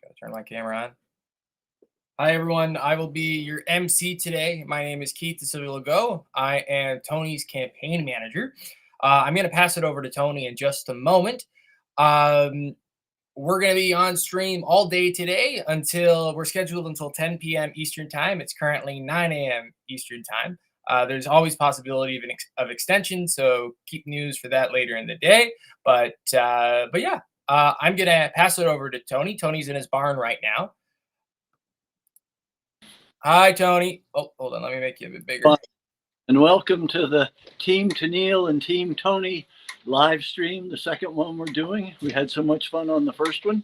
Gotta turn my camera on. Hi, everyone. I will be your MC today. My name is Keith DeSilva-Legault. I am Tony's campaign manager. I'm going to pass it over to Tony in just a moment. We're going to be on stream all day today until we're scheduled until 10 p.m. Eastern time. It's currently 9 a.m. Eastern time. There's always possibility of extension, so keep news for that later in the day. But yeah, I'm going to pass it over to Tony. Tony's in his barn right now. Hi, Tony. Oh, hold on. Let me make you a bit bigger. And welcome to the Team Tanille and Team Tony live stream, the second one we're doing. We had so much fun on the first one.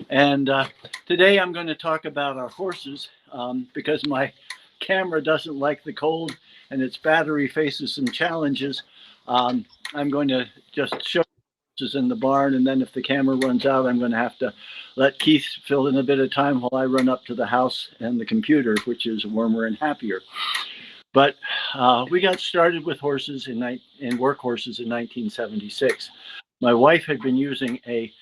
And today I'm going to talk about our horses because my camera doesn't like the cold and its battery faces some challenges. I'm going to just show horses in the barn, and then if the camera runs out, I'm going to have to let Keith fill in a bit of time while I run up to the house and the computer, which is warmer and happier. But we got started with horses in work horses in 1976. My wife had been using a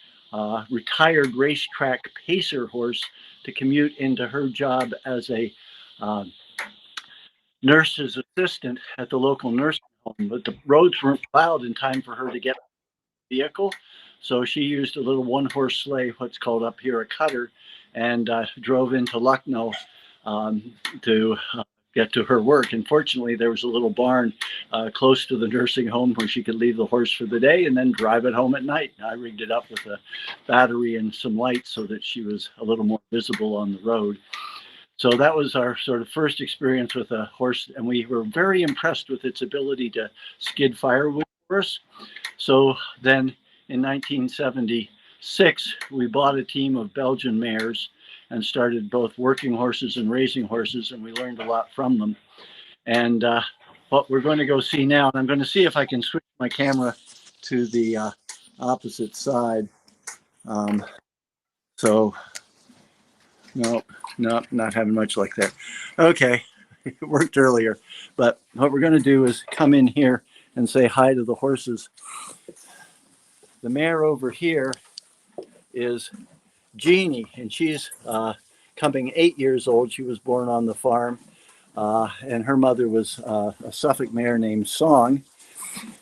retired racetrack pacer horse to commute into her job as a nurse's assistant at the local nursing home, but the roads weren't plowed in time for her to get the vehicle. So she used a little one-horse sleigh, what's called up here a cutter, and drove into Lucknow to get to her work. And fortunately, there was a little barn close to the nursing home where she could leave the horse for the day and then drive it home at night. I rigged it up with a battery and some lights so that she was a little more visible on the road. So that was our sort of first experience with a horse, and we were very impressed with its ability to skid firewood for us. So then in 1976, we bought a team of Belgian mares and started both working horses and raising horses, and we learned a lot from them. And what we're going to go see now, and I'm going to see if I can switch my camera to the opposite side. No, not having much like that. Okay, it worked earlier. But what we're going to do is come in here and say hi to the horses. The mare over here is Jeannie, and she's coming 8 years old. She was born on the farm, and her mother was a Suffolk mare named Song.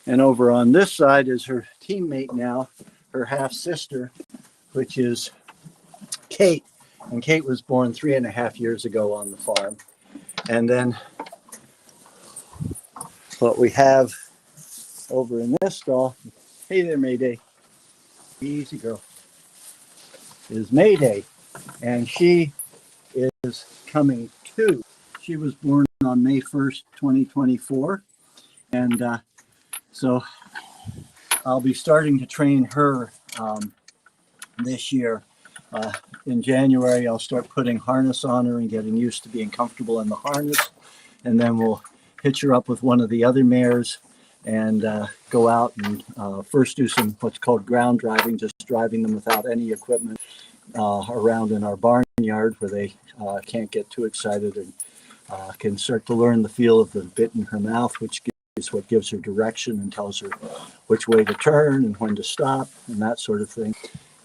And over on this side is her teammate now, her half-sister, which is Kate. And Kate was born 3.5 years ago on the farm. And then what we have over in this stall, hey there, Mayday, easy girl, is Mayday. And she is coming too. She was born on May 1st, 2024. And so I'll be starting to train her this year. In January, I'll start putting harness on her and getting used to being comfortable in the harness. And then we'll hitch her up with one of the other mares and go out and first do some what's called ground driving, just driving them without any equipment around in our barnyard where they can't get too excited and can start to learn the feel of the bit in her mouth, which is what gives her direction and tells her which way to turn and when to stop and that sort of thing.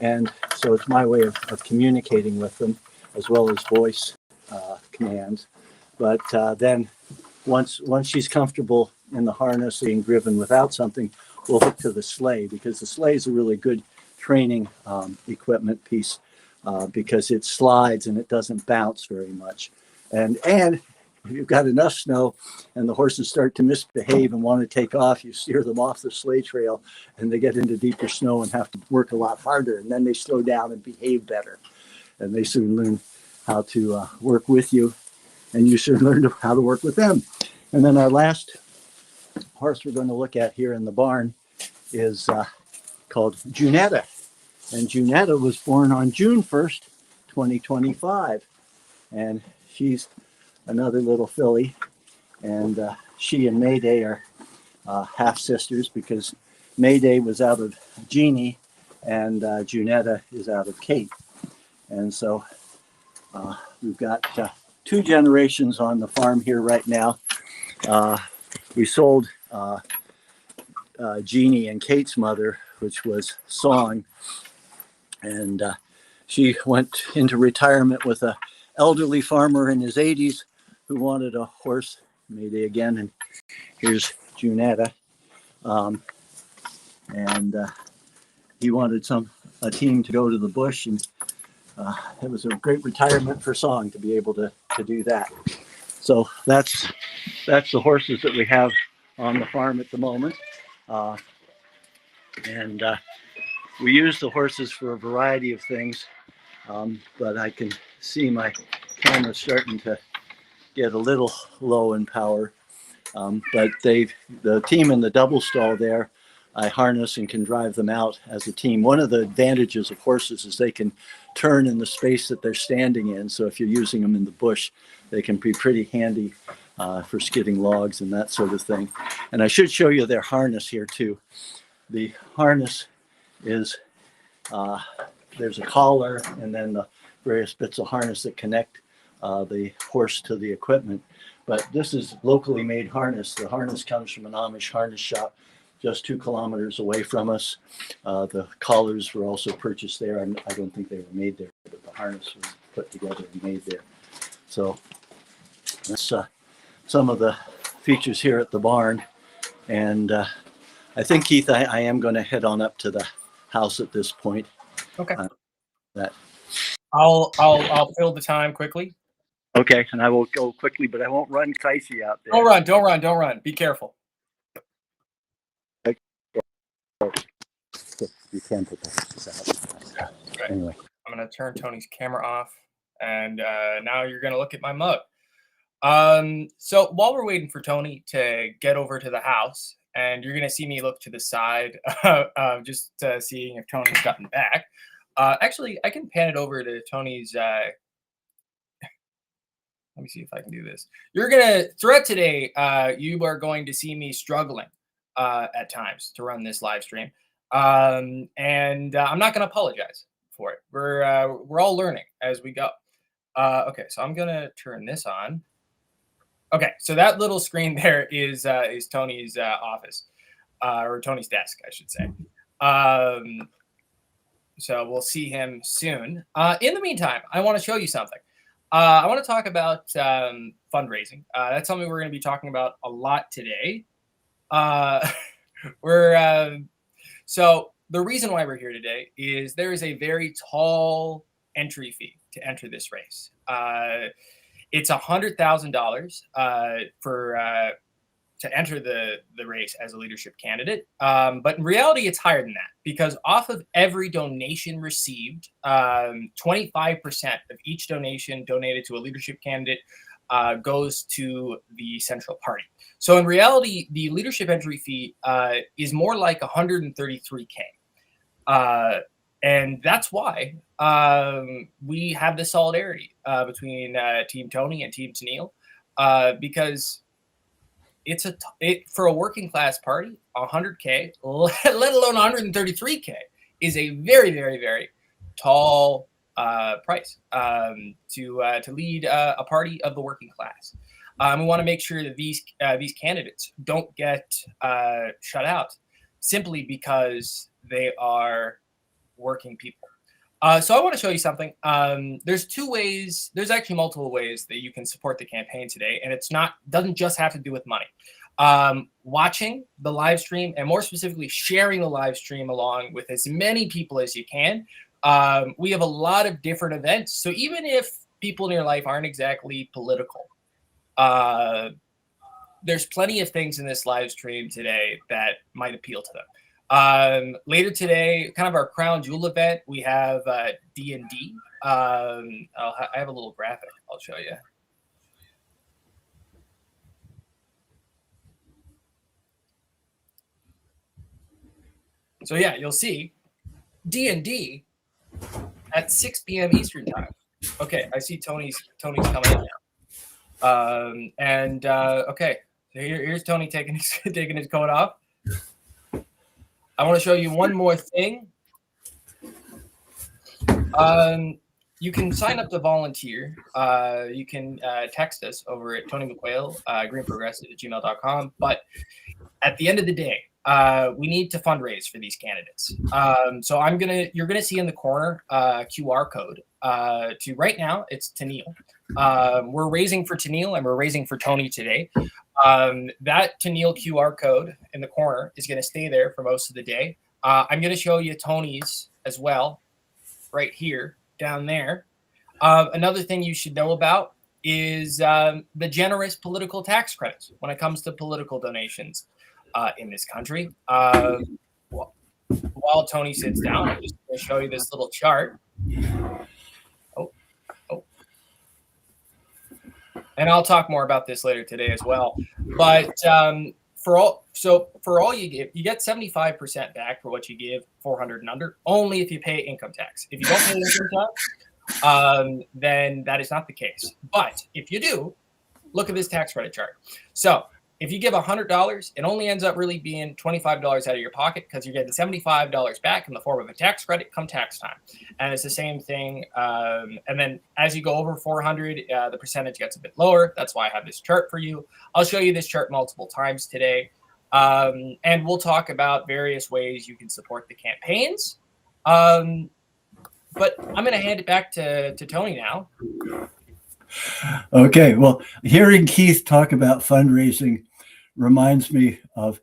And so it's my way of communicating with them as well as voice commands. But then once she's comfortable in the harness being driven without something, we'll hook to the sleigh, because the sleigh is a really good training equipment piece because it slides and it doesn't bounce very much. And if you've got enough snow and the horses start to misbehave and want to take off, you steer them off the sleigh trail and they get into deeper snow and have to work a lot harder. And then they slow down and behave better. And they soon learn how to work with you, and you soon learn how to work with them. And then our last horse we're going to look at here in the barn is called Junetta. And Junetta was born on June 1st, 2025. And she's another little filly, and she and Mayday are half sisters because Mayday was out of Jeannie and Junetta is out of Kate. And so we've got 2 generations on the farm here right now. We sold Jeannie and Kate's mother, which was Song, and She went into retirement with a elderly farmer in his 80s who wanted a horse. Mayday again. And here's Junetta. And he wanted a team to go to the bush, and it was a great retirement for Song to be able to do that. So that's the horses that we have on the farm at the moment. And we use the horses for a variety of things, but I can see my camera starting to get a little low in power. But the team in the double stall there, I harness and can drive them out as a team. One of the advantages of horses is they can turn in the space that they're standing in. So if you're using them in the bush, they can be pretty handy for skidding logs and that sort of thing. And I should show you their harness here too. The harness is, there's a collar and then the various bits of harness that connect the horse to the equipment. But this is locally made harness. The harness comes from an Amish harness shop just 2 kilometers away from us. The collars were also purchased there. I don't think they were made there, but the harness was put together and made there. So that's some of the features here at the barn. And I think, Keith, I am going to head on up to the house at this point. Okay. That. I'll fill the time quickly. Okay, and I will go quickly, but I won't run Kaisi out there. Don't run. Be careful. You can put this out. Right. Anyway. I'm going to turn Tony's camera off, and now you're going to look at my mug. So while we're waiting for Tony to get over to the house, and you're going to see me look to the side, just seeing if Tony's gotten back. Actually, I can pan it over to Tony's. Let me see if I can do this. Throughout today, you are going to see me struggling at times to run this live stream. And I'm not going to apologize for it. We're all learning as we go. Okay, so I'm going to turn this on. Okay, so that little screen there is Tony's office, or Tony's desk, I should say. So we'll see him soon. In the meantime, I want to show you something. I want to talk about fundraising. That's something we're going to be talking about a lot today. So the reason why we're here today is there is a very tall entry fee to enter this race. It's $100,000 to enter the race as a leadership candidate. But in reality, it's higher than that, because off of every donation received, 25% of each donation donated to a leadership candidate goes to the central party. So in reality, the leadership entry fee is more like $133K. And that's why we have this solidarity between Team Tony and Team Tanille, because for a working class party, 100K, let alone 133K, is a very, very, very tall price to lead a party of the working class. We want to make sure that these candidates don't get shut out simply because they are working people. So I want to show you something. There's actually multiple ways that you can support the campaign today, and doesn't just have to do with money. Watching the live stream, and more specifically sharing the live stream along with as many people as you can. We have a lot of different events, so even if people in your life aren't exactly political, there's plenty of things in this live stream today that might appeal to them. Later today, kind of our crown jewel event, we have D&D. I have a little graphic I'll show you. So yeah, you'll see D&D at 6 p.m. Eastern time. Okay, I see Tony's coming in now. Okay, so here's Tony taking his coat off. I want to show you one more thing. You can sign up to volunteer. You can text us over at Tony McQuail, greenprogressive@gmail.com. But at the end of the day, we need to fundraise for these candidates. So you're gonna see in the corner QR code. To right now, it's Tanille. We're raising for Tanille and we're raising for Tony today. That Tanille QR code in the corner is gonna stay there for most of the day. I'm gonna show you Tony's as well, right here, down there. Another thing you should know about is the generous political tax credits when it comes to political donations in this country. While Tony sits down, I'm just going to show you this little chart. Oh. And I'll talk more about this later today as well. But for all you give, you get 75% back for what you give, 400 and under, only if you pay income tax. If you don't pay income tax, then that is not the case. But if you do, look at this tax credit chart. So if you give $100, it only ends up really being $25 out of your pocket because you're getting $75 back in the form of a tax credit come tax time. And it's the same thing. And then as you go over 400, the percentage gets a bit lower. That's why I have this chart for you. I'll show you this chart multiple times today. And we'll talk about various ways you can support the campaigns. But I'm going to hand it back to Tony now. Okay, well, hearing Keith talk about fundraising reminds me of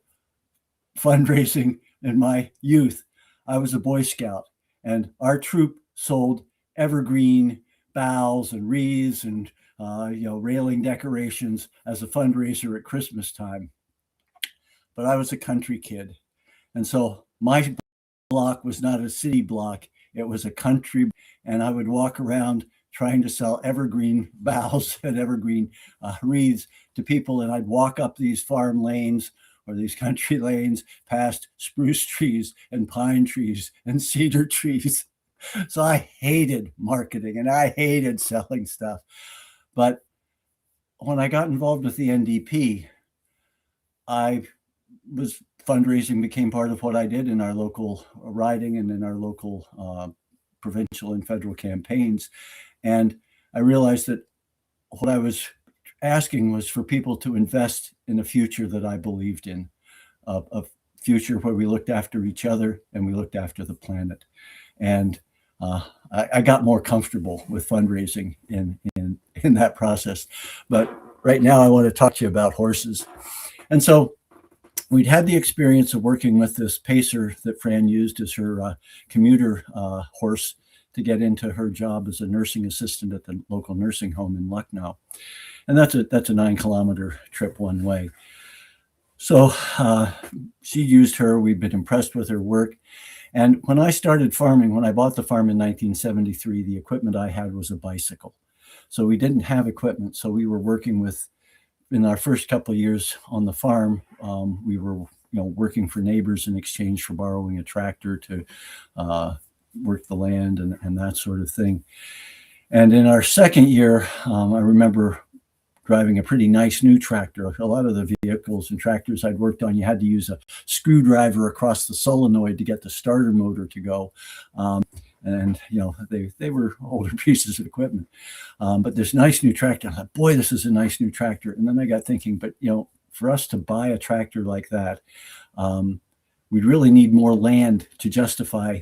fundraising in my youth. I was a Boy Scout, and our troop sold evergreen boughs and wreaths and railing decorations as a fundraiser at Christmas time. But I was a country kid, and so my block was not a city block. It was a country, and I would walk around trying to sell evergreen boughs and evergreen wreaths to people. And I'd walk up these farm lanes or these country lanes past spruce trees and pine trees and cedar trees. So I hated marketing and I hated selling stuff. But when I got involved with the NDP, fundraising became part of what I did in our local riding and in our local provincial and federal campaigns. And I realized that what I was asking was for people to invest in a future that I believed in, a future where we looked after each other and we looked after the planet. And I got more comfortable with fundraising in that process. But right now I want to talk to you about horses. And so we'd had the experience of working with this pacer that Fran used as her commuter horse to get into her job as a nursing assistant at the local nursing home in Lucknow. And that's a 9-kilometer trip one way. So she used her. We've been impressed with her work. And when I started farming, when I bought the farm in 1973, the equipment I had was a bicycle. So we didn't have equipment. So we were working with, in our first couple of years on the farm, we were working for neighbors in exchange for borrowing a tractor to work the land and that sort of thing. And in our second year, I remember driving a pretty nice new tractor. A lot of the vehicles and tractors I'd worked on, you had to use a screwdriver across the solenoid to get the starter motor to go. And they were older pieces of equipment. But this nice new tractor, I thought, boy, this is a nice new tractor. And then I got thinking, but for us to buy a tractor like that, we'd really need more land to justify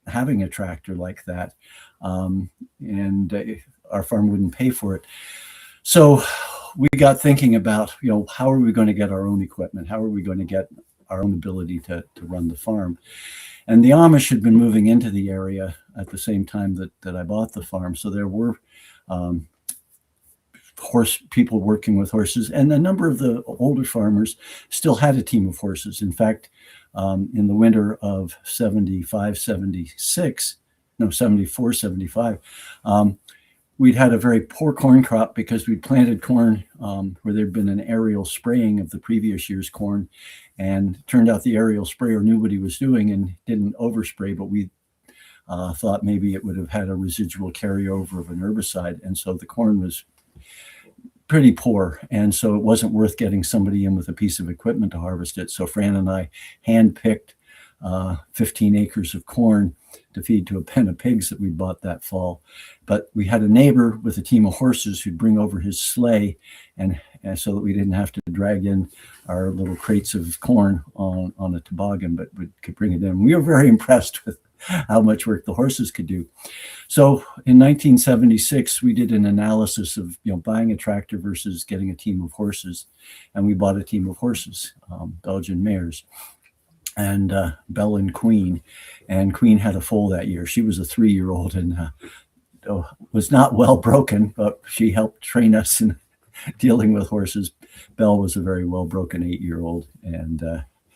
having a tractor like that. And our farm wouldn't pay for it. So we got thinking about, how are we going to get our own equipment? How are we going to get our own ability to run the farm? And the Amish had been moving into the area at the same time that I bought the farm. So there were people working with horses, and a number of the older farmers still had a team of horses. In fact, in the winter of 75, 75, we'd had a very poor corn crop because we'd planted corn where there'd been an aerial spraying of the previous year's corn, and turned out the aerial sprayer knew what he was doing and didn't overspray, but we thought maybe it would have had a residual carryover of an herbicide. And so the corn was pretty poor. And so it wasn't worth getting somebody in with a piece of equipment to harvest it. So Fran and I handpicked 15 acres of corn to feed to a pen of pigs that we bought that fall. But we had a neighbor with a team of horses who'd bring over his sleigh and and so that we didn't have to drag in our little crates of corn on a toboggan, but we could bring it in. We were very impressed with how much work the horses could do. So in 1976, we did an analysis of buying a tractor versus getting a team of horses, and we bought a team of horses, Belgian mares, and Belle and Queen. And Queen had a foal that year. She was a 3-year-old and was not well broken, but she helped train us in dealing with horses. Belle was a very well broken 8-year-old and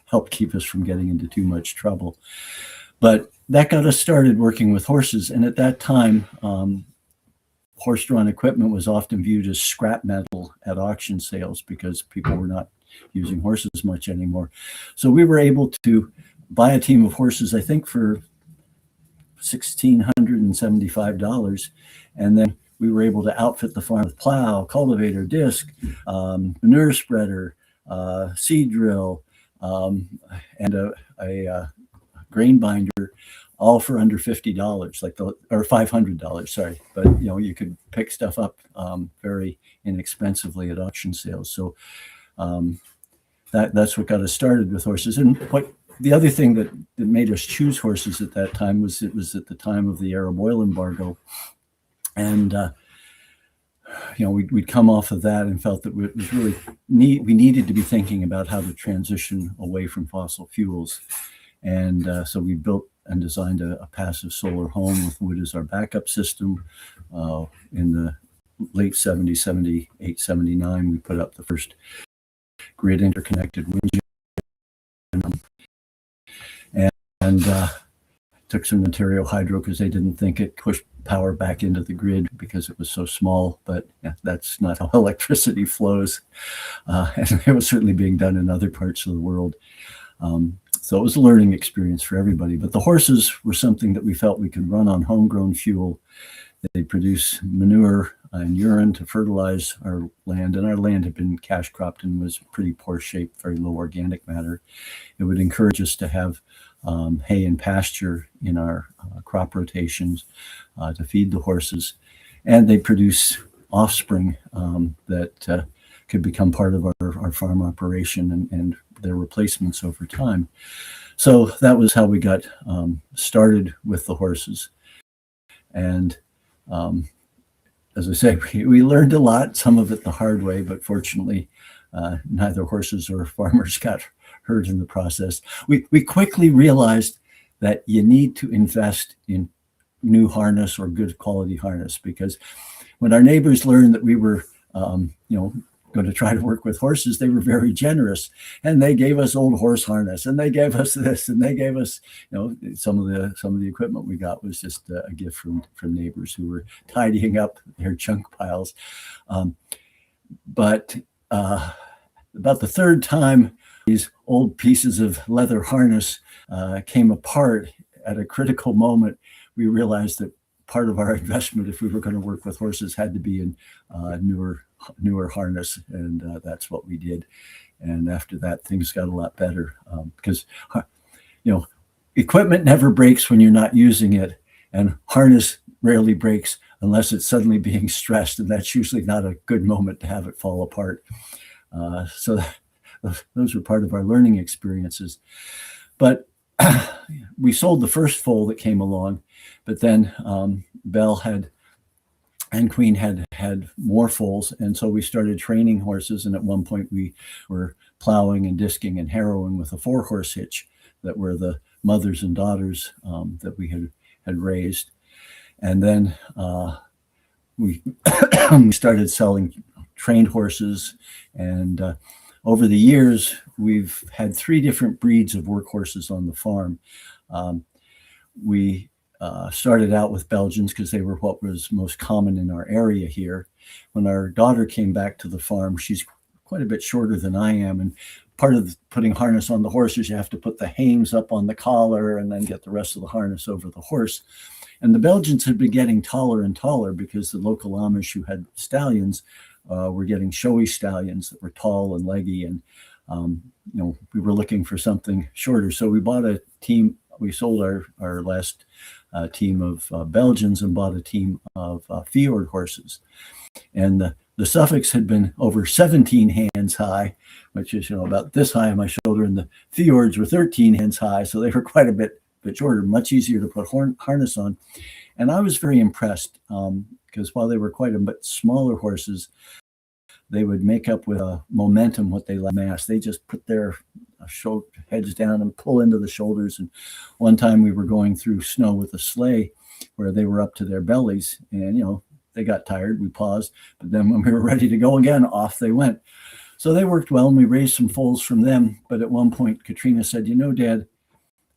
helped keep us from getting into too much trouble. But that got us started working with horses. And at that time, horse-drawn equipment was often viewed as scrap metal at auction sales because people were not using horses much anymore. So we were able to buy a team of horses, I think, for $1,675. And then we were able to outfit the farm with plow, cultivator, disc, manure spreader, seed drill, and a grain binder, all for under $50, or $500, sorry. But you could pick stuff up very inexpensively at auction sales. So that's what got us started with horses. And the other thing that made us choose horses at that time was it was at the time of the Arab oil embargo, and we'd come off of that and felt that it was really we needed to be thinking about how to transition away from fossil fuels. And so we built and designed a passive solar home with wood as our backup system. In the late 70s, 78, 79, we put up the first grid interconnected wind generator. And took some Ontario Hydro because they didn't think it pushed power back into the grid because it was so small. But that's not how electricity flows. And it was certainly being done in other parts of the world. So it was a learning experience for everybody. But the horses were something that we felt we could run on homegrown fuel. They produce manure and urine to fertilize our land. And our land had been cash cropped and was pretty poor shape, very low organic matter. It would encourage us to have hay and pasture in our crop rotations to feed the horses. And they produce offspring that could become part of our farm operation and their replacements over time. So that was how we got started with the horses. And as I say, we learned a lot, some of it the hard way, but fortunately, neither horses or farmers got hurt in the process. We quickly realized that you need to invest in new harness or good quality harness, because when our neighbors learned that we were, going to try to work with horses, they were very generous, and they gave us old horse harness, and they gave us this, and they gave us, some of the equipment we got was just a gift from neighbors who were tidying up their junk piles. But about the third time, these old pieces of leather harness came apart at a critical moment. We realized that part of our investment, if we were going to work with horses, had to be in newer harness, and that's what we did. And after that, things got a lot better because equipment never breaks when you're not using it, and harness rarely breaks unless it's suddenly being stressed, and that's usually not a good moment to have it fall apart. So those were part of our learning experiences. But we sold the first foal that came along, but then Belle and Queen had more foals, and so we started training horses. And at one point, we were plowing and disking and harrowing with a 4-horse hitch that were the mothers and daughters that we had raised. And then we started selling trained horses, and over the years, we've had 3 different breeds of workhorses on the farm. We started out with Belgians because they were what was most common in our area here. When our daughter came back to the farm, she's quite a bit shorter than I am, and part of putting harness on the horses, you have to put the hames up on the collar and then get the rest of the harness over the horse. And the Belgians had been getting taller and taller because the local Amish who had stallions were getting showy stallions that were tall and leggy, and we were looking for something shorter. So we bought a team. We sold our last team of Belgians and bought a team of Fjord horses. And the suffix had been over 17 hands high, which is, about this high on my shoulder, and the fjords were 13 hands high, so they were quite a bit shorter, much easier to put harness on. And I was very impressed because while they were quite a bit smaller horses, they would make up with momentum what they lacked mass. They just put their heads down and pull into the shoulders. And one time we were going through snow with a sleigh where they were up to their bellies, and they got tired. We paused, but then when we were ready to go again, off they went. So they worked well, and we raised some foals from them. But at one point, Katrina said, Dad,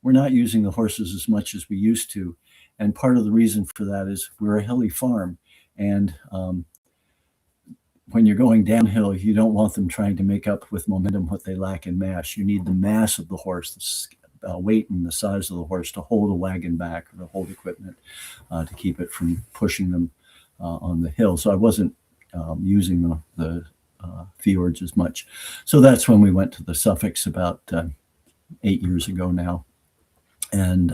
we're not using the horses as much as we used to. And part of the reason for that is we're a hilly farm. And when you're going downhill, you don't want them trying to make up with momentum what they lack in mass. You need the mass of the horse, the weight and the size of the horse to hold a wagon back or to hold equipment to keep it from pushing them on the hill. So I wasn't using the fjords as much. So that's when we went to the suffix about 8 years ago now. And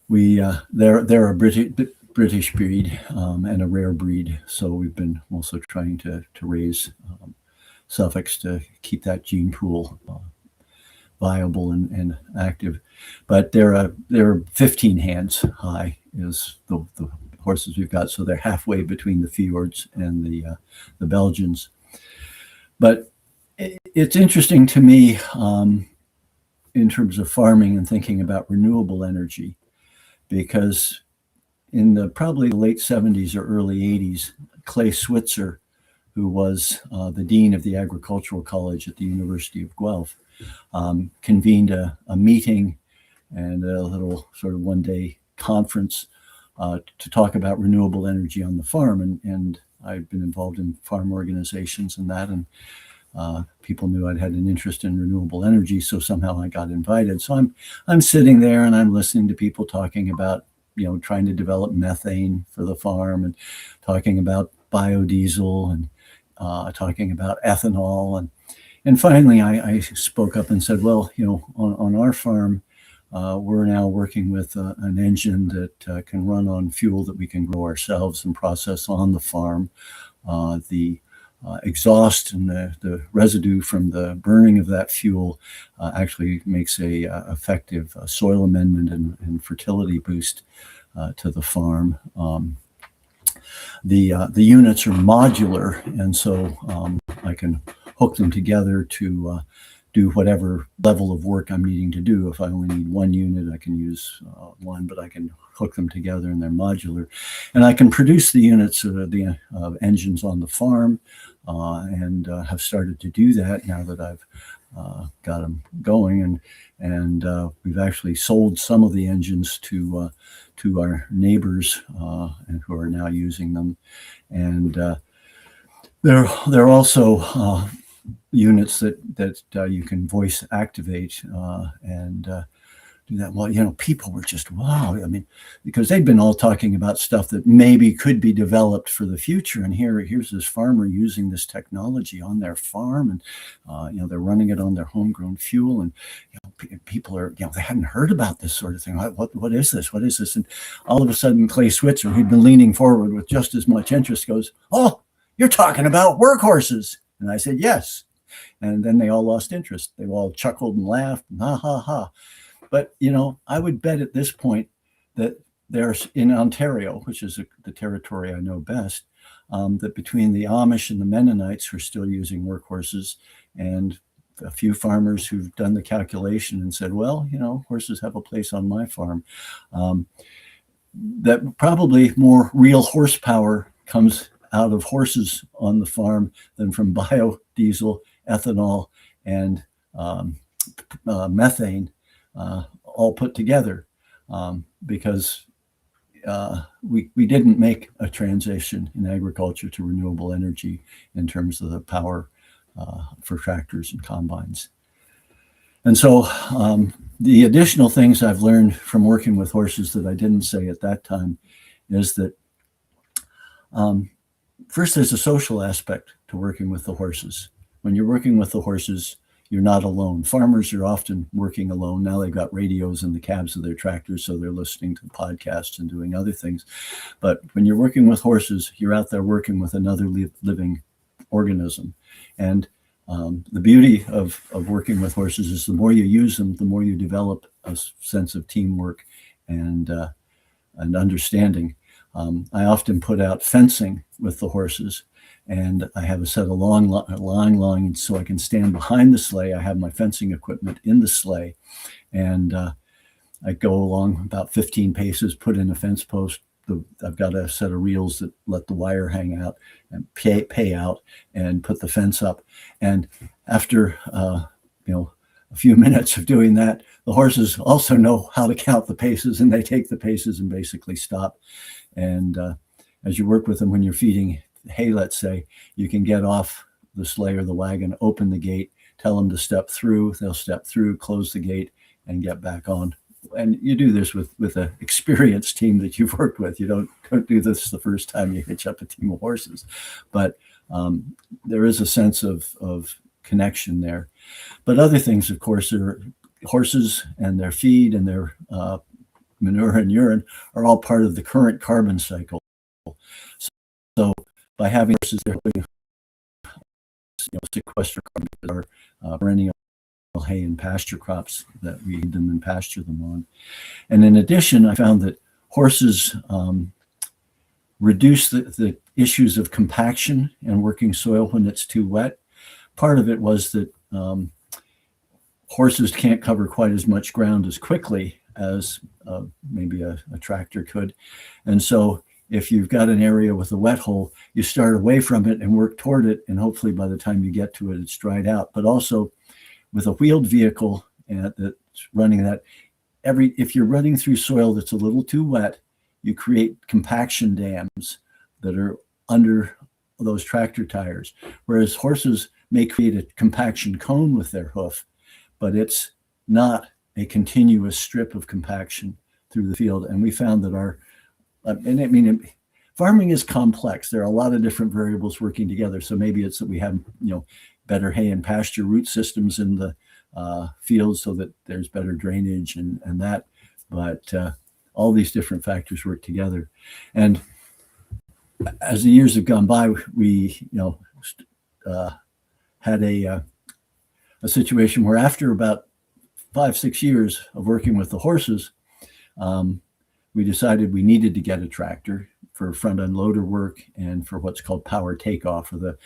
they're a British breed and a rare breed. So we've been also trying to raise suffix to keep that gene pool viable and active. But they're 15 hands high is the horses we've got. So they're halfway between the fjords and the Belgians. But it's interesting to me in terms of farming and thinking about renewable energy, because in probably the late 70s or early 80s, Clay Switzer, who was the dean of the agricultural college at the University of Guelph, convened a meeting and a little sort of one-day conference to talk about renewable energy on the farm. And I've been involved in farm organizations and that, and people knew I'd had an interest in renewable energy, so somehow I got invited. So I'm sitting there and I'm listening to people talking about trying to develop methane for the farm, and talking about biodiesel, and talking about ethanol, and finally I spoke up and said, well, on our farm, we're now working with an engine that can run on fuel that we can grow ourselves and process on the farm. The exhaust and the residue from the burning of that fuel actually makes a effective soil amendment and fertility boost to the farm. The units are modular, and so I can hook them together to do whatever level of work I'm needing to do. If I only need one unit, I can use one, but I can hook them together and they're modular. And I can produce the units of the engines on the farm, and have started to do that now that I've got them going. And we've actually sold some of the engines to our neighbors and who are now using them. And they're also units that you can voice activate and do that. Well, people were just, wow. I mean, because they'd been all talking about stuff that maybe could be developed for the future. And here's this farmer using this technology on their farm, and they're running it on their homegrown fuel. And people are, they hadn't heard about this sort of thing. What is this? What is this? And all of a sudden, Clay Switzer, who'd been leaning forward with just as much interest, goes, "Oh, you're talking about workhorses." And I said, "Yes." And then they all lost interest. They all chuckled and laughed, and ha, ha, ha. But, I would bet at this point that there's in Ontario, which is the territory I know best, that between the Amish and the Mennonites who are still using workhorses, and a few farmers who've done the calculation and said, well, horses have a place on my farm, that probably more real horsepower comes out of horses on the farm than from biodiesel, ethanol, and methane all put together, because we didn't make a transition in agriculture to renewable energy in terms of the power for tractors and combines. And so the additional things I've learned from working with horses that I didn't say at that time is that first, there's a social aspect to working with the horses. When you're working with the horses, you're not alone. Farmers are often working alone. Now they've got radios in the cabs of their tractors, so they're listening to podcasts and doing other things. But when you're working with horses, you're out there working with another living organism. And the beauty of working with horses is the more you use them, the more you develop a sense of teamwork and understanding. I often put out fencing with the horses, and I have a set of long lines so I can stand behind the sleigh. I have my fencing equipment in the sleigh, and I go along about 15 paces, put in a fence post. I've got a set of reels that let the wire hang out and pay out and put the fence up. And after a few minutes of doing that, the horses also know how to count the paces, and they take the paces and basically stop. And as you work with them when you're feeding hay, let's say, you can get off the sleigh or the wagon, open the gate, tell them to step through. They'll step through, close the gate, and get back on. And you do this with an experienced team that you've worked with. You don't do this the first time you hitch up a team of horses, but there is a sense of connection there. But other things, of course, are horses and their feed and their manure and urine are all part of the current carbon cycle. So by having horses, they're helping sequester carbon with our perennial hay and pasture crops that we feed them and pasture them on. And in addition, I found that horses reduce the issues of compaction and working soil when it's too wet. Part of it was that horses can't cover quite as much ground as quickly as maybe a tractor could. And so if you've got an area with a wet hole, you start away from it and work toward it, and hopefully by the time you get to it, it's dried out. But also with a wheeled vehicle that's running that, if you're running through soil that's a little too wet, you create compaction dams that are under those tractor tires, whereas horses may create a compaction cone with their hoof, but it's not a continuous strip of compaction through the field. And we found that farming is complex. There are a lot of different variables working together. So maybe it's that we have, better hay and pasture root systems in the fields so that there's better drainage and that. But all these different factors work together. And as the years have gone by, we, had a situation where after about 5-6 years of working with the horses, we decided we needed to get a tractor for front unloader work and for what's called power takeoff, or the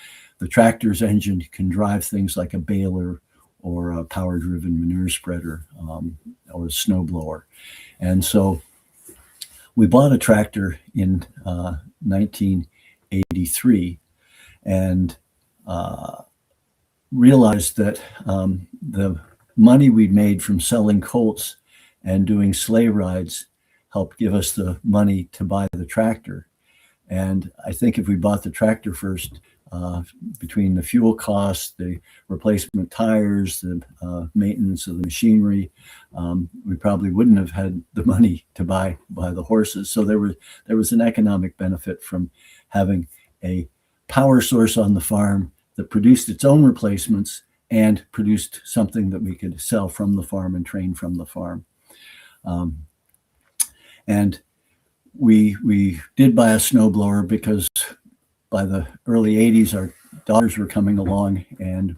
tractor's engine can drive things like a baler or a power-driven manure spreader or a snowblower. And so we bought a tractor in 1983 and realized that the money we'd made from selling colts and doing sleigh rides helped give us the money to buy the tractor. And I think if we bought the tractor first, between the fuel costs, the replacement tires, the maintenance of the machinery, we probably wouldn't have had the money to buy the horses. So there was an economic benefit from having a power source on the farm that produced its own replacements and produced something that we could sell from the farm and train from the farm. And we did buy a snowblower because by the early 80s, our daughters were coming along. And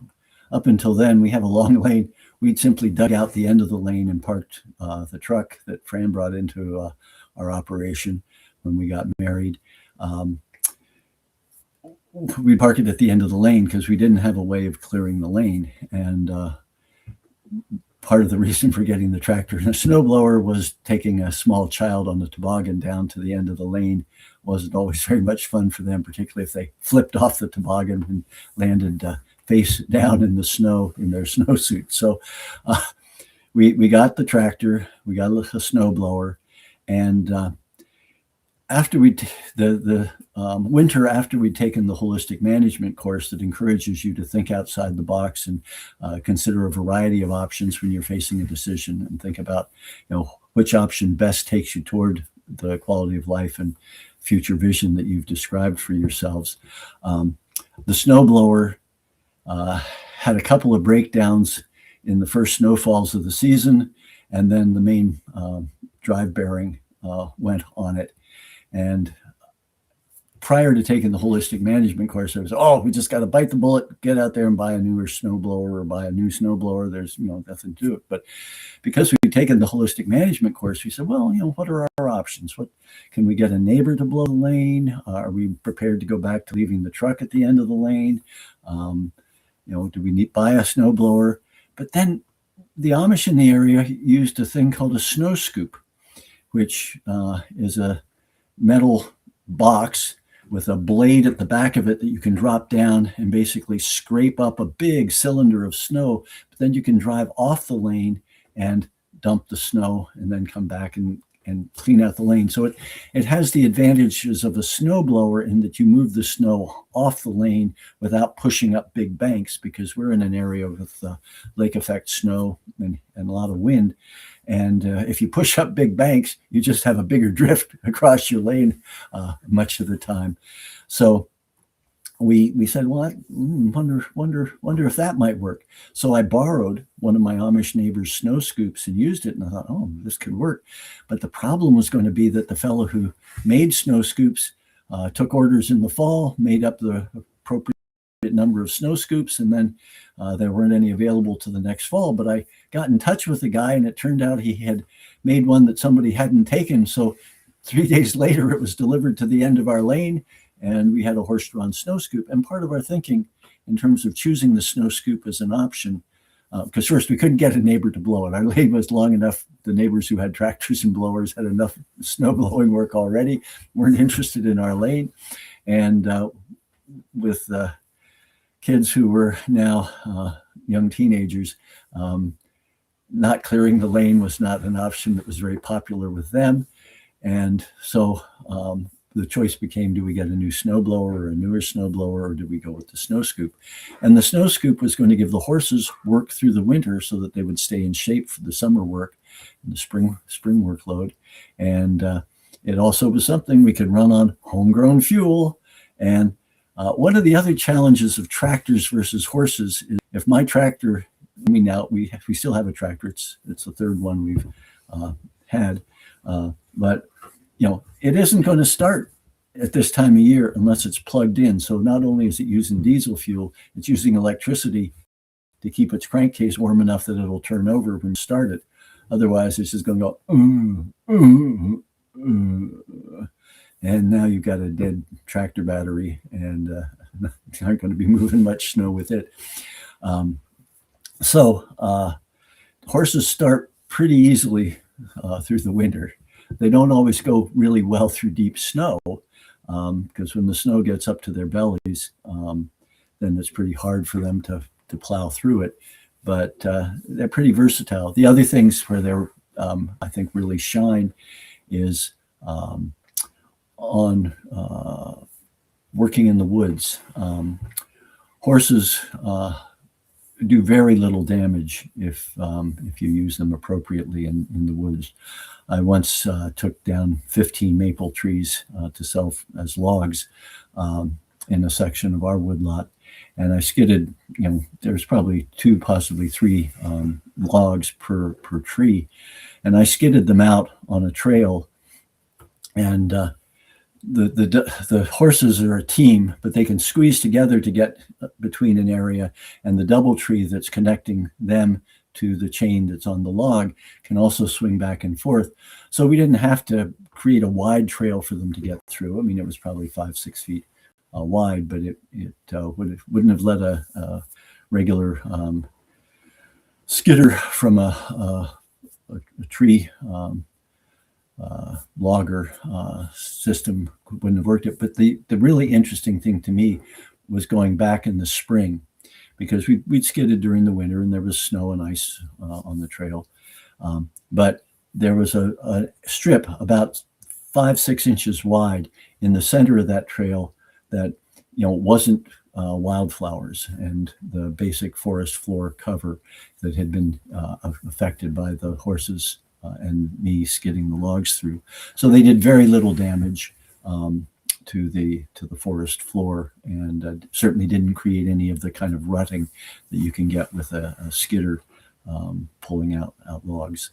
up until then, we have a long lane. We'd simply dug out the end of the lane and parked the truck that Fran brought into our operation when we got married. We parked it at the end of the lane because we didn't have a way of clearing the lane. And part of the reason for getting the tractor and a snowblower was taking a small child on the toboggan down to the end of the lane wasn't always very much fun for them, particularly if they flipped off the toboggan and landed face down in the snow in their snowsuit. So we got the tractor, we got a snowblower, and after the winter after we'd taken the holistic management course that encourages you to think outside the box and consider a variety of options when you're facing a decision and think about which option best takes you toward the quality of life and future vision that you've described for yourselves. The snowblower had a couple of breakdowns in the first snowfalls of the season, and then the main drive bearing went on it. And prior to taking the holistic management course, I was, we just got to bite the bullet, get out there and buy a newer snowblower or buy a new snowblower. There's nothing to it. But because we've taken the holistic management course, we said, well, what are our options? What can we get a neighbor to blow the lane? Are we prepared to go back to leaving the truck at the end of the lane? Do we need buy a snowblower? But then the Amish in the area used a thing called a snow scoop, which is a metal box with a blade at the back of it that you can drop down and basically scrape up a big cylinder of snow. But then you can drive off the lane and dump the snow and then come back and clean out the lane. So it has the advantages of a snowblower in that you move the snow off the lane without pushing up big banks, because we're in an area with lake effect snow and a lot of wind. And if you push up big banks, you just have a bigger drift across your lane much of the time. So we said, well, I wonder if that might work. So I borrowed one of my Amish neighbor's snow scoops and used it. And I thought, this could work. But the problem was going to be that the fellow who made snow scoops took orders in the fall, made up the appropriate number of snow scoops, and then there weren't any available to the next fall. But I got in touch with the guy, and it turned out he had made one that somebody hadn't taken. So 3 days later, it was delivered to the end of our lane, and we had a horse-drawn snow scoop. And part of our thinking in terms of choosing the snow scoop as an option, because first we couldn't get a neighbor to blow it. Our lane was long enough. The neighbors who had tractors and blowers had enough snow blowing work already, weren't interested in our lane. And with kids who were now young teenagers, not clearing the lane was not an option that was very popular with them. And so the choice became, do we get a new snowblower or a newer snowblower, or do we go with the snow scoop? And the snow scoop was going to give the horses work through the winter so that they would stay in shape for the summer work and the spring workload. And it also was something we could run on homegrown fuel. And one of the other challenges of tractors versus horses is, if my tractor, we still have a tractor. It's the third one we've had, but it isn't going to start at this time of year unless it's plugged in. So not only is it using diesel fuel, it's using electricity to keep its crankcase warm enough that it'll turn over when you start it. Otherwise, it's just going to go, and now you've got a dead tractor battery, and aren't going to be moving much snow with it. So horses start pretty easily through the winter. They don't always go really well through deep snow, because when the snow gets up to their bellies, then it's pretty hard for them to plow through it. But they're pretty versatile. The other things where they're, I think, really shine is on working in the woods. Horses do very little damage if you use them appropriately in the woods. I once took down 15 maple trees to sell as logs in a section of our woodlot, and I skidded. There's probably 2, possibly 3 logs per tree, and I skidded them out on a trail. And the horses are a team, but they can squeeze together to get between an area, and the double tree that's connecting them to the chain that's on the log can also swing back and forth. So we didn't have to create a wide trail for them to get through. It was probably 5-6 feet wide, but it wouldn't have let a regular skidder from a tree logger system wouldn't have worked it. But the really interesting thing to me was going back in the spring, because we'd skidded during the winter and there was snow and ice on the trail. But there was a strip about 5-6 inches wide in the center of that trail that wasn't wildflowers and the basic forest floor cover that had been affected by the horses and me skidding the logs through. So they did very little damage. to the forest floor, and certainly didn't create any of the kind of rutting that you can get with a skidder pulling out logs.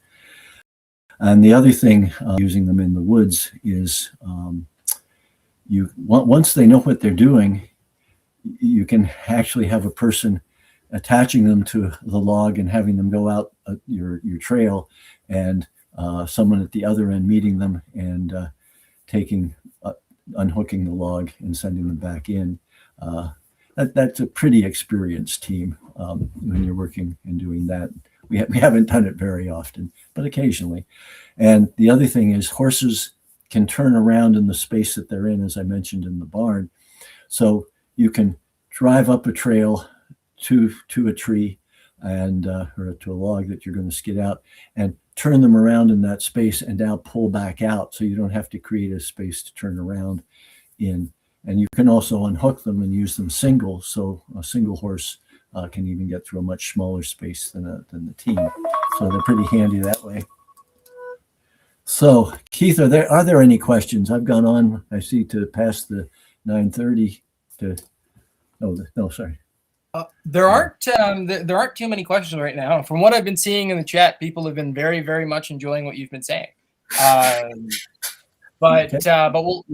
And the other thing, using them in the woods, is once they know what they're doing, you can actually have a person attaching them to the log and having them go out your trail, and someone at the other end meeting them and unhooking the log and sending them back in. That's a pretty experienced team when you're working and doing that. We haven't done it very often, but occasionally. And the other thing is, horses can turn around in the space that they're in, as I mentioned, in the barn. So you can drive up a trail to a tree and or to a log that you're going to skid out, and turn them around in that space and now pull back out, so you don't have to create a space to turn around in. And you can also unhook them and use them single, so a single horse can even get through a much smaller space than the team. So they're pretty handy that way. So Keith, are there any questions? I've gone on, I see, to past the 9:30 to, no, sorry. There aren't too many questions right now. From what I've been seeing in the chat, people have been very, very much enjoying what you've been saying. But we'll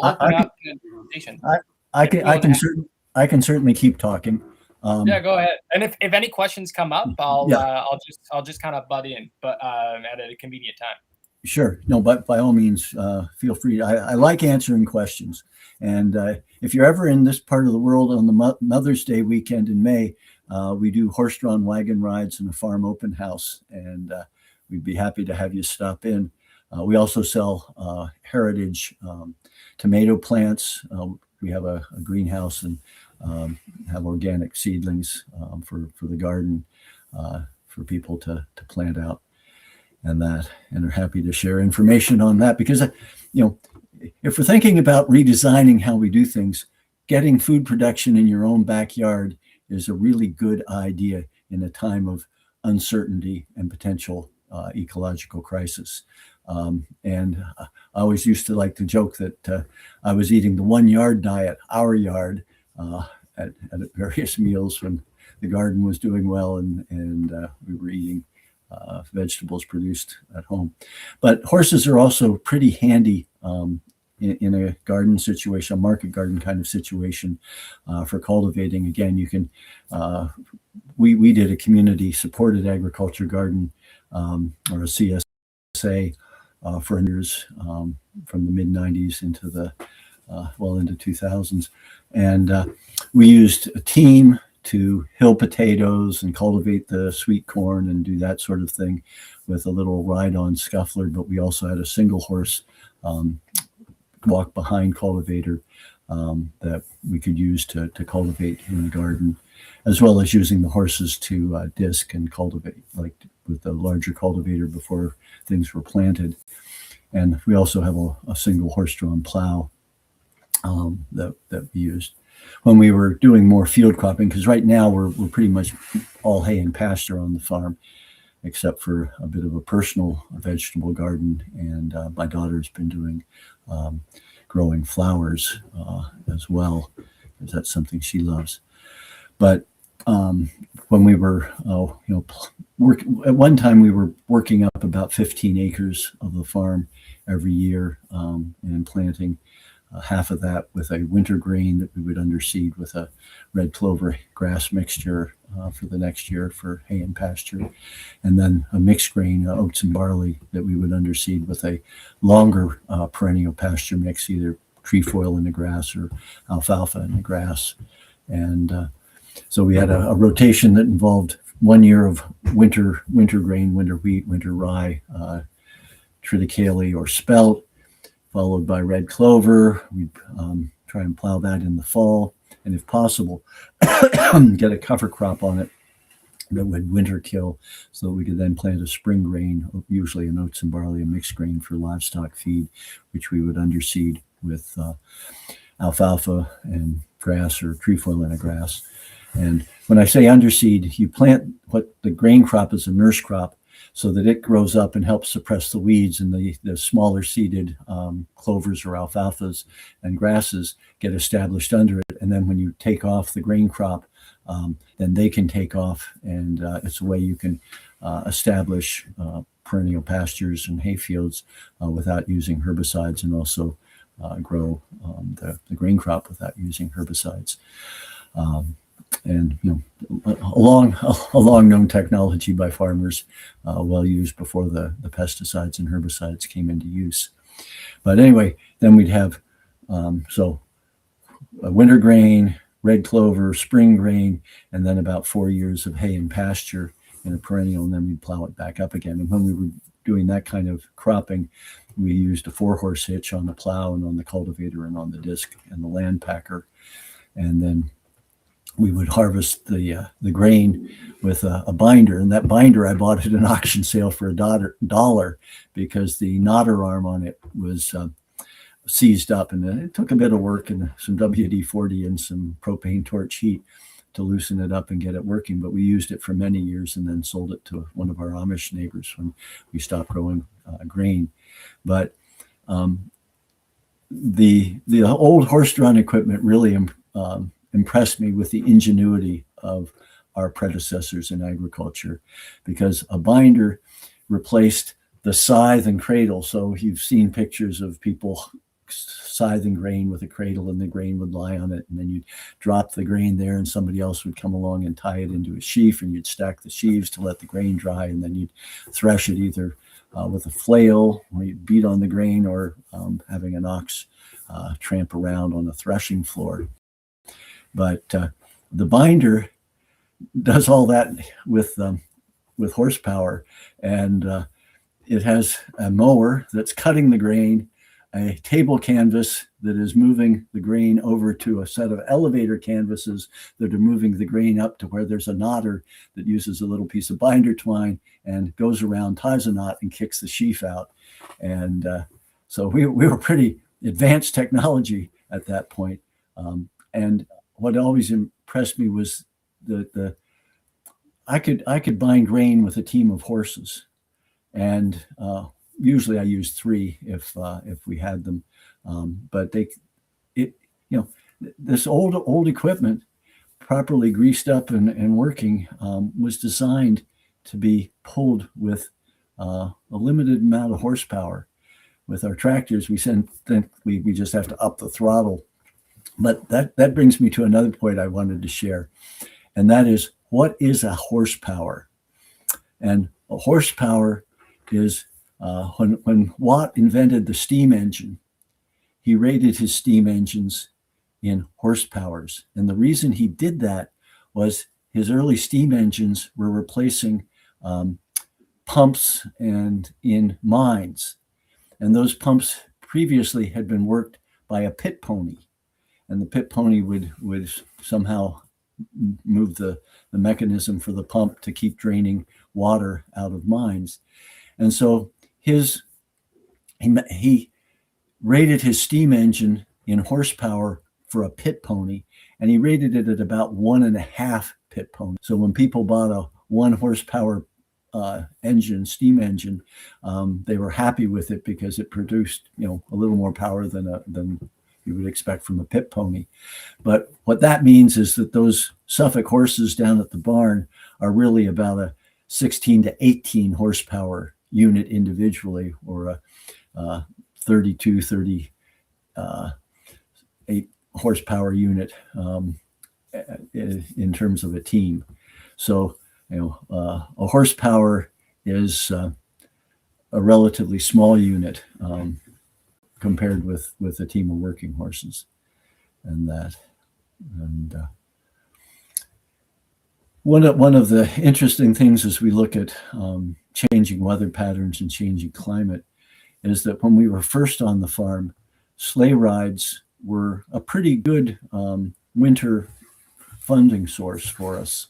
open up the conversation. I can certainly keep talking. Yeah, go ahead. And if any questions come up, I'll just kind of butt in, but at a convenient time. Sure. No, but by all means, feel free. I like answering questions. And if you're ever in this part of the world on the Mother's Day weekend in May, we do horse-drawn wagon rides and a farm open house, and we'd be happy to have you stop in. We also sell heritage tomato plants. We have a greenhouse and have organic seedlings for the garden for people to plant out and are happy to share information on that, because if we're thinking about redesigning how we do things, getting food production in your own backyard is a really good idea in a time of uncertainty and potential ecological crisis. And I always used to like to joke that I was eating the 1 yard diet, our yard, at various meals when the garden was doing well and we were eating vegetables produced at home. But horses are also pretty handy in a garden situation, a market garden kind of situation, for cultivating. Again, you can, we did a community supported agriculture garden, or a CSA, for years, from the mid 90s into the, into 2000s. And we used a team to hill potatoes and cultivate the sweet corn and do that sort of thing with a little ride-on scuffler. But we also had a single horse walk behind cultivator that we could use to cultivate in the garden, as well as using the horses to disc and cultivate, like with the larger cultivator before things were planted. And we also have a single horse-drawn plow that we used when we were doing more field cropping, because right now we're pretty much all hay and pasture on the farm, except for a bit of a personal vegetable garden. And my daughter's been doing growing flowers as well, because that's something she loves. But when we were, at one time we were working up about 15 acres of the farm every year, and planting half of that with a winter grain that we would underseed with a red clover grass mixture for the next year for hay and pasture, and then a mixed grain, oats and barley, that we would underseed with a longer perennial pasture mix, either trefoil in the grass or alfalfa in the grass. And so we had a rotation that involved 1 year of winter grain, winter wheat, winter rye, triticale or spelt, followed by red clover. We'd try and plow that in the fall, and if possible, get a cover crop on it that would winter kill, so that we could then plant a spring grain, usually an oats and barley, a mixed grain for livestock feed, which we would underseed with alfalfa and grass or trefoil in a grass. And when I say underseed, you plant what the grain crop is a nurse crop, so that it grows up and helps suppress the weeds, and the smaller seeded clovers or alfalfas and grasses get established under it. And then when you take off the grain crop, then they can take off, and it's a way you can establish perennial pastures and hayfields without using herbicides, and also grow the grain crop without using herbicides. And a long known technology by farmers, well used before the pesticides and herbicides came into use. But anyway, then we'd have so a winter grain, red clover, spring grain, and then about 4 years of hay and pasture in a perennial, and then we'd plow it back up again. And when we were doing that kind of cropping, we used a 4-horse hitch on the plow and on the cultivator and on the disc and the land packer. And then we would harvest the grain with a binder, and that binder I bought at an auction sale for $1 because the knotter arm on it was seized up, and it took a bit of work and some WD-40 and some propane torch heat to loosen it up and get it working. But we used it for many years and then sold it to one of our Amish neighbors when we stopped growing grain. But the old horse-drawn equipment really impressed me with the ingenuity of our predecessors in agriculture, because a binder replaced the scythe and cradle. So you've seen pictures of people scything grain with a cradle, and the grain would lie on it, and then you'd drop the grain there, and somebody else would come along and tie it into a sheaf, and you'd stack the sheaves to let the grain dry, and then you'd thresh it either with a flail, or you'd beat on the grain, or having an ox tramp around on a threshing floor. But the binder does all that with horsepower, and it has a mower that's cutting the grain, a table canvas that is moving the grain over to a set of elevator canvases that are moving the grain up to where there's a knotter that uses a little piece of binder twine and goes around, ties a knot, and kicks the sheaf out. And so we were pretty advanced technology at that point. And what always impressed me was that I could bind grain with a team of horses, and usually I used 3 if we had them. But this old equipment, properly greased up and working, was designed to be pulled with a limited amount of horsepower. With our tractors, we just have to up the throttle. But that brings me to another point I wanted to share, and that is, what is a horsepower? And a horsepower is when Watt invented the steam engine, he rated his steam engines in horsepowers. And the reason he did that was his early steam engines were replacing pumps and in mines. And those pumps previously had been worked by a pit pony. And the pit pony would somehow move the mechanism for the pump to keep draining water out of mines. And so he rated his steam engine in horsepower for a pit pony, and he rated it at about 1.5 pit pony. So when people bought a 1 horsepower steam engine, they were happy with it because it produced a little more power than you would expect from a pit pony. But what that means is that those Suffolk horses down at the barn are really about a 16 to 18 horsepower unit individually, or a 32, 38 horsepower unit in terms of a team. So, a horsepower is a relatively small unit compared with a team of working horses, and one of the interesting things as we look at changing weather patterns and changing climate is that when we were first on the farm, sleigh rides were a pretty good winter funding source for us.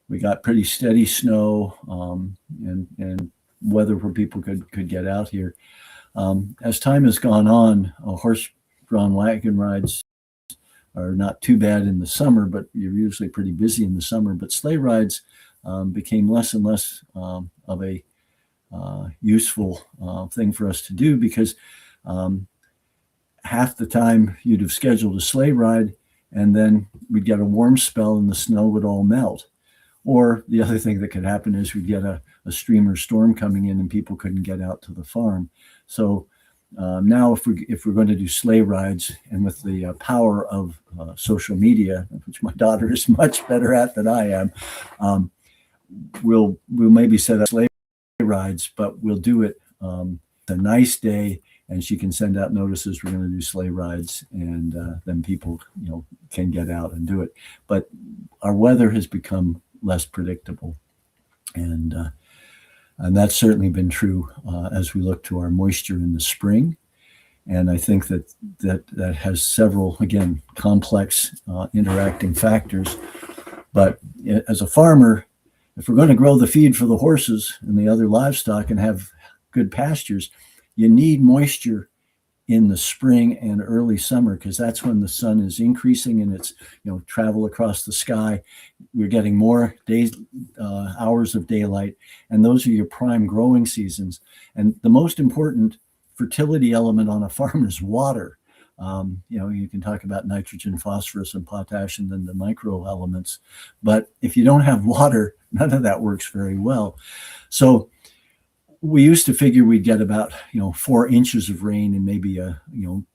We got pretty steady snow and weather where people could get out here. As time has gone on, horse-drawn wagon rides are not too bad in the summer, but you're usually pretty busy in the summer. But sleigh rides became less and less of a useful thing for us to do, because half the time you'd have scheduled a sleigh ride and then we'd get a warm spell and the snow would all melt. Or the other thing that could happen is we'd get a stream or storm coming in and people couldn't get out to the farm. So now if we're going to do sleigh rides, and with the power of social media, which my daughter is much better at than I am, we'll maybe set up sleigh rides, but we'll do it a nice day, and she can send out notices we're going to do sleigh rides, and then people can get out and do it. But our weather has become less predictable, and that's certainly been true as we look to our moisture in the spring. And I think that has several, again, complex interacting factors. But as a farmer, if we're going to grow the feed for the horses and the other livestock and have good pastures, you need moisture in the spring and early summer, because that's when the sun is increasing and it's travel across the sky. We're getting more days, hours of daylight, and those are your prime growing seasons. And the most important fertility element on a farm is water. You can talk about nitrogen, phosphorus, and potash, and then the micro elements. But if you don't have water, none of that works very well. So we used to figure we'd get about 4 inches of rain and maybe a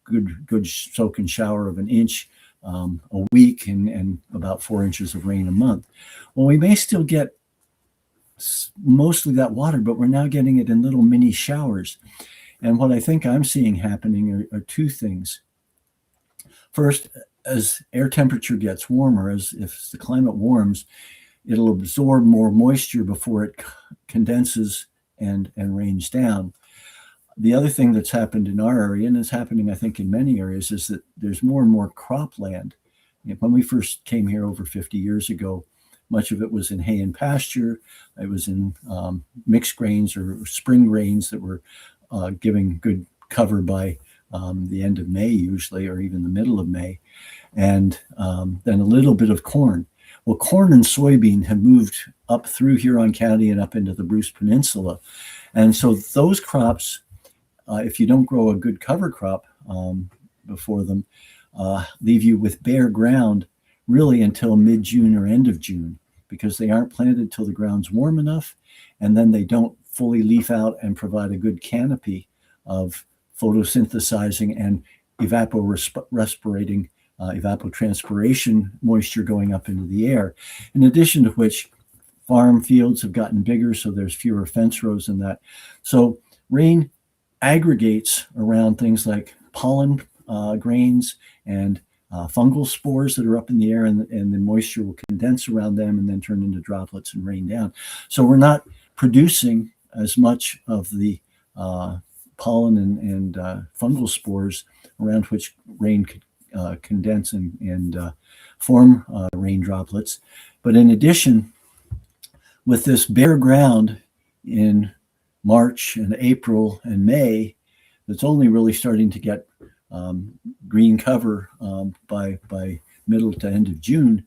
good soak and shower of an inch a week, and about 4 inches of rain a month. Well, we may still get mostly that water, but we're now getting it in little mini showers. And what I think I'm seeing happening are two things. First, as air temperature gets warmer, if the climate warms, it'll absorb more moisture before it condenses and rains down. The other thing that's happened in our area, and is happening I think in many areas, is that there's more and more cropland. When we first came here over 50 years ago, much of it was in hay and pasture. It was in mixed grains or spring grains that were giving good cover by the end of May usually, or even the middle of May, and then a little bit of corn. Well, corn and soybean have moved up through Huron County and up into the Bruce Peninsula. And so those crops, if you don't grow a good cover crop before them, leave you with bare ground really until mid-June or end of June, because they aren't planted till the ground's warm enough, and then they don't fully leaf out and provide a good canopy of photosynthesizing and evapotranspiration moisture going up into the air. In addition to which, farm fields have gotten bigger, so there's fewer fence rows in that. So rain aggregates around things like pollen grains and fungal spores that are up in the air, and the moisture will condense around them and then turn into droplets and rain down. So we're not producing as much of the pollen and fungal spores around which rain could condense and form rain droplets. But in addition, with this bare ground in March and April and May, that's only really starting to get green cover by middle to end of June,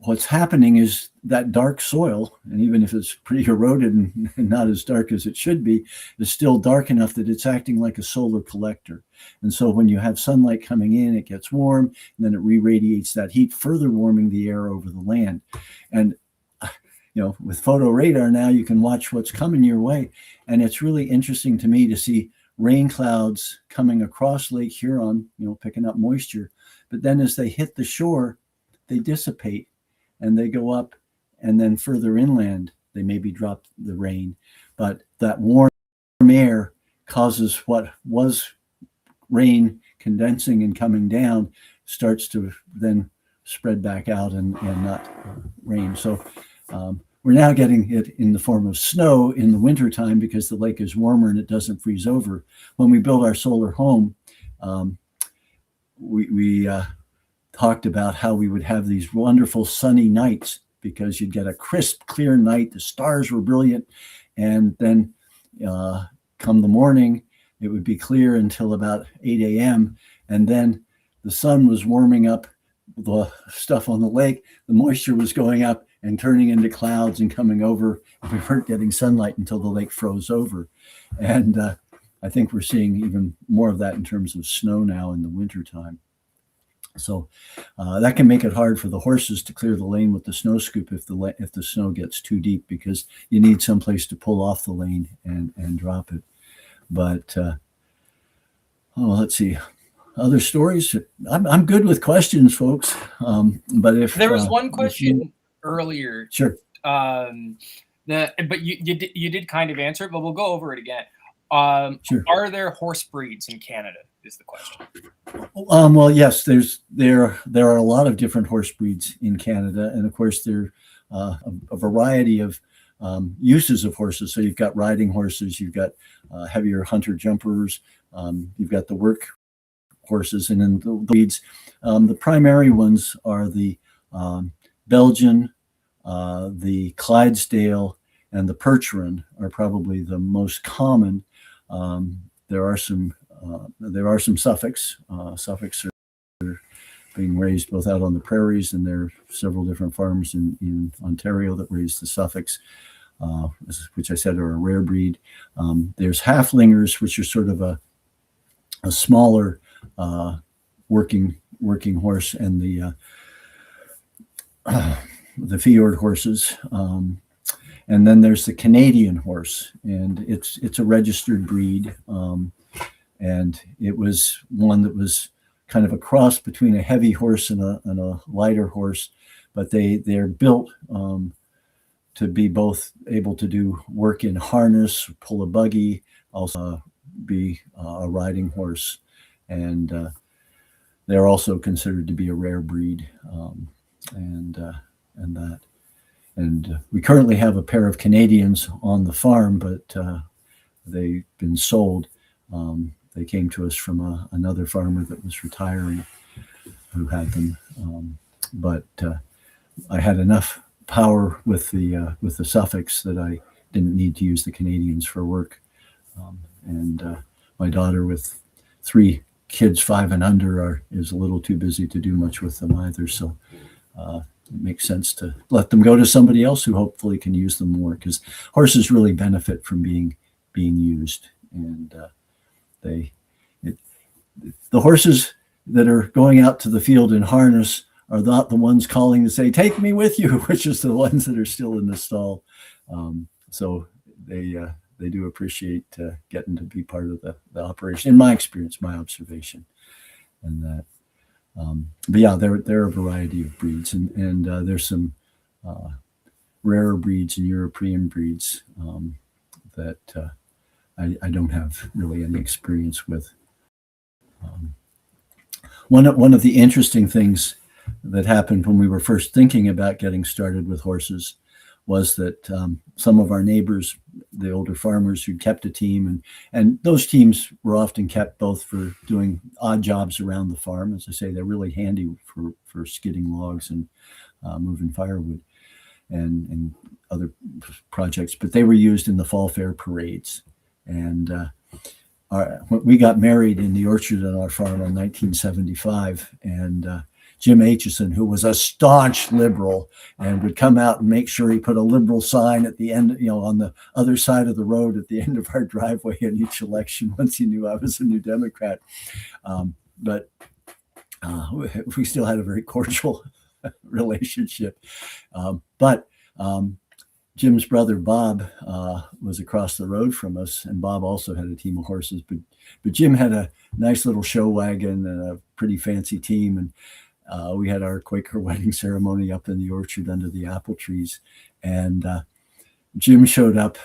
what's happening is that dark soil, and even if it's pretty eroded and not as dark as it should be, is still dark enough that it's acting like a solar collector. And so when you have sunlight coming in, it gets warm, and then it re-radiates that heat, further warming the air over the land. And with photo radar now, you can watch what's coming your way. And it's really interesting to me to see rain clouds coming across Lake Huron, picking up moisture. But then as they hit the shore, they dissipate and they go up, and then further inland, they maybe drop the rain. But that warm air causes what was rain condensing and coming down starts to then spread back out and not rain. So we're now getting it in the form of snow in the wintertime because the lake is warmer and it doesn't freeze over. When we built our solar home, we talked about how we would have these wonderful sunny nights because you'd get a crisp, clear night. The stars were brilliant. And then come the morning, it would be clear until about 8 a.m. And then the sun was warming up the stuff on the lake. The moisture was going up, and turning into clouds and coming over. We weren't getting sunlight until the lake froze over. And I think we're seeing even more of that in terms of snow now in the wintertime. So that can make it hard for the horses to clear the lane with the snow scoop if the snow gets too deep, because you need some place to pull off the lane and drop it. But let's see. Other stories? I'm good with questions, folks. But if there was one question earlier, sure. But you did kind of answer it, but we'll go over it again. Sure. Are there horse breeds in Canada? Is the question. Well, yes. There are a lot of different horse breeds in Canada, and of course there are a variety of uses of horses. So you've got riding horses, you've got heavier hunter jumpers, you've got the work horses, and then the breeds. The primary ones are the Belgian, the Clydesdale, and the Percheron are probably the most common. There are some Suffolks. Suffolks are being raised both out on the prairies, and there are several different farms in Ontario that raise the Suffolks, which I said are a rare breed. There's Halflingers, which are sort of a smaller working horse, and the fjord horses. And then there's the Canadian horse, and it's a registered breed. And it was one that was kind of a cross between a heavy horse and a lighter horse, but they're built to be both able to do work in harness, pull a buggy, also be a riding horse. And they're also considered to be a rare breed, and that. And we currently have a pair of Canadians on the farm, but they've been sold. They came to us from another farmer that was retiring who had them. But I had enough power with the Suffolks that I didn't need to use the Canadians for work. And my daughter, with 3 kids 5 and under, is a little too busy to do much with them either. So it makes sense to let them go to somebody else who hopefully can use them more, because horses really benefit from being used. And the horses that are going out to the field in harness are not the ones calling to say, "Take me with you," which is the ones that are still in the stall. So they do appreciate getting to be part of the operation, in my experience, my observation. And that. But yeah, there are a variety of breeds, and there's some rarer breeds and European breeds that I don't have really any experience with. One of the interesting things that happened when we were first thinking about getting started with horses was that some of our neighbors, the older farmers who kept a team, and those teams were often kept both for doing odd jobs around the farm. As I say, they're really handy for skidding logs and moving firewood and other projects, but they were used in the fall fair parades. And we got married in the orchard on our farm in 1975, and Jim Aitchison, who was a staunch liberal and would come out and make sure he put a liberal sign at the end, on the other side of the road at the end of our driveway in each election, once he knew I was a New Democrat. But we still had a very cordial relationship. But Jim's brother, Bob, was across the road from us, and Bob also had a team of horses. But Jim had a nice little show wagon and a pretty fancy team, and we had our Quaker wedding ceremony up in the orchard under the apple trees. And Jim showed up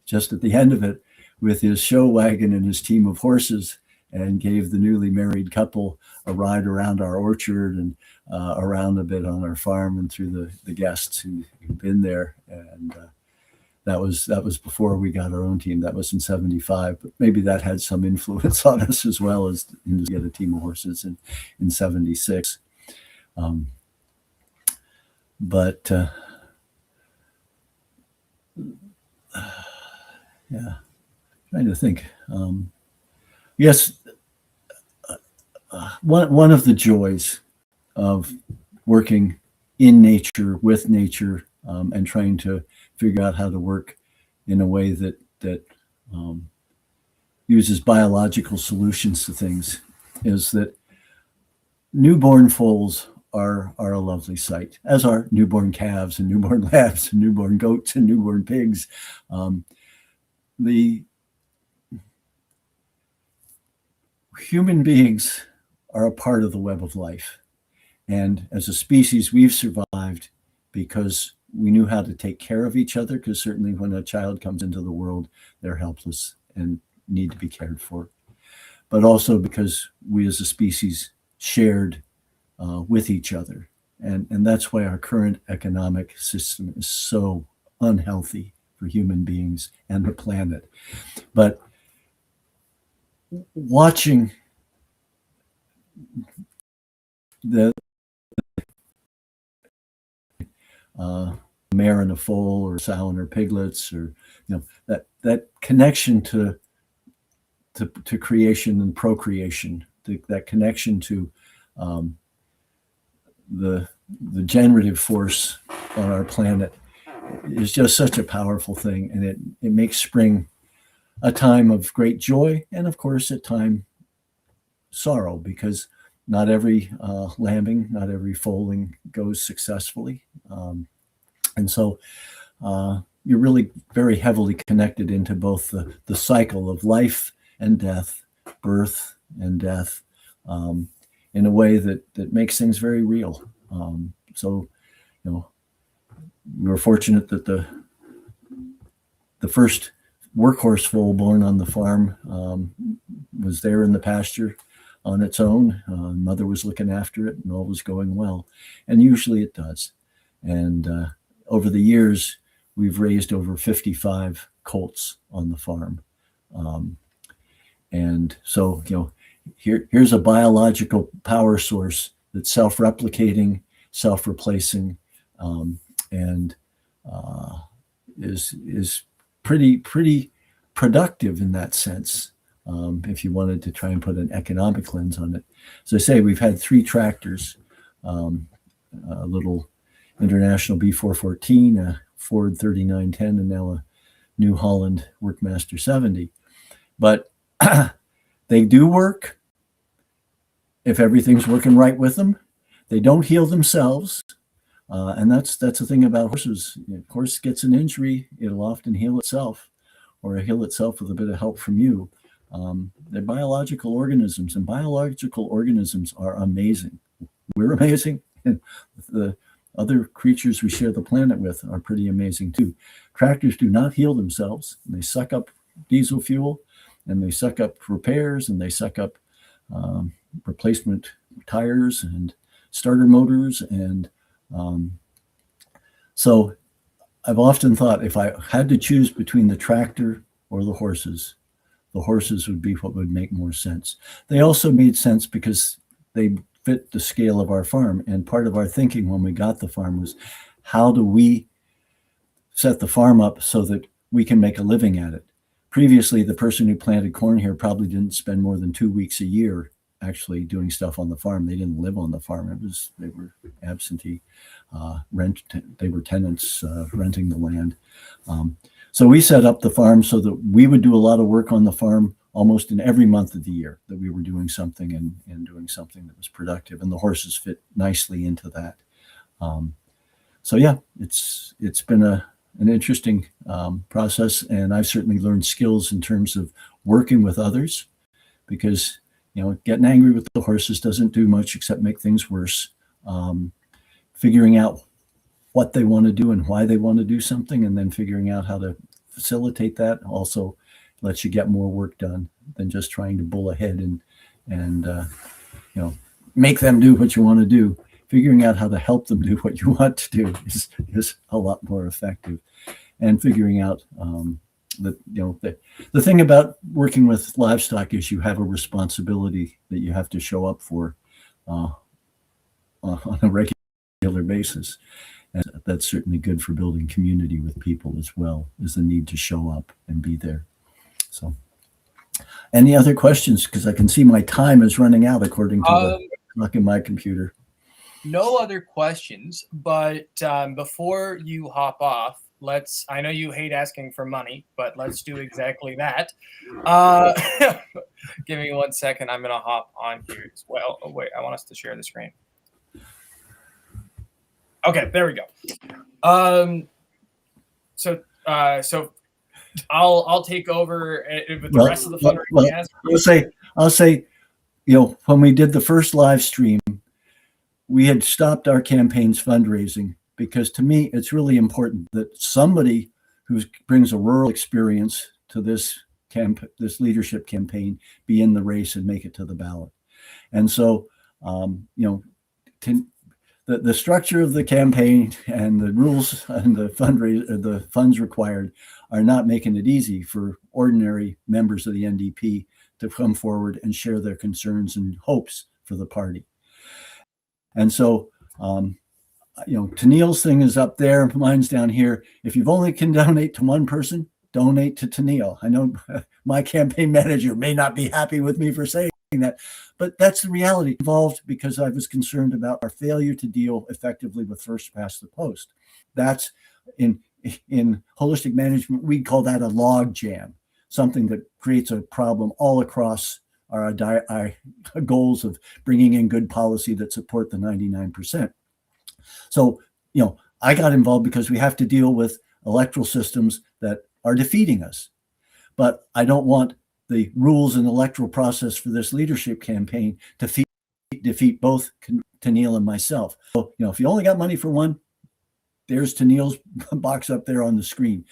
just at the end of it with his show wagon and his team of horses, and gave the newly married couple a ride around our orchard and around a bit on our farm and through the guests who'd been there. And that was before we got our own team. That was in 75, but maybe that had some influence on us as well, as to get a team of horses in 76. But yeah, trying to think. Yes, one of the joys of working in nature, with nature, and trying to figure out how to work in a way that um, uses biological solutions to things, is that newborn foals are a lovely sight, as are newborn calves and newborn lambs and newborn goats and newborn pigs. The human beings are a part of the web of life. And as a species, we've survived because we knew how to take care of each other, because certainly when a child comes into the world, they're helpless and need to be cared for. But also because we as a species shared with each other. And that's why our current economic system is so unhealthy for human beings and the planet. But watching the mare and a foal, or sow and her piglets, or that connection to creation and procreation, that connection to the generative force on our planet is just such a powerful thing, and it makes spring a time of great joy, and of course at time sorrow, because not every lambing, not every foaling goes successfully, and so you're really very heavily connected into both the cycle of life and death, birth and death, in a way that makes things very real. So, we were fortunate that the first workhorse foal born on the farm was there in the pasture on its own. Mother was looking after it, and all was going well. And usually it does. And over the years, we've raised over 55 colts on the farm. And so, here's a biological power source that's self-replicating, self-replacing, and is pretty productive in that sense. If you wanted to try and put an economic lens on it, as I say, we've had 3 tractors, a little International B414, a Ford 3910, and now a New Holland Workmaster 70. But they do work if everything's working right with them. They don't heal themselves. And that's the thing about horses. If a horse gets an injury, it'll often heal itself, or heal itself with a bit of help from you. They're biological organisms, and biological organisms are amazing. We're amazing, and the other creatures we share the planet with are pretty amazing too. Tractors do not heal themselves. They suck up diesel fuel, and they suck up repairs, and they suck up replacement tires and starter motors. And so I've often thought, if I had to choose between the tractor or the horses would be what would make more sense. They also made sense because they fit the scale of our farm. And part of our thinking when we got the farm was, how do we set the farm up so that we can make a living at it? Previously, the person who planted corn here probably didn't spend more than 2 weeks a year actually doing stuff on the farm. They didn't live on the farm. They were absentee they were tenants renting the land. So we set up the farm so that we would do a lot of work on the farm almost in every month of the year, that we were doing something and doing something that was productive, and the horses fit nicely into that. So yeah, it's been an interesting process, and I've certainly learned skills in terms of working with others, because getting angry with the horses doesn't do much except make things worse. Figuring out what they want to do and why they want to do something, and then figuring out how to facilitate that also lets you get more work done than just trying to bull ahead and make them do what you want to do. Figuring out how to help them do what you want to do is a lot more effective. And figuring out the thing about working with livestock is you have a responsibility that you have to show up for on a regular basis. And that's certainly good for building community with people as well, is the need to show up and be there. So, any other questions? Because I can see my time is running out according to the clock in my computer. no other questions, but before you hop off, I know you hate asking for money, but let's do exactly that. Uh, give me 1 second. I'm going to hop on here as well. Oh, wait, I want us to share the screen. Okay, there we go. So I'll take over with the rest of the fundraising. I'll say, when we did the first live stream, we had stopped our campaign's fundraising because to me, it's really important that somebody who brings a rural experience to this leadership campaign be in the race and make it to the ballot. And so, the structure of the campaign and the rules and the funds required are not making it easy for ordinary members of the NDP to come forward and share their concerns and hopes for the party. And so, Tanille's thing is up there, mine's down here. If you've only can donate to one person, donate to Tanille. I know my campaign manager may not be happy with me for saying that, but that's the reality involved because I was concerned about our failure to deal effectively with first past the post. That's in holistic management, we call that a log jam, something that creates a problem all across our goals of bringing in good policy that support the 99%. So, I got involved because we have to deal with electoral systems that are defeating us. But I don't want the rules and electoral process for this leadership campaign to defeat both Tanille and myself. So, if you only got money for one, there's Tanille's box up there on the screen.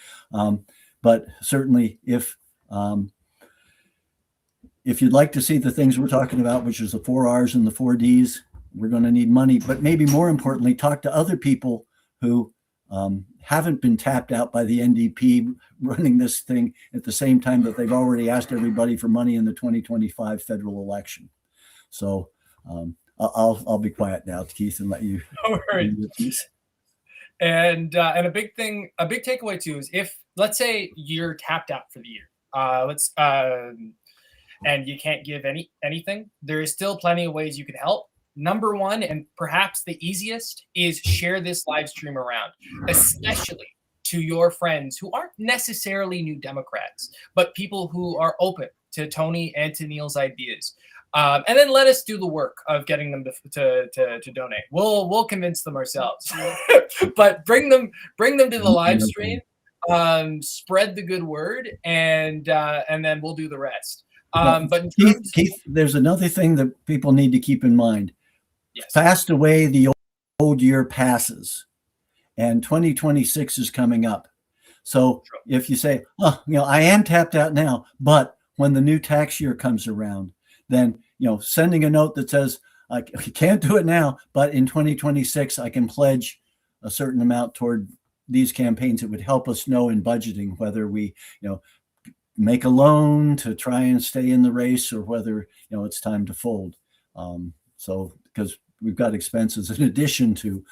But certainly if you'd like to see the things we're talking about, which is the 4 R's and the 4 D's, we're going to need money. But maybe more importantly, talk to other people who haven't been tapped out by the NDP running this thing at the same time that they've already asked everybody for money in the 2025 federal election. So I'll be quiet now, Keith, and let you. No worries. And a big takeaway too is if, let's say you're tapped out for the year, and you can't give anything, there is still plenty of ways you can help. Number one, and perhaps the easiest, is share this live stream around, especially to your friends who aren't necessarily New Democrats, but people who are open to Tony and Tanille's ideas. And then let us do the work of getting them to donate. We'll convince them ourselves, but bring them to the live stream, spread the good word, and then we'll do the rest. But Keith, there's another thing that people need to keep in mind. Yes. Fast away the old year passes, and 2026 is coming up. So if you say, I am tapped out now, but when the new tax year comes around, then sending a note that says I can't do it now, but in 2026 I can pledge a certain amount toward these campaigns. It would help us know in budgeting whether we make a loan to try and stay in the race or whether it's time to fold. So because we've got expenses in addition to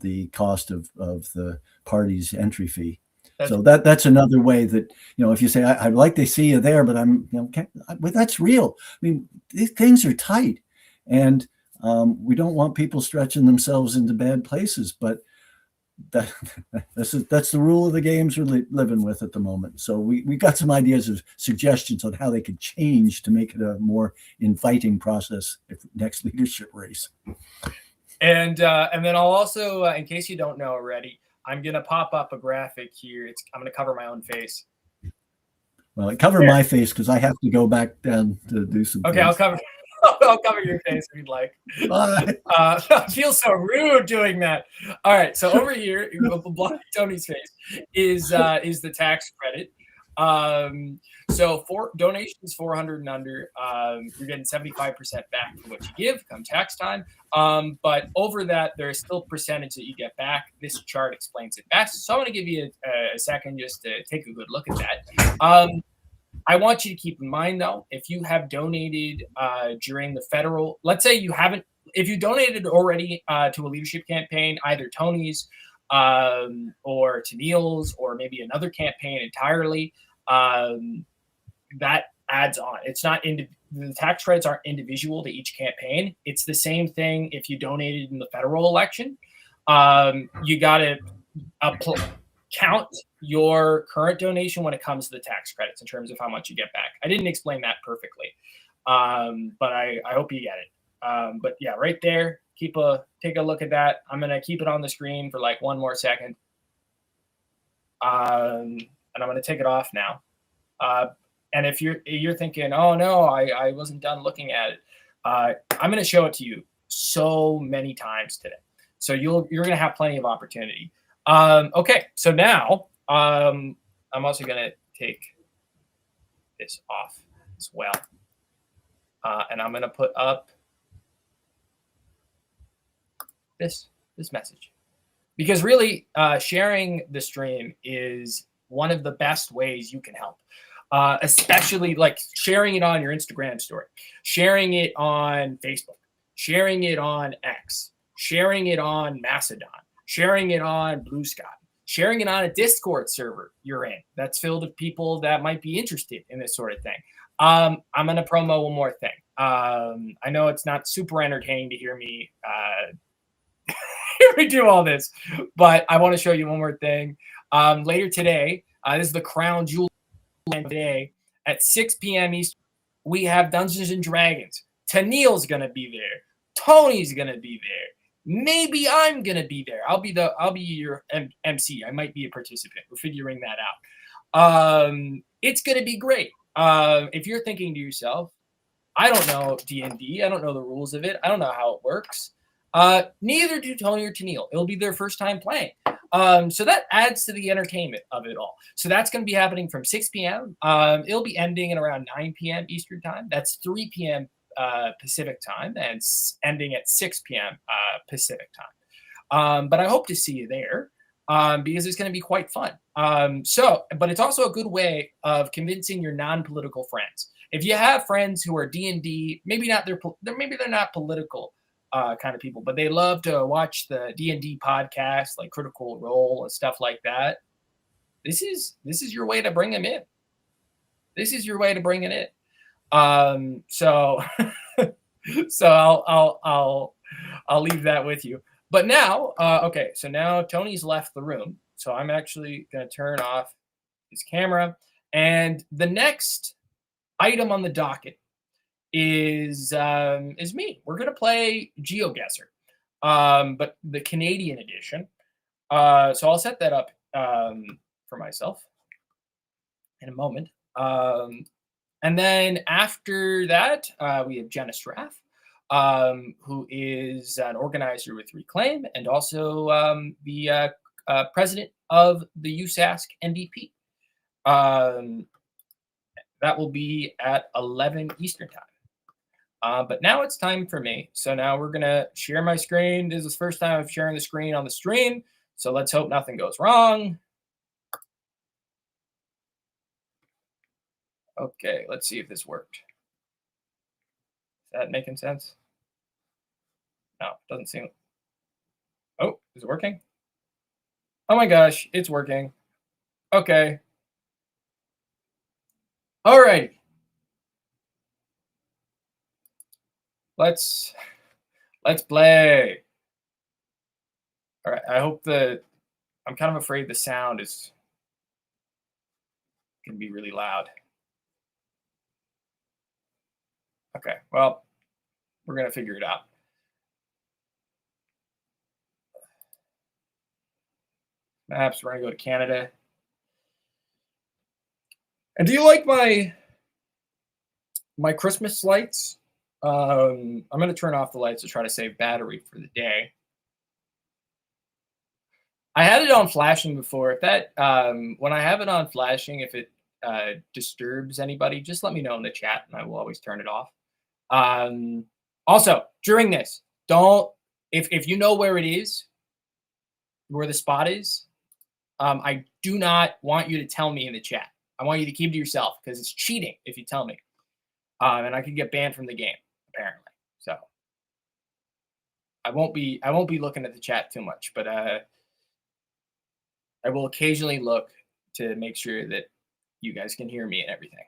the cost of the party's entry fee. So that's another way that, if you say, I'd like to see you there, but but that's real. I mean, these things are tight and we don't want people stretching themselves into bad places, but that's the rule of the games we're living with at the moment. So we got some ideas of suggestions on how they could change to make it a more inviting process if next leadership race. And then I'll also, in case you don't know already, I'm going to pop up a graphic here. I'm going to cover my own face. Well, cover my face because I have to go back down to do some Okay, things. I'll cover your face if you'd like. I feel so rude doing that. All right, so over here, blocking Tony's face is the tax credit. So for donations 400 and under, you're getting 75% back for what you give come tax time. But over that, there's still percentage that you get back. This chart explains it best. So I'm going to give you a second just to take a good look at that. I want you to keep in mind, though, if you have donated during the federal, let's say if you donated already to a leadership campaign, either Tony's or Tanille's or maybe another campaign entirely, that adds on. It's not the tax credits aren't individual to each campaign. It's the same thing if you donated in the federal election. You got to count your current donation when it comes to the tax credits in terms of how much you get back. I didn't explain that perfectly, but I hope you get it. But yeah, right there, take a look at that. I'm gonna keep it on the screen for like one more second, and I'm gonna take it off now. And if you're thinking, oh no, I wasn't done looking at it, I'm gonna show it to you so many times today. So you're gonna have plenty of opportunity. Okay, so now I'm also gonna take this off as well, and I'm gonna put up this message, because really sharing the stream is one of the best ways you can help, especially like sharing it on your Instagram story, sharing it on Facebook, sharing it on X, sharing it on Mastodon, sharing it on Blue Sky, sharing it on a Discord server you're in that's filled with people that might be interested in this sort of thing. I'm going to promo one more thing. I know it's not super entertaining to hear me do all this, but I want to show you one more thing. Later today, this is the crown jewel today at 6 p.m. Eastern. We have Dungeons and Dragons. Tanille's going to be there. Tony's going to be there. Maybe I'm gonna be there. I'll be your MC. I might be a participant. We're figuring that out. It's gonna be great. If you're thinking to yourself, I don't know D&D. I don't know the rules of it. I don't know how it works. Neither do Tony or Tanille. It'll be their first time playing. So that adds to the entertainment of it all. So that's going to be happening from 6 p.m. It'll be ending at around 9 p.m. Eastern time. That's 3 p.m. Pacific time, and ending at 6 p.m. Pacific time. But I hope to see you there, because it's going to be quite fun. But it's also a good way of convincing your non-political friends. If you have friends who are D&D, maybe they're not political kind of people, but they love to watch the D&D podcast, like Critical Role and stuff like that. This is your way to bring them in. This is your way to bring it in. So I'll leave that with you. But now, okay, so now Tony's left the room, so I'm actually going to turn off his camera, and the next item on the docket is me. We're going to play GeoGuessr, but the Canadian edition. So I'll set that up for myself in a moment. And then after that, we have Jenna Straff, who is an organizer with Reclaim and also the president of the USask NDP. That will be at 11 Eastern time. But now it's time for me. So now we're going to share my screen. This is the first time I'm sharing the screen on the stream. So let's hope nothing goes wrong. Okay, let's see if this worked. Is that making sense? No, doesn't seem. Oh, is it working? Oh my gosh, it's working. Okay. All right. Let's play. All right. I hope I'm kind of afraid the sound is going to be really loud. Okay, well, we're going to figure it out. Maps, we're going to go to Canada. And do you like my Christmas lights? I'm going to turn off the lights to try to save battery for the day. I had it on flashing before. If that, when I have it on flashing, if it disturbs anybody, just let me know in the chat, and I will always turn it off. Also, during this, if you know where it is, where the spot is, I do not want you to tell me in the chat. I want you to keep it to yourself, because it's cheating if you tell me. And I could get banned from the game, apparently. So I won't be looking at the chat too much, but I will occasionally look to make sure that you guys can hear me and everything.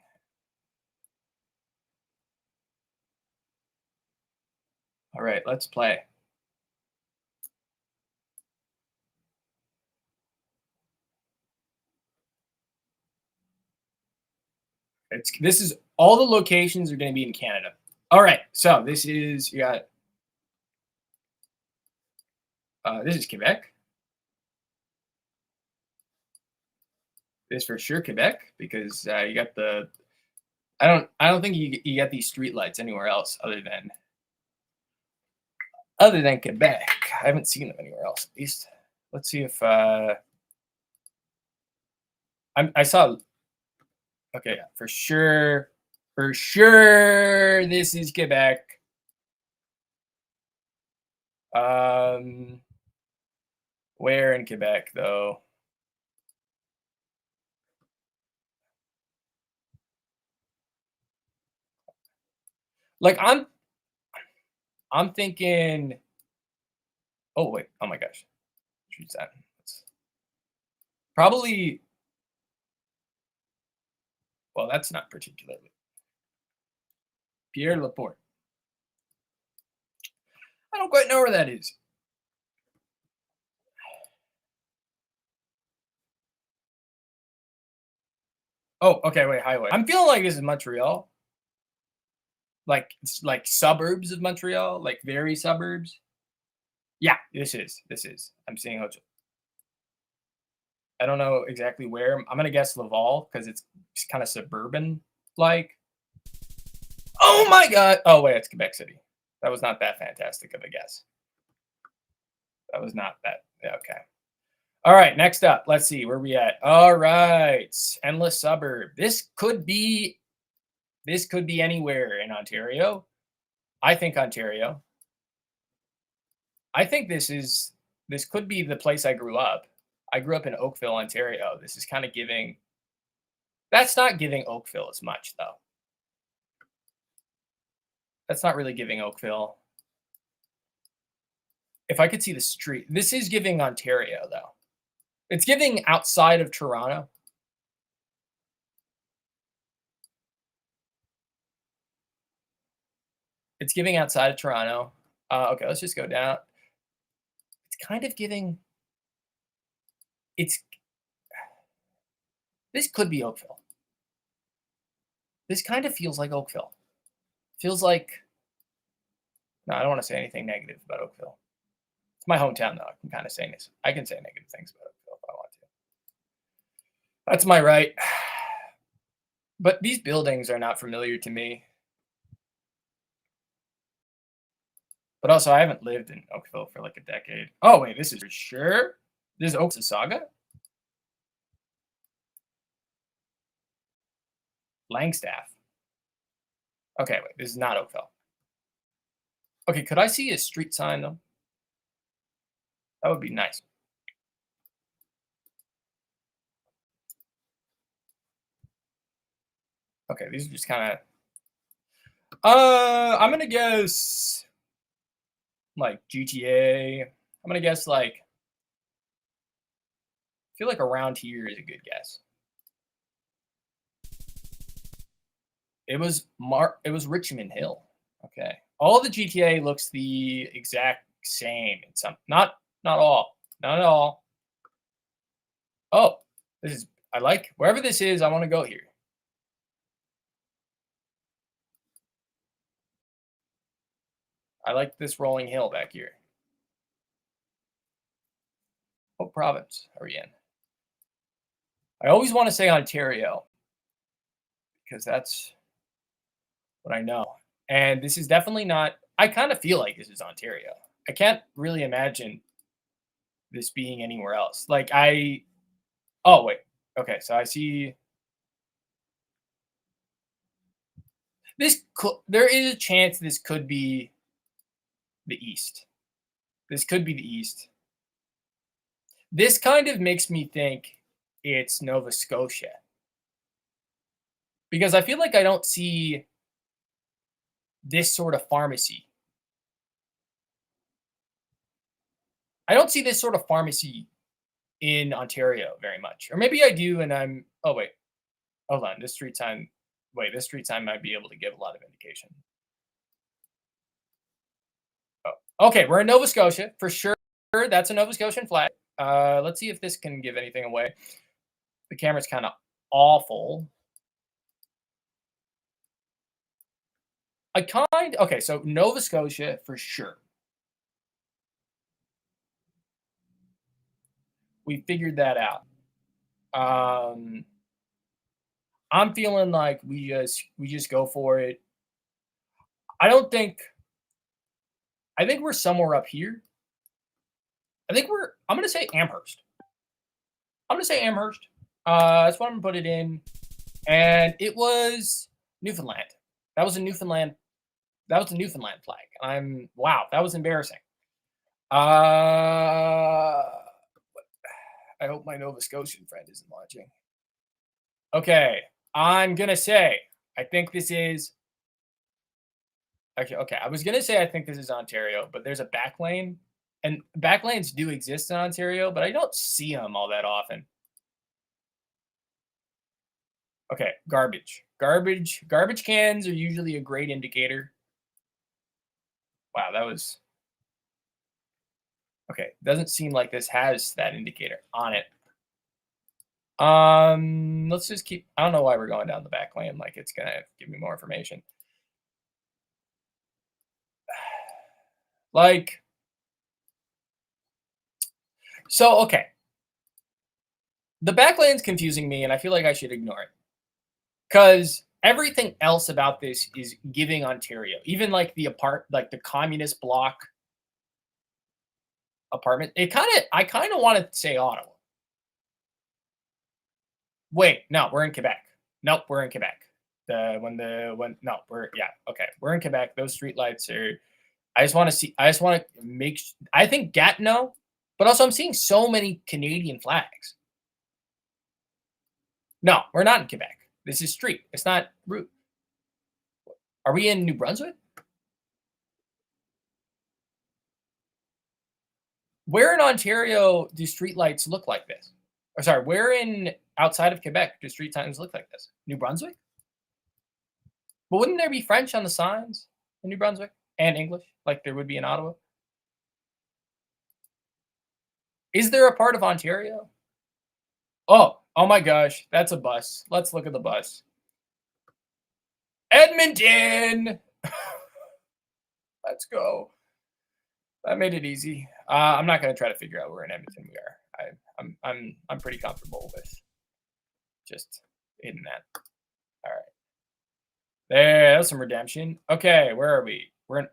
All right, let's play. This is all the locations are going to be in Canada. All right, so this is you got this is Quebec. This is for sure Quebec because you got the I don't think you get these street lights anywhere else other than Quebec. I haven't seen them anywhere else at least. Let's see if I saw. Okay, for sure, this is Quebec. Where in Quebec though? Like I'm thinking. Oh wait! Oh my gosh! Street sign. Probably. Well, that's not particularly. Pierre Laporte. I don't quite know where that is. Oh, okay. Wait, highway. I'm feeling like this is Montreal. Like it's like suburbs of Montreal, like very suburbs. Yeah, this is. I'm seeing Hotel. I don't know exactly where. I'm gonna guess Laval because it's kind of suburban like. Oh my god! Oh wait, it's Quebec City. That was not that fantastic of a guess. That was not that. Yeah, okay. All right, next up. Let's see where we at. All right, endless suburb. This could be anywhere in Ontario. I think Ontario. I think this could be the place I grew up. I grew up in Oakville, Ontario. This is kind of giving. That's not giving Oakville as much though. That's not really giving Oakville. If I could see the street, this is giving Ontario though. It's giving outside of Toronto. It's giving outside of Toronto. Okay, let's just go down. It's kind of giving. It's this could be Oakville. This kind of feels like Oakville. Feels like. No, I don't want to say anything negative about Oakville. It's my hometown, though. I can kind of say this. I can say negative things about Oakville if I want to. That's my right. But these buildings are not familiar to me. But also, I haven't lived in Oakville for like a decade. Oh, wait, this is for sure? This is Oaksasauga? Langstaff. Okay, wait, this is not Oakville. Okay, could I see a street sign, though? That would be nice. Okay, these are just kind of. I'm gonna guess like GTA. I'm gonna guess like. I feel like around here is a good guess. It was Richmond Hill. Okay. All the GTA looks the exact same in some not all. Not at all. Oh, this is I like wherever this is, I want to go here. I like this rolling hill back here. What province are we in? I always want to say Ontario because that's what I know. And this is definitely not I kind of feel like this is Ontario. I can't really imagine this being anywhere else. Like oh wait. Okay, so I see there is a chance this could be the East. This could be the East. This kind of makes me think it's Nova Scotia because I feel like I don't see this sort of pharmacy. I don't see this sort of pharmacy in Ontario very much. Or maybe I do and I'm oh wait. Hold on. This street sign might be able to give a lot of indication. Okay, we're in Nova Scotia for sure. That's a Nova Scotian flag. Let's see if this can give anything away. The camera's kind of awful. Okay, so Nova Scotia for sure. We figured that out. I'm feeling like we just go for it. I think we're somewhere up here. I'm gonna say Amherst. I'm gonna say Amherst. That's what I'm gonna put it in. And it was Newfoundland. That was a Newfoundland. That was a Newfoundland flag. Wow, that was embarrassing. I hope my Nova Scotian friend isn't watching. Okay, I'm gonna say I think this is. Actually, okay, I was gonna say I think this is Ontario, but there's a back lane, and back lanes do exist in Ontario, but I don't see them all that often. Okay, garbage. Garbage cans are usually a great indicator. Wow, that was okay. Doesn't seem like this has that indicator on it. Let's just keep. I don't know why we're going down the back lane. Like it's gonna give me more information. Like, so okay. The back lane's confusing me, and I feel like I should ignore it because everything else about this is giving Ontario. Even like like the communist bloc apartment. I kind of want to say Ottawa. Wait, no, we're in Quebec. Nope, we're in Quebec. We're in Quebec. Those streetlights are. I just want to see. I just want to make. I think Gatineau, but also I'm seeing so many Canadian flags. No, we're not in Quebec. This is street. It's not route. Are we in New Brunswick? Where in Ontario do streetlights look like this? Or sorry, where in outside of Quebec do street signs look like this? New Brunswick? But wouldn't there be French on the signs in New Brunswick and English like there would be in Ottawa? Is there a part of Ontario? Oh my gosh, that's a bus. Let's look at the bus. Edmonton. Let's go. That made it easy. I'm not going to try to figure out where in Edmonton we are. I'm pretty comfortable with just hitting that. All right. There's some redemption. Okay, where are we? We're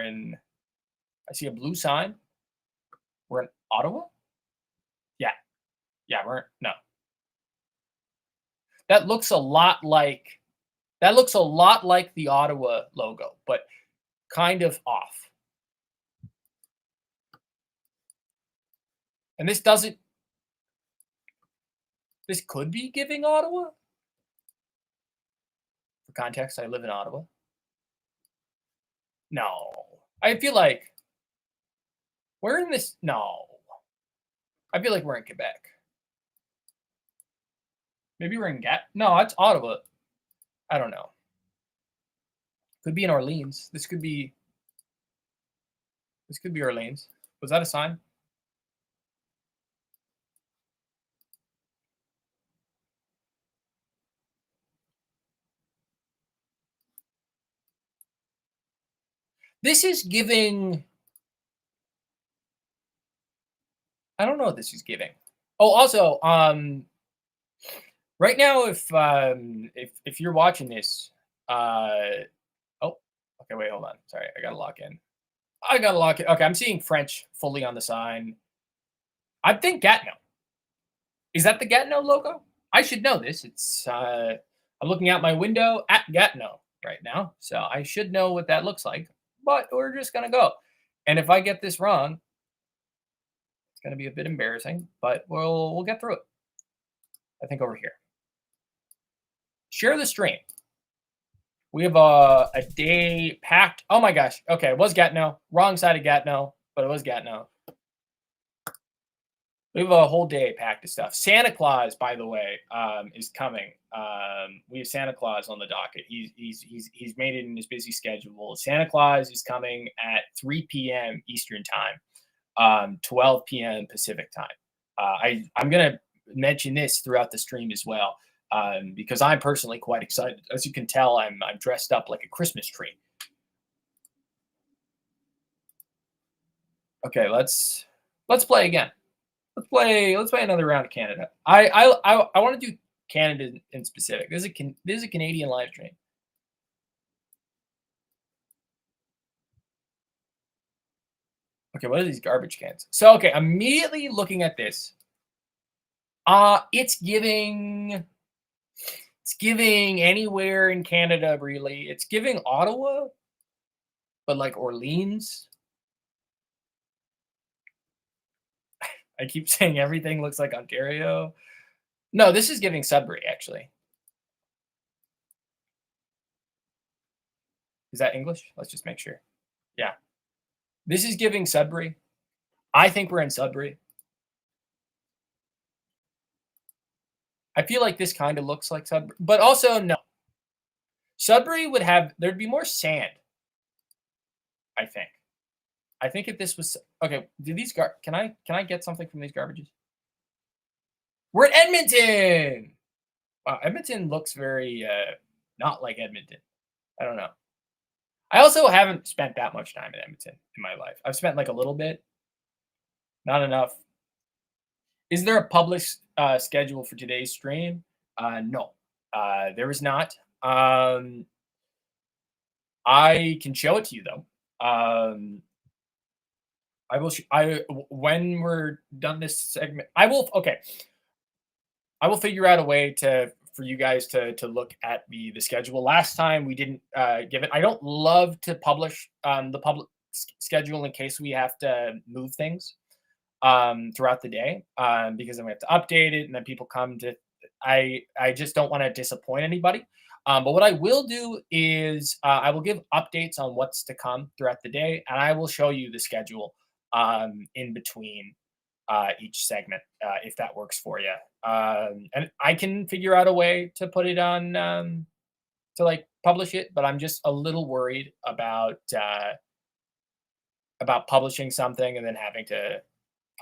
in. I see a blue sign. We're in Ottawa. Yeah, no. That looks a lot like the Ottawa logo, but kind of off. And this could be giving Ottawa. For context, I live in Ottawa. No. I feel like we're in this. No. I feel like we're in Quebec. Maybe we're in No, it's Ottawa. I don't know. Could be in Orleans. This could be Orleans. Was that a sign? This is giving. I don't know what this is giving. Oh, also, right now, if you're watching this, okay, wait, hold on. Sorry, I gotta lock in. Okay, I'm seeing French fully on the sign. I think Gatineau. Is that the Gatineau logo? I should know this. It's I'm looking out my window at Gatineau right now, so I should know what that looks like. But we're just gonna go, and if I get this wrong, it's gonna be a bit embarrassing. But we'll get through it. I think over here. Share the stream. We have a day packed. Oh my gosh. Okay, it was Gatineau. Wrong side of Gatineau, but it was Gatineau. We have a whole day packed of stuff. Santa Claus, by the way, is coming. We have Santa Claus on the docket. He's made it in his busy schedule. Santa Claus is coming at 3 p.m. Eastern time, 12 p.m. Pacific time. I'm gonna mention this throughout the stream as well, because I'm personally quite excited. As you can tell, I'm dressed up like a Christmas tree. Okay, let's play again. Let's play another round of Canada. I want to do Canada in specific. This is a Canadian live stream. Okay, what are these garbage cans? So okay, immediately looking at this, it's giving anywhere in Canada really. It's giving Ottawa, but like Orleans. I keep saying everything looks like Ontario. No, this is giving Sudbury, actually. Is that English? Let's just make sure. Yeah. This is giving Sudbury. I think we're in Sudbury. I feel like this kind of looks like Sudbury, but also no. Sudbury would have, there'd be more sand, I think. I think if this was, okay, do these, can I get something from these garbages? We're in Edmonton! Wow, Edmonton looks very, not like Edmonton. I don't know. I also haven't spent that much time in Edmonton in my life. I've spent like a little bit, not enough. Is there a published schedule for today's stream? No, there is not. I can show it to you though. I will. When we're done this segment, I will. Okay, I will figure out a way for you guys to look at the schedule. Last time we didn't give it. I don't love to publish the public schedule in case we have to move things throughout the day, because then we have to update it and then people come to, I just don't want to disappoint anybody. But what I will do is I will give updates on what's to come throughout the day, and I will show you the schedule in between each segment, if that works for you. And I can figure out a way to put it on, to like publish it, but I'm just a little worried about publishing something and then having to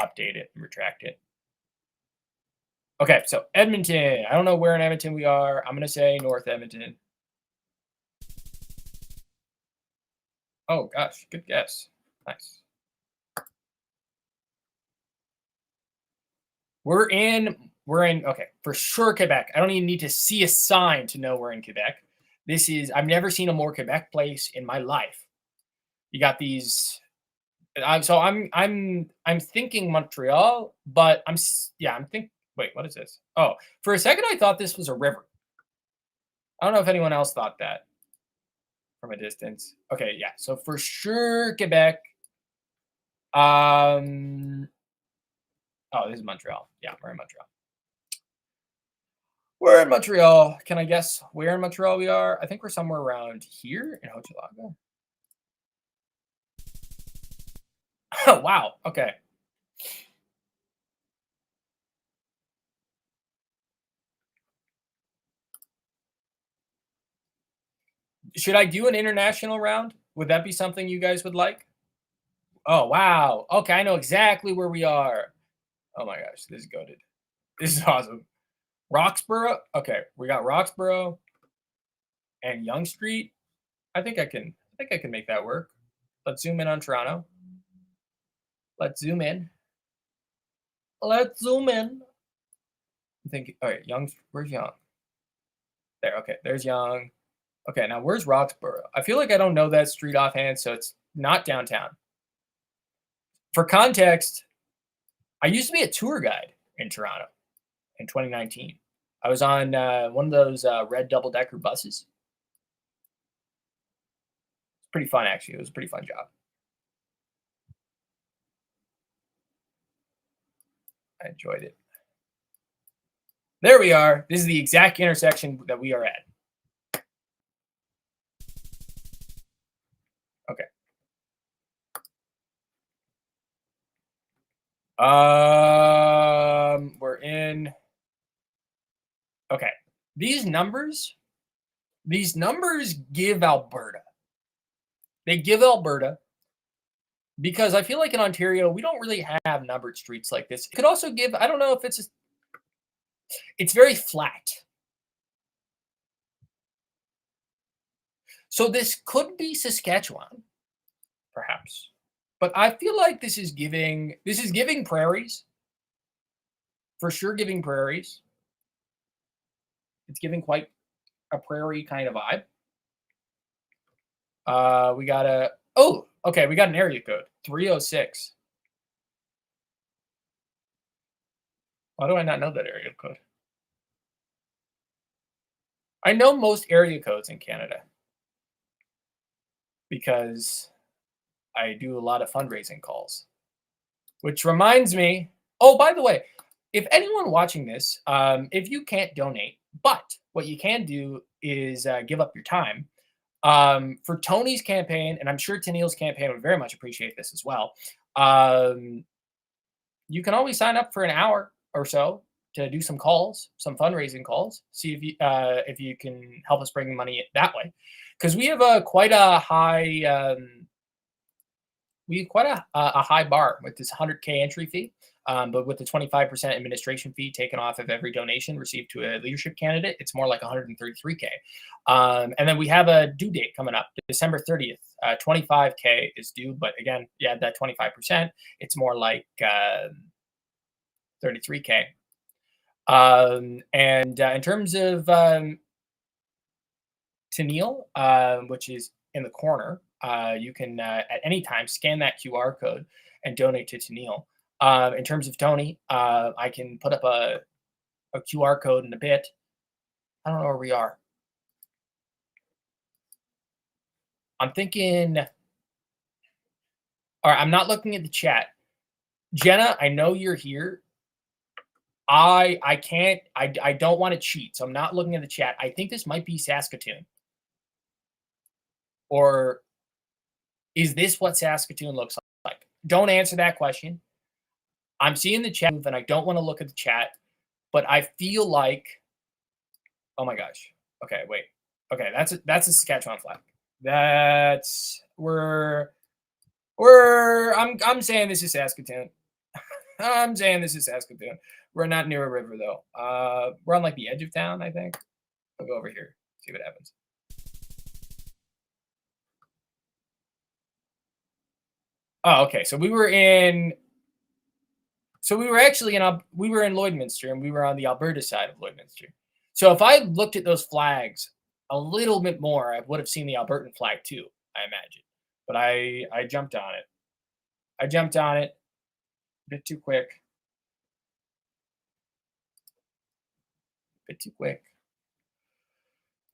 update it and retract it. Okay, so Edmonton. I don't know where in Edmonton we are. I'm going to say North Edmonton. Oh, gosh. Good guess. Nice. We're in, okay, for sure, Quebec. I don't even need to see a sign to know we're in Quebec. This is, I've never seen a more Quebec place in my life. You got these, so I'm thinking Montreal, but I'm thinking, wait, what is this? Oh, for a second I thought this was a river. I don't know if anyone else thought that from a distance. Okay, yeah. So for sure Quebec. Oh, this is Montreal. Yeah, we're in Montreal. We're in Montreal. Can I guess where in Montreal we are? I think we're somewhere around here in Hochelaga. Oh, wow. Okay. Should I do an international round? Would that be something you guys would like? Oh, wow. Okay, I know exactly where we are. Oh my gosh, this is goated. This is awesome. Roxborough. Okay, we got Roxborough and Yonge Street. I think I can make that work. Let's zoom in on Toronto. Let's zoom in. Let's zoom in. I think, all right, Yonge, where's Yonge? There, okay, there's Yonge. Okay, now where's Roxborough? I feel like I don't know that street offhand, so it's not downtown. For context, I used to be a tour guide in Toronto in 2019. I was on one of those red double-decker buses. It's pretty fun, actually. It was a pretty fun job. I enjoyed it. There we are. This is the exact intersection that we are at. Okay. in. Okay, these numbers give Alberta. They give Alberta because I feel like in Ontario we don't really have numbered streets like this. It could also give. I don't know if it's very flat. So this could be Saskatchewan, perhaps. But I feel like this is giving prairies. For sure giving prairies. It's giving quite a prairie kind of vibe. We got we got an area code, 306. Why do I not know that area code? I know most area codes in Canada because I do a lot of fundraising calls, which reminds me, oh, by the way, if anyone watching this, if you can't donate, but what you can do is give up your time for Tony's campaign, and I'm sure Tanille's campaign would very much appreciate this as well. You can always sign up for an hour or so to do some calls, some fundraising calls. See if you can help us bring money that way, because we have quite a high high bar with this 100K entry fee. But with the 25% administration fee taken off of every donation received to a leadership candidate, it's more like 133K. And then we have a due date coming up, December 30th. 25K is due, but again, yeah, that 25%, it's more like 33K. And in terms of Tanille, which is in the corner, you can at any time scan that QR code and donate to Tanille. In terms of Tony, I can put up a QR code in a bit. I don't know where we are. I'm thinking, all right, I'm not looking at the chat. Jenna, I know you're here. I don't want to cheat, so I'm not looking at the chat. I think this might be Saskatoon. Or is this what Saskatoon looks like? Don't answer that question. I'm seeing the chat and I don't want to look at the chat, but I feel like, oh my gosh. Okay, wait. Okay, that's a Saskatchewan flag. I'm saying this is Saskatoon. I'm saying this is Saskatoon. We're not near a river though. We're on like the edge of town, I think. I'll go over here, see what happens. Oh, okay. So we were actually in Lloydminster, and we were on the Alberta side of Lloydminster. So if I looked at those flags a little bit more, I would have seen the Albertan flag too, I imagine. But I jumped on it. I jumped on it a bit too quick.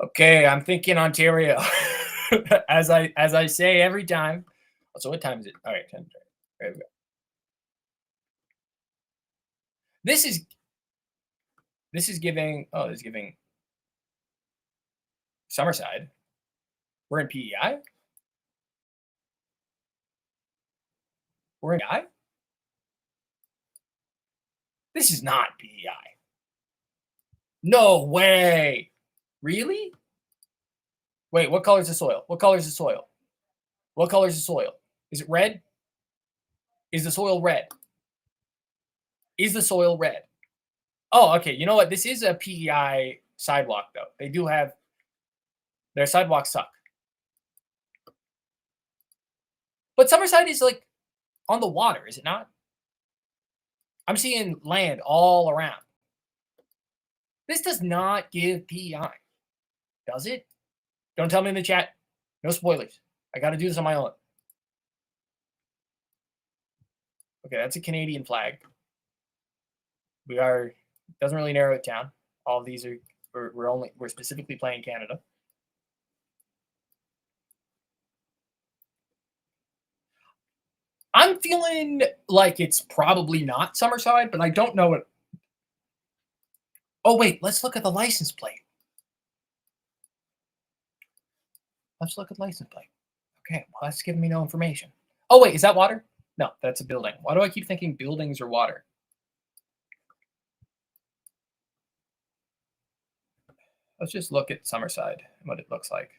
Okay, I'm thinking Ontario, as I say every time. So what time is it? All right, 10. There we go. This is giving. Oh, this is giving. Summerside. We're in PEI. We're in PEI. This is not PEI. No way. Really? Wait, what color is the soil? What color is the soil? What color is the soil? Is it red? Is the soil red? Is the soil red? Oh, okay. You know what? This is a PEI sidewalk, though. They do have their sidewalks suck. But Summerside is like on the water, is it not? I'm seeing land all around. This does not give PEI, does it? Don't tell me in the chat. No spoilers. I got to do this on my own. Okay, that's a Canadian flag. Doesn't really narrow it down. All of these we're specifically playing Canada. I'm feeling like it's probably not Summerside, but I don't know it. Oh wait, let's look at the license plate. Let's look at the license plate. Okay, well that's giving me no information. Oh wait, is that water? No, that's a building. Why do I keep thinking buildings are water? Let's just look at Summerside and what it looks like.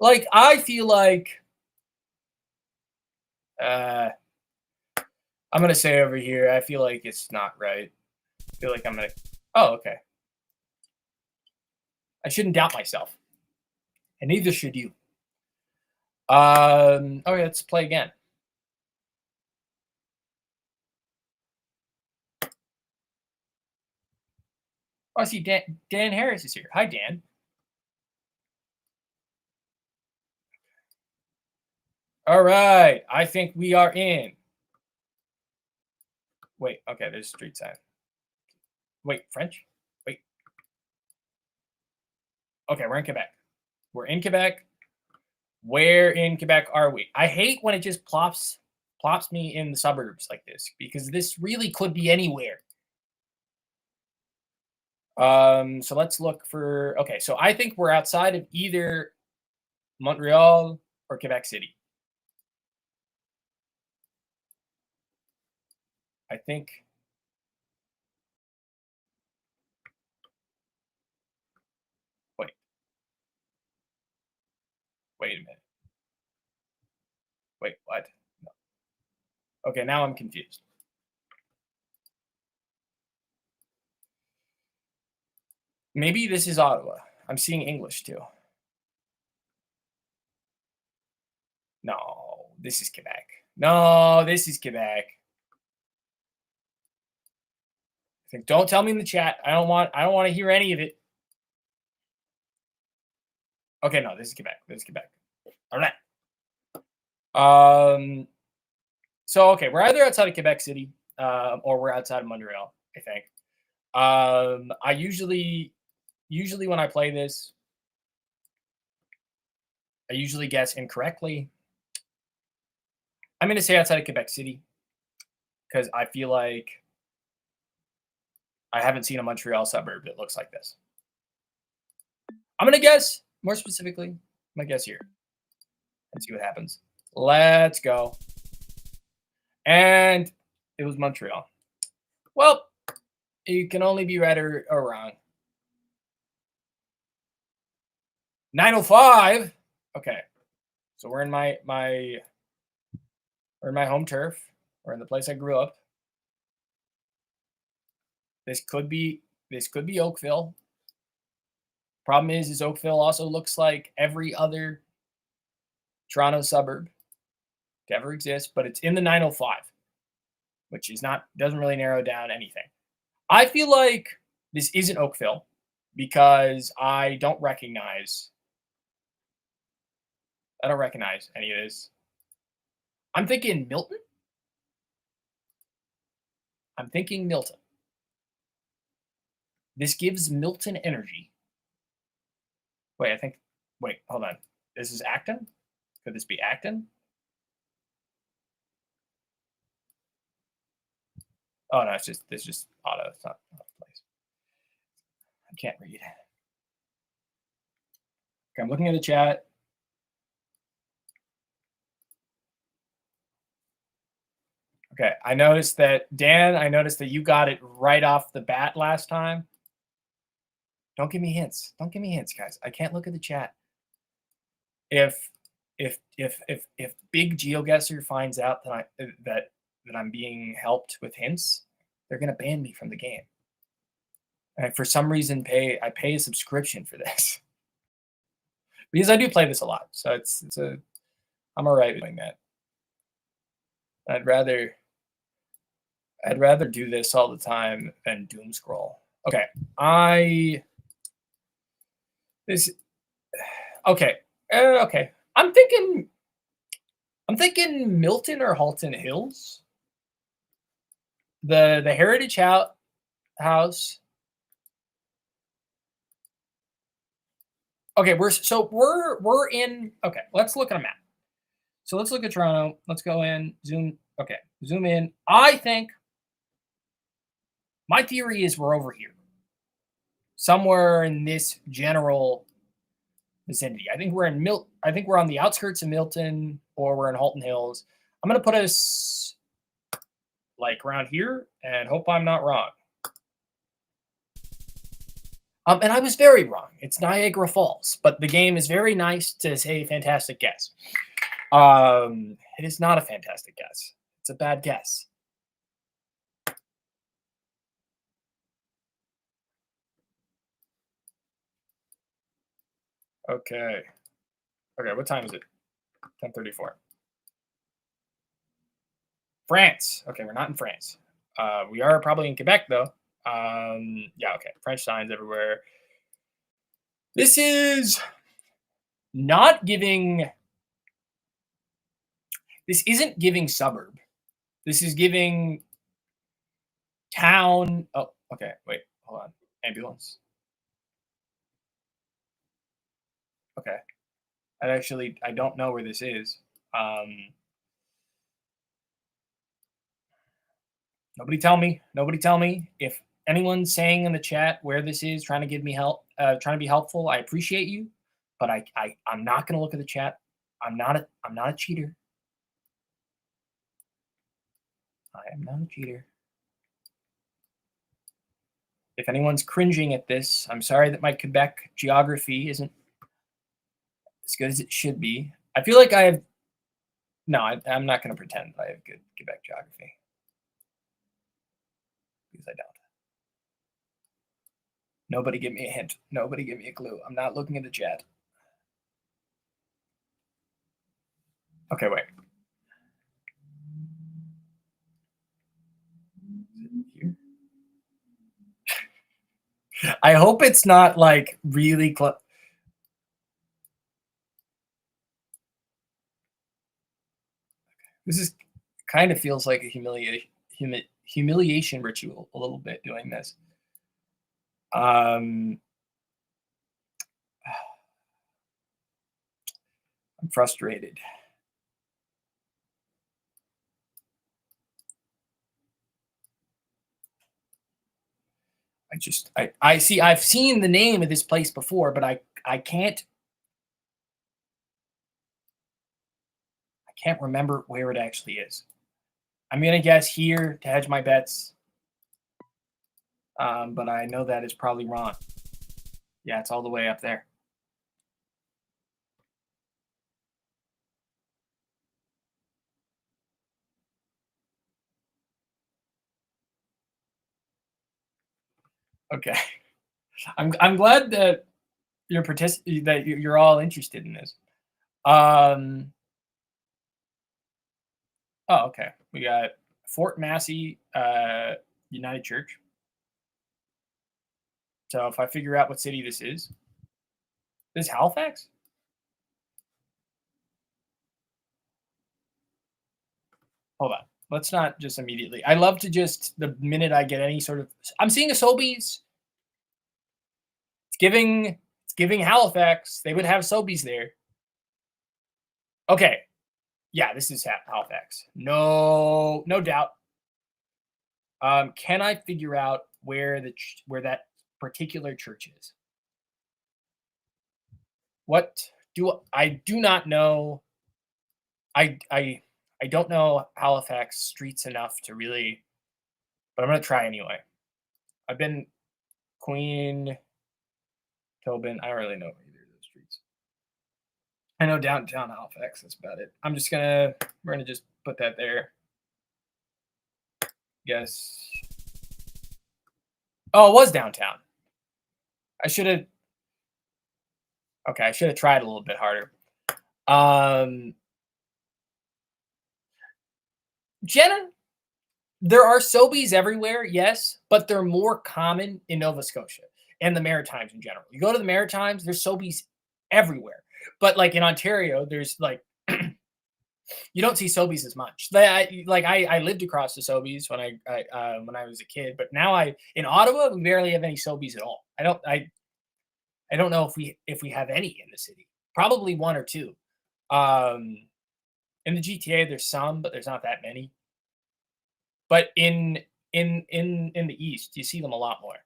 Like, I feel like I'm gonna say over here, I feel like it's not right. I feel like I'm gonna oh, okay. I shouldn't doubt myself. And neither should you. Okay, let's play again. Oh, I see Dan Harris is here. Hi, Dan. All right, I think we are in. Wait, okay, there's street sign. Wait, French? Wait. Okay, we're in Quebec. We're in Quebec. Where in Quebec are we? I hate when it just plops me in the suburbs like this because this really could be anywhere. So let's look for okay, so I think we're outside of either Montreal or Quebec City. I think wait. Wait a minute. Wait, what? No. Okay, now I'm confused. Maybe this is Ottawa. I'm seeing English too. No, this is Quebec. No, this is Quebec. Don't tell me in the chat. I don't want to hear any of it. Okay, no, this is Quebec. This is Quebec. All right. So okay, we're either outside of Quebec City, or we're outside of Montreal, I think. I usually when I play this, I usually guess incorrectly. I'm gonna say outside of Quebec City because I feel like I haven't seen a Montreal suburb that looks like this. I'm gonna guess more specifically. I'm gonna guess here and see what happens. Let's go. And it was Montreal. Well, you can only be right or wrong. 905. Okay, so we're in my home turf. We're in the place I grew up. This could be Oakville. Problem is Oakville also looks like every other Toronto suburb to ever exist, but it's in the 905, which is doesn't really narrow down anything. I feel like this isn't Oakville because I don't recognize any of this. I'm thinking Milton. This gives Milton energy. Wait, hold on. This is Acton? Could this be Acton? Oh no, this is just auto. It's not a place. I can't read. Okay, I'm looking at the chat. Okay, I noticed that Dan, you got it right off the bat last time. Don't give me hints. Don't give me hints, guys. I can't look at the chat. If Big GeoGuessr finds out that I'm being helped with hints, they're gonna ban me from the game. And for some reason, I pay a subscription for this because I do play this a lot. So I'm all right with doing that. I'd rather do this all the time than doom scroll. Okay, okay. I'm thinking Milton or Halton Hills. The Heritage House. Okay, we're in. Okay, let's look at a map. So let's look at Toronto. Let's go in, zoom. Okay, zoom in. I think my theory is we're over here, somewhere in this general vicinity. I think we're on the outskirts of Milton, or we're in Halton Hills. I'm gonna put us like around here and hope I'm not wrong. And I was very wrong. It's Niagara Falls, but the game is very nice to say fantastic guess. It is not a fantastic guess. It's a bad guess. Okay. Okay, what time is it? 10:34. France. Okay, we're not in France. We are probably in Quebec though. Yeah, okay. French signs everywhere. This is not giving. This isn't giving suburb. This is giving town. Oh, okay. Wait, hold on. Ambulance. Okay. I don't know where this is. Nobody tell me. Nobody tell me. If anyone's saying in the chat where this is, trying to give me help, trying to be helpful, I appreciate you, but I'm not gonna look at the chat. I'm not a cheater. I am not a cheater. If anyone's cringing at this, I'm sorry that my Quebec geography isn't as good as it should be. I feel like I have. No, I'm not going to pretend I have good Quebec geography because I don't. Nobody give me a hint. Nobody give me a clue. I'm not looking at the chat. Okay, wait. Here? I hope it's not like really close. This is kind of feels like a humiliation ritual a little bit doing this. I'm frustrated. I see I've seen the name of this place before, but I can't remember where it actually is. I'm gonna guess here to hedge my bets. But I know that is probably wrong. Yeah, it's all the way up there. Okay. I'm glad that you're all interested in this. Oh, okay. We got Fort Massey United Church. So if I figure out what city this is Halifax? Hold on. Let's not just immediately. I love to just the minute I get any sort of. I'm seeing a Sobeys. It's giving Halifax. They would have Sobeys there. Okay. Yeah, this is Halifax. No doubt. Can I figure out where that particular church is? I do not know. I don't know Halifax streets enough to really, but I'm gonna try anyway. I've been Queen, Tobin. I don't really know either of those streets. I know downtown Halifax. That's about it. We're gonna just put that there. Yes. Oh, it was downtown. I should have. Okay, I should have tried a little bit harder. Jenna, there are Sobeys everywhere, yes, but they're more common in Nova Scotia and the Maritimes in general. You go to the Maritimes, there's Sobeys everywhere. But like in Ontario, there's like you don't see Sobeys as much. I lived across the Sobeys when I was a kid, but now in Ottawa we barely have any Sobeys at all. I don't know if we have any in the city. Probably one or two. In the GTA there's some, but there's not that many. But in the East, you see them a lot more.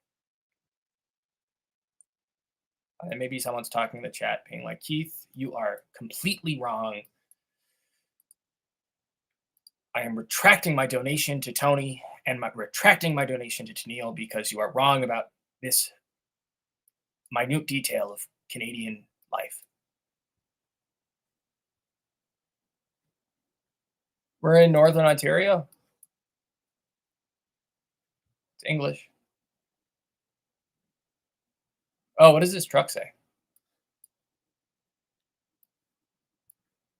And maybe someone's talking in the chat being like, Keith, you are completely wrong. I am retracting my donation to Tony and retracting my donation to Tanille because you are wrong about this minute detail of Canadian life. We're in Northern Ontario. It's English. Oh, what does this truck say?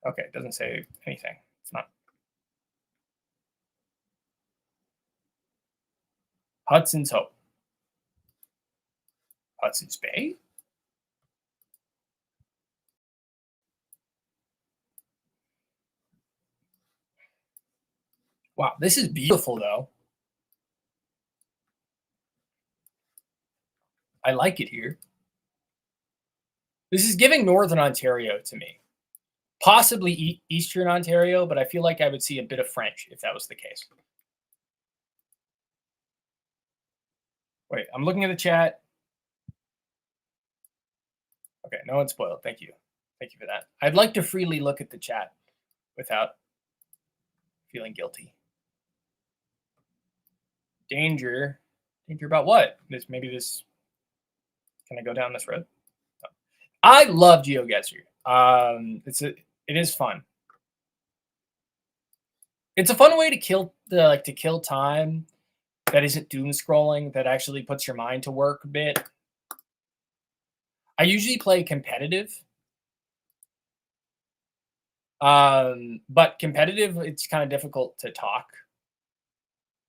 Okay, it doesn't say anything. It's not. Hudson's Hope. Hudson's Bay? Wow, this is beautiful, though. I like it here. This is giving Northern Ontario to me. Possibly Eastern Ontario, but I feel like I would see a bit of French if that was the case. Wait, I'm looking at the chat. Okay, no one's spoiled. Thank you. Thank you for that. I'd like to freely look at the chat without feeling guilty. Danger. Danger about what? Maybe this. Can I go down this road? No. I love GeoGuessr. It is fun. It's a fun way to kill time that isn't doom scrolling, that actually puts your mind to work a bit. I usually play competitive. But competitive, it's kind of difficult to talk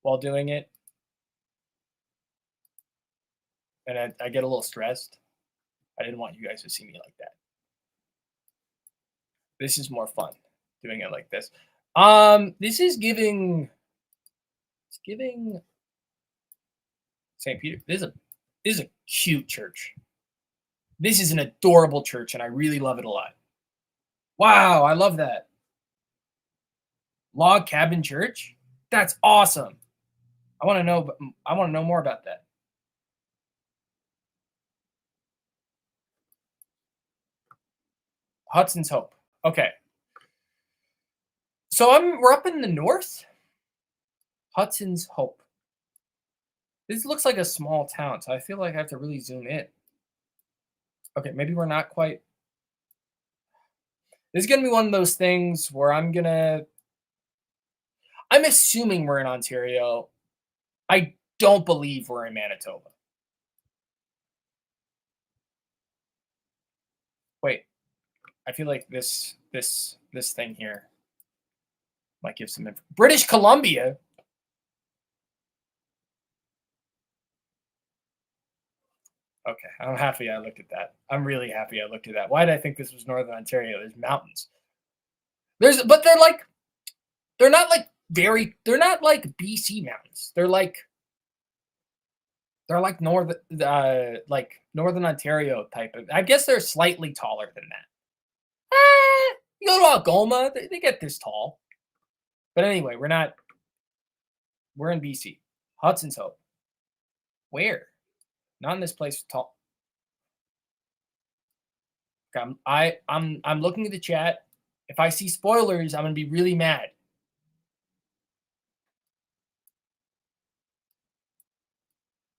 while doing it. And I get a little stressed. I didn't want you guys to see me like that. This is more fun doing it like this. This is giving. It's giving St. Peter. This is a cute church. This is an adorable church, and I really love it a lot. Wow, I love that. Log cabin church? That's awesome. I want to know more about that. Hudson's Hope. Okay. So we're up in the north. Hudson's Hope. This looks like a small town, so I feel like I have to really zoom in. Okay, maybe we're not quite. This is going to be one of those things where I'm assuming we're in Ontario. I don't believe we're in Manitoba. Wait, I feel like this thing here might give some info. British Columbia. Okay, I'm happy I looked at that. I'm really happy I looked at that. Why did I think this was Northern Ontario? There's mountains. But they're not like BC mountains. They're like Northern Ontario type of. I guess they're slightly taller than that. You go to Algoma, they get this tall. But anyway, we're in BC. Hudson's Hope. Where? Not in this place tall. Okay, I'm looking at the chat. If I see spoilers, I'm gonna be really mad.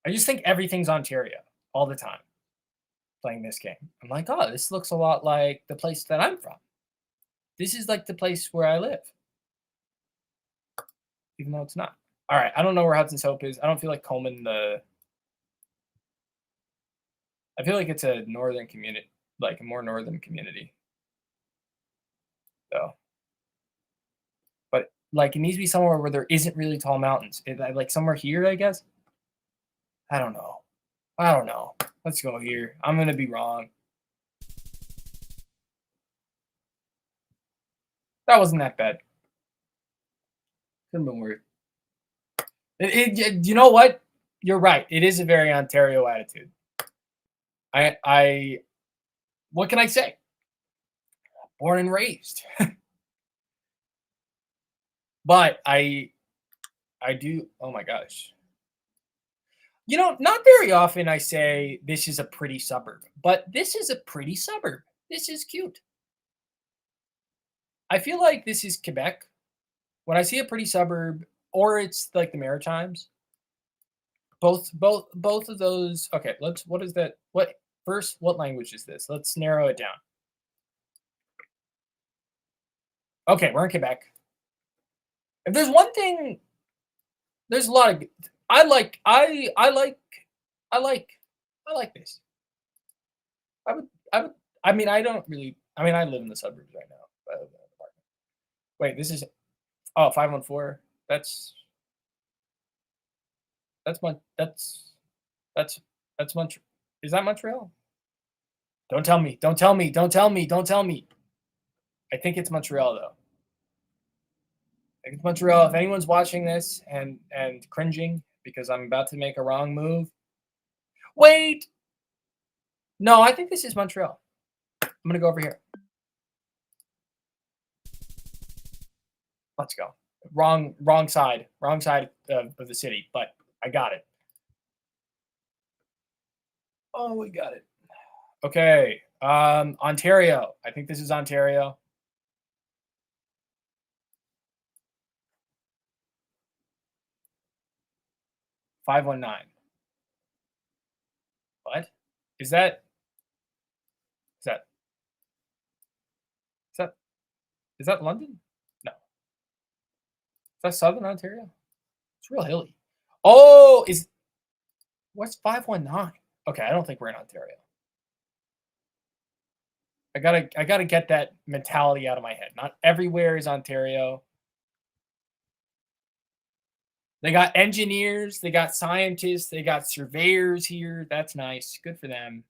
I just think everything's Ontario all the time playing this game. I'm like, oh, this looks a lot like the place that I'm from. This is like the place where I live. Even though it's not. All right, I don't know where Hudson's Hope is. I don't feel like combing I feel like it's a northern community, like a more northern community. So, but like it needs to be somewhere where there isn't really tall mountains. Like somewhere here, I guess. I don't know. Let's go here. I'm gonna be wrong. That wasn't that bad. Couldn't have been weird. You know what? You're right. It is a very Ontario attitude. What can I say? Born and raised. But I do. Oh my gosh. Not very often I say this is a pretty suburb, but this is a pretty suburb. This is cute. I feel like this is Quebec. When I see a pretty suburb, or it's like the Maritimes, both of those. Okay, what is that? What First, what language is this? Let's narrow it down. Okay, we're in Quebec. If there's one thing, there's a lot of I like I like I like this. I mean, I don't really I mean, I live in the suburbs right now. I live in an apartment. Wait, this is 514. That's Mon that's that's Montreal. Is that Montreal? Don't tell me. Don't tell me. Don't tell me. Don't tell me. I think it's Montreal though. I think it's Montreal. If anyone's watching this and cringing because I'm about to make a wrong move, wait. No, I think this is Montreal. I'm gonna go over here. Let's go. Wrong side of the city, but I got it. Oh, we got it. Okay, Ontario. I think this is Ontario. $519. What? Is that? Is that? Is that? Is that London? No. Is that Southern Ontario? It's real hilly. Oh, what's 519? Okay, I don't think we're in Ontario. I gotta get that mentality out of my head. Not everywhere is Ontario. They got engineers, they got scientists, they got surveyors here. That's nice. Good for them.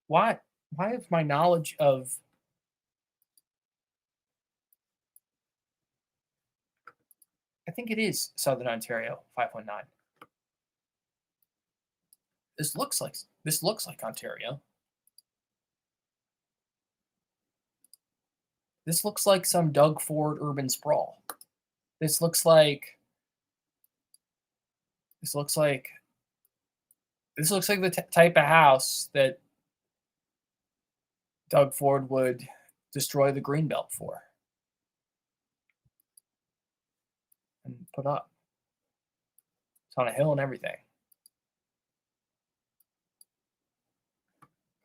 Why? Why is my knowledge of I think it is Southern Ontario 519. This looks like Ontario. This looks like some Doug Ford urban sprawl. This looks like the type of house that Doug Ford would destroy the Greenbelt for and put up. It's on a hill and everything.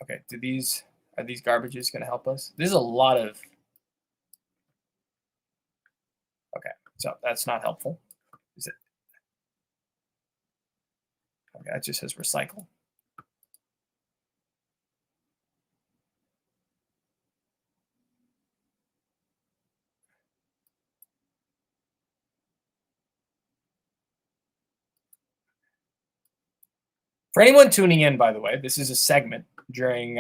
Okay, are these garbages going to help us? There's a lot of. Okay, so that's not helpful. Is it? Okay, that just says recycle. For anyone tuning in, by the way, this is a segment during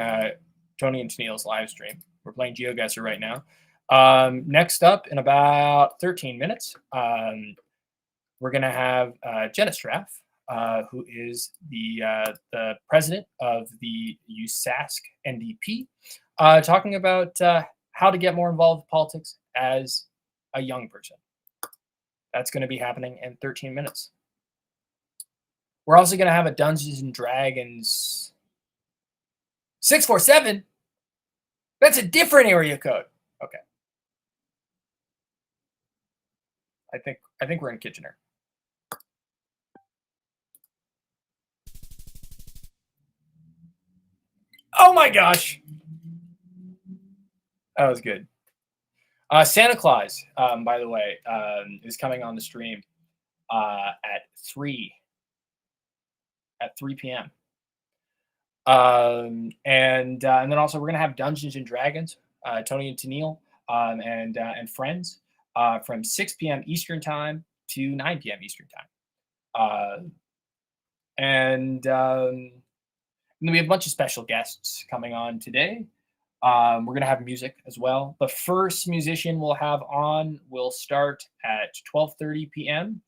Tony and Tanille's live stream. We're playing GeoGuessr right now. Next up, in about 13 minutes, we're going to have Jenna Straff, who is the president of the USask NDP, talking about how to get more involved in politics as a young person. That's going to be happening in 13 minutes. We're also going to have a Dungeons and Dragons 647. That's a different area code. Okay. I think we're in Kitchener. Oh my gosh. That was good. Santa Claus, by the way, is coming on the stream at 3 p.m. And then also we're gonna have Dungeons and Dragons, Tony and Tanille, and friends from 6 p.m. Eastern time to 9 p.m. Eastern time. And then we have a bunch of special guests coming on today. We're gonna have music as well. The first musician we'll have on will start at 12:30 p.m.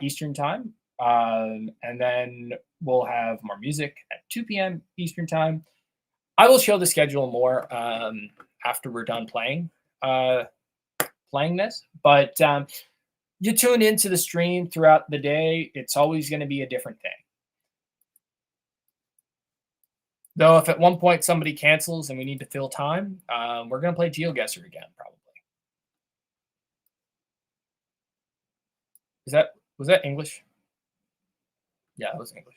Eastern time. And then we'll have more music at 2 p.m. Eastern time. I will show the schedule more after we're done playing this. But you tune into the stream throughout the day. It's always going to be a different thing. Though if at one point somebody cancels and we need to fill time, we're going to play GeoGuessr again, probably. Was that English? Yeah, it was English.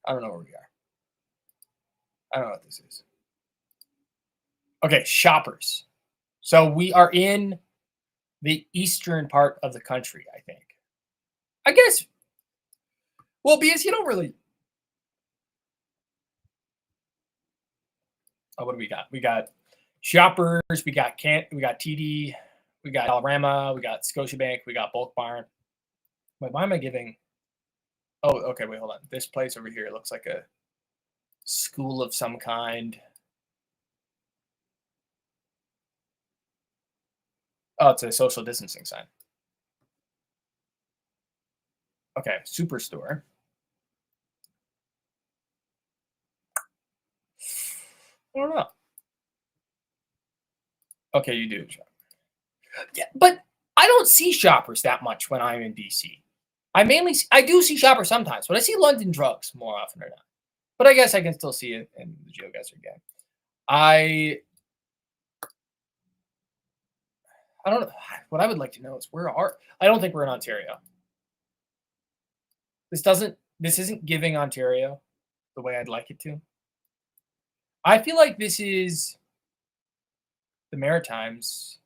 I don't know where we are. I don't know what this is. Okay, Shoppers. So we are in the eastern part of the country, I think. I guess. Well, because you don't really. Oh, what do we got? We got Shoppers. We got TD. We got Alrama. We got Scotiabank. We got Bulk Barn. Wait, why am I giving? Oh, okay. Wait, hold on. This place over here looks like a school of some kind. Oh, it's a social distancing sign. Okay, Superstore. I don't know. Okay, you do. Yeah, but I don't see Shoppers that much when I'm in BC. I do see Shoppers sometimes, but I see London Drugs more often than not. But I guess I can still see it in the GeoGuessr game. I don't know. What I would like to know is I don't think we're in Ontario. This isn't giving Ontario the way I'd like it to. I feel like this is the Maritimes.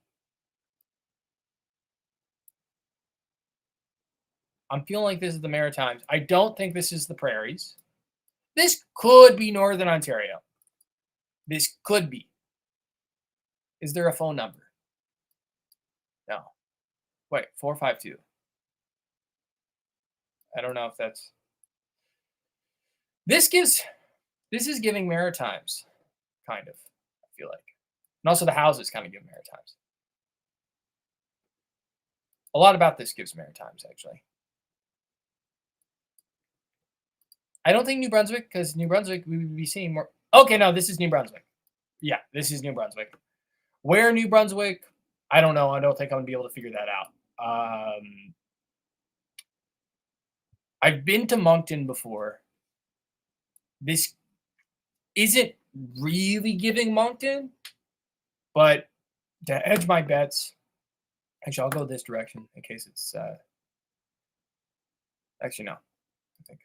I'm feeling like this is the Maritimes. I don't think this is the Prairies. This could be Northern Ontario. This could be. Is there a phone number? No. Wait, 452. I don't know if that's. This is giving Maritimes, kind of, I feel like. And also the houses kind of give Maritimes. A lot about this gives Maritimes, actually. I don't think New Brunswick, because New Brunswick, we would be seeing more. Okay, no, this is New Brunswick. Yeah, this is New Brunswick. Where New Brunswick? I don't know. I don't think I'm going to be able to figure that out. I've been to Moncton before. This isn't really giving Moncton, but to hedge my bets, actually, I'll go this direction in case it's. Actually, no. I think.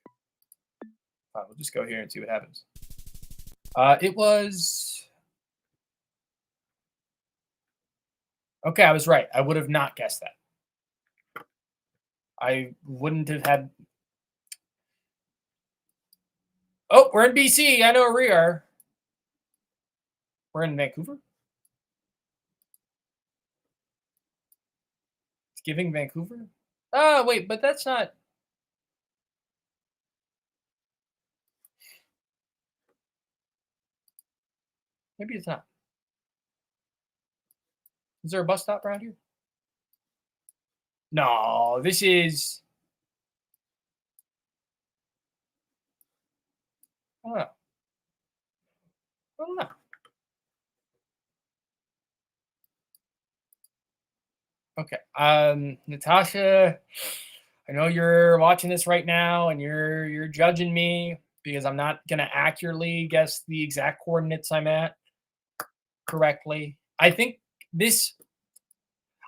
Fine, we'll just go here and see what happens. It was. Okay, I was right. I would have not guessed that. I wouldn't have had. Oh, we're in BC. I know where we are. We're in Vancouver. It's giving Vancouver. Oh, wait, but that's not. Maybe it's not. Is there a bus stop around here? No, this is. I don't know. I don't know. Okay. Natasha, I know you're watching this right now and you're judging me because I'm not gonna accurately guess the exact coordinates I'm at correctly. I think this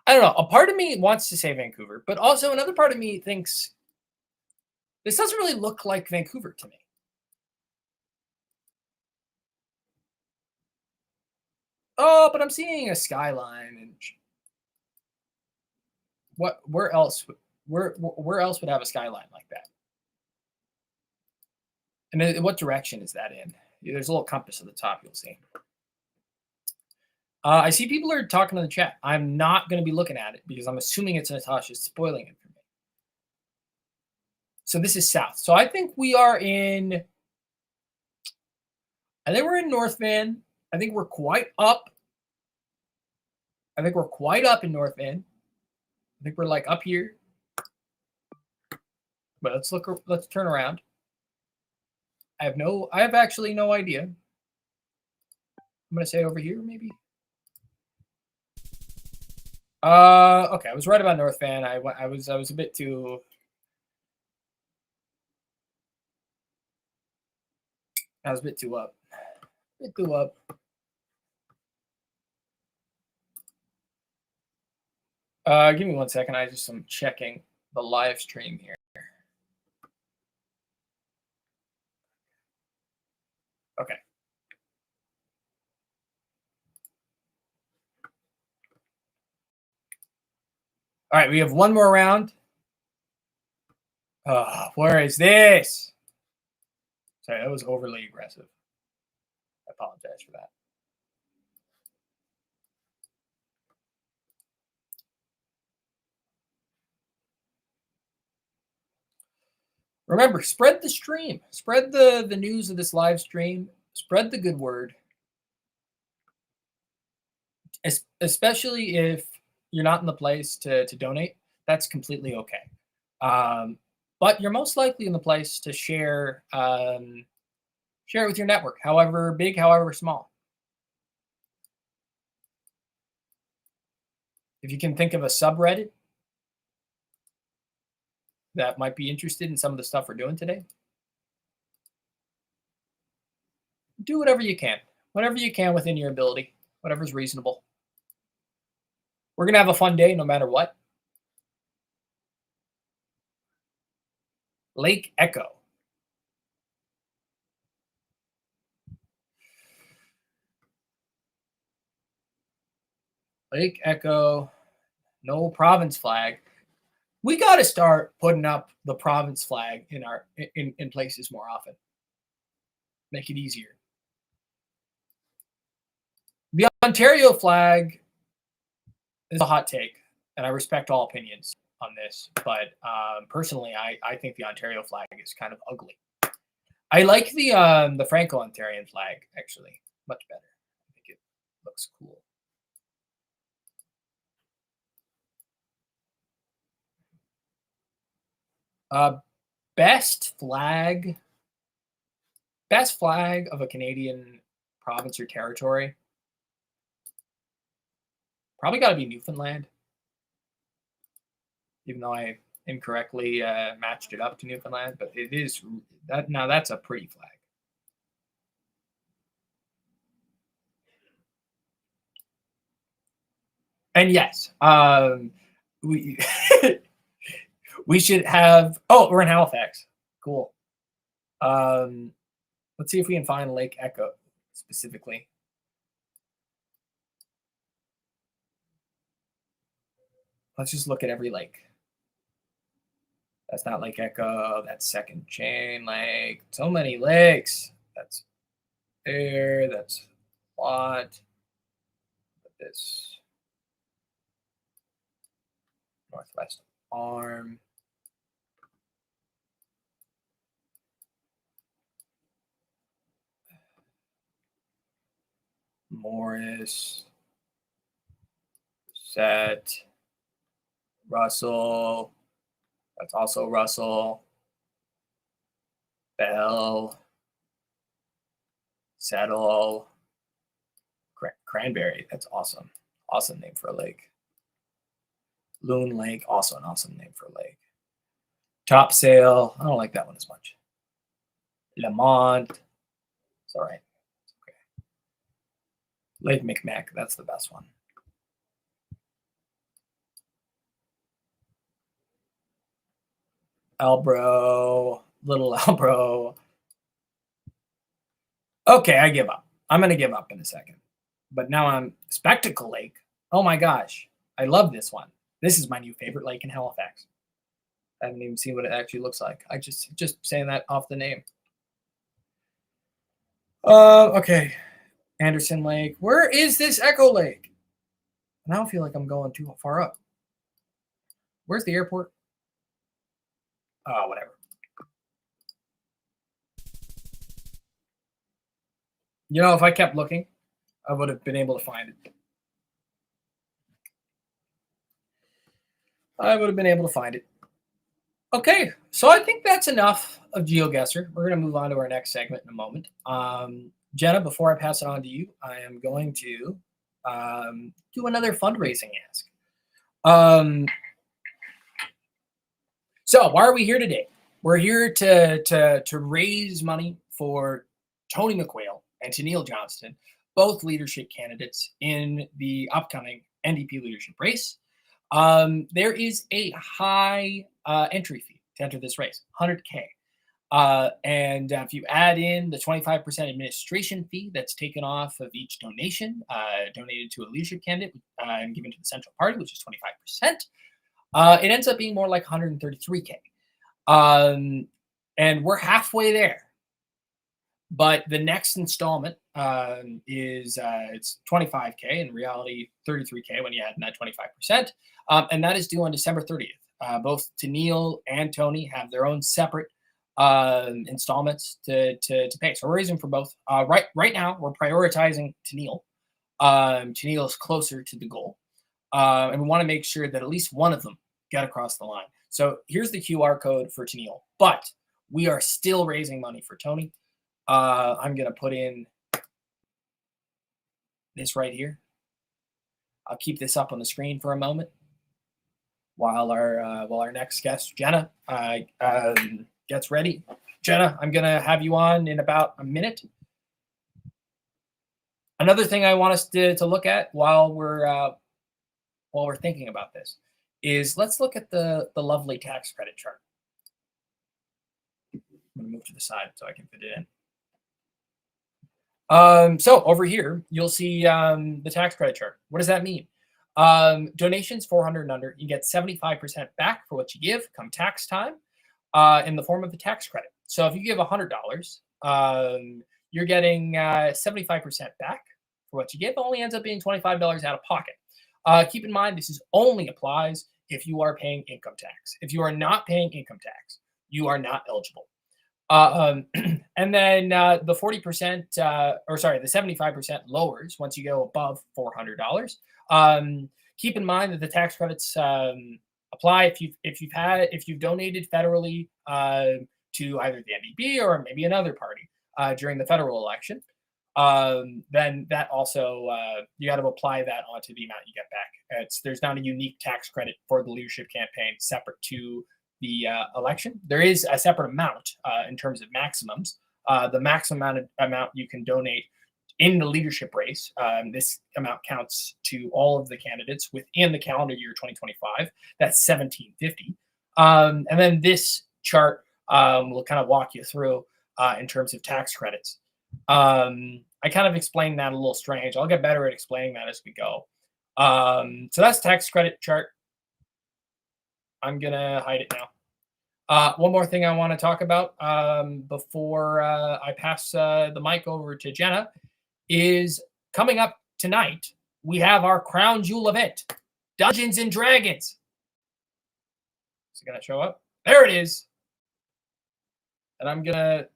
I don't know. A part of me wants to say Vancouver, but also another part of me thinks this doesn't really look like Vancouver to me. Oh, but I'm seeing a skyline and where else would have a skyline like that? And then what direction is that in? There's a little compass at the top, you'll see. I see people are talking in the chat. I'm not going to be looking at it because I'm assuming it's Natasha spoiling it for me. So this is south. So I think we are in. I think we're in North Van. I think we're quite up. I think we're quite up in North Van. I think we're like up here. But let's look. Let's turn around. I have actually no idea. I'm gonna say over here maybe. Okay, I was right about North Van. I was a bit too. I was a bit too up. A bit too up. Give me 1 second. I just am checking the live stream here. All right, we have one more round. Where is this? Sorry, that was overly aggressive. I apologize for that. Remember, spread the stream. Spread the news of this live stream. Spread the good word. Especially if you're not in the place to donate, that's completely okay. But you're most likely in the place to share share it with your network, however big, however small. If you can think of a subreddit that might be interested in some of the stuff we're doing today, do whatever you can within your ability, whatever's reasonable. We're going to have a fun day no matter what. Lake Echo. Lake Echo, no province flag. We got to start putting up the province flag in places more often. Make it easier. The Ontario flag is a hot take, and I respect all opinions on this. But personally, I think the Ontario flag is kind of ugly. I like the Franco-Ontarian flag actually much better. I think it looks cool. Best flag of a Canadian province or territory. Probably got to be Newfoundland, even though I incorrectly matched it up to Newfoundland, but it is that now that's a pretty flag. And yes, we we should have. Oh, we're in Halifax. Cool. Let's see if we can find Lake Echo specifically. Let's just look at every lake. That's not Lake Echo. That's Second Chain Lake. So many lakes. That's there. That's what. This Northwest Arm. Morris. Set. Russell. That's also Russell. Bell. Settle. Cranberry. That's awesome. Awesome name for a lake. Loon Lake. Also an awesome name for a lake. Topsail. I don't like that one as much. Lamont. It's all right. Okay. Lake Micmac. That's the best one. Albro. Little Albro. Okay, I give up. I'm going to give up in a second. But now I'm Spectacle Lake. Oh my gosh. I love this one. This is my new favorite lake in Halifax. I haven't even seen what it actually looks like. I just saying that off the name. Okay. Anderson Lake. Where is this Echo Lake? Now I feel like I'm going too far up. Where's the airport? Oh, whatever. You know, if I kept looking, I would have been able to find it. Okay, so I think that's enough of GeoGuessr. We're going to move on to our next segment in a moment. Jenna, before I pass it on to you, I am going to do another fundraising ask. So why are we here today? We're here to raise money for Tony McQuail and Tanille Johnston, both leadership candidates in the upcoming NDP leadership race. There is a high entry fee to enter this race, $100K. And if you add in the 25% administration fee that's taken off of each donation donated to a leadership candidate and given to the Central Party, which is 25%, It ends up being more like 133K. And we're halfway there. But the next installment is it's 25K, in reality 33K when you add in that 25%, and that is due on December 30th. Both Tanille and Tony have their own separate installments to pay, so we're raising for both. Right now, we're prioritizing Tanille. Tanille is closer to the goal, and we want to make sure that at least one of them get across the line. So here's the QR code for Tanille, but we are still raising money for Tony. I'm going to put in this right here. I'll keep this up on the screen for a moment while our next guest, Jenna, gets ready. Jenna, I'm going to have you on in about a minute. Another thing I want us to look at while we're thinking about this is let's look at the lovely tax credit chart. I'm going to move to the side so I can fit it in. So over here, you'll see the tax credit chart. What does that mean? Donations 400 and under, you get 75% back for what you give come tax time in the form of the tax credit. So if you give $100, you're getting 75% back for what you give. It only ends up being $25 out of pocket. Keep in mind, this only applies if you are paying income tax. If you are not paying income tax, you are not eligible. And then the 40%, the 75% lowers once you go above $400. Keep in mind that the tax credits apply if you've donated federally to either the NDP or maybe another party during the federal election. Then that also you got to apply that onto the amount you get back. There's not a unique tax credit for the leadership campaign separate to the election. There is a separate amount in terms of maximums. The maximum amount you can donate in the leadership race, this amount counts to all of the candidates within the calendar year 2025. That's $1,750. And then this chart will kind of walk you through in terms of tax credits. I kind of explained that a little strange. I'll get better at explaining that as we go. So that's tax credit chart. I'm going to hide it now. One more thing I want to talk about before I pass the mic over to Jenna is coming up tonight. We have our crown jewel event, Dungeons and Dragons. Is it going to show up? There it is. And I'm gonna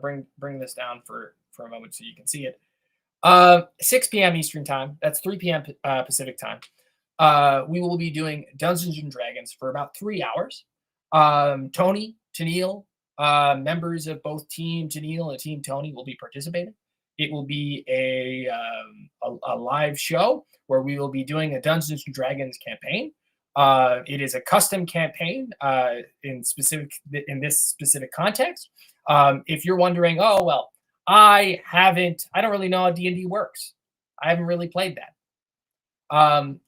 bring this down for a moment so you can see it. 6 p.m. Eastern time. That's 3 p.m. Pacific time. We will be doing Dungeons and Dragons for about 3 hours. Tony, Tanille, members of both Team Tanille and Team Tony will be participating. It will be a live show where we will be doing a Dungeons and Dragons campaign. It is a custom campaign in this specific context. If you're wondering, oh well, I don't really know how D&D works. I haven't really played that.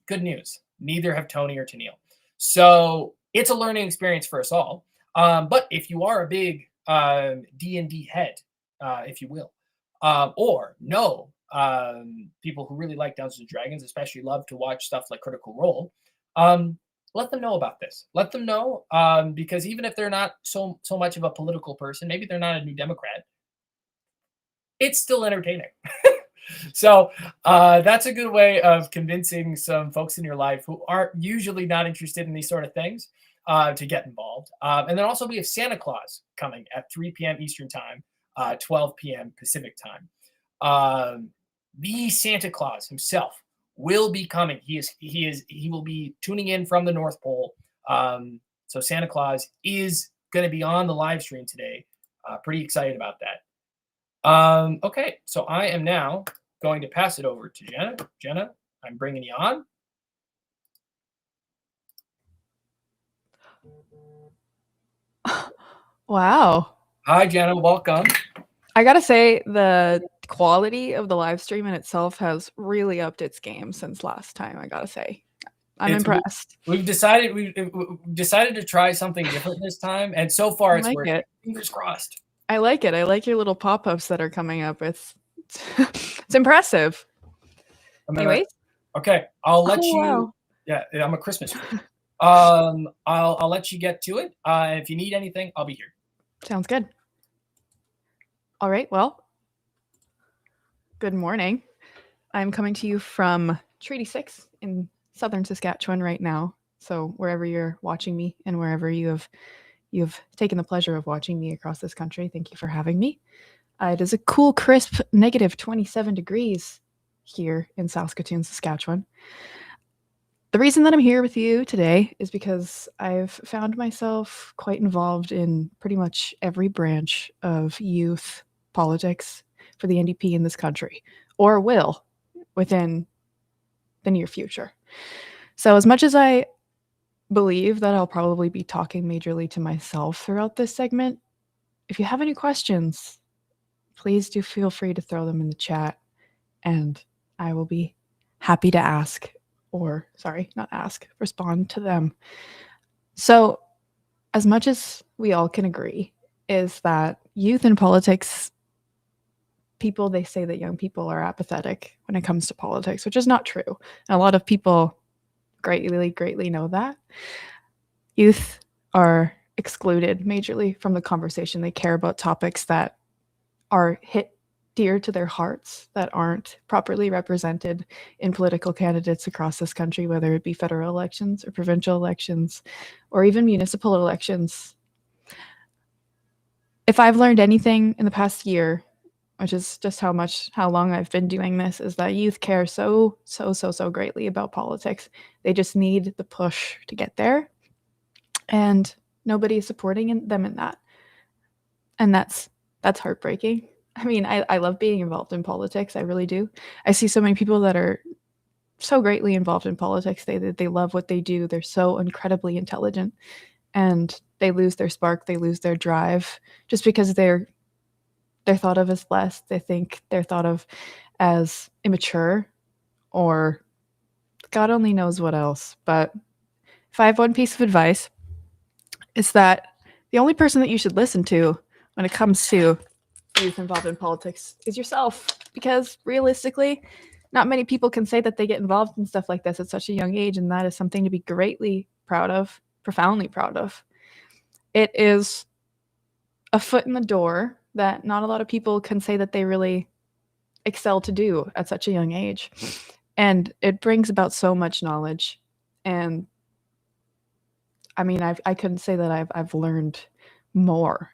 Good news. Neither have Tony or Tanille. So it's a learning experience for us all. But if you are a big D&D head, if you will, or know people who really like Dungeons and Dragons, especially love to watch stuff like Critical Role, let them know about this. Let them know because even if they're not so much of a political person, maybe they're not a New Democrat, it's still entertaining. So that's a good way of convincing some folks in your life who aren't usually not interested in these sort of things to get involved. And then also we have Santa Claus coming at 3 p.m. Eastern time, 12 p.m. Pacific time. The Santa Claus himself will be coming. He will be tuning in from the North Pole. So Santa Claus is going to be on the live stream today. Pretty excited about that. Okay, so I am now going to pass it over to Jenna. Jenna, I'm bringing you on. Wow. Hi, Jenna. Welcome. I gotta say, the quality of the live stream in itself has really upped its game since last time. I gotta say, I'm impressed. We've decided to try something different this time, and so far it's working. Fingers crossed. I like it. I like your little pop-ups that are coming up. It's impressive. Anyways, okay, I'll let you. Wow. Yeah, I'm a Christmas tree. I'll let you get to it. If you need anything, I'll be here. Sounds good. All right, well, good morning. I'm coming to you from Treaty 6 in southern Saskatchewan right now. So wherever you're watching me and wherever you've taken the pleasure of watching me across this country, thank you for having me. It is a cool, crisp, negative 27 degrees here in Saskatoon, Saskatchewan. The reason that I'm here with you today is because I've found myself quite involved in pretty much every branch of youth politics for the NDP in this country, or will within the near future. So as much as I believe that I'll probably be talking majorly to myself throughout this segment, if you have any questions, please do feel free to throw them in the chat, and I will be happy to ask, or sorry, not ask, respond to them. So as much as we all can agree is that youth in politics, people, they say that young people are apathetic when it comes to politics, which is not true. And a lot of people greatly know that. Youth are excluded majorly from the conversation. They care about topics that are hit dear to their hearts, that aren't properly represented in political candidates across this country, whether it be federal elections or provincial elections or even municipal elections. If I've learned anything in the past year, which is just how long I've been doing this, is that youth care so greatly about politics. They just need the push to get there, and nobody is supporting them in that. And that's heartbreaking. I mean, I love being involved in politics. I really do. I see so many people that are so greatly involved in politics. They love what they do. They're so incredibly intelligent, and they lose their spark. They lose their drive just because they're thought of as less. They think they're thought of as immature, or God only knows what else. But if I have one piece of advice, it's that the only person that you should listen to when it comes to youth involved in politics is yourself, because realistically, not many people can say that they get involved in stuff like this at such a young age, and that is something to be greatly proud of, profoundly proud of. It is a foot in the door that not a lot of people can say that they really excel to do at such a young age. And it brings about so much knowledge. And I mean, I couldn't say that I've learned more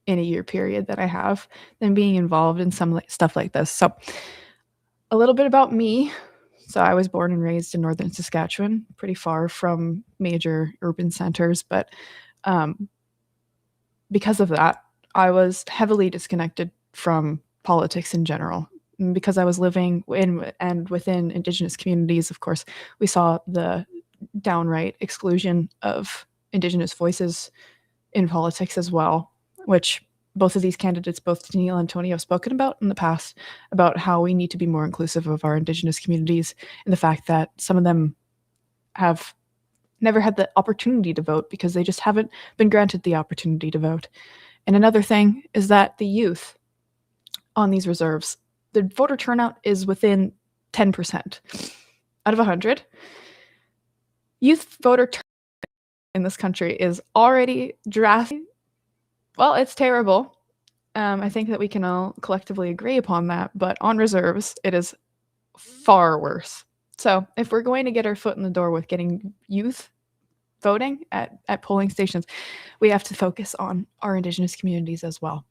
in a year period than I have than being involved in some stuff like this. So a little bit about me. So I was born and raised in northern Saskatchewan, pretty far from major urban centers, but because of that, I was heavily disconnected from politics in general. Because I was living in and within Indigenous communities, of course, we saw the downright exclusion of Indigenous voices in politics as well, which both of these candidates, both Tanille and Tony, have spoken about in the past, about how we need to be more inclusive of our Indigenous communities, and the fact that some of them have never had the opportunity to vote because they just haven't been granted the opportunity to vote. And another thing is that the youth on these reserves, the voter turnout is within 10% out of 100. Youth voter turnout in this country is already drastic. Well, it's terrible. I think that we can all collectively agree upon that, but on reserves, it is far worse. So if we're going to get our foot in the door with getting youth voting at polling stations, we have to focus on our Indigenous communities as well.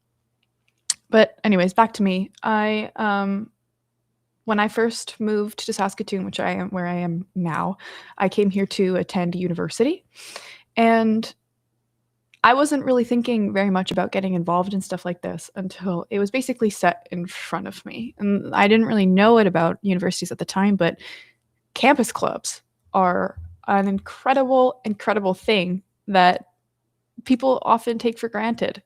But anyways, back to me. When I first moved to Saskatoon, which I am where I am now, I came here to attend university, and I wasn't really thinking very much about getting involved in stuff like this until it was basically set in front of me. And I didn't really know it about universities at the time, but campus clubs are an incredible thing that people often take for granted.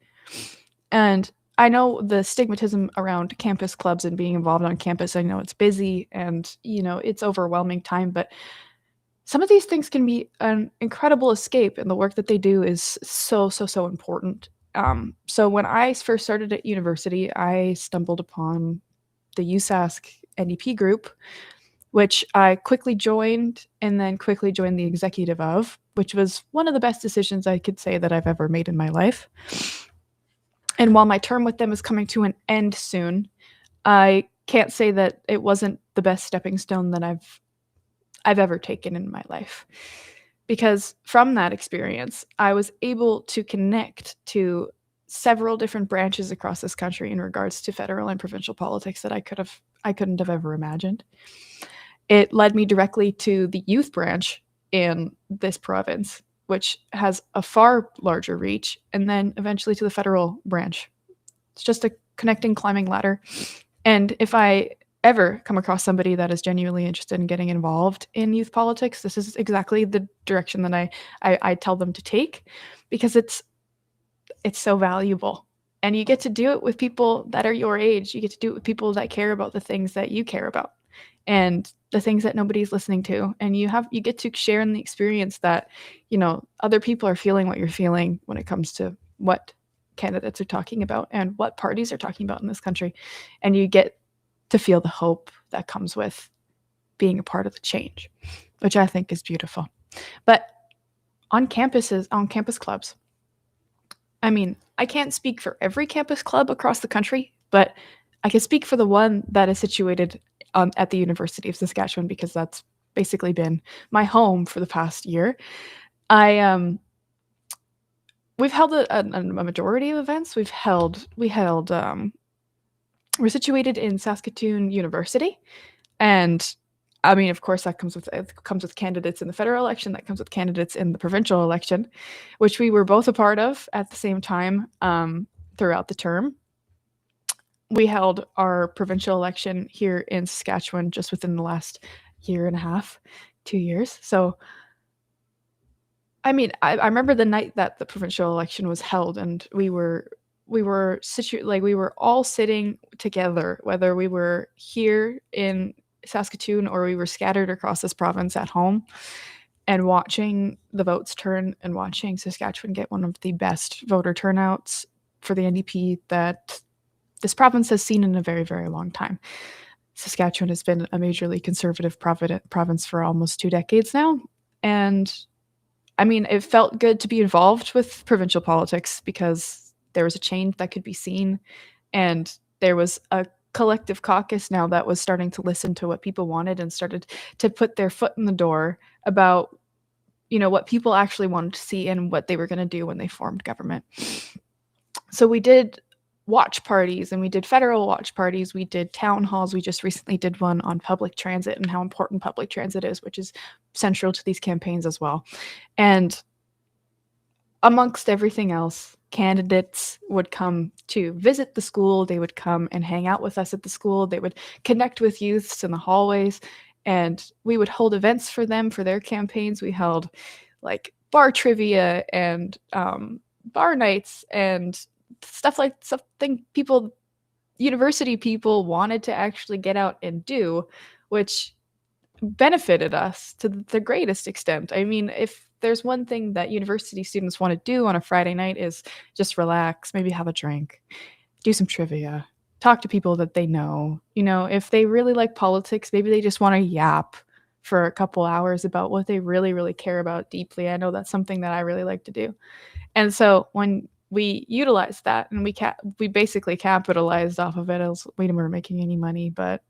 And I know the stigmatism around campus clubs and being involved on campus. I know it's busy and, it's overwhelming time, but some of these things can be an incredible escape, and the work that they do is so important. So when I first started at university, I stumbled upon the USask NDP group, which I quickly joined and then quickly joined the executive of, which was one of the best decisions I could say that I've ever made in my life. And while my term with them is coming to an end soon, I can't say that it wasn't the best stepping stone that I've ever taken in my life. Because from that experience, I was able to connect to several different branches across this country in regards to federal and provincial politics that I couldn't have ever imagined. It led me directly to the youth branch in this province, which has a far larger reach, and then eventually to the federal branch. It's just a connecting climbing ladder. And if I ever come across somebody that is genuinely interested in getting involved in youth politics, this is exactly the direction that I tell them to take, because it's so valuable. And you get to do it with people that are your age. You get to do it with people that care about the things that you care about and the things that nobody's listening to. And you get to share in the experience that, other people are feeling what you're feeling when it comes to what candidates are talking about and what parties are talking about in this country. And you get to feel the hope that comes with being a part of the change, which I think is beautiful. But on campus clubs, I mean, I can't speak for every campus club across the country, but I can speak for the one that is situated at the University of Saskatchewan, because that's basically been my home for the past year. We've held a majority of events. We're situated in Saskatoon University, and I mean, of course, that comes with candidates in the federal election. That comes with candidates in the provincial election, which we were both a part of at the same time throughout the term. We held our provincial election here in Saskatchewan just within the last year and a half, 2 years. So, I mean, I remember the night that the provincial election was held, and we were all sitting together, whether we were here in Saskatoon or we were scattered across this province at home, and watching the votes turn and watching Saskatchewan get one of the best voter turnouts for the NDP that this province has seen in a very, very long time. Saskatchewan has been a majorly conservative province for almost 2 decades now. And I mean, it felt good to be involved with provincial politics because there was a change that could be seen. And there was a collective caucus now that was starting to listen to what people wanted and started to put their foot in the door about, what people actually wanted to see and what they were going to do when they formed government. So we did watch parties, and we did federal watch parties. We did town halls. We just recently did one on public transit and how important public transit is, which is central to these campaigns as well. And amongst everything else, candidates would come to visit the school. They would come and hang out with us at the school. They would connect with youths in the hallways, and we would hold events for them for their campaigns. We held like bar trivia and bar nights and something university people wanted to actually get out and do, which benefited us to the greatest extent. I mean, if there's one thing that university students want to do on a Friday night is just relax, maybe have a drink, do some trivia, talk to people that they know. If they really like politics, maybe they just want to yap for a couple hours about what they really, really care about deeply. I know that's something that I really like to do. And so when we utilized that, and we basically capitalized off of it, as we weren't making any money, but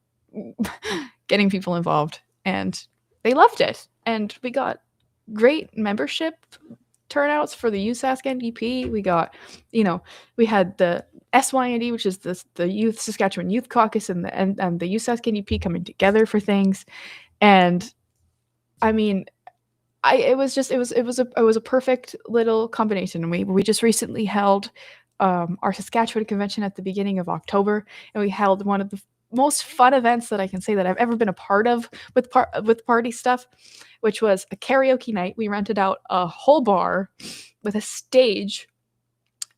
getting people involved, and they loved it. And we got great membership turnouts for the USask NDP. We got, we had the SYND, which is the Youth Saskatchewan Youth Caucus, and the USask NDP coming together for things. And I mean, it was a perfect little combination. We just recently held our Saskatchewan convention at the beginning of October, and we held one of the most fun events that I can say that I've ever been a part of with party stuff, which was a karaoke night. We rented out a whole bar with a stage,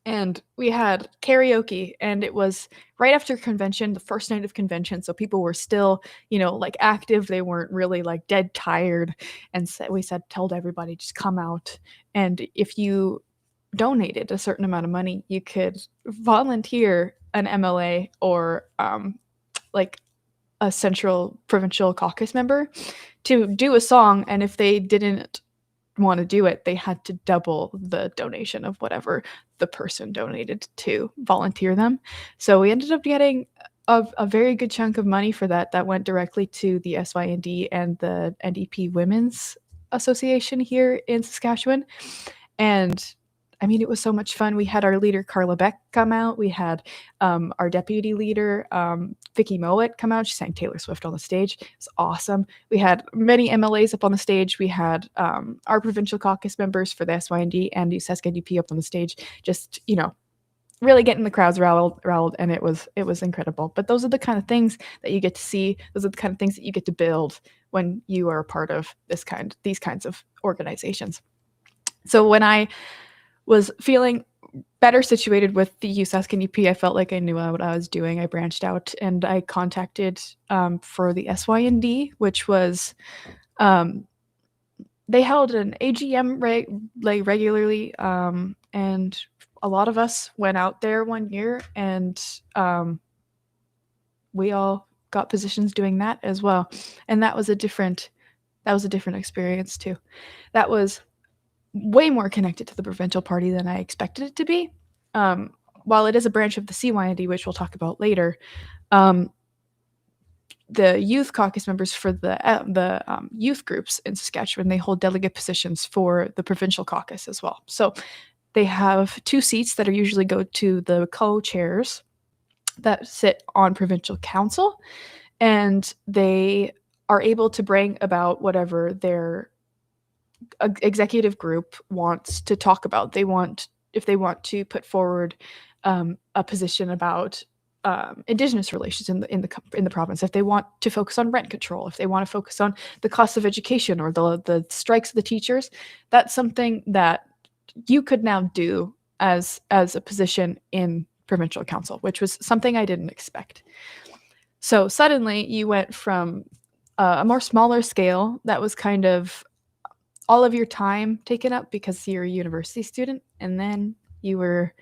and we had karaoke, and it was right after convention, the first night of convention. So people were still, active. They weren't really dead tired. And so we told everybody, just come out. And if you donated a certain amount of money, you could volunteer an MLA or a central provincial caucus member to do a song, and if they didn't want to do it, they had to double the donation of whatever the person donated to volunteer them. So we ended up getting a very good chunk of money for that went directly to the SYND and the NDP Women's Association here in Saskatchewan. And I mean, it was so much fun. We had our leader, Carla Beck, come out. We had our deputy leader, Vicky Mowat, come out. She sang Taylor Swift on the stage. It was awesome. We had many MLAs up on the stage. We had our provincial caucus members for the SYND and the SaskNDP up on the stage, just, really getting the crowds riled, and it was incredible. But those are the kind of things that you get to see. Those are the kind of things that you get to build when you are a part of these kinds of organizations. So when I was feeling better situated with the USaskNDP, I felt like I knew what I was doing. I branched out and I contacted for the SYND, which was they held an AGM regularly, and a lot of us went out there one year, and we all got positions doing that as well. And that was a different experience too. That was way more connected to the provincial party than I expected it to be. While it is a branch of the CYND, which we'll talk about later, the youth caucus members for the youth groups in Saskatchewan, they hold delegate positions for the provincial caucus as well. So they have 2 seats that are usually go to the co-chairs that sit on provincial council, and they are able to bring about whatever their executive group wants to talk about. If they want to put forward a position about Indigenous relations in the province, if they want to focus on rent control, if they want to focus on the cost of education or the strikes of the teachers, that's something that you could now do as a position in provincial council, which was something I didn't expect. So suddenly you went from a more smaller scale that was kind of all of your time taken up because you're a university student, and then you were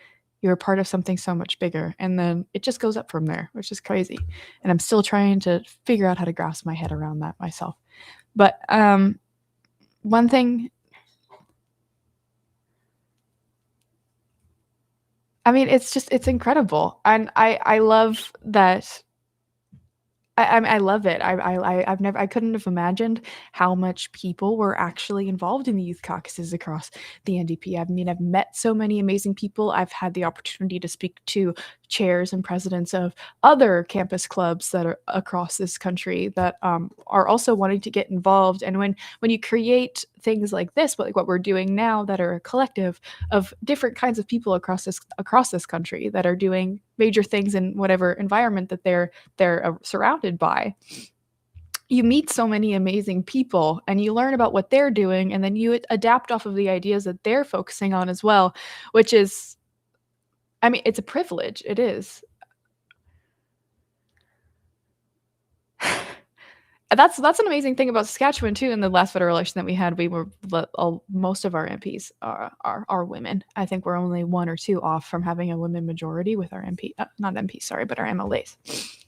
part of something so much bigger, and then it just goes up from there, which is crazy. And I'm still trying to figure out how to grasp my head around that myself. But one thing, I mean, it's incredible, and I love that. I love it. I couldn't have imagined how much people were actually involved in the youth caucuses across the NDP. I mean, I've met so many amazing people. I've had the opportunity to speak to chairs and presidents of other campus clubs that are across this country that are also wanting to get involved. And when you create things like this, like what we're doing now, that are a collective of different kinds of people across this country that are doing major things in whatever environment that they're surrounded by, you meet so many amazing people and you learn about what they're doing, and then you adapt off of the ideas that they're focusing on as well, which is, I mean, it's a privilege. It is. That's an amazing thing about Saskatchewan too. In the last federal election that we had, most of our MPs are women. I think we're only 1 or 2 off from having a women majority with our not MPs, sorry, but our MLAs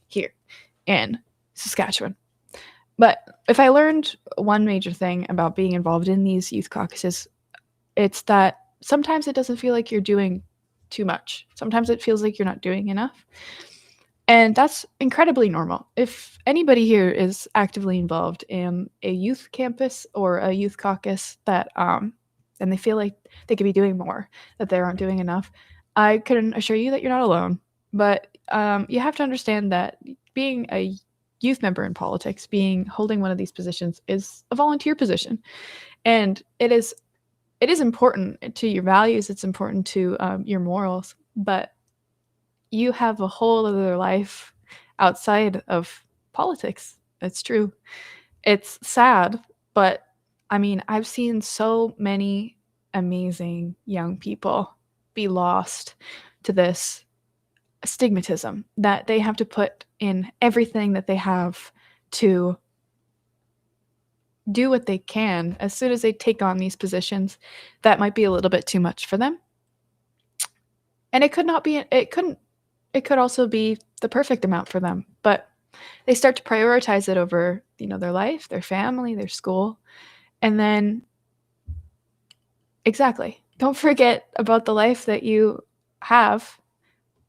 here in Saskatchewan. But if I learned one major thing about being involved in these youth caucuses, it's that sometimes it doesn't feel like you're doing too much. Sometimes it feels like you're not doing enough. And that's incredibly normal. If anybody here is actively involved in a youth campus or a youth caucus that and they feel like they could be doing more, that they aren't doing enough, I can assure you that you're not alone. But you have to understand that being a youth member in politics, holding one of these positions, is a volunteer position, and it is important to your values. It's important to your morals, but you have a whole other life outside of politics. It's true. It's sad, but I mean, I've seen so many amazing young people be lost to this stigmatism that they have to put in everything that they have to do what they can. As soon as they take on these positions, that might be a little bit too much for them. And it could also be the perfect amount for them. But they start to prioritize it over, their life, their family, their school. And then, exactly, don't forget about the life that you have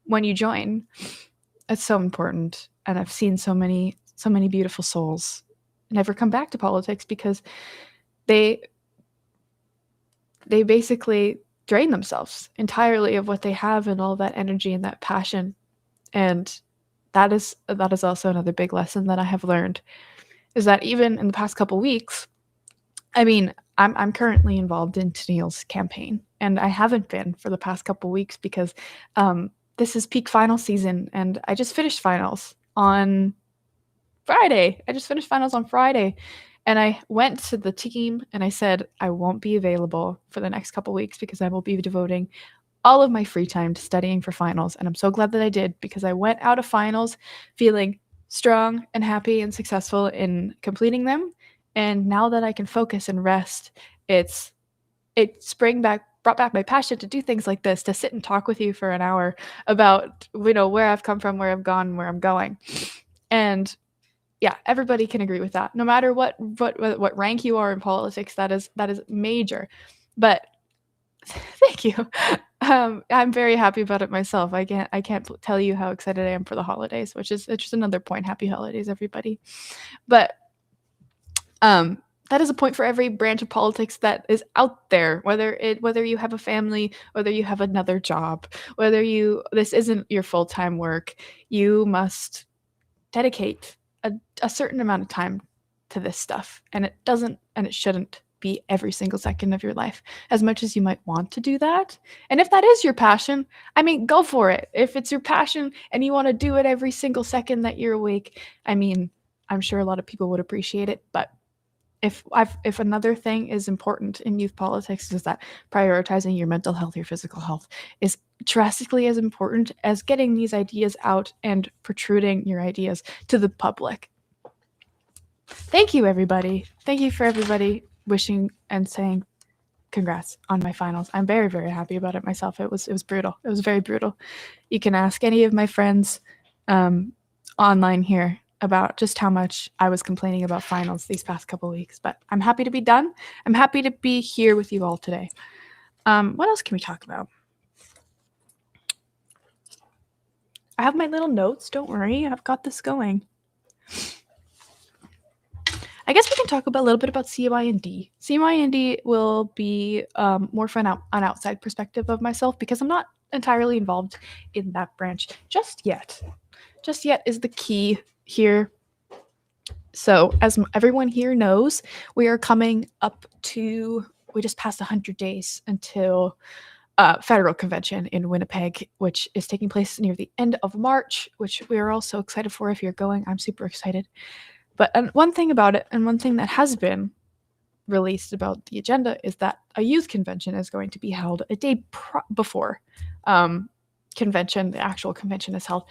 when you join. It's so important. And I've seen so many beautiful souls never come back to politics because they basically drain themselves entirely of what they have and all that energy and that passion. And that is also another big lesson that I have learned, is that even in the past couple weeks, I mean, I'm currently involved in Tanille's campaign, and I haven't been for the past couple weeks because this is peak final season, and I just finished finals on Friday. And I went to the team and I said, I won't be available for the next couple weeks because I will be devoting all of my free time to studying for finals. And I'm so glad that I did, because I went out of finals feeling strong and happy and successful in completing them. And now that I can focus and rest, it brought back my passion to do things like this, to sit and talk with you for an hour about, where I've come from, where I've gone, where I'm going. And yeah, everybody can agree with that. No matter what rank you are in politics, that is major. But thank you. I'm very happy about it myself. I can't tell you how excited I am for the holidays, which is just another point. Happy holidays, everybody. But that is a point for every branch of politics that is out there, whether you have a family, whether you have another job, whether this isn't your full-time work, you must dedicate a certain amount of time to this stuff. And it shouldn't be every single second of your life, as much as you might want to do that. And if that is your passion, I mean, go for it. If it's your passion and you want to do it every single second that you're awake, I mean, I'm sure a lot of people would appreciate it. But if another thing is important in youth politics, is that prioritizing your mental health, your physical health is drastically as important as getting these ideas out and protruding your ideas to the public. Thank you, everybody. Thank you for everybody wishing and saying congrats on my finals. I'm very, very happy about it myself. It was brutal. It was very brutal. You can ask any of my friends online here about just how much I was complaining about finals these past couple weeks, but I'm happy to be done. I'm happy to be here with you all today. What else can we talk about? I have my little notes. Don't worry. I've got this going. I guess we can talk a little bit about CYND. CYND will be more from an outside perspective of myself, because I'm not entirely involved in that branch just yet. Just yet is the key here. So as everyone here knows, we are coming up to, we just passed 100 days until federal convention in Winnipeg, which is taking place near the end of March, which we are all so excited for. If you're going, I'm super excited. But one thing about it, and one thing that has been released about the agenda, is that a youth convention is going to be held a day before the actual convention is held.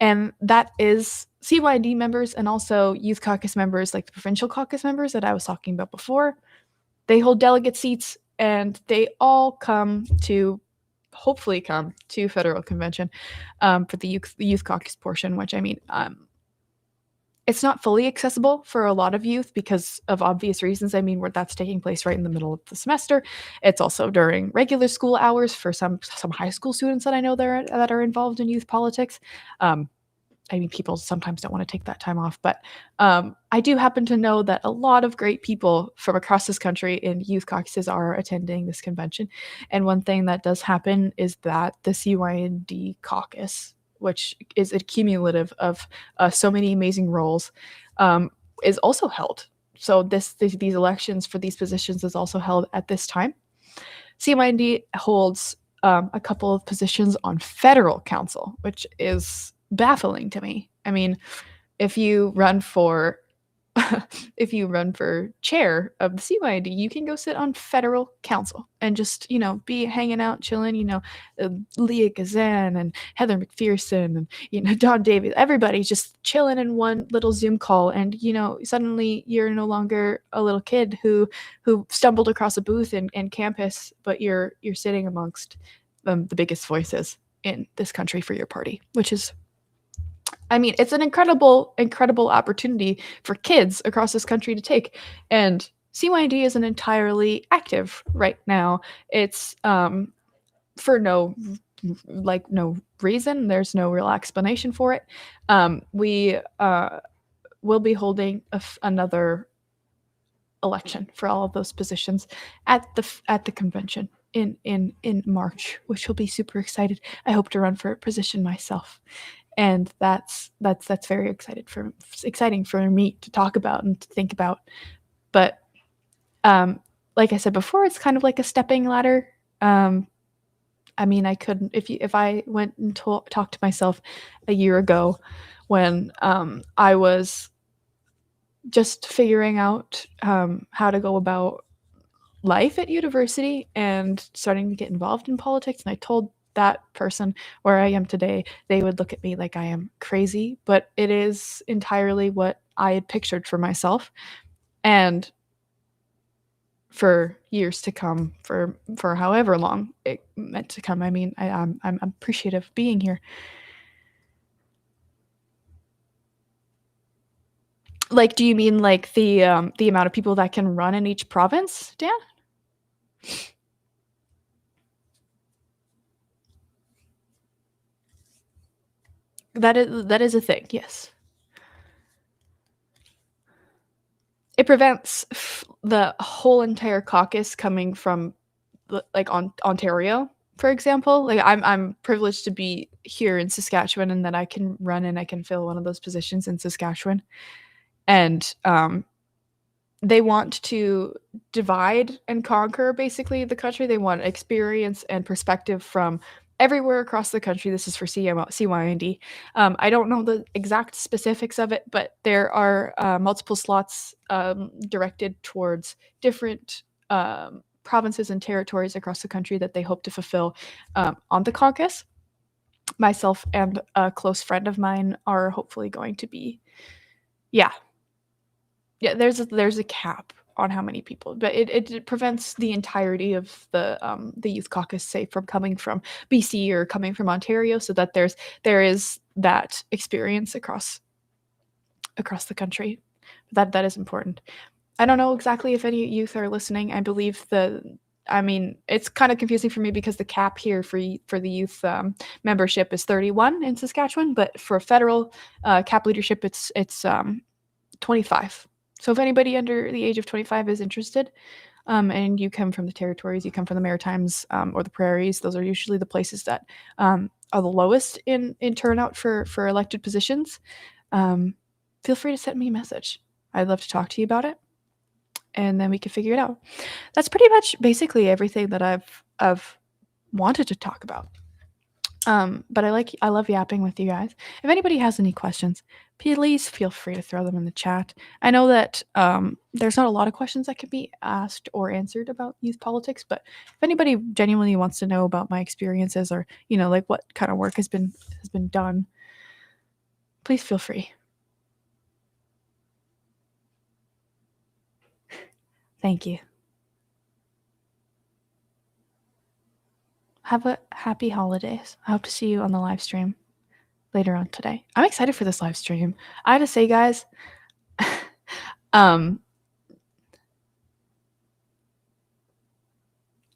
And that is CYD members and also youth caucus members, like the provincial caucus members that I was talking about before. They hold delegate seats, and they all hopefully come to federal convention for the youth caucus portion, which, I mean, it's not fully accessible for a lot of youth because of obvious reasons. I mean, where that's taking place right in the middle of the semester. It's also during regular school hours for some high school students that I know that are involved in youth politics. I mean, people sometimes don't want to take that time off, but I do happen to know that a lot of great people from across this country in youth caucuses are attending this convention. And one thing that does happen is that the CYND caucus, which is a cumulative of so many amazing roles, is also held. So these elections for these positions is also held at this time. CYND holds a couple of positions on federal council, which is baffling to me. I mean, if you run for chair of the CYD, you can go sit on federal council and just, be hanging out, chilling, Leah Gazan and Heather McPherson and, Don Davies, everybody's just chilling in one little Zoom call. And, suddenly you're no longer a little kid who stumbled across a booth in campus, but you're sitting amongst the biggest voices in this country for your party, which is I mean, it's an incredible opportunity for kids across this country to take. And CYND isn't entirely active right now. It's for no reason. There's no real explanation for it. We will be holding another election for all of those positions at the convention in March, which will be super excited. I hope to run for a position myself, and that's very exciting for me to talk about and to think about. But like I said before, it's kind of like a stepping ladder. I mean, I couldn't if I went and talked to myself a year ago when I was just figuring out how to go about life at university and starting to get involved in politics, and I told that person where I am today, they would look at me like I am crazy, but it is entirely what I had pictured for myself. And for years to come, for however long it meant to come, I mean, I'm appreciative of being here. Like, do you mean like the amount of people that can run in each province, Dan? That is a thing, yes. It prevents the whole entire caucus coming from like Ontario, for example. Like I'm privileged to be here in Saskatchewan, and that I can run and I can fill one of those positions in Saskatchewan. And they want to divide and conquer basically the country. They want experience and perspective from everywhere across the country. This is for CYND. I don't know the exact specifics of it, but there are multiple slots directed towards different provinces and territories across the country that they hope to fulfill on the caucus. Myself and a close friend of mine are hopefully going to be, yeah. There's a cap on how many people, but it prevents the entirety of the youth caucus, say, from coming from BC or coming from Ontario, so that there is that experience across the country. That is important. I don't know exactly if any youth are listening. I believe I mean, it's kind of confusing for me because the cap here for the youth membership is 31 in Saskatchewan, but for federal cap leadership, it's 25. So if anybody under the age of 25 is interested, and you come from the territories, you come from the Maritimes or the prairies, those are usually the places that are the lowest in turnout for elected positions, feel free to send me a message. I'd love to talk to you about it, and then we can figure it out. That's pretty much basically everything that I've wanted to talk about. But I love yapping with you guys. If anybody has any questions, please feel free to throw them in the chat. I know that there's not a lot of questions that can be asked or answered about youth politics, but if anybody genuinely wants to know about my experiences, or like what kind of work has been done, please feel free. Thank you. Have a happy holidays. I hope to see you on the live stream later on today. I'm excited for this live stream. I have to say, guys,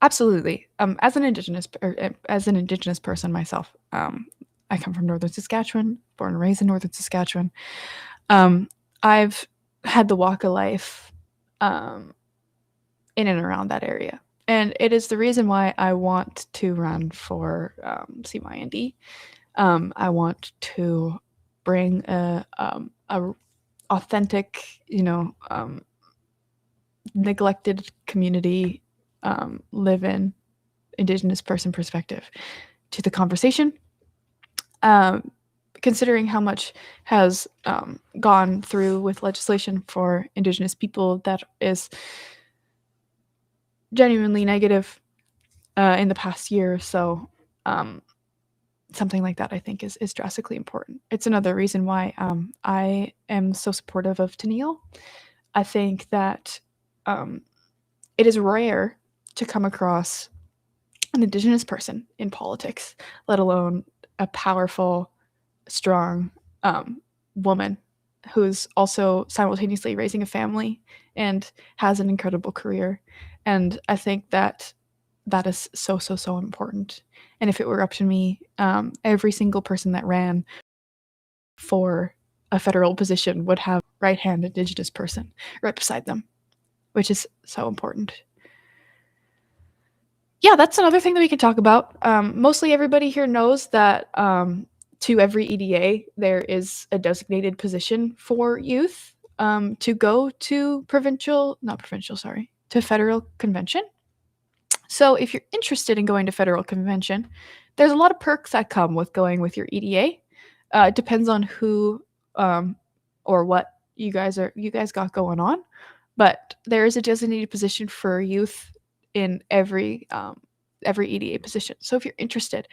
absolutely. As an indigenous person myself, I come from northern Saskatchewan, born and raised in northern Saskatchewan. I've had the walk of life in and around that area, and it is the reason why I want to run for CYND. I want to bring a authentic, neglected community, live-in Indigenous person perspective to the conversation. Considering how much has gone through with legislation for Indigenous people that is genuinely negative in the past year or so, something like that I think is drastically important. It's another reason why I am so supportive of Tanille. I think that it is rare to come across an Indigenous person in politics, let alone a powerful, strong woman who's also simultaneously raising a family and has an incredible career. And I think that is so, so, so important. And if it were up to me, every single person that ran for a federal position would have right-hand Indigenous person right beside them, which is so important. Yeah, that's another thing that we can talk about. Mostly everybody here knows that to every EDA, there is a designated position for youth to go to to federal convention. So if you're interested in going to federal convention, there's a lot of perks that come with going with your EDA. It depends on who or what you guys got going on, but there is a designated position for youth in every EDA position. So if you're interested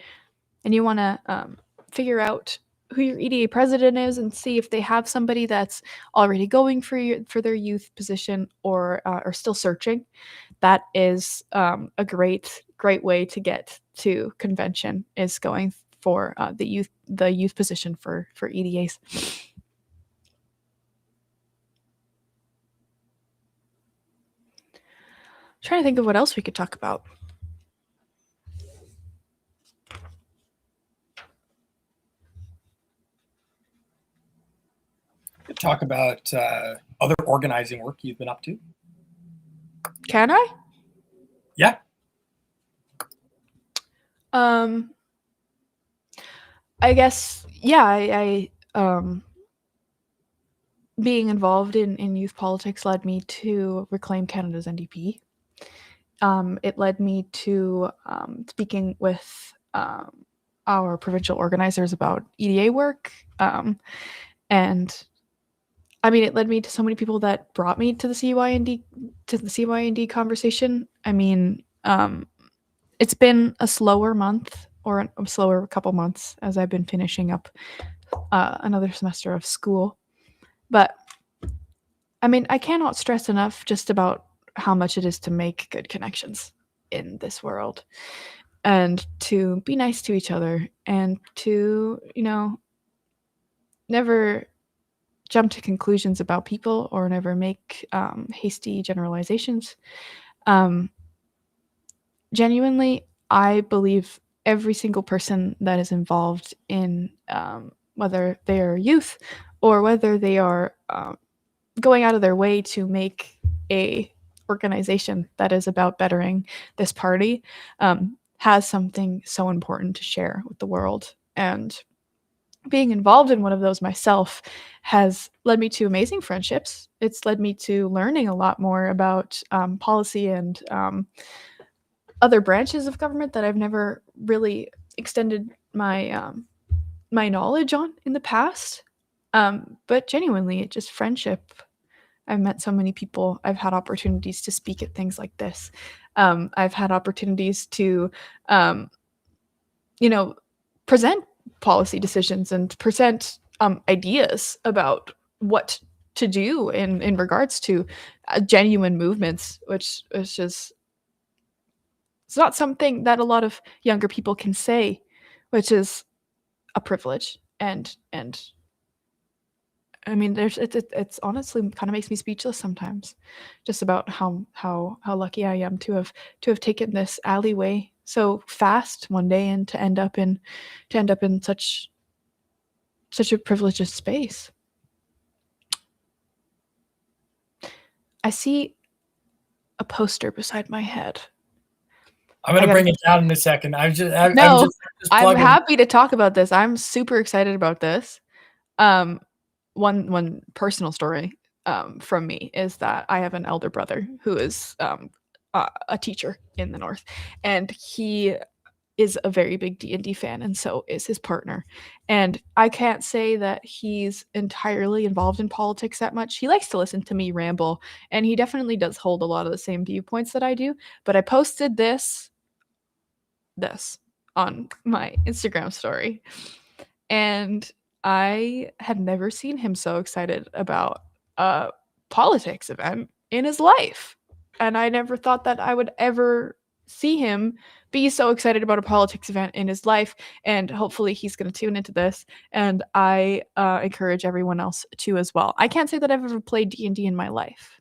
and you want to figure out who your EDA president is and see if they have somebody that's already going for their youth position or still searching, that is a great way to get to convention, is going for the youth position for EDAs. Trying to think of what else we could talk about. Talk about other organizing work you've been up to. Can I? Yeah. I guess, yeah, I being involved in youth politics led me to Reclaim Canada's NDP. It led me to speaking with our provincial organizers about EDA work. And I mean, it led me to so many people that brought me to the CYND conversation. I mean, it's been a slower month, or a slower couple months, as I've been finishing up another semester of school. But I mean, I cannot stress enough just about how much it is to make good connections in this world, and to be nice to each other, and to, never jump to conclusions about people, or never make hasty generalizations. Genuinely, I believe every single person that is involved in whether they are youth or whether they are going out of their way to make a organization that is about bettering this party has something so important to share with the world. And being involved in one of those myself has led me to amazing friendships. It's led me to learning a lot more about policy and other branches of government that I've never really extended my my knowledge on in the past. But genuinely, it's just friendship. I've met so many people. I've had opportunities to speak at things like this. I've had opportunities to, present policy decisions and present ideas about what to do in regards to genuine movements, which is just, it's not something that a lot of younger people can say, which is a privilege. And I mean, it's honestly kind of makes me speechless sometimes, just about how lucky I am to have taken this alleyway so fast one day, and to end up in such a privileged space. I see a poster beside my head. I'm gonna bring it down in a second. I'm happy to talk about this. I'm super excited about this. One personal story from me is that I have an elder brother who is a teacher in the North, and he is a very big D&D fan, and so is his partner. And I can't say that he's entirely involved in politics that much. He likes to listen to me ramble, and he definitely does hold a lot of the same viewpoints that I do. But I posted this on my Instagram story, and I had never seen him so excited about a politics event in his life. And I never thought that I would ever see him be so excited about a politics event in his life, and hopefully he's going to tune into this, and I encourage everyone else to as well. I can't say that I've ever played D&D in my life,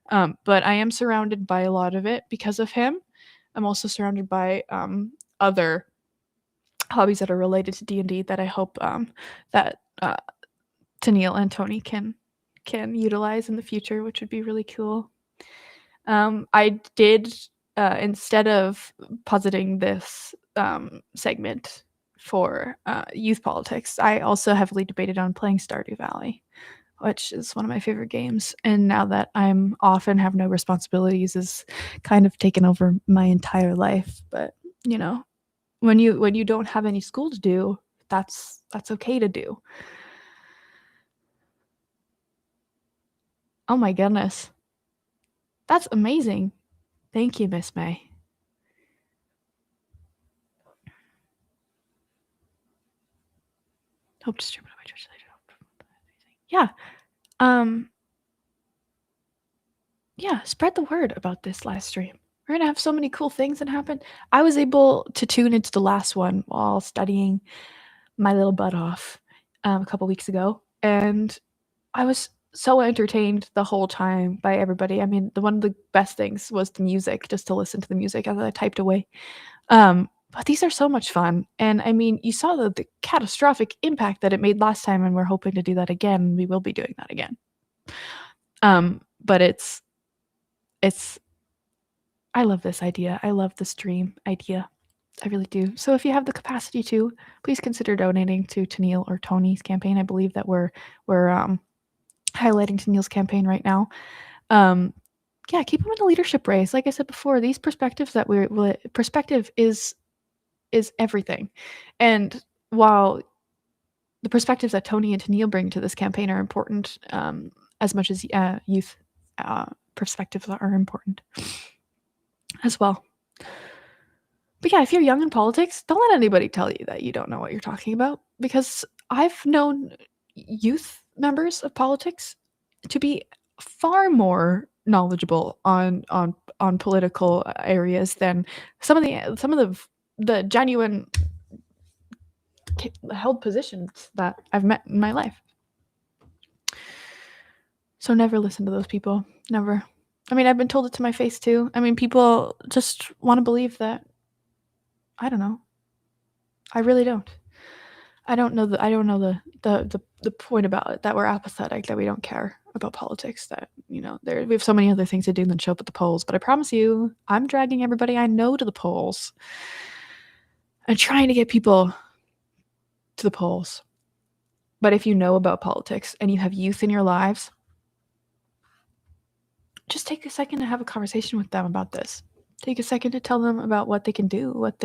but I am surrounded by a lot of it because of him. I'm also surrounded by other hobbies that are related to D&D that I hope that Tanille and Tony can utilize in the future, which would be really cool. I did, instead of positing this segment for youth politics, I also heavily debated on playing Stardew Valley, which is one of my favorite games. And now that I'm off and have no responsibilities, is kind of taken over my entire life. But you know, when you don't have any school to do, that's okay to do. Oh my goodness. That's amazing. Thank you, Miss May. Hope to stream it on my Twitch later. Yeah. Yeah, spread the word about this live stream. We're gonna have so many cool things that happen. I was able to tune into the last one while studying my little butt off a couple weeks ago, and I was so entertained the whole time by everybody. I mean, one of the best things was the music, just to listen to the music as I typed away. But these are so much fun, and I mean, you saw the catastrophic impact that it made last time, and we're hoping to do that again. We will be doing that again. But it's I love this idea. I love the stream idea. I really do. So if you have the capacity to, please consider donating to Tanille or Tony's campaign. I believe that we're highlighting Tanille's campaign right now. Yeah, keep them in a leadership race. Like I said before, these perspectives that perspective is everything. And while the perspectives that Tony and Tanille bring to this campaign are important, as much as youth perspectives are important as well. But yeah, if you're young in politics, don't let anybody tell you that you don't know what you're talking about, because I've known youth members of politics to be far more knowledgeable on political areas than some of the genuine held positions that I've met in my life. So never listen to those people. Never. I mean, I've been told it to my face too. I mean, people just want to believe that. I don't know. I really don't. I don't know the point about it, that we're apathetic, that we don't care about politics, that, you know, we have so many other things to do than show up at the polls. But I promise you, I'm dragging everybody I know to the polls and trying to get people to the polls. But if you know about politics and you have youth in your lives, just take a second to have a conversation with them about this. Take a second to tell them about what they can do, what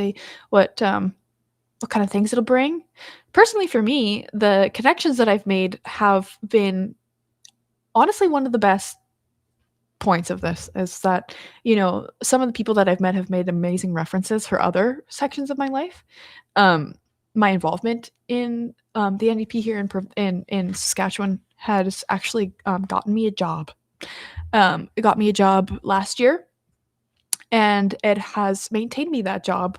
kind of things it'll bring. Personally, for me, the connections that I've made have been honestly one of the best points of this, is that, you know, some of the people that I've met have made amazing references for other sections of my life. My involvement in the NDP here in Saskatchewan has actually gotten me a job. It got me a job last year, and it has maintained me that job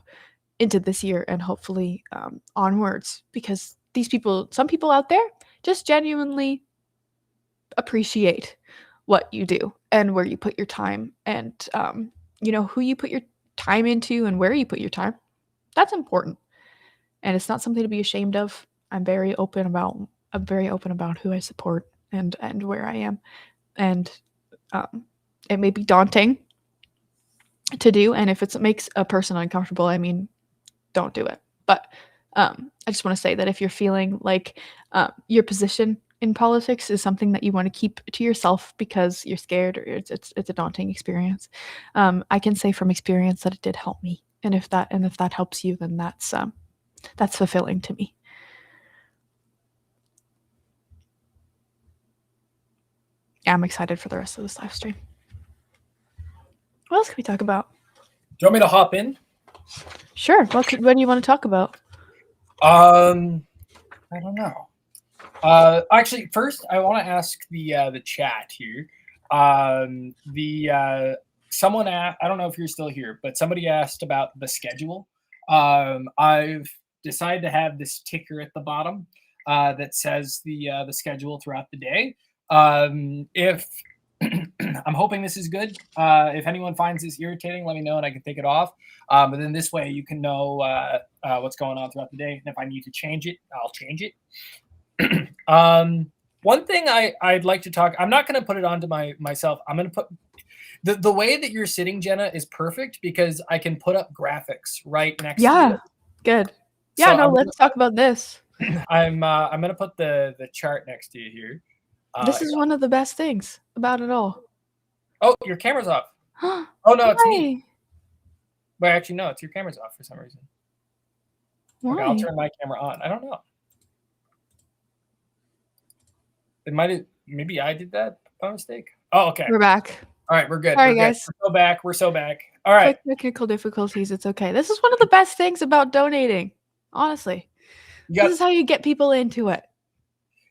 into this year and hopefully onwards, because some people out there just genuinely appreciate what you do and where you put your time, and you know, who you put your time into and where you put your time. That's important, and it's not something to be ashamed of. I'm very open about who I support and where I am, and it may be daunting to do, and if it makes a person uncomfortable, I mean, don't do it. But I just want to say that if you're feeling like your position in politics is something that you want to keep to yourself because you're scared, or it's a daunting experience, I can say from experience that it did help me. And if that helps you, then that's fulfilling to me. Yeah, I'm excited for the rest of this live stream. What else can we talk about? Do you want me to hop in? Sure. What do you want to talk about? I don't know. Actually, first I want to ask the chat here. someone asked, I don't know if you're still here, but somebody asked about the schedule. I've decided to have this ticker at the bottom that says the schedule throughout the day. If I'm hoping this is good. If anyone finds this irritating, let me know and I can take it off. But then this way you can know what's going on throughout the day. And if I need to change it, I'll change it. One thing I'd like to talk, I'm not going to put it onto myself. I'm going to put the way that you're sitting, Jenna, is perfect because I can put up graphics right next to Yeah, you. good. Yeah, So no, let's talk about this. I'm going to put the chart next to you here. This is one of the best things about it all. Oh, your camera's off. Oh no, it's me. But actually, no, it's your camera's off for some reason. Why? Okay, I'll turn my camera on. I don't know. It might have, maybe I did that by mistake. Oh, okay. We're back. All right, we're good. Sorry, we're good. guys. We're so back. All right. Quick technical difficulties. It's okay. This is one of the best things about donating. Honestly, this is how you get people into it.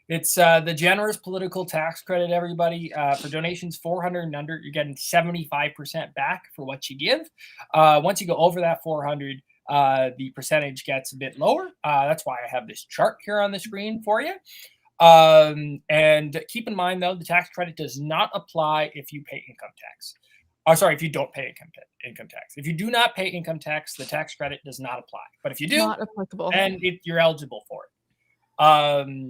It's the generous political tax credit, everybody. For donations 400 and under, you're getting 75% back for what you give. Once you go over that 400, the percentage gets a bit lower. That's why I have this chart here on the screen for you. And keep in mind, though, the tax credit does not apply if you pay income tax. Sorry, if you don't pay income tax. If you do not pay income tax, the tax credit does not apply. But if you do, not applicable, and you're eligible for it.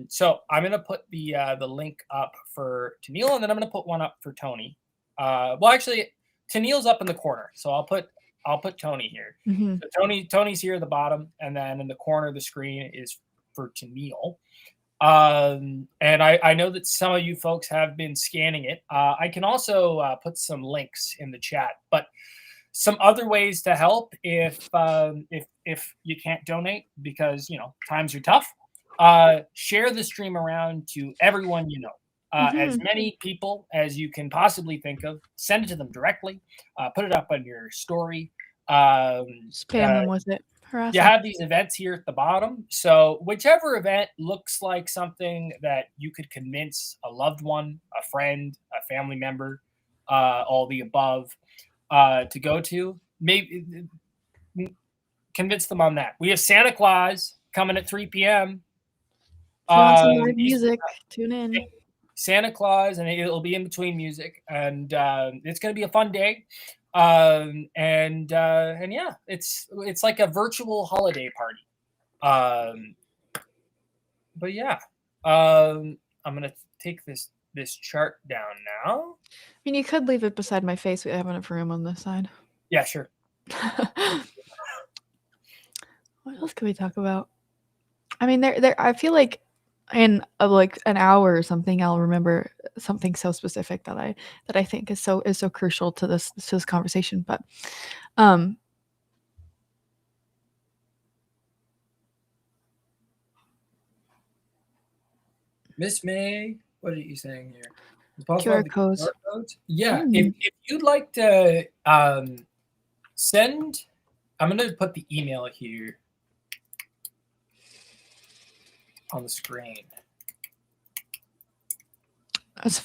So I'm gonna put the link up for Tanille, and then I'm gonna put one up for Tony. Well, actually, Tanille's up in the corner, so I'll put Tony here. Mm-hmm. So Tony's here at the bottom, and then in the corner of the screen is for Tanille. And I know that some of you folks have been scanning it. I can also put some links in the chat, but some other ways to help if you can't donate because times are tough. Share the stream around to everyone you know. As many people as you can possibly think of. Send it to them directly. Put it up on your story. Spam them with it. You have these events here at the bottom. So whichever event looks like something that you could convince a loved one, a friend, a family member, all the above, to go to, maybe convince them on that. We have Santa Claus coming at 3 p.m. If you want some live music, tune in. Santa Claus, and it'll be in between music, and it's going to be a fun day. And yeah, it's like a virtual holiday party. But yeah, I'm gonna take this chart down now. I mean, you could leave it beside my face. We have enough room on this side. Yeah, sure. What else can we talk about? I mean, there. I feel like in like an hour or something, I'll remember something so specific that I think is so crucial to this conversation. But Miss May, what are you saying here? QR codes. Yeah, if you'd like to send, I'm going to put the email here on the screen. That's a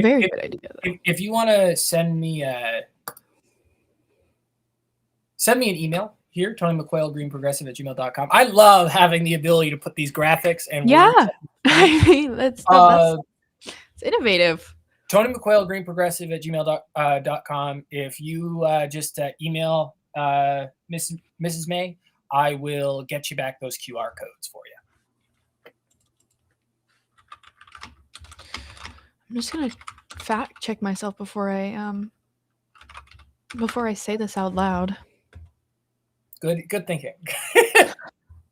very good idea. If you want to send me an email here, Tony McQuail, greenprogressive@gmail.com. I love having the ability to put these graphics and words. I mean, that's it's innovative. Tony McQuail, greenprogressive@gmail.com. If you just email Mrs. May, I will get you back those QR codes for you. I'm just gonna fact check myself before I say this out loud. Good thinking.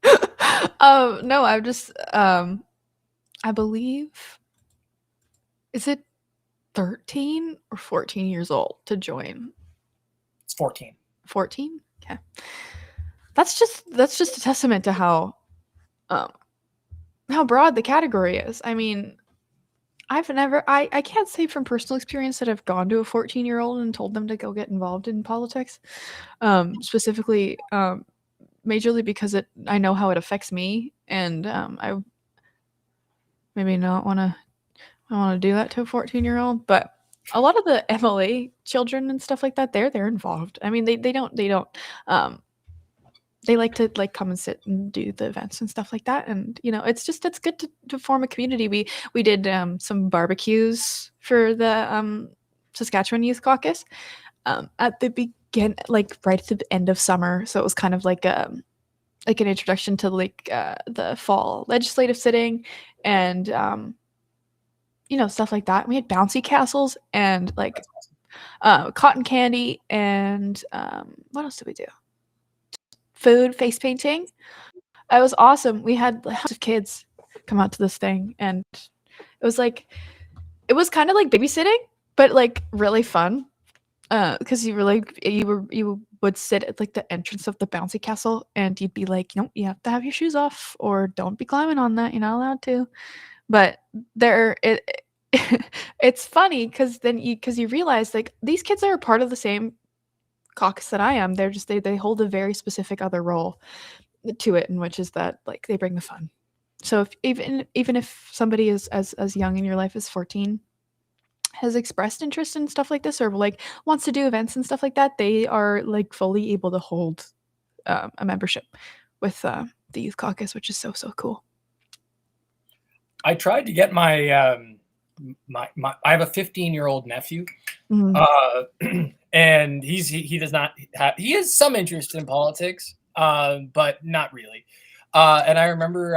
No, I'm just I believe, is it 13 or 14 years old to join? It's 14. 14? Okay. That's just a testament to how broad the category is. I mean, I can't say from personal experience that I've gone to a 14-year-old and told them to go get involved in politics. Specifically, majorly because I know how it affects me, and I maybe not want to do that to a 14-year-old. But a lot of the MLA children and stuff like that, they're involved. I mean, they don't they like to like come and sit and do the events and stuff like that. And it's good to form a community. We did some barbecues for the Saskatchewan Youth Caucus at the like right at the end of summer. So it was kind of like an introduction to like the fall legislative sitting and stuff like that. We had bouncy castles and like cotton candy and what else did we do? Food, face painting. It was awesome. We had hundreds of kids come out to this thing, and it was kind of like babysitting, but like really fun. Because you would sit at like the entrance of the bouncy castle, and you'd be like, nope, you have to have your shoes off, or don't be climbing on that. You're not allowed to. But it's funny because you realize like these kids are a part of the same caucus that I am. They're just they hold a very specific other role to it, and which is that like they bring the fun. So if even if somebody is as young in your life as 14 has expressed interest in stuff like this or like wants to do events and stuff like that, they are like fully able to hold a membership with the youth caucus, which is so cool. I tried to get my my I have a 15-year-old nephew, and he does not have, he has some interest in politics, but not really. And I remember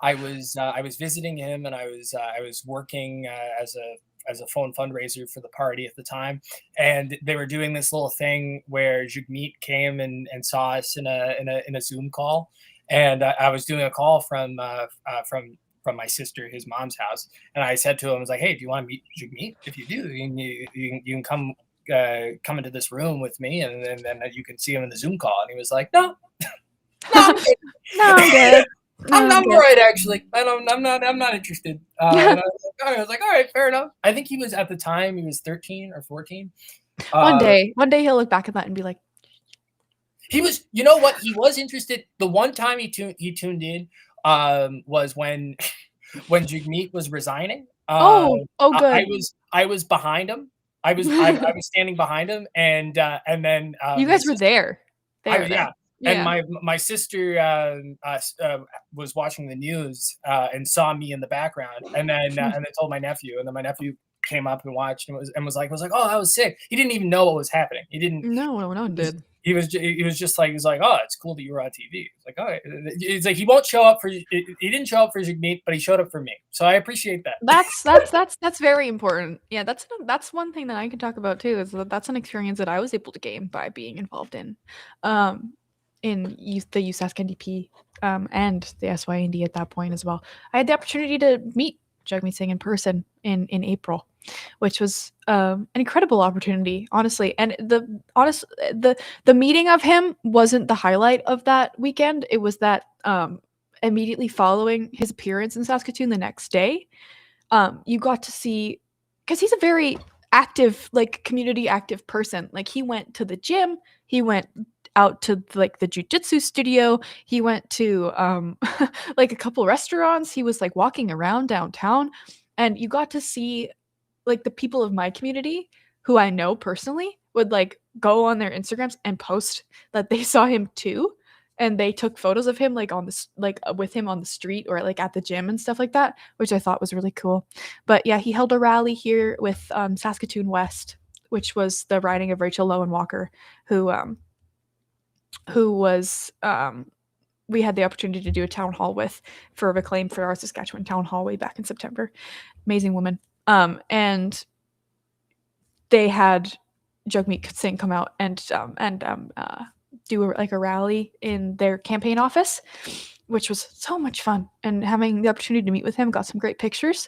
I was visiting him, and I was working as a phone fundraiser for the party at the time, and they were doing this little thing where Jagmeet came and saw us in a Zoom call, and I was doing a call from my sister, his mom's house, and I said to him, I was like, "Hey, do you want to meet Jagmeet? If you do, you can come into this room with me, and then you can see him in the Zoom call." And he was like, "No, no, I'm good. No, I'm good. I'm all right, actually. I'm not interested." And I was like, all right, fair enough. I think he was at the time, he was 13 or 14. One day he'll look back at that and be like, he was, you know what? He was interested. The one time he tuned in was when Jagmeet was resigning. good. I was behind him. I was standing behind him, and then you guys were there. Yeah. And my sister was watching the news and saw me in the background, and then told my nephew, and then my nephew came up and watched and was like, "Oh, that was sick." He didn't even know what was happening. He didn't. No one did. He was just like, "Oh, it's cool that you were on TV." It's like, "Oh," it's like he won't show up for. He didn't show up for Jagmeet, but he showed up for me. So I appreciate that. That's very important. Yeah, that's one thing that I can talk about too. Is that's an experience that I was able to gain by being involved in the youth Sask NDP and the SYND at that point as well. I had the opportunity to meet Jagmeet Singh in person in April, which was an incredible opportunity, honestly. And the meeting of him wasn't the highlight of that weekend. It was that immediately following his appearance in Saskatoon the next day, you got to see, because he's a very active, like community active person. Like he went to the gym, he went out to like the jiu-jitsu studio, he went to like a couple restaurants, he was like walking around downtown, and you got to see like the people of my community who I know personally would like go on their Instagrams and post that they saw him too, and they took photos of him like on this like with him on the street or like at the gym and stuff like that, which I thought was really cool. But yeah, he held a rally here with Saskatoon West, which was the riding of Rachel Lowen Walker, who was we had the opportunity to do a town hall with for Reclaim for our Saskatchewan town hall way back in September. Amazing woman. And they had Jagmeet Singh come out and do a rally in their campaign office, which was so much fun. And having the opportunity to meet with him, got some great pictures.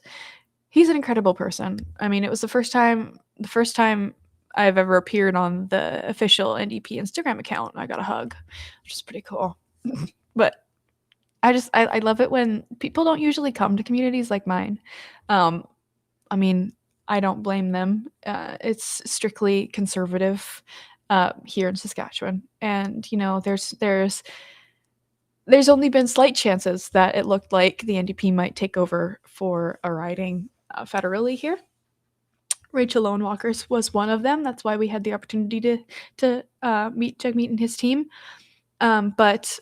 He's an incredible person. I mean, it was the first time I've ever appeared on the official NDP Instagram account. I got a hug, which is pretty cool. But I love it when people don't usually come to communities like mine. I mean, I don't blame them. It's strictly conservative here in Saskatchewan, and there's only been slight chances that it looked like the NDP might take over for a riding federally here Rachel Lonewalkers was one of them. That's why we had the opportunity to meet Jagmeet and his team. But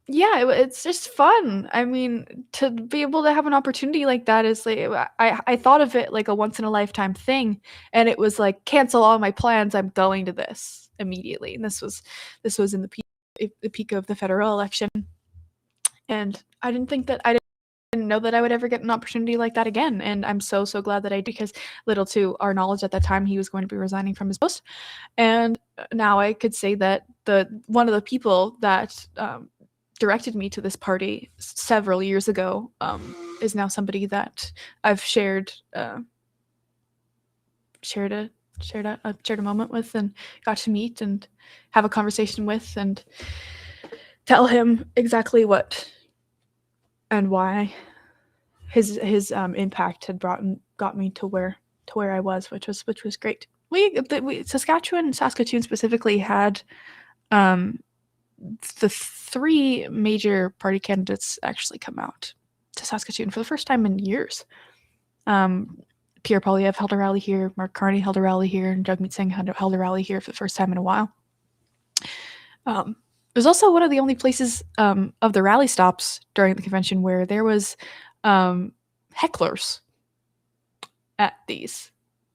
yeah, it's just fun. I mean, to be able to have an opportunity like that is like, I thought of it like a once in a lifetime thing, and it was like, cancel all my plans. I'm going to this immediately. And this was in the peak of the federal election, and I didn't know that I would ever get an opportunity like that again. And I'm so glad that I did, because little to our knowledge at that time, he was going to be resigning from his post. And now I could say that one of the people that directed me to this party several years ago is now somebody that I've shared a moment with, and got to meet and have a conversation with, and tell him exactly what and why his impact had got me to where I was, which was great. Saskatchewan specifically had the 3 major party candidates actually come out to Saskatoon for the first time in years. Pierre Poilievre held a rally here, Mark Carney held a rally here, and Jagmeet Singh held a rally here for the first time in a while. It was also one of the only places of the rally stops during the convention where there was hecklers at these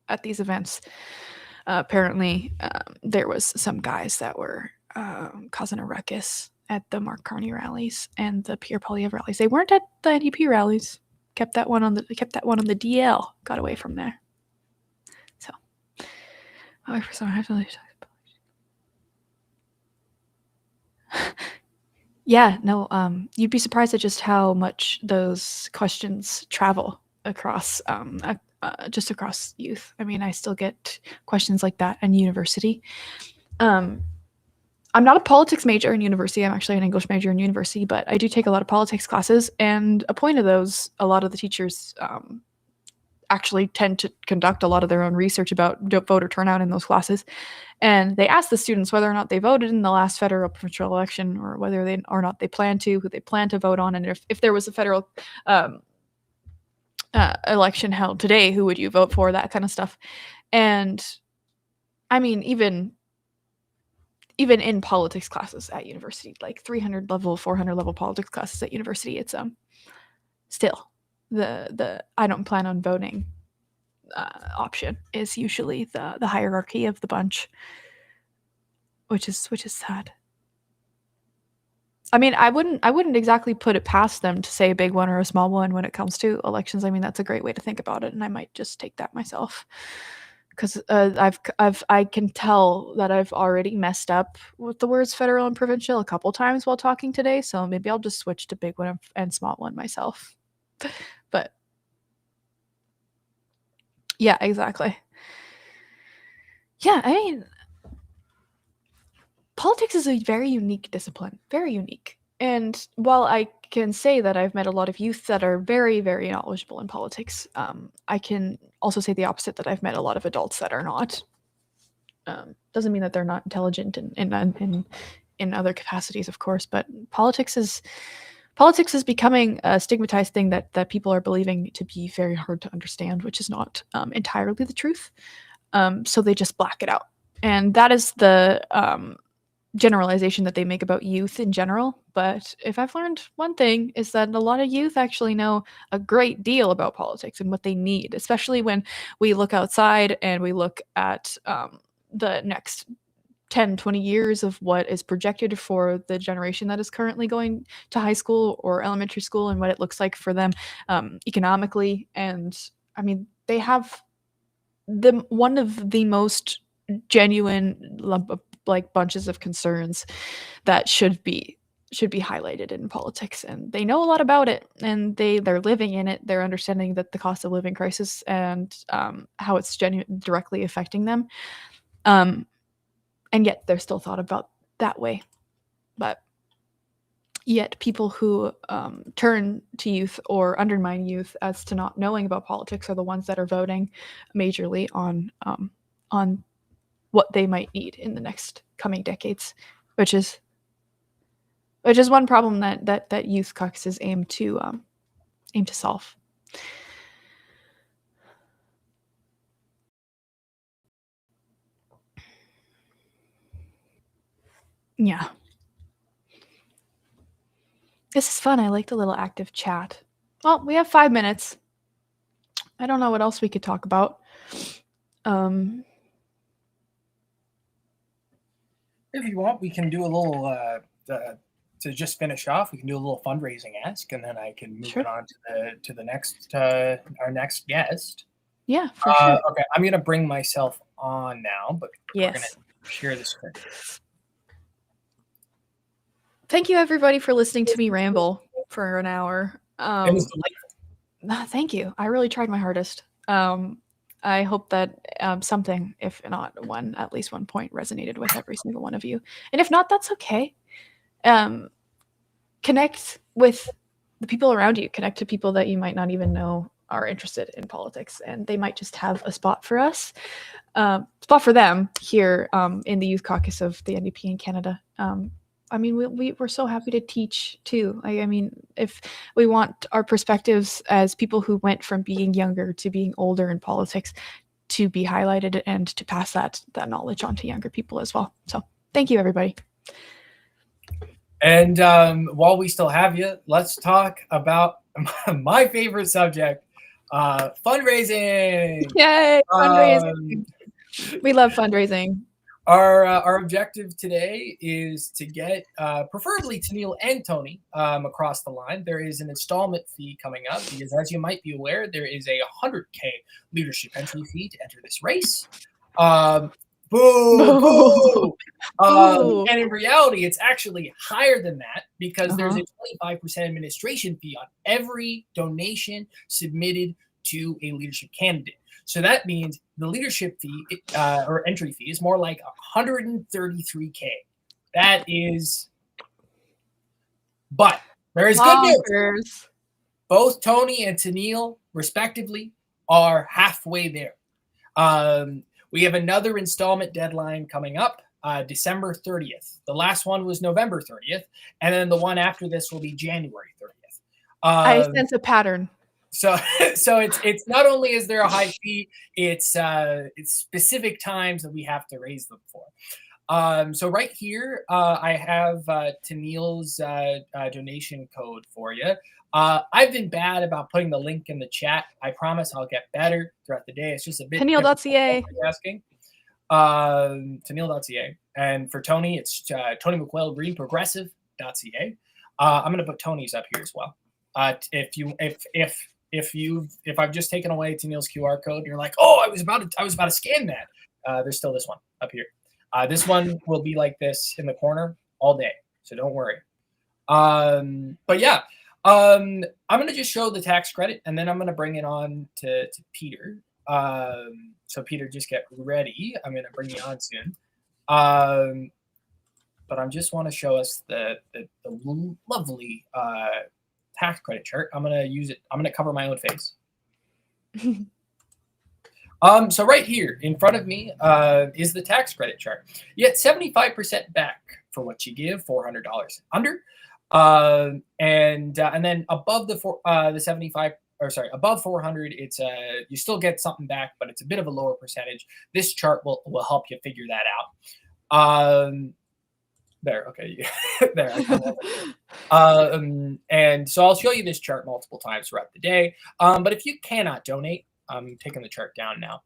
events. Apparently, there was some guys that were causing a ruckus at the Mark Carney rallies and the Pierre Poilievre rallies. They weren't at the NDP rallies. Kept that one on the DL. Got away from there. So, yeah, no. You'd be surprised at just how much those questions travel across just across youth. I mean, I still get questions like that in university. I'm not a politics major in university. I'm actually an English major in university, but I do take a lot of politics classes, and a point of those, a lot of the teachers actually tend to conduct a lot of their own research about voter turnout in those classes. And they ask the students whether or not they voted in the last federal provincial election, or whether they or not they plan to, who they plan to vote on, and if there was a federal election held today, who would you vote for, that kind of stuff. And I mean, even in politics classes at university, like 300 level, 400 level politics classes at university, it's still the I don't plan on voting option is usually the hierarchy of the bunch, which is sad. I mean, I wouldn't exactly put it past them to say a big one or a small one when it comes to elections. I mean, that's a great way to think about it, and I might just take that myself, because I can tell that I've already messed up with the words federal and provincial a couple times while talking today. So maybe I'll just switch to big one and small one myself. But yeah, exactly. Yeah, I mean, politics is a very unique discipline, very unique. And while I can say that I've met a lot of youth that are very, very knowledgeable in politics, I can also say the opposite, that I've met a lot of adults that are not. Doesn't mean that they're not intelligent in other capacities, of course, but politics is becoming a stigmatized thing that people are believing to be very hard to understand, which is not entirely the truth. So they just black it out. And that is the generalization that they make about youth in general. But if I've learned one thing, is that a lot of youth actually know a great deal about politics and what they need, especially when we look outside and we look at the next 10, 20 years of what is projected for the generation that is currently going to high school or elementary school, and what it looks like for them economically. And I mean, they have one of the most genuine like bunches of concerns that should be highlighted in politics, and they know a lot about it, and they're living in it. They're understanding that the cost of living crisis and how it's directly affecting them, and yet they're still thought about that way. But yet people who turn to youth or undermine youth as to not knowing about politics are the ones that are voting majorly on what they might need in the next coming decades, which is one problem that youth caucuses aim to solve. Yeah. This is fun. I like the little active chat. Well, we have 5 minutes. I don't know what else we could talk about. If you want, we can do a little to just finish off. We can do a little fundraising ask, and then I can move Sure. it on to the next our next guest. Yeah, for sure. Okay, I'm gonna bring myself on now, but we're gonna Yes. share the screen. Thank you, everybody, for listening to me ramble for an hour. It was delightful. Thank you. I really tried my hardest. I hope that something, if not at least one point, resonated with every single one of you. And if not, that's okay. Connect with the people around you. Connect to people that you might not even know are interested in politics, and they might just have a spot for us, spot for them here in the Youth Caucus of the NDP in Canada. I mean, we're so happy to teach too. I mean, if we want our perspectives as people who went from being younger to being older in politics to be highlighted and to pass that knowledge on to younger people as well. So thank you, everybody. And while we still have you, let's talk about my favorite subject, fundraising. Yay, fundraising. We love fundraising. Our objective today is to get preferably Tanille and Tony across the line. There is an installment fee coming up because, as you might be aware, there is a $100K leadership entry fee to enter this race. Boo, boo. And in reality, it's actually higher than that because there's a 25% administration fee on every donation submitted to a leadership candidate. So that means the leadership fee or entry fee is more like $133K. That is, but there is good news. Both Tony and Tanille, respectively, are halfway there. We have another installment deadline coming up, December 30th. The last one was November 30th, and then the one after this will be January 30th. I sense a pattern. So it's not only is there a high fee, it's specific times that we have to raise them for. So right here, I have Tanille's donation code for you. I've been bad about putting the link in the chat. I promise I'll get better throughout the day. It's just a bit Tanille.ca. asking. Tanille.ca. And for Tony, it's Tony McQuail Green Progressive.ca. I'm gonna put Tony's up here as well. If I've just taken away Tanille's QR code and you're like, oh, I was about to scan that. There's still this one up here. This one will be like this in the corner all day, so don't worry. But yeah, I'm gonna just show the tax credit and then I'm gonna bring it on to Peter. So Peter, just get ready. I'm gonna bring you on soon. But I just want to show us the lovely tax credit chart. I'm gonna use it. I'm gonna cover my own face. So right here in front of me is the tax credit chart. You get 75% back for what you give, $400 under, and then above the 75. Or sorry, above 400, it's you still get something back, but it's a bit of a lower percentage. This chart will help you figure that out. There, okay, there. And so I'll show you this chart multiple times throughout the day. But if you cannot donate, I'm taking the chart down now.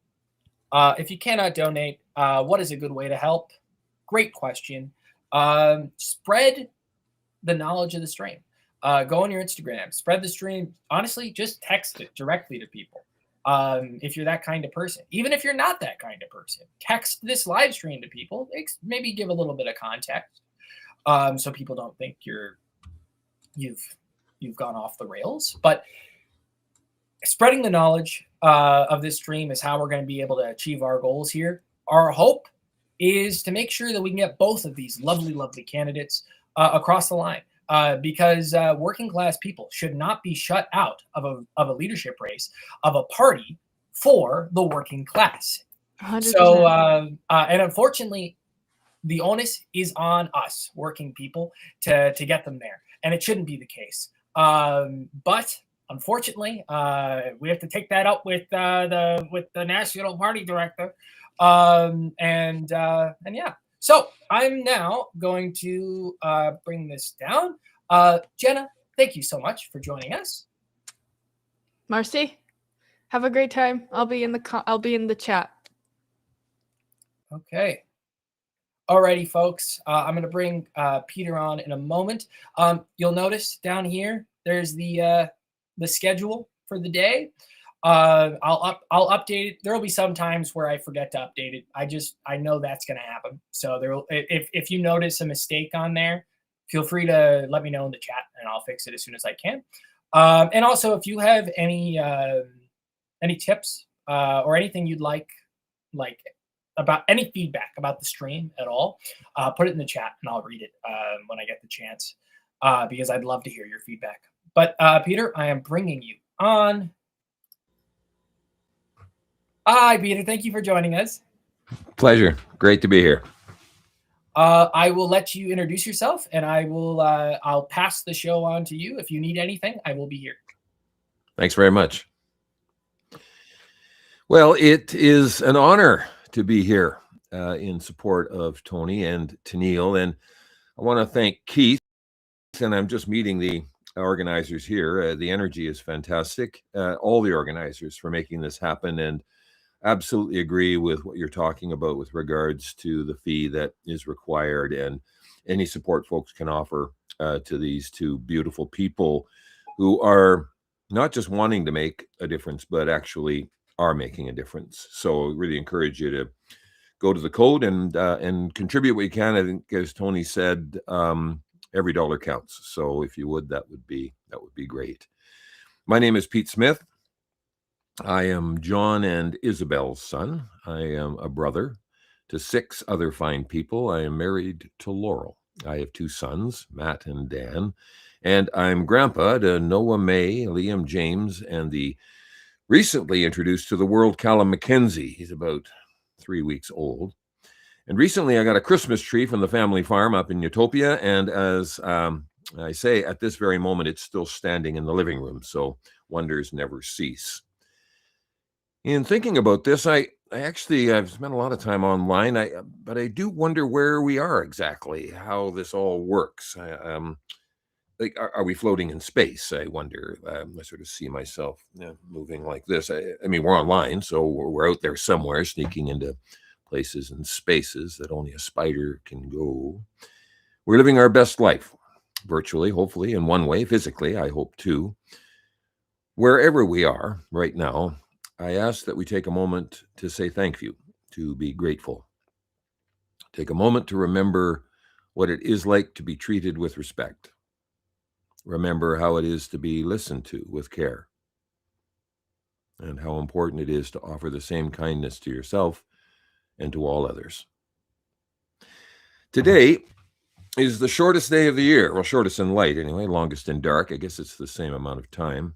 If you cannot donate, what is a good way to help? Great question. Spread the knowledge of the stream. Go on your Instagram, spread the stream. Honestly, just text it directly to people. If you're that kind of person, even if you're not that kind of person, text this live stream to people. Maybe give a little bit of context, so people don't think you've gone off the rails. But spreading the knowledge of this stream is how we're going to be able to achieve our goals here. Our hope is to make sure that we can get both of these lovely, lovely candidates across the line. Because working class people should not be shut out of a leadership race of a party for the working class. 100%. So, and unfortunately, the onus is on us, working people, to get them there, and it shouldn't be the case. But unfortunately, we have to take that up with the national party director, and yeah. So I'm now going to bring this down. Jenna, thank you so much for joining us. Marcy, have a great time. I'll be in the chat. Okay. Alrighty, folks. I'm going to bring Peter on in a moment. You'll notice down here there's the schedule for the day. I'll update it. There will be some times where I forget to update it. I know that's going to happen. So if you notice a mistake on there, feel free to let me know in the chat, and I'll fix it as soon as I can. And also, if you have any tips or anything you'd like about any feedback about the stream at all, put it in the chat and I'll read it when I get the chance, because I'd love to hear your feedback. But Peter, I am bringing you on. Hi, Peter. Thank you for joining us. Pleasure. Great to be here. I will let you introduce yourself, and I'll pass the show on to you. If you need anything, I will be here. Thanks very much. Well, it is an honor to be here in support of Tony and Tanille, and I want to thank Keith, and I'm just meeting the organizers here. The energy is fantastic. All the organizers for making this happen, and absolutely agree with what you're talking about with regards to the fee that is required and any support folks can offer to these two beautiful people who are not just wanting to make a difference, but actually are making a difference. So I really encourage you to go to the code and contribute what you can. I think, as Tony said, every dollar counts. So if you would, that would be great. My name is Pete Smith. I am John and Isabel's son. I am a brother to 6 other fine people. I am married to Laurel. I have 2 sons, Matt and Dan, and I'm grandpa to Noah May, Liam James, and the recently introduced to the world Callum McKenzie. He's about 3 weeks old. And recently I got a Christmas tree from the family farm up in Utopia, and as I say, at this very moment, it's still standing in the living room, so wonders never cease. In thinking about this, I've spent a lot of time online, but I do wonder where we are exactly, how this all works. Like, are we floating in space? I wonder. I sort of see myself moving like this. I mean, we're online, so we're out there somewhere, sneaking into places and spaces that only a spider can go. We're living our best life, virtually, hopefully, in one way, physically, I hope too. Wherever we are right now, I ask that we take a moment to say thank you, to be grateful. Take a moment to remember what it is like to be treated with respect. Remember how it is to be listened to with care, and how important it is to offer the same kindness to yourself and to all others. Today is the shortest day of the year. Well, shortest in light anyway, longest in dark. I guess it's the same amount of time.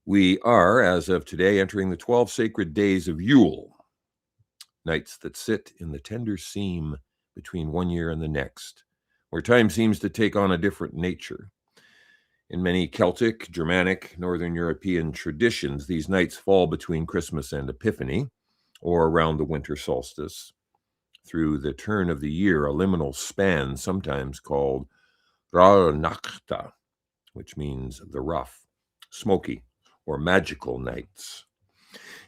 We are, as of today, entering the 12 sacred days of Yule, nights that sit in the tender seam between one year and the next, where time seems to take on a different nature. In many Celtic, Germanic, Northern European traditions, these nights fall between Christmas and Epiphany, or around the winter solstice. Through the turn of the year, a liminal span, sometimes called Rauhnachta, which means the rough, smoky, or magical nights.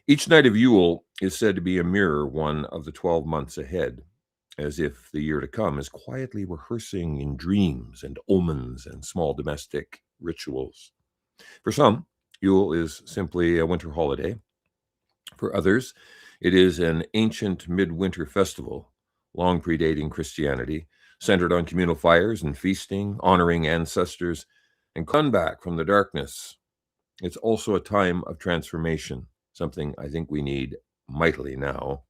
Each night of Yule is said to be a mirror one of the 12 months ahead, as if the year to come is quietly rehearsing in dreams and omens and small domestic rituals. For some, Yule is simply a winter holiday. For others, it is an ancient midwinter festival, long predating Christianity, centered on communal fires and feasting, honoring ancestors, and come back from the darkness. It's also a time of transformation, something I think we need mightily now.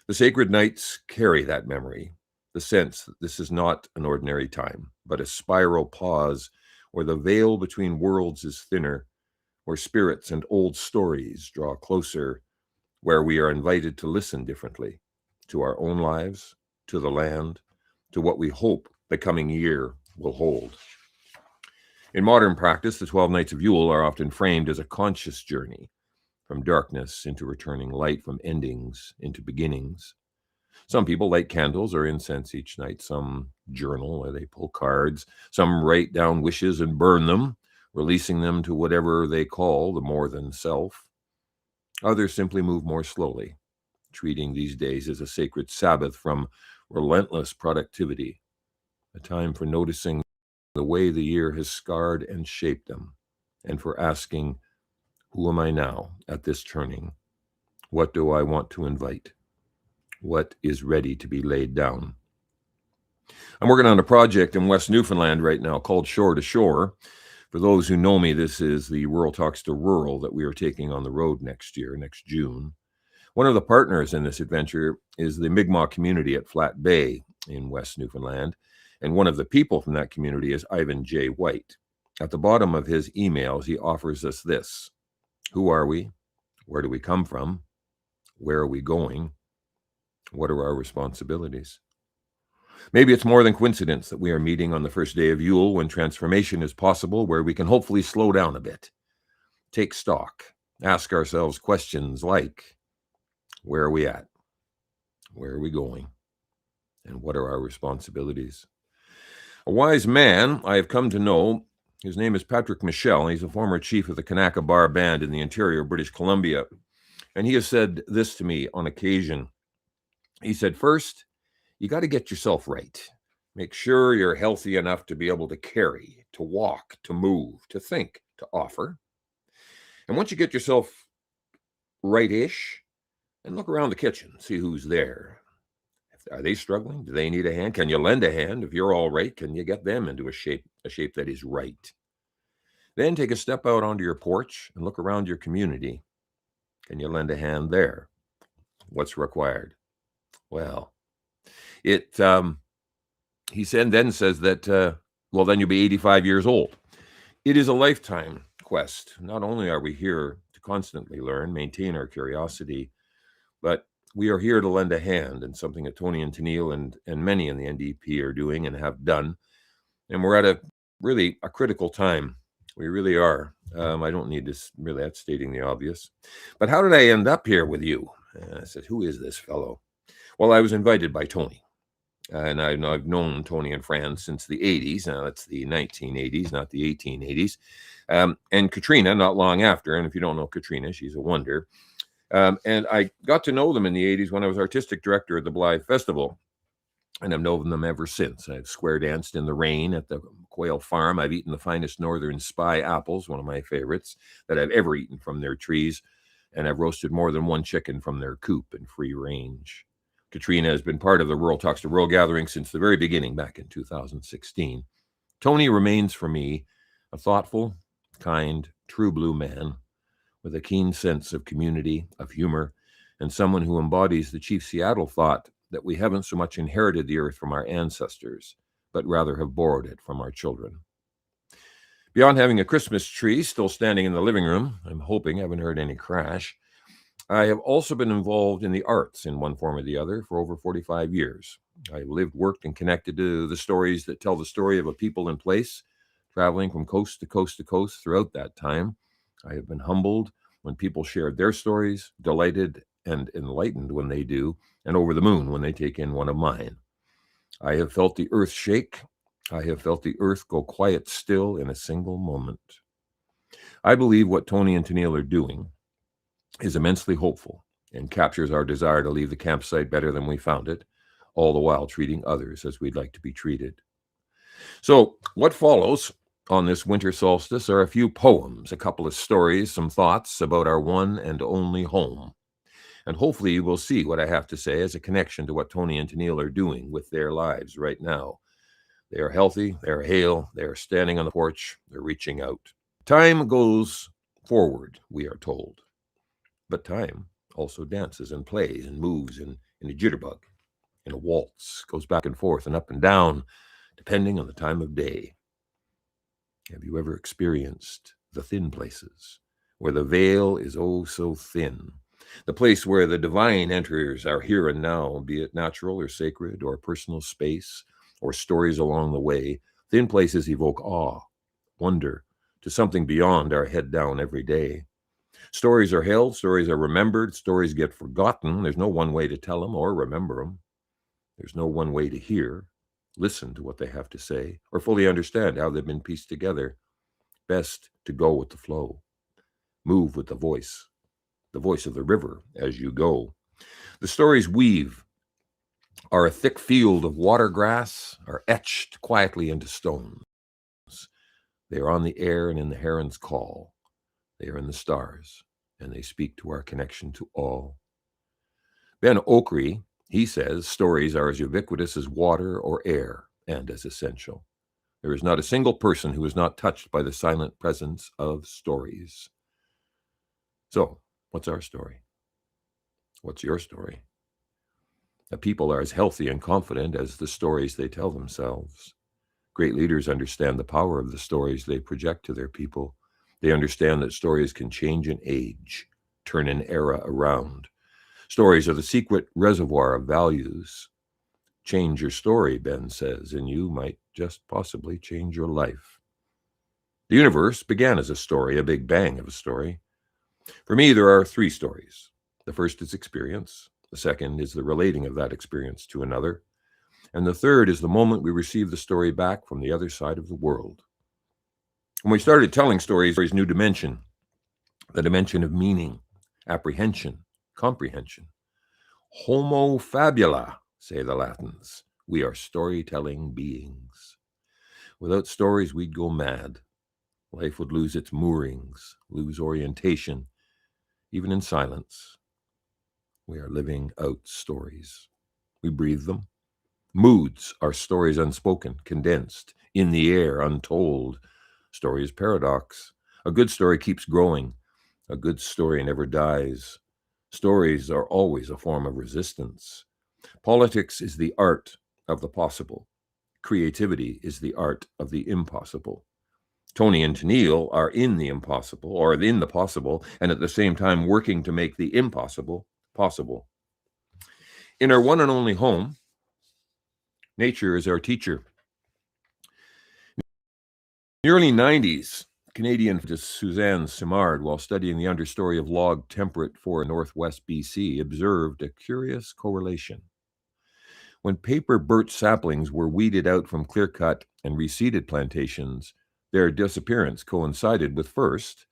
The sacred nights carry that memory, the sense that this is not an ordinary time, but a spiral pause where the veil between worlds is thinner, where spirits and old stories draw closer, where we are invited to listen differently to our own lives, to the land, to what we hope the coming year will hold. In modern practice, the 12 nights of Yule are often framed as a conscious journey from darkness into returning light, from endings into beginnings. Some people light candles or incense each night. Some journal where they pull cards. Some write down wishes and burn them, releasing them to whatever they call the more than self. Others simply move more slowly, treating these days as a sacred Sabbath from relentless productivity, a time for noticing the way the year has scarred and shaped them, and for asking, who am I now at this turning? What do I want to invite? What is ready to be laid down? I'm working on a project in West Newfoundland right now called Shore to Shore. For those who know me, this is the Rural Talks to Rural that we are taking on the road next year, next June. One of the partners in this adventure is the Mi'kmaq community at Flat Bay in West Newfoundland, and one of the people from that community is Ivan J. White. At the bottom of his emails, he offers us this: who are we? Where do we come from? Where are we going? What are our responsibilities? Maybe it's more than coincidence that we are meeting on the first day of Yule, when transformation is possible, where we can hopefully slow down a bit, take stock, ask ourselves questions like, where are we at? Where are we going? And what are our responsibilities? A wise man I have come to know, his name is Patrick Michel. He's a former chief of the Kanaka Bar Band in the interior of British Columbia. And he has said this to me on occasion. He said, first, you got to get yourself right. Make sure you're healthy enough to be able to carry, to walk, to move, to think, to offer. And once you get yourself right-ish, and look around the kitchen, see who's there. Are they struggling? Do they need a hand? Can you lend a hand? If you're all right, can you get them into a shape that is right? Then take a step out onto your porch and look around your community. Can you lend a hand there? What's required? Well, he then says that, well, then you'll be 85 years old. It is a lifetime quest. Not only are we here to constantly learn, maintain our curiosity, but we are here to lend a hand, and something that Tony and Tanille and many in the NDP are doing and have done. And we're at a critical time. We really are. I don't need this, really, that's stating the obvious. But how did I end up here with you? I said, who is this fellow? Well, I was invited by Tony. And I've known Tony and Fran since the 80s. Now, that's the 1980s, not the 1880s. And Katrina, not long after. And if you don't know Katrina, she's a wonder. And I got to know them in the 80s when I was artistic director at the Blythe Festival. And I've known them ever since. I've square danced in the rain at the McQuail farm. I've eaten the finest Northern Spy apples, one of my favorites, that I've ever eaten from their trees. And I've roasted more than one chicken from their coop in free range. Katrina has been part of the Rural Talks to Rural gathering since the very beginning, back in 2016. Tony remains for me a thoughtful, kind, true blue man with a keen sense of community, of humor, and someone who embodies the Chief Seattle thought that we haven't so much inherited the earth from our ancestors, but rather have borrowed it from our children. Beyond having a Christmas tree still standing in the living room, I'm hoping I haven't heard any crash, I have also been involved in the arts in one form or the other for over 45 years. I lived, worked, and connected to the stories that tell the story of a people and place, traveling from coast to coast to coast throughout that time. I have been humbled when people shared their stories, delighted and enlightened when they do, and over the moon when they take in one of mine. I have felt the earth shake. I have felt the earth go quiet still in a single moment. I believe what Tony and Tanille are doing is immensely hopeful and captures our desire to leave the campsite better than we found it, all the while treating others as we'd like to be treated. So what follows on this winter solstice are a few poems, a couple of stories, some thoughts about our one and only home. And hopefully you will see what I have to say as a connection to what Tony and Tanille are doing with their lives right now. They are healthy, they are hale, they are standing on the porch, they're reaching out. Time goes forward, we are told. But time also dances and plays and moves in a jitterbug, in a waltz, goes back and forth and up and down, depending on the time of day. Have you ever experienced the thin places, where the veil is oh so thin? The place where the divine enters our here and now, be it natural or sacred or personal space or stories along the way. Thin places evoke awe, wonder, to something beyond our head down every day. Stories are held, stories are remembered, stories get forgotten. There's no one way to tell them or remember them. There's no one way to hear, listen to what they have to say, or fully understand how they've been pieced together. Best to go with the flow. Move with the voice of the river as you go. The stories weave are a thick field of water grass, are etched quietly into stones. They are on the air and in the heron's call. They are in the stars, and they speak to our connection to all. Ben Okri, he says, stories are as ubiquitous as water or air, and as essential. There is not a single person who is not touched by the silent presence of stories. So, what's our story? What's your story? The people are as healthy and confident as the stories they tell themselves. Great leaders understand the power of the stories they project to their people. They understand that stories can change an age, turn an era around. Stories are the secret reservoir of values. Change your story, Ben says, and you might just possibly change your life. The universe began as a story, a big bang of a story. For me, there are 3 stories. The first is experience. The second is the relating of that experience to another. And the third is the moment we receive the story back from the other side of the world. When we started telling stories, new dimension, the dimension of meaning, apprehension, comprehension. Homo fabula, say the Latins. We are storytelling beings. Without stories, we'd go mad. Life would lose its moorings, lose orientation, even in silence. We are living out stories. We breathe them. Moods are stories unspoken, condensed, in the air, untold. Story is paradox. A good story keeps growing. A good story never dies. Stories are always a form of resistance. Politics is the art of the possible. Creativity is the art of the impossible. Tony and Tanille are in the impossible, or in the possible, and at the same time working to make the impossible possible. In our one and only home, nature is our teacher. In the early 90s, Canadian Suzanne Simard, while studying the understory of log temperate for northwest BC, observed a curious correlation. When paper birch saplings were weeded out from clear-cut and reseeded plantations, their disappearance coincided with first,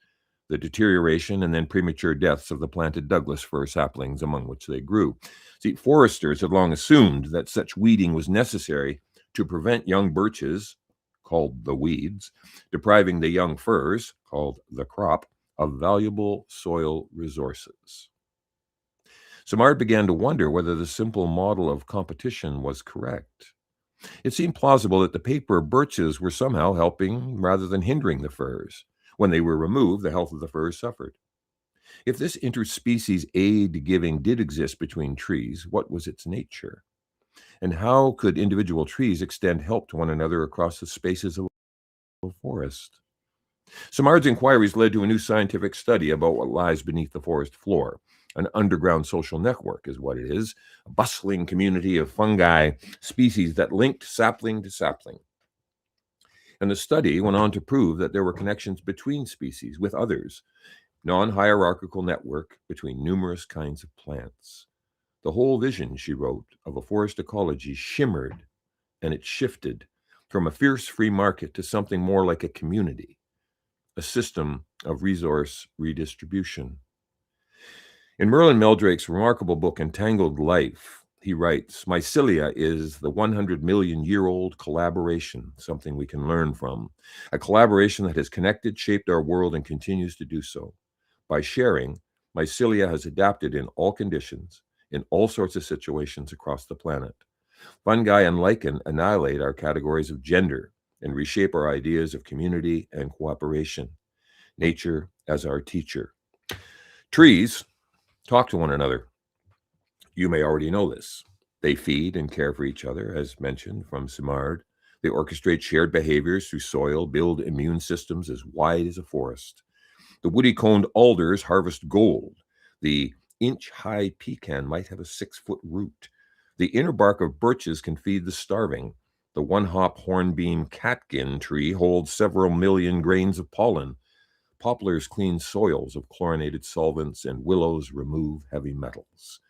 the deterioration and then premature deaths of the planted Douglas fir saplings among which they grew. See, foresters had long assumed that such weeding was necessary to prevent young birches, called the weeds, depriving the young firs, called the crop, of valuable soil resources. Simard began to wonder whether the simple model of competition was correct. It seemed plausible that the paper birches were somehow helping rather than hindering the firs. When they were removed, the health of the firs suffered. If this interspecies aid-giving did exist between trees, what was its nature? And how could individual trees extend help to one another across the spaces of a forest? Simard's inquiries led to a new scientific study about what lies beneath the forest floor. An underground social network is what it is, a bustling community of fungi, species that linked sapling to sapling. And the study went on to prove that there were connections between species with others, non-hierarchical network between numerous kinds of plants. The whole vision, she wrote, of a forest ecology shimmered, and it shifted from a fierce free market to something more like a community, a system of resource redistribution. In Merlin Meldrake's remarkable book, Entangled Life, he writes, mycelia is the 100-million-year-old collaboration, something we can learn from, a collaboration that has connected, shaped our world, and continues to do so. By sharing, mycelia has adapted in all conditions, in all sorts of situations across the planet. Fungi and lichen annihilate our categories of gender and reshape our ideas of community and cooperation. Nature as our teacher. Trees talk to one another. You may already know this. They feed and care for each other, as mentioned from Simard. They orchestrate shared behaviors through soil, build immune systems as wide as a forest. The woody-coned alders harvest gold. The inch-high pecan might have a 6-foot root. The inner bark of birches can feed the starving. The one-hop hornbeam catkin tree holds several million grains of pollen. Poplars clean soils of chlorinated solvents, and willows remove heavy metals.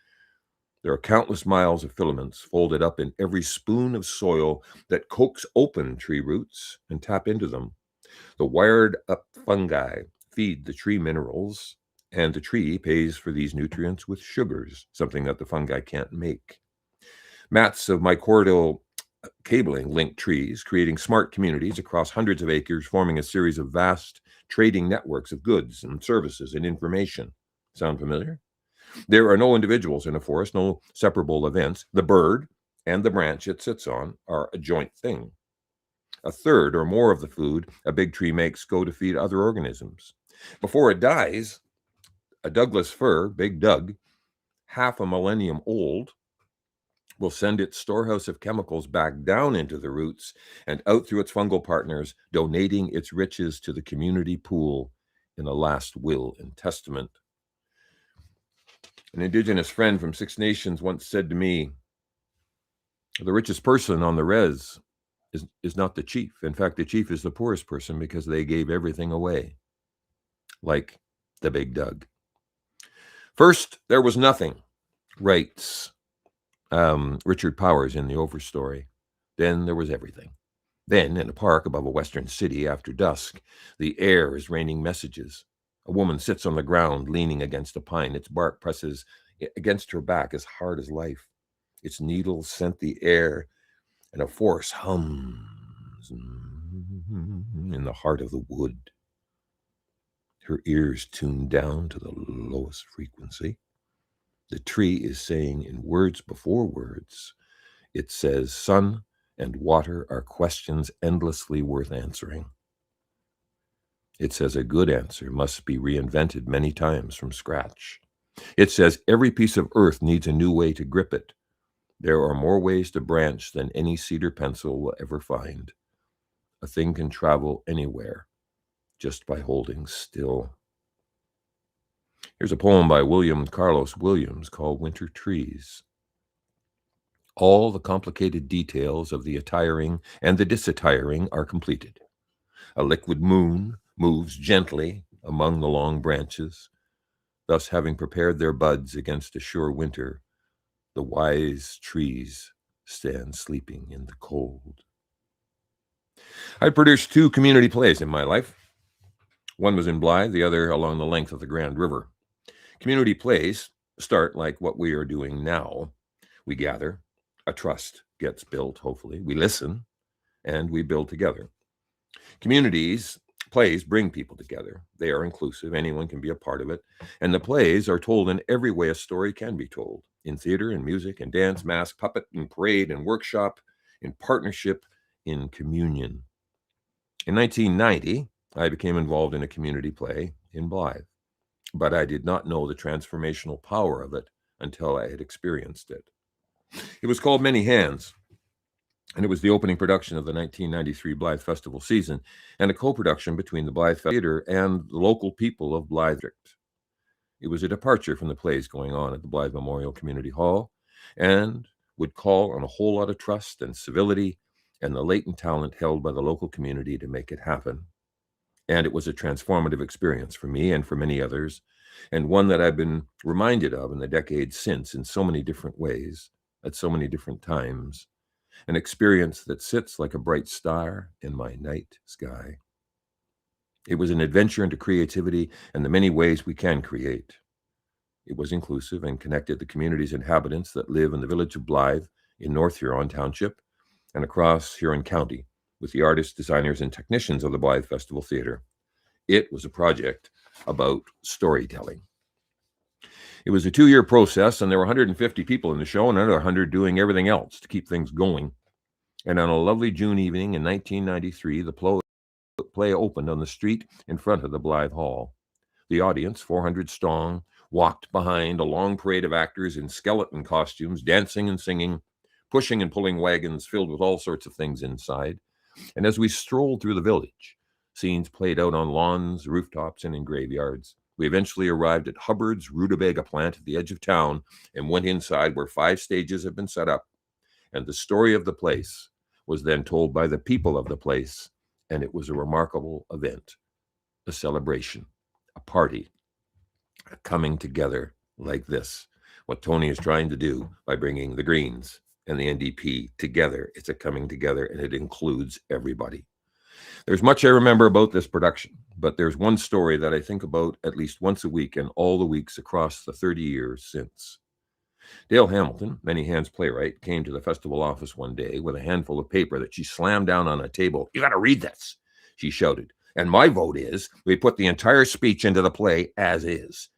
There are countless miles of filaments folded up in every spoon of soil that coax open tree roots and tap into them. The wired-up fungi feed the tree minerals, and the tree pays for these nutrients with sugars, something that the fungi can't make. Mats of mycorrhizal cabling link trees, creating smart communities across hundreds of acres, forming a series of vast trading networks of goods and services and information. Sound familiar? There are no individuals in a forest, no separable events. The bird and the branch it sits on are a joint thing. A third or more of the food a big tree makes go to feed other organisms. Before it dies, a Douglas fir, Big Doug, half a millennium old, will send its storehouse of chemicals back down into the roots and out through its fungal partners, donating its riches to the community pool in a last will and testament. An Indigenous friend from Six Nations once said to me, the richest person on the res is not the chief. In fact, the chief is the poorest person because they gave everything away, like the Big Doug. First, there was nothing, writes Richard Powers in the Overstory. Then there was everything. Then, in a park above a western city after dusk, the air is raining messages. A woman sits on the ground, leaning against a pine. Its bark presses against her back as hard as life. Its needles scent the air, and a force hums in the heart of the wood. Her ears tuned down to the lowest frequency. The tree is saying in words before words, it says, sun and water are questions endlessly worth answering. It says a good answer must be reinvented many times from scratch. It says every piece of earth needs a new way to grip it. There are more ways to branch than any cedar pencil will ever find. A thing can travel anywhere just by holding still. Here's a poem by William Carlos Williams called Winter Trees. All the complicated details of the attiring and the disattiring are completed. A liquid moon moves gently among the long branches, thus having prepared their buds against a sure winter. The wise trees stand sleeping in the cold. I produced 2 community plays in my life. One was in Blythe, the other along the length of the Grand River. Community plays start like what we are doing now. We gather, a trust gets built, hopefully. We listen, and we build together. Communities, plays bring people together. They are inclusive. Anyone can be a part of it. And the plays are told in every way a story can be told. In theater, in music, in dance, mask, puppet, in parade, in workshop, in partnership, in communion. In 1990, I became involved in a community play in Blythe, but I did not know the transformational power of it until I had experienced it. It was called Many Hands, and it was the opening production of the 1993 Blythe Festival season and a co-production between the Blythe Theatre and the local people of Blythe District. It was a departure from the plays going on at the Blythe Memorial Community Hall and would call on a whole lot of trust and civility and the latent talent held by the local community to make it happen. And it was a transformative experience for me and for many others, and one that I've been reminded of in the decades since in so many different ways, at so many different times, an experience that sits like a bright star in my night sky. It was an adventure into creativity and the many ways we can create. It was inclusive and connected the community's inhabitants that live in the village of Blythe in North Huron Township and across Huron County with the artists, designers, and technicians of the Blythe Festival Theatre. It was a project about storytelling. It was a 2-year process, and there were 150 people in the show and another 100 doing everything else to keep things going. And on a lovely June evening in 1993, the play opened on the street in front of the Blythe Hall. The audience, 400 strong, walked behind a long parade of actors in skeleton costumes, dancing and singing, pushing and pulling wagons filled with all sorts of things inside. And as we strolled through the village, scenes played out on lawns, rooftops, and in graveyards. We eventually arrived at Hubbard's rutabaga plant at the edge of town and went inside where 5 stages had been set up. And the story of the place was then told by the people of the place, and it was a remarkable event, a celebration, a party, a coming together like this. What Tony is trying to do by bringing the Greens and the NDP together, it's a coming together, and it includes everybody. There's much I remember about this production, but there's one story that I think about at least once a week and all the weeks across the 30 years since. Dale Hamilton, Many Hands playwright, came to the festival office one day with a handful of paper that she slammed down on a table. "You got to read this," she shouted. "And my vote is we put the entire speech into the play as is."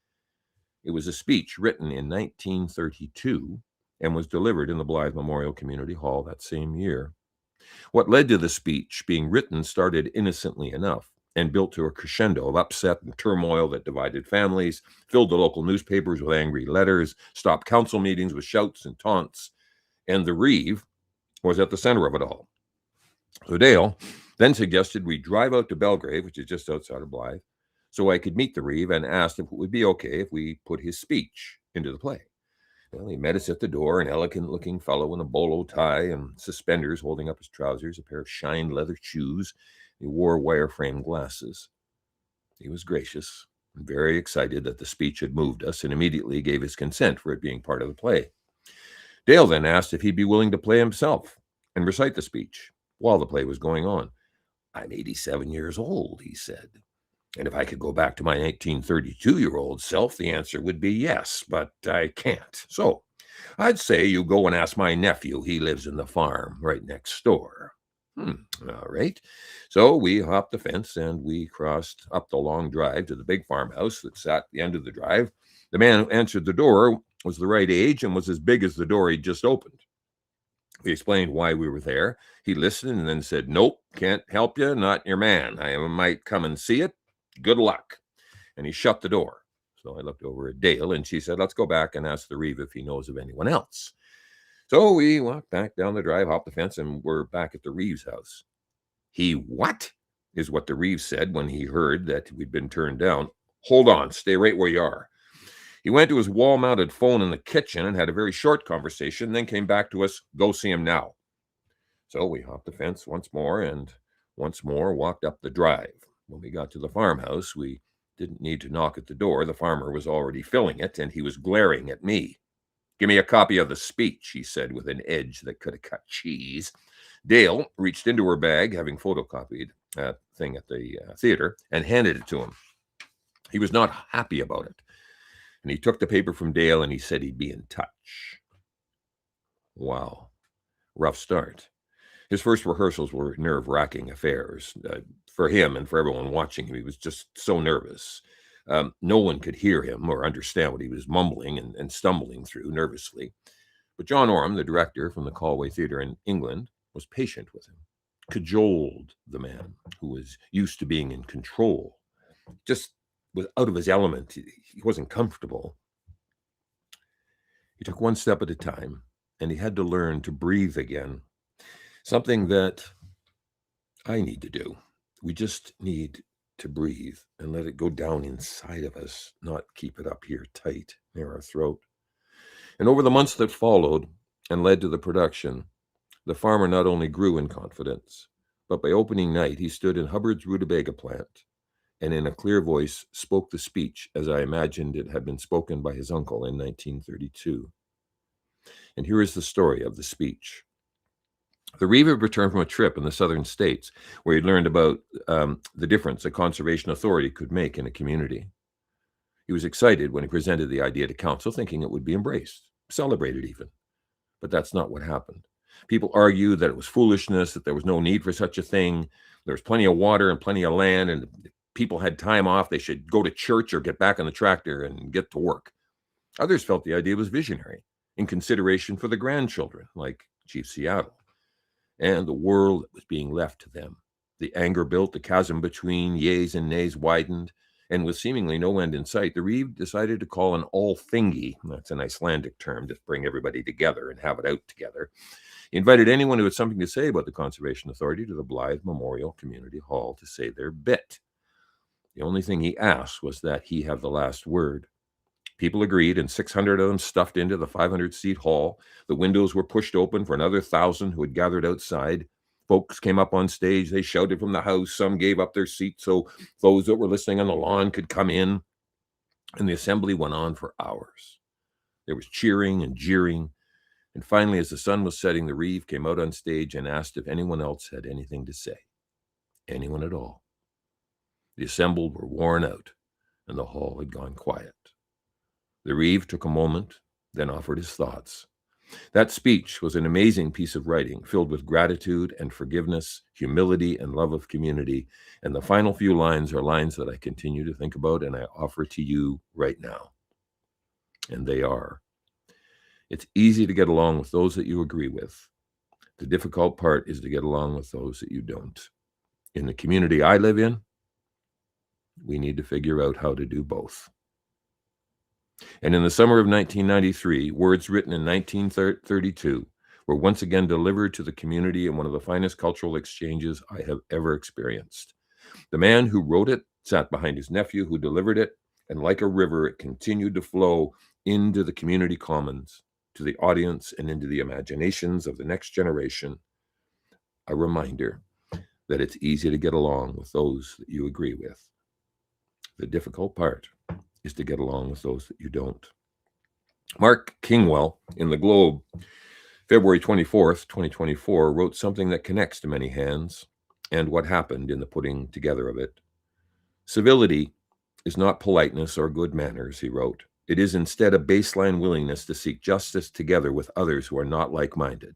It was a speech written in 1932 and was delivered in the Blythe Memorial Community Hall that same year. What led to the speech being written started innocently enough and built to a crescendo of upset and turmoil that divided families, filled the local newspapers with angry letters, stopped council meetings with shouts and taunts, and the Reeve was at the center of it all. So Dale then suggested we drive out to Belgrave, which is just outside of Blythe, so I could meet the Reeve, and asked if it would be okay if we put his speech into the play. Well, he met us at the door, an elegant-looking fellow in a bolo tie and suspenders holding up his trousers, a pair of shined leather shoes. He wore wire-frame glasses. He was gracious and very excited that the speech had moved us, and immediately gave his consent for it being part of the play. Dale then asked if he'd be willing to play himself and recite the speech while the play was going on. "I'm 87 years old," he said. "And if I could go back to my 1932-year-old self, the answer would be yes, but I can't. So I'd say you go and ask my nephew. He lives in the farm right next door." All right. So we hopped the fence and we crossed up the long drive to the big farmhouse that sat at the end of the drive. The man who answered the door was the right age and was as big as the door he'd just opened. We explained why we were there. He listened and then said, "Nope, can't help you, not your man. I might come and see it. Good luck." And he shut the door. So I looked over at Dale and she said, "Let's go back and ask the Reeve if he knows of anyone else." So we walked back down the drive, hopped the fence, and we're back at the Reeves' house. "He what?" is what the Reeve said when he heard that we'd been turned down. "Hold on, stay right where you are." He went to his wall-mounted phone in the kitchen and had a very short conversation, then came back to us, "Go see him now." So we hopped the fence once more and once more walked up the drive. When we got to the farmhouse, we didn't need to knock at the door. The farmer was already filling it, and he was glaring at me. "Give me a copy of the speech," he said with an edge that could have cut cheese. Dale reached into her bag, having photocopied a thing at the theater, and handed it to him. He was not happy about it. And he took the paper from Dale and he said he'd be in touch. Wow. Rough start. His first rehearsals were nerve-wracking affairs. For him and for everyone watching him, he was just so nervous. No one could hear him or understand what he was mumbling and stumbling through nervously. But John Oram, the director from the Galway Theatre in England, was patient with him, cajoled the man who was used to being in control, just was out of his element. He wasn't comfortable. He took one step at a time, and he had to learn to breathe again, something that I need to do. We just need to breathe and let it go down inside of us, not keep it up here tight near our throat. And over the months that followed and led to the production, the farmer not only grew in confidence, but by opening night, he stood in Hubbard's rutabaga plant and in a clear voice spoke the speech as I imagined it had been spoken by his uncle in 1932. And here is the story of the speech. The Reeve had returned from a trip in the southern states where he'd learned about the difference a conservation authority could make in a community. He was excited when he presented the idea to council, thinking it would be embraced, celebrated even. But that's not what happened. People argued that it was foolishness, that there was no need for such a thing. There was plenty of water and plenty of land, and people had time off. They should go to church or get back on the tractor and get to work. Others felt the idea was visionary, in consideration for the grandchildren, like Chief Seattle, and the world that was being left to them. The anger built, the chasm between yeas and nays widened, and with seemingly no end in sight, the Reeve decided to call an all-thingy, that's an Icelandic term, just bring everybody together and have it out together. He invited anyone who had something to say about the Conservation Authority to the Blythe Memorial Community Hall to say their bit. The only thing he asked was that he have the last word. People agreed, and 600 of them stuffed into the 500-seat hall. The windows were pushed open for another 1,000 who had gathered outside. folks came up on stage. They shouted from the house. Some gave up their seats so those that were listening on the lawn could come in. And the assembly went on for hours. There was cheering and jeering. And finally, as the sun was setting, the Reeve came out on stage and asked if anyone else had anything to say. Anyone at all. The assembled were worn out, and the hall had gone quiet. The Reeve took a moment, then offered his thoughts. That speech was an amazing piece of writing, filled with gratitude and forgiveness, humility and love of community. And the final few lines are lines that I continue to think about and I offer to you right now. And they are, it's easy to get along with those that you agree with. The difficult part is to get along with those that you don't. In the community I live in, we need to figure out how to do both. And in the summer of 1993, words written in 1932 were once again delivered to the community in one of the finest cultural exchanges I have ever experienced. The man who wrote it sat behind his nephew who delivered it, and like a river, it continued to flow into the community commons, to the audience, and into the imaginations of the next generation. A reminder that it's easy to get along with those that you agree with. The difficult part is to get along with those that you don't. Mark Kingwell in the Globe, February 24th, 2024, wrote something that connects to many hands and what happened in the putting together of it. Civility is not politeness or good manners, he wrote. It is instead a baseline willingness to seek justice together with others who are not like-minded.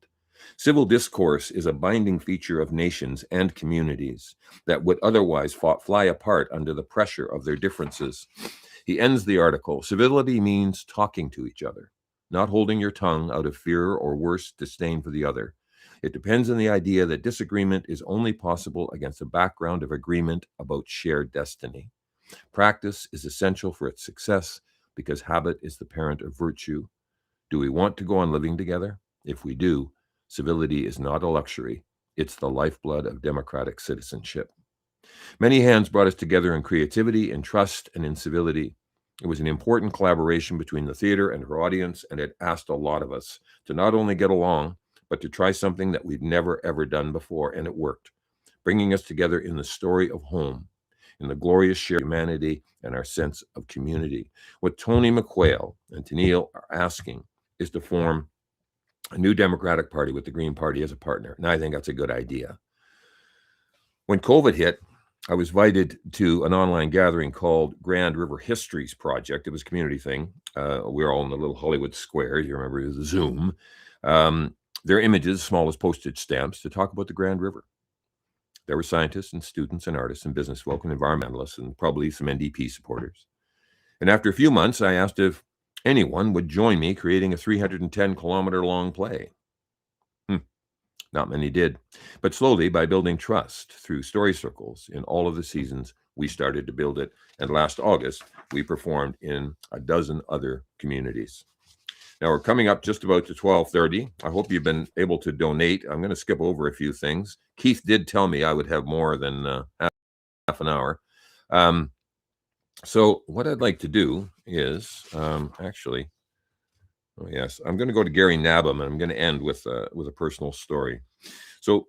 Civil discourse is a binding feature of nations and communities that would otherwise fly apart under the pressure of their differences. He ends the article, civility means talking to each other, not holding your tongue out of fear or worse, disdain for the other. It depends on the idea that disagreement is only possible against a background of agreement about shared destiny. Practice is essential for its success because habit is the parent of virtue. Do we want to go on living together? If we do, civility is not a luxury. It's the lifeblood of democratic citizenship. Many hands brought us together in creativity, in trust, and in civility. It was an important collaboration between the theater and her audience, and it asked a lot of us to not only get along, but to try something that we'd never, ever done before, and it worked, bringing us together in the story of home, in the glorious shared humanity and our sense of community. What Tony McQuail and Tanille are asking is to form a new Democratic Party with the Green Party as a partner, and I think that's a good idea. When COVID hit, I was invited to an online gathering called Grand River Histories Project. It was a community thing. We were all in the little Hollywood square. You remember the Zoom. Their images, small as postage stamps, to talk about the Grand River. There were scientists and students and artists and business folk and environmentalists and probably some NDP supporters. And after a few months, I asked if anyone would join me creating a 310-kilometer-long play. Not many did. But slowly, by building trust through story circles in all of the seasons, we started to build it. And last August, we performed in a dozen other communities. Now, we're coming up just about to 12:30. I hope you've been able to donate. I'm going to skip over a few things. Keith did tell me I would have more than half an hour. So what I'd like to do is actually... Oh, yes, I'm going to go to Gary Nabham, and I'm going to end with a personal story. So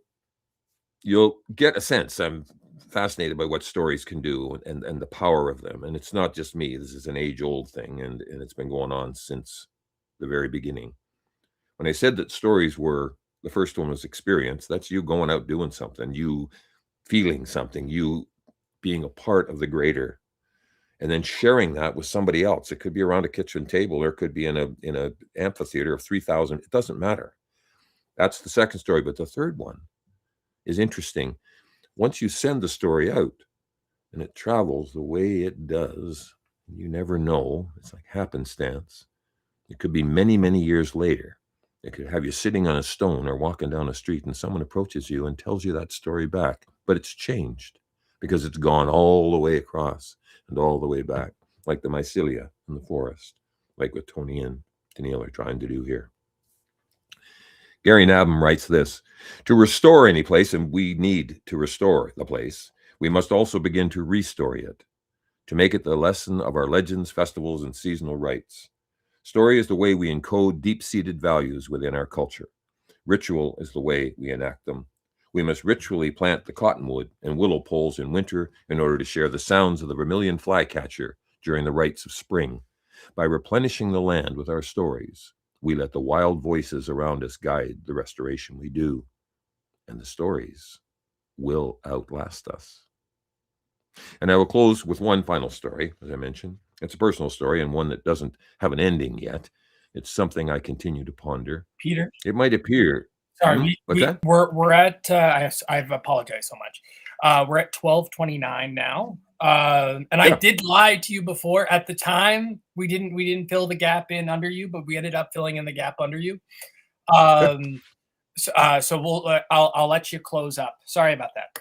you'll get a sense. I'm fascinated by what stories can do and the power of them. And it's not just me. This is an age-old thing, and it's been going on since the very beginning. When I said that stories were, the first one was experience, that's you going out doing something, you feeling something, you being a part of the greater. And then sharing that with somebody else. It could be around a kitchen table, or it could be in a amphitheater of 3,000. It doesn't matter. That's the second story. But the third one is interesting. Once you send the story out and it travels the way it does, you never know. It's like happenstance. It could be many, many years later. It could have you sitting on a stone or walking down a street and someone approaches you and tells you that story back. But it's changed because it's gone all the way across and all the way back, like the mycelia in the forest, like what Tony and Tanille are trying to do here. Gary Nabham writes this: to restore any place, and we need to restore the place, we must also begin to restory it, to make it the lesson of our legends, festivals, and seasonal rites. Story is the way we encode deep-seated values within our culture. Ritual is the way we enact them. We must ritually plant the cottonwood and willow poles in winter in order to share the sounds of the vermilion flycatcher during the rites of spring. By replenishing the land with our stories, we let the wild voices around us guide the restoration we do. And the stories will outlast us. And I will close with one final story, as I mentioned. It's a personal story and one that doesn't have an ending yet. It's something I continue to ponder. Peter, It might appear. sorry, What's that? we're at. I've apologized so much. We're at 12:29 now, and I did lie to you before. At the time, we didn't fill the gap in under you, but we ended up filling in the gap under you. So we'll I'll let you close up. Sorry about that.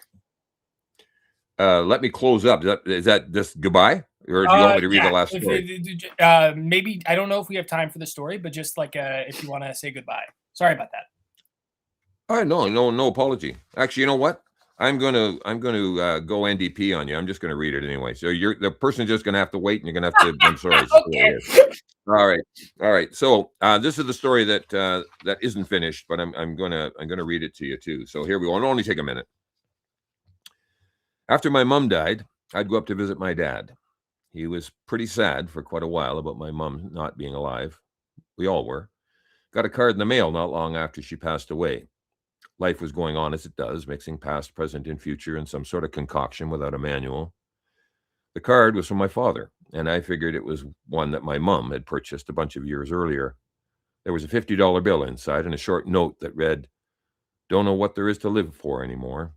Let me close up. Is that just goodbye? Or do you want me to read the last story? Maybe, I don't know if we have time for the story, but just like if you want to say goodbye. Sorry about that. All right, no apology. Actually, you know what? I'm gonna go NDP on you. I'm just gonna read it anyway. So the person's just gonna have to wait, and you're gonna have to. I'm sorry. Okay. All right. So this is the story that isn't finished, but I'm gonna read it to you too. So here we go. It'll only take a minute. After my mom died, I'd go up to visit my dad. He was pretty sad for quite a while about my mom not being alive. We all were. Got a card in the mail not long after she passed away. Life was going on as it does, mixing past, present, and future in some sort of concoction without a manual. The card was from my father, and I figured it was one that my mom had purchased a bunch of years earlier. There was a $50 bill inside and a short note that read, "Don't know what there is to live for anymore."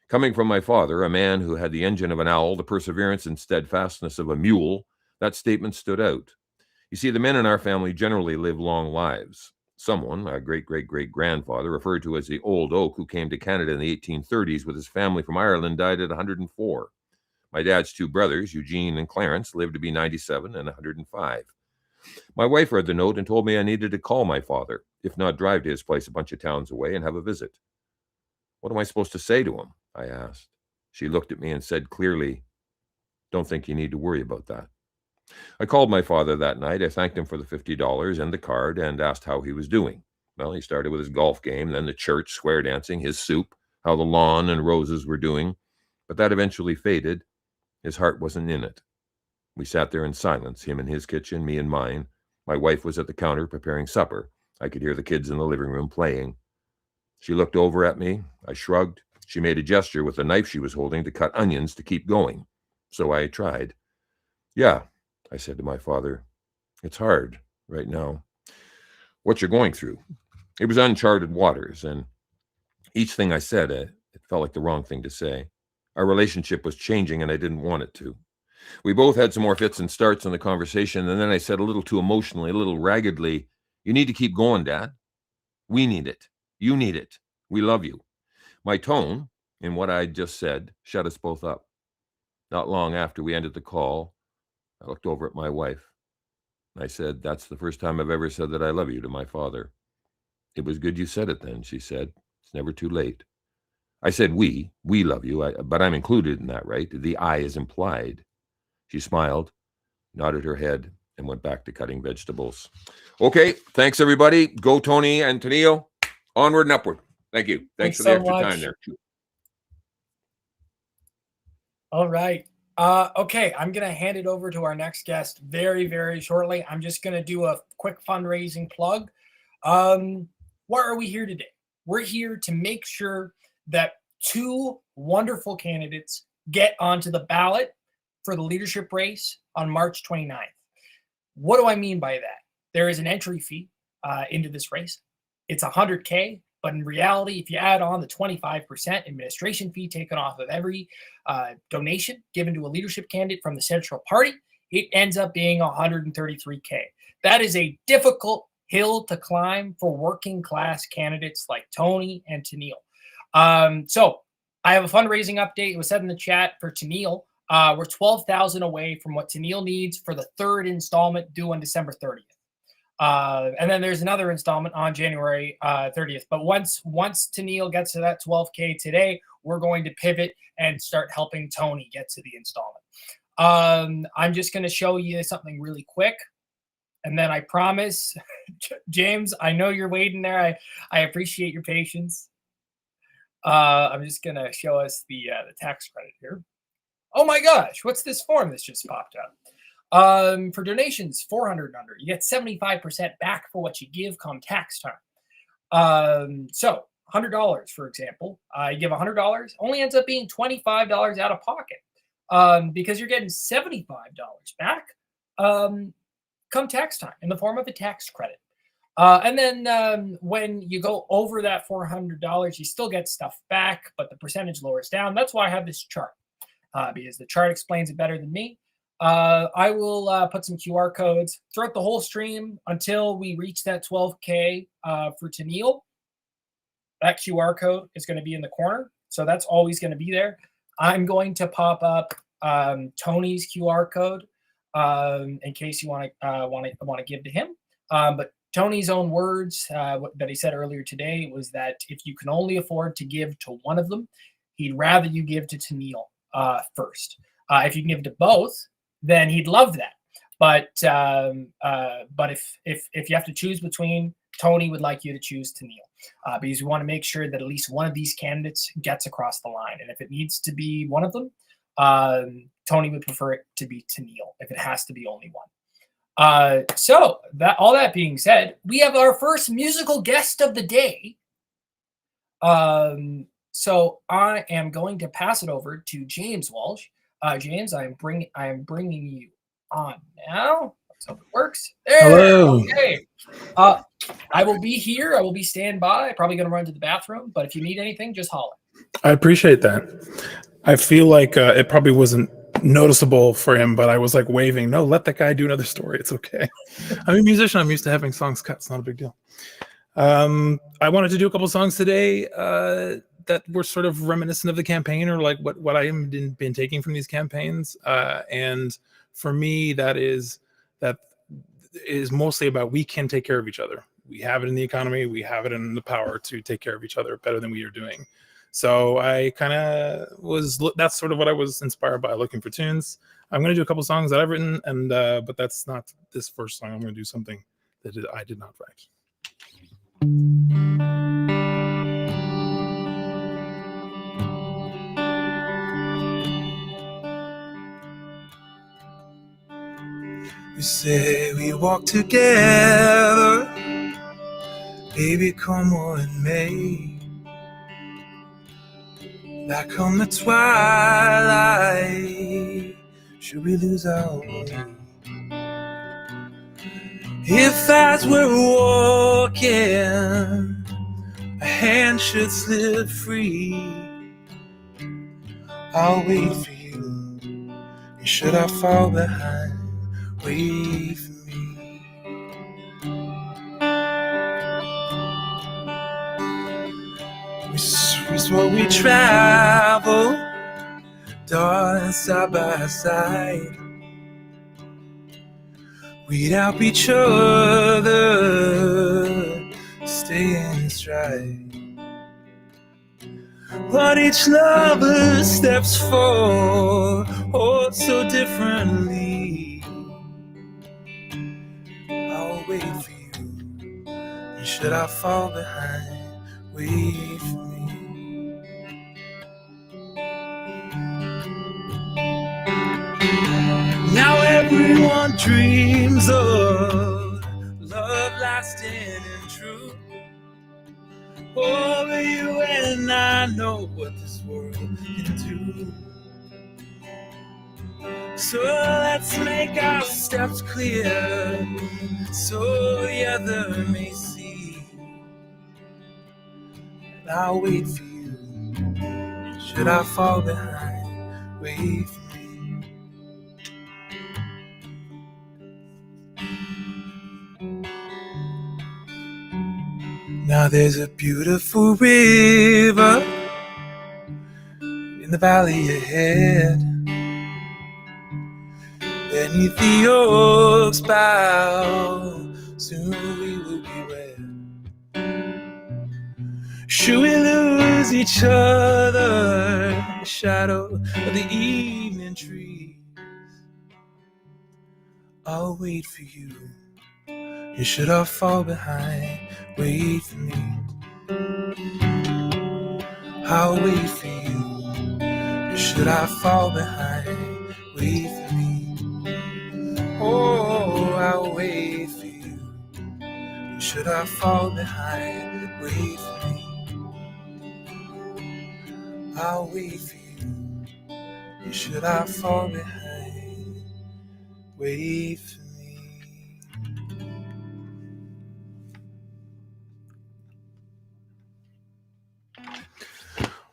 Coming from my father, a man who had the engine of an owl, the perseverance and steadfastness of a mule, that statement stood out. You see, the men in our family generally live long lives. Someone, a great-great-great-grandfather, referred to as the Old Oak, who came to Canada in the 1830s with his family from Ireland, died at 104. My dad's two brothers, Eugene and Clarence, lived to be 97 and 105. My wife read the note and told me I needed to call my father, if not drive to his place a bunch of towns away and have a visit. What am I supposed to say to him? I asked. She looked at me and said clearly, "Don't think you need to worry about that." I called my father that night. I thanked him for the $50 and the card and asked how he was doing. Well, he started with his golf game, then the church, square dancing, his soup, how the lawn and roses were doing. But that eventually faded. His heart wasn't in it. We sat there in silence, him in his kitchen, me in mine. My wife was at the counter preparing supper. I could hear the kids in the living room playing. She looked over at me. I shrugged. She made a gesture with the knife she was holding to cut onions to keep going. So I tried. "Yeah," I said to my father, "it's hard right now. What you're going through." It was uncharted waters, and each thing I said, it felt like the wrong thing to say. Our relationship was changing, and I didn't want it to. We both had some more fits and starts in the conversation, and then I said a little too emotionally, a little raggedly, "You need to keep going, Dad. We need it. You need it. We love you." My tone, in what I just said, shut us both up. Not long after we ended the call, I looked over at my wife. I said, "That's the first time I've ever said that I love you to my father." "It was good you said it then," she said. "It's never too late." I said, we love you, but I'm included in that, right? The I is implied. She smiled, nodded her head, and went back to cutting vegetables. Okay, thanks everybody. Go Tony and Tanille. Onward and upward. Thank you. Thanks for the extra time there. All right. Okay, I'm going to hand it over to our next guest very, very shortly. I'm just going to do a quick fundraising plug. Why are we here today? We're here to make sure that two wonderful candidates get onto the ballot for the leadership race on March 29th. What do I mean by that? There is an entry fee into this race. It's $100K. But in reality, if you add on the 25% administration fee taken off of every donation given to a leadership candidate from the Central Party, it ends up being $133K. That is a difficult hill to climb for working class candidates like Tony and Tanille. So I have a fundraising update. It was said in the chat for Tanille. We're $12,000 away from what Tanille needs for the third installment due on December 30th. And then there's another installment on January 30th. But once Tanille gets to that 12K today, we're going to pivot and start helping Tony get to the installment. I'm just going to show you something really quick. And then I promise, James, I know you're waiting there. I appreciate your patience. I'm just gonna show us the tax credit here. Oh my gosh, what's this form that's just popped up? For donations 400 and under, you get 75% back for what you give come tax time. So $100, for example, you give $100, only ends up being $25 out of pocket, because you're getting $75 back come tax time in the form of a tax credit. And then when you go over that $400, you still get stuff back, but the percentage lowers down. That's why I have this chart, because the chart explains it better than me. I will put some QR codes throughout the whole stream until we reach that 12K for Tanille. That QR code is going to be in the corner, so that's always going to be there. I'm going to pop up Tony's QR code in case you want to give to him. But Tony's own words that he said earlier today was that if you can only afford to give to one of them, he'd rather you give to Tanille first. If you can give to both, then he'd love that. But if you have to choose between, Tony would like you to choose Tanille, because we want to make sure that at least one of these candidates gets across the line. And if it needs to be one of them, Tony would prefer it to be Tanille if it has to be only one. So all that being said, we have our first musical guest of the day. So I am going to pass it over to James Walsh. James, I am bringing you on now. Let's hope it works. There. Hello. Okay. I will be here. I will be standby. Probably going to run to the bathroom, but if you need anything, just holler. I appreciate that. I feel like it probably wasn't noticeable for him, but I was like waving, no, let that guy do another story. It's okay. I'm a musician. I'm used to having songs cut. It's not a big deal. I wanted to do a couple songs today that were sort of reminiscent of the campaign, or like what I have been taking from these campaigns. And for me, that is mostly about we can take care of each other. We have it in the economy. We have it in the power to take care of each other better than we are doing. So I kind of that's sort of what I was inspired by, looking for tunes. I'm going to do a couple songs that I've written, and but that's not this first song. I'm going to do something that I did not write. You say we walk together, baby, come what may. Like come the twilight, should we lose our way? If as we're walking, a hand should slip free, I'll wait for you. And should I fall behind, wait for me. We swore we travel, darling, side by side. We'd help each other stay in stride. But each lover steps forward, oh, so differently. I'll wait for you, and should I fall behind, wait for me. Now everyone dreams of love lasting and true. Over you and I know what this world can do. So let's make our steps clear, so the other may see. And I'll wait for you, should I fall behind, wait for me. Now there's a beautiful river in the valley ahead. Beneath the oak's bough, soon we will be wed. Should we lose each other in the shadow of the evening trees, I'll wait for you. And should I fall behind, wait for me. I'll wait for you. Or should I fall behind? Wait for me. Oh, I'll wait for you. Or should I fall behind? Wait for me. I'll wait for you. Or should I fall behind? Wait for me.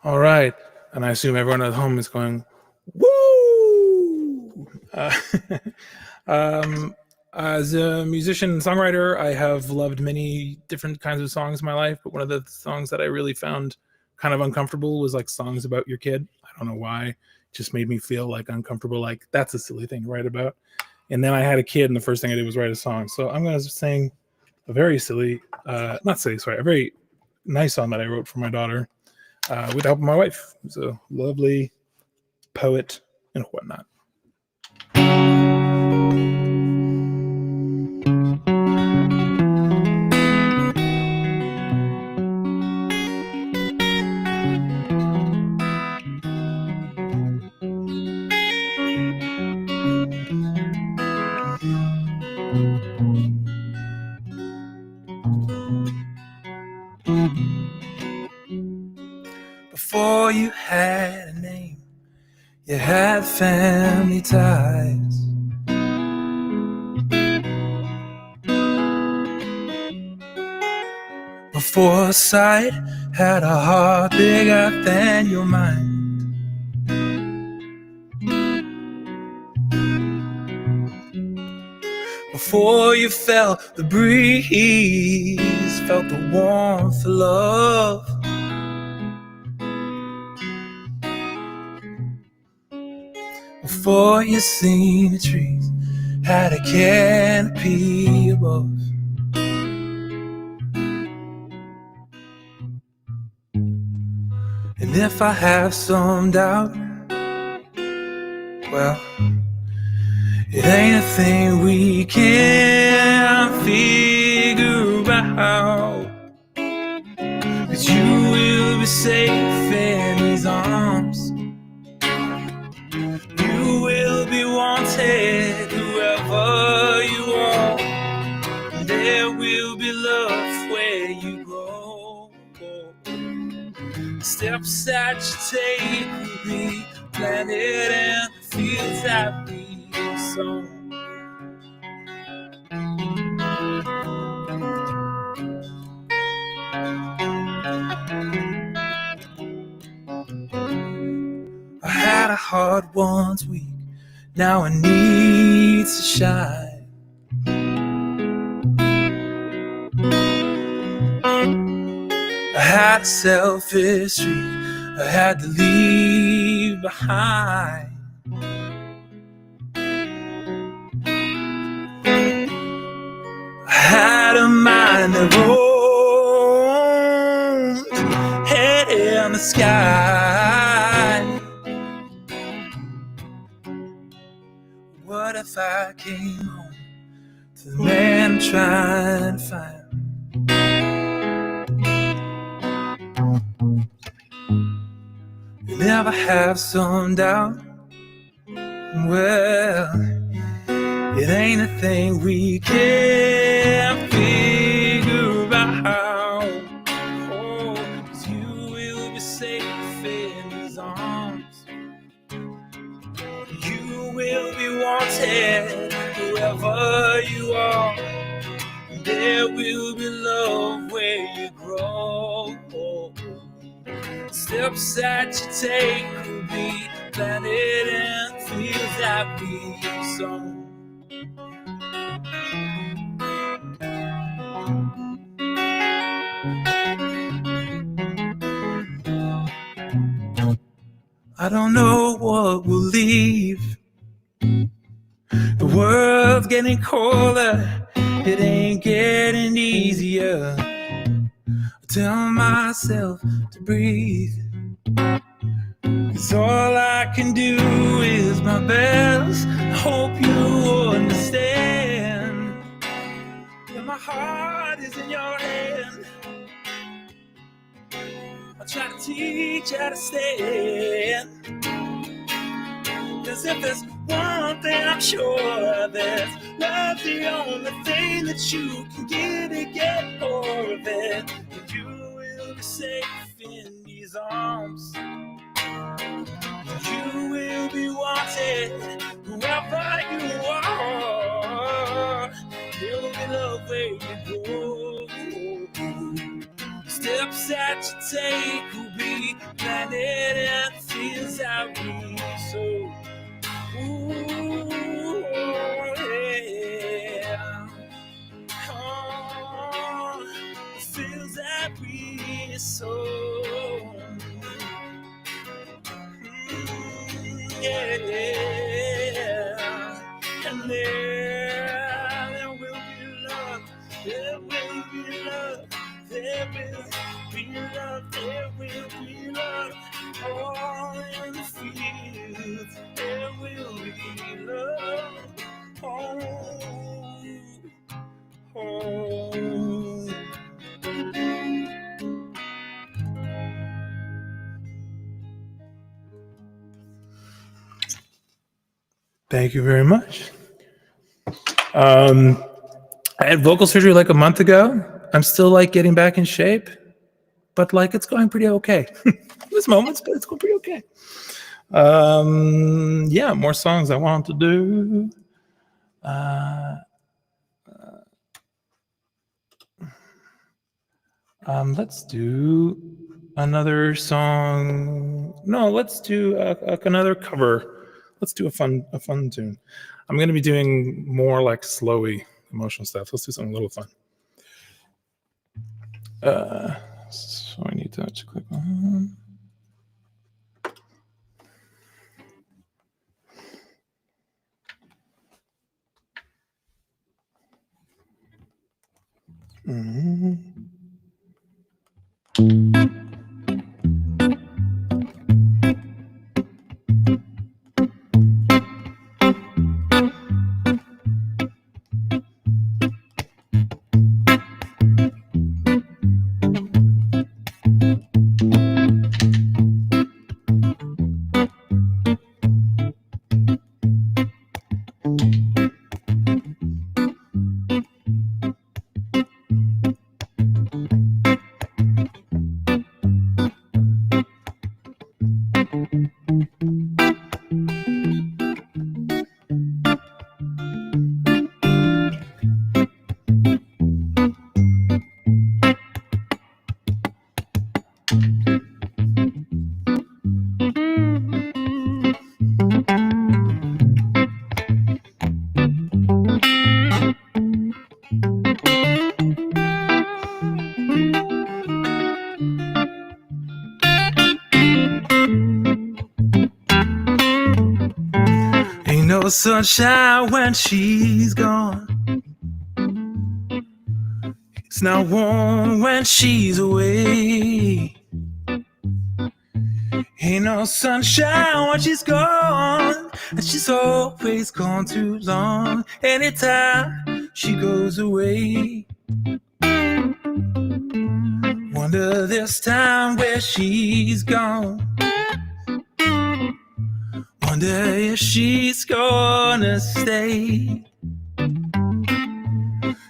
All right. And I assume everyone at home is going, woo! As a musician and songwriter, I have loved many different kinds of songs in my life, but one of the songs that I really found kind of uncomfortable was like songs about your kid. I don't know why. It just made me feel like uncomfortable, like that's a silly thing to write about. And then I had a kid, and the first thing I did was write a song. So I'm going to sing a very silly, a very nice song that I wrote for my daughter with the help of my wife, who's a lovely poet and whatnot. Before you had a name, you had family ties. Before sight had a heart bigger than your mind. Before you felt the breeze, felt the warmth of love. Before you seen the trees, had a canopy above. And if I have some doubt, well, it ain't a thing we can't figure out. 'Cause you will be safe in his arms. You will be wanted whoever you are. There will be love where you grow. Steps that you take will be planted in the fields that we've sown. I had a heart once weak, now it needs to shine. I had a selfish streak I had to leave behind. I had a mind that roamed, head in the sky. What if I came home to the man I'm trying to find? You never have some doubt. Well, it ain't a thing we can't figure out. Oh, 'cause you will be safe in his arms. You will be wanted whoever you are. There will be love where you grow. Steps that you take will be planted in fields that we've sown. I don't know what we'll leave. The world's getting colder, it ain't getting easier. I tell myself to breathe, 'cause all I can do is my best. I hope you understand that my heart is in your hand. I try to teach how to stand. Cause if there's one thing I'm sure of, is love's the only thing that you can get more of it. And you will be safe in these arms. You will be wanted whoever you are. There will be love where you go. Steps that you take will be planted and fields that we sow. Ooh, yeah. Oh, the fields that we sow. Yeah, and there will be love, there will be love, there will be love, there will be love, all in the fields, there will be love, Thank you very much. I had vocal surgery like a month ago. I'm still like getting back in shape, but like it's going pretty okay. There's moments, but it's going pretty okay. Yeah, more songs I want to do. Let's do another song. No, let's do another cover. Let's do a fun tune. I'm going to be doing more like slowy emotional stuff. Let's do something a little fun. So I need to click on. Ain't no sunshine when she's gone. It's not warm when she's away. Ain't no sunshine when she's gone, and she's always gone too long. Anytime she goes away, wonder this time where she's gone. Wonder if she's gonna stay.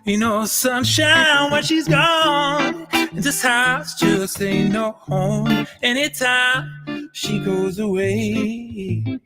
Ain't no sunshine when she's gone, and this house just ain't no home. Anytime she goes away.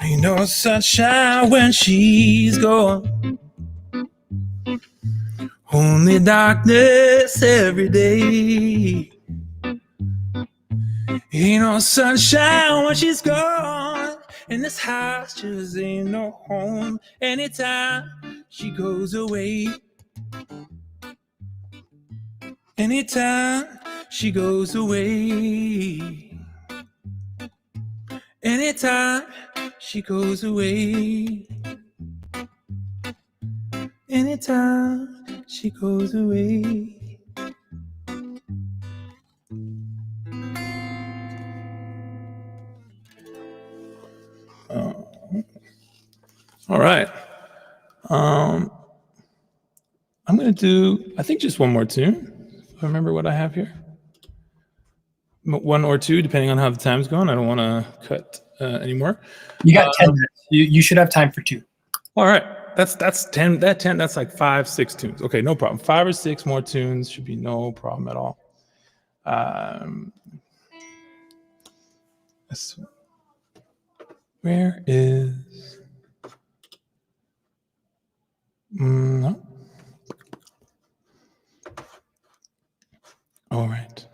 Ain't no sunshine when she's gone. only darkness every day. Ain't no sunshine when she's gone, and this house just ain't no home anytime she goes away. Anytime she goes away. Anytime she goes away. Anytime she goes away. All right. I'm going to do, I think, just one more tune. If I remember what I have here. One or two, depending on how the time's going. I don't want to cut anymore. You got 10 minutes. You should have time for 2. All right. That's 10. That's like 5, 6 tunes. Okay, no problem. 5 or 6 more tunes should be no problem at all. Where is... No. All right.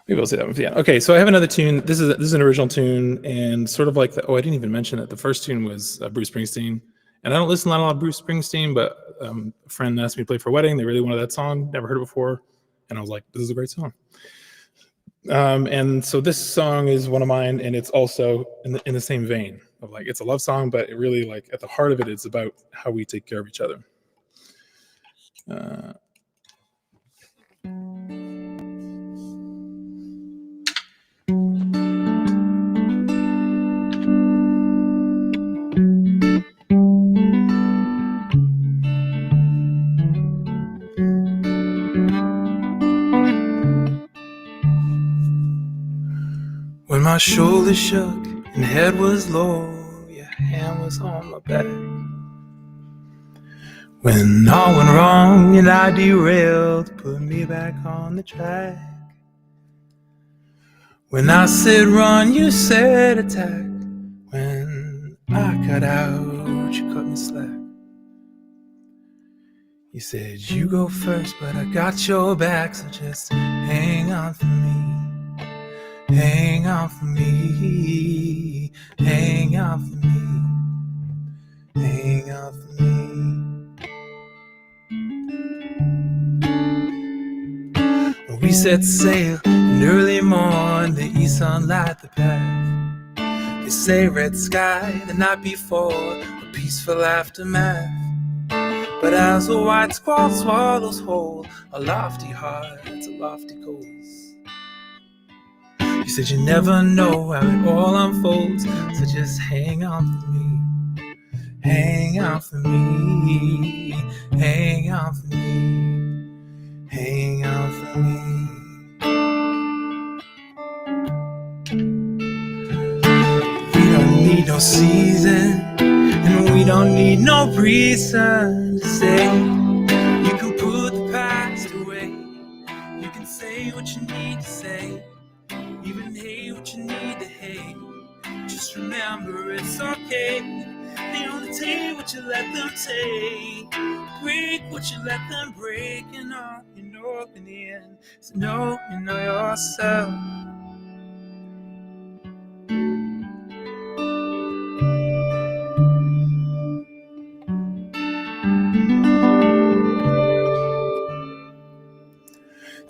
Maybe I'll say that one for the end. Okay, so I have another tune. This is an original tune, and sort of like the. Oh, I didn't even mention that the first tune was Bruce Springsteen, and I don't listen a lot of Bruce Springsteen, but a friend asked me to play for a wedding. They really wanted that song. Never heard it before, and I was like, "This is a great song." And so this song is one of mine, and it's also in the same vein of like it's a love song, but it really like at the heart of it, it's about how we take care of each other. When my shoulders shook and head was low, your hand was on my back. When all went wrong and I derailed, put me back on the track. When I said run, you said attack. When I cut out, you cut me slack. You said you go first, but I got your back, so just hang on for me. Hang on for me, hang on for me, hang on for me. When we set sail in early morn, the east sun light the path. They say red sky the night before, a peaceful aftermath. But as a white squall swallows whole, a lofty heart, a lofty coast. You said you never know how it all unfolds, so just hang on for me. Hang on for me. Hang on for me. Hang on for me. We don't need no season, and we don't need no reason to say. You can put the past away. You can say what you need to say. Even hate what you need to hate. Just remember it's okay. They only take what you let them take. Break what you let them break. And all you know in the end is know you know yourself.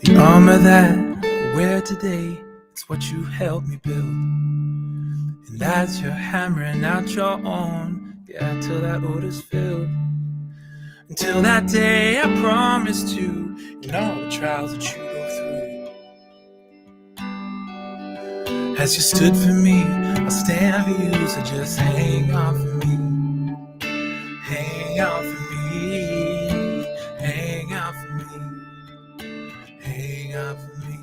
The armor that I wear today, it's what you helped me build. And as you're hammering out your own, yeah, till that odor's filled. Until that day I promised you, in all the trials that you go through. As you stood for me, I'll stand for you, so just hang on for me. Hang on for me. Hang on for me. Hang on for me.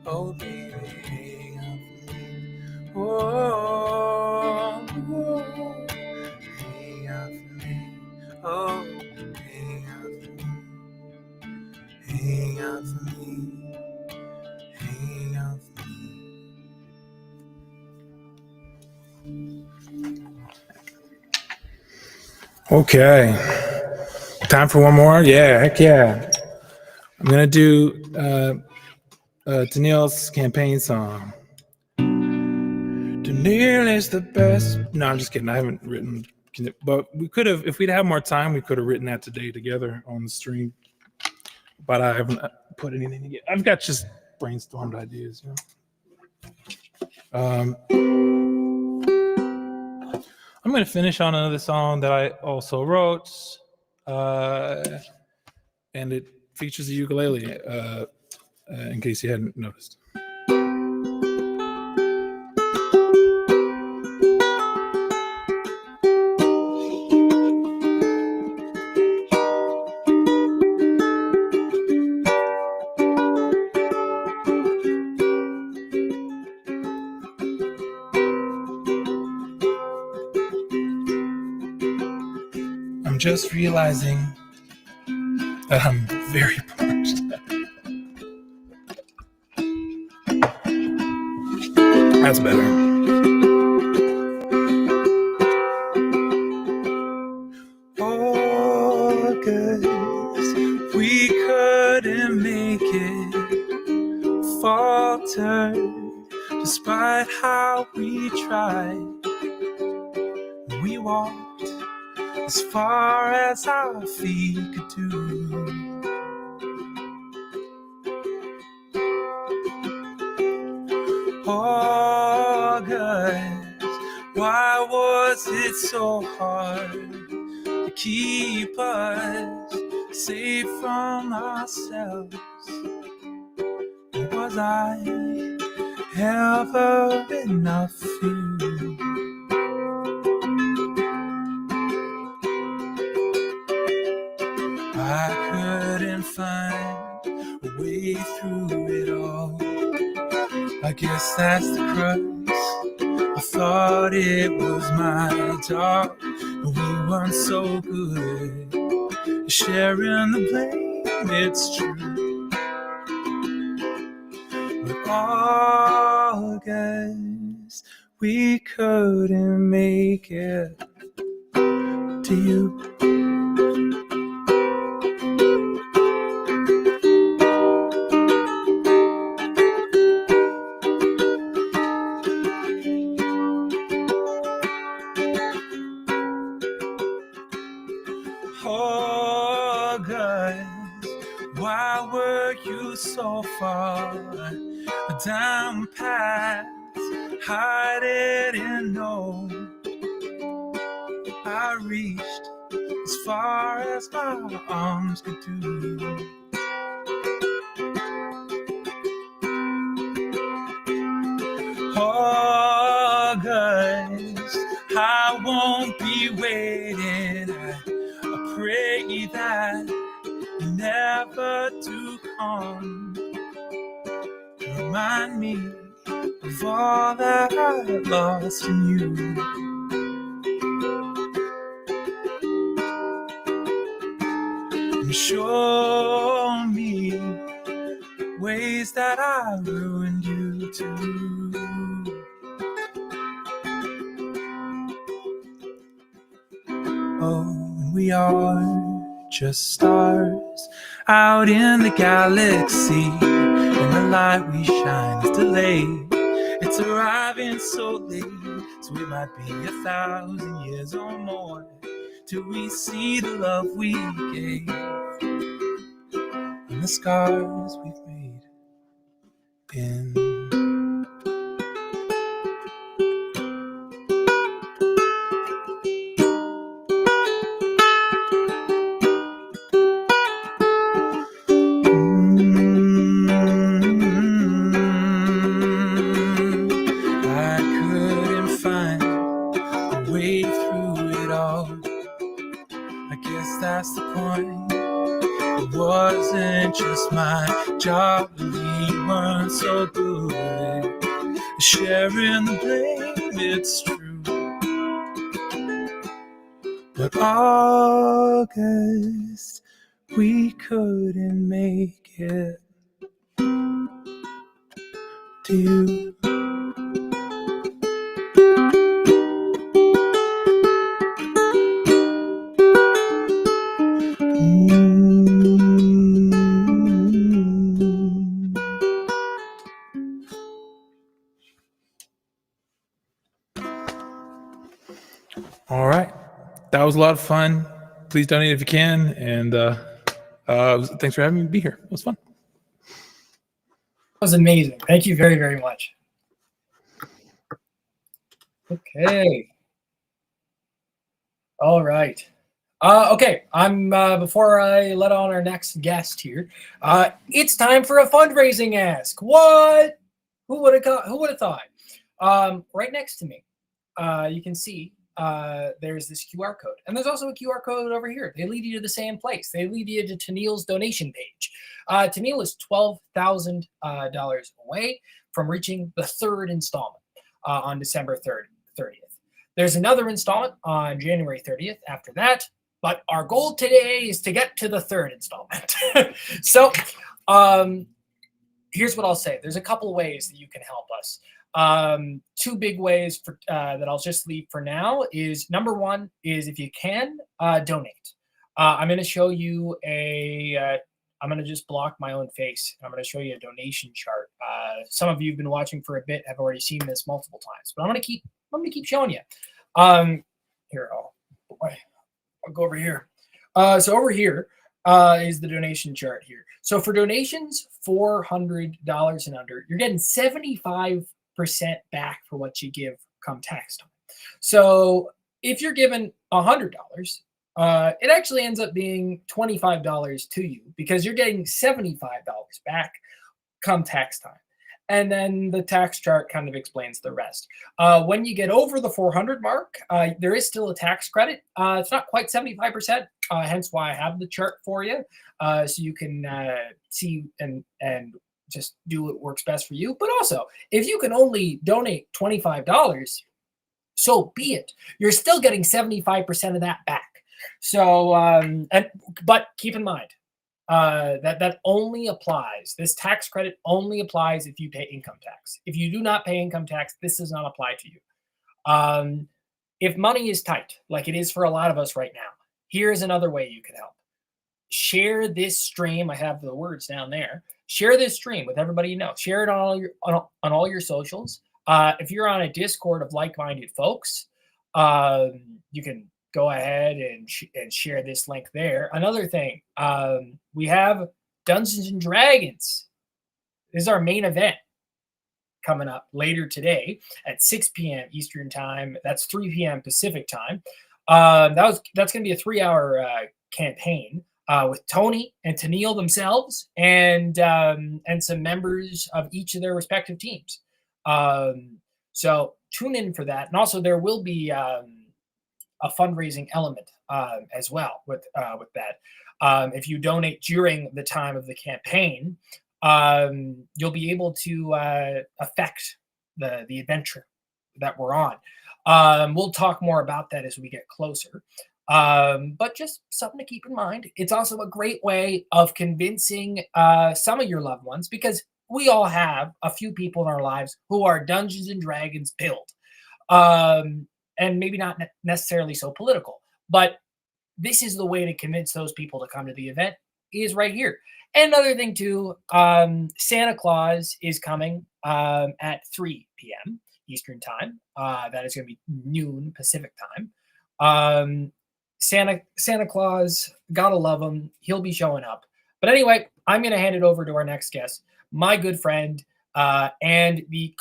Oh baby, hang on for me. Oh, oh, hang on for me. Oh, hang on for me. Hang on for me. Hang on for me. Okay. Time for one more? Yeah, heck yeah. I'm gonna do Tanille's campaign song. Tanille is the best. No, I'm just kidding. I haven't written, but we could have, if we'd had more time, we could have written that today together on the stream. But I haven't put anything together. I've got just brainstormed ideas. I'm going to finish on another song that I also wrote, and it features a ukulele, in case you hadn't noticed. I'm just realizing that I'm very parched. That's better. August, we couldn't make it, falter, despite how we tried. We walked as far as our feet could do. August, why was it so hard to keep us safe from ourselves? Was I ever enough for you? I couldn't find a way through it all. I guess that's the crux. I thought it was my job, but we weren't so good at sharing the blame. It's true. But August, we couldn't make it to you. August, why were you so far down path? I didn't know I reached as far as my arms could do. August, I won't be waiting. I pray that you never do come. Remind me of all that I lost in you. And show me ways that I ruined you too. Oh, and we are just stars out in the galaxy, and the light we shine is delayed. It's arriving so late, so it might be 1,000 years or more till we see the love we gave and the scars we've made in. That's the point. It wasn't just my job, we weren't so good at sharing the blame. It's true. But August, we couldn't make it to you. All right. That was a lot of fun. Please donate if you can. And thanks for having me be here. It was fun. That was amazing. Thank you very, very much. Okay. All right. Okay. I'm before I let on our next guest here. It's time for a fundraising ask. What? Who would have thought? Right next to me, you can see there's this QR code, and there's also a QR code over here. They lead you to the same place. They lead you to Tanille's donation page. Tanille is $12,000 away from reaching the third installment on December 30th. There's another installment on January 30th after that, but our goal today is to get to the third installment. So here's what I'll say. There's a couple ways that you can help us. Two big ways for that I'll just leave for now is, number one is, if you can, donate. I'm going to show you I'm going to just block my own face. I'm going to show you a donation chart. Some of you have been watching for a bit, have already seen this multiple times, but I'm going to keep showing you. Here, I'll go over here. So over here is the donation chart here. So for donations $400 and under, you're getting 75% back for what you give come tax time. So if you're given $100, it actually ends up being $25 to you, because you're getting $75 back come tax time. And then the tax chart kind of explains the rest. When you get over the 400 mark, there is still a tax credit. It's not quite 75%, hence why I have the chart for you, so you can see and just do what works best for you. But also, if you can only donate $25, so be it. You're still getting 75% of that back. So, but keep in mind, that only applies. This tax credit only applies if you pay income tax. If you do not pay income tax, this does not apply to you. If money is tight, like it is for a lot of us right now, here's another way you can help. Share this stream. I have the words down there. Share this stream with everybody you know. Share it on all your socials. If you're on a Discord of like-minded folks, you can go ahead and share this link there. Another thing, we have Dungeons and Dragons. This is our main event coming up later today at 6 p.m. Eastern time. That's 3 p.m. Pacific time. That's going to be a 3-hour campaign with Tony and Tanille themselves, and some members of each of their respective teams. So tune in for that. And also there will be a fundraising element as well with that. If you donate during the time of the campaign, you'll be able to affect the adventure that we're on. We'll talk more about that as we get closer. But just something to keep in mind. It's also a great way of convincing some of your loved ones, because we all have a few people in our lives who are Dungeons and Dragons build. And maybe not necessarily so political, but this is the way to convince those people to come to the event, is right here. And another thing too, Santa Claus is coming at 3 p.m. Eastern time. That is going to be noon Pacific time. Santa Claus, gotta love him. He'll be showing up. But anyway, I'm going to hand it over to our next guest, my good friend and the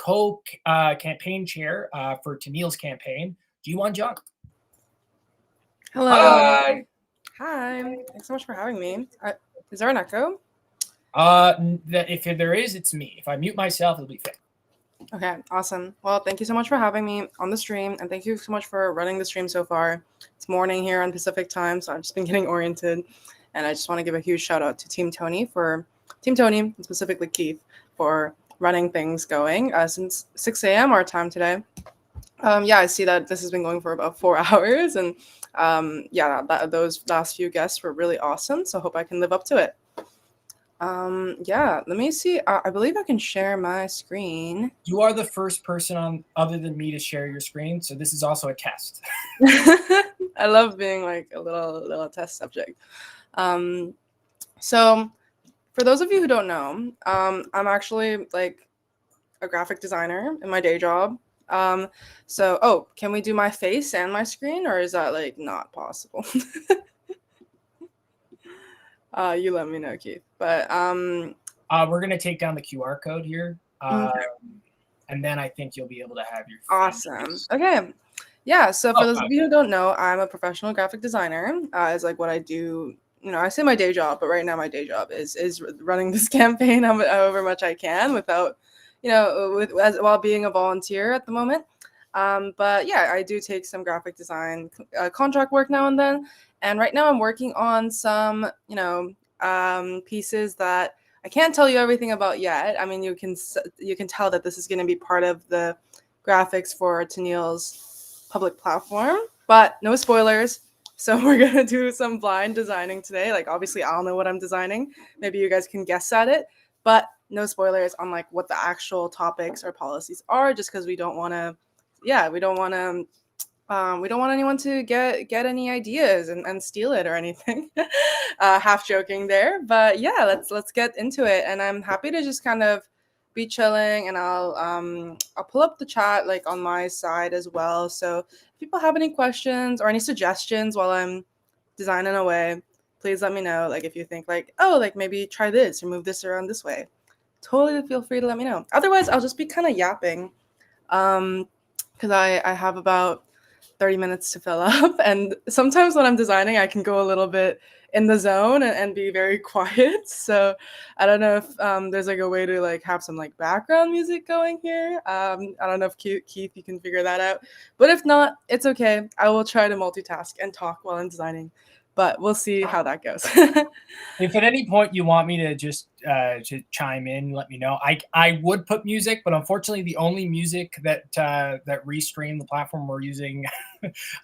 campaign chair for Tanille's campaign, G1 John. Hello. Hi. Hi. Thanks so much for having me. Is there an echo? If there is, it's me. If I mute myself, it'll be fixed. Okay, awesome. Well, thank you so much for having me on the stream, and thank you so much for running the stream so far. It's morning here on Pacific time, so I've just been getting oriented, and I just want to give a huge shout out to Team Tony, and specifically Keith, for running things going since 6 a.m. our time today. I see that this has been going for about 4 hours, and those last few guests were really awesome, so I hope I can live up to it. Let me see. I believe I can share my screen. You are the first person on other than me to share your screen, so this is also a test. I love being like a little test subject. So for those of you who don't know, I'm actually like a graphic designer in my day job. So can we do my face and my screen, or is that like not possible? You let me know, Keith. But we're gonna take down the QR code here, okay. and then I think you'll be able to have your Awesome. Okay. Yeah. So for Oh, those of you who don't know, I'm a professional graphic designer. Is like what I do. You know, I say my day job, but right now my day job is running this campaign however much I can without, while being a volunteer at the moment. But yeah, I do take some graphic design contract work now and then. And right now I'm working on some, pieces that I can't tell you everything about yet. I mean, you can tell that this is going to be part of the graphics for Tanille's public platform, but no spoilers. So we're going to do some blind designing today. Like, obviously, I'll know what I'm designing. Maybe you guys can guess at it, but no spoilers on like what the actual topics or policies are, just because we don't want to anyone to get any ideas and steal it or anything. Half joking there, but yeah, let's get into it. And I'm happy to just kind of be chilling, and I'll pull up the chat like on my side as well. So if people have any questions or any suggestions while I'm designing away, please let me know. Like if you think like, oh, like maybe try this or move this around this way, totally feel free to let me know. Otherwise, I'll just be kind of yapping, because I have about 30 minutes to fill up. And sometimes when I'm designing, I can go a little bit in the zone and be very quiet. So I don't know if there's like a way to like have some like background music going here. I don't know if Keith, you can figure that out. But if not, it's okay. I will try to multitask and talk while I'm designing. But we'll see how that goes. If at any point you want me to just to chime in, let me know. I would put music, but unfortunately, the only music that Restream, the platform we're using,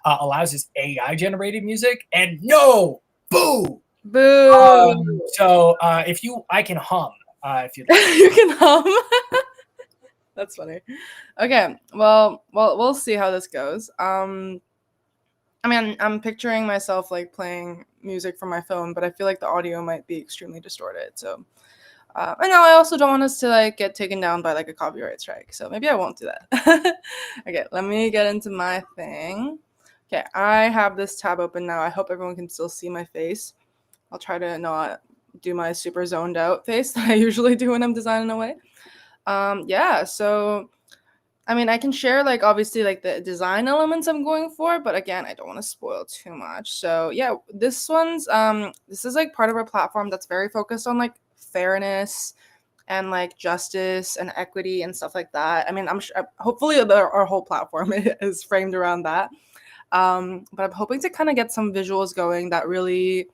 allows is AI generated music, and no, boo, Boo. So I can hum if you'd like. You can hum. That's funny. Okay, well, we'll see how this goes. I mean, I'm picturing myself like playing music from my phone, but I feel like the audio might be extremely distorted. So, I know I also don't want us to like get taken down by like a copyright strike. So maybe I won't do that. Okay, let me get into my thing. Okay, I have this tab open now. I hope everyone can still see my face. I'll try to not do my super zoned out face that I usually do when I'm designing away. Yeah, so I mean, I can share like obviously like the design elements I'm going for, but again, I don't want to spoil too much. So yeah, this is like part of our platform that's very focused on like fairness and like justice and equity and stuff like that. I mean, I'm sure hopefully our whole platform is framed around that. But I'm hoping to kind of get some visuals going that really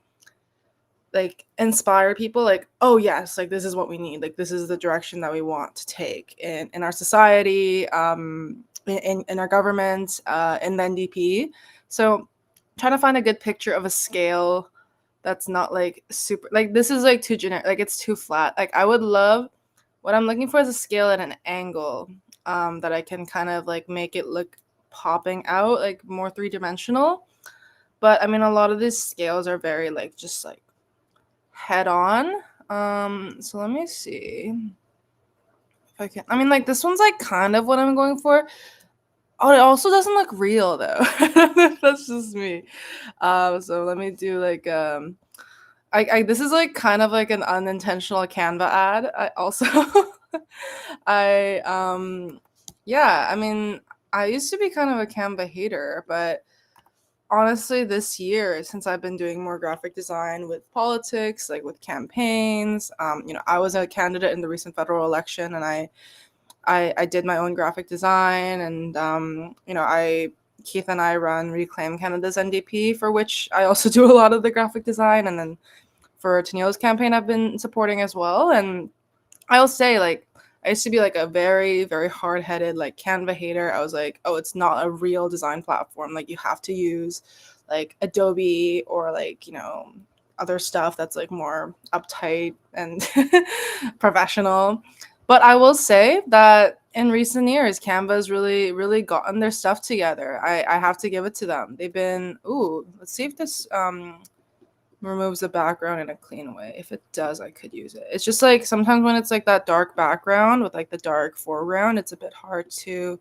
like inspire people, like, oh yes, like this is what we need, like this is the direction that we want to take in our society, in our government, in the NDP. So trying to find a good picture of a scale that's not like super, like this is like too generic, like it's too flat. Like I would love, what I'm looking for is a scale at an angle, that I can kind of like make it look popping out, like more three-dimensional. But I mean, a lot of these scales are very like just like head on. So let me see if I can. I mean, like this one's like kind of what I'm going for. Oh, it also doesn't look real though. I don't know if that's just me. So let me do like I this is like kind of like an unintentional Canva ad. I also yeah, I mean, I used to be kind of a Canva hater, but honestly, this year, since I've been doing more graphic design with politics, like with campaigns, I was a candidate in the recent federal election, and I did my own graphic design, and Keith and I run Reclaim Canada's NDP, for which I also do a lot of the graphic design, and then for Tanille's campaign, I've been supporting as well. And I'll say, like, I used to be like a very, very hard-headed like Canva hater. I was like, oh, it's not a real design platform. Like you have to use like Adobe or like, other stuff that's like more uptight and professional. But I will say that in recent years, Canva's really, really gotten their stuff together. I have to give it to them. They've been, let's see if this removes the background in a clean way. If it does, I could use it. It's just like sometimes when it's like that dark background with like the dark foreground, it's a bit hard to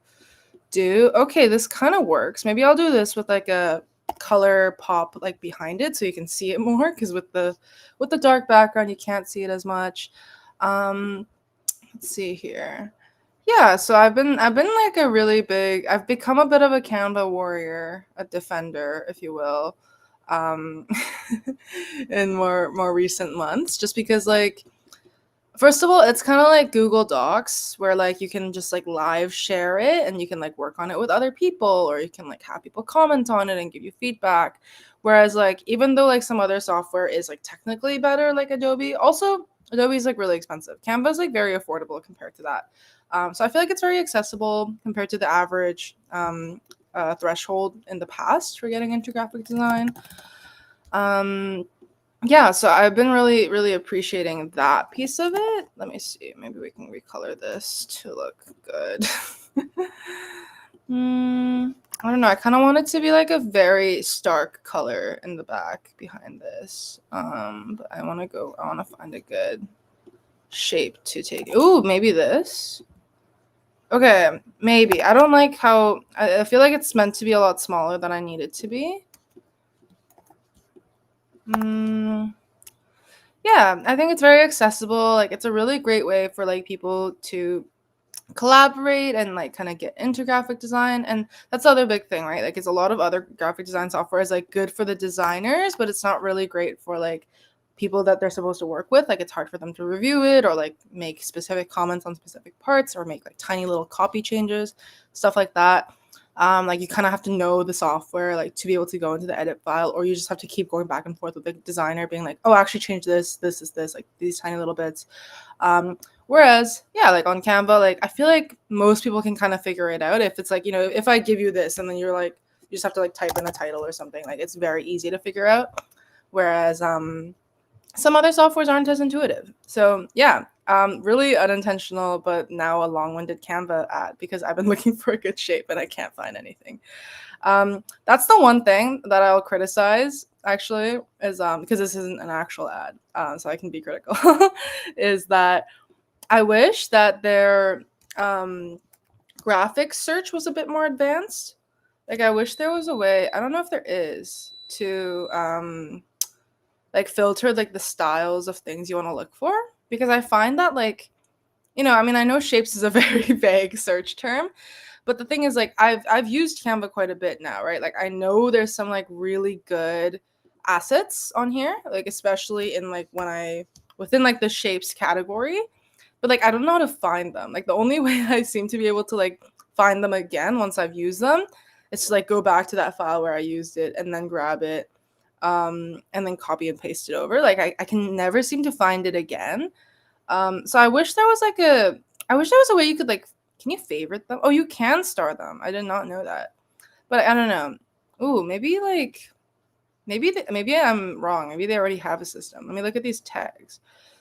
do. Okay, this kind of works. Maybe I'll do this with like a color pop like behind it so you can see it more, because with the dark background you can't see it as much. Let's see here. Yeah, so I've been like I've become a bit of a Canva warrior, a defender, if you will, um, in more recent months, just because like, first of all, it's kind of like Google Docs, where like you can just like live share it and you can like work on it with other people, or you can like have people comment on it and give you feedback. Whereas like, even though like some other software is like technically better, like Adobe, also Adobe is like really expensive. Canva is like very affordable compared to that. So I feel like it's very accessible compared to the average threshold in the past for getting into graphic design. Yeah, so I've been really appreciating that piece of it. Let me see. Maybe we can recolor this to look good. I don't know. I kind of want it to be like a very stark color in the back behind this. But I want to find a good shape to take. Ooh, maybe this. Okay, maybe. I don't like how I feel like it's meant to be a lot smaller than I need it to be. Yeah, I think it's very accessible. Like, it's a really great way for like people to collaborate and like kind of get into graphic design. And that's the other big thing, right? Like, it's a lot of other graphic design software is like good for the designers, but it's not really great for like people that they're supposed to work with. Like, it's hard for them to review it or like make specific comments on specific parts or make like tiny little copy changes, stuff like that. Like, you kind of have to know the software like to be able to go into the edit file, or you just have to keep going back and forth with the designer being like, oh, actually change this is this, like these tiny little bits. Whereas, yeah, like on Canva, like I feel like most people can kind of figure it out. If it's like, you know, if I give you this and then you're like, you just have to like type in a title or something, like it's very easy to figure out. Whereas some other softwares aren't as intuitive. So yeah, really unintentional, but now a long-winded Canva ad, because I've been looking for a good shape and I can't find anything. That's the one thing that I'll criticize, actually, is because this isn't an actual ad, so I can be critical, is that I wish that their graphics search was a bit more advanced. Like, I wish there was a way, I don't know if there is, to like filter like the styles of things you want to look for, because I find that like, you know, I mean, I know shapes is a very vague search term, but the thing is like I've used Canva quite a bit now, right? Like, I know there's some like really good assets on here, like especially in like within like the shapes category, but like I don't know how to find them. Like, the only way I seem to be able to like find them again once I've used them is to like go back to that file where I used it and then grab it, and then copy and paste it over. Like, I can never seem to find it again. So I wish there was a way you could like, can you favorite them? Oh, you can star them. I did not know that. But I don't know. Ooh, maybe I'm wrong. Maybe they already have a system. Let me look at these tags.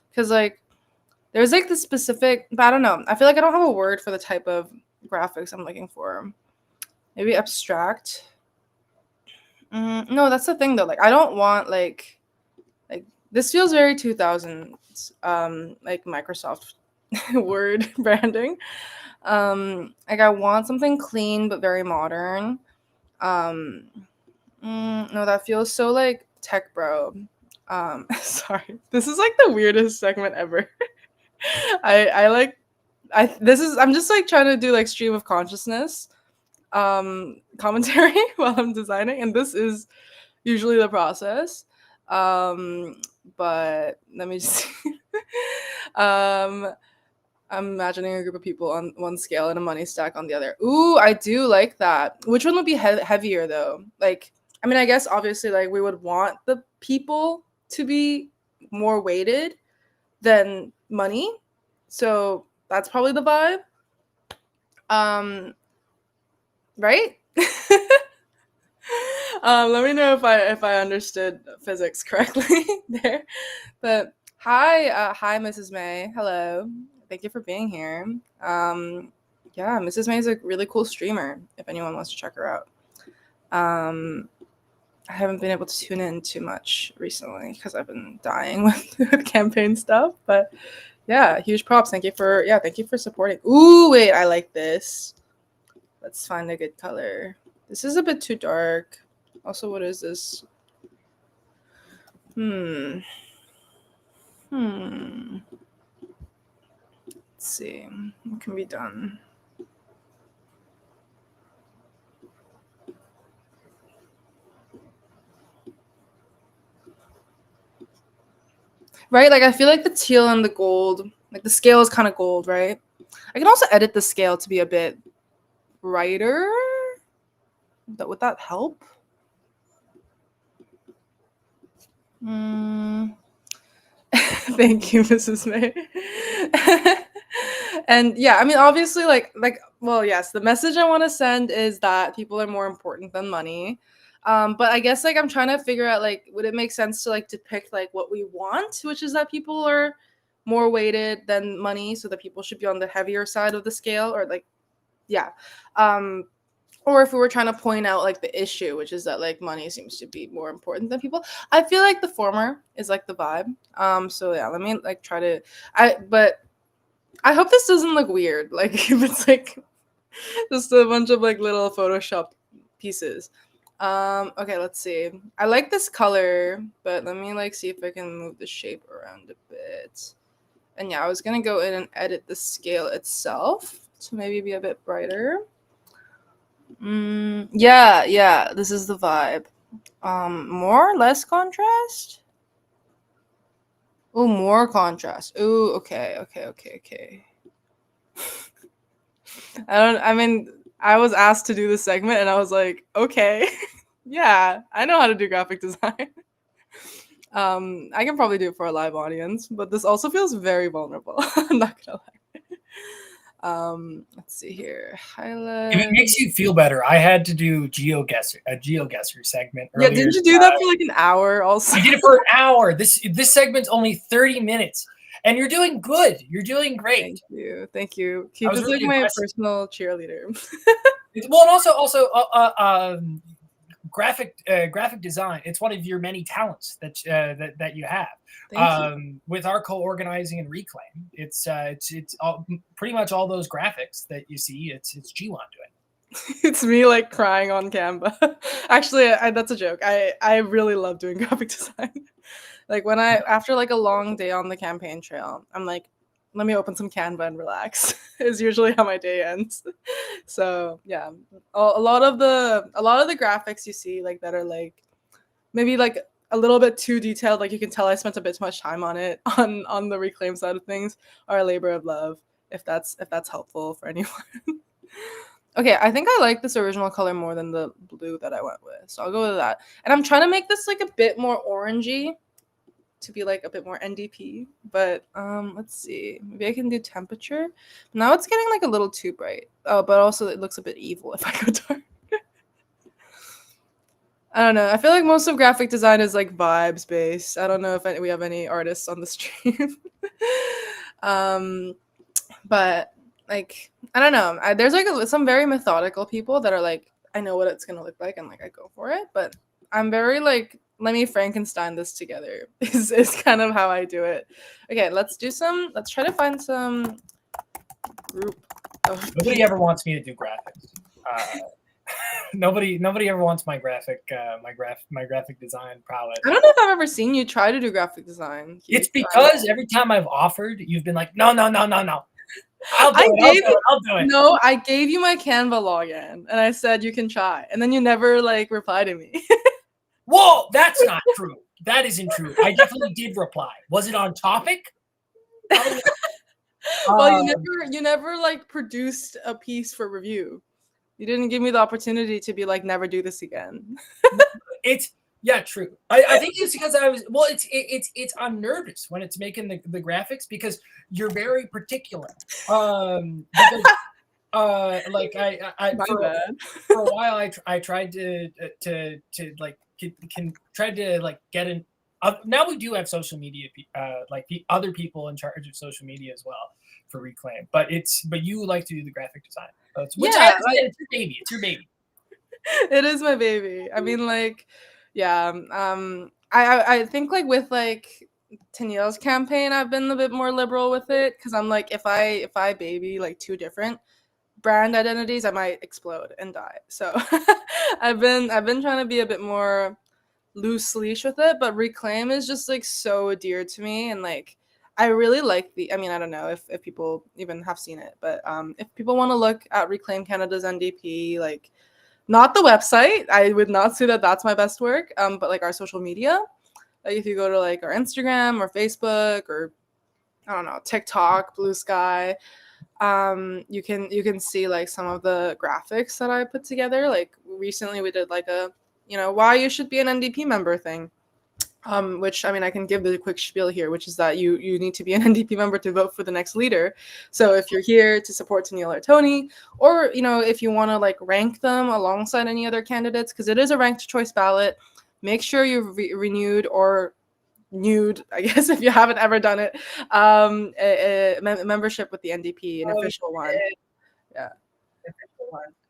Because like there's like the specific, but I don't know. I feel like I don't have a word for the type of graphics I'm looking for. Maybe abstract. No, that's the thing though. Like, I don't want like this feels very 2000s, like Microsoft Word branding. Like, I want something clean but very modern. No, that feels so like tech bro. Sorry, this is like the weirdest segment ever. I'm just like trying to do like stream of consciousness commentary while I'm designing, and this is usually the process. But let me just I'm imagining a group of people on one scale and a money stack on the other. Ooh, I do like that. Which one would be heavier though? Like, I mean, I guess obviously like we would want the people to be more weighted than money, so that's probably the vibe. Right? Let me know if I understood physics correctly there. But hi, Mrs. May. Hello. Thank you for being here. Yeah, Mrs. May is a really cool streamer, if anyone wants to check her out. I haven't been able to tune in too much recently because I've been dying with campaign stuff. But yeah, huge props. Thank you for supporting. Ooh, wait, I like this. Let's find a good color. This is a bit too dark. Also, what is this? Let's see. What can be done? Right? Like, I feel like the teal and the gold, like the scale is kind of gold, right? I can also edit the scale to be a bit brighter. Would that help? Thank you, Mrs. May. And yeah, I mean, obviously, well, yes, the message I want to send is that people are more important than money. But I guess like I'm trying to figure out like, would it make sense to like depict like what we want, which is that people are more weighted than money, so that people should be on the heavier side of the scale, or like, yeah. Or if we were trying to point out like the issue, which is that like money seems to be more important than people. I feel like the former is like the vibe. So yeah, let me like try to but I hope this doesn't look weird. Like if it's like just a bunch of like little Photoshop pieces. Okay, let's see. I like this color, but let me like see if I can move the shape around a bit. And yeah, I was gonna go in and edit the scale itself to maybe be a bit brighter. Yeah, this is the vibe. More or less contrast? Oh, more contrast. Oh, okay. I was asked to do this segment and I was like, okay, yeah, I know how to do graphic design. I can probably do it for a live audience, but this also feels very vulnerable. I'm not gonna lie. Let's see here. Highlight. If it makes you feel better, I had to do a GeoGuessr segment earlier. Yeah, didn't you do that for like an hour also? I did it for an hour. This segment's only 30 minutes. And you're doing good. You're doing great. Thank you. Keith is like my personal cheerleader. Well, and also graphic design. It's one of your many talents that you have. With our co-organizing and Reclaim, it's pretty much all those graphics that you see. It's Jiwon doing. It's me like crying on Canva. Actually, that's a joke. I really love doing graphic design. Like when after like a long day on the campaign trail, I'm like, let me open some Canva and relax. Is usually how my day ends. So yeah, a lot of the graphics you see like that are like maybe like a little bit too detailed. Like you can tell I spent a bit too much time on it on the Reclaim side of things, are a labor of love. If that's helpful for anyone. Okay, I think I like this original color more than the blue that I went with, so I'll go with that. And I'm trying to make this like a bit more orangey, to be like a bit more NDP, but let's see, maybe I can do temperature. Now it's getting like a little too bright. Oh, but also it looks a bit evil if I go dark. I don't know. I feel like most of graphic design is like vibes based. I don't know if we have any artists on the stream. But like, I don't know. There's like some very methodical people that are like, I know what it's gonna look like, and like I go for it. But I'm very like, let me Frankenstein this together is kind of how I do it. Okay, let's try to find some group of Nobody ever wants me to do graphics. Nobody ever wants my graphic design prowess. I don't know if I've ever seen you try to do graphic design. It's because every time I've offered, you've been like, no. I'll do it. No, I gave you my Canva login and I said you can try, and then you never like reply to me. Whoa, that's not true. That isn't true. I definitely did reply. Was it on topic? Well, you never like produced a piece for review. You didn't give me the opportunity to be like, never do this again. True. I think it's because I'm nervous when it's making the graphics because you're very particular. Like for a while I tried to like tried to like get in. Now we do have social media, like the other people in charge of social media as well for Reclaim. But you like to do the graphic design, it's your baby. It's your baby. It is my baby. I mean, like, yeah. I think like with like Tanille's campaign, I've been a bit more liberal with it because I'm like, if I baby like two different brand identities, I might explode and die. So I've been trying to be a bit more loose leash with it, but Reclaim is just like so dear to me, and like I really like I mean, I don't know if people even have seen it, but if people want to look at Reclaim Canada's NDP, like not the website, I would not say that that's my best work, but like our social media, like if you go to like our Instagram or Facebook or I don't know, TikTok, Blue Sky, you can see like some of the graphics that I put together. Like recently we did like a, you know, why you should be an NDP member thing. Which I mean, I can give the quick spiel here, which is that you need to be an NDP member to vote for the next leader. So if you're here to support Tanille or Tony, or you know, if you want to like rank them alongside any other candidates, because it is a ranked choice ballot, make sure you've renewed or nude, I guess, if you haven't ever done it, a membership with the NDP, an official one. Yeah.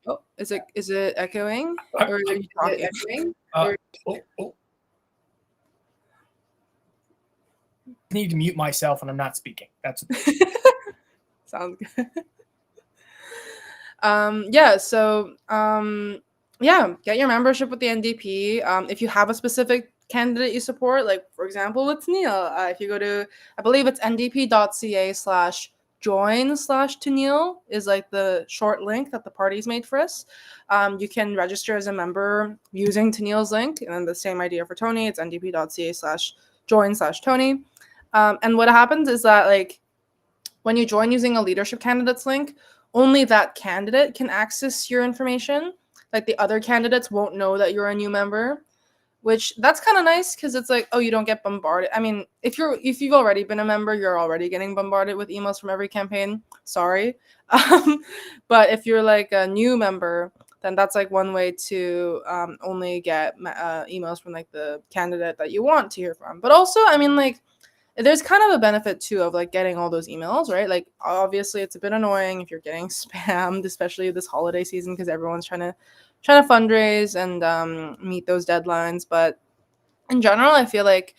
Oh, is it echoing, or are you talking? I need to mute myself when I'm not speaking. That's Sounds good. Yeah, so yeah, get your membership with the NDP. If you have a specific candidate you support, like for example with Neil, if you go to, I believe it's ndp.ca/join/Tanille is like the short link that the party's made for us. You can register as a member using Tanille's link, and then the same idea for Tony. It's ndp.ca/join/Tony. And what happens is that like when you join using a leadership candidates link, only that candidate can access your information. Like the other candidates won't know that you're a new member, which that's kind of nice because it's like, oh, you don't get bombarded. I mean, if you've already been a member, you're already getting bombarded with emails from every campaign. Sorry. But if you're like a new member, then that's like one way to only get emails from like the candidate that you want to hear from. But also, I mean, like, there's kind of a benefit too of like getting all those emails, right? Like obviously it's a bit annoying if you're getting spammed, especially this holiday season, because everyone's trying to fundraise and meet those deadlines. But in general, I feel like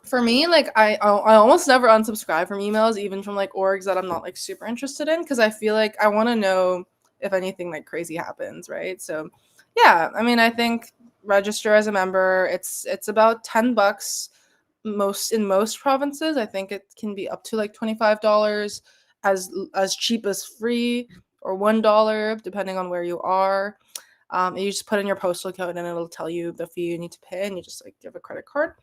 for me, like I almost never unsubscribe from emails, even from like orgs that I'm not like super interested in, because I feel like I want to know if anything like crazy happens, right? So yeah, I mean, I think register as a member. It's about $10 in most provinces. I think it can be up to like $25, as cheap as free, or $1 depending on where you are. You just put in your postal code and it'll tell you the fee you need to pay, and you just like give a credit card.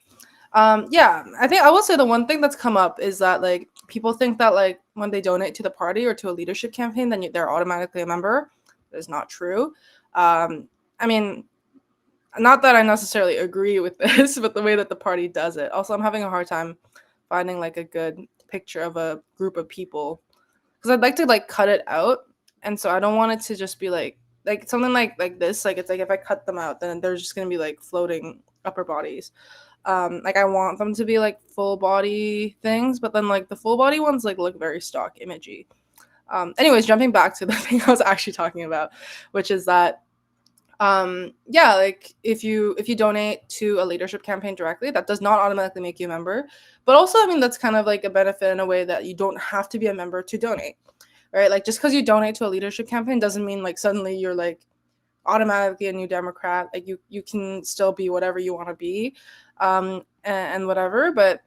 Yeah, I think I will say the one thing that's come up is that like people think that like when they donate to the party or to a leadership campaign, then they're automatically a member. That is not true. I mean, not that I necessarily agree with this, but the way that the party does it. Also, I'm having a hard time finding like a good picture of a group of people, because I'd like to like cut it out, and so I don't want it to just be like something like this. Like it's like if I cut them out, then they're just gonna be like floating upper bodies. Like I want them to be like full body things, but then like the full body ones like look very stock imagey. Anyways, jumping back to the thing I was actually talking about, which is that yeah, like if you donate to a leadership campaign directly, that does not automatically make you a member. But also, I mean, that's kind of like a benefit in a way that you don't have to be a member to donate, right? Like just because you donate to a leadership campaign doesn't mean like suddenly you're like automatically a New Democrat. Like you can still be whatever you want to be, and whatever. But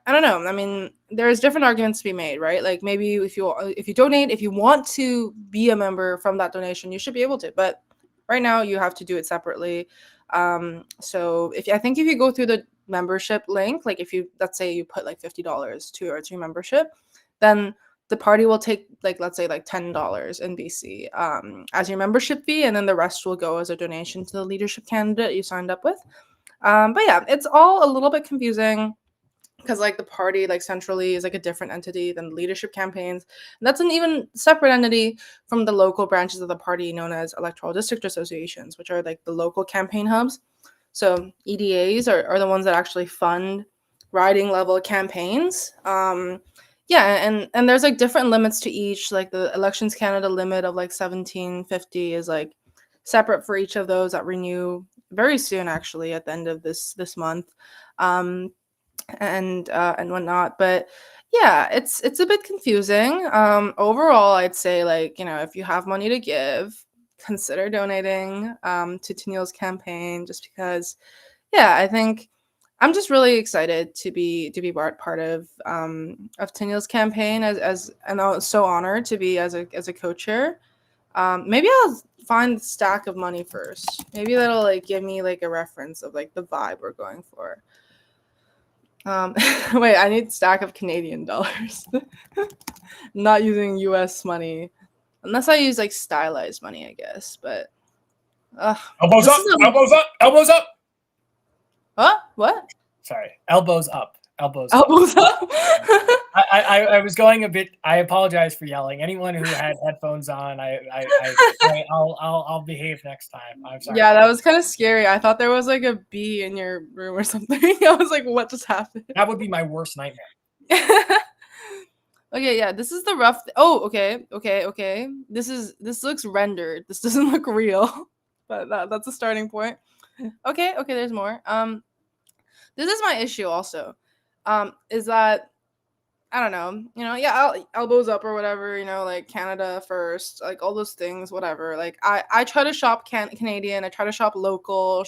I don't know. I mean, there's different arguments to be made, right? Like maybe if you donate, if you want to be a member from that donation, you should be able to. But right now, you have to do it separately. So I think if you go through the membership link, like if you, let's say you put like $50 towards your membership, then the party will take like, let's say like $10 in BC as your membership fee, and then the rest will go as a donation to the leadership candidate you signed up with. But yeah, it's all a little bit confusing, because like the party like centrally is like a different entity than the leadership campaigns, and that's an even separate entity from the local branches of the party known as electoral district associations, which are like the local campaign hubs. So EDAs are the ones that actually fund riding level campaigns. Yeah, and there's like different limits to each. Like the Elections Canada limit of like 1750 is like separate for each of those that renew very soon, actually at the end of this month. And whatnot. But Yeah, it's a bit confusing. Overall, I'd say, like, if you have money to give, consider donating to Tanille's campaign, just because, yeah, I think I'm just really excited to be part of Tanille's campaign, and I'm so honored to be as a co-chair. Maybe I'll find the stack of money first. Maybe that'll like give me like a reference of like the vibe we're going for. Wait, I need stack of Canadian dollars. Not using US money. Unless I use like stylized money, I guess. But Elbows this up, is a- elbows up, elbows up. What? Sorry, elbows up, elbows up. Elbows up. I was going a bit. I apologize for yelling. Anyone who had headphones on, I'll behave next time. I'm sorry. Yeah, that was kind of scary. I thought there was like a bee in your room or something. I was like, what just happened? That would be my worst nightmare. Okay, yeah, this is the rough. Okay. This looks rendered. This doesn't look real, but that's a starting point. Okay, there's more. This is my issue also. Is that I don't know, yeah, elbows up or whatever, like Canada first, like all those things, whatever. Like I try to shop Canadian, I try to shop local,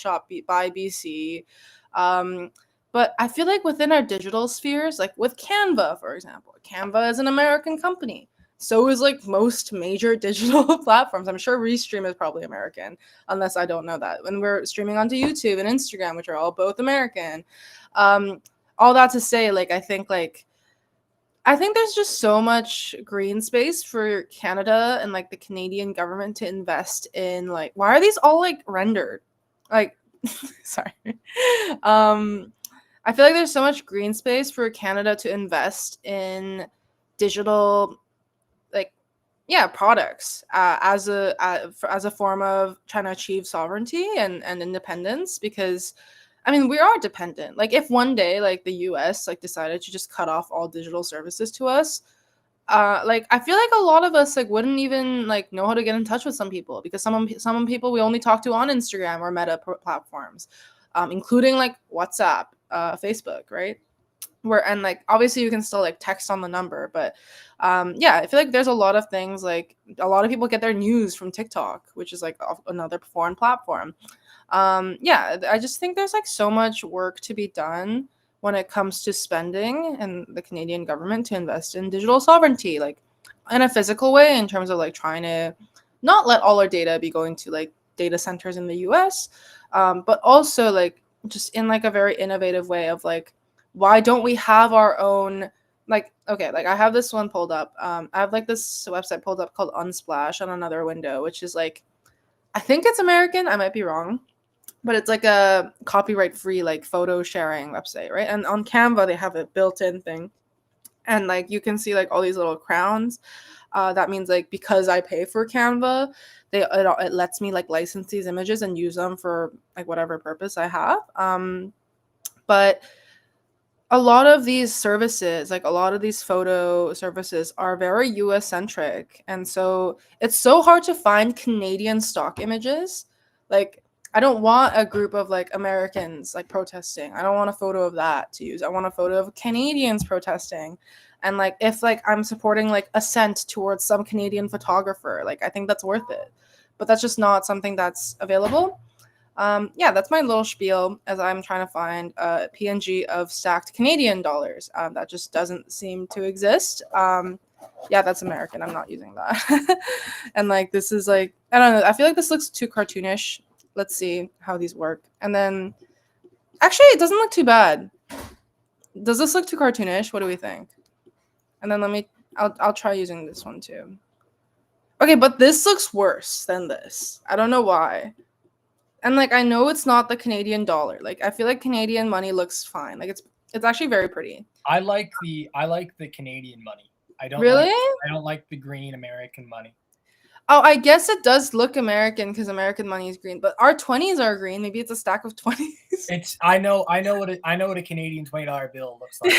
by BC. But I feel like within our digital spheres, like with Canva, for example, Canva is an American company. So is like most major digital platforms. I'm sure Restream is probably American, unless I don't know that. When we're streaming onto YouTube and Instagram, which are all both American. All that to say, like I think there's just so much green space for Canada and like the Canadian government to invest in. Like, why are these all like rendered? Like, sorry. I feel like there's so much green space for Canada to invest in digital, like, yeah, products as a form of trying to achieve sovereignty and independence. Because I mean, we are dependent. Like, if one day, like, the US, like, decided to just cut off all digital services to us, like, I feel like a lot of us, like, wouldn't even, like, know how to get in touch with some people, because some people we only talk to on Instagram or Meta platforms, including, like, WhatsApp, Facebook, right? And, like, obviously you can still, like, text on the number, but, yeah, I feel like there's a lot of things, like, a lot of people get their news from TikTok, which is, like, another foreign platform. Yeah, I just think there's like so much work to be done when it comes to spending and the Canadian government to invest in digital sovereignty, like in a physical way, in terms of like trying to not let all our data be going to like data centers in the US, but also like just in like a very innovative way of like, why don't we have our own, like, okay, like I have this one pulled up. I have like this website pulled up called Unsplash on another window, which is like, I think it's American, I might be wrong, but it's like a copyright-free like photo sharing website, right? And on Canva they have a built-in thing, and like you can see like all these little crowns. That means like because I pay for Canva, it lets me like license these images and use them for like whatever purpose I have. But a lot of these services, like a lot of these photo services, are very US centric, and so it's so hard to find Canadian stock images. Like, I don't want a group of like Americans like protesting. I don't want a photo of that to use. I want a photo of Canadians protesting. And like if like I'm supporting like Ascent towards some Canadian photographer, like I think that's worth it. But that's just not something that's available. Yeah, that's my little spiel as I'm trying to find a PNG of stacked Canadian dollars. That just doesn't seem to exist. Yeah, that's American. I'm not using that. And like this is like, I don't know. I feel like this looks too cartoonish. Let's see how these work. And then, actually, it doesn't look too bad. Does this look too cartoonish? What do we think? And then I'll try using this one too. Okay, but this looks worse than this. I don't know why. And like I know it's not the Canadian dollar. Like I feel like Canadian money looks fine. Like it's actually very pretty. I like the Canadian money. I don't like the green American money. Oh, I guess it does look American because American money is green, but our 20s are green. Maybe it's a stack of 20s. It's I know what a Canadian $20 bill looks like.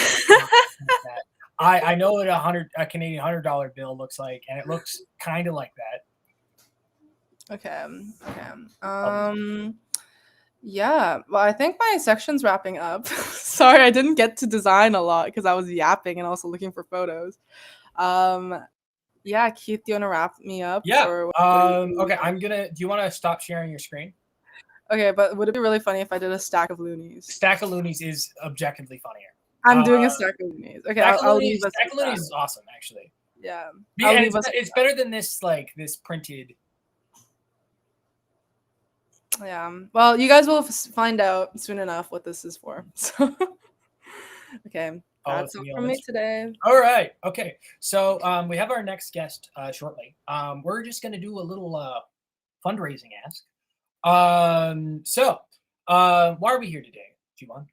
I know what a Canadian $100 bill looks like, and it looks kind of like that. Okay. Yeah, well, I think my section's wrapping up. Sorry, I didn't get to design a lot because I was yapping and also looking for photos. Um, yeah, Keith, do you want to wrap me up? Yeah. Or what do you Okay. Do you want to stop sharing your screen? Okay, but would it be really funny if I did a stack of loonies? Stack of Loonies is objectively funnier. I'm doing a stack of loonies. Okay, I'll leave us. Stack of Loonies is awesome, actually. Yeah, Yeah, I'll and leave us. it's better than this this printed. Yeah. Well, you guys will find out soon enough what this is for. So, okay, that's all from me today. All right. Okay. So we have our next guest shortly. We're just gonna do a little fundraising ask. Why are we here today, Jimon?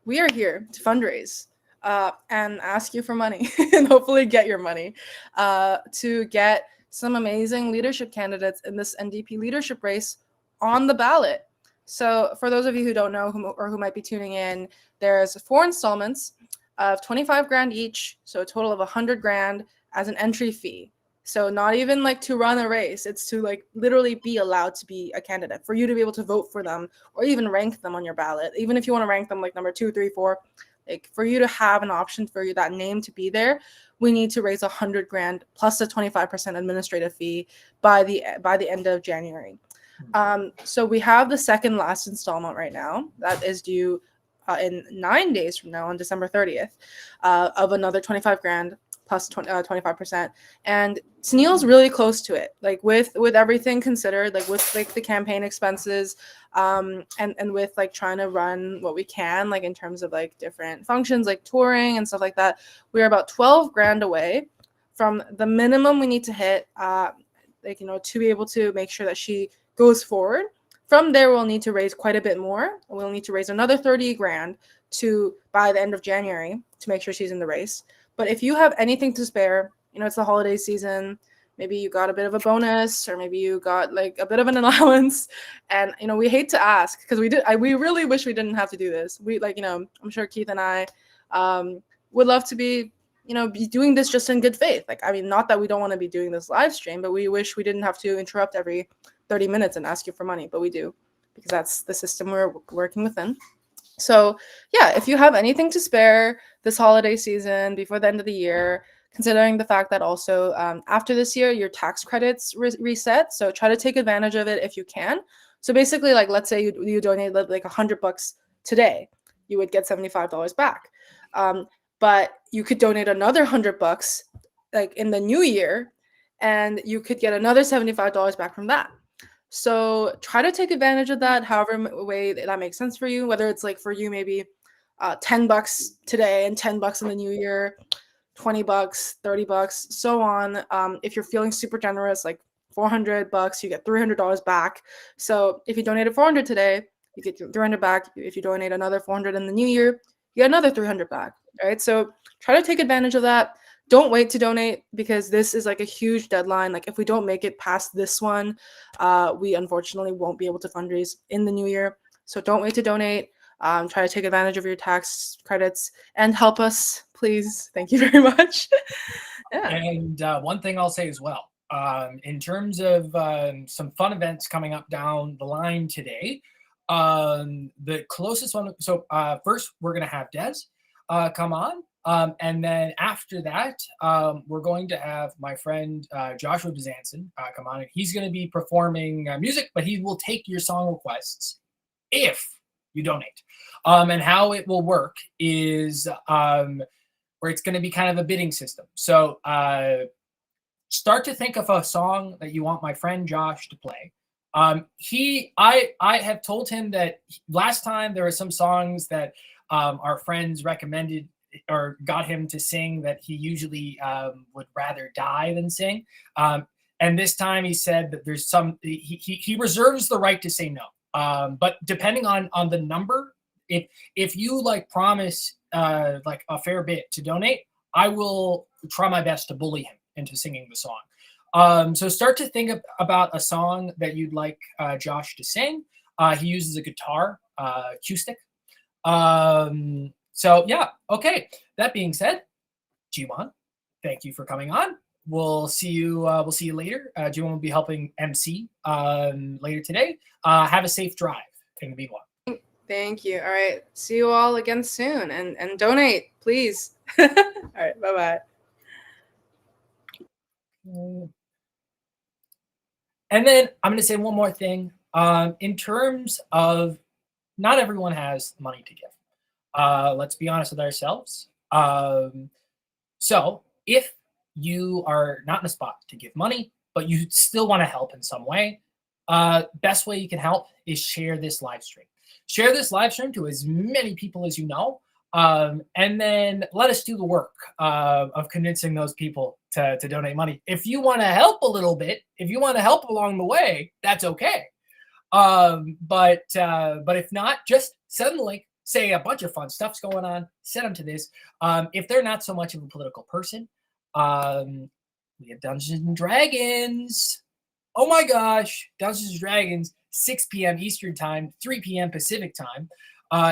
We are here to fundraise and ask you for money and hopefully get your money to get some amazing leadership candidates in this NDP leadership race on the ballot. So for those of you who don't know or who might be tuning in, there's 4 installments of 25 grand each, so a total of 100 grand as an entry fee. So not even like to run a race, it's to like literally be allowed to be a candidate, for you to be able to vote for them or even rank them on your ballot. Even if you want to rank them like number 2, 3, 4, like for you to have an option for you, that name to be there, we need to raise 100 grand plus a 25% administrative fee by the end of January. So we have the second last installment right now that is due in 9 days from now on December 30th of another 25 grand plus 25%. And Tanille's really close to it, like with everything considered, like with like the campaign expenses and with like trying to run what we can, like in terms of like different functions like touring and stuff like that. We're about 12 grand away from the minimum we need to hit, like, you know, to be able to make sure that she goes forward. From there, we'll need to raise quite a bit more. We'll need to raise another 30 grand by the end of January to make sure she's in the race. But if you have anything to spare, you know, it's the holiday season, maybe you got a bit of a bonus or maybe you got like a bit of an allowance, and, you know, we hate to ask because we really wish we didn't have to do this. We, like, you know, I'm sure Keith and I would love to be, you know, be doing this just in good faith. Like, I mean, not that we don't want to be doing this live stream, but we wish we didn't have to interrupt every 30 minutes and ask you for money, but we do, because that's the system we're working within. So yeah, if you have anything to spare this holiday season before the end of the year, considering the fact that also after this year, your tax credits reset. So try to take advantage of it if you can. So basically, like, let's say you donate like $100 today, you would get $75 back. But you could donate another $100 like in the new year, and you could get another $75 back from that. So try to take advantage of that, however way that makes sense for you, whether it's like for you, maybe $10 today and $10 in the new year, $20, $30, so on. If you're feeling super generous, like $400, you get $300 back. So if you donated $400 today, you get $300 back. If you donate another $400 in the new year, you get another $300 back, right? So try to take advantage of that. Don't wait to donate, because this is like a huge deadline. Like, if we don't make it past this one, we unfortunately won't be able to fundraise in the new year. So don't wait to donate. Try to take advantage of your tax credits and help us, please. Thank you very much. Yeah. And one thing I'll say as well, in terms of some fun events coming up down the line today, the closest one. So first, we're going to have Des come on. And then after that, we're going to have my friend Joshua Dzanson come on, and he's going to be performing music, but he will take your song requests if you donate. And how it will work is where it's going to be kind of a bidding system. So start to think of a song that you want my friend Josh to play. I have told him that last time there were some songs that our friends recommended or got him to sing that he usually would rather die than sing. And this time he said that there's some, he reserves the right to say no. But depending on the number, if you like promise like a fair bit to donate, I will try my best to bully him into singing the song. So start to think about a song that you'd like Josh to sing. He uses a guitar, acoustic. So yeah, okay. That being said, Jiwon, thank you for coming on. we'll see you later. June will be helping MC later today. Have a safe drive in the big one. Thank you. All right. See you all again soon. And donate, please. All right. Bye-bye. And then I'm going to say one more thing. In terms of, not everyone has money to give. Let's be honest with ourselves. So if you are not in a spot to give money, but you still want to help in some way, best way you can help is share this live stream. Share this live stream to as many people as you know, and then let us do the work of convincing those people to donate money. If you want to help a little bit, if you want to help along the way, that's okay. But if not, just send the link. Say a bunch of fun stuff's going on. Send them to this. If they're not so much of a political person, we have Dungeons and Dragons. Oh my gosh, Dungeons and Dragons, 6 p.m. Eastern time, 3 p.m. Pacific time.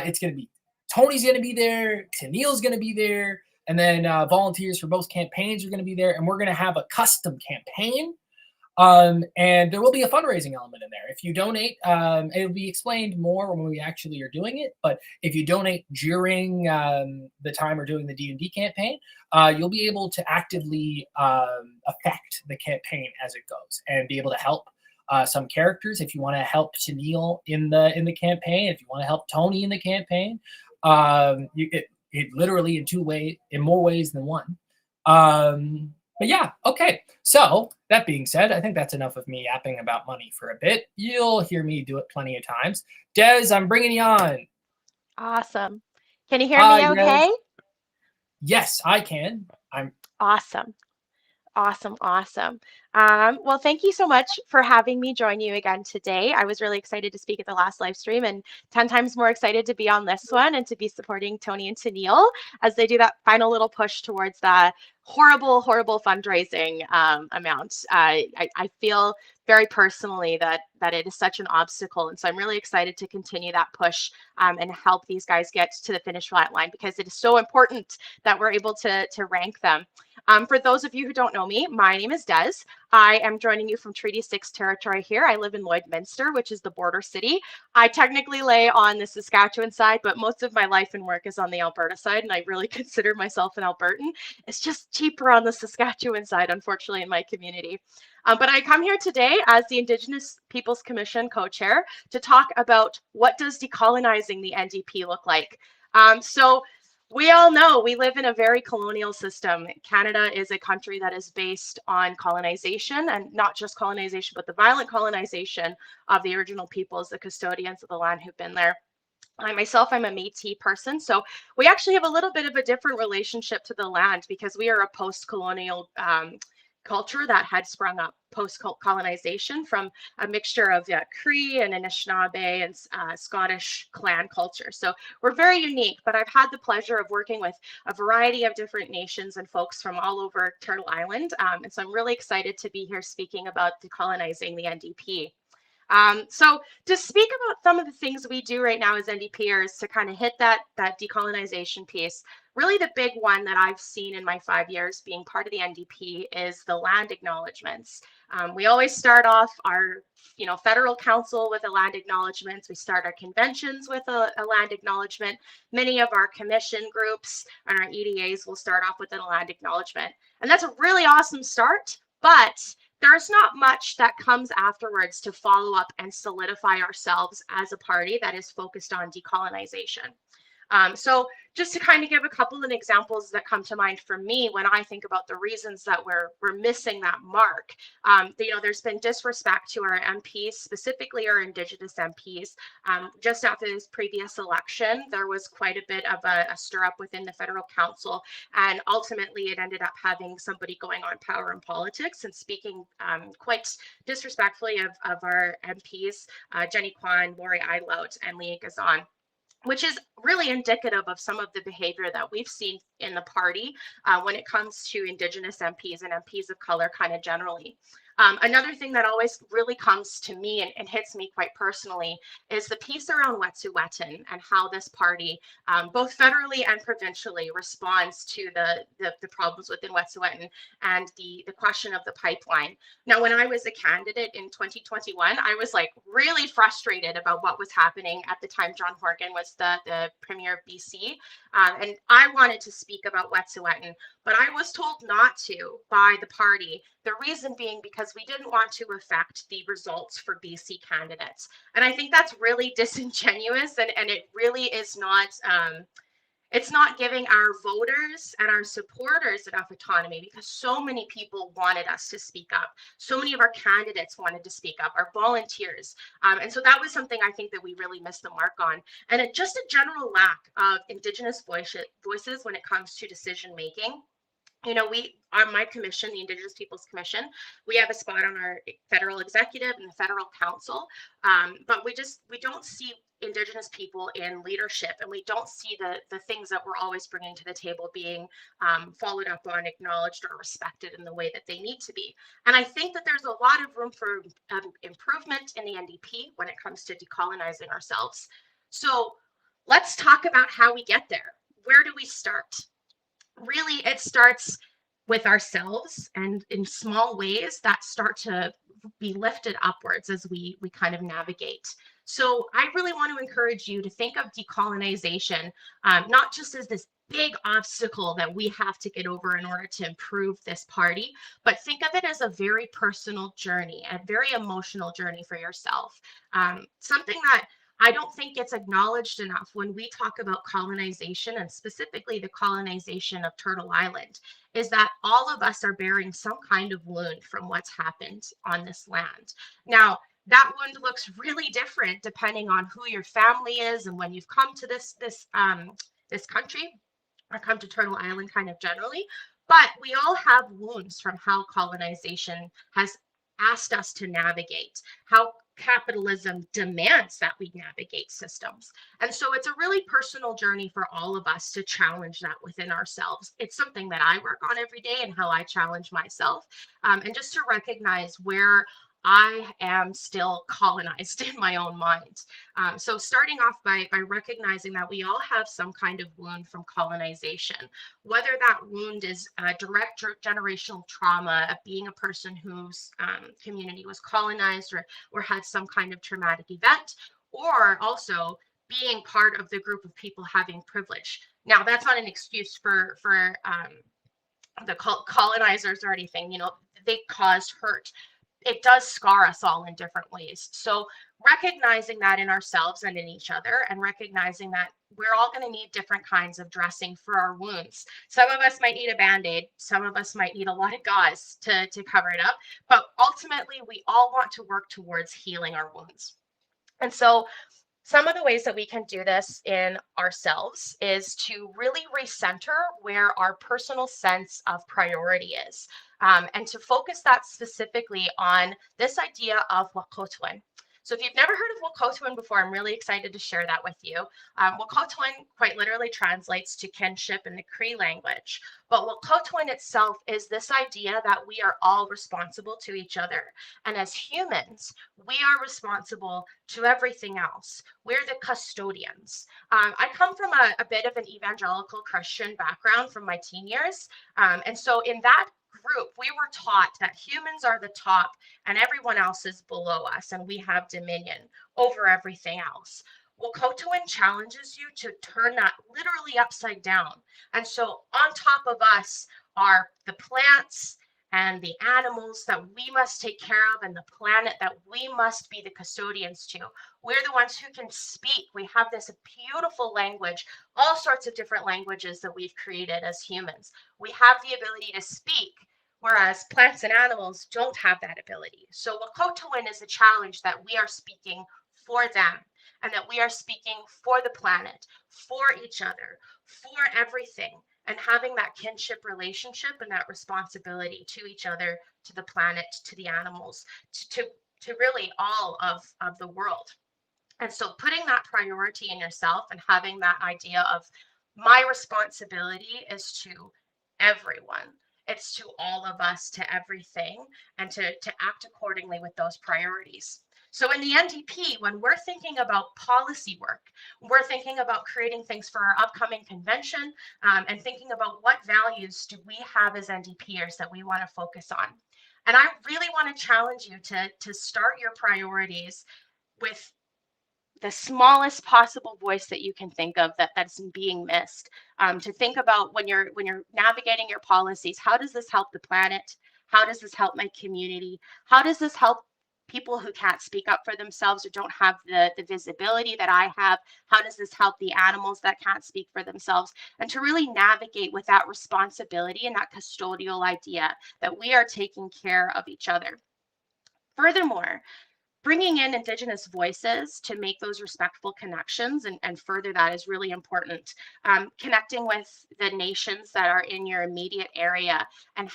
It's going to be, Tony's going to be there, Tanille's going to be there, and then volunteers for both campaigns are going to be there, and we're going to have a custom campaign. And there will be a fundraising element in there. If you donate, it'll be explained more when we actually are doing it. But if you donate during the time we're doing the D&D campaign, you'll be able to actively affect the campaign as it goes and be able to help some characters. If you want to help Tanille in the campaign, if you want to help Tony in the campaign, it literally in more ways than one. But yeah, okay. So that being said, I think that's enough of me yapping about money for a bit. You'll hear me do it plenty of times. Des, I'm bringing you on. Awesome. Can you hear me okay? Des. Yes, I can. I'm awesome. Awesome. Well, thank you so much for having me join you again today. I was really excited to speak at the last live stream and 10 times more excited to be on this one and to be supporting Tony and Tanille as they do that final little push towards the horrible fundraising amount. I feel very personally that it is such an obstacle. And so I'm really excited to continue that push and help these guys get to the finish line because it is so important that we're able to rank them. For those of you who don't know me, my name is Des. I am joining you from Treaty 6 territory here. I live in Lloydminster, which is the border city. I technically lay on the Saskatchewan side, but most of my life and work is on the Alberta side, and I really consider myself an Albertan. It's just cheaper on the Saskatchewan side, unfortunately, in my community. But I come here today as the Indigenous Peoples Commission co-chair to talk about what does decolonizing the NDP look like. So we all know we live in a very colonial system. Canada is a country that is based on colonization, and not just colonization, but the violent colonization of the original peoples, the custodians of the land who've been there. I'm a Métis person, so we actually have a little bit of a different relationship to the land because we are a post-colonial culture that had sprung up post-colonization from a mixture of Cree and Anishinaabe and Scottish clan culture. So we're very unique, but I've had the pleasure of working with a variety of different nations and folks from all over Turtle Island. And so I'm really excited to be here speaking about decolonizing the NDP. So to speak about some of the things we do right now as NDPers to kind of hit that decolonization piece, really the big one that I've seen in my 5 years being part of the NDP is the land acknowledgements. We always start off our federal council with a land acknowledgements. We start our conventions with a land acknowledgement. Many of our commission groups and our EDAs will start off with a land acknowledgement. And that's a really awesome start, but there's not much that comes afterwards to follow up and solidify ourselves as a party that is focused on decolonization. So just to kind of give a couple of examples that come to mind for me when I think about the reasons that we're missing that mark, there's been disrespect to our MPs, specifically our Indigenous MPs. Just after this previous election, there was quite a bit of a stir up within the federal council, and ultimately it ended up having somebody going on Power and Politics and speaking quite disrespectfully of our MPs, Jenny Kwan, Lori Eilout, and Leah Gazan, which is really indicative of some of the behavior that we've seen in the party when it comes to Indigenous MPs and MPs of color kind of generally. Another thing that always really comes to me and hits me quite personally is the piece around Wet'suwet'en and how this party, both federally and provincially, responds to the problems within Wet'suwet'en and the question of the pipeline. Now, when I was a candidate in 2021, I was like really frustrated about what was happening at the time. John Horgan was the Premier of BC, and I wanted to speak about Wet'suwet'en, but I was told not to by the party. The reason being because we didn't want to affect the results for BC candidates. And I think that's really disingenuous, and it really is not, it's not giving our voters and our supporters enough autonomy, because so many people wanted us to speak up. So many of our candidates wanted to speak up, our volunteers. And so that was something I think that we really missed the mark on. And just a general lack of Indigenous voices when it comes to decision making. You know, we on my commission, the Indigenous Peoples Commission, we have a spot on our federal executive and the federal council, but we don't see Indigenous people in leadership, and we don't see the things that we're always bringing to the table being followed up on, acknowledged, or respected in the way that they need to be. And I think that there's a lot of room for improvement in the NDP when it comes to decolonizing ourselves. So let's talk about how we get there. Where do we start? Really, it starts with ourselves, and in small ways that start to be lifted upwards as we kind of navigate. So I really want to encourage you to think of decolonization not just as this big obstacle that we have to get over in order to improve this party, but think of it as a very personal journey, a very emotional journey for yourself. Something that I don't think gets acknowledged enough when we talk about colonization, and specifically the colonization of Turtle Island, is that all of us are bearing some kind of wound from what's happened on this land. Now, that wound looks really different depending on who your family is and when you've come to this country, or come to Turtle Island kind of generally. But we all have wounds from how colonization has asked us to navigate, how capitalism demands that we navigate systems. And so it's a really personal journey for all of us to challenge that within ourselves. It's something that I work on every day and how I challenge myself, and just to recognize where I am still colonized in my own mind. So starting off by recognizing that we all have some kind of wound from colonization, whether that wound is direct generational trauma of being a person whose community was colonized or had some kind of traumatic event, or also being part of the group of people having privilege. Now, that's not an excuse for the colonizers or anything. You know, they caused hurt. It does scar us all in different ways. So recognizing that in ourselves and in each other, and recognizing that we're all going to need different kinds of dressing for our wounds. Some of us might need a Band-Aid. Some of us might need a lot of gauze to cover it up. But ultimately, we all want to work towards healing our wounds. And so some of the ways that we can do this in ourselves is to really recenter where our personal sense of priority is, and to focus that specifically on this idea of Whakotwin. So if you've never heard of Whakotwin before, I'm really excited to share that with you. Whakotwin quite literally translates to kinship in the Cree language. But Whakotwin itself is this idea that we are all responsible to each other. And as humans, we are responsible to everything else. We're the custodians. I come from a bit of an evangelical Christian background from my teen years. And so in that group, we were taught that humans are the top and everyone else is below us, and we have dominion over everything else. Whakotwin challenges you to turn that literally upside down. And so on top of us are the plants and the animals that we must take care of, and the planet that we must be the custodians to. We're the ones who can speak. We have this beautiful language, all sorts of different languages that we've created as humans. We have the ability to speak, whereas plants and animals don't have that ability. So Whakotwin is a challenge that we are speaking for them, and that we are speaking for the planet, for each other, for everything, and having that kinship relationship and that responsibility to each other, to the planet, to the animals, to really all of the world. And so putting that priority in yourself and having that idea of my responsibility is to everyone. It's to all of us, to everything, and to act accordingly with those priorities. So in the NDP, when we're thinking about policy work, we're thinking about creating things for our upcoming convention, and thinking about what values do we have as NDPers that we want to focus on. And I really want to challenge you to start your priorities with the smallest possible voice that you can think of that's being missed. To think about when you're navigating your policies, how does this help the planet? How does this help my community? How does this help people who can't speak up for themselves or don't have the visibility that I have? How does this help the animals that can't speak for themselves? And to really navigate with that responsibility and that custodial idea that we are taking care of each other. Furthermore, bringing in Indigenous voices to make those respectful connections and further that is really important. Connecting with the nations that are in your immediate area and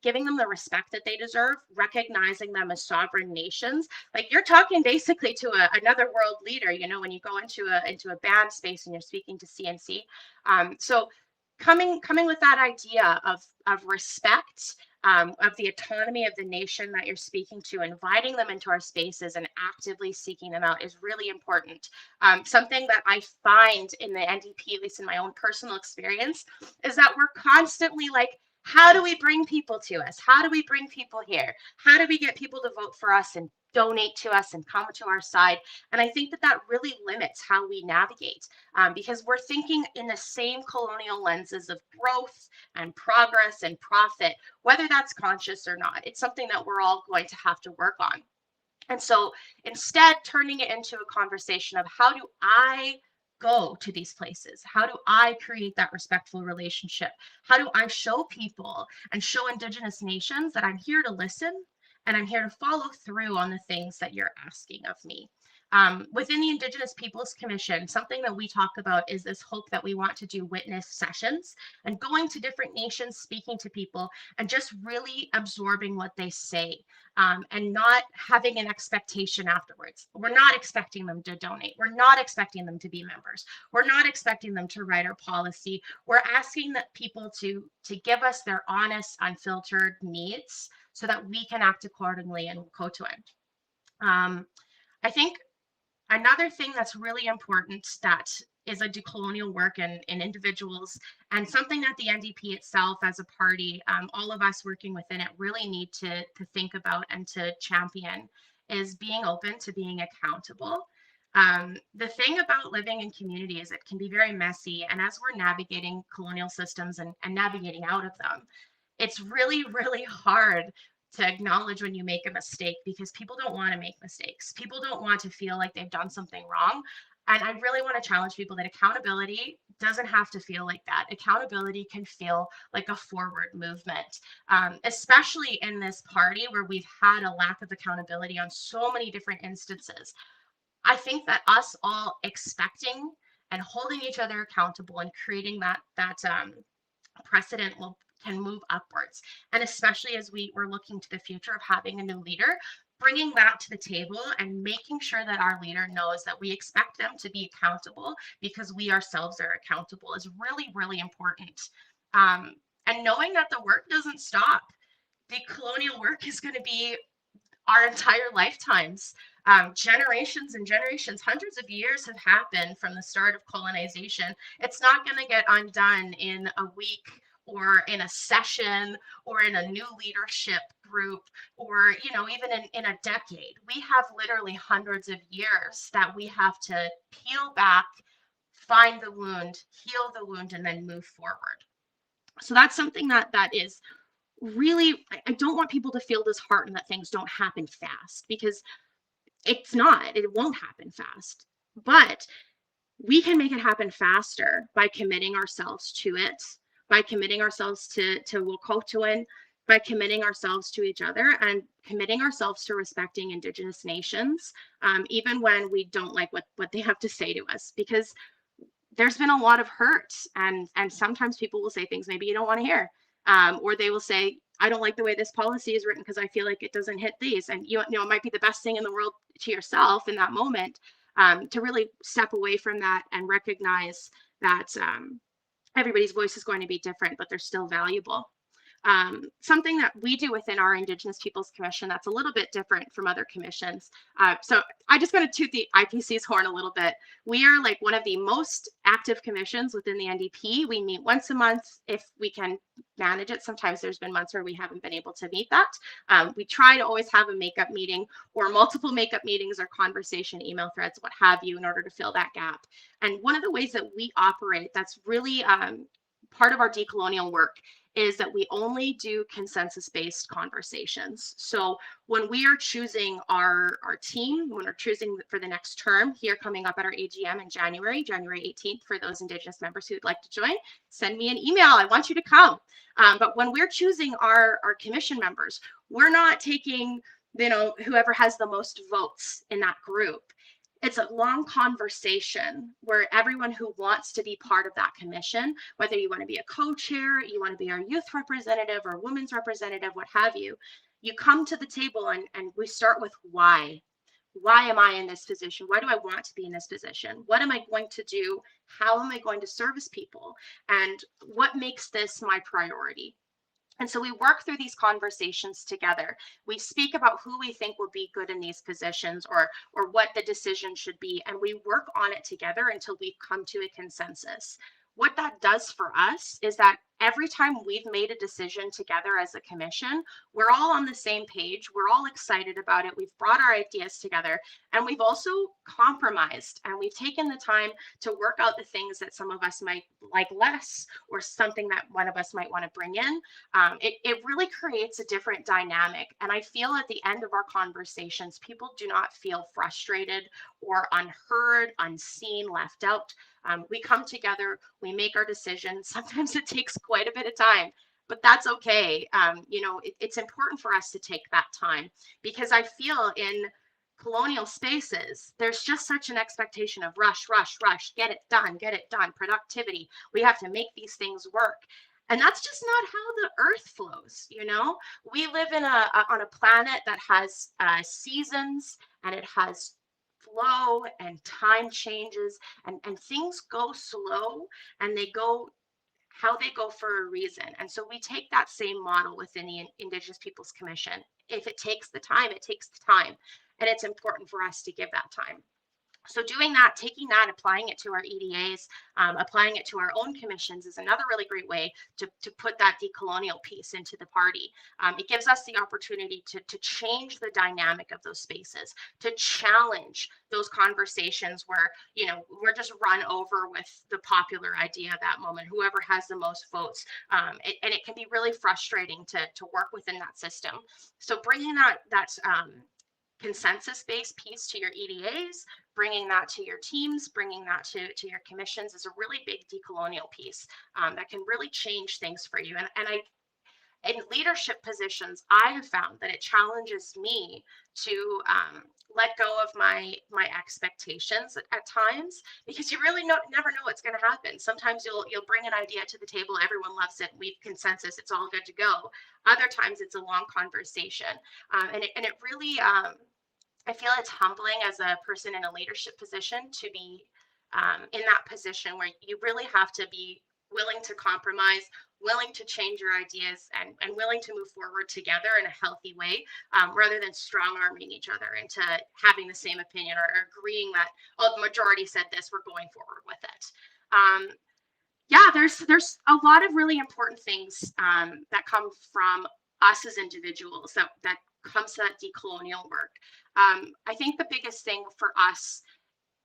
giving them the respect that they deserve, recognizing them as sovereign nations. Like, you're talking basically to another world leader, you know, when you go into a band space and you're speaking to CNC. So coming with that idea of respect, of the autonomy of the nation that you're speaking to, inviting them into our spaces and actively seeking them out is really important. Something that I find in the NDP, at least in my own personal experience, is that we're constantly like, how do we bring people to us? How do we bring people here? How do we get people to vote for us and donate to us and come to our side? And I think that really limits how we navigate, because we're thinking in the same colonial lenses of growth and progress and profit, whether that's conscious or not. It's something that we're all going to have to work on. And so instead, turning it into a conversation of how do I go to these places? How do I create that respectful relationship? How do I show people and show Indigenous nations that I'm here to listen and I'm here to follow through on the things that you're asking of me? Within the Indigenous Peoples Commission, something that we talk about is this hope that we want to do witness sessions and going to different nations, speaking to people and just really absorbing what they say, and not having an expectation afterwards. We're not expecting them to donate. We're not expecting them to be members. We're not expecting them to write our policy. We're asking that people to give us their honest, unfiltered needs so that we can act accordingly and go to it. I think another thing that's really important that is a decolonial work in individuals, and something that the NDP itself as a party, all of us working within it really need to think about and to champion, is being open to being accountable. The thing about living in community is it can be very messy, and as we're navigating colonial systems and navigating out of them, it's really, really hard to acknowledge when you make a mistake, because people don't want to make mistakes. People don't want to feel like they've done something wrong. And I really want to challenge people that accountability doesn't have to feel like that. Accountability can feel like a forward movement, especially in this party where we've had a lack of accountability on so many different instances. I think that us all expecting and holding each other accountable and creating that precedent can move upwards. And especially as we're looking to the future of having a new leader, bringing that to the table and making sure that our leader knows that we expect them to be accountable because we ourselves are accountable is really, really important. And knowing that the work doesn't stop. The colonial work is going to be our entire lifetimes. Generations and generations, hundreds of years have happened from the start of colonization. It's not going to get undone in a week or in a session or in a new leadership group or even in a decade. We have literally hundreds of years that we have to peel back, find the wound, heal the wound, and then move forward. So that's something that is really, I don't want people to feel disheartened that things don't happen fast, because it won't happen fast, but we can make it happen faster by committing ourselves to it, by committing ourselves to Wokotowin, by committing ourselves to each other and committing ourselves to respecting Indigenous nations, even when we don't like what they have to say to us, because there's been a lot of hurt, and sometimes people will say things maybe you don't want to hear, or they will say, I don't like the way this policy is written because I feel like it doesn't hit these, and it might be the best thing in the world to yourself in that moment, to really step away from that and recognize that everybody's voice is going to be different, but they're still valuable. Something that we do within our Indigenous Peoples Commission that's a little bit different from other commissions. So I just want to toot the IPC's horn a little bit. We are like one of the most active commissions within the NDP. We meet once a month if we can manage it. Sometimes there's been months where we haven't been able to meet that. We try to always have a makeup meeting or multiple makeup meetings or conversation email threads, what have you, in order to fill that gap. And one of the ways that we operate that's really part of our decolonial work is that we only do consensus-based conversations. So when we are choosing our team, when we're choosing for the next term here coming up at our AGM in January 18th, for those Indigenous members who'd like to join, send me an email. I want you to come. But when we're choosing our commission members, we're not taking, whoever has the most votes in that group. It's a long conversation where everyone who wants to be part of that commission, whether you want to be a co-chair, you want to be our youth representative or women's representative, what have you, you come to the table and we start with why. Why am I in this position? Why do I want to be in this position? What am I going to do? How am I going to service people? And what makes this my priority? And so we work through these conversations together. We speak about who we think will be good in these positions or what the decision should be, and we work on it together until we come to a consensus. What that does for us is that every time we've made a decision together as a commission, we're all on the same page. We're all excited about it. We've brought our ideas together, and we've also compromised, and we've taken the time to work out the things that some of us might like less or something that one of us might want to bring in. It really creates a different dynamic. And I feel at the end of our conversations, people do not feel frustrated or unheard, unseen, left out. We come together, we make our decisions. Sometimes it takes quite a bit of time, but that's okay. It's important for us to take that time, because I feel in colonial spaces, there's just such an expectation of rush, get it done, productivity. We have to make these things work. And that's just not how the earth flows. We live on a planet that has seasons, and it has flow, and time changes, and things go slow, and they go how they go for a reason. And so we take that same model within the Indigenous Peoples Commission. If it takes the time, it takes the time, and it's important for us to give that time. So doing that, taking that, applying it to our EDAs, applying it to our own commissions is another really great way to put that decolonial piece into the party. It gives us the opportunity to change the dynamic of those spaces, to challenge those conversations where, we're just run over with the popular idea at that moment, whoever has the most votes. And it can be really frustrating to work within that system. So bringing that consensus-based piece to your EDAs, bringing that to your teams, bringing that to your commissions is a really big decolonial piece that can really change things for you. And in leadership positions, I have found that it challenges me to let go of my expectations at times, because you really never know what's going to happen. Sometimes you'll bring an idea to the table, everyone loves it, we've consensus, it's all good to go. Other times it's a long conversation, and it really I feel it's humbling as a person in a leadership position to be in that position where you really have to be willing to compromise, willing to change your ideas, and willing to move forward together in a healthy way, rather than strong-arming each other into having the same opinion or agreeing that, the majority said this, we're going forward with it. There's a lot of really important things that come from us as individuals that comes to that decolonial work. I think the biggest thing for us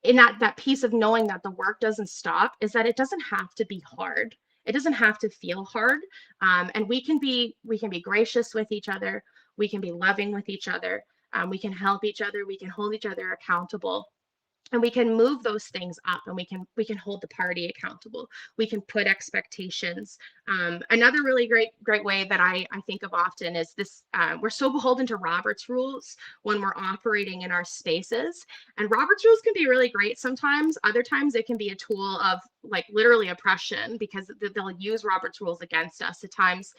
in that piece of knowing that the work doesn't stop is that it doesn't have to be hard. It doesn't have to feel hard. And we can be gracious with each other. We can be loving with each other. We can help each other. We can hold each other accountable. And we can move those things up, and we can hold the party accountable. We can put expectations. Another really great way that I think of often is this: we're so beholden to Robert's rules when we're operating in our spaces. And Robert's rules can be really great sometimes. Other times it can be a tool of literally oppression, because they'll use Robert's rules against us at times,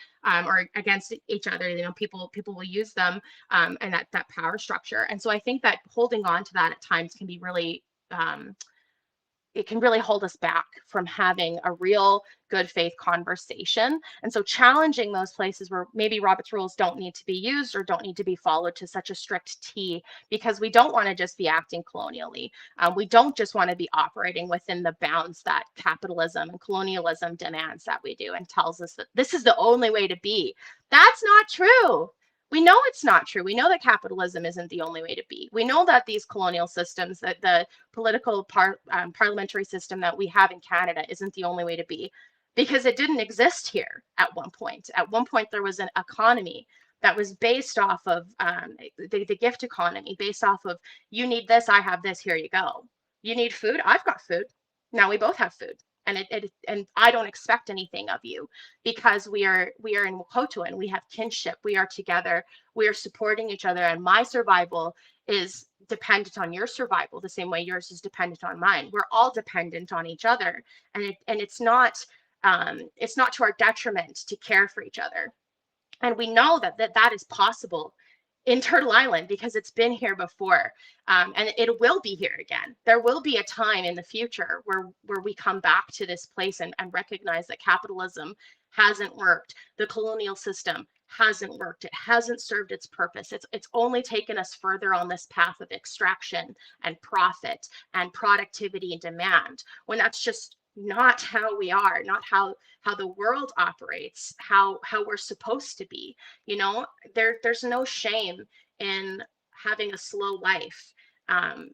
or against each other. People will use them, and that power structure. And so I think that holding on to that at times can be really it can really hold us back from having a real good faith conversation. And so challenging those places where maybe Robert's rules don't need to be used or don't need to be followed to such a strict T, because we don't want to just be acting colonially. We don't just want to be operating within the bounds that capitalism and colonialism demands that we do and tells us that this is the only way to be. That's not true. We know it's not true. We know that capitalism isn't the only way to be. We know that these colonial systems, that the political parliamentary system that we have in Canada isn't the only way to be, because it didn't exist here at one point. At one point, there was an economy that was based off of the gift economy, based off of, you need this, I have this, here you go. You need food, I've got food. Now we both have food. And I don't expect anything of you, because we are in Wahkotoan. We have kinship. We are together. We are supporting each other. And my survival is dependent on your survival, the same way yours is dependent on mine. We're all dependent on each other, and it's not to our detriment to care for each other. And we know that is possible in Turtle Island, because it's been here before, and it will be here again. There will be a time in the future where we come back to this place and recognize that capitalism hasn't worked. The colonial system hasn't worked. It hasn't served its purpose. It's only taken us further on this path of extraction and profit and productivity and demand, when that's just not how we are, not how the world operates, how we're supposed to be. You know, there's no shame in having a slow life,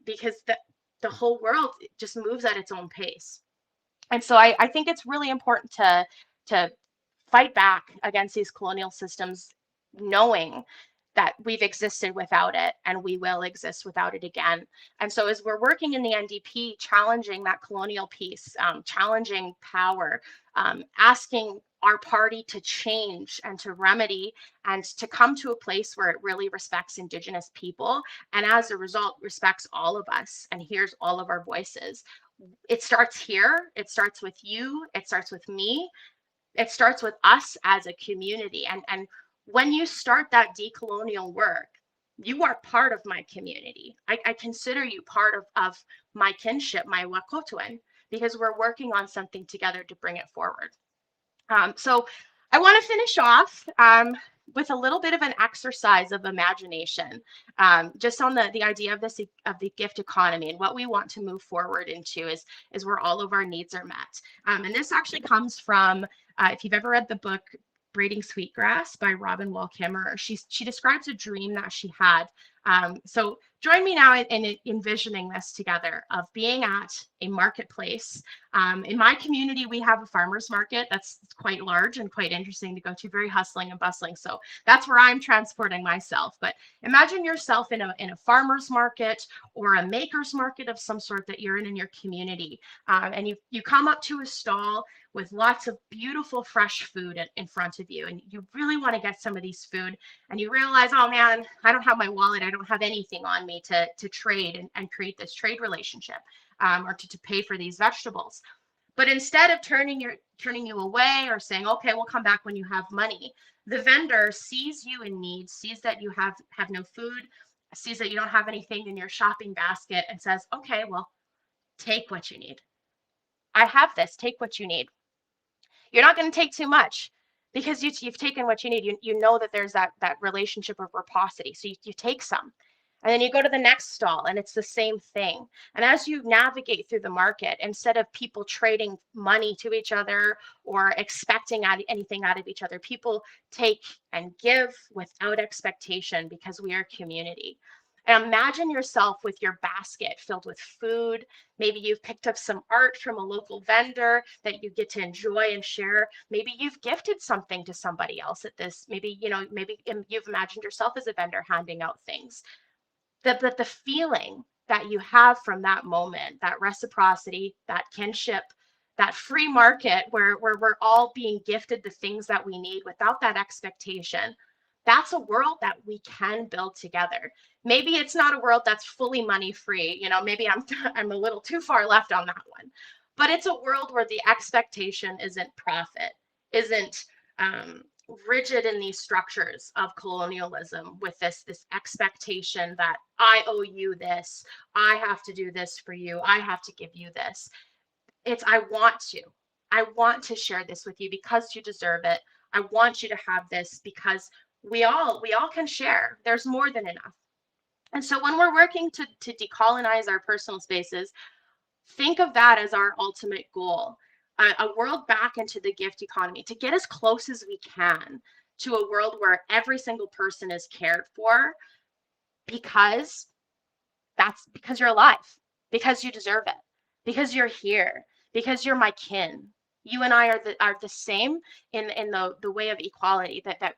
because the whole world just moves at its own pace. And so I think it's really important to fight back against these colonial systems, knowing that we've existed without it and we will exist without it again. And so as we're working in the NDP, challenging that colonial piece, challenging power, asking our party to change and to remedy and to come to a place where it really respects Indigenous people, and as a result respects all of us and hears all of our voices. It starts here. It starts with you. It starts with me. It starts with us as a community. And when you start that decolonial work, you are part of my community. I consider you part of my kinship, my Wahkotoan, because we're working on something together to bring it forward. So I want to finish off with a little bit of an exercise of imagination, just on the idea of the gift economy and what we want to move forward into is where all of our needs are met. And this actually comes from, if you've ever read the book Braiding Sweetgrass by Robin Wall Kimmerer, she describes a dream that she had. So join me now in envisioning this together, of being at a marketplace. In my community, we have a farmer's market that's quite large and quite interesting to go to, very hustling and bustling. So that's where I'm transporting myself. But imagine yourself in a farmer's market or a maker's market of some sort that you're in your community. And you come up to a stall with lots of beautiful fresh food in front of you, and you really want to get some of these food, and you realize, oh man, I don't have my wallet, I don't have anything on me to trade and create this trade relationship, or to pay for these vegetables. But instead of turning you away or saying, okay, we'll come back when you have money, the vendor sees you in need, sees that you have no food, sees that you don't have anything in your shopping basket, and says, okay, well, take what you need. I have this, take what you need. You're not going to take too much, because you've taken what you need. You know that there's that relationship of reciprocity. So you take some, and then you go to the next stall, and it's the same thing. And as you navigate through the market, instead of people trading money to each other or expecting anything out of each other, people take and give without expectation, because we are a community. And imagine yourself with your basket filled with food. Maybe you've picked up some art from a local vendor that you get to enjoy and share. Maybe you've gifted something to somebody else at this. Maybe you've imagined yourself as a vendor handing out things. The feeling that you have from that moment, that reciprocity, that kinship, that free market where we're all being gifted the things that we need without that expectation. That's a world that we can build together. Maybe it's not a world that's fully money free. Maybe I'm a little too far left on that one. But it's a world where the expectation isn't profit, isn't rigid in these structures of colonialism with this expectation that I owe you this, I have to do this for you, I have to give you this. It's I want to share this with you because you deserve it. I want you to have this because we all can share. There's more than enough. And so when we're working to decolonize our personal spaces, think of that as our ultimate goal. A world back into the gift economy, to get as close as we can to a world where every single person is cared for, because you're alive, because you deserve it, because you're here, because you're my kin. You and I are the same in the way of equality, that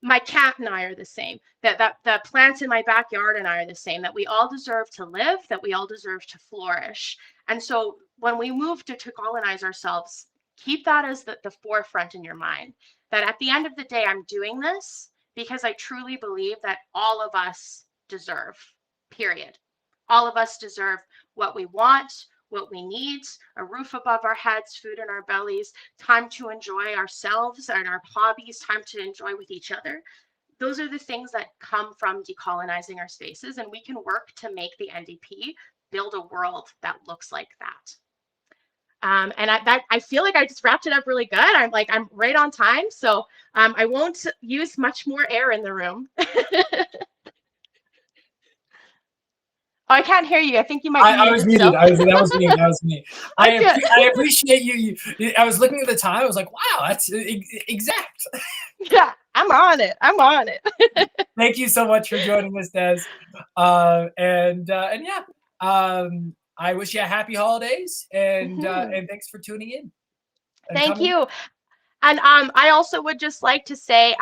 my cat and I are the same, that the plants in my backyard and I are the same, that we all deserve to live, that we all deserve to flourish. And so when we move to colonize ourselves, keep that as the forefront in your mind, that at the end of the day, I'm doing this because I truly believe that all of us deserve, period. All of us deserve what we want, what we need, a roof above our heads, food in our bellies, time to enjoy ourselves and our hobbies, time to enjoy with each other. Those are the things that come from decolonizing our spaces, and we can work to make the NDP build a world that looks like that. And I feel like I just wrapped it up really good. I'm right on time, so I won't use much more air in the room. Oh, I can't hear you. I think you might be I was muted. still. That was me. That was me. Okay. I appreciate you. I was looking at the time. I was like, wow, that's exact. Yeah, I'm on it. Thank you so much for joining us, Des. And yeah, I wish you a happy holidays, and thanks for tuning in. Thank you. And I also would just like to say,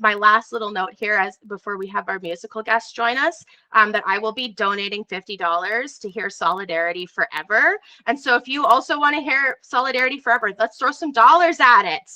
my last little note here, as before we have our musical guests join us, that I will be donating $50 to hear Solidarity Forever. And so if you also want to hear Solidarity Forever, let's throw some dollars at it.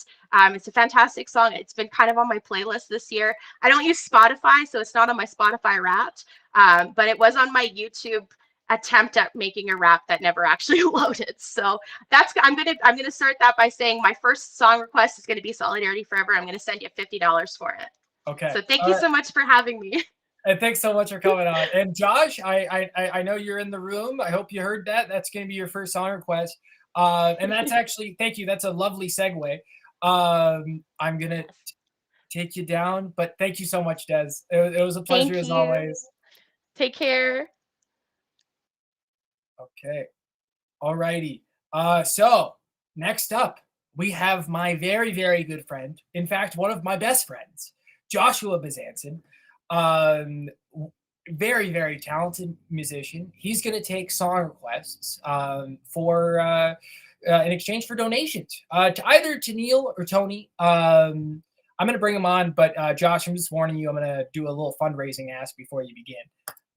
It's a fantastic song. It's been kind of on my playlist this year. I don't use Spotify, so it's not on my Spotify Wrapped, but it was on my YouTube attempt at making a rap that never actually loaded. So I'm gonna start that by saying my first song request is gonna be Solidarity Forever. I'm gonna send you $50 for it. Okay. So thank you so much for having me. And thanks so much for coming on. And Josh, I know you're in the room. I hope you heard that. That's gonna be your first song request. And that's actually, thank you. That's a lovely segue. I'm gonna take you down, but thank you so much, Des. It was a pleasure as always. Take care. Okay. All righty. So next up, we have my very, very good friend. In fact, one of my best friends, Joshua Bezanson. Very, very talented musician. He's going to take song requests for in exchange for donations to either Tanille or Tony. I'm going to bring him on, but Josh, I'm just warning you, I'm going to do a little fundraising ask before you begin.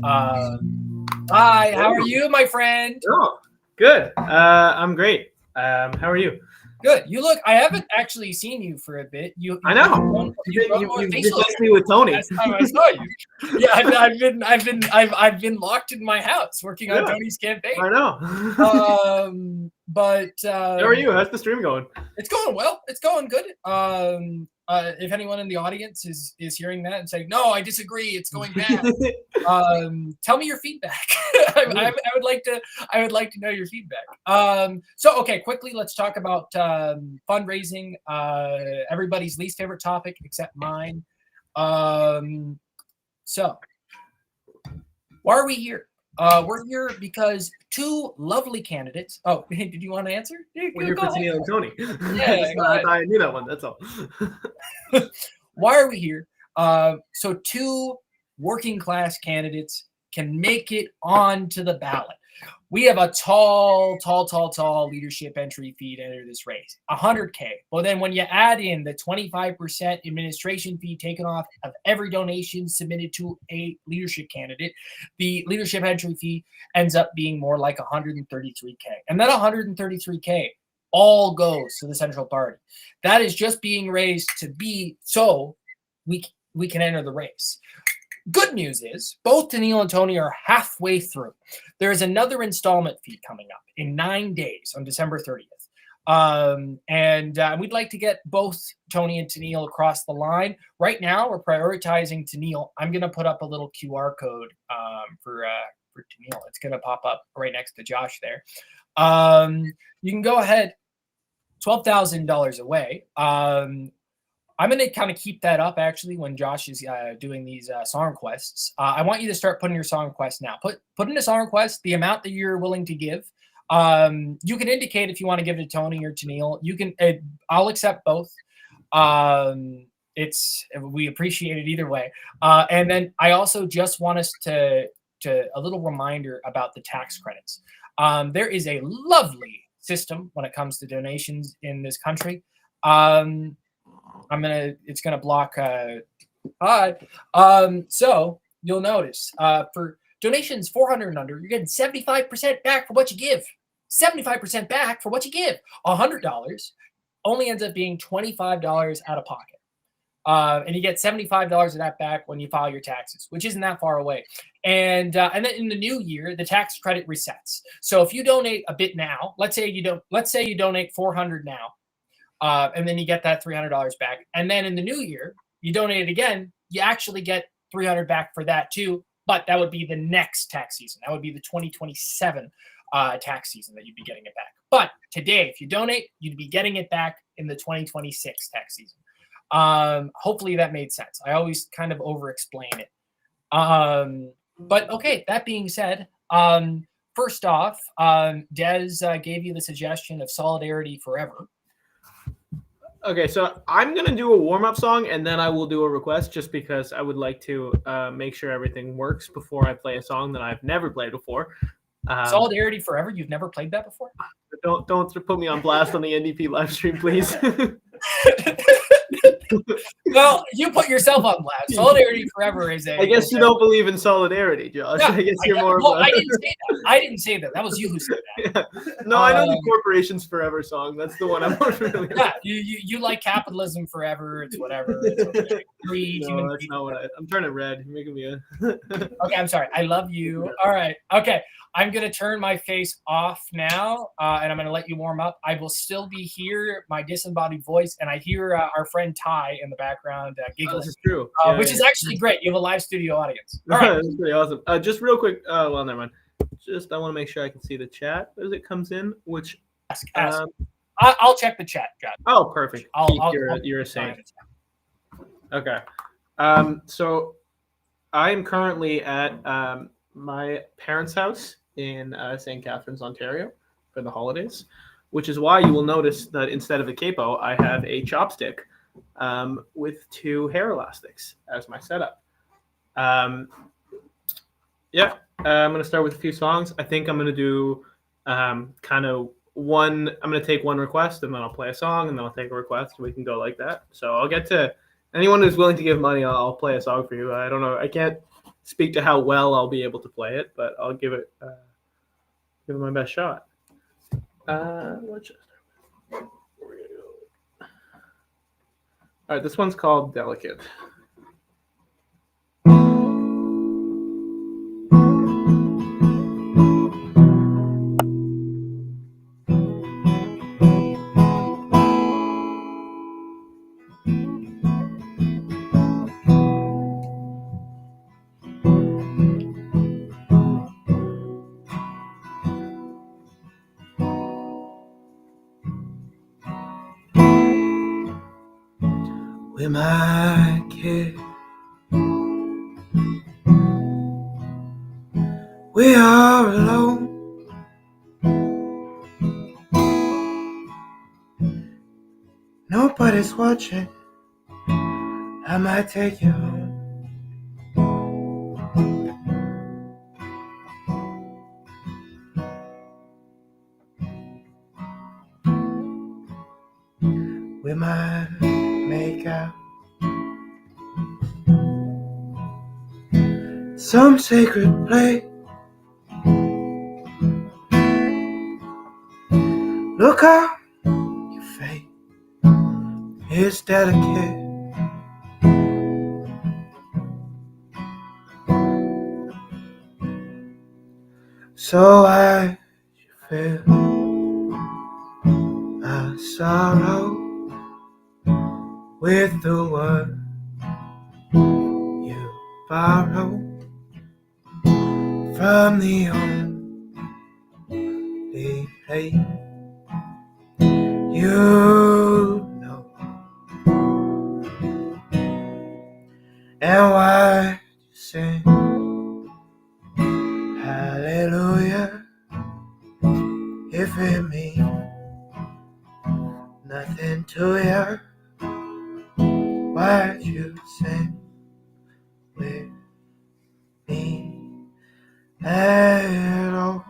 Hi, how are you, my friend? Oh, good. I'm great. How are you? Good. You look. I haven't actually seen you for a bit. I know. You just me with Tony. Last time I saw you. Yeah, I've been locked in my house working on Tony's campaign. I know. But how are you? How's the stream going? It's going well. It's going good. If anyone in the audience is hearing that and saying, no, I disagree, it's going bad, tell me your feedback. I would like to know your feedback. So okay, quickly, let's talk about fundraising. Everybody's least favorite topic except mine. So why are we here? We're here because two lovely candidates. Oh, did you want to answer? We're here for Tanille and Tony. Yeah, I knew that one. That's all. Why are we here? So two working class candidates can make it onto the ballot. We have a tall leadership entry fee to enter this race, $100K. Well, then when you add in the 25% administration fee taken off of every donation submitted to a leadership candidate, the leadership entry fee ends up being more like $133K. And that $133K all goes to the Central Party. That is just being raised to be so we can enter the race. Good news is both Tanille and Tony are halfway through. There is another installment fee coming up in 9 days on December 30th. And we'd like to get both Tony and Tanille across the line. Right now, we're prioritizing Tanille. I'm going to put up a little QR code for Tanille. It's going to pop up right next to Josh there. You can go ahead, $12,000 away. I'm going to kind of keep that up actually when Josh is doing these song requests. I want you to start putting your song requests now. Put in a song request, the amount that you're willing to give. You can indicate if you want to give it to Tony or Tanille. You can. I'll accept both. We appreciate it either way. And then I also just want us to a little reminder about the tax credits. There is a lovely system when it comes to donations in this country. It's gonna block hi. So you'll notice for donations 400 and under, you're getting 75% back for what you give. 75% back for what you give. $100 only ends up being $25 out of pocket. And you get $75 of that back when you file your taxes, which isn't that far away. And then in the new year, the tax credit resets. So if you donate a bit now, let's say you donate $400 now, and then you get that $300 back. And then in the new year, you donate it again, you actually get $300 back for that too. But that would be the next tax season. That would be the 2027 tax season that you'd be getting it back. But today, if you donate, you'd be getting it back in the 2026 tax season. Hopefully that made sense. I always kind of over-explain it. But okay, that being said, first off, Des gave you the suggestion of Solidarity Forever. Okay, so I'm going to do a warm-up song, and then I will do a request just because I would like to make sure everything works before I play a song that I've never played before. Solidarity Forever? You've never played that before? Don't put me on blast on the NDP live stream, please. Well, you put yourself on blast. Solidarity Forever is I guess you don't believe in solidarity, Josh. Yeah, I guess you're more well, of a... I didn't say that. I didn't say that. That was you who said that. Yeah. No, I know the Corporations Forever song. That's the one I'm more familiar with. Yeah, you like capitalism forever. It's whatever. It's okay. Greed, No, that's not what I'm turning red. You're making me a... Okay, I'm sorry. I love you. All right. Okay. I'm going to turn my face off now, and I'm going to let you warm up. I will still be here, my disembodied voice, and I hear our friend Ty in the background giggling. This is true. Which is actually great. You have a live studio audience. All right. That's pretty awesome. Just real quick. Well, never mind. I want to make sure I can see the chat as it comes in, which... Ask. I'll check the chat, John. Oh, perfect. I'll You're a saint. Okay. So I'm currently at my parents' house in St. Catharines, Ontario for the holidays, which is why you will notice that instead of a capo, I have a chopstick with 2 hair elastics as my setup. I'm going to start with a few songs. I think I'm going to do I'm going to take one request and then I'll play a song and then I'll take a request and we can go like that. So I'll get to anyone who's willing to give money. I'll play a song for you. I don't know. I can't speak to how well I'll be able to play it, but I'll give it my best shot. Let's just start with, where we gonna go? All right, this one's called Delicate. With my kid, we are alone. Nobody's watching. I might take you home. We might make out some sacred place. Look how your face is delicate. So I feel my sorrow with the word you borrow from the only play. You know. And why you sing hallelujah if it means nothing to you? Why'd you sing with me at all?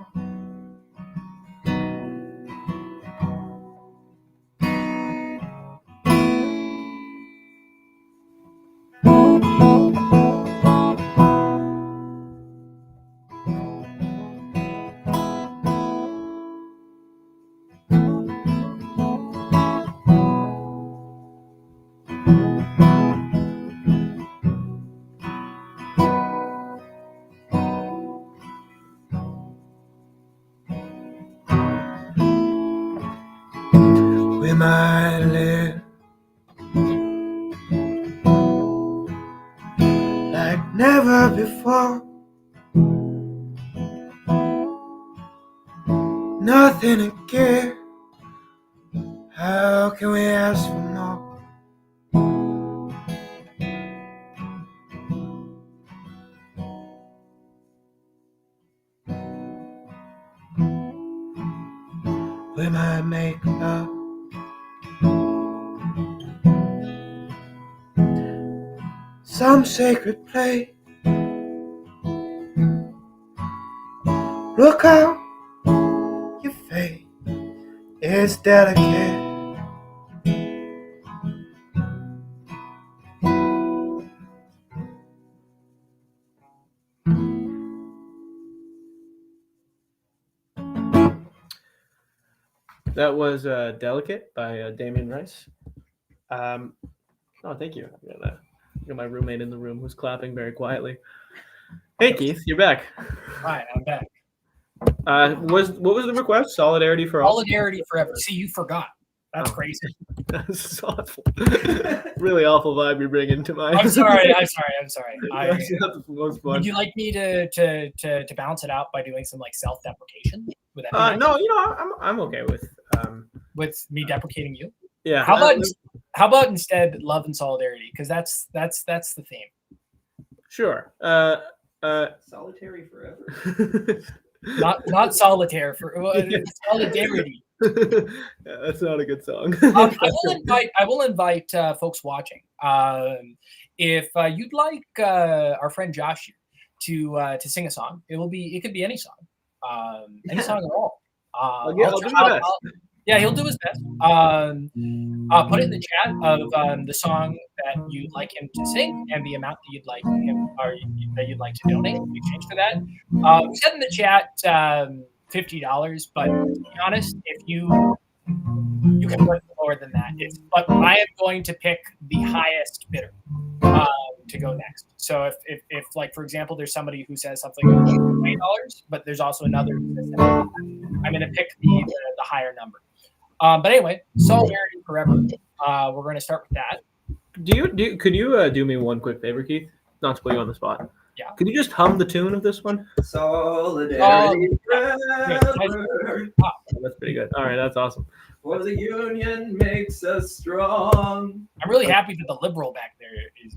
We might live like never before. Nothing to give. How can we ask for more? We might make love some sacred place. Look out, your face is delicate. That was Delicate by Damien Rice. Oh, thank you. I got my roommate in the room who's clapping very quietly. Hey, Keith, you're back. Hi, I'm back. What was the request? Solidarity for all? Solidarity forever. See, you forgot. That's crazy. That's awful. Really awful vibe you're bringing to my. I'm sorry. That's not the most fun. Would you like me to balance it out by doing some like self-deprecation? Would that be nice? No, I'm okay with me deprecating you. Yeah. How about instead love and solidarity? Because that's the theme. Sure. Solitary forever. not solitaire for solidarity. Yeah, that's not a good song. I will invite folks watching. If you'd like our friend Josh here to sing a song, it could be any song, any song at all. I'll do my best. Yeah, he'll do his best. Put it in the chat of the song that you'd like him to sing and the amount that you'd like him or that you'd like to donate in exchange for that. We said in the chat $50, but to be honest, if you can work lower than that. But I am going to pick the highest bidder to go next. So if like for example, there's somebody who says something like $20, but there's also another who says $70, I'm going to pick the higher number. But anyway, solidarity forever. We're going to start with that. Could you do me one quick favor, Keith? Not to put you on the spot. Yeah. Could you just hum the tune of this one? Solidarity forever. That's pretty good. All right, that's awesome. For the union makes us strong. I'm really happy that the liberal back there is.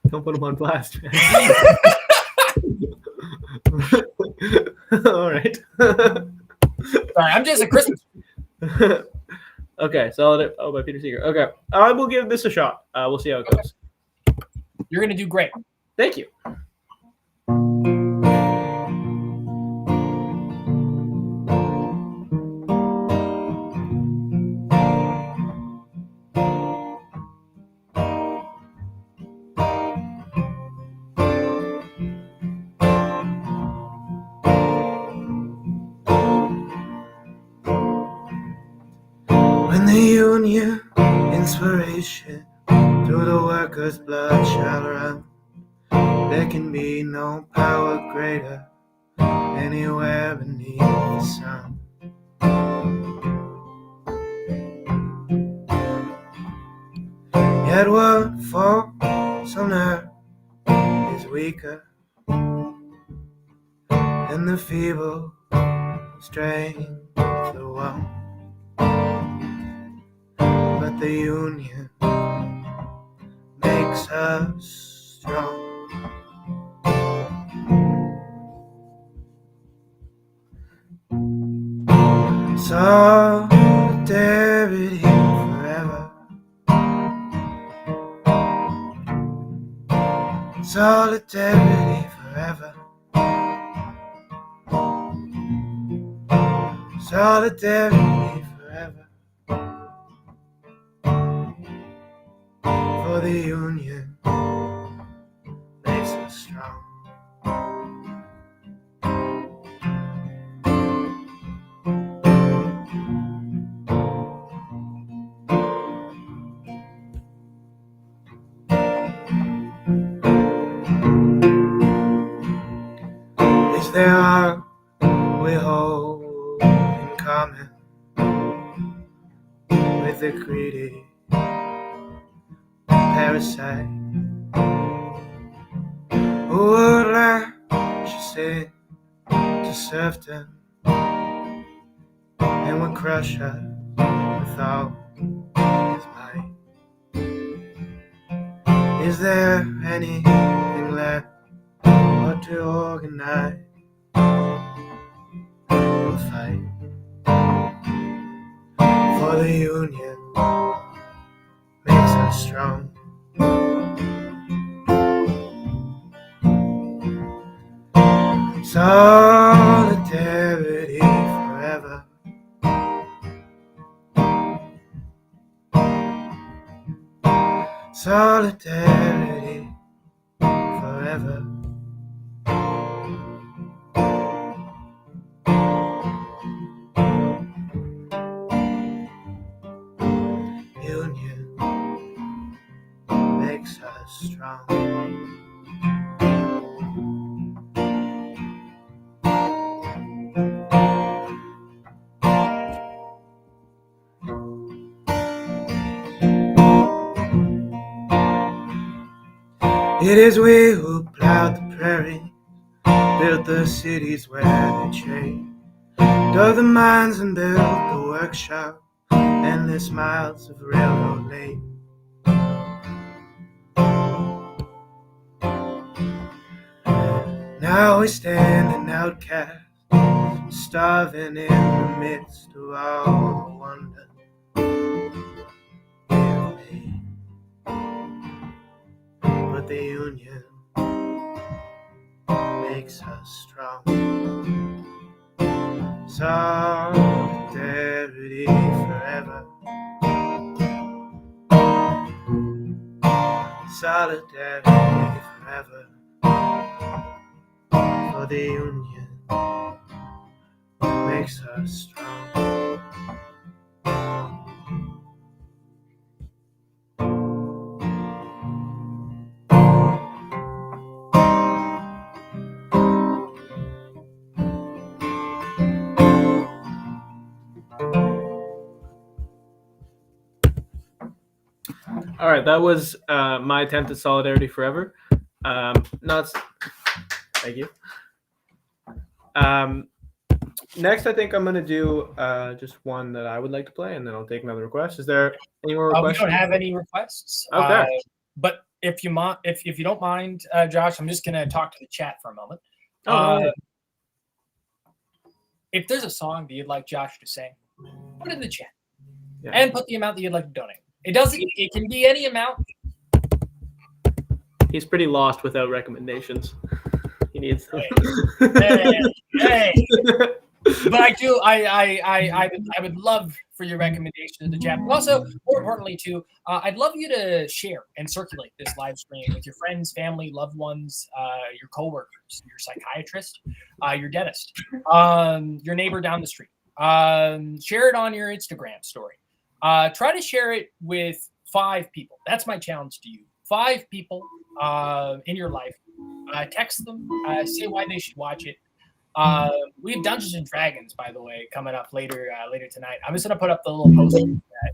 Don't put him on blast. All right. Sorry, I'm just a Christmas. Okay, Solid. Oh, by Peter Seeger. Okay, I will give this a shot. We'll see how it goes. You're gonna do great. Thank you. When the union inspiration through the workers' blood shall run, there can be no power greater anywhere beneath the sun. Yet what falls on earth is weaker and the feeble strength the one. But the union makes us strong. Solidarity forever. Solidarity forever. Solidarity forever. For the union makes us strong. Is there are we hold in common with the greedy parasite who would lash us in to serfdom and would crush us with all his might? Is there anything left but to organize and fight for the union makes us strong? Solidarity forever. Solidarity forever. Union makes us strong. It is we who plowed the prairie, built the cities where they trade, dug the mines and built the workshop, endless miles of railroad laid. Now we stand an outcast, starving in the midst of all the wonder we've made. But the union makes us strong. Solidarity forever. Solidarity forever. For the union makes us strong. All right, that was my attempt at Solidarity Forever. Thank you. Next, I think I'm going to do just one that I would like to play, and then I'll take another request. Is there any more requests? We don't have any requests. Okay. But if you don't mind, Josh, I'm just going to talk to the chat for a moment. No. If there's a song that you'd like Josh to sing, put it in the chat. Yeah. And put the amount that you'd like to donate. It can be any amount. He's pretty lost without recommendations. He needs Hey. But I would love for your recommendation in the chat. But also, more importantly, too, I'd love you to share and circulate this live stream with your friends, family, loved ones, your coworkers, your psychiatrist, your dentist, your neighbor down the street. Share it on your Instagram story. Try to share it with 5 people. That's my challenge to you. 5 people in your life. Text them. Say why they should watch it. We have Dungeons and Dragons, by the way, coming up later tonight. I'm just gonna put up the little poster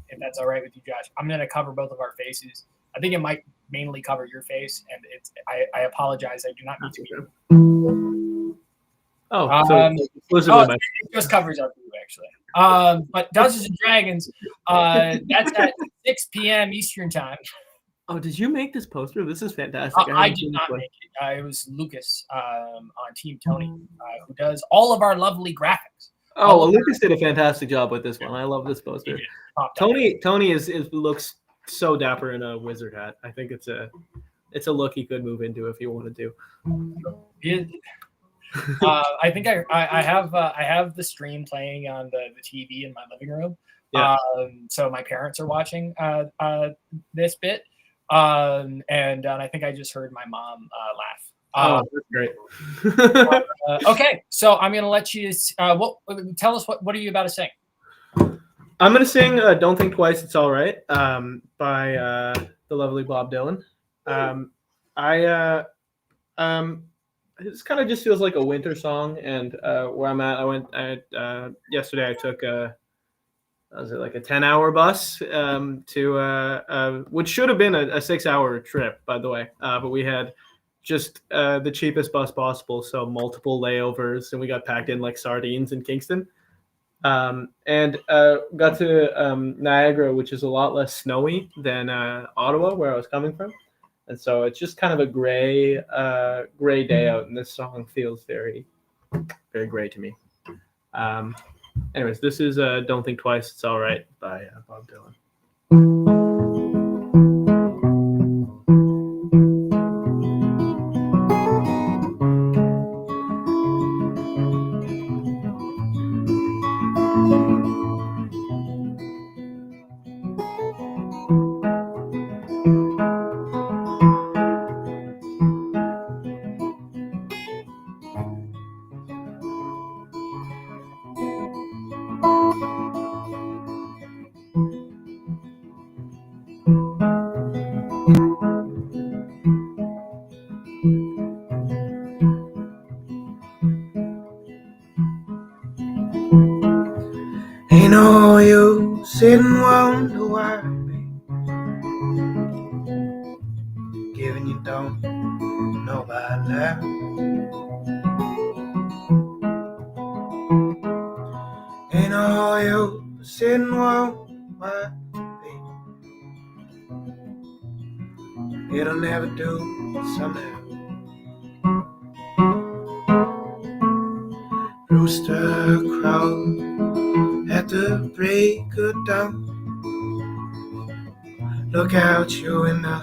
if that's all right with you, Josh. I'm gonna cover both of our faces. I think it might mainly cover your face, and I apologize. I do not need to. Oh, so Oh, exclusively my. it just covers our group actually. But Dungeons and Dragons, that's at 6 p.m. Eastern time. Oh, did you make this poster? This is fantastic. I haven't did seen this not one. make it. It was Lucas on Team Tony who does all of our lovely graphics. Oh, well, Lucas did a fantastic job with this one. I love this poster. Tony is looks so dapper in a wizard hat. I think it's a look he could move into if he wanted to. I think I have the stream playing on the TV in my living room. Yeah. So my parents are watching this bit, and I think I just heard my mom laugh. Oh, that's great. Okay, so I'm gonna let you. Tell us what are you about to sing? I'm gonna sing "Don't Think Twice, It's All Right" by the lovely Bob Dylan. This kind of just feels like a winter song, and where I'm at, yesterday I took was it like a 10-hour bus to which should have been a 6-hour trip, by the way, but we had just the cheapest bus possible, so multiple layovers, and we got packed in like sardines in Kingston. And got to Niagara, which is a lot less snowy than Ottawa, where I was coming from. And so it's just kind of a gray day out, and this song feels very, very gray to me. Anyways, this is "Don't Think Twice, It's All Right" by Bob Dylan. Ain't no use sitting wonder why giving you don't know about love. Ain't no use sitting wonder why it'll never do somehow. Rooster crows at the break of dawn. Look out your window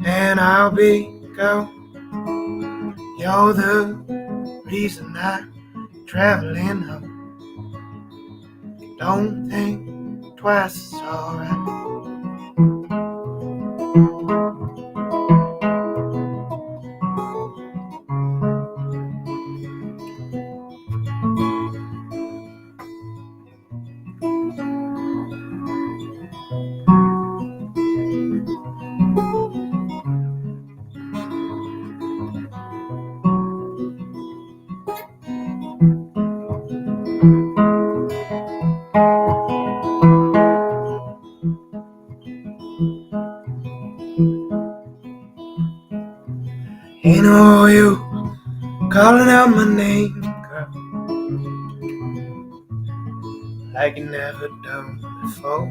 and I'll be gone. You're the reason I'm traveling home. Don't think twice, it's alright. Ain't no you calling out my name, girl, like you never done before.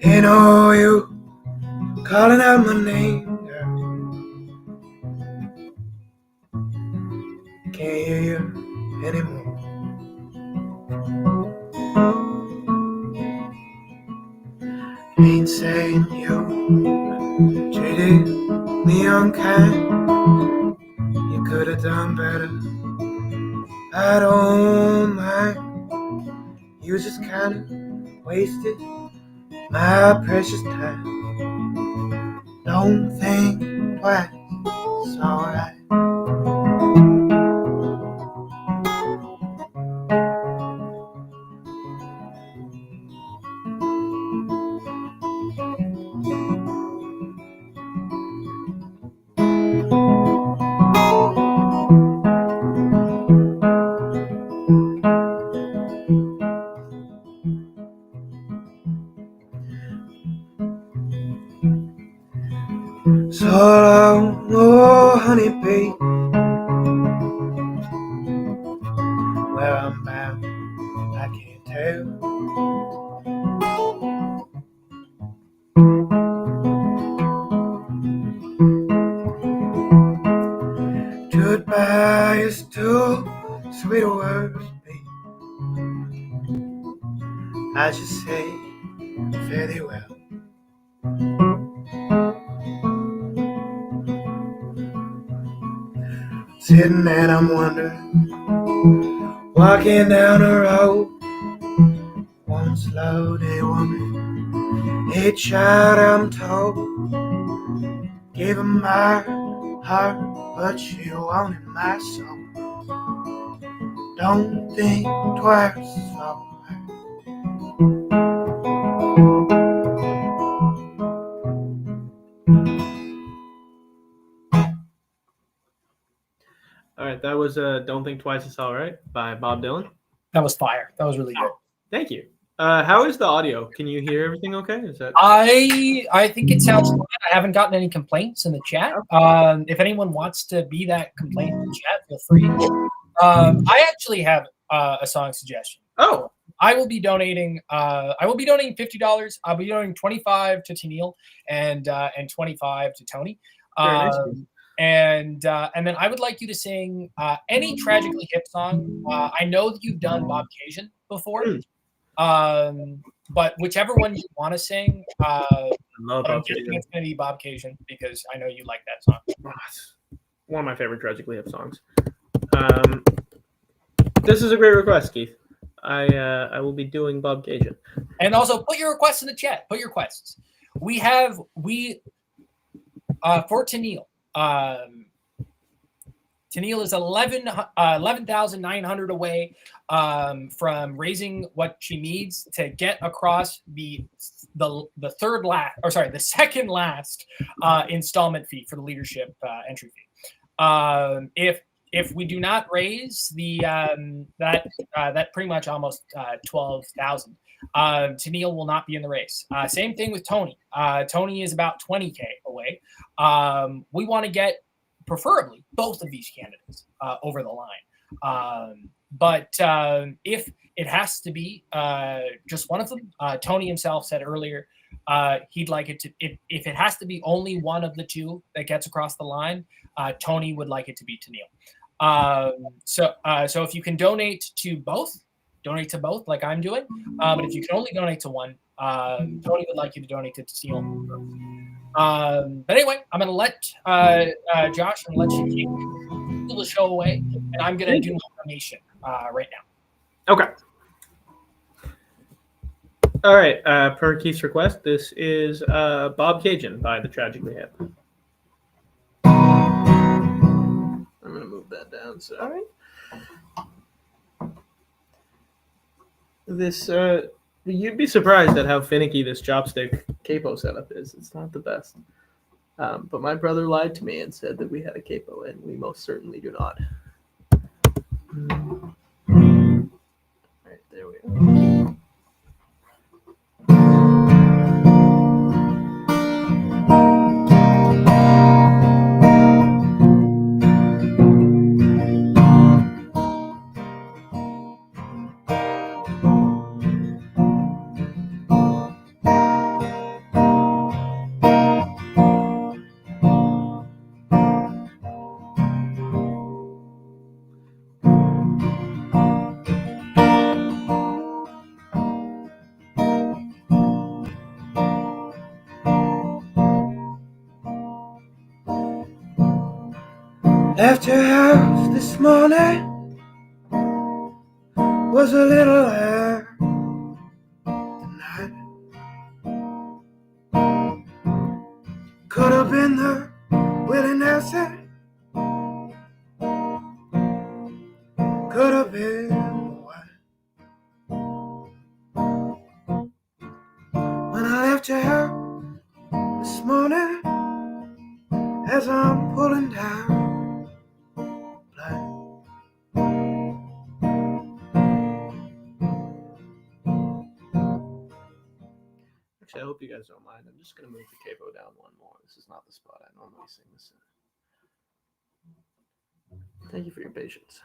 Ain't no you calling out my name, girl, can't hear you anymore. Ain't saying you treated me unkind. You could have done better. I don't mind. You just kinda wasted my precious time. Don't think twice, it's alright. So long, oh honeybee. Where I'm bound, I can't tell. Goodbye is too sweet a word to speak. I just say fare thee well. Sitting and I'm wondering, walking down the road. One slow day woman, a child I'm told, gave her my heart, but she wanted my soul. Don't think twice, so All right, that was "Don't Think Twice, It's All Right" by Bob Dylan. That was fire. That was really good. Thank you. How is the audio? Can you hear everything okay? Is that I think it sounds fine. I haven't gotten any complaints in the chat. If anyone wants to be that complaint in the chat, feel free. I actually have a song suggestion. Oh, I will be donating. I will be donating $50. I'll be donating 25 to Tanille and 25 to Tony. very nice. And then I would like you to sing any Tragically Hip song. I know that you've done Bob Cajun before, but whichever one you want to sing, love I'm Bob guessing Cajun. it's going to be Bob Cajun because I know you like that song. It's one of my favorite Tragically Hip songs. This is a great request, Keith. I will be doing Bob Cajun. And also put your requests in the chat. Put your requests. We for Tanille. Tanille is 11,900 away from raising what she needs to get across the second last installment fee for the leadership entry fee. If we do not raise that pretty much almost 12,000, Tanille will not be in the race. Same thing with Tony. Tony is about 20K away. We want to get preferably both of these candidates over the line. But if it has to be just one of them, Tony himself said earlier he'd like it to. If it has to be only one of the two that gets across the line, Tony would like it to be Tanille. So if you can donate to both like I'm doing. But if you can only donate to one, Tony would like you to donate to Tanille. But anyway, I'm going to let Josh and let you take the show away, and I'm going to do my donation right now. Okay. All right. Per Keith's request, this is Bob Cajun by the Tragically Hip. I'm going to move that down. So. All right. This you'd be surprised at how finicky this chopstick capo setup is. It's not the best. But my brother lied to me and said that we had a capo, and we most certainly do not. All right, there we go. left your house this morning, was a little air tonight. Could have been the Willie Nelson, could have been the white. When I left your house this morning, as I'm pulling down, Actually, I hope you guys don't mind. I'm just gonna move the capo down one more. This is not the spot I normally sing this in. Thank you for your patience.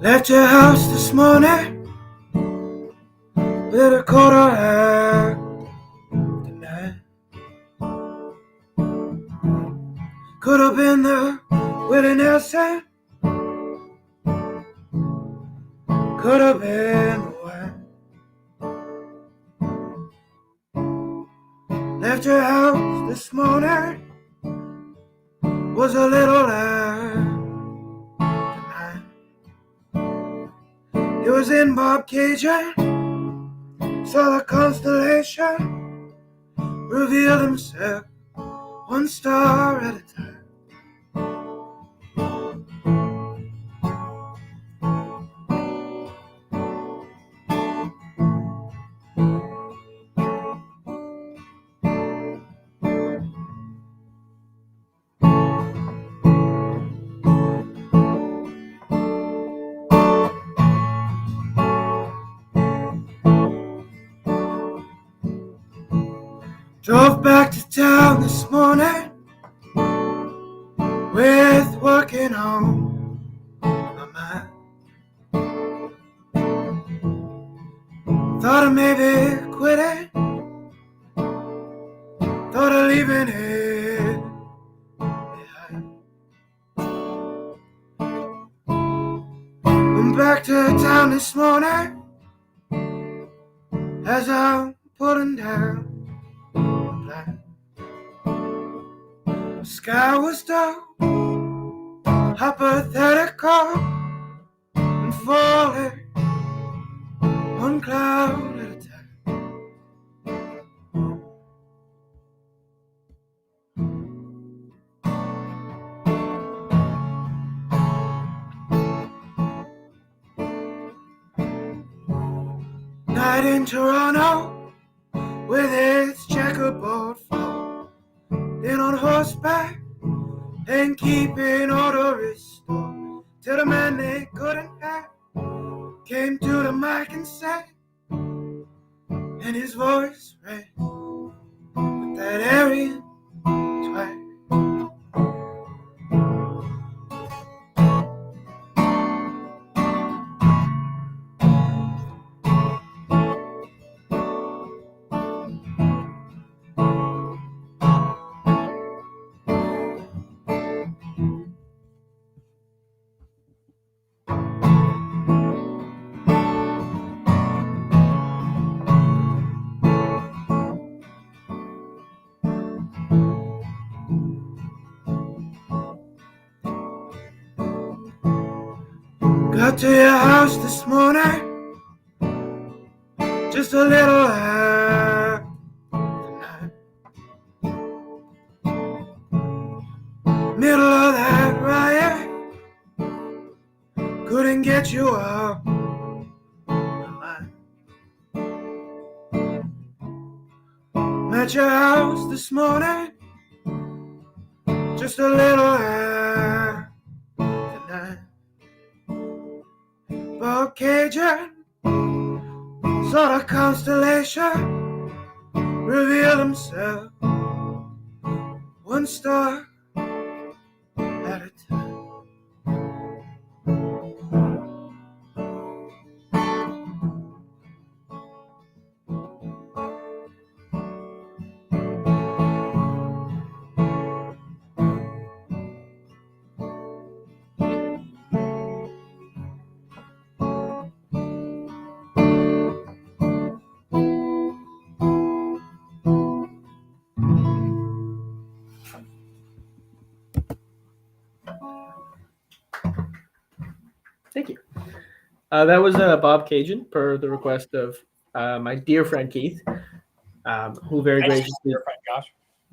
Left your house this morning with a quarter after nine. Could have been the Willie Nelson, could have been the wine. Left your house this morning, was a little after nine. It was in Bob Cajun, saw the constellation reveal himself one star at a time. Drove back to town this morning with working on my mind. Thought of maybe quitting, thought of leaving it behind. Went back to town this morning as I'm putting down the blind. The sky was dark, hypothetical, and falling one cloud at a time. Night in Toronto with its checkerboard floor, then on horseback and keeping order restored, till the man they couldn't have came to the mic and sang, and his voice rang with that Aryan twang. Got to your house this morning, just a little after nine. Middle of that riot, couldn't get you out of mind. At your house this morning, just a little after nine. Bob Cajun saw the constellation reveal himself one star at a time. Thank you. That was Bob Cajun, per the request of my dear friend Keith, who very Thank you, graciously. dear friend Josh.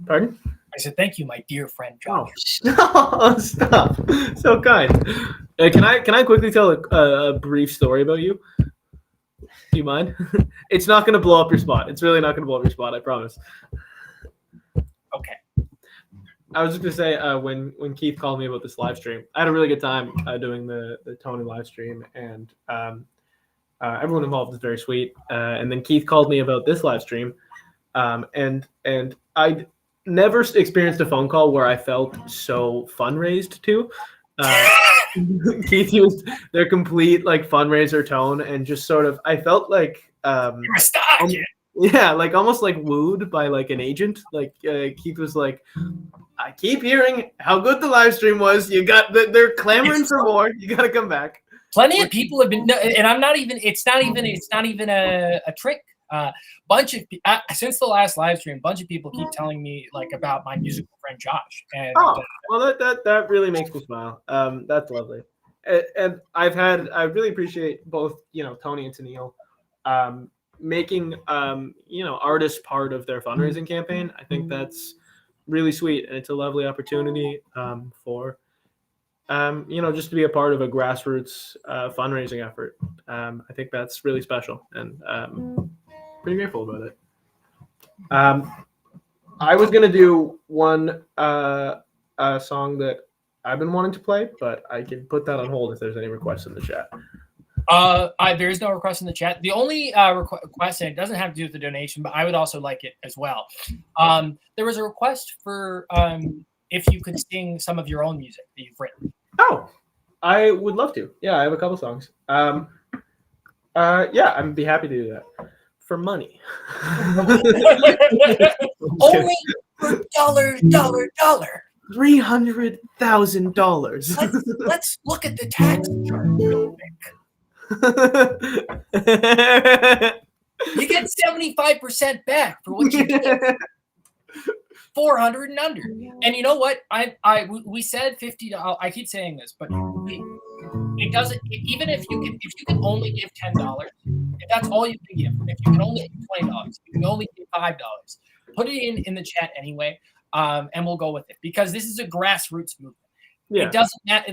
Pardon? I said thank you, my dear friend Josh. Oh, stop! So kind. Can I quickly tell a brief story about you? Do you mind? It's not going to blow up your spot. It's really not going to blow up your spot. I promise. Okay. I was just gonna say when Keith called me about this live stream, I had a really good time doing the Tony live stream, and everyone involved is very sweet. And then Keith called me about this live stream, and I never experienced a phone call where I felt so fundraised to. Keith used their complete like fundraiser tone, and just sort of I felt like You're a star, kid. yeah, like almost like wooed by like an agent. Like Keith was like, I keep hearing how good the live stream was. You got they're clamoring for more. You got to come back. Plenty of people have been, and I'm not even. It's not even a trick. Bunch of since the last live stream, bunch of people keep telling me like about my musical friend Josh. And Well, that really makes me smile. That's lovely. And I really appreciate both Tony and Tanille making artists part of their fundraising campaign. I think that's really sweet, and it's a lovely opportunity for just to be a part of a grassroots fundraising effort. I think that's really special, and pretty grateful about it. I was gonna do one song that I've been wanting to play, but I can put that on hold if there's any requests in the chat. There is no request in the chat. The only request, and it doesn't have to do with the donation, but I would also like it as well. There was a request for if you could sing some of your own music that you've written. Oh, I would love to. Yeah, I have a couple songs. Yeah, I'd be happy to do that for money. Only for $. $300,000. Let's look at the tax chart real quick. You get 75% back for what you did. 400 and under. And you know what? We said $50. I keep saying this, but it doesn't. Even if you can only give $10, if that's all you can give, if you can only give $20, you can only give $5. Put it in the chat anyway, and we'll go with it because this is a grassroots movement. Yeah. It doesn't matter.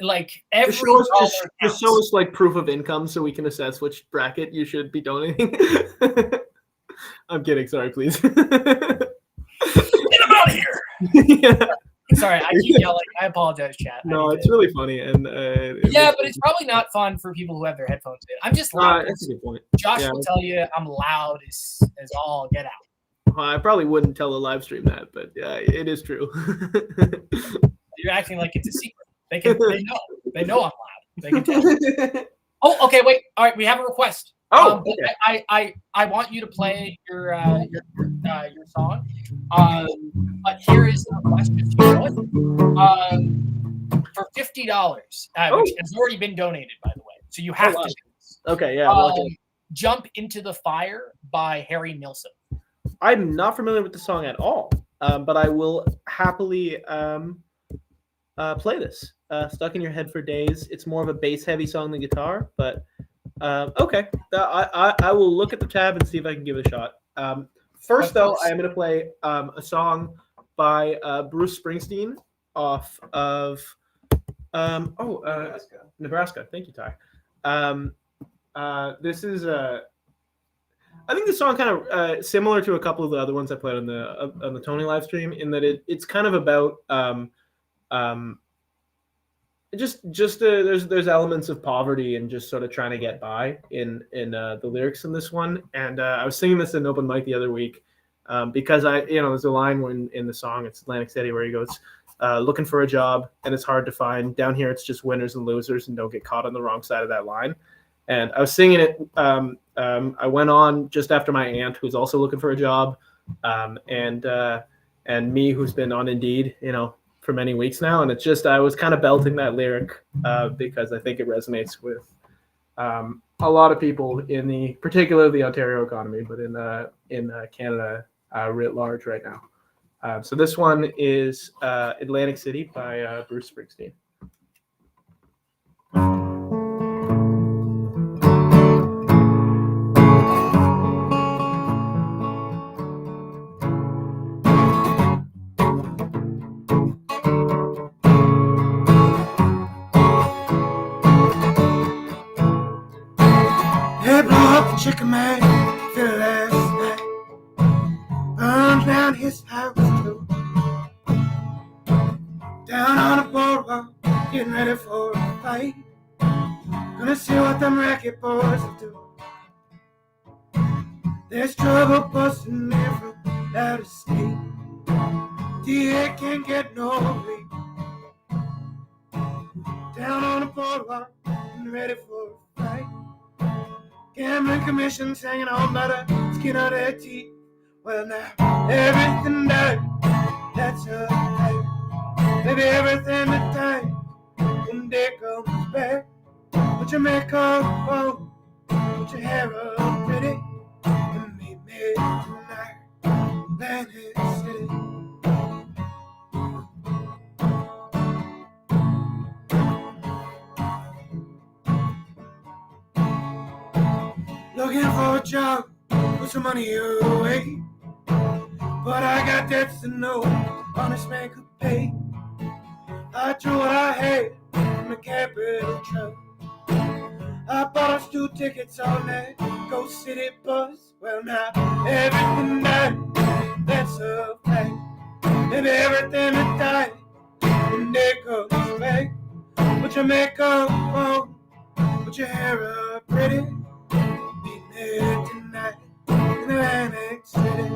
Like every just show us like proof of income so we can assess which bracket you should be donating. I'm kidding. Sorry, please. Get him out of here. Yeah. Sorry, I keep yelling. I apologize, chat. No, it's really funny, and yeah, but it's probably not fun for people who have their headphones in. I'm just loud. That's a good point. Josh will tell you I'm loud as all get out. Well, I probably wouldn't tell the live stream that, but it is true. You're acting like it's a secret. They know I'm loud. They can tell. Oh, okay, wait. All right, we have a request. Oh, okay. I want you to play your song. But here is the request if you know it. For $50, which has already been donated, by the way. So you have to do this. Okay, yeah. Jump Into the Fire by Harry Nilsson. I'm not familiar with the song at all, but I will happily play this. Stuck in Your Head for Days. It's more of a bass-heavy song than guitar, but okay. I will look at the tab and see if I can give it a shot. First, though, I am going to play a song by Bruce Springsteen off of Nebraska. Thank you, Ty. This is I think the song kind of similar to a couple of the other ones I played on the Tony live stream in that it's kind of about there's elements of poverty and just sort of trying to get by in the lyrics in this one. And I was singing this at an open mic the other week because there's a line in the song, it's Atlantic City, where he goes, looking for a job and it's hard to find. Down here it's just winners and losers, and don't get caught on the wrong side of that line. And I was singing it. I went on just after my aunt, who's also looking for a job, and me, who's been on Indeed, for many weeks now. And it's just, I was kind of belting that lyric because I think it resonates with a lot of people particularly the Ontario economy, but in Canada writ large right now. So this one is Atlantic City by Bruce Springsteen. man feel last night burned down his house too. Down on the boardwalk, getting ready for a fight. Gonna see what them racket boys will do. There's trouble busting in from out of state. DA can't get no relief. Down on the boardwalk, getting ready for a fight. Gambling commissions hanging on by the skin of their teeth. Well, now everything died, that's a life. Maybe everything that died one day comes back. Put your makeup on, put your hair up pretty, and meet me tonight, Atlantic City. Looking for a job, put some money away, but I got debts to no honest man could pay. I drew what I had from the capital truck. I bought us 2 tickets on that Ghost City bus. Well, now everything died, that's a fact. Maybe everything that died one day comes back. Put your makeup on, put your hair up pretty. Meet me tonight in Atlantic City.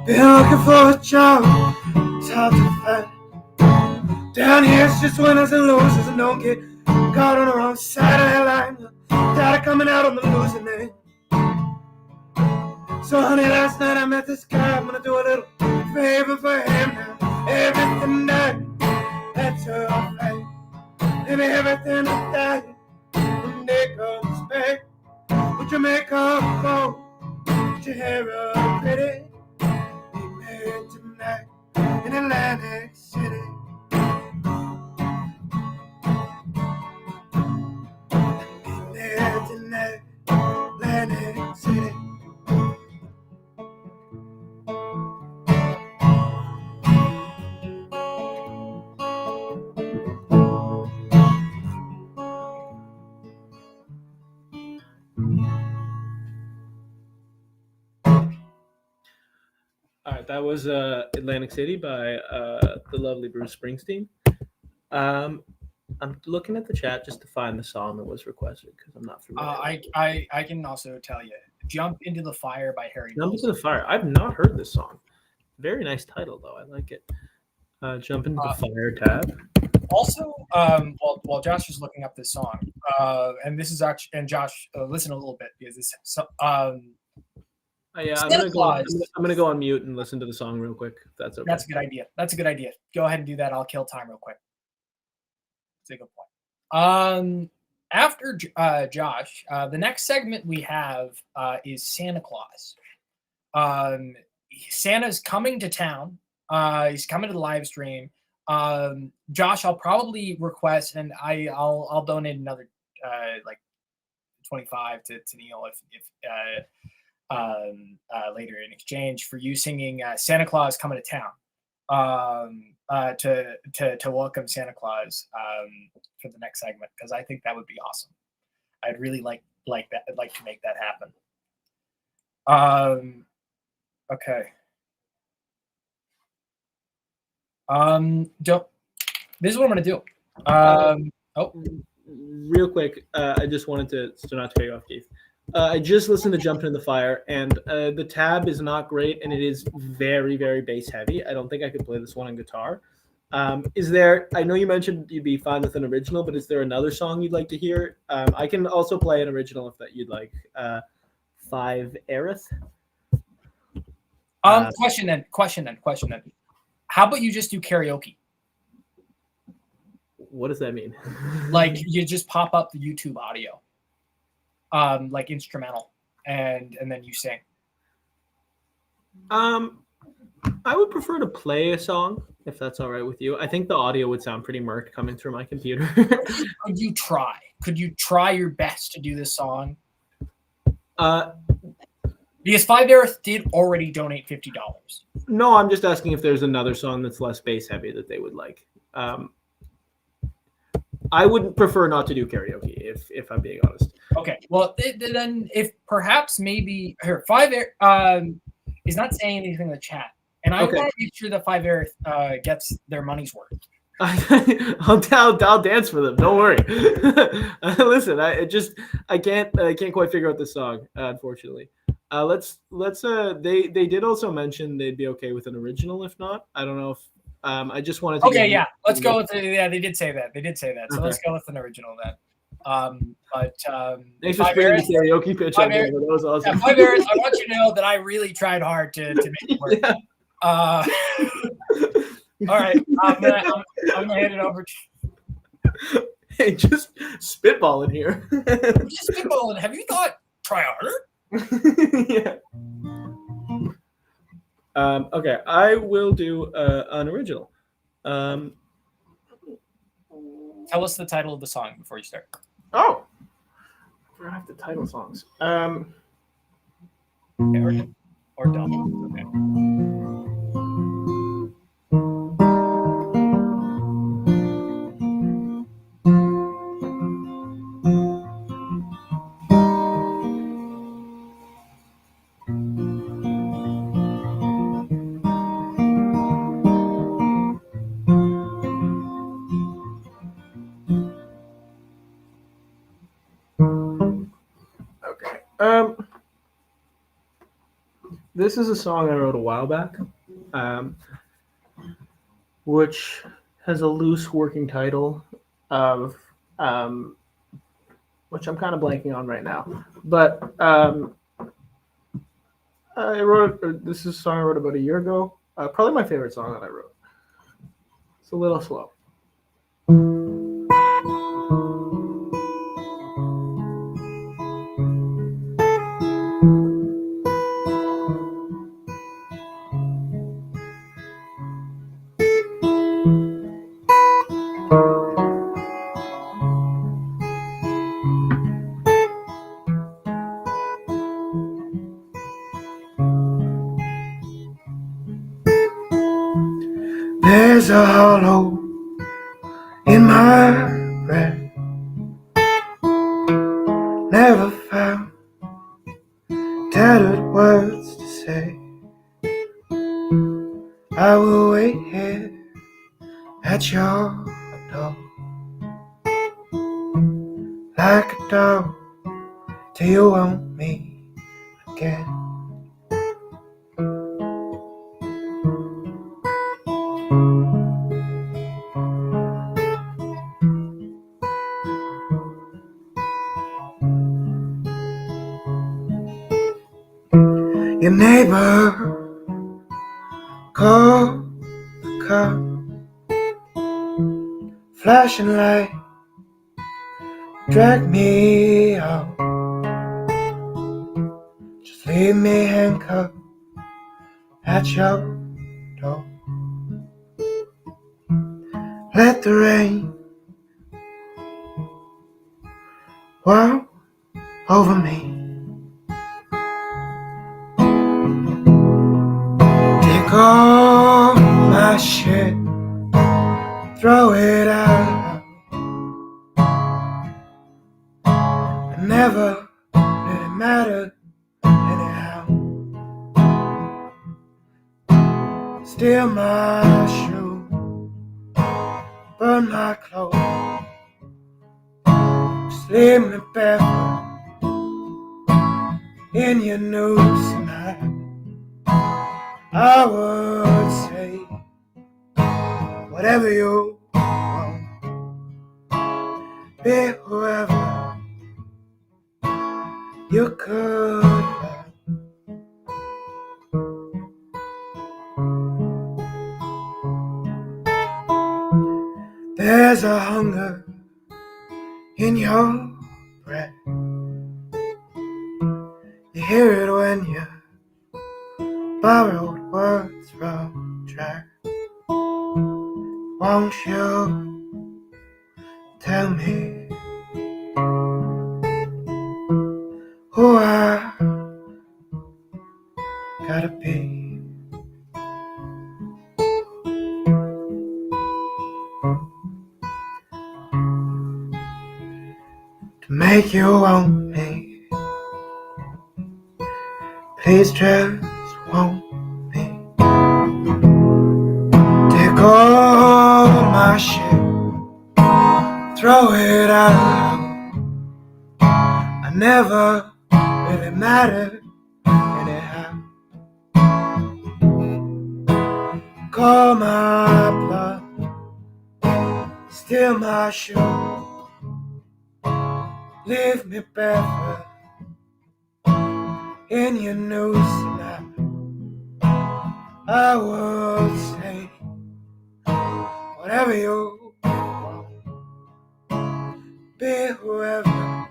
Been looking for a job, it's hard to find. Down here it's just winners and losers, and don't get caught on the wrong side of that line. Tired of coming out on the losing end. So honey, last night I met this guy, I'm gonna do a little favor for him now. Everything died, that's a fact. Maybe everything that died one day comes back. Put your makeup on, put your hair up pretty. Tonight in Atlantic City. Meet there tonight, Atlantic City. All right, that was Atlantic City by the lovely Bruce Springsteen. I'm looking at the chat just to find the song that was requested because I'm not familiar. I can also tell you, "Jump Into the Fire" by Harry. Jump Into the Fire. I've not heard this song. Very nice title though. I like it. Jump Into the Fire tab. Also, while Josh is looking up this song, and this is actually, and Josh, listen a little bit because this. Yeah, I'm gonna go on mute and listen to the song real quick. If that's okay. That's a good idea. That's a good idea. Go ahead and do that. I'll kill time real quick. That's a good point. After Josh, the next segment we have is Santa Claus. Santa's coming to town. He's coming to the live stream. Josh, I'll probably request, and I'll donate another like 25 to Neil if later in exchange for you singing Santa Claus Coming to Town to welcome Santa Claus for the next segment, because I think that would be awesome. I'd really like that. I'd like to make that happen. Okay. This is what I'm gonna do. Real quick, I just wanted to not to cut you off, Keith. I just listened to Jump Into the Fire, and the tab is not great, and it is very, very bass heavy. I don't think I could play this one on guitar. Is there, I know you mentioned you'd be fine with an original, but is there another song you'd like to hear? I can also play an original if that you'd like. Five Aerith. Question then. How about you just do karaoke? What does that mean? Like you just pop up the YouTube audio, like instrumental, and then you sing. I would prefer to play a song if that's all right with you. I think the audio would sound pretty murked coming through my computer. Could you try? Could you try your best to do this song? Because Five Earth did already donate $50. No, I'm just asking if there's another song that's less bass heavy that they would like. I would prefer not to do karaoke if I'm being honest. Okay, well then if perhaps maybe here Five Earth is not saying anything in the chat, and I want to make sure that Five Earth gets their money's worth. I'll dance for them. Don't worry. Listen, I can't quite figure out this song, unfortunately. They did also mention they'd be okay with an original if not. I don't know if I just wanted to. Okay, yeah, let's go with they did say that. So Okay. let's go with an original then. Thanks for spinning the karaoke pitch. That was awesome. Yeah, Five Earth, I want you to know that I really tried hard to make it work. Yeah. All right, I'm gonna hand it over to Hey, just spitballing here. just spitballing. Have you thought try harder? Yeah. Okay, I will do an original. Tell us the title of the song before you start. Oh, I have the title songs. Okay, or don't. Okay. This is a song I wrote a while back, which has a loose working title of which I'm kind of blanking on right now. But this is a song I wrote about a year ago. Probably my favorite song that I wrote. It's a little slow. There's a hollow in my breast, never found tattered words to say. I will wait here at your door, like a dog, till you want me again. Your neighbor called the car, flashing light, drag me out. Just leave me handcuffed at your door. Let the rain wash over me. Take all my shit, throw it out. It never really mattered anyhow. Steal my shoe, burn my clothes, just leave me barefoot in your noose tonight. I would say whatever you want, be whoever you could love. There's a hunger in your breath, you hear it when you borrowed words from track. won't you tell me who I gotta be to make you want me? Please just want me. Take all my shit, throw it out. I never really mattered anyhow. Call my bluff, steal my shoe, leave me barefoot in your noose tonight. I would say whatever you want, be whoever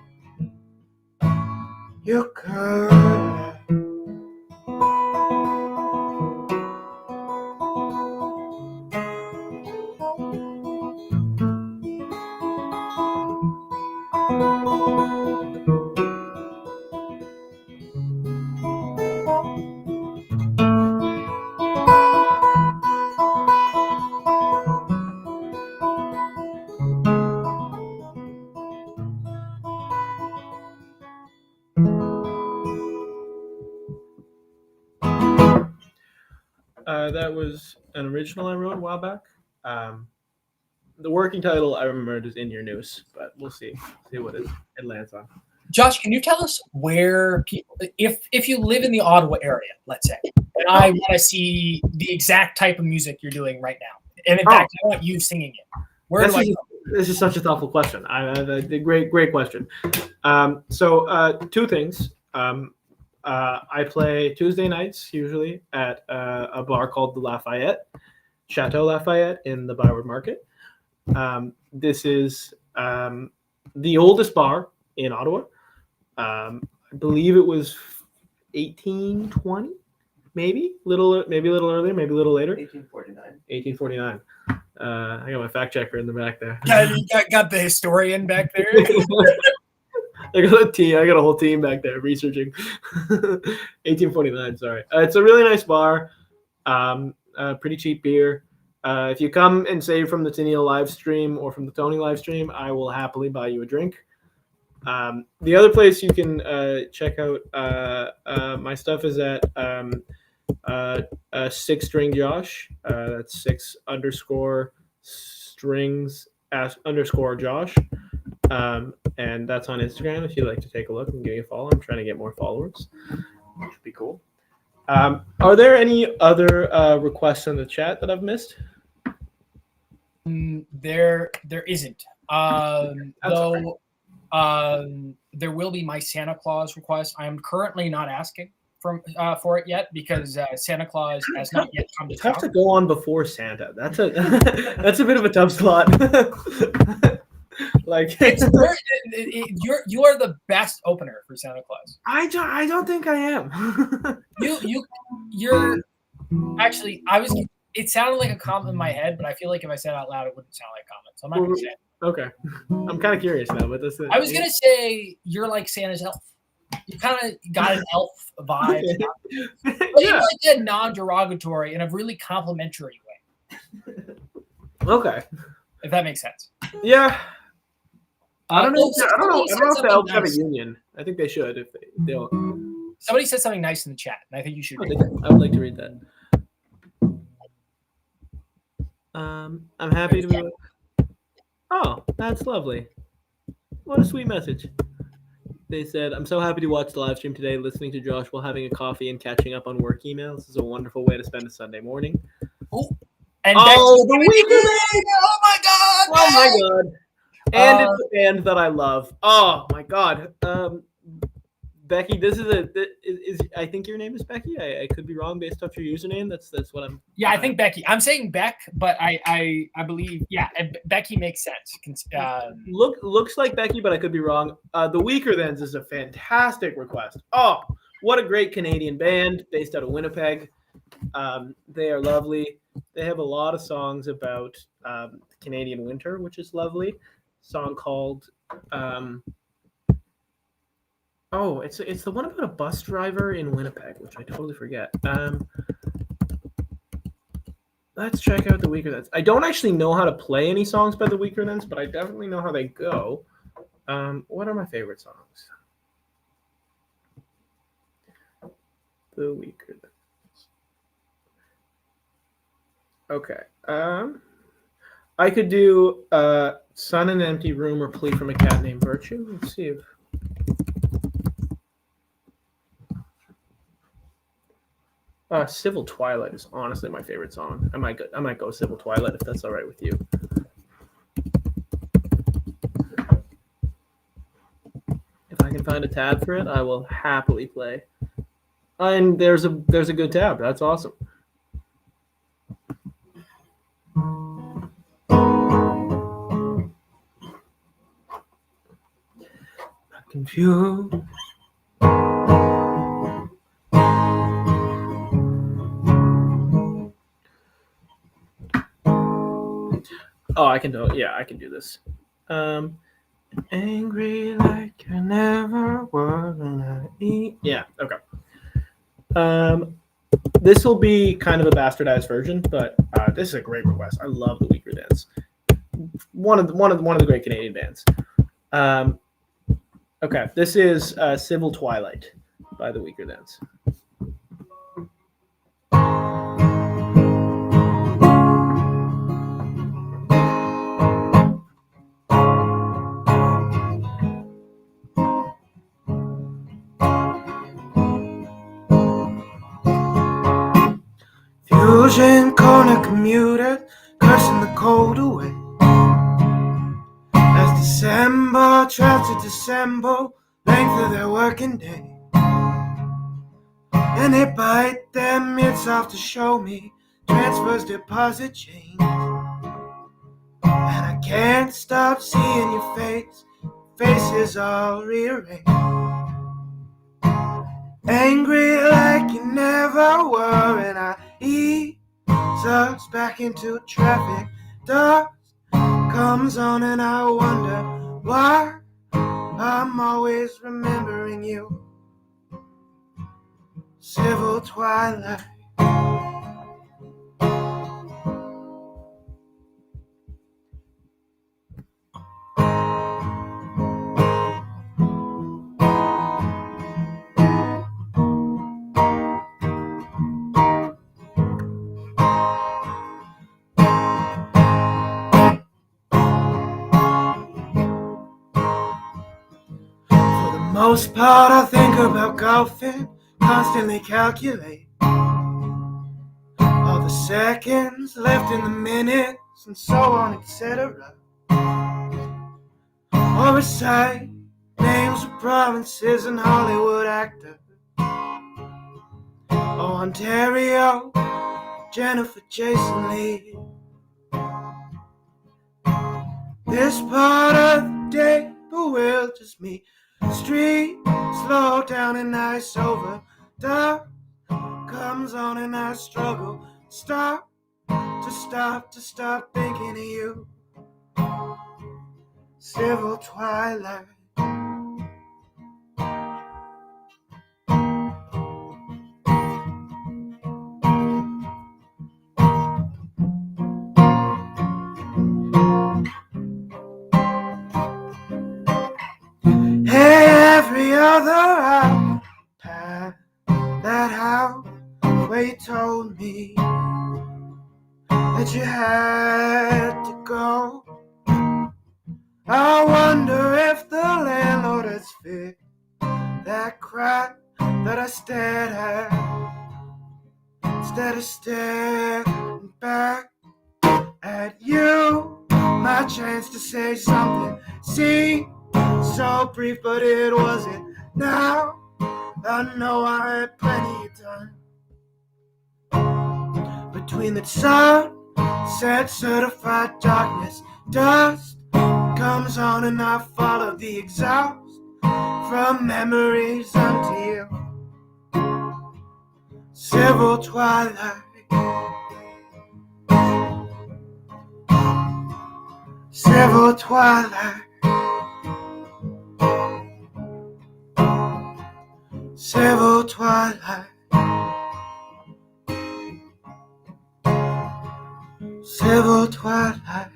you could. That was an original I wrote a while back. The working title I remembered is In Your Noose, but we'll see what it lands on. Josh, can you tell us where people, if you live in the Ottawa area, let's say, and I want to see the exact type of music you're doing right now, and in fact, I want you singing it. Where do I go? This is such a thoughtful question. Great question. So two things. I play Tuesday nights usually at a bar called the Lafayette, Chateau Lafayette in the Byward Market. This is the oldest bar in Ottawa. I believe it was 1820, maybe a little earlier, maybe a little later. 1849. I got my fact checker in the back there. Yeah, you got the historian back there. I got a whole team back there researching. 1849. Sorry. It's a really nice bar. Pretty cheap beer. If you come and say from the Tanille live stream or from the Tony live stream, I will happily buy you a drink. The other place you can check out my stuff is at 6string Josh. That's 6_strings_Josh. And that's on Instagram if you'd like to take a look and give me a follow. I'm trying to get more followers, which would be cool. Are there any other requests in the chat that I've missed? There isn't. Though there will be my Santa Claus request. I am currently not asking for it yet because Santa Claus has not yet come to town. Have to go on before Santa. That's a that's a bit of a tough slot. Like you are the best opener for Santa Claus. I don't think I am. you're actually it sounded like a comment in my head, but I feel like if I said it out loud it wouldn't sound like a comment. So I'm not gonna say it. Okay. I'm kind of curious now, but that's it. I was gonna say you're like Santa's elf. You kind of got an elf vibe. But in like a non-derogatory and a really complimentary way. Okay. If that makes sense. Yeah. I don't know if the elves have a nice. union. I think they should if they'll. Somebody said something nice in the chat, and I think you should read it. I would like to read that. I'm happy to be. Oh, that's lovely. What a sweet message. They said, I'm so happy to watch the live stream today, listening to Josh while having a coffee and catching up on work emails. This is a wonderful way to spend a Sunday morning. Oh, and the weekend! Oh my god! Oh my god! And it's a band that I love. Oh my god. Becky, this is I think your name is Becky. I could be wrong based off your username. That's what I'm. Yeah, I think Becky. I'm saying Beck, but I believe Becky makes sense. Looks like Becky, but I could be wrong. The Weaker Thens is a fantastic request. Oh, what a great Canadian band based out of Winnipeg. They are lovely. They have a lot of songs about Canadian winter, which is lovely. Song called it's the one about a bus driver in Winnipeg, which I totally forget. Let's check out the Weaker Thans. I don't actually know how to play any songs by the Weaker Thans, but I definitely know how they go. What are my favorite songs? The Weaker Thans. Okay. I could do Sun in an Empty Room or Plea from a Cat Named Virtue. Let's see if Civil Twilight is honestly my favorite song. I might go Civil Twilight if that's all right with you. If I can find a tab for it, I will happily play. And there's a good tab. That's awesome. Not confused. Oh, I can do it. Yeah, I can do this. Angry like I never were when I eat. Yeah, okay. This will be kind of a bastardized version, but this is a great request. I love the Weaker Thans. One of the great Canadian bands. Okay, this is Civil Twilight by the Weaker Thans. Fusion corner commuter, cursing the cold away. As December tries to dissemble length of their working day, and they bite their mitts off to show me transfers deposit change. And I can't stop seeing your face, faces all rearranged. Angry like you never were, and I ease us back into traffic. Dust comes on and I wonder why I'm always remembering you. Civil Twilight. Most part I think about golfing, constantly calculate all the seconds left in the minutes and so on, etc. Or recite names of provinces and Hollywood actors. Oh, Ontario, Jennifer Jason Leigh. This part of the day bewilders me. Street, slow down and ice over. Dark comes on and I struggle. Stop thinking of you. Civil Twilight. Every other hour, that house where you told me that you had to go. I wonder if the landlord has fixed that crack that I stared at, instead of staring back at you. My chance to say something seemed so brief, but it wasn't. Now I know I had plenty of time. Between the sunset, certified darkness, dust comes on and I follow the exhaust from memories unto you. Silver twilight, silver twilight, silver twilight, silver twilight.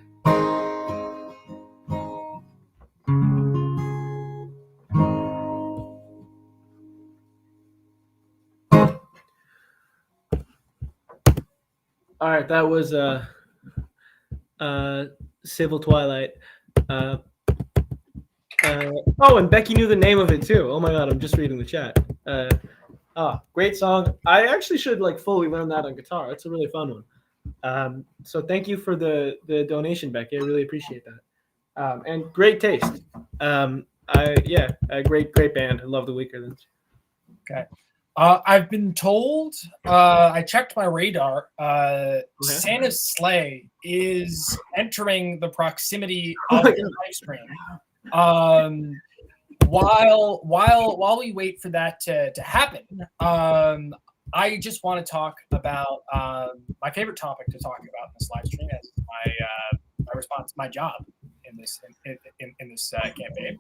All right, that was Civil Twilight. Oh, and Becky knew the name of it too. Oh my God, I'm just reading the chat. Great song. I actually should like fully learn that on guitar. It's a really fun one. So thank you for the donation, Becky. I really appreciate that. And great taste. A great band. I love the Weakerthans. Okay. I've been told, I checked my radar, Santa's sleigh is entering the proximity of the live stream. While we wait for that to happen, I just want to talk about my favorite topic to talk about in this live stream as my response, my job in this campaign.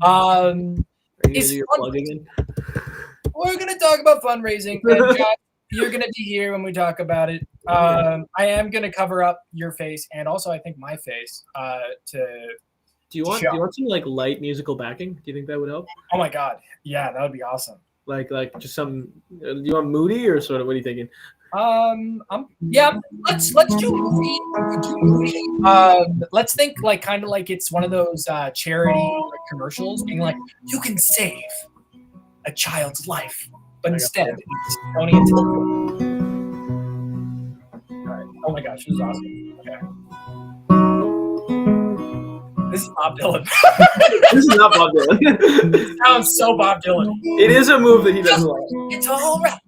Are you gonna do your plugging in? We're going to talk about fundraising. And Josh, you're going to be here when we talk about it. I am going to cover up your face and also I think my face Do you want some like light musical backing? Do you think that would help? Oh my God. Yeah, that would be awesome. Like just some. Do you want moody or sort of? What are you thinking? Let's do moody. Let's think like kind of like it's one of those charity commercials, being like, you can save a child's life, but instead it's Tony and Tanille. All right. Oh my gosh, this is awesome. Okay. This is Bob Dylan. This is not Bob Dylan. It sounds so Bob Dylan. It is a move that he doesn't like. It's all right.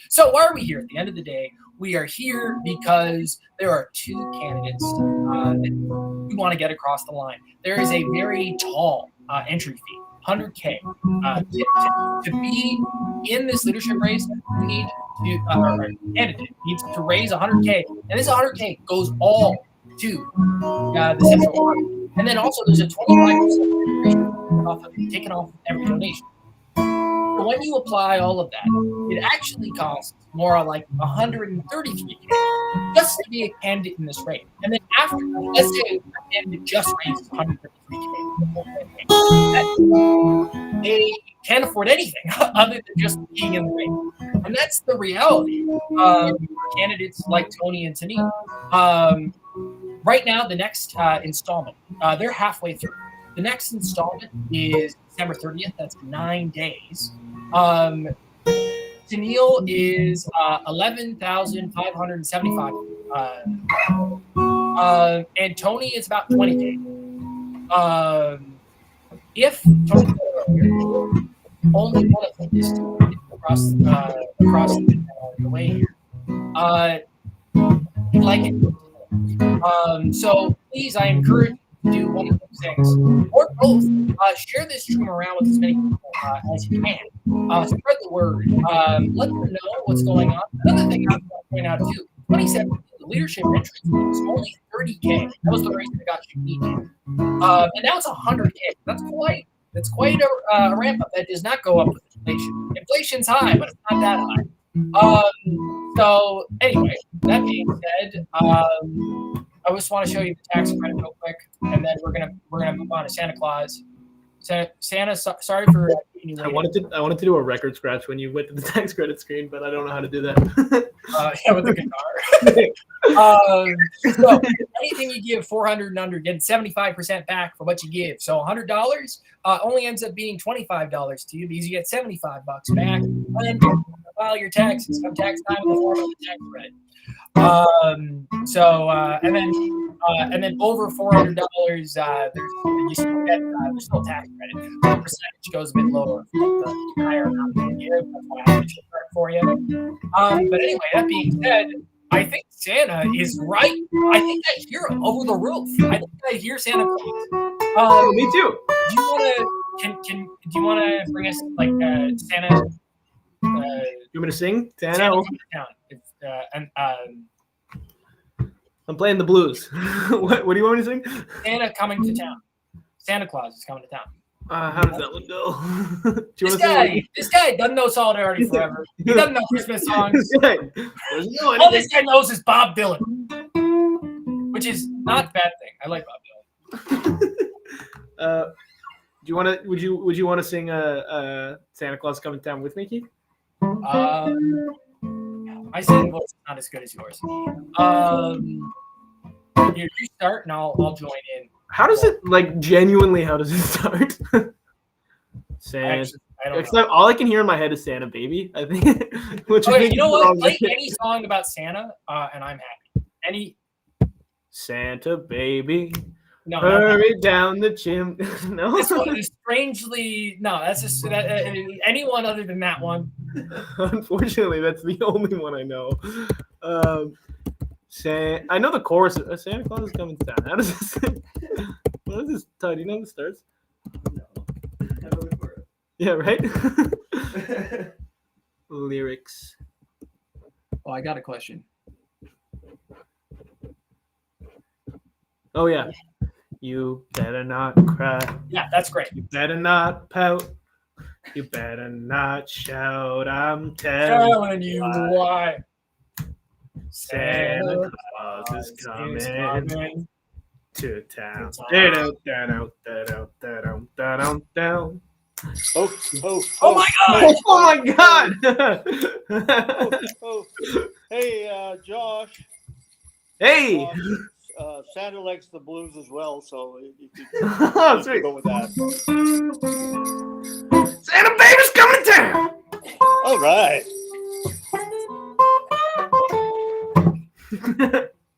So why are we here? At the end of the day, we are here because there are two candidates that we want to get across the line. There is a very tall entry fee, $100K. To be in this leadership race, you need to candidate needs to raise $100K, and this $100K goes all to the Central Fund. And then also there's a 25% taken off every donation. So when you apply all of that, it actually costs more like $133K just to be a candidate in this race. And then after, let's say a candidate just raises $133K, they can't afford anything other than just being in the race. And that's the reality of candidates like Tony and Tanille. Right now, the next installment, they're halfway through. The next installment is December 30th. That's 9 days. Tanille is 11,575, and Tony is about 20K. If Tony only one of them is across the way here, you'd like it. So please, I encourage you to do one of those things or both. Share this stream around with as many people as you can. Spread the word. Let them know what's going on. Another thing I want to point out too: 2017, the leadership entrance was only 30K. That was the race that got you beaten, and now it's 100K. That's quite a ramp up. That does not go up with inflation. Inflation's high, but it's not that high. So anyway, that being said, I just want to show you the tax credit real quick, and then we're gonna move on to Santa Claus. Santa, sorry for keeping you waiting. I wanted to do a record scratch when you went to the tax credit screen, but I don't know how to do that. Yeah, with the guitar. So anything you give 400 and under, get 75% back for what you give. So $100 only ends up being $25 to you because you get $75 back, and then file your taxes. Come tax time in the form of the tax credit. And then over $400, there's still tax credit. The percentage goes a bit lower the higher amount you give. That's why I have to for you. But anyway, that being said, I think Santa is right. I think I hear him over the roof. I think I hear Santa Claus. Me too. Do you want to bring us like Santa? uh, You want me to sing? Santa, Santa coming to town. I'm playing the blues. What do you want me to sing? Santa coming to town. Santa Claus is coming to town. How does that one go? Do you This wanna sing guy doesn't know Solidarity Forever. He doesn't know Christmas songs. This guy doesn't know All this anything. guy knows is Bob Dylan, which is not a bad thing. I like Bob Dylan. Do you want to? Would you want to sing Santa Claus Coming to Town with me, Keith? My singing voice is not as good as yours. Here, you start, and I'll join in. How does it genuinely? How does it start? Santa. Actually, I don't know. Except all I can hear in my head is Santa Baby. I think. Which I Okay, think you know is what? wrong. Play any song about Santa, and I'm happy. Any? Santa Baby, No, hurry down the chimney. No. this one is strangely no. That's just anyone other than that one. Unfortunately, that's the only one I know. I know the chorus. Santa Claus is coming to town. How does this? What is this? Todd, do you know the starts? No. I know the chorus. Yeah, right. Lyrics. Oh, I got a question. Oh yeah. You better not cry. Yeah, that's great. You better not pout. You better not shout. I'm telling Telling you why. Santa Claus is coming to town. Down. Oh, Oh my God! Oh my God! Hey, Josh. Hey! Santa likes the blues as well, so you Oh, sweet. go with that. Santa Baby's coming to town! All right.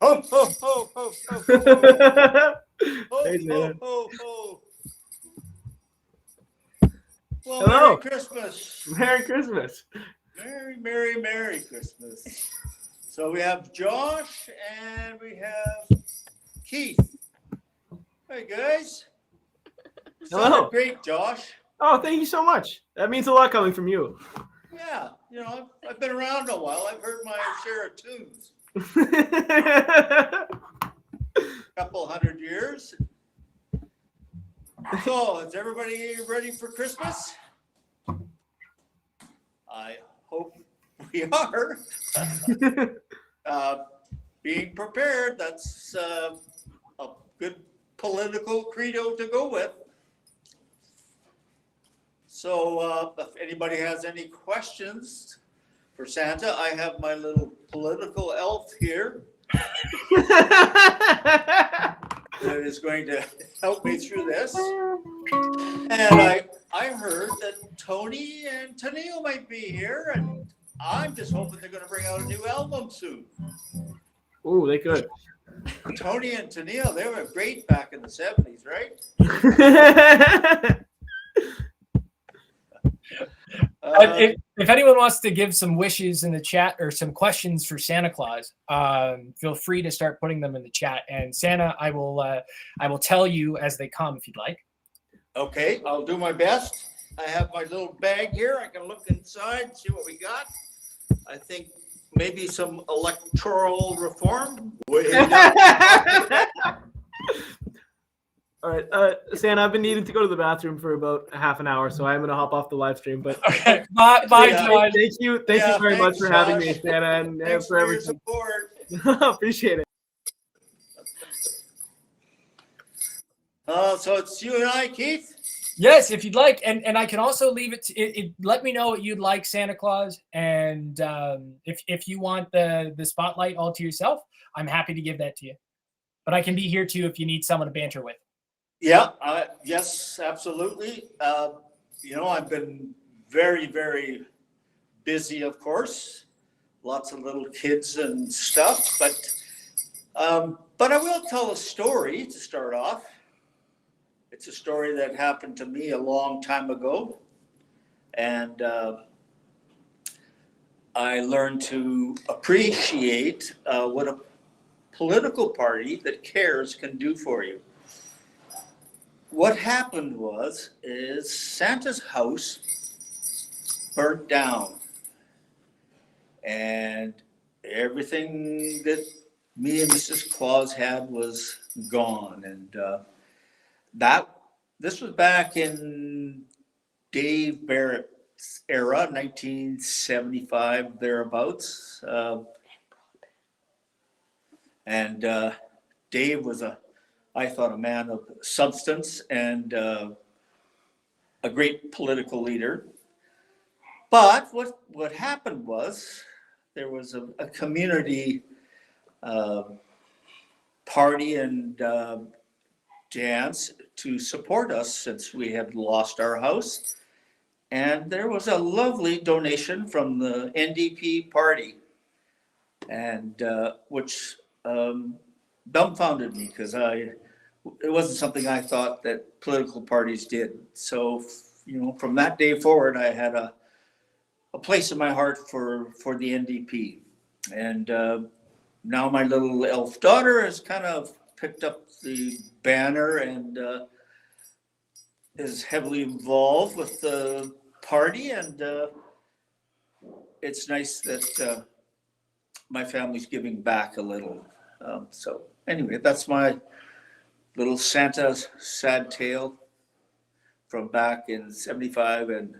Ho, ho, ho, ho, ho, ho. Ho, Hey, ho, Santa. ho, ho. Well, Hello. Merry Christmas. Merry Christmas. Merry, Merry, Merry Christmas. So we have Josh and we have Keith. Hey, guys. Hello. Sounded great, Josh. Oh, thank you so much. That means a lot coming from you. Yeah, I've been around a while. I've heard my share of tunes. Couple 100 years. So, is everybody ready for Christmas? I hope we are. Being prepared, that's a good political credo to go with. So, if anybody has any questions for Santa, I have my little political elf here that is going to help me through this. And I heard that Tony and Tanille might be here, and I'm just hoping they're going to bring out a new album soon. Ooh, they could. Tony and Tanille, they were great back in the 70s, right? If anyone wants to give some wishes in the chat or some questions for Santa Claus, feel free to start putting them in the chat. And Santa, I will tell you as they come if you'd like. Okay, I'll do my best. I have my little bag here. I can look inside and see what we got. I think maybe some electoral reform. All right, Santa, I've been needing to go to the bathroom for about half an hour, so I'm going to hop off the live stream. But Okay, bye, Yeah. Josh. thank you very much for having me, Santa, and Thanks for for your everything. support. Appreciate it. So it's you and I, Keith. Yes, if you'd like, and I can also leave it. Let me know what you'd like, Santa Claus, and if you want the spotlight all to yourself, I'm happy to give that to you. But I can be here too if you need someone to banter with. Yeah, yes, absolutely. I've been very, very busy, of course. Lots of little kids and stuff, but I will tell a story to start off. It's a story that happened to me a long time ago, and I learned to appreciate what a political party that cares can do for you. What happened is Santa's house burnt down and everything that me and Mrs. Claus had was gone. And this was back in Dave Barrett's era, 1975 thereabouts. And Dave was I thought, a man of substance and a great political leader. But what happened was there was a community party and dance to support us since we had lost our house. And there was a lovely donation from the NDP party, and which dumbfounded me because it wasn't something I thought that political parties did. So, from that day forward, I had a place in my heart for the NDP. And now my little elf daughter has kind of picked up the banner and is heavily involved with the party. And it's nice that my family's giving back a little. So anyway, that's my little Santa sad tale from back in 75 and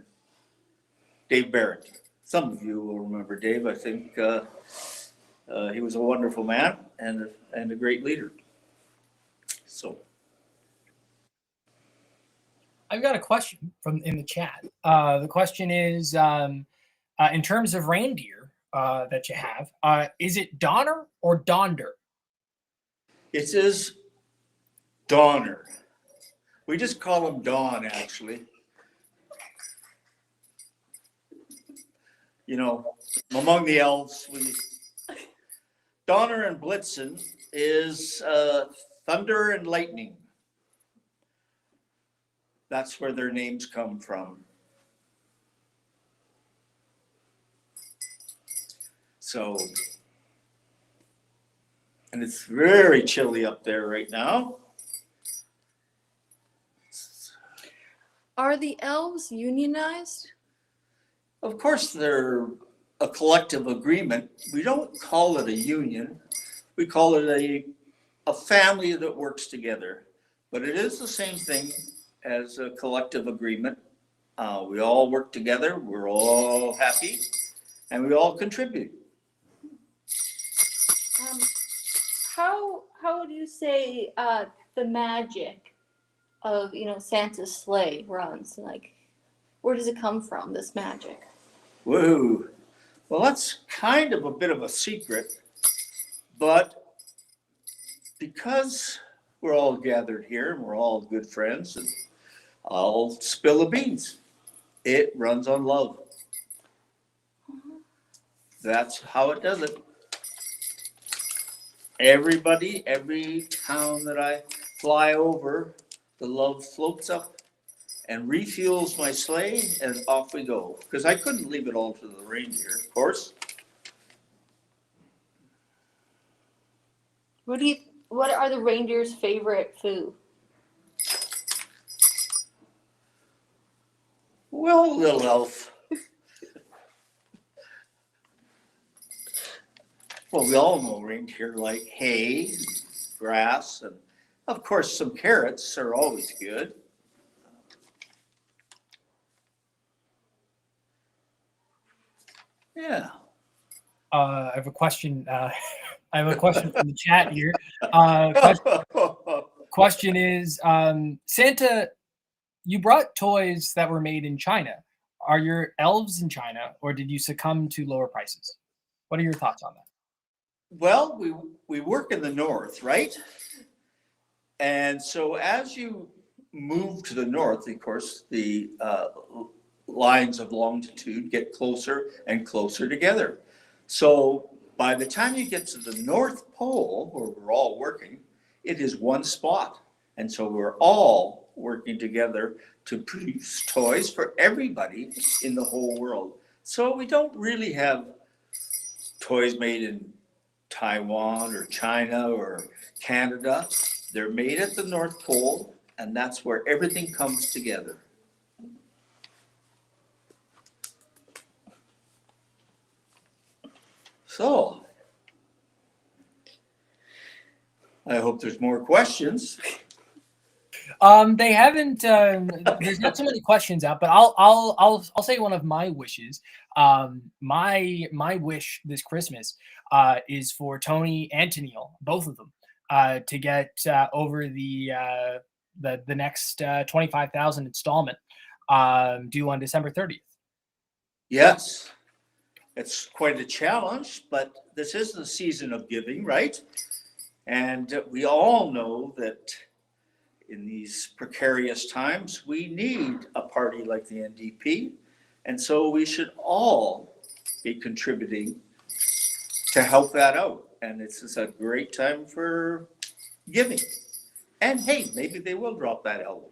Dave Barrett. Some of you will remember Dave. I think he was a wonderful man and a great leader. So I've got a question in the chat. The question is, in terms of reindeer that you have, is it Donner or Donder? it is Donner. We just call him Don, actually. Among the elves, Donner and Blitzen is thunder and lightning. That's where their names come from. So, and it's very chilly up there right now. Are the elves unionized? Of course, they're a collective agreement. We don't call it a union. We call it a family that works together. But it is the same thing as a collective agreement. We all work together. We're all happy, and we all contribute. How would you say the magic of Santa's sleigh runs? Like, where does it come from? This magic. Woo! Well, that's kind of a bit of a secret, but because we're all gathered here and we're all good friends, and I'll spill the beans. It runs on love. That's how it does it. Everybody, every town that I fly over, the love floats up and refuels my sleigh, and off we go. Because I couldn't leave it all to the reindeer, of course. What are the reindeer's favorite food? Well, little elf. Well, we all know reindeer like hay, grass, and of course some carrots are always good. Yeah. I have a question. I have a question from the chat here. Question is, Santa, you brought toys that were made in China. Are your elves in China, or did you succumb to lower prices? What are your thoughts on that? Well, we work in the north, right? And so as you move to the north, of course, the lines of longitude get closer and closer together. So by the time you get to the North Pole, where we're all working, it is one spot. And so we're all working together to produce toys for everybody in the whole world. So we don't really have toys made in Taiwan or China or Canada. They're made at the North Pole, and that's where everything comes together. So, I hope there's more questions. They haven't. There's not so many questions out, but I'll say one of my wishes. My wish this Christmas is for Tony and Tanille, both of them, to get over the next 25,000 installment due on December 30th. Yes, it's quite a challenge, but this is the season of giving, right? And we all know that in these precarious times, we need a party like the NDP. And so we should all be contributing to help that out. And this is a great time for giving. And hey, maybe they will drop that album.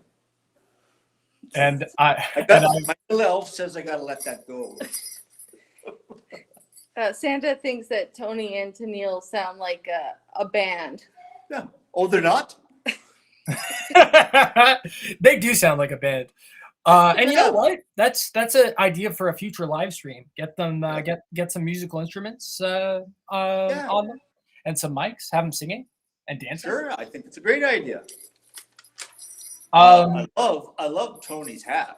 And my little elf says I got to let that go. Santa thinks that Tony and Tanille sound like a band. Yeah. Oh, they're not? They do sound like a band. And you know what? That's an idea for a future live stream. Get them get some musical instruments on them and some mics. Have them singing and dancing. Sure, I think it's a great idea. I love Tony's hat.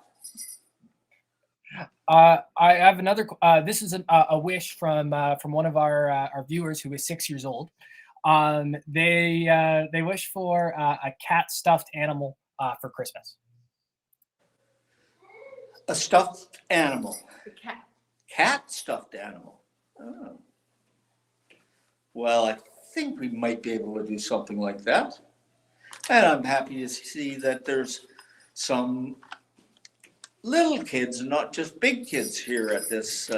I have another. This is a wish from one of our viewers who is 6 years old. They wish for a cat stuffed animal for Christmas. A stuffed animal. The cat. Cat stuffed animal. Oh. Well, I think we might be able to do something like that. And I'm happy to see that there's some little kids and not just big kids here at this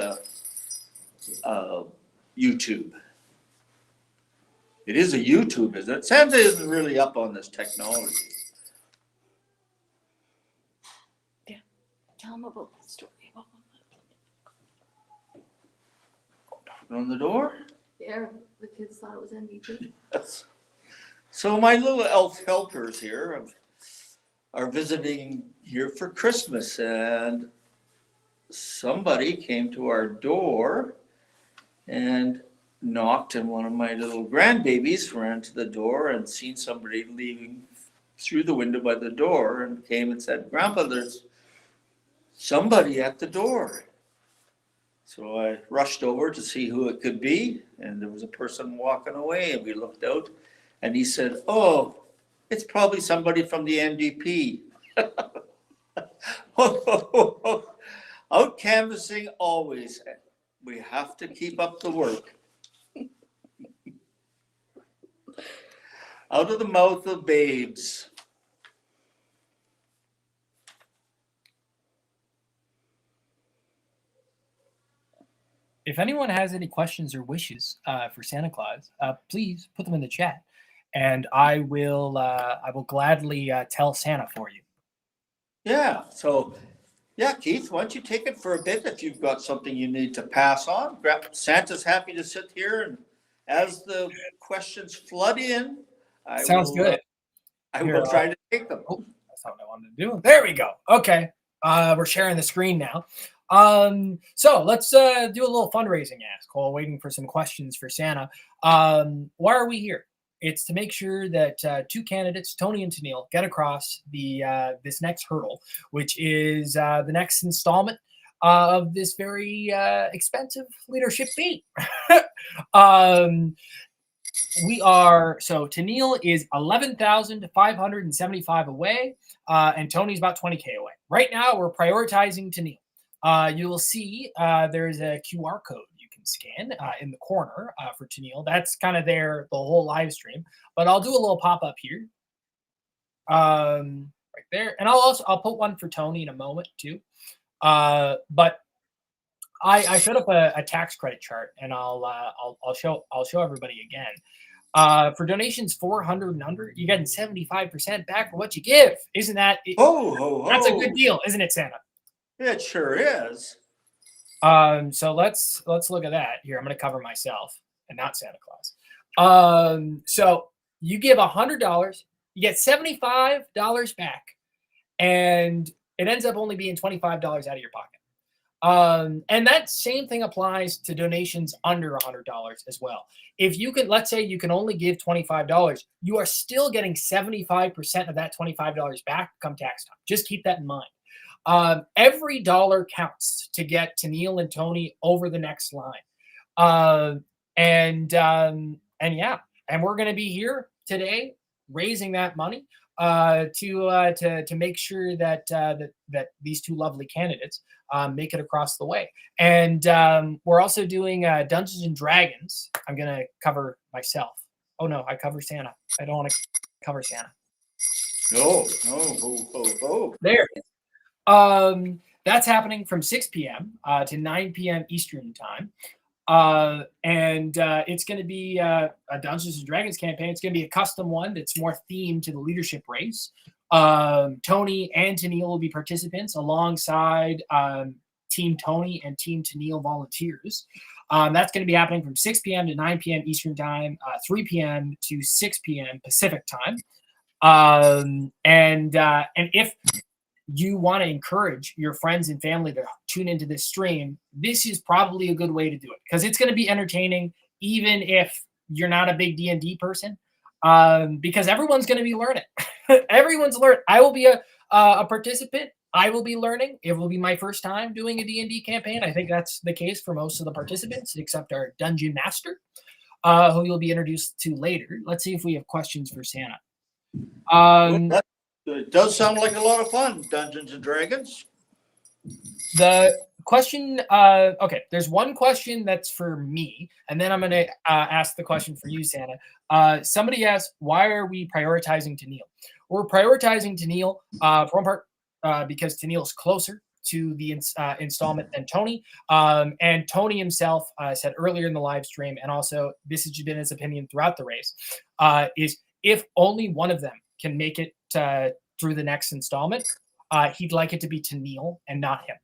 YouTube. It is a YouTube, isn't it? Santa isn't really up on this technology. Yeah. Tell them about the story. On the door? Yeah, the kids thought it was MVP. Yes. So my little elf helpers here are visiting here for Christmas, and somebody came to our door and knocked, and one of my little grandbabies ran to the door and seen somebody leaving through the window by the door and came and said, "Grandpa, there's somebody at the door." So I rushed over to see who it could be, and there was a person walking away, and we looked out, and he said, "Oh, it's probably somebody from the NDP." Out canvassing always. We have to keep up the work. Out of the mouth of babes. If anyone has any questions or wishes for Santa Claus, please put them in the chat, and I will gladly tell Santa for you. Yeah. So, yeah, Keith, why don't you take it for a bit if you've got something you need to pass on? Santa's happy to sit here, and as the questions flood in, Sounds good. I will try to take them. Oh, that's not what I wanted to do. There we go. Okay. We're sharing the screen now. So let's do a little fundraising ask while waiting for some questions for Santa. Why are we here? It's to make sure that two candidates, Tony and Tanille, get across the this next hurdle, which is the next installment of this very expensive leadership beat. Tanille is 11,575 away, and Tony's about 20K away. Right now, we're prioritizing Tanille. You will see there's a QR code you can scan in the corner for Tanille. That's kind of there the whole live stream. But I'll do a little pop up here, right there, and I'll put one for Tony in a moment too. But I showed up a tax credit chart, and I'll show everybody again. For donations 400 and under, you're getting 75% back for what you give. Isn't that? That's a good deal, isn't it, Santa? It sure is. So let's look at that here. I'm going to cover myself and not Santa Claus. So you give $100, you get $75 back, and it ends up only being $25 out of your pocket. And that same thing applies to donations under $100 as well. If you can, let's say you can only give $25, you are still getting 75% of that $25 back come tax time. Just keep that in mind. Every dollar counts to get Tanille and Tony over the next line. And yeah, and we're going to be here today raising that money to make sure that that these two lovely candidates make it across the way. And we're also doing Dungeons and Dragons. I'm going to cover myself. Oh no, I cover Santa. I don't want to cover Santa. No. There. That's happening from 6 p.m. To 9 p.m. Eastern time. And it's going to be a Dungeons and Dragons campaign. It's going to be a custom one that's more themed to the leadership race. Tony and Tanille will be participants alongside Team Tony and Team Tanille volunteers. That's going to be happening from 6 p.m. to 9 p.m. Eastern time, 3 p.m. to 6 p.m. Pacific time. And if you want to encourage your friends and family to tune into this stream, this is probably a good way to do it because it's going to be entertaining, even if you're not a big D&D person, because everyone's going to be learning. Everyone's learning. I will be a participant. I will be learning. It will be my first time doing a D&D campaign. I think that's the case for most of the participants, except our dungeon master, who you'll be introduced to later. Let's see if we have questions for Santa. It does sound like a lot of fun, Dungeons and Dragons. The question, okay, there's one question that's for me, and then I'm going to ask the question for you, Santa. Somebody asked, why are we prioritizing Tanille? We're prioritizing Tanille for one part because Tanille's closer to the installment than Tony. And Tony himself said earlier in the live stream, and also this has been his opinion throughout the race, is if only one of them can make it through the next installment, he'd like it to be Tanille and not him.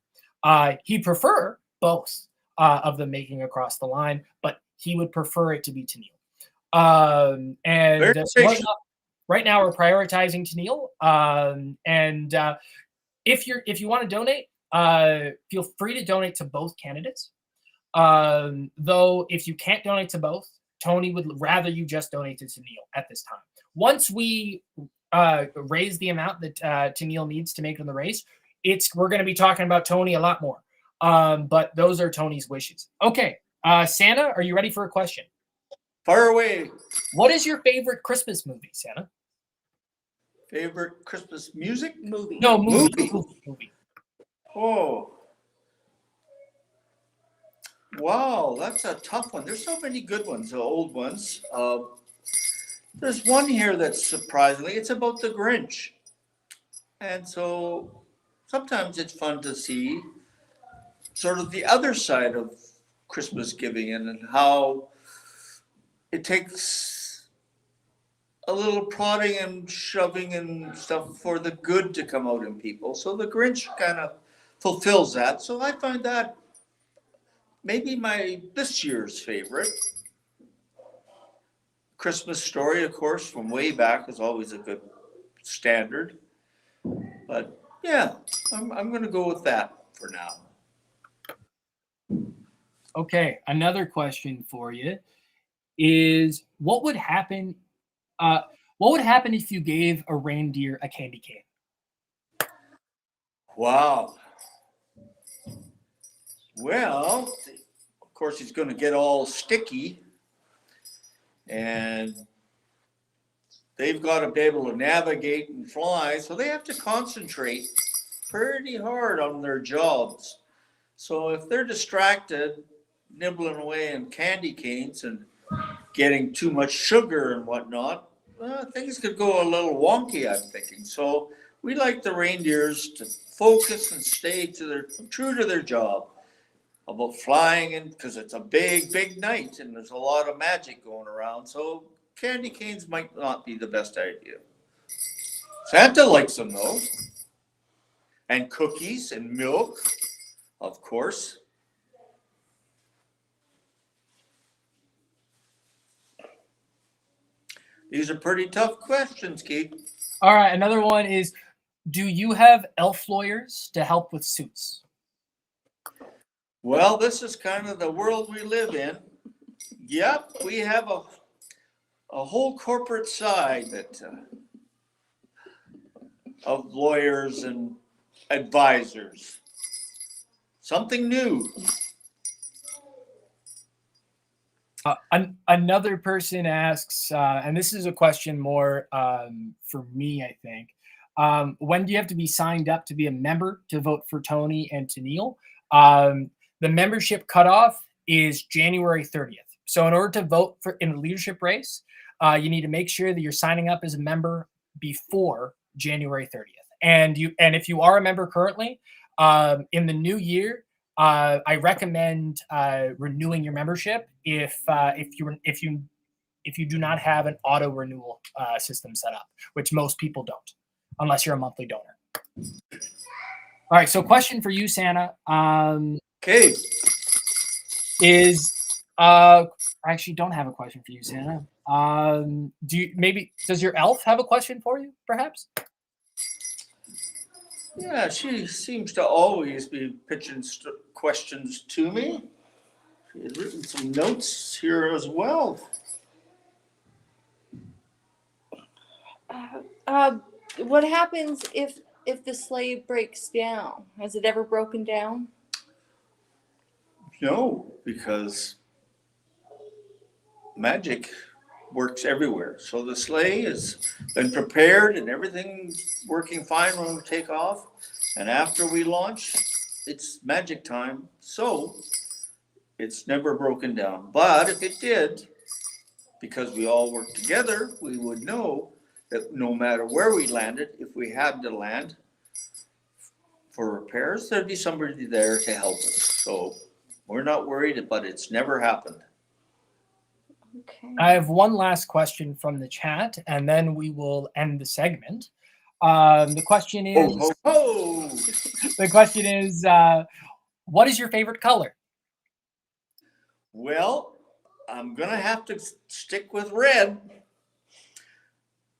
He'd prefer both of them making across the line, but he would prefer it to be Tanille. Right now we're prioritizing Tanille. And if you want to donate, feel free to donate to both candidates. Though if you can't donate to both, Tony would rather you just donate to Tanille at this time. Once we raise the amount that Tanille needs to make in the race, we're going to be talking about Tony a lot more. But those are Tony's wishes. Okay, Santa, are you ready for a question? Fire away. What is your favorite Christmas movie, Santa? Favorite Christmas music? Movie. No, movie. Oh. Wow, that's a tough one. There's so many good ones, the old ones. There's one here that's surprisingly, it's about the Grinch. And so sometimes it's fun to see sort of the other side of Christmas giving and how it takes a little prodding and shoving and stuff for the good to come out in people. So the Grinch kind of fulfills that. So I find that maybe this year's favorite. Christmas Story, of course, from way back is always a good standard. But yeah, I'm going to go with that for now. Okay, another question for you is what would happen if you gave a reindeer a candy cane? Wow. Well, of course, he's going to get all sticky. And they've got to be able to navigate and fly, so they have to concentrate pretty hard on their jobs. So if they're distracted, nibbling away on candy canes and getting too much sugar and whatnot, things could go a little wonky, I'm thinking. So we like the reindeers to focus and stay true to their job about flying in, because it's a big night and there's a lot of magic going around. So candy canes might not be the best idea. Santa likes them though. And cookies and milk, of course. These are pretty tough questions, Keith. All right, another one is, do you have elf lawyers to help with suits? Well, this is kind of the world we live in. Yep, we have a whole corporate side that of lawyers and advisors. Something new. Another person asks, and this is a question more for me, I think. When do you have to be signed up to be a member to vote for Tony and Tanille? The membership cutoff is January 30th. So in order to vote in the leadership race, you need to make sure that you're signing up as a member before January 30th. And if you are a member currently, in the new year, I recommend renewing your membership if you do not have an auto renewal system set up, which most people don't, unless you're a monthly donor. All right, so question for you, Santa. Okay. I actually don't have a question for you, Santa. Does your elf have a question for you, perhaps? Yeah, she seems to always be pitching questions to me. She has written some notes here as well. What happens if the sleigh breaks down? Has it ever broken down? No, because magic works everywhere. So the sleigh has been prepared and everything's working fine when we take off. And after we launch, it's magic time. So it's never broken down. But if it did, because we all work together, we would know that no matter where we landed, if we had to land for repairs, there'd be somebody there to help us. So we're not worried, but it's never happened. Okay. I have one last question from the chat, and then we will end the segment. The question is, Ho, ho, ho. the question is, what is your favorite color? Well, I'm gonna have to stick with red.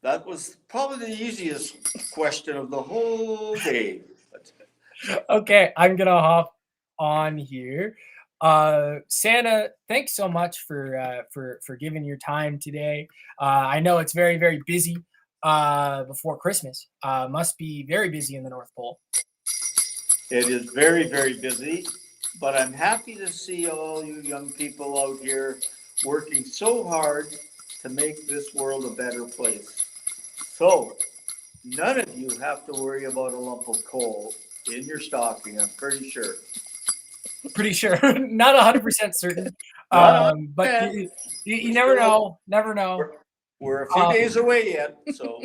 That was probably the easiest question of the whole day. Okay, I'm gonna hop on here. Santa, thanks so much for giving your time today. I know it's very, very busy before Christmas. Must be very busy in the North Pole. It is very, very busy, but I'm happy to see all you young people out here working so hard to make this world a better place. So none of you have to worry about a lump of coal in your stocking, I'm pretty sure. Pretty sure, not 100% certain, but you never know. Never know. We're a few days away yet, so.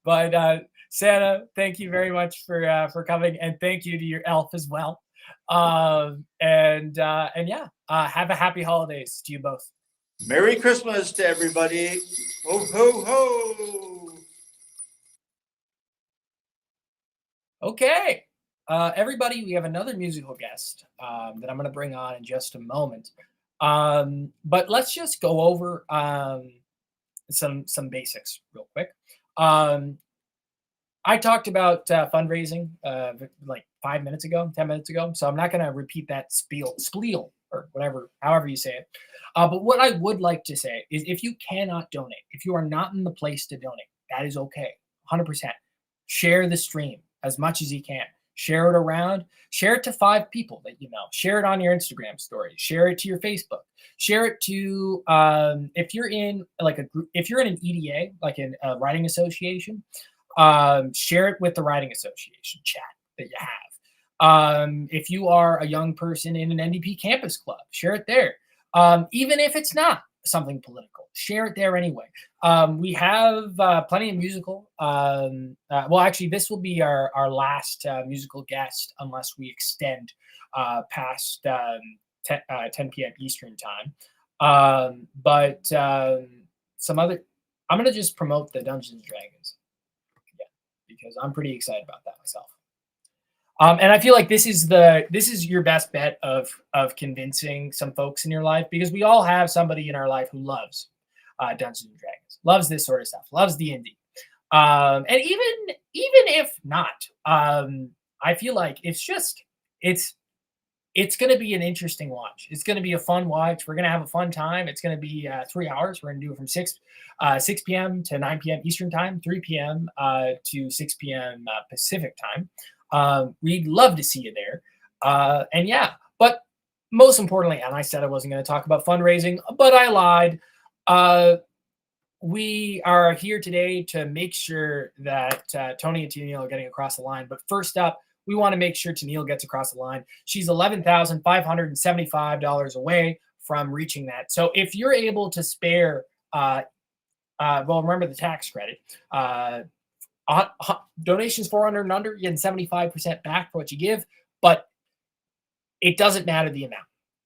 But Santa, thank you very much for coming, and thank you to your elf as well. And yeah, have a happy holidays to you both. Merry Christmas to everybody. Ho, ho, ho. Okay. Everybody, we have another musical guest that I'm going to bring on in just a moment. But let's just go over some basics real quick. I talked about fundraising like 5 minutes ago, 10 minutes ago, so I'm not going to repeat that spiel or whatever, however you say it. But what I would like to say is if you cannot donate, if you are not in the place to donate, that is okay, 100%. Share the stream as much as you can. Share it around. Share it to 5 people that you know. Share it on your Instagram story. Share it to your Facebook. Share it to if you're in like a group, if you're in an EDA, like in a writing association, share it with the writing association chat that you have. If you are a young person in an NDP campus club, share it there. Even if it's not something political, share it there anyway. We have plenty of musical. Well, actually, this will be our last musical guest unless we extend past 10 p.m. Eastern time. But some other, I'm going to just promote the Dungeons and Dragons again, because I'm pretty excited about that myself. And I feel like this is your best bet of convincing some folks in your life, because we all have somebody in our life who loves Dungeons and Dragons, loves this sort of stuff, loves D&D. And even if not, I feel like it's it's going to be an interesting watch. It's going to be a fun watch. We're going to have a fun time. It's going to be 3 hours. We're going to do it from 6 p.m. to 9 p.m. Eastern time, 3 p.m. To 6 p.m. Pacific time. We'd love to see you there. And yeah, but most importantly, and I said I wasn't going to talk about fundraising, but I lied. We are here today to make sure that Tony and Tanille are getting across the line. But first up, we want to make sure Tanille gets across the line. She's $11,575 away from reaching that. So if you're able to spare, well, remember the tax credit. Donations 400 and under, you're getting 75% back for what you give, but it doesn't matter the amount.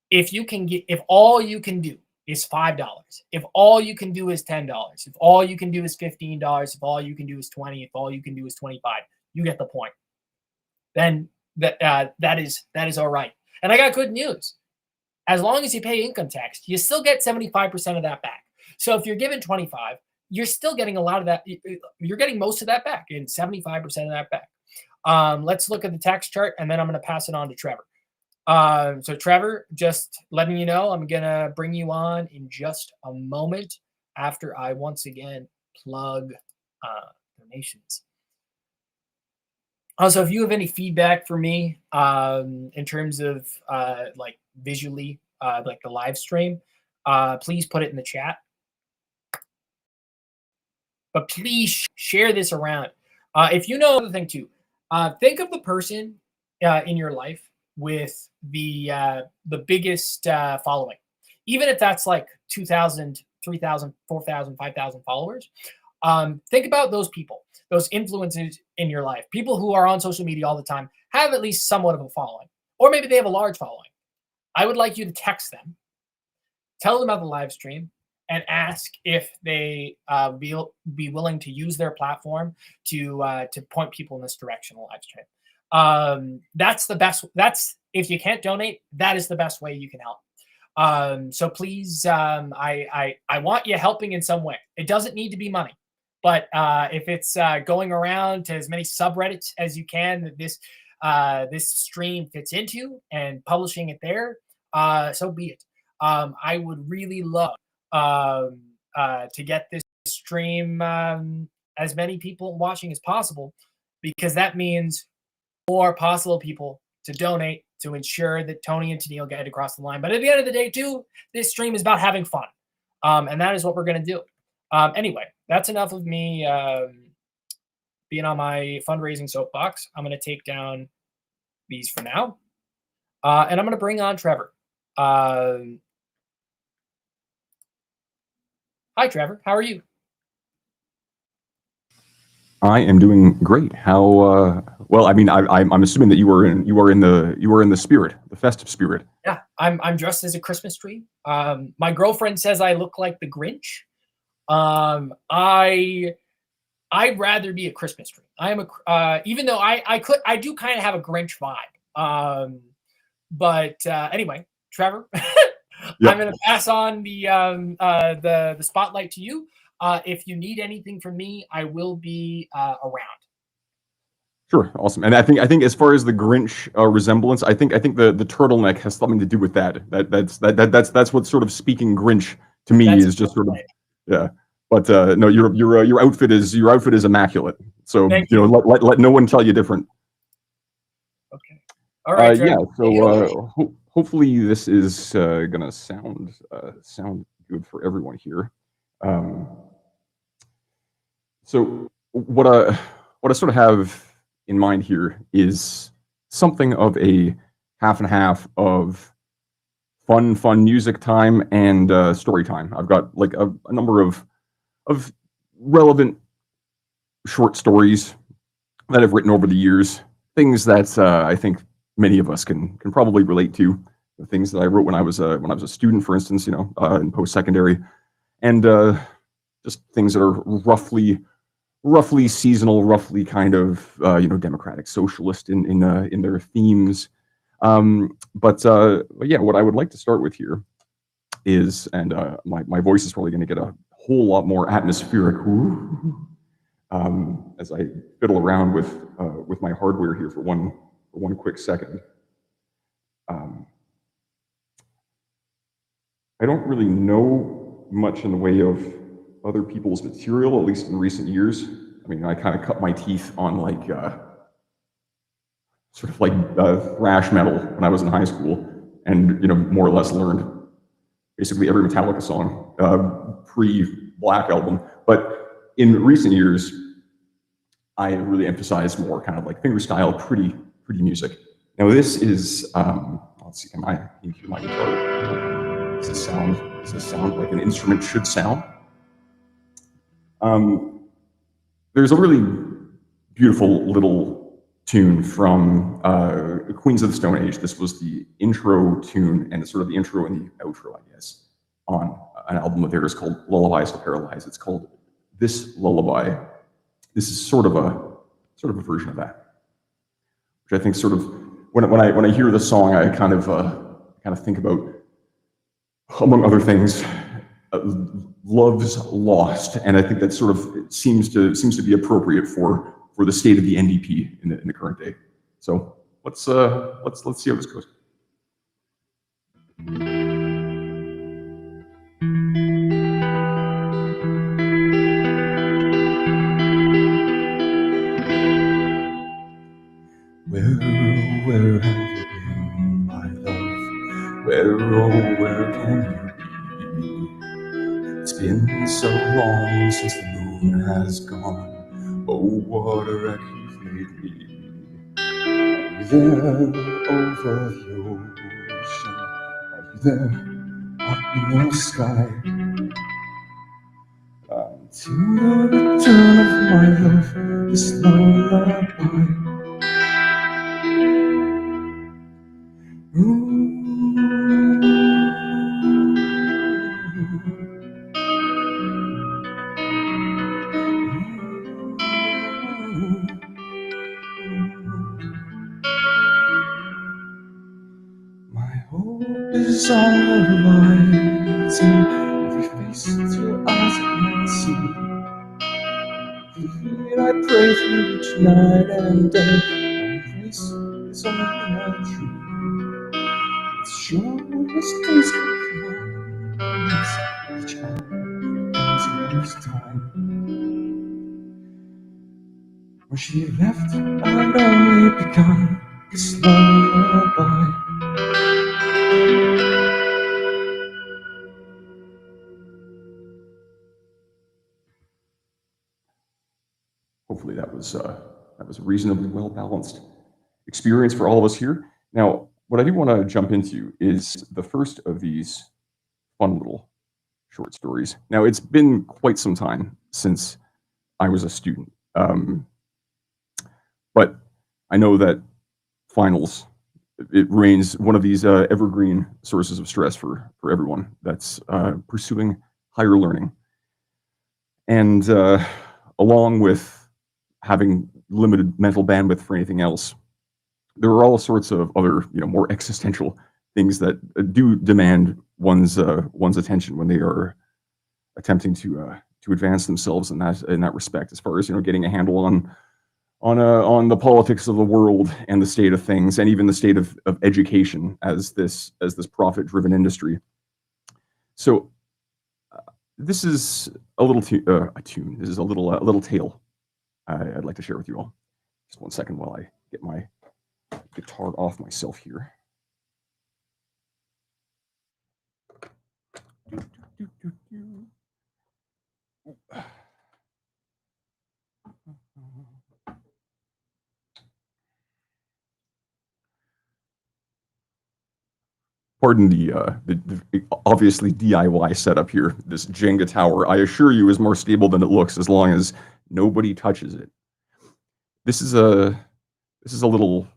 If you can get, if all you can do is $5, if all you can do is $10, if all you can do is $15, if all you can do is $20, if all you can do is $25, you get the point. Then that is all right. And I got good news. As long as you pay income tax, you still get 75% of that back. So if you're given 25, you're still getting a lot of that. You're getting most of that back and 75% of that back. Let's look at the tax chart, and then I'm going to pass it on to Trevor. So Trevor, just letting you know, I'm going to bring you on in just a moment after I once again plug donations. Also, if you have any feedback for me in terms of like visually, like the live stream, please put it in the chat. But please share this around. If you know another thing too, think of the person in your life with the biggest following, even if that's like 2,000, 3,000, 4,000, 5,000 followers. Think about those people, those influencers in your life, people who are on social media all the time, have at least somewhat of a following, or maybe they have a large following. I would like you to text them, tell them about the live stream, and ask if they be willing to use their platform to point people in this direction. Live stream. That's the best. That's, if you can't donate, that is the best way you can help. So please, I want you helping in some way. It doesn't need to be money. But if it's going around to as many subreddits as you can that this stream fits into and publishing it there, so be it. I would really love to get this stream as many people watching as possible, because that means more possible people to donate to ensure that Tony and Tanille get across the line. But at the end of the day, too, this stream is about having fun, and that is what we're going to do. Anyway, that's enough of me being on my fundraising soapbox. I'm going to take down these for now, and I'm going to bring on Trevor. Hi, Trevor. How are you? I am doing great. How? Well, I mean, I'm assuming that you were in the spirit, the festive spirit. Yeah, I'm dressed as a Christmas tree. My girlfriend says I look like the Grinch. I'd rather be a Christmas tree. I am even though I do kind of have a Grinch vibe. But anyway, Trevor, Yep. I'm going to pass on the spotlight to you. If you need anything from me, I will be around. Sure, awesome. And I think as far as the Grinch resemblance, I think the turtleneck has something to do with that. That's what's sort of speaking Grinch to me. That's is just sort of, yeah. But no, your outfit is immaculate. So let no one tell you different. Okay. All right. Yeah. So hopefully this is gonna sound good for everyone here. So what I sort of have in mind here is something of a half and half of fun music time and story time. I've got like a number of relevant short stories that I've written over the years, things that I think many of us can probably relate to. The things that I wrote when I was a student, for instance, in post-secondary, and just things that are roughly seasonal, roughly kind of democratic socialist in their themes. But yeah, what I would like to start with here is, and my voice is probably going to get a whole lot more atmospheric as I fiddle around with my hardware here for one quick second. I don't really know much in the way of other people's material, at least in recent years. I mean, I kind of cut my teeth on like sort of like thrash metal when I was in high school, and more or less learned basically every Metallica song pre-Black Album. But in recent years, I really emphasized more kind of like fingerstyle, pretty music. Now this is let's see, can you hear my guitar? Does this sound like an instrument should sound? There's a really beautiful little tune from Queens of the Stone Age. This was the intro tune and sort of the intro and the outro, I guess, on an album of theirs called Lullabies to Paralyze. It's called This Lullaby. This is sort of a version of that, which I think sort of when I hear the song, I kind of think about, among other things, love's lost, and I think that sort of seems to be appropriate for the state of the NDP in the current day. So let's see how this goes. Where have you been, my love? Where can you be? It's been so long since the moon has gone. Oh, what a wreck you've made me. Are you there over the ocean? Are you there up in the sky? To the return of my love, this lullaby. My hope is on the horizon, every face your eyes can see. I pray for you each night and day. My face is on the tree. It's sure as days go by, each hour comes in its time. When she left, I'd only begun this lullaby. Hopefully that was a reasonably well balanced experience for all of us here. Now, what I do want to jump into is the first of these fun little short stories. Now, it's been quite some time since I was a student, but I know that finals, it remains one of these evergreen sources of stress for everyone that's pursuing higher learning. And along with having limited mental bandwidth for anything else, there are all sorts of other, more existential things that do demand one's attention when they are attempting to advance themselves in that respect. As far as getting a handle on the politics of the world and the state of things, and even the state of education as this profit-driven industry. So this is a little tune. This is a little tale I'd like to share with you all. Just one second while I get my guitar off myself here. Pardon the obviously DIY setup here. This Jenga tower, I assure you, is more stable than it looks as long as nobody touches it. This is a little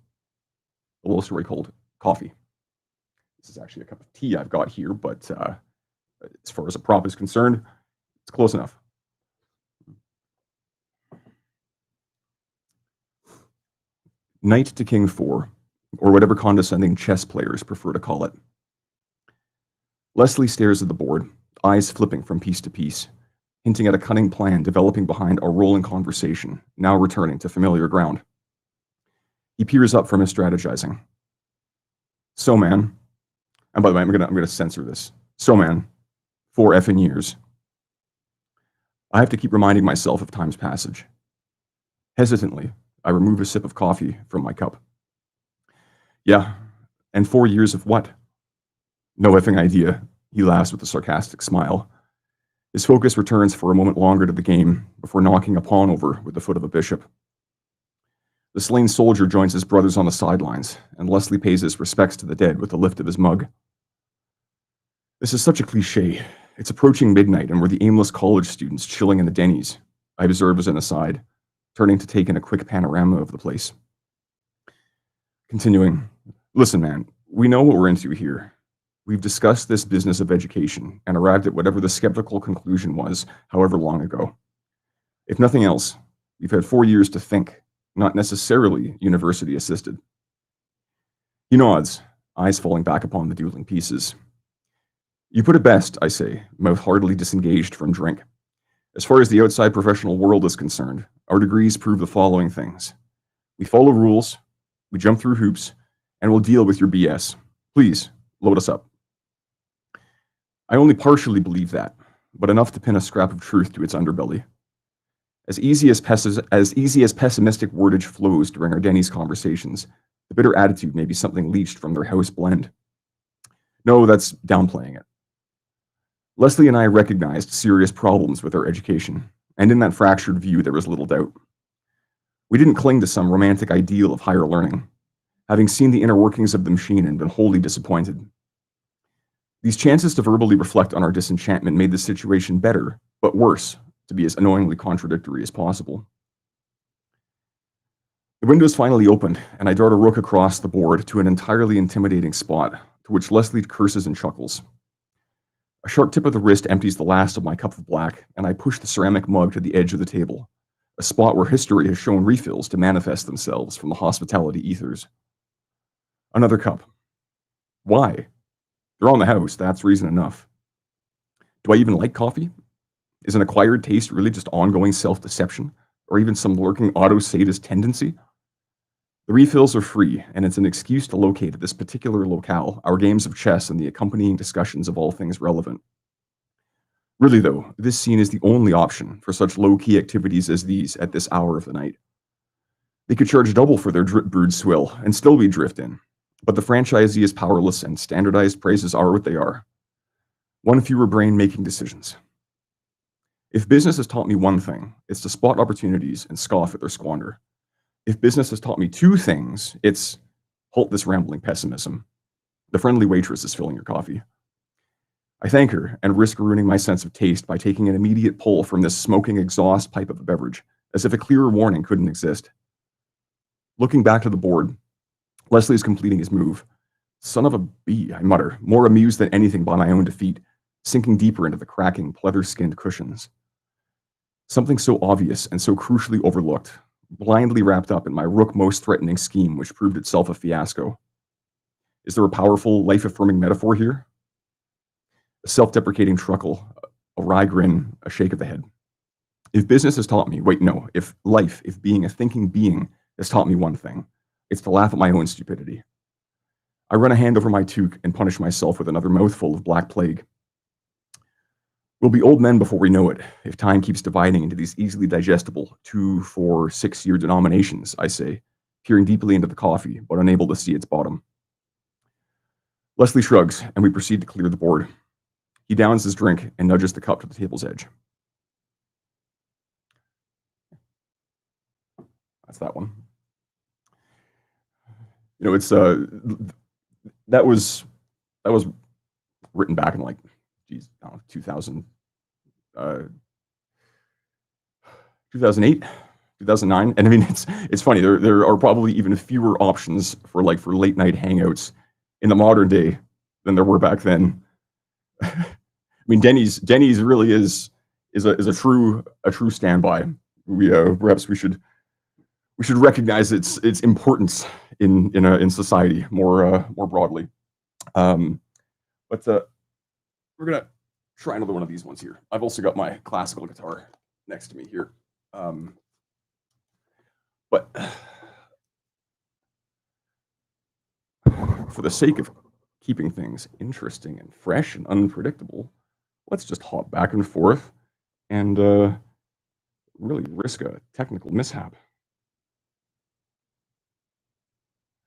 story called Coffee. This is actually a cup of tea I've got here, but as far as a prop is concerned, it's close enough. Knight to King 4, or whatever condescending chess players prefer to call it. Leslie stares at the board, eyes flipping from piece to piece, hinting at a cunning plan developing behind a rolling conversation, now returning to familiar ground. He peers up from his strategizing. So man, and by the way, I'm gonna censor this. So man, 4 effing years. I have to keep reminding myself of time's passage. Hesitantly, I remove a sip of coffee from my cup. Yeah, and 4 years of what? No effing idea, he laughs with a sarcastic smile. His focus returns for a moment longer to the game before knocking a pawn over with the foot of a bishop. The slain soldier joins his brothers on the sidelines, and Leslie pays his respects to the dead with a lift of his mug. This is such a cliche. It's approaching midnight, and we're the aimless college students chilling in the Denny's, I observe as an aside, turning to take in a quick panorama of the place. Continuing, listen, man, we know what we're into here. We've discussed this business of education and arrived at whatever the skeptical conclusion was, however long ago. If nothing else, we've had 4 years to think, not necessarily university assisted. He nods, eyes falling back upon the dueling pieces. You put it best, I say, mouth hardly disengaged from drink. As far as the outside professional world is concerned, our degrees prove the following things. We follow rules, we jump through hoops, and we'll deal with your BS. Please, load us up. I only partially believe that, but enough to pin a scrap of truth to its underbelly. As easy as pessimistic wordage flows during our Denny's conversations, the bitter attitude may be something leached from their house blend. No, that's downplaying it. Leslie and I recognized serious problems with our education, and in that fractured view there was little doubt. We didn't cling to some romantic ideal of higher learning, having seen the inner workings of the machine and been wholly disappointed. These chances to verbally reflect on our disenchantment made the situation better, but worse, to be as annoyingly contradictory as possible. The windows finally opened, and I dart a rook across the board to an entirely intimidating spot, to which Leslie curses and chuckles. A sharp tip of the wrist empties the last of my cup of black, and I push the ceramic mug to the edge of the table, a spot where history has shown refills to manifest themselves from the hospitality ethers. Another cup. Why? They're on the house, that's reason enough. Do I even like coffee? Is an acquired taste really just ongoing self-deception, or even some lurking auto-sadist tendency? The refills are free, and it's an excuse to locate at this particular locale our games of chess and the accompanying discussions of all things relevant. Really though, this scene is the only option for such low-key activities as these at this hour of the night. They could charge double for their drip-brewed swill and still be drift in, but the franchisee is powerless and standardized praises are what they are. One fewer brain making decisions. If business has taught me one thing, it's to spot opportunities and scoff at their squander. If business has taught me 2 things, it's halt this rambling pessimism. The friendly waitress is filling your coffee. I thank her and risk ruining my sense of taste by taking an immediate pull from this smoking exhaust pipe of a beverage, as if a clearer warning couldn't exist. Looking back to the board, Leslie is completing his move. Son of a bee, I mutter, more amused than anything by my own defeat, sinking deeper into the cracking, pleather-skinned cushions. Something so obvious and so crucially overlooked, blindly wrapped up in my rook most threatening scheme which proved itself a fiasco. Is there a powerful, life-affirming metaphor here? A self-deprecating truckle, a wry grin, a shake of the head. If business has taught me, if life, if being a thinking being has taught me one thing, it's to laugh at my own stupidity. I run a hand over my toque and punish myself with another mouthful of black plague. We'll be old men before we know it, if time keeps dividing into these easily digestible 2, 4, 6-year denominations, I say, peering deeply into the coffee, but unable to see its bottom. Leslie shrugs, and we proceed to clear the board. He downs his drink and nudges the cup to the table's edge. That's that one. You know, it's that was written back in 2000, 2008, 2009, and I mean it's funny. There are probably even fewer options for late night hangouts in the modern day than there were back then. I mean, Denny's really is a true standby. Perhaps we should recognize its importance in society more broadly. But we're gonna try another one of these ones here. I've also got my classical guitar next to me here. But for the sake of keeping things interesting and fresh and unpredictable, let's just hop back and forth and really risk a technical mishap.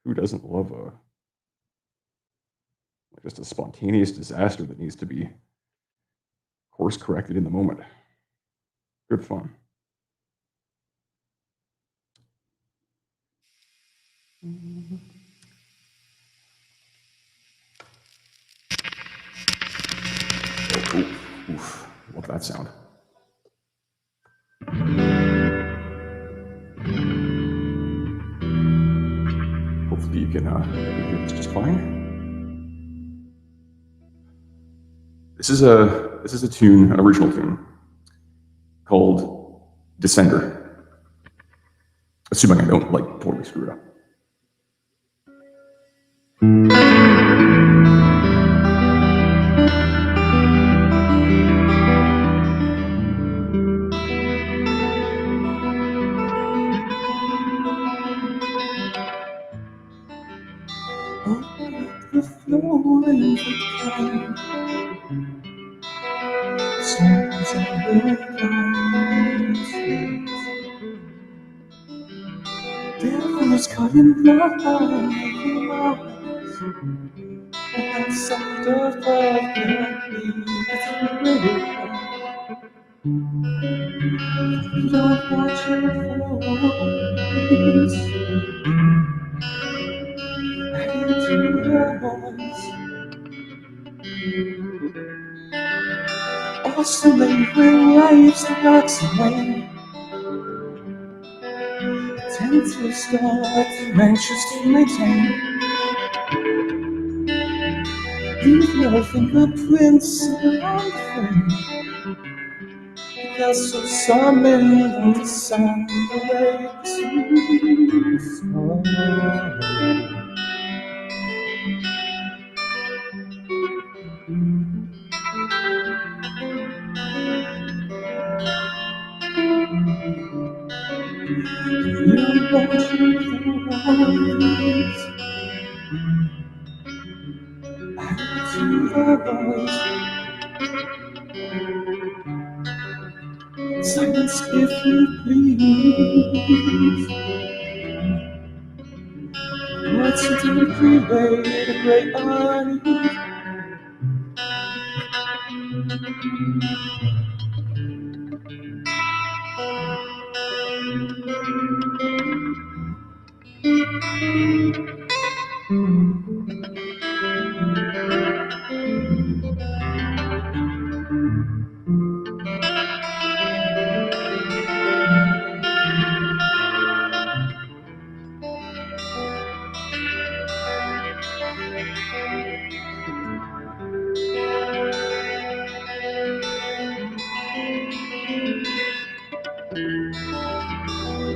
Who doesn't love just a spontaneous disaster that needs to be course corrected in the moment? Good fun. Oh, oof, love that sound. Hopefully you can hear this just fine. This is a tune, an original tune, called Descender. Assuming I don't totally screw it up. The flowing time, songs and rhythms, devils caught in blood, and sound of love can't be you don't want your voice, added to the voice. Also lingering waves that knocks away. Tend to start anxious to maintain. Leave no fingerprints along the way. Because of summoning the sound awakes you slowly. You want to rise, add to the voice. Silence if you please. What's to create a great unease?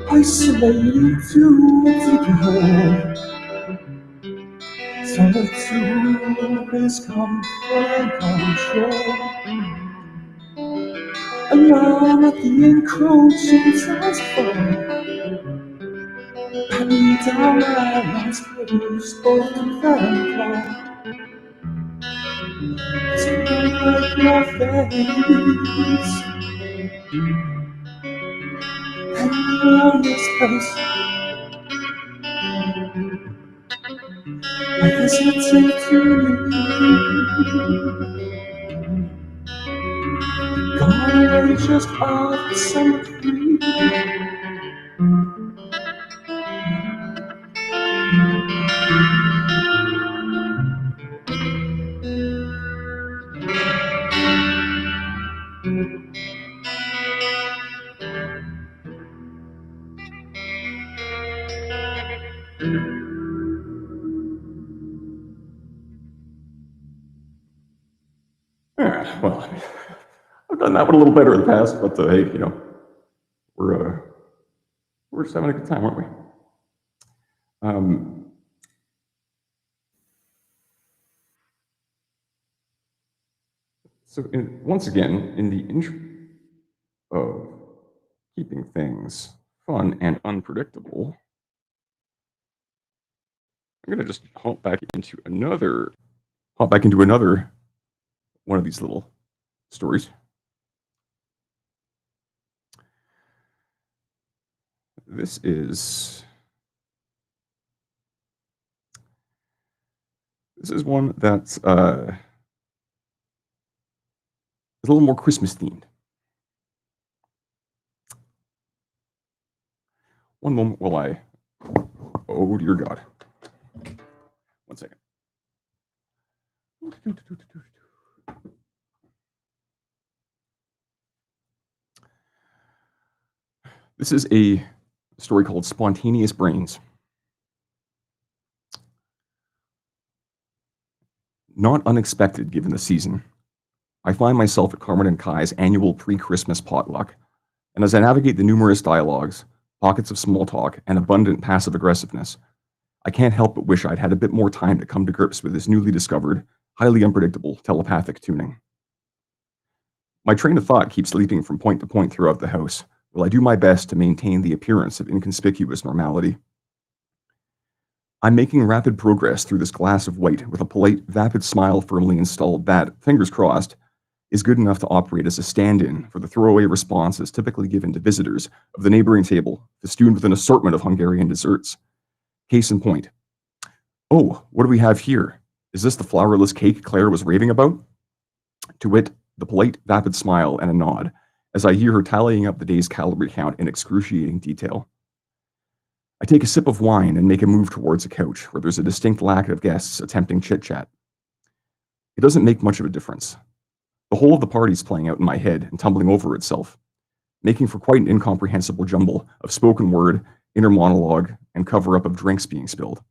Isolated to a deeper hole. Solitude is comfort and control. Alone at the encroaching tides fall. Patting down my last close both to and claw. Take like your face and around this place. I hesitate to leave. Gone away just off the summer breeze. Yeah, well, I've done that one a little better in the past, but hey, we're just having a good time, aren't we? Once again, in the interest of keeping things fun and unpredictable, I'm gonna just hop back into another one of these little stories. This is one that's a little more Christmas themed. One moment while I, oh dear God. One second. This is a story called Spontaneous Brains. Not unexpected given the season, I find myself at Carmen and Kai's annual pre-Christmas potluck, and as I navigate the numerous dialogues, pockets of small talk, and abundant passive aggressiveness, I can't help but wish I'd had a bit more time to come to grips with this newly discovered, highly unpredictable telepathic tuning. My train of thought keeps leaping from point to point throughout the house, while I do my best to maintain the appearance of inconspicuous normality. I'm making rapid progress through this glass of white with a polite, vapid smile firmly installed that, fingers crossed, is good enough to operate as a stand-in for the throwaway responses typically given to visitors of the neighboring table, festooned with an assortment of Hungarian desserts. Case in point. Oh, what do we have here? Is this the flourless cake Claire was raving about? To wit, the polite, vapid smile and a nod, as I hear her tallying up the day's calorie count in excruciating detail. I take a sip of wine and make a move towards a couch where there's a distinct lack of guests attempting chit-chat. It doesn't make much of a difference. The whole of the party's playing out in my head and tumbling over itself, making for quite an incomprehensible jumble of spoken word, inner monologue, and cover-up of drinks being spilled.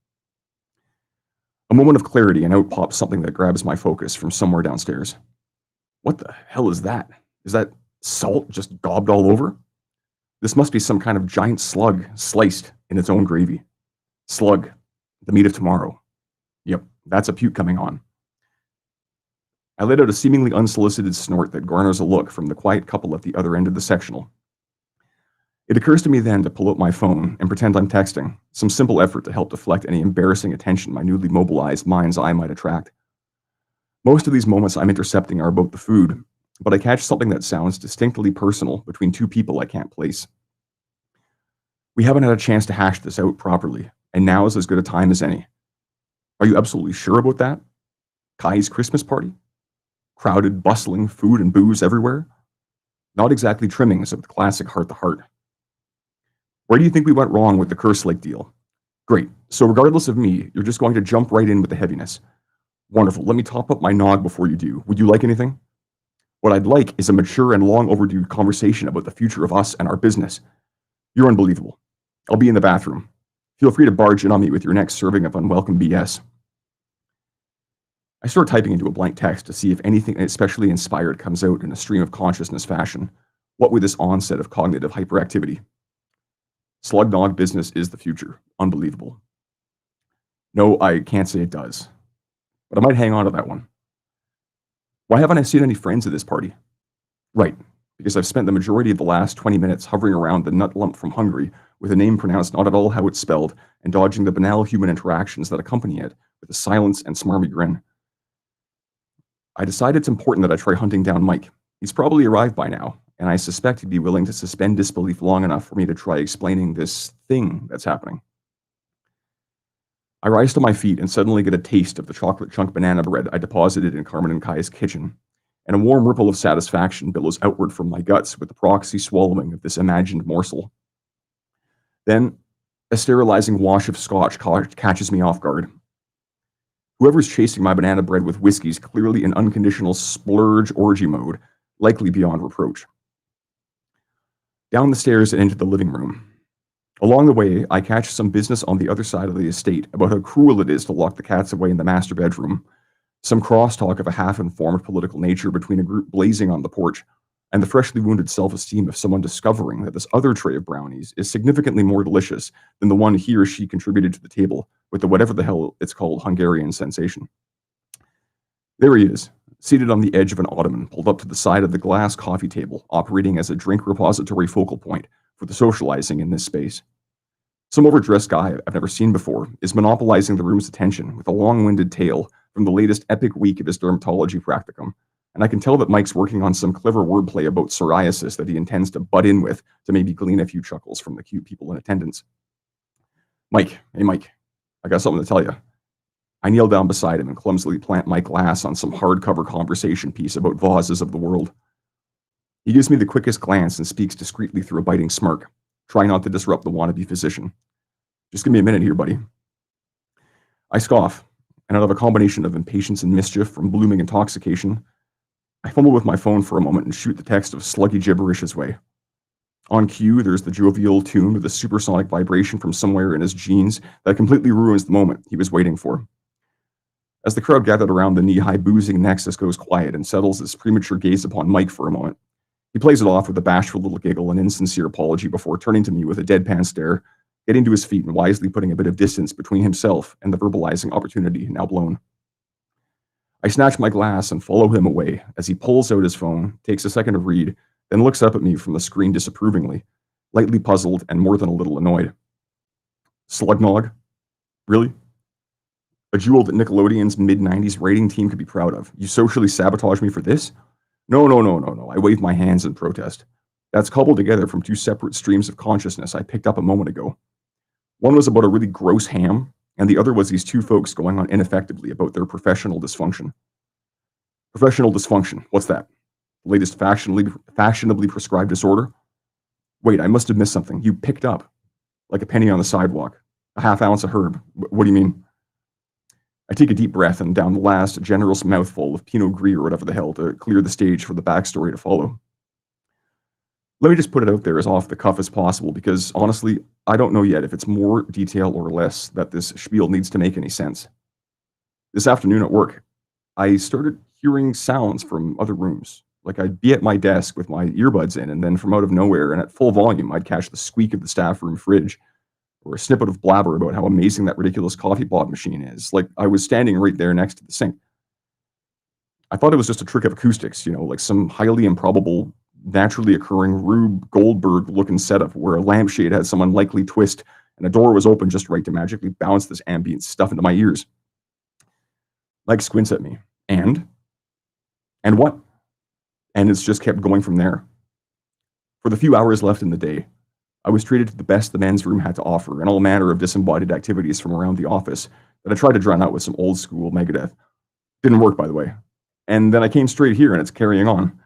A moment of clarity, and out pops something that grabs my focus from somewhere downstairs. What the hell is that? Is that salt just gobbed all over? This must be some kind of giant slug sliced in its own gravy. Slug, the meat of tomorrow. Yep, that's a puke coming on. I let out a seemingly unsolicited snort that garners a look from the quiet couple at the other end of the sectional. It occurs to me then to pull out my phone and pretend I'm texting, some simple effort to help deflect any embarrassing attention my newly mobilized mind's eye might attract. Most of these moments I'm intercepting are about the food, but I catch something that sounds distinctly personal between two people I can't place. We haven't had a chance to hash this out properly, and now is as good a time as any. Are you absolutely sure about that? Kai's Christmas party? Crowded, bustling, food and booze everywhere? Not exactly trimmings of the classic heart-to-heart. Where do you think we went wrong with the Curse Lake deal? Great, so regardless of me, you're just going to jump right in with the heaviness. Wonderful, let me top up my nog before you do. Would you like anything? What I'd like is a mature and long overdue conversation about the future of us and our business. You're unbelievable. I'll be in the bathroom. Feel free to barge in on me with your next serving of unwelcome BS. I start typing into a blank text to see if anything especially inspired comes out in a stream of consciousness fashion. What with this onset of cognitive hyperactivity? Slug nog business is the future. Unbelievable. No, I can't say it does. But I might hang on to that one. Why haven't I seen any friends at this party? Right, because I've spent the majority of the last 20 minutes hovering around the nut lump from Hungary with a name pronounced not at all how it's spelled and dodging the banal human interactions that accompany it with a silence and smarmy grin. I decide it's important that I try hunting down Mike. He's probably arrived by now, and I suspect he'd be willing to suspend disbelief long enough for me to try explaining this thing that's happening. I rise to my feet and suddenly get a taste of the chocolate chunk banana bread I deposited in Carmen and Kai's kitchen, and a warm ripple of satisfaction billows outward from my guts with the proxy swallowing of this imagined morsel. Then, a sterilizing wash of scotch catches me off guard. Whoever's chasing my banana bread with whiskey's clearly in unconditional splurge orgy mode, likely beyond reproach. Down the stairs and into the living room. Along the way, I catch some business on the other side of the estate about how cruel it is to lock the cats away in the master bedroom, some crosstalk of a half-informed political nature between a group blazing on the porch, and the freshly wounded self-esteem of someone discovering that this other tray of brownies is significantly more delicious than the one he or she contributed to the table with the whatever the hell it's called Hungarian sensation. There he is, seated on the edge of an ottoman pulled up to the side of the glass coffee table, operating as a drink repository focal point for the socializing in this space. Some overdressed guy I've never seen before is monopolizing the room's attention with a long-winded tale from the latest epic week of his dermatology practicum, and I can tell that Mike's working on some clever wordplay about psoriasis that he intends to butt in with to maybe glean a few chuckles from the cute people in attendance. Mike, hey Mike, I got something to tell you. I kneel down beside him and clumsily plant my glass on some hardcover conversation piece about vases of the world. He gives me the quickest glance and speaks discreetly through a biting smirk, trying not to disrupt the wannabe physician. Just give me a minute here, buddy. I scoff, and out of a combination of impatience and mischief from blooming intoxication, I fumble with my phone for a moment and shoot the text of sluggy gibberish his way. On cue, there's the jovial tune of the supersonic vibration from somewhere in his jeans that completely ruins the moment he was waiting for. As the crowd gathered around the knee-high boozing nexus goes quiet and settles its premature gaze upon Mike for a moment, he plays it off with a bashful little giggle and insincere apology before turning to me with a deadpan stare, getting to his feet and wisely putting a bit of distance between himself and the verbalizing opportunity now blown. I snatch my glass and follow him away as he pulls out his phone, takes a second to read, then looks up at me from the screen disapprovingly, lightly puzzled and more than a little annoyed. Slugnog? Really? A jewel that Nickelodeon's mid-90s rating team could be proud of. You socially sabotage me for this? No. I wave my hands in protest. That's cobbled together from two separate streams of consciousness I picked up a moment ago. One was about a really gross ham, and the other was these two folks going on ineffectively about their professional dysfunction. Professional dysfunction, what's that? The latest fashionably prescribed disorder? Wait, I must have missed something. You picked up, like a penny on the sidewalk, a half ounce of herb. What do you mean? I take a deep breath and down the last generous mouthful of Pinot Gris or whatever the hell to clear the stage for the backstory to follow. Let me just put it out there as off the cuff as possible because, honestly, I don't know yet if it's more detail or less that this spiel needs to make any sense. This afternoon at work, I started hearing sounds from other rooms. Like I'd be at my desk with my earbuds in, and then from out of nowhere and at full volume, I'd catch the squeak of the staff room fridge or a snippet of blabber about how amazing that ridiculous coffee pod machine is, like I was standing right there next to the sink. I thought it was just a trick of acoustics, like some highly improbable, naturally occurring Rube Goldberg-looking setup where a lampshade had some unlikely twist and a door was open just right to magically bounce this ambient stuff into my ears. Mike squints at me. And what? And it's just kept going from there. For the few hours left in the day, I was treated to the best the men's room had to offer and all manner of disembodied activities from around the office that I tried to drown out with some old school Megadeth. Didn't work, by the way. And then I came straight here and it's carrying on.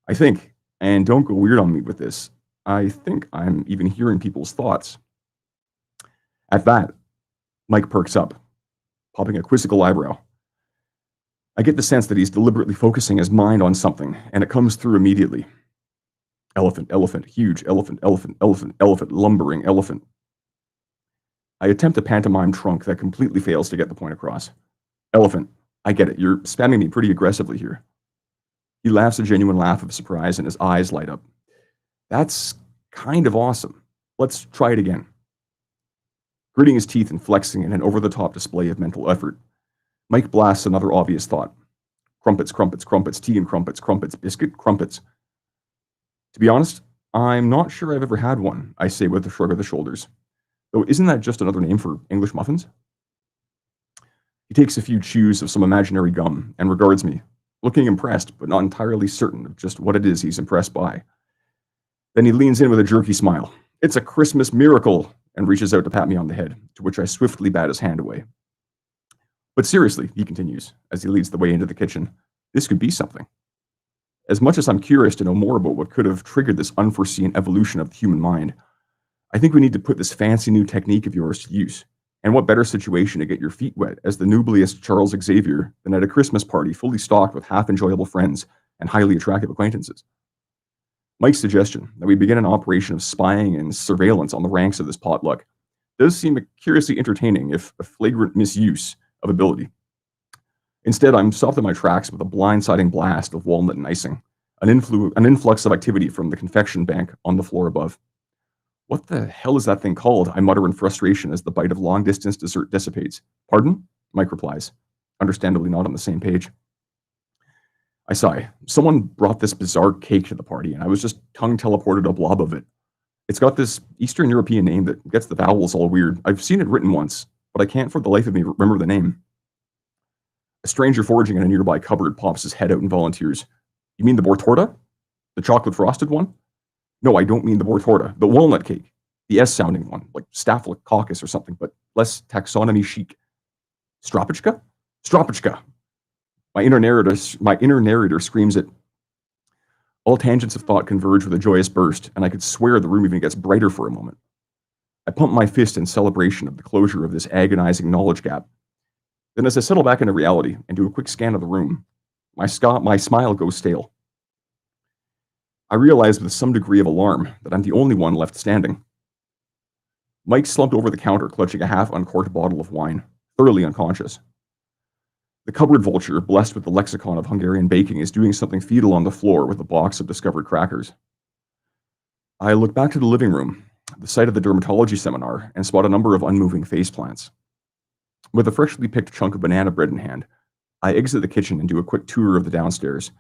I think, and don't go weird on me with this, I think I'm even hearing people's thoughts. At that, Mike perks up, popping a quizzical eyebrow. I get the sense that he's deliberately focusing his mind on something, and it comes through immediately. Elephant, huge elephant, lumbering elephant. I attempt a pantomime trunk that completely fails to get the point across. Elephant, I get it, you're spamming me pretty aggressively here. He laughs a genuine laugh of surprise and his eyes light up. That's kind of awesome. Let's try it again. Gritting his teeth and flexing in an over-the-top display of mental effort, Mike blasts another obvious thought. Crumpets, tea and crumpets, biscuit, crumpets. To be honest, I'm not sure I've ever had one, I say with a shrug of the shoulders. Though isn't that just another name for English muffins? He takes a few chews of some imaginary gum and regards me, looking impressed but not entirely certain of just what it is he's impressed by. Then he leans in with a jerky smile. It's a Christmas miracle, and reaches out to pat me on the head, to which I swiftly bat his hand away. But seriously, he continues, as he leads the way into the kitchen, this could be something. As much as I'm curious to know more about what could have triggered this unforeseen evolution of the human mind, I think we need to put this fancy new technique of yours to use. And what better situation to get your feet wet as the nubliest Charles Xavier than at a Christmas party fully stocked with half-enjoyable friends and highly attractive acquaintances? Mike's suggestion that we begin an operation of spying and surveillance on the ranks of this potluck does seem curiously entertaining, if a flagrant misuse of ability. Instead, I'm stopped in my tracks with a blindsiding blast of walnut and icing, an influx of activity from the confection bank on the floor above. What the hell is that thing called? I mutter in frustration as the bite of long-distance dessert dissipates. Pardon? Mike replies, understandably not on the same page. I sigh. Someone brought this bizarre cake to the party, and I was just tongue-teleported a blob of it. It's got this Eastern European name that gets the vowels all weird. I've seen it written once, but I can't for the life of me remember the name. A stranger foraging in a nearby cupboard pops his head out and volunteers. You mean the Bortorta? The chocolate frosted one? No, I don't mean the Bortorta. The walnut cake. The S-sounding one, like Staphylococcus or something, but less taxonomy chic. Stropichka? Stropichka. My inner narrator screams it. All tangents of thought converge with a joyous burst, and I could swear the room even gets brighter for a moment. I pump my fist in celebration of the closure of this agonizing knowledge gap. Then as I settle back into reality and do a quick scan of the room, my smile goes stale. I realize with some degree of alarm that I'm the only one left standing. Mike slumped over the counter, clutching a half-uncorked bottle of wine, thoroughly unconscious. The cupboard vulture, blessed with the lexicon of Hungarian baking, is doing something fetal on the floor with a box of discovered crackers. I look back to the living room, the site of the dermatology seminar, and spot a number of unmoving faceplants. With a freshly picked chunk of banana bread in hand, I exit the kitchen and do a quick tour of the downstairs,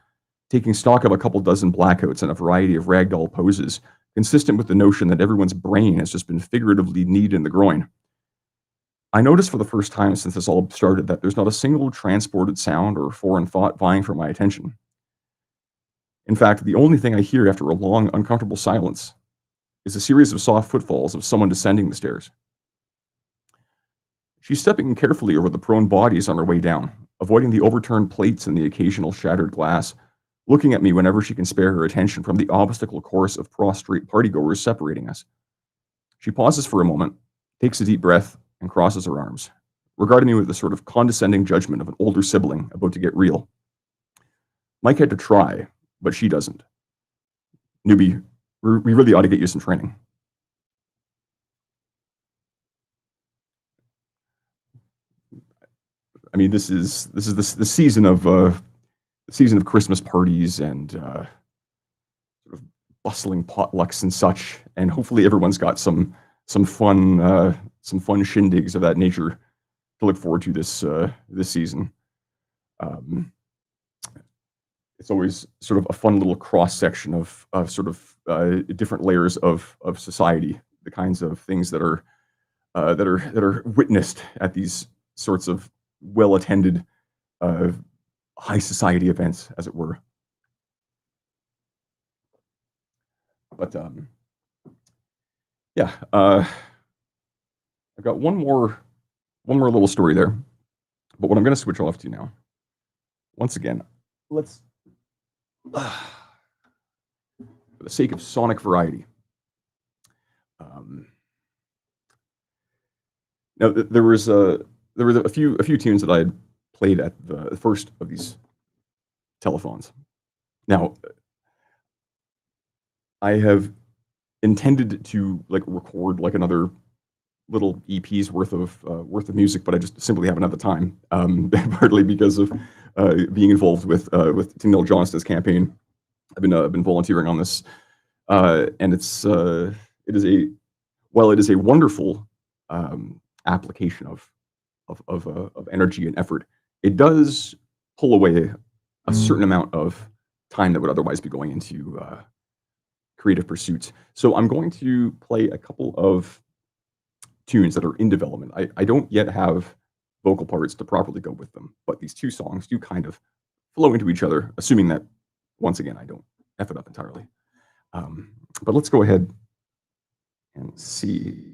taking stock of a couple dozen blackouts and a variety of ragdoll poses, consistent with the notion that everyone's brain has just been figuratively kneed in the groin. I noticed for the first time since this all started that there's not a single transported sound or foreign thought vying for my attention. In fact, the only thing I hear after a long, uncomfortable silence is a series of soft footfalls of someone descending the stairs. She's stepping carefully over the prone bodies on her way down, avoiding the overturned plates and the occasional shattered glass, looking at me whenever she can spare her attention from the obstacle course of prostrate partygoers separating us. She pauses for a moment, takes a deep breath, and crosses her arms, regarding me with the sort of condescending judgment of an older sibling about to get real. Mike had to try, but she doesn't. Newbie, we really ought to get you some training. I mean, this is the season of Christmas parties and sort of bustling potlucks and such, and hopefully everyone's got some fun shindigs of that nature to look forward to this season. It's always sort of a fun little cross section of sort of different layers of society, the kinds of things that are witnessed at these sorts of well-attended high society events, as it were. But yeah, I've got one more little story there. But what I'm going to switch off to now, once again, let's, for the sake of sonic variety. Now there were a few tunes that I had played at the first of these telethons. Now, I have intended to record another little EP's worth of music, but I just simply haven't had the time. Partly because of being involved with Tanille Johnston's campaign. I've been volunteering on this, and it is a wonderful application of energy and effort. It does pull away a certain amount of time that would otherwise be going into creative pursuits. So I'm going to play a couple of tunes that are in development. I don't yet have vocal parts to properly go with them, but these two songs do kind of flow into each other, assuming that, once again, I don't F it up entirely. But let's go ahead and see.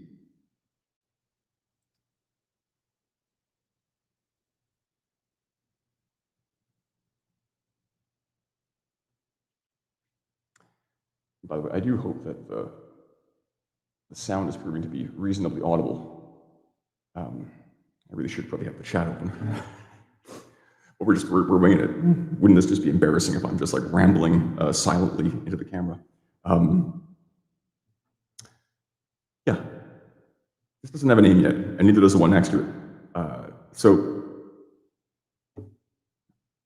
By the way, I do hope that the sound is proving to be reasonably audible. I really should probably have the chat open. But we're winging it. Wouldn't this just be embarrassing if I'm just rambling silently into the camera? Yeah, this doesn't have a name yet, and neither does the one next to it. So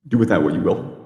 do with that what you will.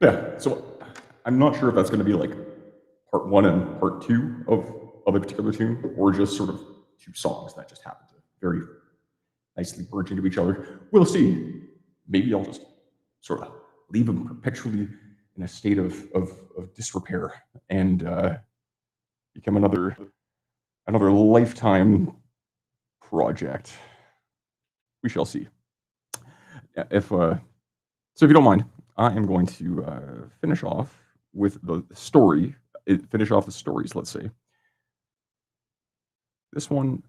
Yeah, so I'm not sure if that's going to be like part one and part two of a particular tune, or just sort of two songs that just happen to very nicely merge into each other. We'll see. Maybe I'll just sort of leave them perpetually in a state of disrepair and become another lifetime project. We shall see. So if you don't mind, I am going to finish off with the story. Finish off the stories, let's say. This one.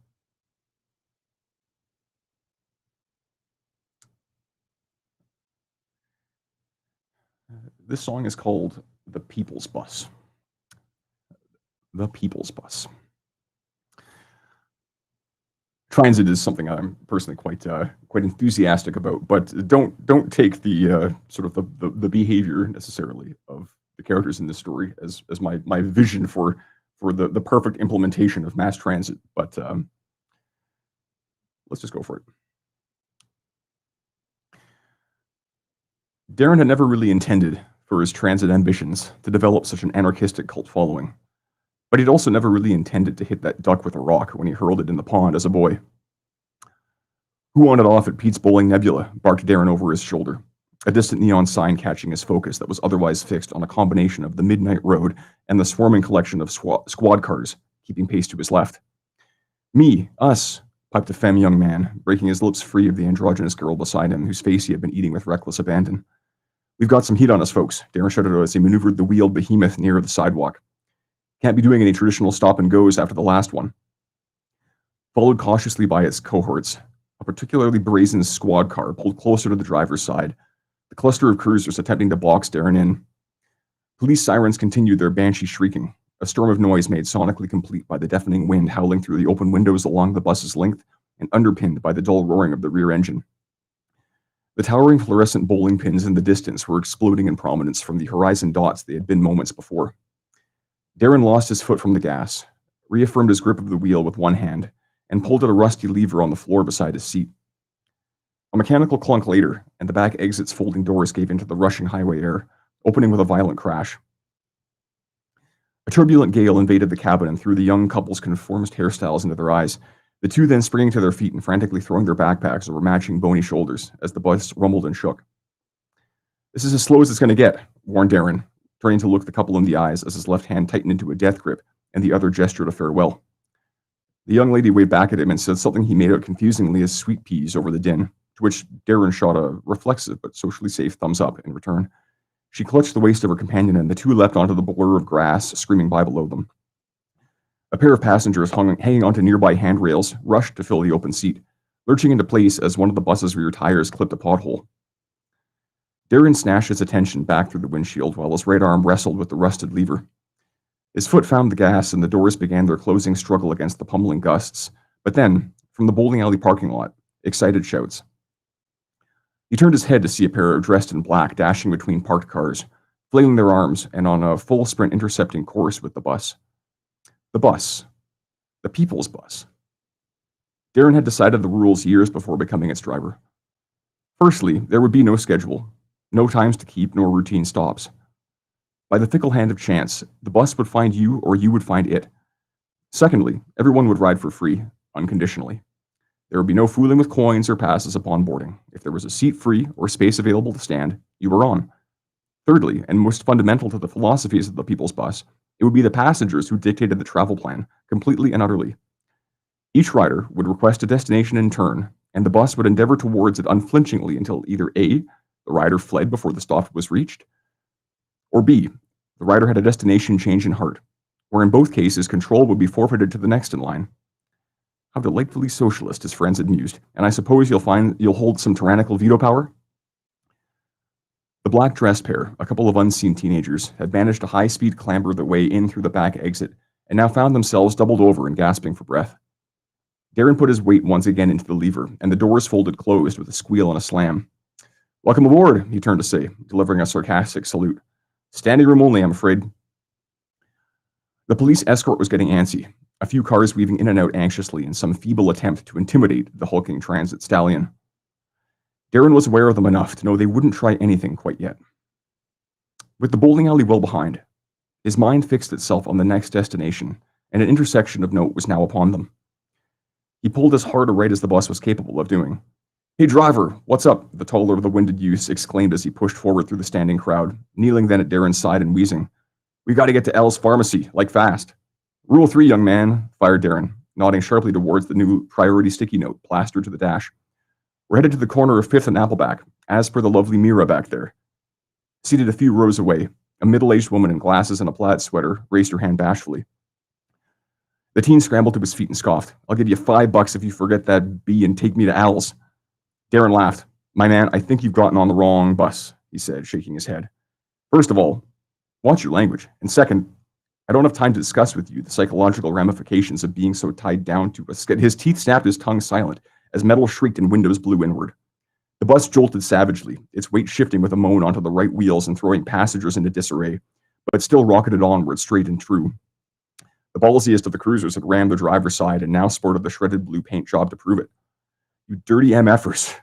This song is called The People's Bus. The People's Bus. Transit is something I'm personally quite enthusiastic about, but don't take the sort of the behavior necessarily of the characters in this story as my vision for the perfect implementation of mass transit. But let's just go for it. Darren had never really intended for his transit ambitions to develop such an anarchistic cult following, but he'd also never really intended to hit that duck with a rock when he hurled it in the pond as a boy. "Who wanted off at Pete's Bowling Nebula?" barked Darren over his shoulder, a distant neon sign catching his focus that was otherwise fixed on a combination of the midnight road and the swarming collection of squad cars keeping pace to his left. "Me, us," piped a femme young man, breaking his lips free of the androgynous girl beside him, whose face he had been eating with reckless abandon. "We've got some heat on us, folks," Darren shouted as he maneuvered the wheeled behemoth nearer the sidewalk. "Can't be doing any traditional stop-and-goes after the last one." Followed cautiously by its cohorts, a particularly brazen squad car pulled closer to the driver's side, the cluster of cruisers attempting to box Darren in. Police sirens continued their banshee shrieking, a storm of noise made sonically complete by the deafening wind howling through the open windows along the bus's length and underpinned by the dull roaring of the rear engine. The towering fluorescent bowling pins in the distance were exploding in prominence from the horizon dots they had been moments before. Darren lost his foot from the gas, reaffirmed his grip of the wheel with one hand, and pulled at a rusty lever on the floor beside his seat. A mechanical clunk later, and the back exit's folding doors gave into the rushing highway air, opening with a violent crash. A turbulent gale invaded the cabin and threw the young couple's conformist hairstyles into their eyes, the two then springing to their feet and frantically throwing their backpacks over matching bony shoulders as the bus rumbled and shook. "This is as slow as it's going to get," warned Darren, turning to look the couple in the eyes as his left hand tightened into a death grip and the other gestured a farewell. The young lady waved back at him and said something he made out confusingly as sweet peas over the din, to which Darren shot a reflexive but socially safe thumbs up in return. She clutched the waist of her companion and the two leapt onto the blur of grass screaming by below them. A pair of passengers hanging onto nearby handrails rushed to fill the open seat, lurching into place as one of the bus's rear tires clipped a pothole. Darren snatched his attention back through the windshield while his right arm wrestled with the rusted lever. His foot found the gas and the doors began their closing struggle against the pummeling gusts, but then, from the bowling alley parking lot, excited shouts. He turned his head to see a pair dressed in black dashing between parked cars, flailing their arms and on a full sprint intercepting course with the bus. The bus. The people's bus. Darren had decided the rules years before becoming its driver. Firstly, there would be no schedule, no times to keep, nor routine stops. By the fickle hand of chance, the bus would find you or you would find it. Secondly, everyone would ride for free, unconditionally. There would be no fooling with coins or passes upon boarding. If there was a seat free or space available to stand, you were on. Thirdly, and most fundamental to the philosophies of the people's bus, it would be the passengers who dictated the travel plan, completely and utterly. Each rider would request a destination in turn, and the bus would endeavor towards it unflinchingly until either A, the rider fled before the stop was reached, or B, the rider had a destination change in heart, where in both cases control would be forfeited to the next in line. How delightfully socialist, his friends had mused, and I suppose you'll hold some tyrannical veto power? The black-dressed pair, a couple of unseen teenagers, had managed to high-speed clamber their way in through the back exit, and now found themselves doubled over and gasping for breath. Darren put his weight once again into the lever, and the doors folded closed with a squeal and a slam. "Welcome aboard," he turned to say, delivering a sarcastic salute. "Standing room only, I'm afraid." The police escort was getting antsy, a few cars weaving in and out anxiously in some feeble attempt to intimidate the hulking transit stallion. Darren was aware of them enough to know they wouldn't try anything quite yet. With the bowling alley well behind, his mind fixed itself on the next destination, and an intersection of note was now upon them. He pulled as hard a right as the bus was capable of doing. "Hey driver, what's up?" the taller of the winded youths exclaimed as he pushed forward through the standing crowd, kneeling then at Darren's side and wheezing. "We've got to get to L's pharmacy, like fast." "Rule 3, young man," fired Darren, nodding sharply towards the new priority sticky note plastered to the dash. "We're headed to the corner of 5th and Appleback, as per the lovely Mira back there." Seated a few rows away, a middle-aged woman in glasses and a plaid sweater raised her hand bashfully. The teen scrambled to his feet and scoffed. "I'll give you $5 if you forget that B and take me to Al's." Darren laughed. "My man, I think you've gotten on the wrong bus," he said, shaking his head. "First of all, watch your language. And second, I don't have time to discuss with you the psychological ramifications of being so tied down to us." His teeth snapped, his tongue silent, as metal shrieked and windows blew inward. The bus jolted savagely, its weight shifting with a moan onto the right wheels and throwing passengers into disarray, but it still rocketed onward straight and true. The ballsiest of the cruisers had rammed the driver's side and now sported the shredded blue paint job to prove it. "You dirty MFers.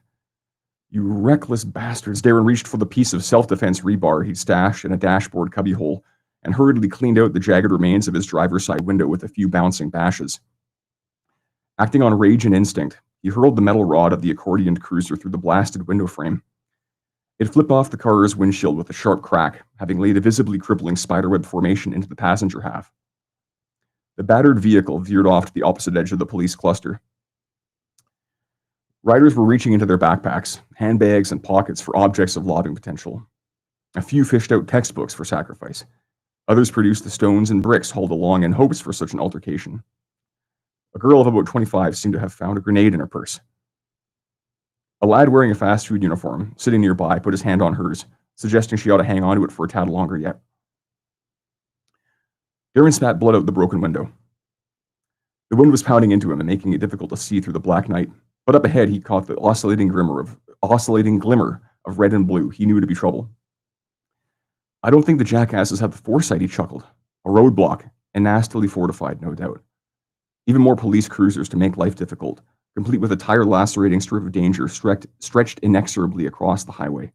You reckless bastards." Darren reached for the piece of self-defense rebar he'd stashed in a dashboard cubbyhole and hurriedly cleaned out the jagged remains of his driver's side window with a few bouncing bashes. Acting on rage and instinct, he hurled the metal rod of the accordioned cruiser through the blasted window frame. It flipped off the car's windshield with a sharp crack, having laid a visibly crippling spiderweb formation into the passenger half. The battered vehicle veered off to the opposite edge of the police cluster. Riders were reaching into their backpacks, handbags, and pockets for objects of lobbing potential. A few fished out textbooks for sacrifice. Others produced the stones and bricks hauled along in hopes for such an altercation. A girl of about 25 seemed to have found a grenade in her purse. A lad wearing a fast food uniform, sitting nearby, put his hand on hers, suggesting she ought to hang on to it for a tad longer yet. Darren spat blood out the broken window. The wind was pounding into him and making it difficult to see through the black night, but up ahead he caught the oscillating glimmer of red and blue. He knew to be trouble. "I don't think the jackasses have the foresight," he chuckled. "A roadblock, and nastily fortified, no doubt. Even more police cruisers to make life difficult, complete with a tire-lacerating strip of danger stretched inexorably across the highway."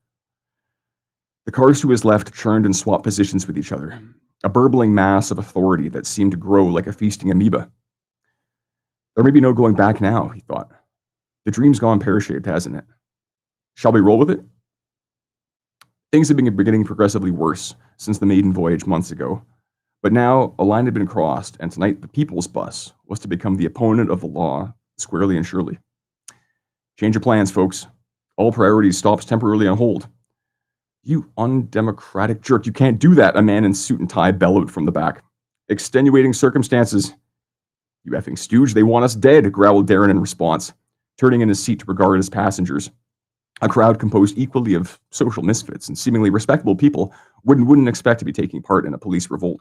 The cars to his left churned and swapped positions with each other, a burbling mass of authority that seemed to grow like a feasting amoeba. There may be no going back now, he thought. The dream's gone pear-shaped, hasn't it? Shall we roll with it? Things had been getting progressively worse since the maiden voyage months ago, but now a line had been crossed, and tonight the people's bus was to become the opponent of the law, squarely and surely. "Change your plans, folks. All priorities stops temporarily on hold." "You undemocratic jerk, you can't do that," a man in suit and tie bellowed from the back. "Extenuating circumstances." "You effing stooge, they want us dead," growled Darren in response, turning in his seat to regard his passengers. A crowd composed equally of social misfits and seemingly respectable people wouldn't expect to be taking part in a police revolt.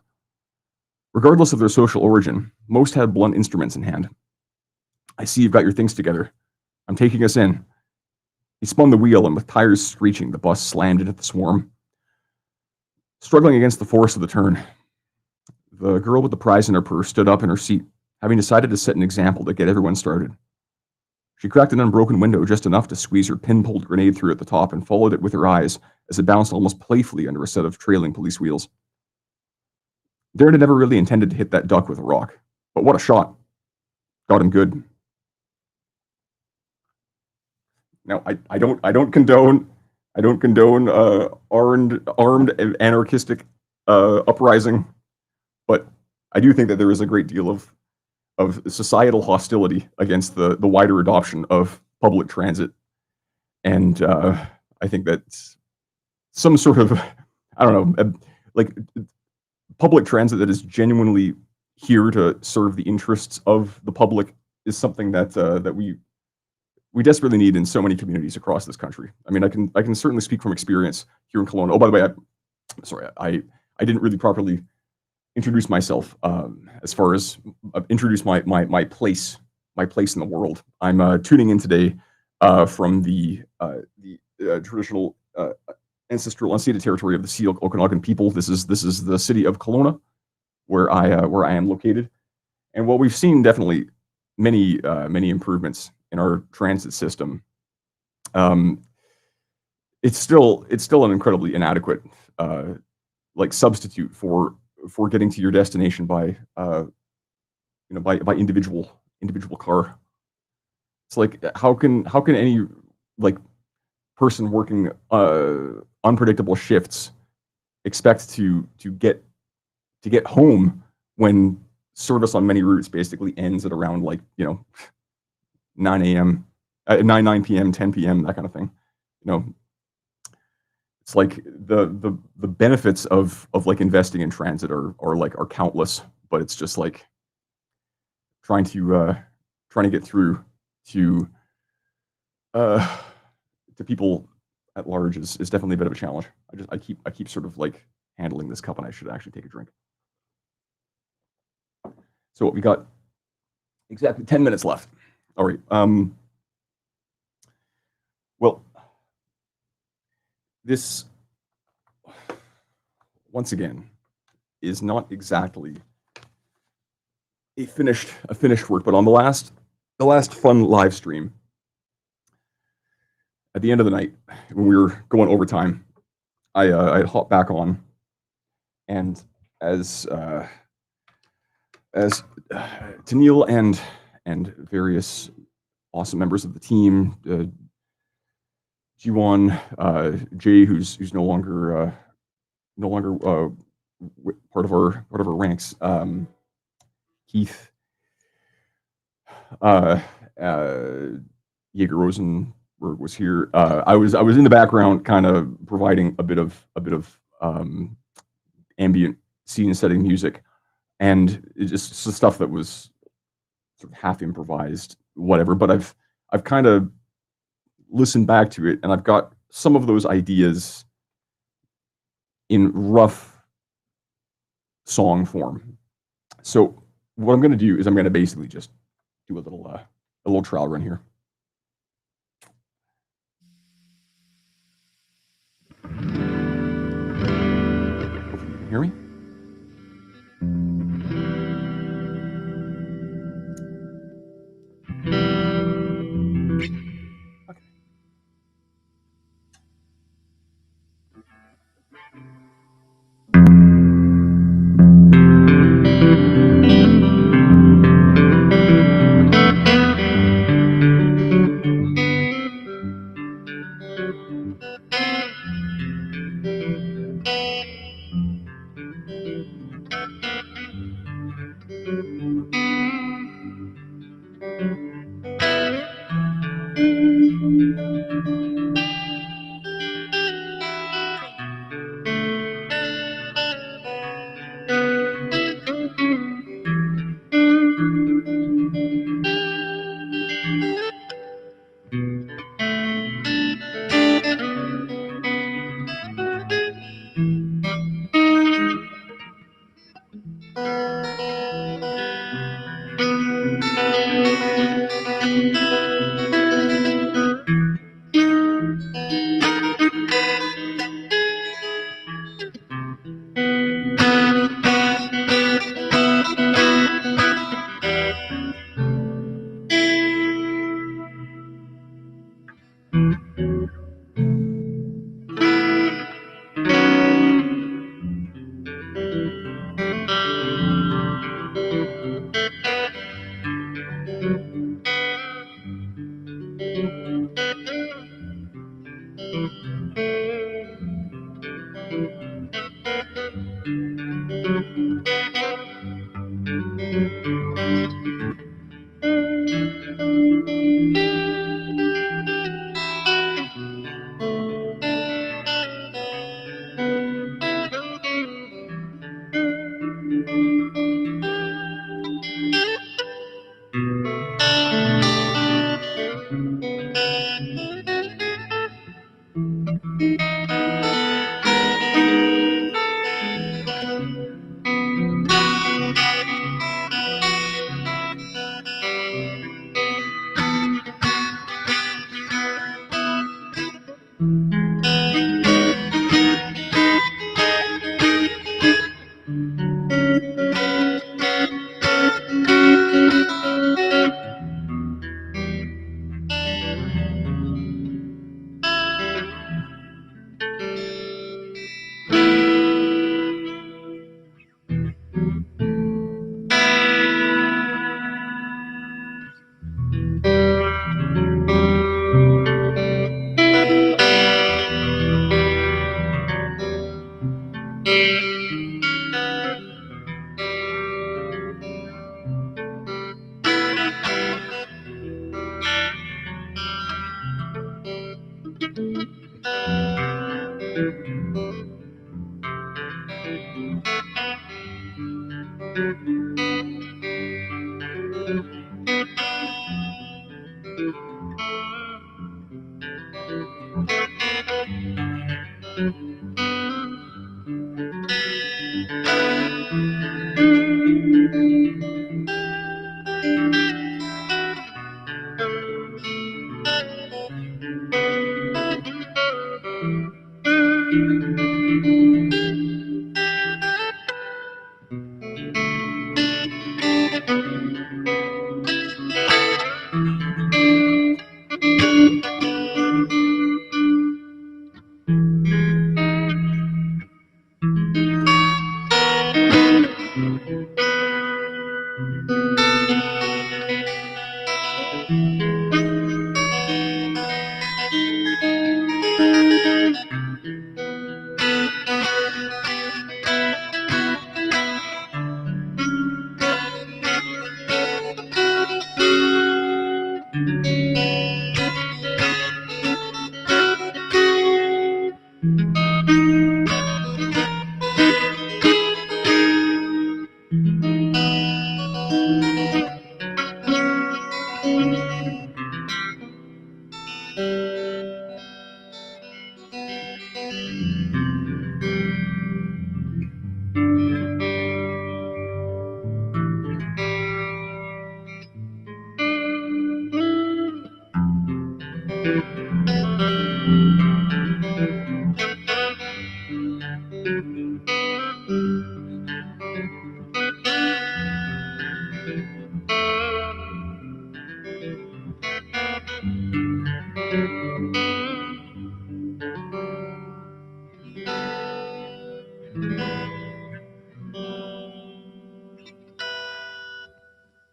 Regardless of their social origin, most had blunt instruments in hand. "I see you've got your things together. I'm taking us in." He spun the wheel, and with tires screeching, the bus slammed into the swarm. Struggling against the force of the turn, the girl with the prize in her purse stood up in her seat, having decided to set an example to get everyone started. She cracked an unbroken window just enough to squeeze her pin-pulled grenade through at the top and followed it with her eyes as it bounced almost playfully under a set of trailing police wheels. Darren had never really intended to hit that duck with a rock, but what a shot. Got him good. Now, I don't condone armed anarchistic uprising, but I do think that there is a great deal of societal hostility against the wider adoption of public transit, and I think that some sort of like public transit that is genuinely here to serve the interests of the public is something that we desperately need in so many communities across this country. I mean, I can certainly speak from experience here in Kelowna. Oh, by the way, I didn't really properly introduce myself as far as introduce my place in the world. I'm tuning in today from the traditional ancestral unceded territory of the Syilx Okanagan people. This is the city of Kelowna, where I am located. And while we've seen definitely many improvements in our transit system, it's still an incredibly inadequate like substitute for getting to your destination by by individual car. It's like how can any like person working unpredictable shifts expect to get home when service on many routes basically ends at around 9 a.m. 9 p.m., 10 p.m., that kind of thing. It's like the benefits of like investing in transit are countless, but it's just like trying to get through to people at large is definitely a bit of a challenge. I keep sort of like handling this cup, and I should actually take a drink. So we got exactly 10 minutes left. All right. Well, this once again is not exactly a finished work, but on the last fun live stream, at the end of the night when we were going overtime, I hopped back on, and as Tanille and various awesome members of the team, Jiwon, Jay, who's no longer part of our ranks, Keith, Jaeger Rosenberg was here. I was in the background, kind of providing a bit of ambient scene setting music, and it's just stuff that was sort of half improvised, whatever. But I've kind of listened back to it, and I've got some of those ideas in rough song form. So what I'm going to do is I'm going to basically just do a little trial run here. Hopefully you can hear me.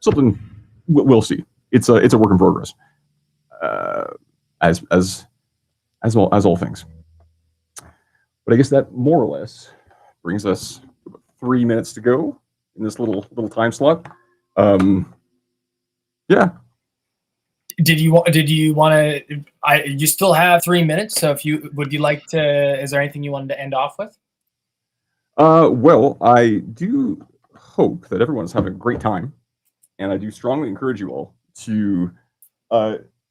Something we'll see. It's a work in progress, as well as all things. But I guess that more or less brings us 3 minutes to go in this little time slot. Yeah. Did you want to? You still have 3 minutes. So would you like to? Is there anything you wanted to end off with? Well, I do hope that everyone's having a great time, and I do strongly encourage you all to,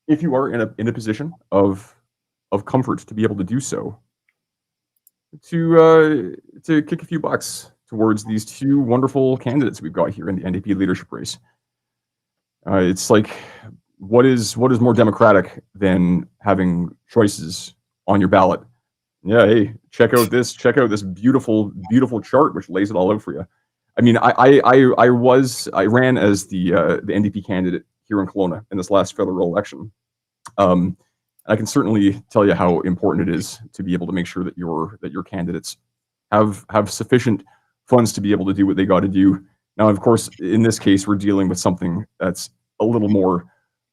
if you are in a position of comfort, to be able to do so, to kick a few bucks towards these two wonderful candidates we've got here in the NDP leadership race. It's like, what is more democratic than having choices on your ballot? Yeah, hey, check out this beautiful chart which lays it all out for you. I mean, I ran as the NDP candidate here in Kelowna in this last federal election. I can certainly tell you how important it is to be able to make sure that your candidates have sufficient funds to be able to do what they got to do. Now, of course, in this case, we're dealing with something that's a little more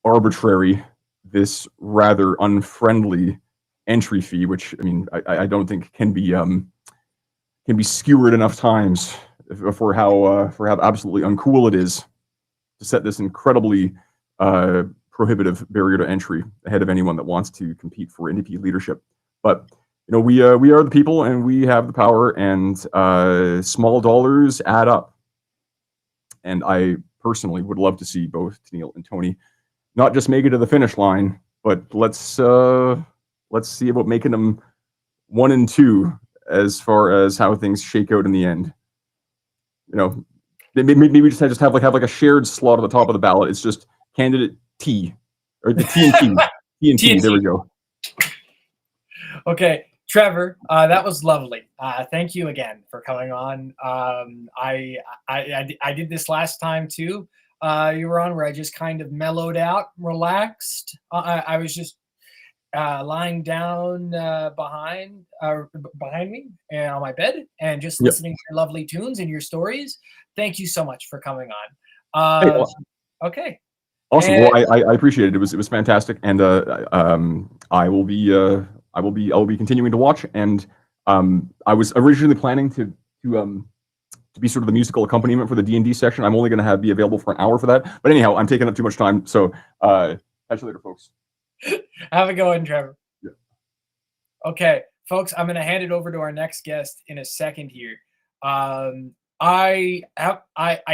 arbitrary, this rather unfriendly entry fee, which, I mean, I don't think can be skewered enough times for how absolutely uncool it is to set this incredibly prohibitive barrier to entry ahead of anyone that wants to compete for NDP leadership. But we are the people, and we have the power, and small dollars add up. And I personally would love to see both Tanille and Tony not just make it to the finish line, but let's see about making them 1 and 2 as far as how things shake out in the end. Maybe we just have like a shared slot at the top of the ballot. It's just candidate T, or the T and T. T and T. There we go. Okay, Trevor, that was lovely. Thank you again for coming on. I did this last time too. You were on, where I just kind of mellowed out, relaxed. I was just lying down behind me and on my bed, and just listening to your lovely tunes and your stories. Thank you so much for coming on. Hey, well, okay. Awesome. Well, I appreciate it. It was fantastic, and I will be continuing to watch. And I was originally planning to be sort of the musical accompaniment for the D&D section. I'm only going to be available for an hour for that. But anyhow, I'm taking up too much time. So catch you later, folks. Have a good one, Trevor. Yeah. Okay, folks, I'm going to hand it over to our next guest in a second here. I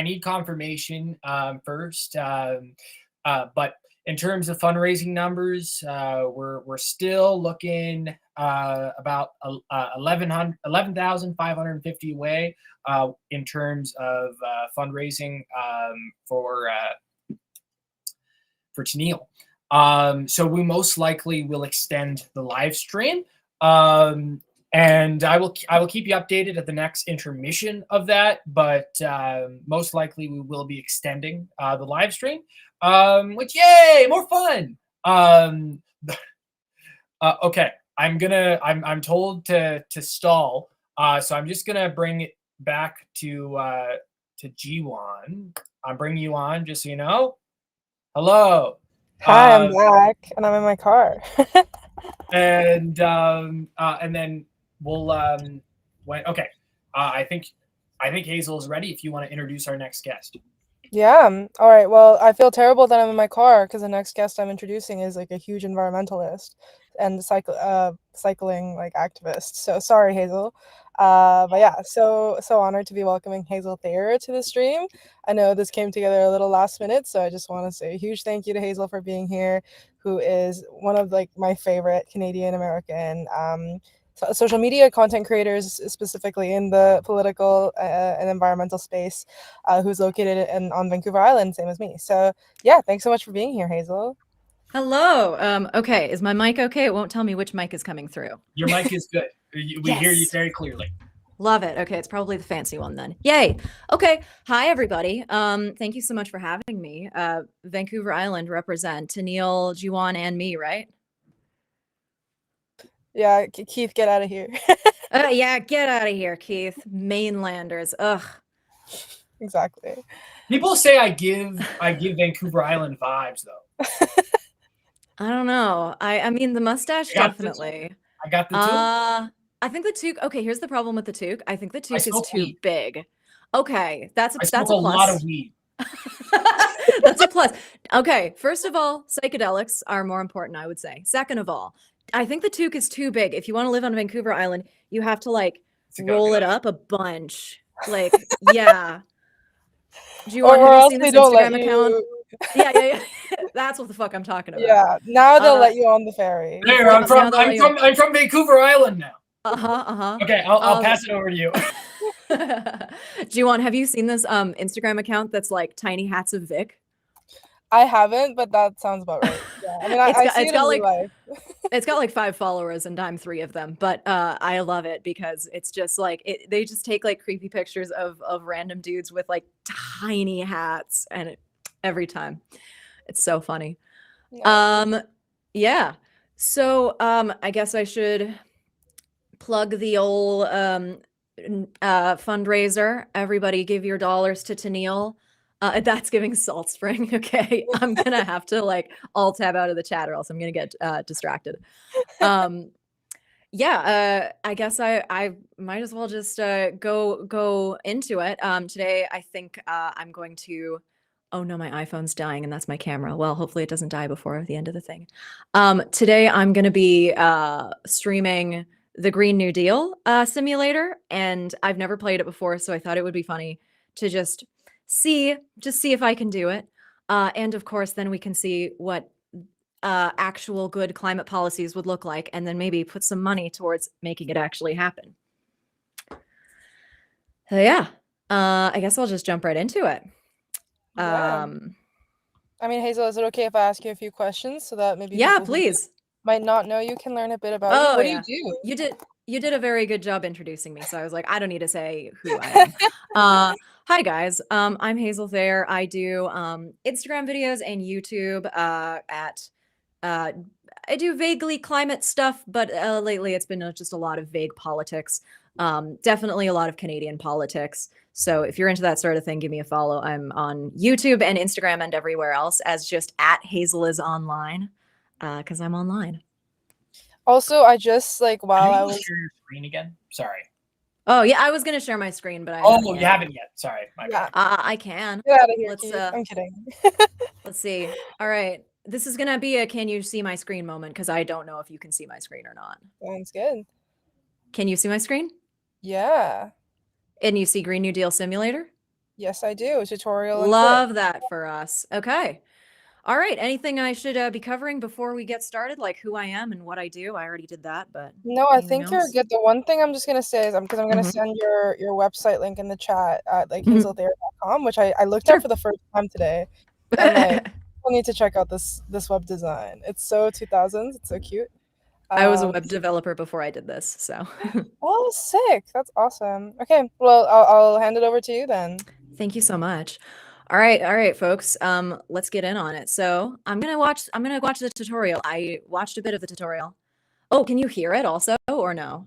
need confirmation first, but In terms of fundraising numbers, we're still looking about 11,550 away in terms of fundraising for Tanille. So we most likely will extend the live stream, and I will keep you updated at the next intermission of that. But most likely we will be extending the live stream, which yay, more fun. Okay, I'm told to stall, so I'm just gonna bring it back to G1. I'm bringing you on, just so you know. Hello. Hi, I'm back, and I'm in my car. And then we'll okay. I think Hazel is ready. If you want to introduce our next guest. Yeah. All right. Well, I feel terrible that I'm in my car because the next guest I'm introducing is like a huge environmentalist and cycling like activist. So sorry, Hazel. But yeah, so honored to be welcoming Hazel Thayer to the stream. I know this came together a little last minute, so I just want to say a huge thank you to Hazel for being here, who is one of like my favorite Canadian American social media content creators, specifically in the political and environmental space, who's located on Vancouver Island, same as me. So yeah, thanks so much for being here, Hazel. Hello. Okay, is my mic okay? It won't tell me which mic is coming through. Your mic is good. We hear you very clearly. Love it. Okay, it's probably the fancy one then. Yay. Okay. Hi, everybody. Thank you so much for having me. Vancouver Island represent Tanille, Juan, and me, right? Yeah, Keith, get out of here. Yeah, get out of here, Keith. Mainlanders. Ugh. Exactly. People say I give Vancouver Island vibes though. I don't know. I mean the mustache definitely. I got the toque. I think the toque. Okay, here's the problem with the toque. I think the toque is too big. Okay, that's a plus. Lot of weed. That's a plus. Okay, first of all, psychedelics are more important, I would say. Second of all, I think the toque is too big. If you want to live on Vancouver Island, you have to like roll it up a bunch. Like, yeah. Do you want to see this Instagram account? Yeah. That's what the fuck I'm talking about. Yeah. Now they'll let you on the ferry. There, I'm from Vancouver Island now. Uh-huh. Okay, I'll pass it over to you. Juwan, have you seen this Instagram account that's like Tiny Hats of Vic? I haven't, but that sounds about right. Yeah. I mean, I see it in real life. It's got like 5 followers and I'm 3 of them, but I love it because it's just like they just take like creepy pictures of random dudes with like tiny hats, and every time it's so funny. Yeah. So I guess I should plug the old fundraiser. Everybody give your dollars to Tanille. That's giving Salt Spring. Okay, I'm gonna have to like all tab out of the chat or else I'm gonna get distracted. Yeah, I guess I might as well just go into it. Today I think I'm going to. Oh no, my iPhone's dying and that's my camera. Well, hopefully it doesn't die before the end of the thing. Today I'm gonna be streaming the Green New Deal simulator, and I've never played it before, so I thought it would be funny to just see if I can do it. And of course, then we can see what actual good climate policies would look like, and then maybe put some money towards making it actually happen. So yeah, I guess I'll just jump right into it. Yeah. I mean, Hazel, is it okay if I ask you a few questions so that maybe yeah, please. Might not know you can learn a bit about you? What do you do? You did a very good job introducing me, so I was like, I don't need to say who I am. Hi guys, I'm Hazel Thayer. I do Instagram videos and YouTube I do vaguely climate stuff, but lately it's been just a lot of vague politics. Definitely a lot of Canadian politics. So if you're into that sort of thing, give me a follow. I'm on YouTube and Instagram and everywhere else as just @HazelIsOnline, because I'm online. Also, I just like while I was share your screen again. Sorry. Oh yeah, I was gonna share my screen, but you haven't yet. Sorry. My bad. I can. Get out of here, Keith. I'm kidding. Let's see. All right, this is gonna be a "Can you see my screen" moment because I don't know if you can see my screen or not. Sounds good. Can you see my screen? Yeah. And you see Green New Deal Simulator? Yes, I do. Tutorial. Love that for us. Okay. All right. Anything I should be covering before we get started? Like who I am and what I do? I already did that, but No, I anything think you're else? good. The one thing I'm just gonna say is because I'm gonna Mhm. send your website link in the chat at like Mhm. hazelthayer.com, which I looked Sure. up for the first time today. And like I need to check out this web design. It's so 2000s. It's so cute. I was a web developer before I did this, so. Oh, sick. That's awesome. Okay, well, I'll hand it over to you then. Thank you so much. All right, folks. Let's get in on it. So I'm gonna watch the tutorial. I watched a bit of the tutorial. Oh, can you hear it also, or no?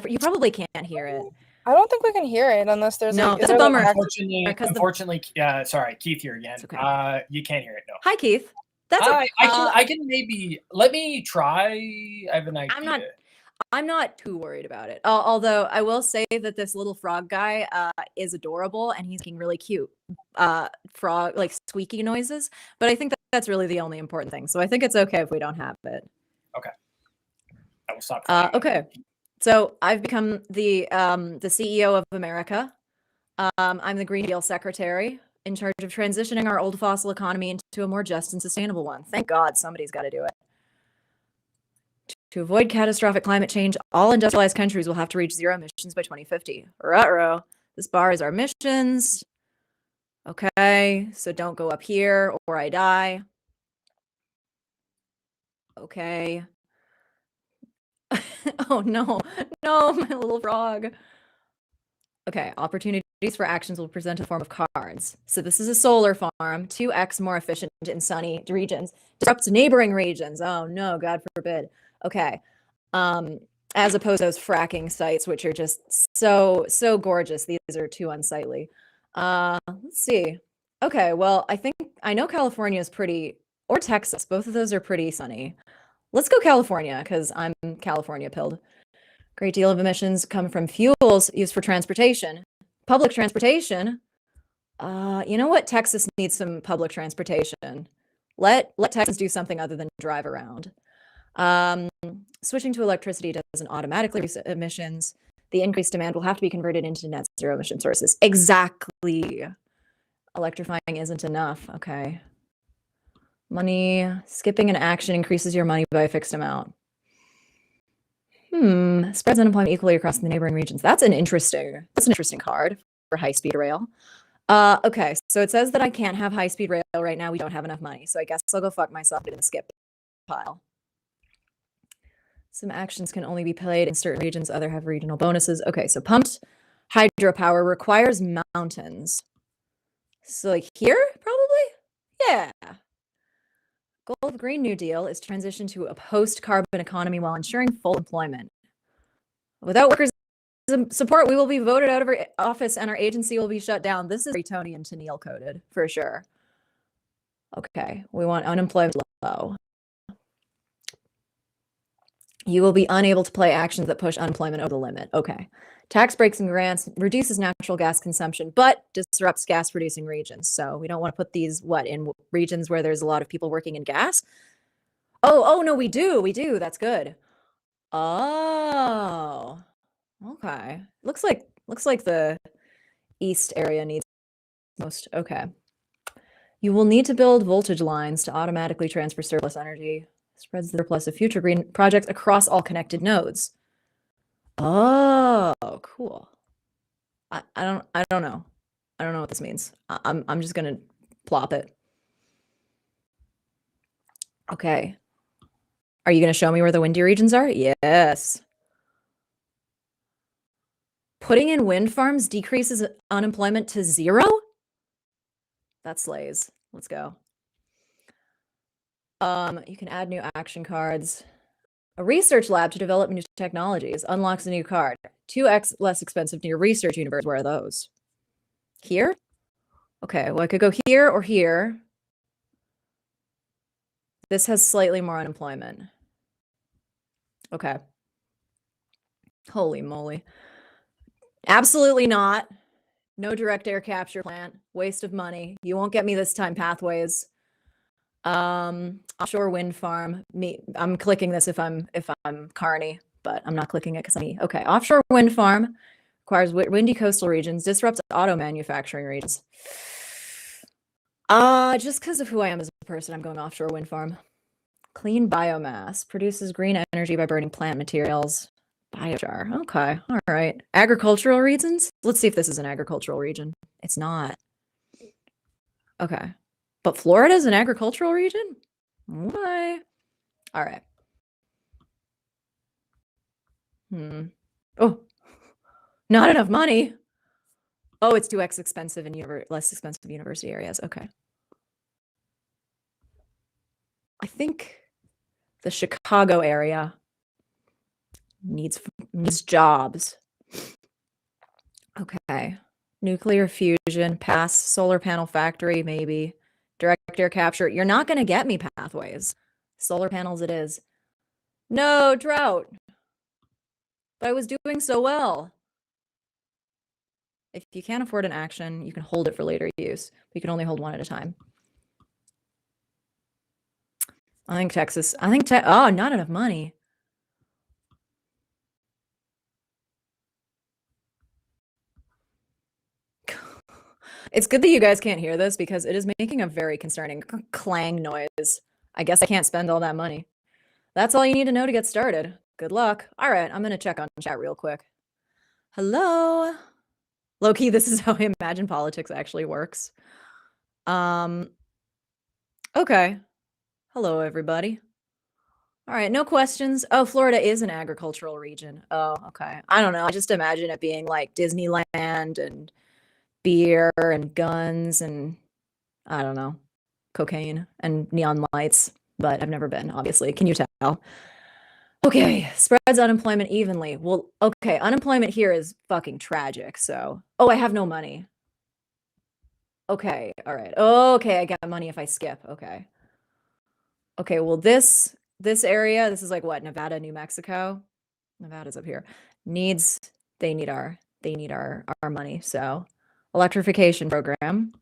You probably can't hear it. I don't think we can hear it unless there's No, like. that's a bummer. Unfortunately, sorry, Keith here again. Okay. You can't hear it. No. Hi, Keith. That's I can maybe let me try. I have an idea. I'm not too worried about it. Although I will say that this little frog guy is adorable and he's making really cute frog like squeaky noises. But I think that's really the only important thing. So I think it's okay if we don't have it. Okay. I will stop. Okay. So I've become the CEO of America. I'm the Green Deal Secretary in charge of transitioning our old fossil economy into a more just and sustainable one. Thank God somebody's got to do it. To avoid catastrophic climate change, all industrialized countries will have to reach zero emissions by 2050. Ruh-roh. This bar is our emissions. Okay, so don't go up here or I die. Okay. Oh no, no, my little frog. Okay, opportunities for actions will present in the form of cards. So this is a solar farm, 2x more efficient in sunny regions, disrupts neighboring regions. Oh no, God forbid. Okay, as opposed to those fracking sites, which are just so gorgeous. These are too unsightly. Let's see. Okay, well, I know California is pretty, or Texas. Both of those are pretty sunny. Let's go California because I'm California pilled. Great deal of emissions come from fuels used for transportation. Public transportation. You know what? Texas needs some public transportation. Let Texas do something other than drive around. Switching to electricity doesn't automatically reduce emissions. The increased demand will have to be converted into net zero emission sources. Exactly. Electrifying isn't enough. Okay. Money. Skipping an action increases your money by a fixed amount. Spreads unemployment equally across the neighboring regions. That's an interesting card for high-speed rail. Okay, so it says that I can't have high-speed rail right now. We don't have enough money. So I guess I'll go fuck myself in the skip pile. Some actions can only be played in certain regions. Other have regional bonuses. Okay, so pumped hydropower requires mountains. So like here, probably? Yeah. Goal of the Green New Deal is transition to a post-carbon economy while ensuring full employment. Without workers' support, we will be voted out of our office and our agency will be shut down. This is very Tony and Tanille coded, for sure. Okay, we want unemployment low. You will be unable to play actions that push unemployment over the limit. Okay. Tax breaks and grants reduces natural gas consumption, but disrupts gas-producing regions. So we don't want to put these, in regions where there's a lot of people working in gas? Oh, no, we do. That's good. Oh, okay. Looks like the east area needs most. Okay. You will need to build voltage lines to automatically transfer surplus energy. Spreads the surplus of future green projects across all connected nodes. Oh, cool. I don't know. I don't know what this means. I'm just gonna plop it. Okay. Are you gonna show me where the windy regions are? Yes. Putting in wind farms decreases unemployment to 0? That slays. Let's go. You can add new action cards. A research lab to develop new technologies unlocks a new card. 2x less expensive to your research universe. Where are those? Here? Okay, well, I could go here or here. This has slightly more unemployment. Okay. Holy moly. Absolutely not. No direct air capture plant. Waste of money. You won't get me this time, pathways. Offshore wind farm. I'm clicking this if I'm Carney, but I'm not clicking it because I'm me. Okay, offshore wind farm requires windy coastal regions, disrupts auto manufacturing regions. Just because of who I am as a person, I'm going offshore wind farm. Clean biomass produces green energy by burning plant materials. Biochar. Okay. All right. Agricultural reasons? Let's see if this is an agricultural region. It's not. Okay. But Florida is an agricultural region? Why? All right. Oh, not enough money. Oh, it's too expensive in less expensive university areas. Okay. I think the Chicago area needs jobs. Okay. Nuclear fusion, pass, solar panel factory, maybe. Direct air capture. You're not going to get me pathways. Solar panels it is. No, drought. But I was doing so well. If you can't afford an action, you can hold it for later use. But you can only hold one at a time. I think Texas. Oh, not enough money. It's good that you guys can't hear this because it is making a very concerning clang noise. I guess I can't spend all that money. That's all you need to know to get started. Good luck. All right, I'm going to check on chat real quick. Hello. Low-key, this is how I imagine politics actually works. Okay. Hello, everybody. All right, no questions. Oh, Florida is an agricultural region. Oh, okay. I don't know. I just imagine it being like Disneyland and beer and guns and I don't know, cocaine and neon lights, but I've never been, obviously. Can you tell? Okay, spreads unemployment evenly. Well, okay, unemployment here is fucking tragic, so. Oh, I have no money. Okay, all right. Okay, I got money if I skip. Okay. Okay, well, this area, this is like what, Nevada, New Mexico? Nevada's up here. They need our money, so. Electrification program.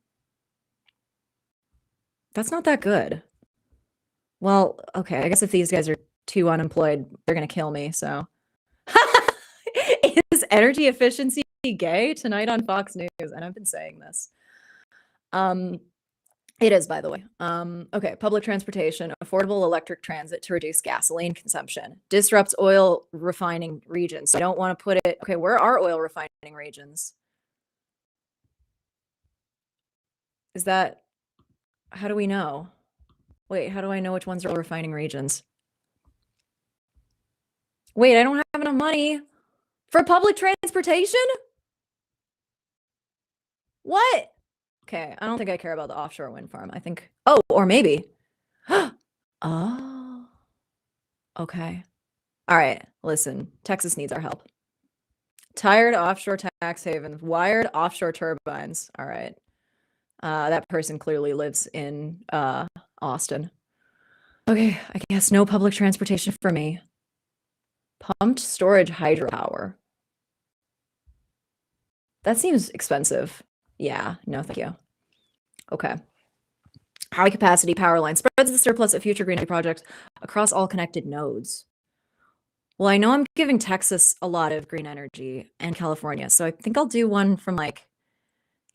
That's not that good. Well, okay, I guess if these guys are too unemployed, they're gonna kill me, so. Is energy efficiency gay? Tonight on Fox News, and I've been saying this. It is, by the way. Okay, public transportation, affordable electric transit to reduce gasoline consumption, disrupts oil refining regions. So I don't want to put it, okay, where are oil refining regions? Is that, how do we know? Wait, how do I know which ones are oil refining regions? Wait, I don't have enough money for public transportation? What? Okay, I don't think I care about the offshore wind farm. I think, oh, or maybe. Oh, okay. All right, listen, Texas needs our help. Tired offshore tax havens, wired offshore turbines. All right. That person clearly lives in Austin. Okay, I guess no public transportation for me. Pumped storage hydropower. That seems expensive. Yeah, no, thank you. Okay. High capacity power line spreads the surplus of future green energy projects across all connected nodes. Well, I know I'm giving Texas a lot of green energy and California, so I think I'll do one from like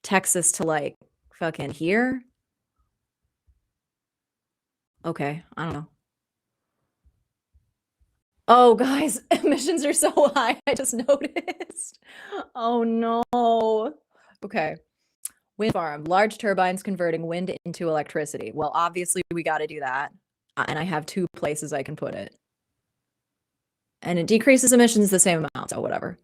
Texas to like fucking here. Okay, I don't know. Oh, guys, emissions are so high. I just noticed. Oh, no. Okay. Wind farm, large turbines converting wind into electricity. Well, obviously, we got to do that. And I have 2 places I can put it. And it decreases emissions the same amount, so whatever.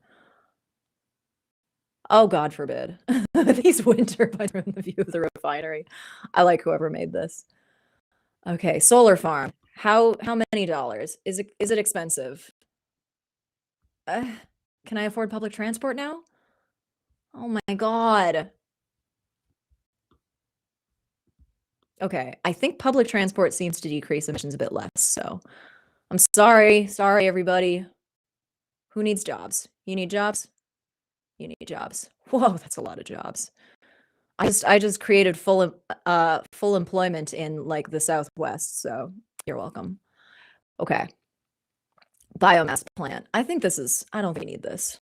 Oh, God forbid. These wind turbines from the view of the refinery. I like whoever made this. Okay, solar farm. How many dollars? Is it expensive? Can I afford public transport now? Oh my God. Okay, I think public transport seems to decrease emissions a bit less, so I'm sorry. Sorry, everybody. Who needs jobs? You need jobs? You need jobs. Whoa, that's a lot of jobs. I just created full employment in like the Southwest, so you're welcome. Okay. Biomass plant. I think this is, I don't think we need this.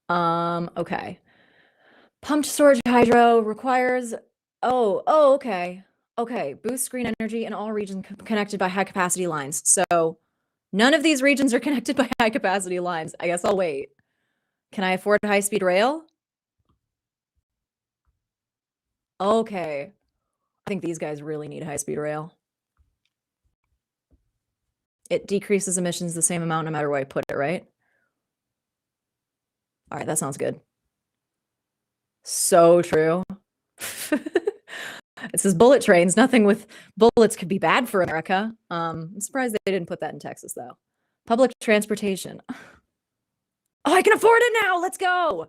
Okay. Pumped storage hydro requires, okay. Okay, boost green energy in all regions connected by high capacity lines. So none of these regions are connected by high capacity lines. I guess I'll wait. Can I afford high speed rail? Okay. I think these guys really need high speed rail. It decreases emissions the same amount no matter where I put it, right? All right, that sounds good. So true. It says bullet trains. Nothing with bullets could be bad for America. I'm surprised they didn't put that in Texas, though. Public transportation. Oh, I can afford it now. Let's go.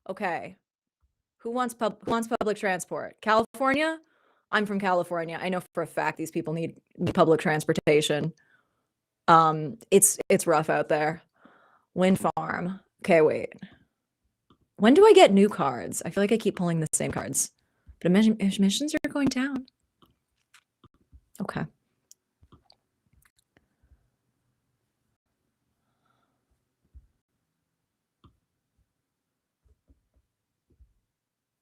Okay. Who wants public transport? California? I'm from California. I know for a fact these people need public transportation. It's rough out there. Wind farm. Okay, wait. When do I get new cards? I feel like I keep pulling the same cards. But emissions are going down. Okay.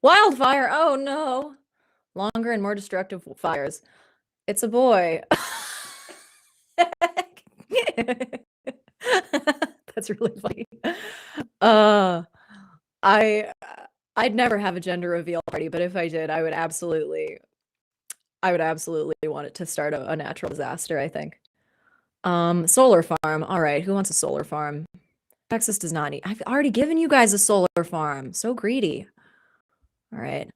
Wildfire. Oh no. Longer and more destructive fires. It's a boy. That's really funny. I'd never have a gender reveal party, but if I did, I would absolutely want it to start a natural disaster, I think. Solar farm. All right, who wants a solar farm? Texas does not need. I've already given you guys a solar farm. So greedy. All right.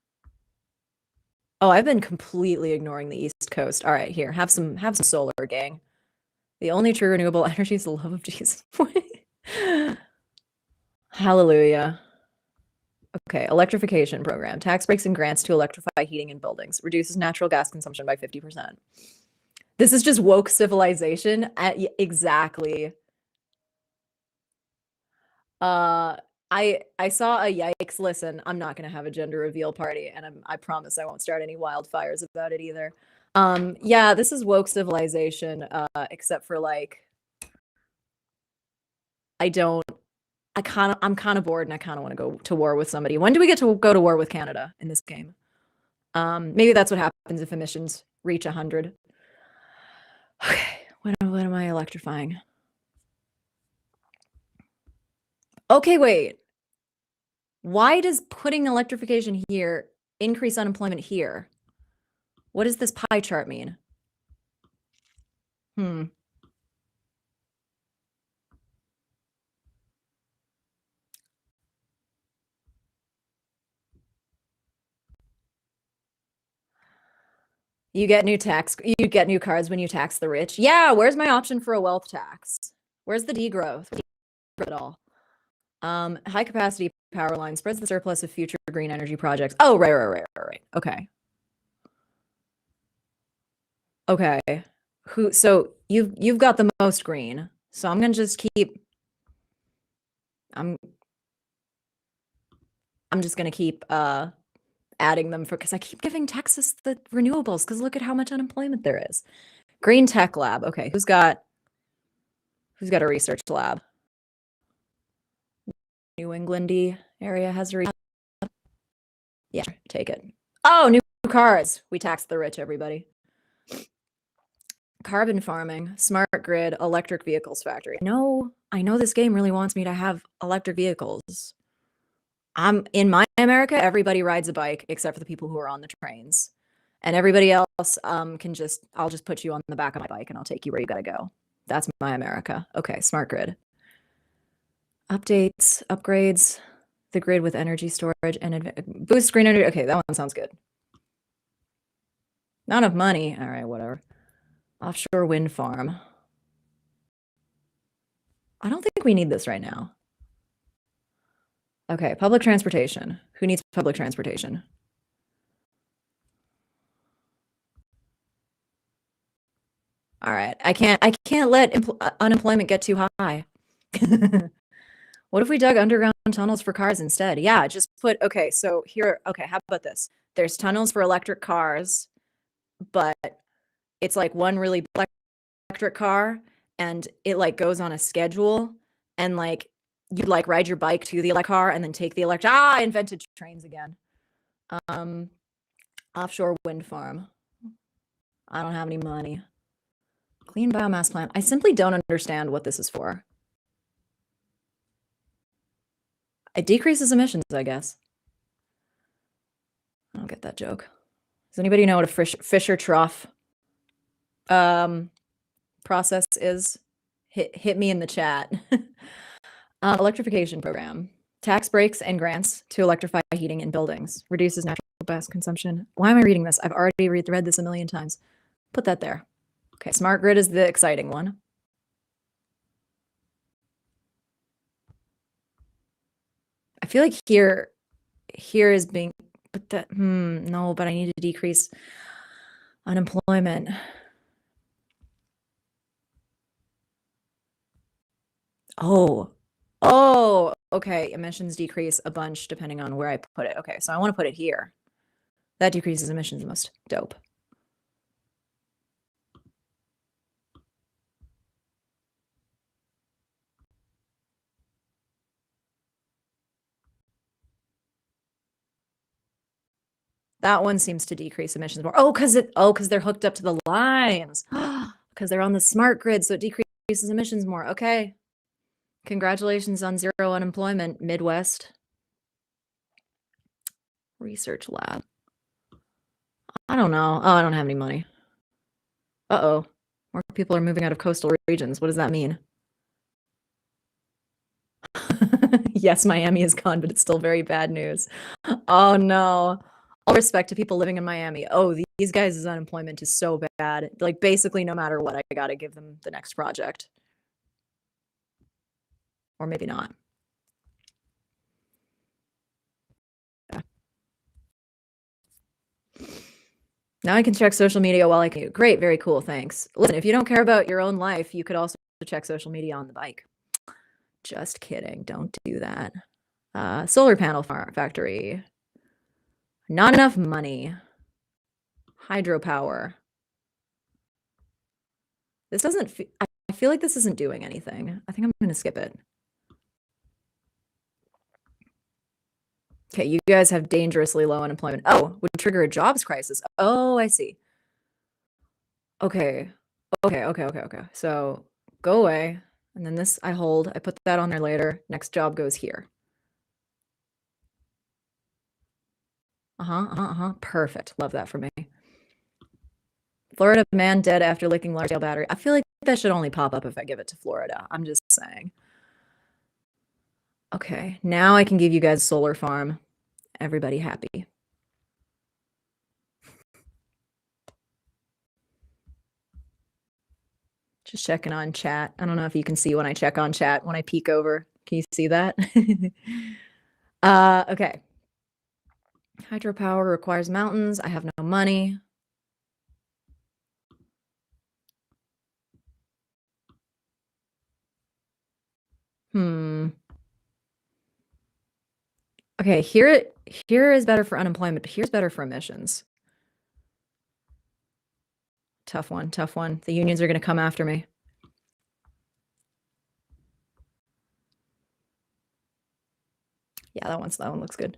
Oh, I've been completely ignoring the East Coast. All right, here, have some solar, gang. The only true renewable energy is the love of Jesus. Hallelujah. Okay, electrification program. Tax breaks and grants to electrify heating in buildings. Reduces natural gas consumption by 50%. This is just woke civilization. Exactly. I saw a yikes. Listen, I'm not gonna have a gender reveal party, and I promise I won't start any wildfires about it either. Yeah, this is woke civilization, except for like I'm kind of bored and I kind of want to go to war with somebody. When do we get to go to war with Canada in this game? Maybe that's what happens if emissions reach 100. Okay, what am I electrifying? Okay, wait. Why does putting electrification here increase unemployment here? What does this pie chart mean? You get new cards when you tax the rich. Yeah, where's my option for a wealth tax? Where's the degrowth? At all. High capacity power line spreads the surplus of future green energy projects. Oh, right. Okay. Okay. So you've got the most green. So I'm gonna just keep I'm just gonna keep adding them because I keep giving Texas the renewables because look at how much unemployment there is. Green Tech Lab. Okay, who's got a research lab? New Englandy area has a research lab. Yeah, take it. Oh, new cars. We tax the rich, everybody. Carbon farming, smart grid, electric vehicles factory. No, I know this game really wants me to have electric vehicles. In my America, everybody rides a bike except for the people who are on the trains. And everybody else I'll just put you on the back of my bike and I'll take you where you gotta go. That's my America. Okay, smart grid. Updates, upgrades, the grid with energy storage and boost green energy. Okay, that one sounds good. Not enough money. All right, whatever. Offshore wind farm. I don't think we need this right now. Okay, public transportation. Who needs public transportation? All right, I can't let unemployment get too high. What if we dug underground tunnels for cars instead? Yeah, just put, okay, so here, okay, how about this? There's tunnels for electric cars, but it's like one really electric car and it like goes on a schedule and like you'd like ride your bike to the electric car and then take the electric. I invented trains again. Offshore wind farm. I don't have any money. Clean biomass plant. I simply don't understand what this is for. It decreases emissions, I guess. I don't get that joke. Does anybody know what a Fisher trough process is? Hit me in the chat. Electrification program. Tax breaks and grants to electrify heating in buildings. Reduces natural gas consumption. Why am I reading this? I've already read this a million times. Put that there. Okay, smart grid is the exciting one. I feel like here is being, but that, no, but I need to decrease unemployment. Oh, okay. Emissions decrease a bunch depending on where I put it. Okay, so I want to put it here. That decreases emissions the most. Dope. That one seems to decrease emissions more. Oh, because they're hooked up to the lines. Because they're on the smart grid, so it decreases emissions more. Okay. Congratulations on zero unemployment, Midwest. Research lab. I don't know. Oh, I don't have any money. Uh-oh. More people are moving out of coastal regions. What does that mean? Yes, Miami is gone, but it's still very bad news. Oh, no. All respect to people living in Miami. Oh, these guys' unemployment is so bad. Like, basically, no matter what, I got to give them the next project. Or maybe not. Yeah. Now I can check social media while I commute. Great, very cool, thanks. Listen, if you don't care about your own life, you could also check social media on the bike. Just kidding, don't do that. Solar panel factory. Not enough money. Hydropower. This doesn't, I feel like this isn't doing anything. I think I'm going to skip it. Okay, you guys have dangerously low unemployment. Oh, would trigger a jobs crisis. Oh, I see. Okay. So go away. And then this I hold. I put that on there later. Next job goes here. Perfect. Love that for me. Florida man dead after licking large-scale battery. I feel like that should only pop up if I give it to Florida. I'm just saying. Okay, now I can give you guys solar farm. Everybody happy. Just checking on chat. I don't know if you can see when I check on chat, when I peek over. Can you see that? Okay. Hydropower requires mountains. I have no money. Okay, here is better for unemployment, but here's better for emissions. Tough one. The unions are going to come after me. Yeah, that one looks good.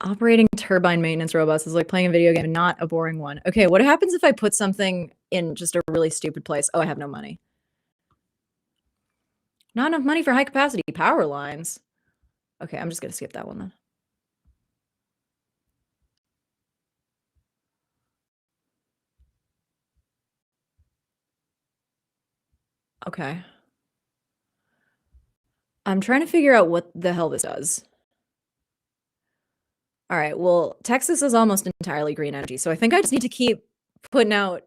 Operating turbine maintenance robots is like playing a video game, not a boring one. Okay, what happens if I put something in just a really stupid place? Oh, I have no money. Not enough money for high capacity power lines. Okay, I'm just going to skip that one then. Okay. I'm trying to figure out what the hell this does. All right, well, Texas is almost entirely green energy, so I think I just need to keep putting out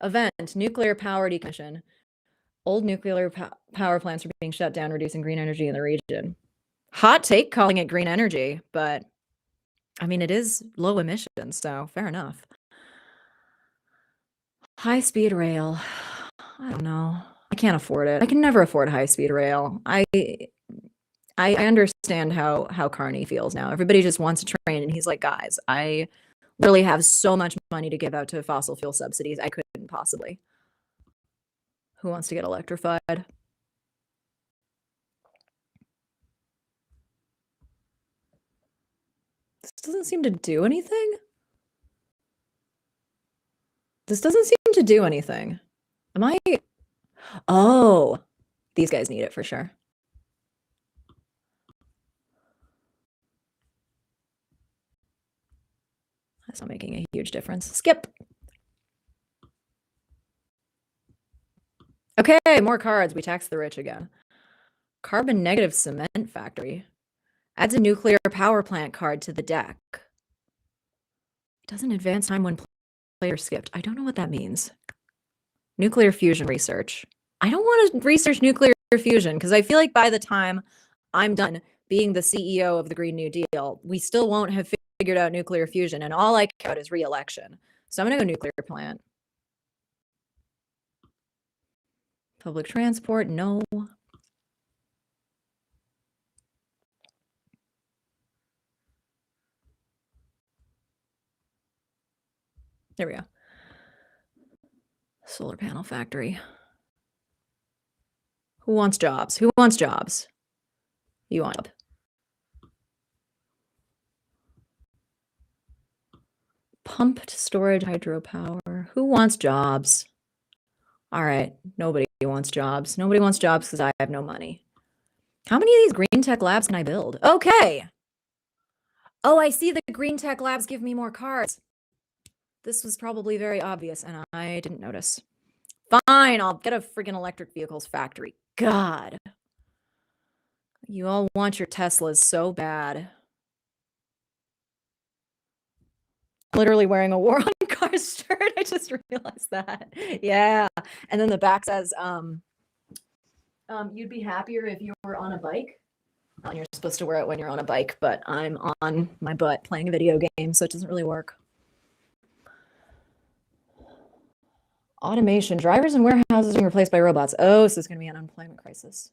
event, nuclear power decommission. Old nuclear power plants are being shut down, reducing green energy in the region. Hot take calling it green energy, but I mean, it is low emissions, so fair enough. High-speed rail. I don't know. I can't afford it. I can never afford high-speed rail. I understand how Carney feels now. Everybody just wants a train, and he's like, guys, I literally have so much money to give out to fossil fuel subsidies. I couldn't possibly. Who wants to get electrified? This doesn't seem to do anything. This doesn't seem to do anything. Am I? Oh, these guys need it for sure. That's not making a huge difference. Skip. Okay, more cards. We tax the rich again. Carbon negative cement factory. Adds a nuclear power plant card to the deck. It doesn't advance time when player skipped. I don't know what that means. Nuclear fusion research. I don't want to research nuclear fusion because I feel like by the time I'm done being the CEO of the Green New Deal, we still won't have figured out nuclear fusion, and all I care about is re-election. So I'm going to go nuclear plant. Public transport, no. There we go. Solar panel factory. Who wants jobs? Who wants jobs? You want a job. Pumped storage hydropower. Who wants jobs? All right, nobody wants jobs. Nobody wants jobs because I have no money. How many of these green tech labs can I build? Okay. Oh, I see the green tech labs give me more cards. This was probably very obvious and I didn't notice. Fine, I'll get a freaking electric vehicles factory. God. You all want your Teslas so bad. Literally wearing a War on Cars shirt. I just realized that. Yeah. And then the back says, you'd be happier if you were on a bike. Well, you're supposed to wear it when you're on a bike, but I'm on my butt playing a video game, so it doesn't really work. Automation. Drivers in warehouses being replaced by robots. Oh, so it's going to be an unemployment crisis.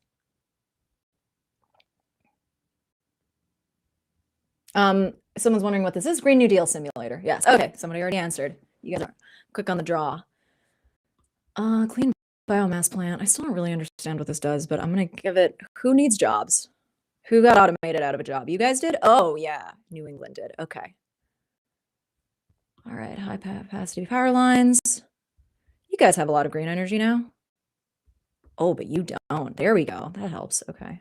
Someone's wondering what this is. Green New Deal simulator. Yes. Okay. Somebody already answered. You guys are quick on the draw. Clean biomass plant. I still don't really understand what this does, but I'm going to give it. Who needs jobs? Who got automated out of a job? You guys did? Oh, yeah. New England did. Okay. All right. High capacity power lines. You guys have a lot of green energy now. Oh, but you don't. There we go. That helps. Okay.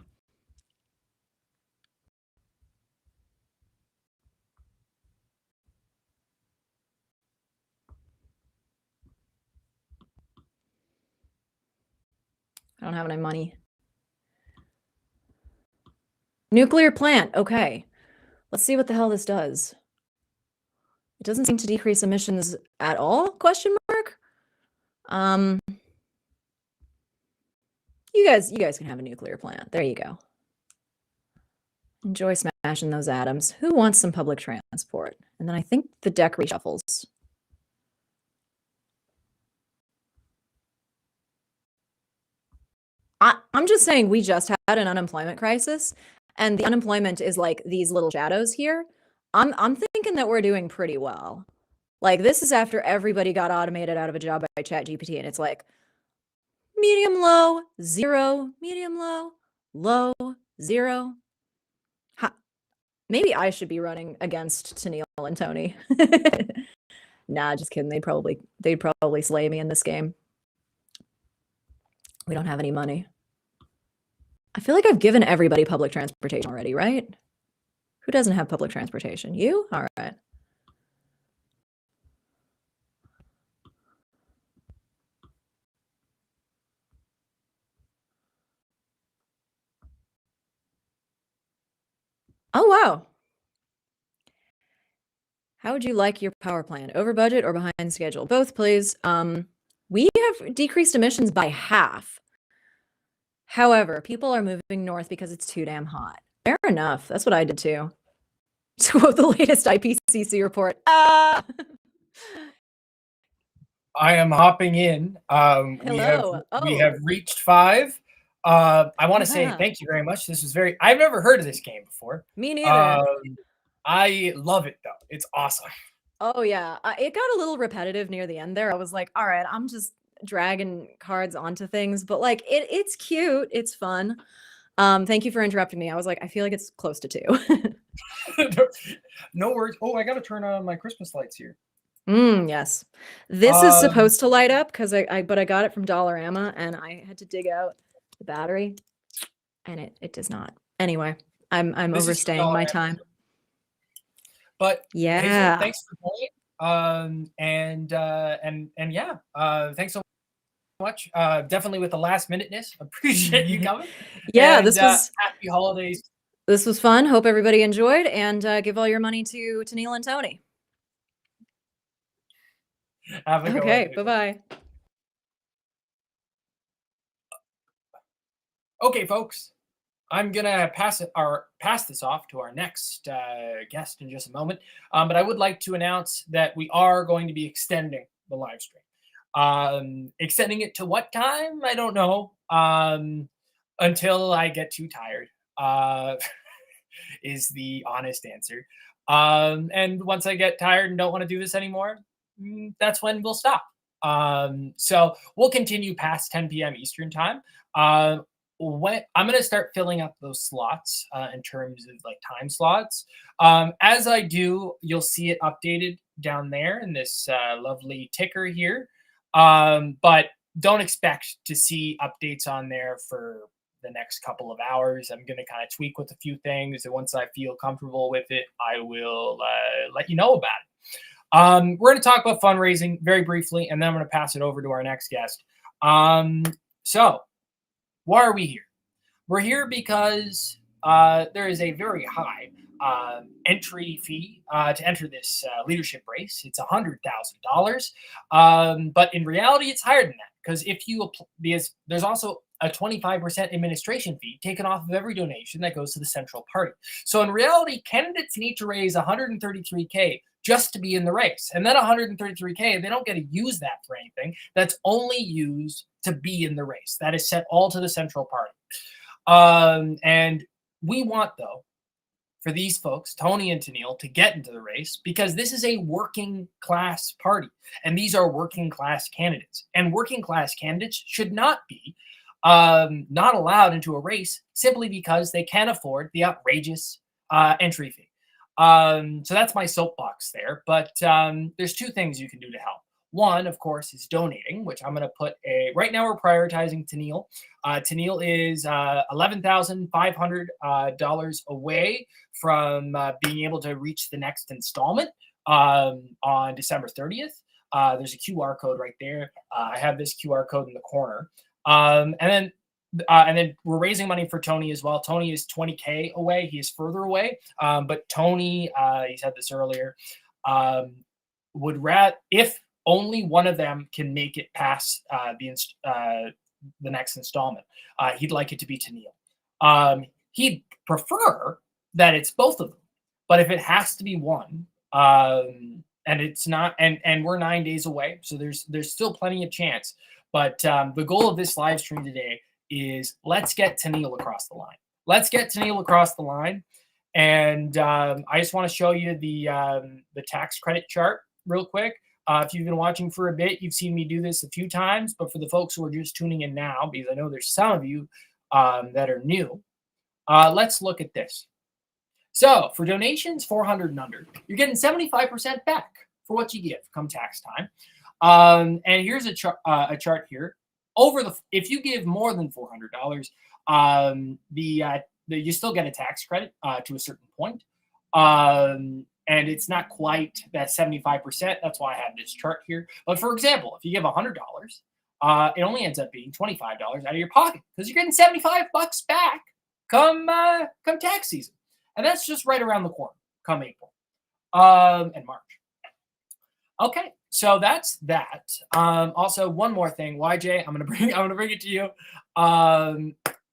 I don't have any money. Nuclear plant. Okay. Let's see what the hell this does. It doesn't seem to decrease emissions at all? Question mark. You guys can have a nuclear plant. There you go. Enjoy smashing those atoms. Who wants some public transport? And then I think the deck reshuffles. I'm just saying we just had an unemployment crisis, and the unemployment is like these little shadows here. I'm thinking that we're doing pretty well. Like, this is after everybody got automated out of a job by ChatGPT, and it's like medium, low, 0, medium, low, low, 0. Maybe I should be running against Tanille and Tony. Nah, just kidding. They'd probably slay me in this game. We don't have any money. I feel like I've given everybody public transportation already, right? Who doesn't have public transportation? You? All right. Oh, wow. How would you like your power plant? Over budget or behind schedule? Both, please. We have decreased emissions by half. However, people are moving north because it's too damn hot. Fair enough. That's what I did too. To quote the latest IPCC report. I am hopping in. Hello. We have reached 5. I want to say thank you very much. This was I've never heard of this game before. Me neither. I love it though. It's awesome. Oh yeah. It got a little repetitive near the end there. I was like, all right, I'm just dragging cards onto things, but like it's cute. It's fun. Thank you for interrupting me. I was like, I feel like it's close to 2. No worries. Oh, I got to turn on my Christmas lights here. Yes. This is supposed to light up because I got it from Dollarama and I had to dig out the battery and it does not. Anyway, I'm This is overstaying my Dollarama. time. But Yeah. Hazel, thanks for playing. And yeah, thanks so much. Definitely with the last minuteness. Appreciate you coming. Yeah, and, this was happy holidays. This was fun. Hope everybody enjoyed, and give all your money to Tanille and Tony. Have a good Okay, one. bye-bye. Okay, folks, I'm gonna pass this off to our next guest in just a moment. But I would like to announce that we are going to be extending the live stream. Extending it to what time? I don't know. Until I get too tired. Is the honest answer. And once I get tired and don't want to do this anymore, that's when we'll stop. So we'll continue past 10 p.m. Eastern time. When I'm going to start filling up those slots in terms of like time slots. As I do, you'll see it updated down there in this lovely ticker here. But don't expect to see updates on there for the next couple of hours. I'm going to kind of tweak with a few things, and once I feel comfortable with it, I will let you know about it. We're going to talk about fundraising very briefly, and then I'm going to pass it over to our next guest. So why are we here? We're here because there is a very high entry fee to enter this leadership race. It's $100,000, but in reality, it's higher than that because because there's also a 25% administration fee taken off of every donation that goes to the central party. So in reality, candidates need to raise $133K just to be in the race. And that $133K, they don't get to use that for anything. That's only used to be in the race. That is set all to the central party. And we want, though, for these folks, Tony and Tanille, to get into the race because this is a working class party. And these are working class candidates. And working class candidates should not be not allowed into a race simply because they can't afford the outrageous entry fee. So that's my soapbox there. But there's two things you can do to help. One, of course, is donating, which I'm going to put right now we're prioritizing Tanille. Tanille is $11,500 away from being able to reach the next installment on December 30th. There's a QR code right there. I have this QR code in the corner. And then we're raising money for Tony as well. Tony is 20K away. He is further away. But Tony, he said this earlier, would rather, if only one of them can make it past the next installment, he'd like it to be Tanille. He'd prefer that it's both of them. But if it has to be one, and it's not, and we're 9 days away, so there's still plenty of chance. But the goal of this live stream today is let's get Tanille across the line. Let's get Tanille across the line. And I just want to show you the tax credit chart real quick. If you've been watching for a bit, you've seen me do this a few times. But for the folks who are just tuning in now, because I know there's some of you that are new, let's look at this. So for donations 400 and under, you're getting 75% back for what you give come tax time. And here's a chart here. If you give more than $400, you still get a tax credit to a certain point. And it's not quite that 75%. That's why I have this chart here. But for example, if you give $100, it only ends up being $25 out of your pocket because you're getting $75 back come tax season. And that's just right around the corner come April and March. Okay. So that's that. Also, one more thing, YJ, I'm gonna bring it to you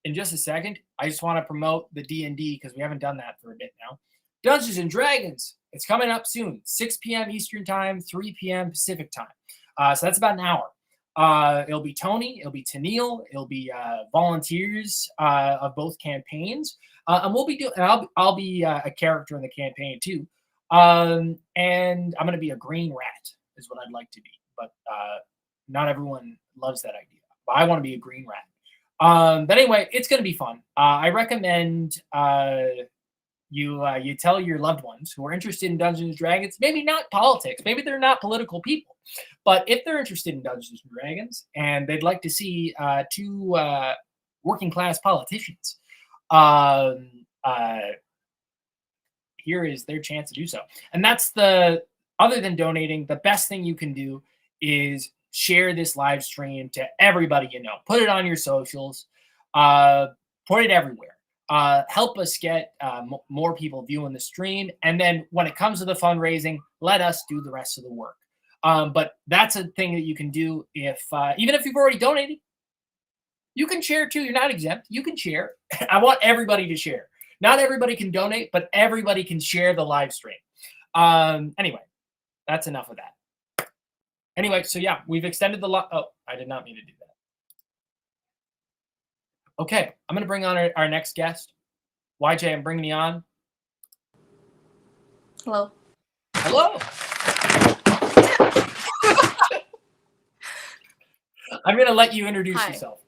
in just a second. I just want to promote the D&D because we haven't done that for a bit now. Dungeons and Dragons. It's coming up soon. 6 p.m. Eastern time, 3 p.m. Pacific time. So that's about an hour. It'll be Tony. It'll be Tanille. It'll be volunteers of both campaigns, and we'll be doing. I'll be a character in the campaign too. And I'm gonna be a green rat. Is what I'd like to be, but not everyone loves that idea. But I want to be a green rat. But anyway, it's going to be fun. I recommend you tell your loved ones who are interested in Dungeons and Dragons, maybe not politics, maybe they're not political people, but if they're interested in Dungeons and Dragons and they'd like to see two working class politicians, here is their chance to do so. And that's other than donating, the best thing you can do is share this live stream to everybody you know. Put it on your socials, put it everywhere. Help us get more people viewing the stream. And then when it comes to the fundraising, let us do the rest of the work. But that's a thing that you can do even if you've already donated. You can share too. You're not exempt. You can share. I want everybody to share. Not everybody can donate, but everybody can share the live stream. Anyway, that's enough of that. Anyway, so yeah, we've extended the oh, I did not mean to do that. Okay, I'm going to bring on our next guest. YJ, I'm bringing you on. Hello. Hello. I'm going to let you introduce yourself.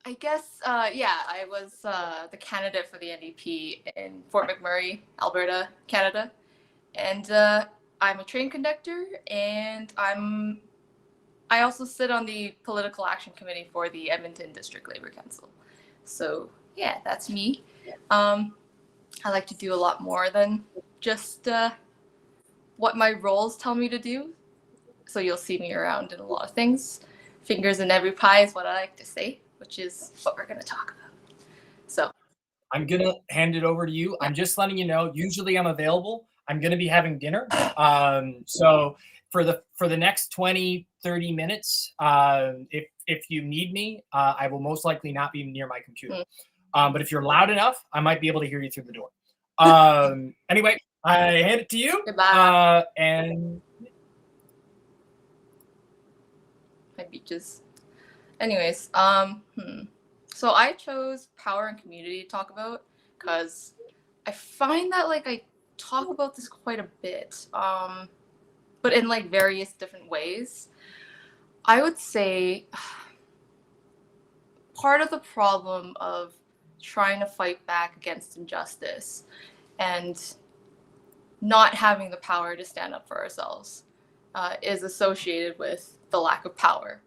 I guess, yeah, I was the candidate for the NDP in Fort McMurray, Alberta, Canada. And I'm a train conductor, and I also sit on the political action committee for the Edmonton District Labour Council. So yeah, that's me. I like to do a lot more than just what my roles tell me to do. So you'll see me around in a lot of things. Fingers in every pie is what I like to say, which is what we're going to talk about. So I'm going to hand it over to you. I'm just letting you know, usually I'm available. I'm going to be having dinner. So for the next 20, 30 minutes, if you need me, I will most likely not be near my computer. But if you're loud enough, I might be able to hear you through the door. Anyway, I hand it to you. Goodbye. And my beaches. Anyways, so I chose power and community to talk about because I find that like I talk about this quite a bit, but in like various different ways. I would say part of the problem of trying to fight back against injustice and not having the power to stand up for ourselves is associated with the lack of power.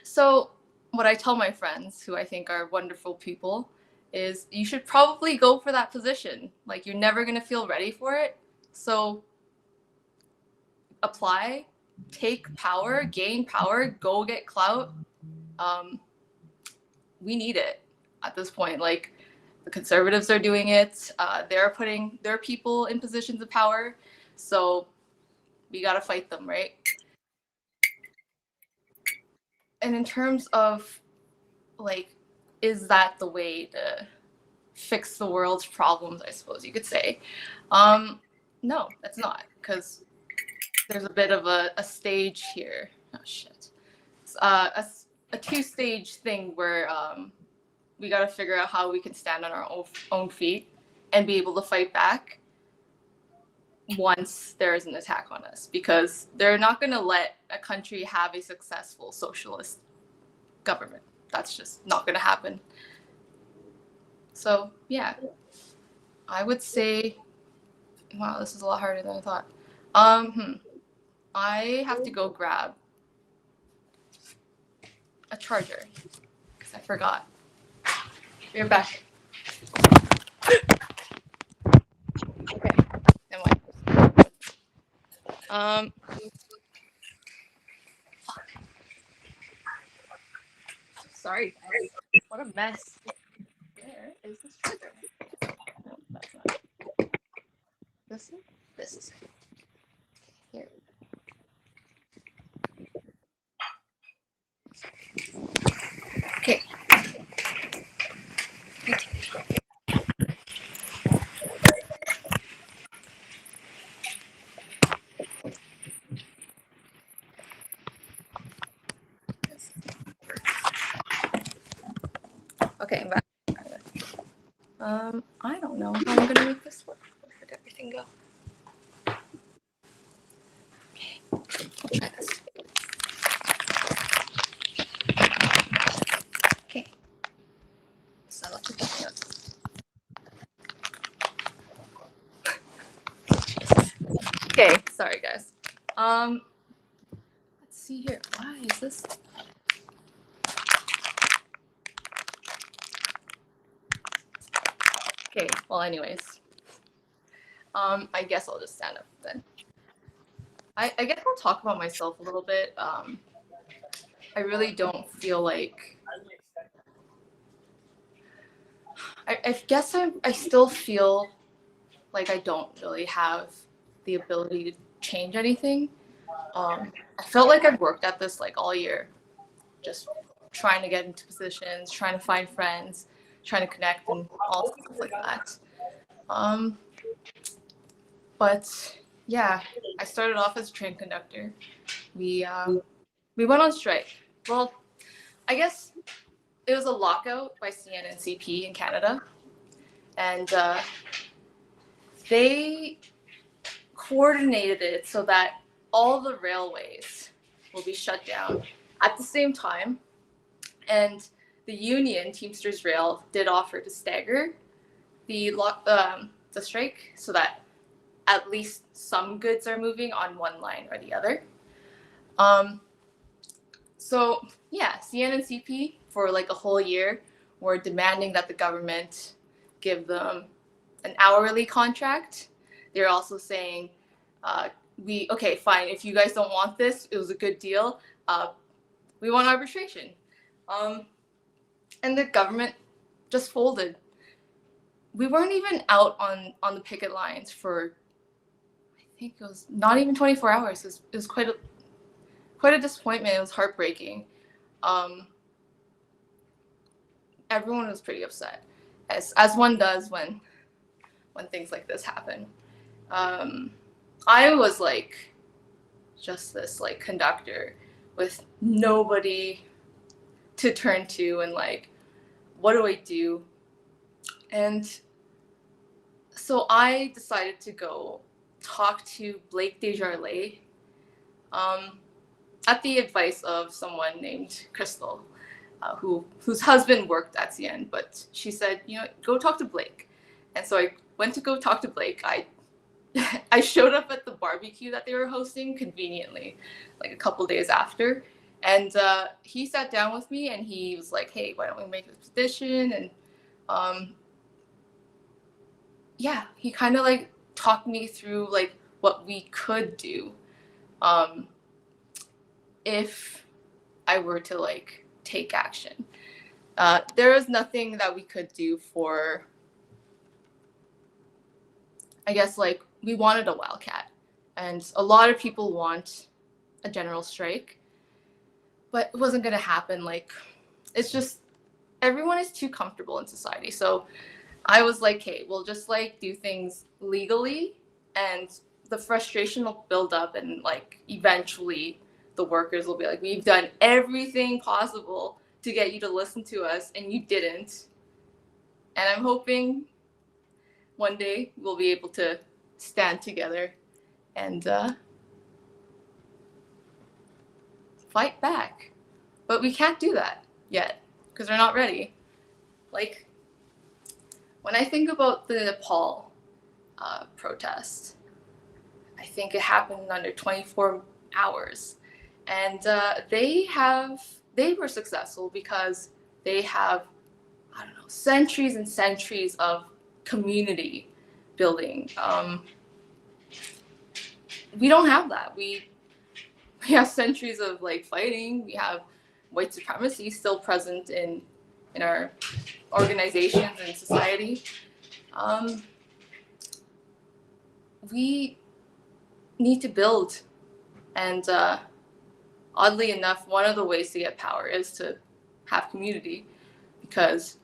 So what I tell my friends, who I think are wonderful people, is you should probably go for that position. Like, you're never going to feel ready for it. So apply, take power, gain power, go get clout. We need it at this point. Like, the Conservatives are doing it. They're putting their people in positions of power. So we got to fight them, right? And in terms of, like, is that the way to fix the world's problems, I suppose you could say. No, that's not, because there's a bit of a stage here. Oh, shit. A two-stage thing where we got to figure out how we can stand on our own feet and be able to fight back once there is an attack on us, because they're not going to let a country have a successful socialist government. That's just not going to happen. So yeah, I would say, wow, this is a lot harder than I thought. I have to go grab a charger because I forgot. Be right back. Okay, never mind. Sorry, guys. What a mess. Where is this trigger? No, that's not it. This is? This is it. Here. Okay. Okay, I'm back. I don't know how I'm gonna make this work. Where did everything go? Okay, sorry guys. Let's see here. Why is this? Okay, well anyways. I guess I'll just stand up then. I guess I'll talk about myself a little bit. I really don't feel like I guess I still feel like I don't really have the ability to change anything. I felt like I've worked at this like all year, just trying to get into positions, trying to find friends, trying to connect and all stuff like that. But yeah, I started off as a train conductor. We went on strike. Well, I guess it was a lockout by CN and CP in Canada, and they coordinated it so that all the railways will be shut down at the same time. And the union, Teamsters Rail, did offer to stagger the strike so that at least some goods are moving on one line or the other. So yeah, CN and CP for like a whole year were demanding that the government give them an hourly contract. They're also saying, okay, fine, if you guys don't want this, it was a good deal, we want arbitration. And the government just folded. We weren't even out on the picket lines for, I think it was not even 24 hours. It was quite a disappointment. It was heartbreaking. Everyone was pretty upset, as one does when things like this happen. I was like just this like conductor with nobody to turn to, and like, what do I do? And so I decided to go talk to Blake Desjardins, at the advice of someone named Crystal, whose husband worked at CN, but she said, go talk to Blake. And so I went to go talk to Blake. I showed up at the barbecue that they were hosting conveniently, like a couple days after. And he sat down with me and he was like, hey, why don't we make this petition? And yeah, he kind of like talked me through like what we could do if I were to like take action. There was nothing that we could do for, I guess, like, we wanted a wildcat, and a lot of people want a general strike, but it wasn't going to happen. Like, it's just, everyone is too comfortable in society. So I was like, hey, we'll just like do things legally, and the frustration will build up, and like eventually the workers will be like, we've done everything possible to get you to listen to us and you didn't. And I'm hoping one day we'll be able to stand together and fight back. But we can't do that yet because we're not ready. Like, when I think about the Nepal protest, I think it happened under 24 hours. And they were successful because they have, I don't know, centuries and centuries of community building. We don't have that. We have centuries of like fighting. We have white supremacy still present in our organizations and society. We need to build, and oddly enough, one of the ways to get power is to have community, because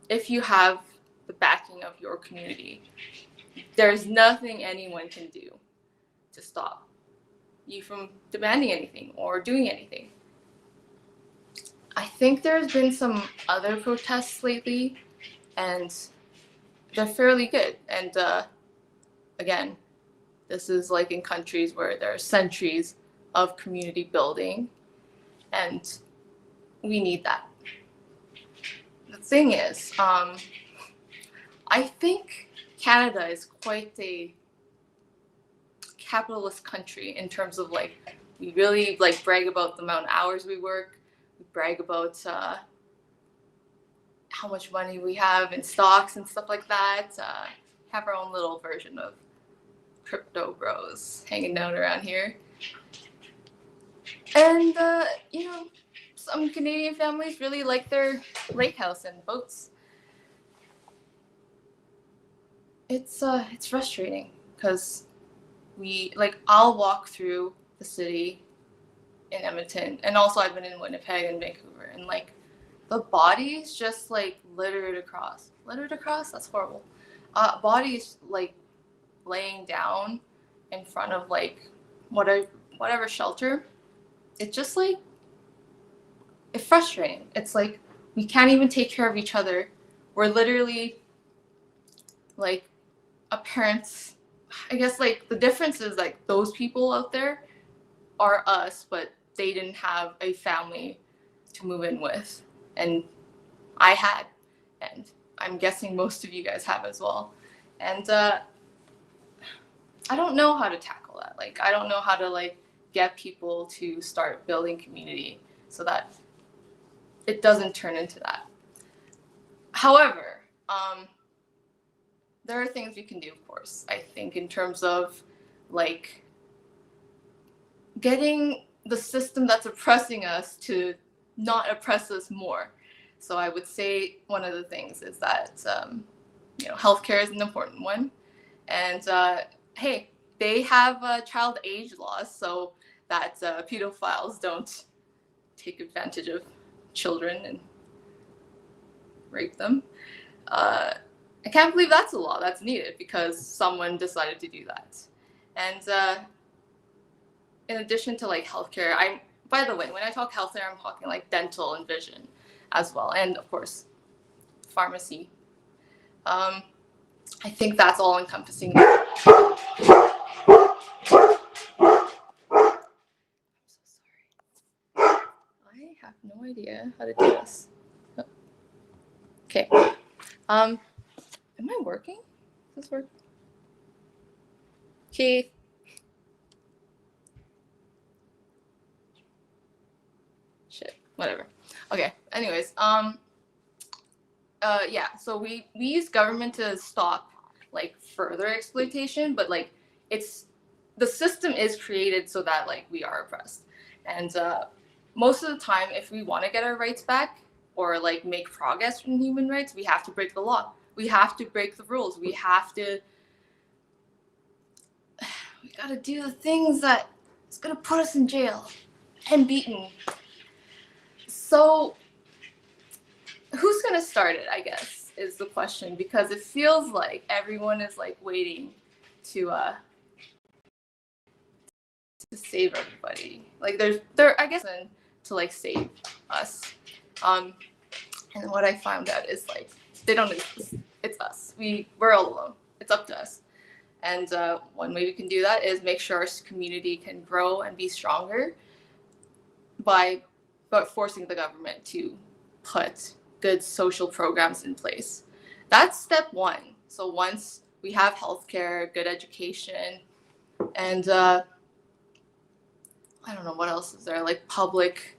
if you have the backing of your community, there's nothing anyone can do to stop you from demanding anything or doing anything. I think there's been some other protests lately, and they're fairly good. And again, this is like in countries where there are centuries of community building, and we need that. thing is, I think Canada is quite a capitalist country in terms of like, we really like brag about the amount of hours we work. We brag about how much money we have in stocks and stuff like that. Have our own little version of crypto bros hanging out around here. And you know, some Canadian families really like their lake house and boats. It's frustrating because I'll walk through the city in Edmonton, and also I've been in Winnipeg and Vancouver, and like the bodies just like littered across. That's horrible. Bodies like laying down in front of like whatever shelter. It's just like, it's frustrating. It's like we can't even take care of each other. We're literally like parents. I guess like the difference is like those people out there are us, but they didn't have a family to move in with, and I had, and I'm guessing most of you guys have as well. And I don't know how to tackle that. Like, I don't know how to like get people to start building community so that it doesn't turn into that. However, there are things we can do, of course. I think in terms of like getting the system that's oppressing us to not oppress us more. So I would say one of the things is that you know, healthcare is an important one, and hey, they have child age laws so that pedophiles don't take advantage of children and rape them. I can't believe that's a law that's needed because someone decided to do that. And in addition to like healthcare, by the way, when I talk healthcare, I'm talking like dental and vision as well, and of course, pharmacy. I think that's all encompassing. I'm so sorry. I have no idea how to do this. Okay. Am I working? Does this work? Keith. Shit. Whatever. Okay. Anyways, yeah. So we use government to stop like further exploitation, but like the system is created so that like we are oppressed, and most of the time, if we want to get our rights back or like make progress in human rights, we have to break the law. We have to break the rules. We gotta do the things that is gonna put us in jail and beaten. So who's gonna start it, I guess, is the question, because it feels like everyone is like waiting to save everybody. Like there I guess to like save us. And what I found out is like they don't exist. It's us. We're all alone. It's up to us. And one way we can do that is make sure our community can grow and be stronger by forcing the government to put good social programs in place. That's step one. So once we have healthcare, good education, and I don't know what else is there, like public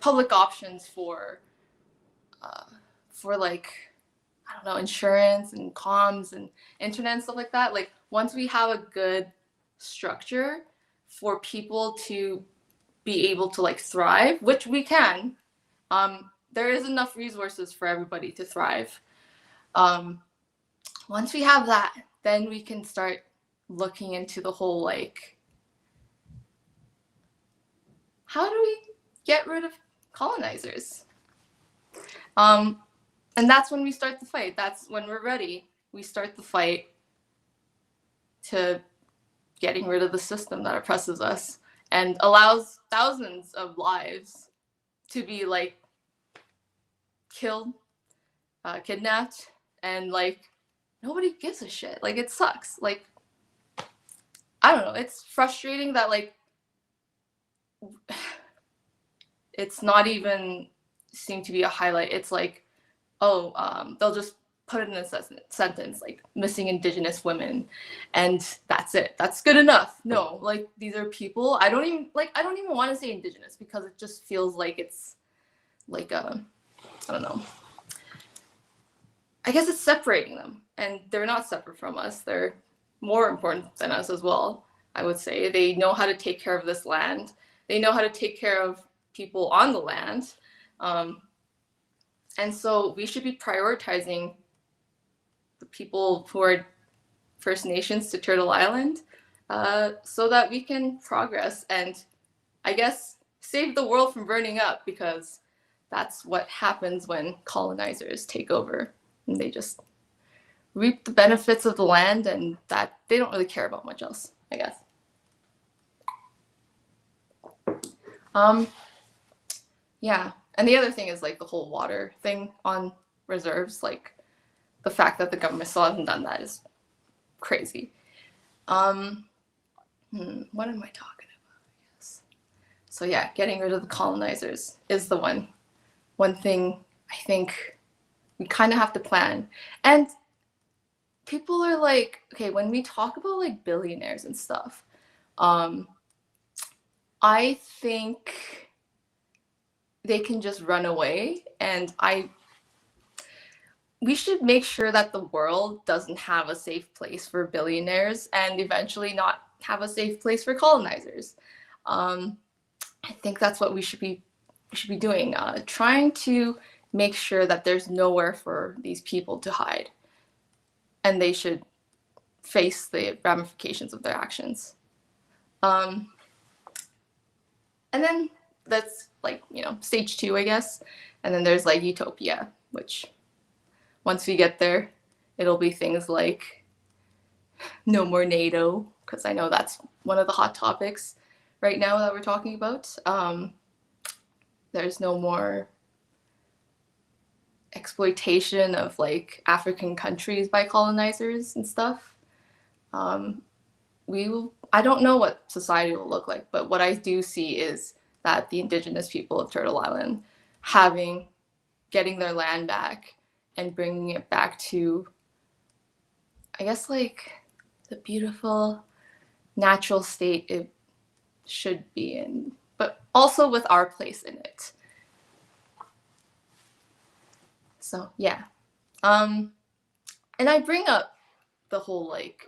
options for like, I don't know, insurance and comms and internet and stuff like that. Like once we have a good structure for people to be able to like thrive, which we can, there is enough resources for everybody to thrive. Once we have that, then we can start looking into the whole like, how do we get rid of colonizers? And that's when we start the fight. That's when we're ready. We start the fight to getting rid of the system that oppresses us and allows thousands of lives to be like killed, kidnapped, and like nobody gives a shit. Like it sucks. Like I don't know. It's frustrating that like it's not even seem to be a highlight. It's like they'll just put it in a sentence like missing Indigenous women, and that's it. That's good enough. No, like these are people. I don't even want to say Indigenous because it just feels like it's like I don't know. I guess it's separating them, and they're not separate from us. They're more important than us as well, I would say. They know how to take care of this land. They know how to take care of people on the land. And so we should be prioritizing the people who are First Nations to Turtle Island so that we can progress and, I guess, save the world from burning up, because that's what happens when colonizers take over and they just reap the benefits of the land, and that they don't really care about much else, I guess. Yeah, and the other thing is like the whole water thing on reserves, like the fact that the government still hasn't done that is crazy. What am I talking about? Yes. So yeah, getting rid of the colonizers is the one thing I think we kind of have to plan. And people are like, okay, when we talk about like billionaires and stuff, I think they can just run away, and we should make sure that the world doesn't have a safe place for billionaires and eventually not have a safe place for colonizers. I think that's what we should be doing, trying to make sure that there's nowhere for these people to hide, and they should face the ramifications of their actions. And then that's like, stage 2, I guess. And then there's like utopia, which once we get there, it'll be things like no more NATO, because I know that's one of the hot topics right now that we're talking about. There's no more exploitation of like African countries by colonizers and stuff. I don't know what society will look like, but what I do see is that the Indigenous people of Turtle Island getting their land back and bringing it back to, I guess, like the beautiful natural state it should be in, but also with our place in it. So yeah, and I bring up the whole like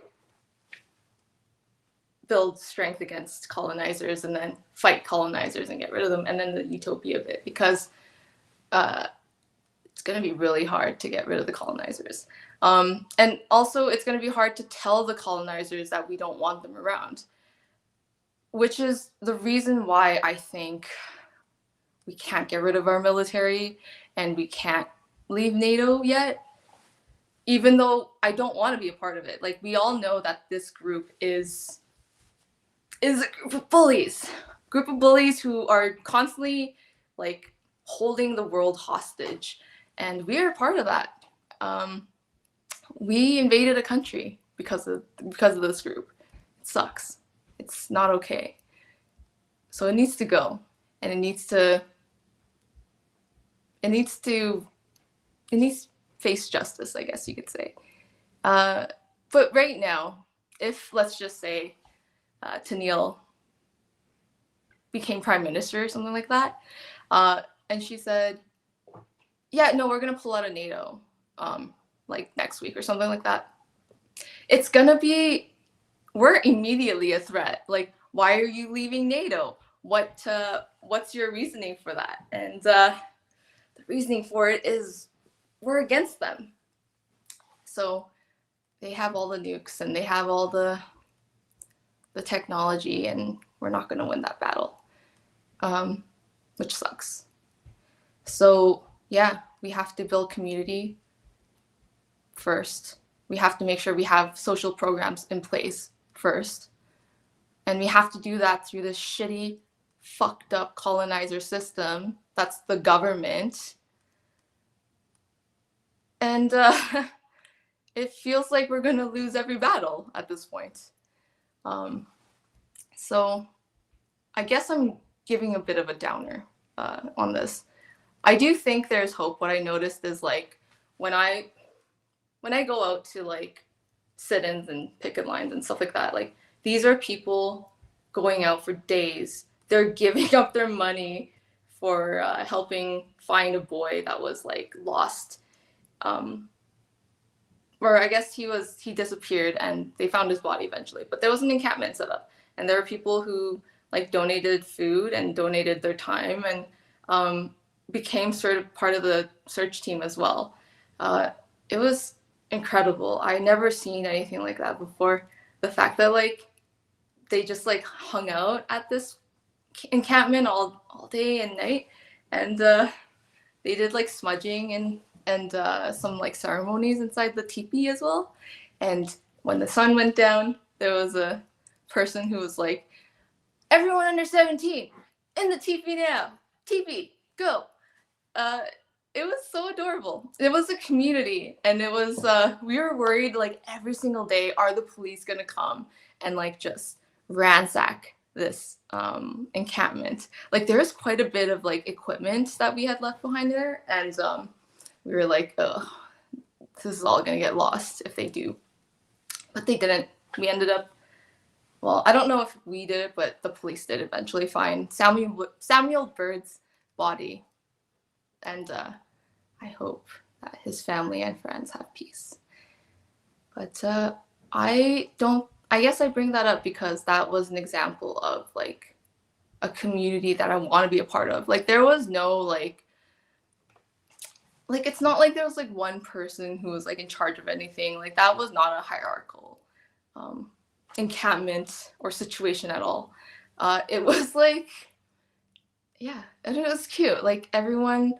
build strength against colonizers and then fight colonizers and get rid of them, and then the utopia bit, because it's going to be really hard to get rid of the colonizers, and also it's going to be hard to tell the colonizers that we don't want them around, which is the reason why I think we can't get rid of our military and we can't leave NATO yet, even though I don't want to be a part of it. Like, we all know that this group is a group of bullies who are constantly like holding the world hostage, and we are part of that. We invaded a country because of this group. It sucks. It's not okay. So it needs to go, and it needs to face justice, I guess you could say. But right now, if let's just say Tanille became prime minister or something like that, and she said, yeah, no, we're gonna pull out of NATO like next week or something like that, it's gonna be, we're immediately a threat. Like, why are you leaving NATO? What's your reasoning for that? And the reasoning for it is we're against them. So they have all the nukes and they have all the technology, and we're not going to win that battle, which sucks. So yeah, we have to build community first. We have to make sure we have social programs in place first. And we have to do that through this shitty, fucked up colonizer system that's the government. And it feels like we're going to lose every battle at this point. So I guess I'm giving a bit of a downer on this. I do think there's hope. What I noticed is like when I go out to like sit-ins and picket lines and stuff like that, like these are people going out for days. They're giving up their money for helping find a boy that was like lost. Or I guess he disappeared and they found his body eventually. But there was an encampment set up, and there were people who like donated food and donated their time and became sort of part of the search team as well. It was incredible. I never seen anything like that before. The fact that like they just like hung out at this encampment all day and night, and they did like smudging and some like ceremonies inside the teepee as well. And when the sun went down, there was a person who was like, "Everyone under 17 in the teepee now. Teepee, go." It was so adorable. It was a community, and it was we were worried like every single day, are the police gonna come and like just ransack this encampment? Like there was quite a bit of like equipment that we had left behind there, and we were like, oh, this is all gonna get lost if they do. But they didn't. We ended up, well, I don't know if we did it, but the police did eventually find Samuel Bird's body. And I hope that his family and friends have peace. But I guess I bring that up because that was an example of like a community that I want to be a part of. Like there was no like it's not like there was like one person who was like in charge of anything. Like that was not a hierarchical encampment or situation at all. It was like, yeah, and it was cute. Like everyone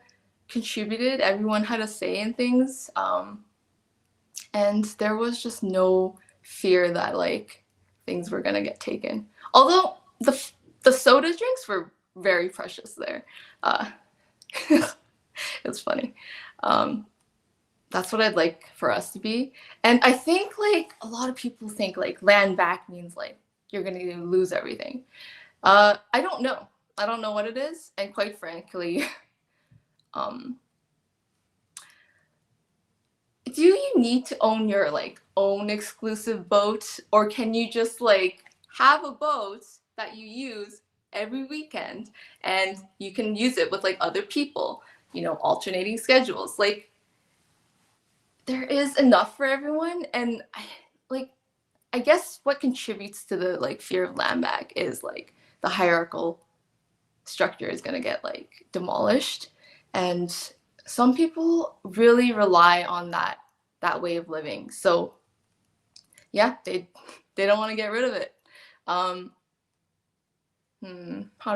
contributed, everyone had a say in things, and there was just no fear that like things were gonna get taken. Although the soda drinks were very precious there. It's funny. That's what I'd like for us to be. And I think like a lot of people think like land back means like you're gonna lose everything. I don't know. I don't know what it is, and quite frankly, do you need to own your like own exclusive boat, or can you just like have a boat that you use every weekend and you can use it with like other people, you know, alternating schedules? Like there is enough for everyone. And I guess what contributes to the like fear of land back is like the hierarchical structure is going to get like demolished, and some people really rely on that way of living. So yeah, they don't want to get rid of it. How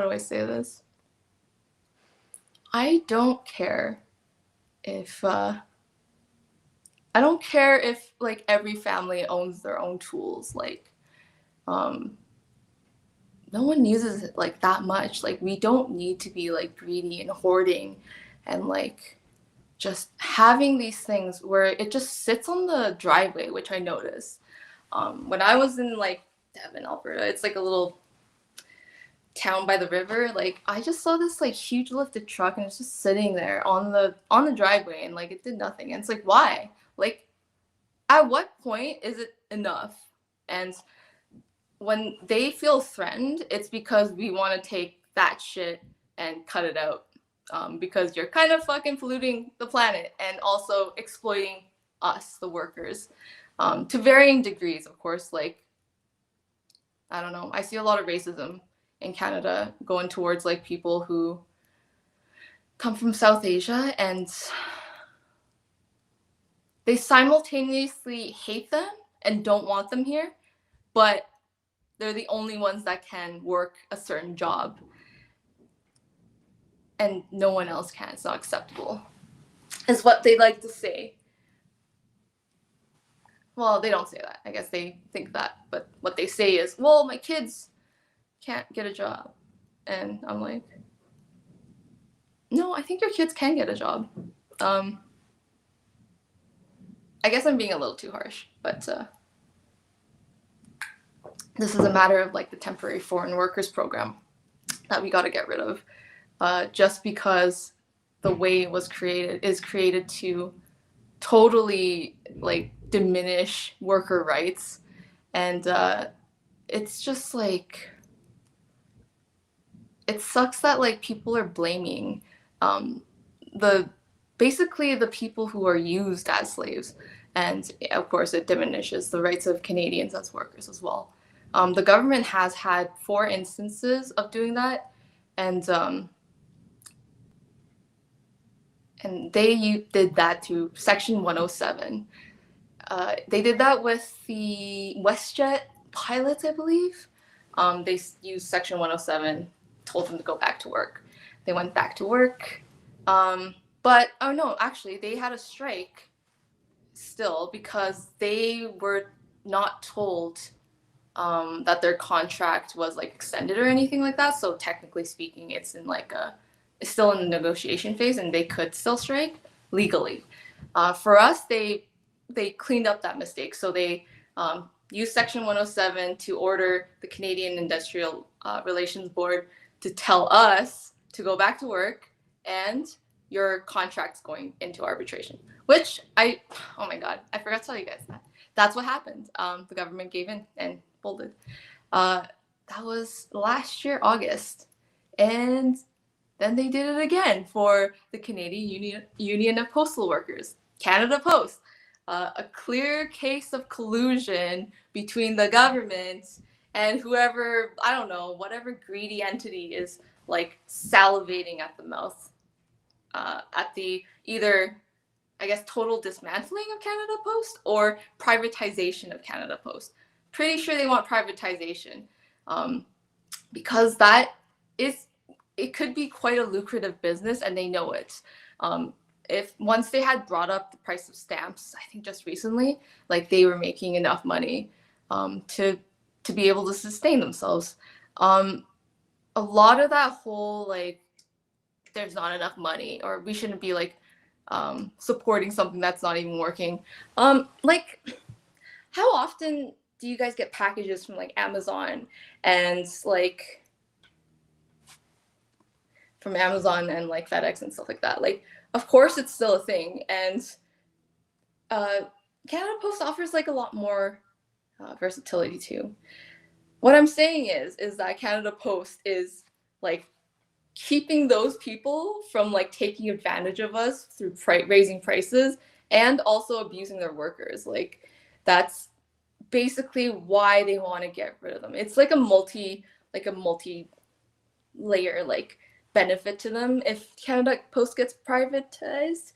do I say this? I don't care if like every family owns their own tools. Like no one uses it like that much. Like we don't need to be like greedy and hoarding and like just having these things where it just sits on the driveway, which I noticed when I was in like Devon, Alberta. It's like a little town by the river. Like I just saw this like huge lifted truck and it's just sitting there on the driveway, and like it did nothing. And it's like, why? Like at what point is it enough? And when they feel threatened, it's because we want to take that shit and cut it out, because you're kind of fucking polluting the planet and also exploiting us, the workers, to varying degrees, of course. Like, I don't know. I see a lot of racism in Canada going towards like people who come from South Asia, and they simultaneously hate them and don't want them here, but they're the only ones that can work a certain job and no one else can. It's not acceptable, is what they like to say. Well, they don't say that. I guess they think that, but what they say is, well, my kids can't get a job. And I'm like, no, I think your kids can get a job. I guess I'm being a little too harsh, but this is a matter of like the temporary foreign workers program that we got to get rid of, just because the way it was created is created to totally like diminish worker rights. And it's just like, it sucks that like people are blaming basically the people who are used as slaves. And of course, it diminishes the rights of Canadians as workers as well. The government has had 4 instances of doing that, and they did that to Section 107. They did that with the WestJet pilots, I believe. They used Section 107, told them to go back to work. They went back to work. But, oh no, actually, they had a strike still because they were not told that their contract was like extended or anything like that. So technically speaking, it's still in the negotiation phase, and they could still strike legally. For us, they cleaned up that mistake. So they used Section 107 to order the Canadian Industrial Relations Board to tell us to go back to work, and your contract's going into arbitration, which oh my God, I forgot to tell you guys that. That's what happened. The government gave in and folded. That was last year, August. And then they did it again for the Canadian Union of Postal Workers, Canada Post. A clear case of collusion between the government and whoever, I don't know, whatever greedy entity is like salivating at the mouth at the either, I guess, total dismantling of Canada Post or privatization of Canada Post. Pretty sure they want privatization because it could be quite a lucrative business, and they know it. If once they had brought up the price of stamps, I think just recently, like they were making enough money to be able to sustain themselves. A lot of that whole like, there's not enough money, or we shouldn't be like supporting something that's not even working. Like, how often do you guys get packages from like Amazon and like like FedEx and stuff like that? Like, of course it's still a thing, and Canada Post offers like a lot more versatility too. What I'm saying is that Canada Post is like keeping those people from like taking advantage of us through raising prices and also abusing their workers. Like, that's basically why they want to get rid of them. It's like a multi layer like benefit to them if Canada Post gets privatized.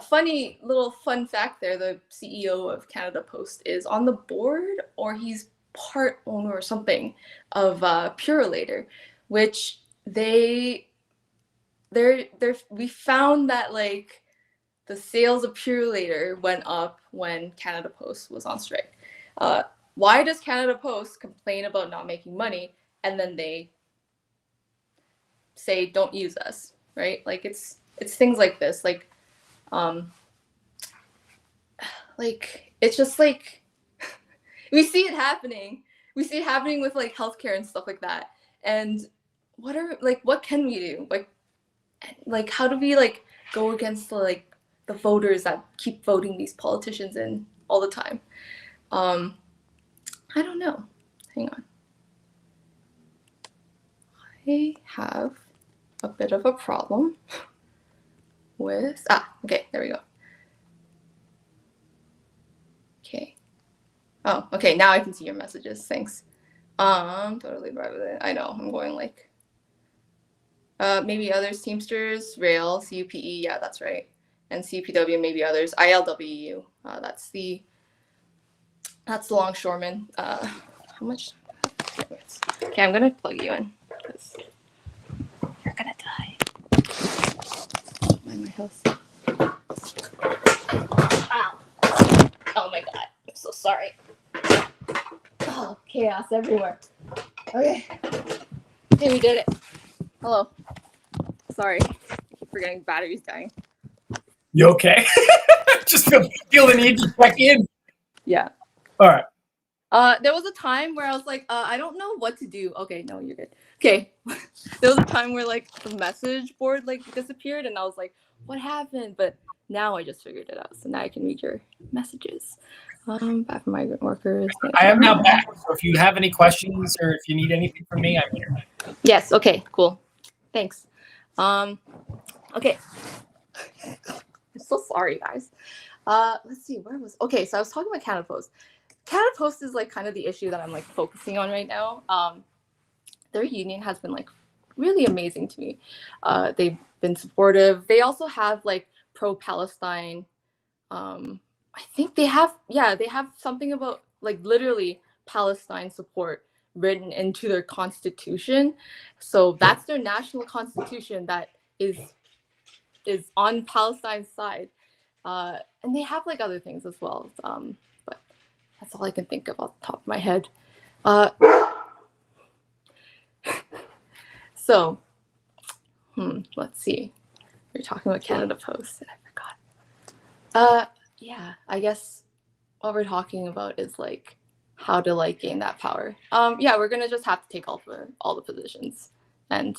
Funny little fun fact there, the CEO of Canada Post is on the board, or he's part owner or something of Purolator, which we found that like the sales of Purolator went up when Canada Post was on strike. Why does Canada Post complain about not making money and then they say don't use us, right? Like it's things like this, like it's just like we see it happening with like healthcare and stuff like that. And what can we do? Like how do we like go against the voters that keep voting these politicians in all the time? I don't know. Hang on. I have a bit of a problem with okay, there we go. Okay. Oh, okay, now I can see your messages. Thanks. Totally right with it. I know, I'm going like maybe others, Teamsters, Rail, CUPE, yeah, that's right. And CPW, maybe others. ILWU, that's the longshoreman. How much? Okay, I'm gonna plug you in because you're gonna die. My house. Ow. Oh my god, I'm so sorry. Oh, chaos everywhere. Okay. Hey, we did it. Hello. Sorry. I keep forgetting battery's dying. You okay? Just feel the need to check in. Yeah. All right. There was a time where I was like, I don't know what to do. Okay, no, you're good. Okay. There was a time where like the message board like disappeared and I was like, what happened? But Now I just figured it out. So now I can read your messages. Back from migrant workers. I am now back. So if you have any questions or if you need anything from me, I'm here. Yes. Okay. Cool. Thanks. Okay. I'm so sorry, guys. Let's see. Where was? Okay. So I was talking about Canada Post. Canada Post is like kind of the issue that I'm like focusing on right now. Their union has been like really amazing to me. They've been supportive. They also have like pro-Palestine. I think they have something about like literally Palestine support written into their constitution. So that's their national constitution that is on Palestine's side. And they have like other things as well. But that's all I can think of off the top of my head. So, let's see. We're talking about Canada Post, and I forgot. Yeah, I guess what we're talking about is like how to like gain that power. Yeah, we're gonna just have to take all the positions and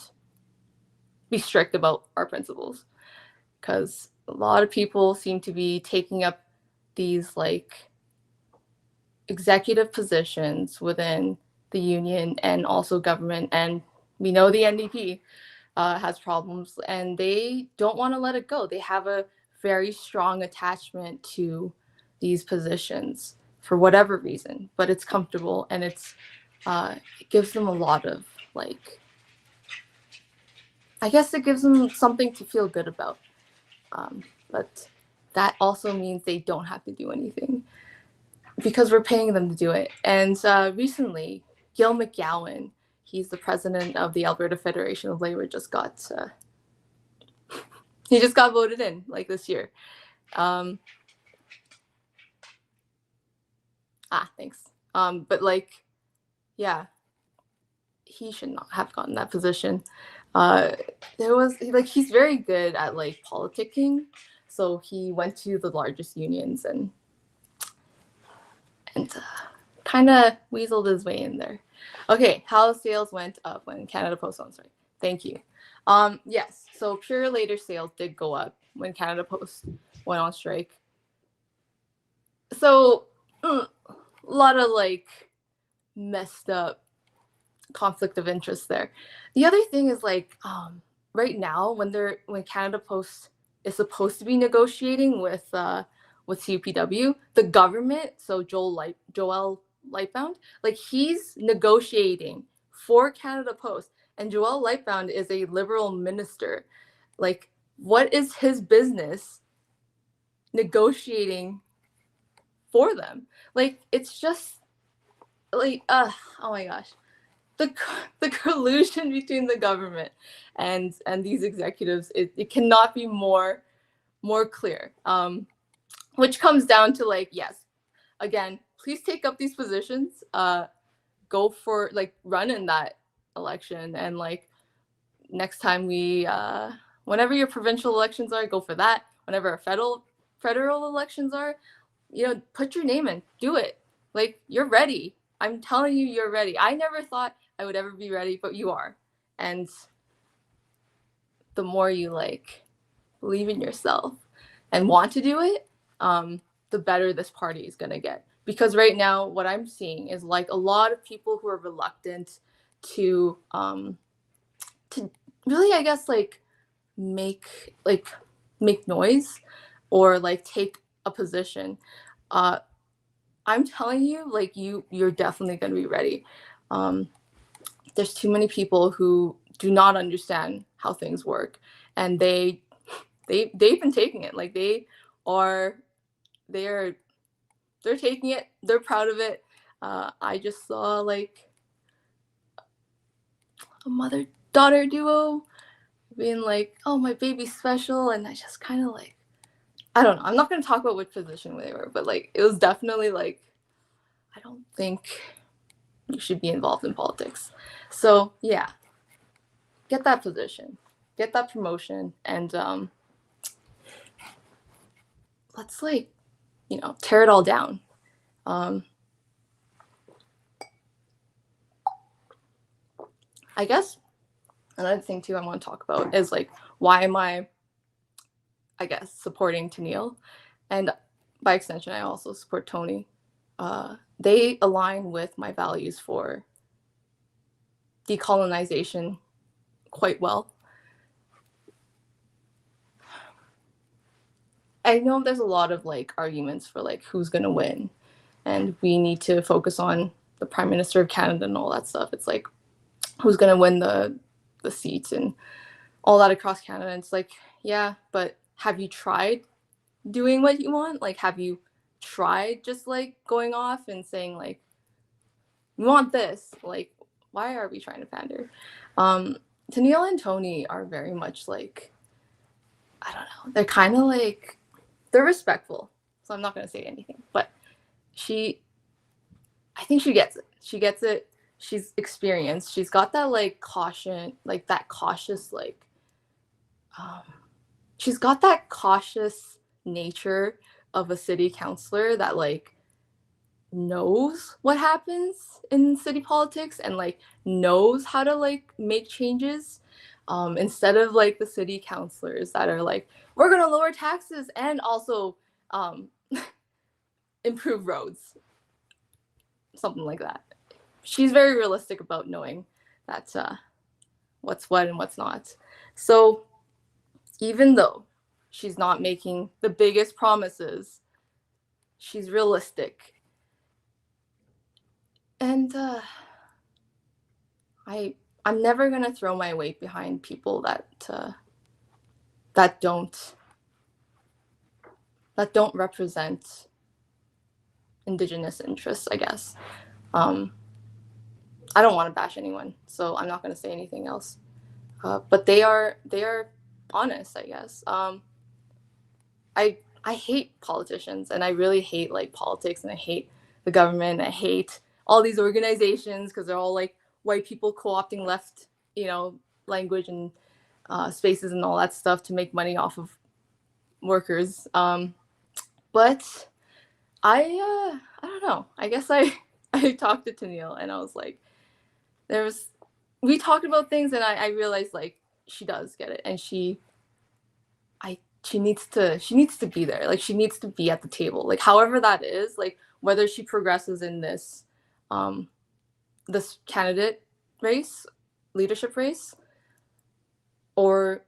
be strict about our principles, because a lot of people seem to be taking up these like executive positions within the union and also government, and we know the NDP has problems and they don't want to let it go. They have a very strong attachment to these positions for whatever reason, but it's comfortable and it gives them a lot of like, I guess it gives them something to feel good about. But that also means they don't have to do anything because we're paying them to do it. And recently, Gil McGowan, he's the president of the Alberta Federation of Labor, just got voted in like this year. Thanks. But like, yeah, he should not have gotten that position. He's very good at like politicking, so he went to the largest unions and kind of weaseled his way in there. Okay, how sales went up when Canada Post on strike. Thank you. Yes, so Purolator sales did go up when Canada Post went on strike. So a lot of like messed up conflict of interest there. The other thing is like right now when Canada Post is supposed to be negotiating with CUPW, the government, so Joel Lightbound, like he's negotiating for Canada Post, and Joel Lightbound is a Liberal minister. Like, what is his business negotiating for them? Like, it's just like oh my gosh, the collusion between the government and these executives, it cannot be more clear. Which comes down to like, yes, again, please take up these positions, go for like run in that election, and like next time whenever your provincial elections are, go for that. Whenever our federal elections are, put your name in, do it. Like, you're ready. I'm telling you, you're ready. I never thought I would ever be ready, but you are. And the more you like believe in yourself and want to do it, the better this party is going to get. Because right now, what I'm seeing is like a lot of people who are reluctant to really, I guess, like make noise or like take a position. I'm telling you, like you're definitely going to be ready. There's too many people who do not understand how things work, and they've been taking it. Like they're taking it. They're proud of it. I just saw like a mother-daughter duo being like, "Oh, my baby's special," and I just kind of like, I don't know. I'm not going to talk about which position they were, but like it was definitely like, I don't think you should be involved in politics. So yeah, get that position, get that promotion, and let's like, tear it all down. I guess another thing too I want to talk about is like, why am I I guess, supporting Tanille. And by extension, I also support Tony. They align with my values for decolonization quite well. I know there's a lot of like arguments for like who's gonna win, and we need to focus on the Prime Minister of Canada and all that stuff. It's like who's gonna win the seats and all that across Canada. And it's like, yeah, but have you tried doing what you want? Like, have you tried just like going off and saying like, we want this? Like, why are we trying to pander? Tanille and Tony are very much like, I don't know. They're kind of like, they're respectful. So I'm not going to say anything, but I think she gets it. She gets it. She's experienced. She's got that like caution, like that cautious, like, she's got that cautious nature of a city councillor that like knows what happens in city politics and like knows how to like make changes, instead of like the city councillors that are like, we're gonna lower taxes and also improve roads, something like that. She's very realistic about knowing that what's what and what's not. So even though she's not making the biggest promises, she's realistic. And I'm never gonna throw my weight behind people that don't represent Indigenous interests, I guess. I don't want to bash anyone, so I'm not gonna say anything else. But they are honest, I guess. I hate politicians, and I really hate like politics, and I hate the government. I hate all these organizations because they're all like white people co-opting left, language and spaces and all that stuff to make money off of workers. But I don't know. I guess I talked to Tanille, and I was like, we talked about things, and I realized like she does get it, and she needs to be there. Like, she needs to be at the table, like however that is, like whether she progresses in this this candidate race, leadership race, or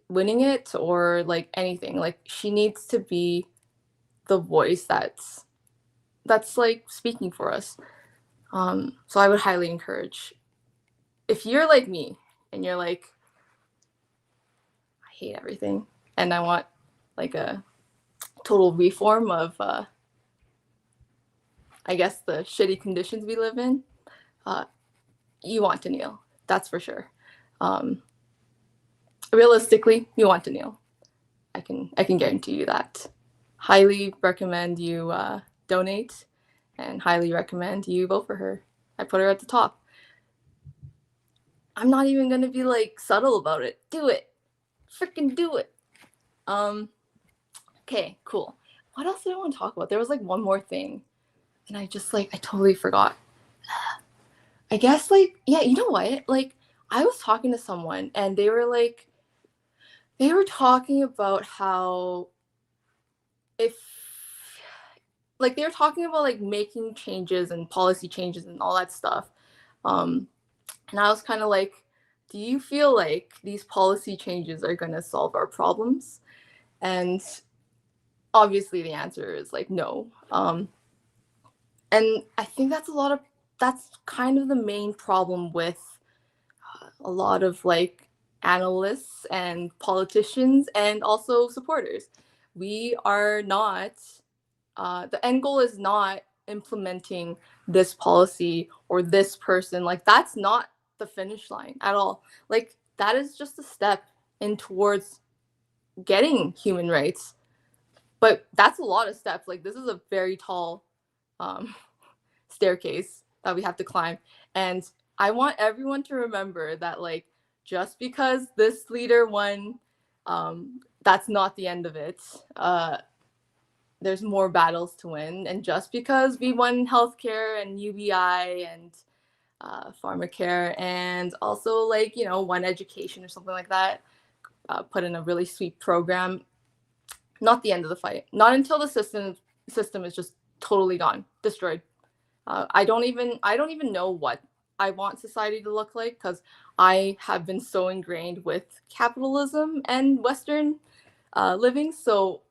winning it, or like anything. Like, she needs to be the voice that's like speaking for us. So I would highly encourage, if you're like me and you're like, I hate everything and I want like a total reform of I guess the shitty conditions we live in, you want Tanille, that's for sure. Realistically, you want Tanille. I can guarantee you that. Highly recommend you donate, and highly recommend you vote for her. I put her at the top. I'm not even gonna be like subtle about it. Do it. Freaking do it. Okay, cool. What else did I want to talk about? There was like one more thing, and I totally forgot. I guess like, yeah, you know what? Like, I was talking to someone, and they were talking about how they were talking about like making changes and policy changes and all that stuff. And I was kind of like, do you feel like these policy changes are going to solve our problems? And obviously the answer is like, no. And I think that's kind of the main problem with a lot of like analysts and politicians and also supporters. We are not, the end goal is not implementing this policy or this person. Like, that's not the finish line at all. Like, that is just a step in towards getting human rights. But that's a lot of steps. Like, this is a very tall staircase that we have to climb. And I want everyone to remember that, like, just because this leader won, that's not the end of it. There's more battles to win. And just because we won healthcare and UBI and pharmacare, and also like, won education or something like that, put in a really sweet program, not the end of the fight. Not until the system is just totally gone, destroyed. I don't even know what I want society to look like, because I have been so ingrained with capitalism and Western living. So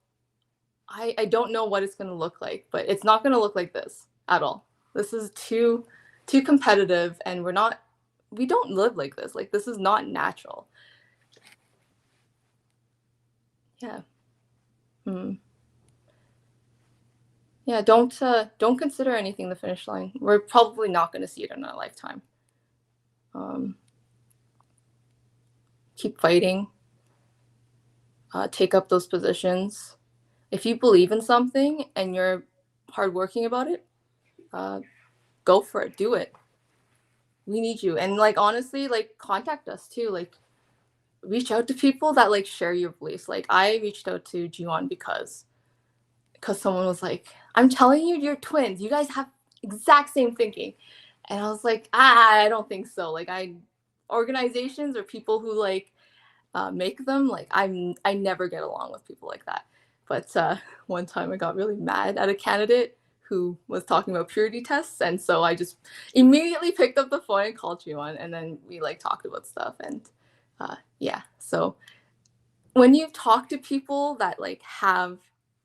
I don't know what it's going to look like, but it's not going to look like this at all. This is too competitive, and we don't live like this. Like, this is not natural. Yeah. Yeah, don't consider anything the finish line. We're probably not going to see it in our lifetime. Keep fighting. Take up those positions. If you believe in something and you're hardworking about it, go for it. Do it. We need you. And like, honestly, like, contact us too. Like, reach out to people that like share your beliefs. Like, I reached out to Jiwon because someone was like, I'm telling you, you're twins. You guys have exact same thinking. And I was like, I don't think so. Like, organizations or people who like make them, like, I never get along with people like that. But one time I got really mad at a candidate who was talking about purity tests, and so I just immediately picked up the phone and called Jiwon, and then we like talked about stuff. And yeah, so when you talk to people that like have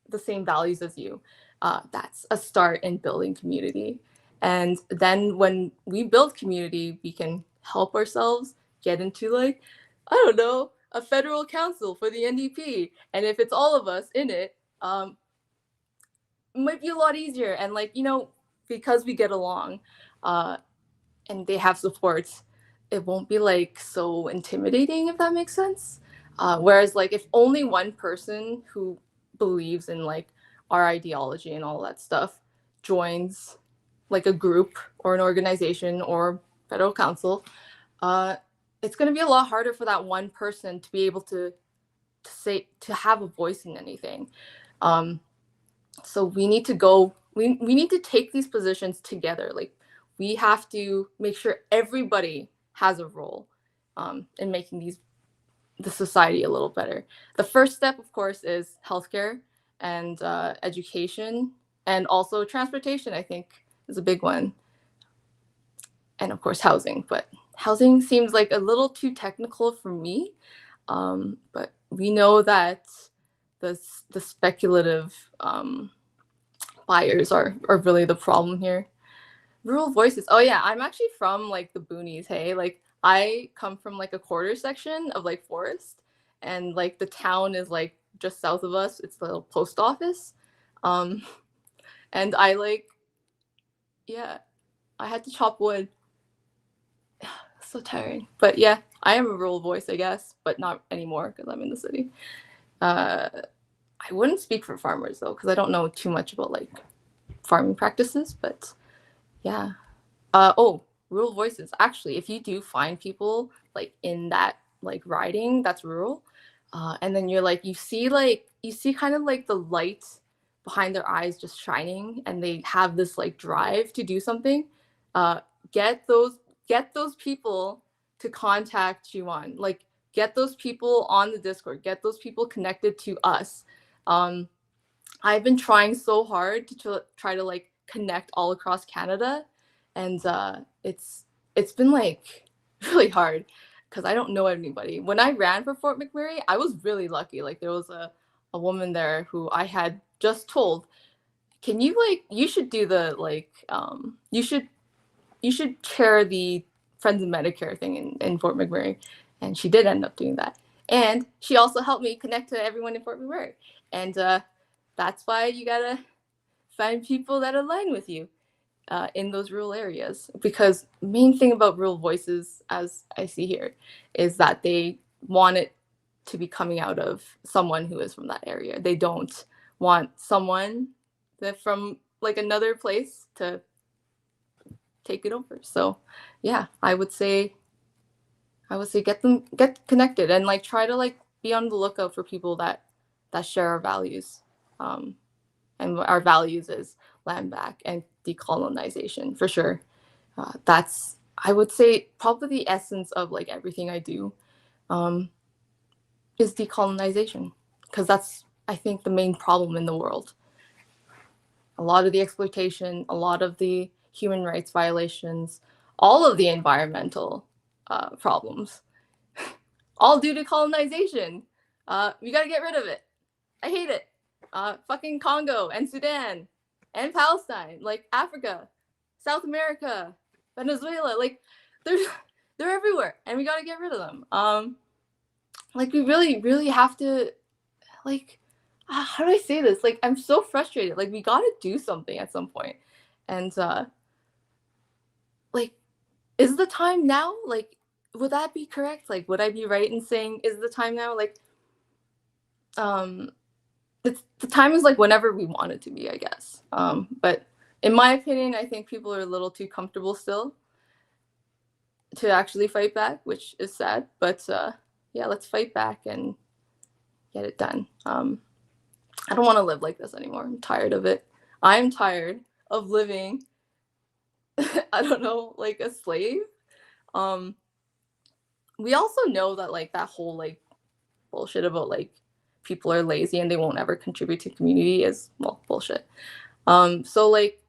the same values as you, that's a start in building community. And then when we build community, we can help ourselves get into, like, I don't know, a federal council for the NDP. And if it's all of us in it, it might be a lot easier. And like, because we get along and they have support, it won't be like so intimidating, if that makes sense. Whereas like, if only one person who believes in like our ideology and all that stuff joins like a group or an organization or federal council, it's going to be a lot harder for that one person to be able to have a voice in anything. So we need to we need to take these positions together. Like, we have to make sure everybody has a role in making the society a little better. The first step, of course, is healthcare and education, and also transportation, I think, is a big one. And of course, housing. But housing seems like a little too technical for me. But we know that the speculative buyers are really the problem here. Rural voices. Oh yeah, I'm actually from like the boonies. Hey, like, I come from like a quarter section of like forest, and like the town is like just south of us. It's the little post office, and I like, yeah, I had to chop wood. So tiring. But yeah, I am a rural voice, I guess, but not anymore because I'm in the city. I wouldn't speak for farmers though, because I don't know too much about like farming practices. But yeah. Rural voices. Actually, if you do find people like in that like riding that's rural, and then you're like, you see kind of like the light behind their eyes just shining, and they have this like drive to do something, get those people to contact Jiwon. Like, get those people on the Discord, get those people connected to us. I've been trying so hard to try to like connect all across Canada, and it's been like really hard because I don't know anybody. When I ran for Fort McMurray, I was really lucky. Like, there was a woman there who I had just told, can you like, you should do the like, you should chair the Friends of Medicare thing in Fort McMurray. And she did end up doing that. And she also helped me connect to everyone in Fort McMurray. And that's why you gotta find people that align with you in those rural areas. Because main thing about rural voices, as I see here, is that they want it to be coming out of someone who is from that area. They don't want someone that from like another place to take it over. So yeah, I would say get connected, and like try to like be on the lookout for people that share our values. And our values is land back and decolonization, for sure. That's, I would say, probably the essence of like everything I do, is decolonization, because that's, I think, the main problem in the world. A lot of the exploitation, a lot of the human rights violations, all of the environmental problems, all due to colonization. We got to get rid of it. I hate it. Fucking Congo and Sudan and Palestine, like Africa, South America, Venezuela, like they're everywhere, and we got to get rid of them. Like we really have to, like, how do I say this? Like, I'm so frustrated. Like, we got to do something at some point. And like, is the time now? Like, would that be correct? Like, would I be right in saying, is the time now? Like, the time is like whenever we want it to be, I guess. But in my opinion, I think people are a little too comfortable still to actually fight back, which is sad. But yeah, let's fight back and get it done. I don't want to live like this anymore. I'm tired of it. I'm tired of living, I don't know, like a slave. We also know that like that whole like bullshit about like people are lazy and they won't ever contribute to community is, well, bullshit. So like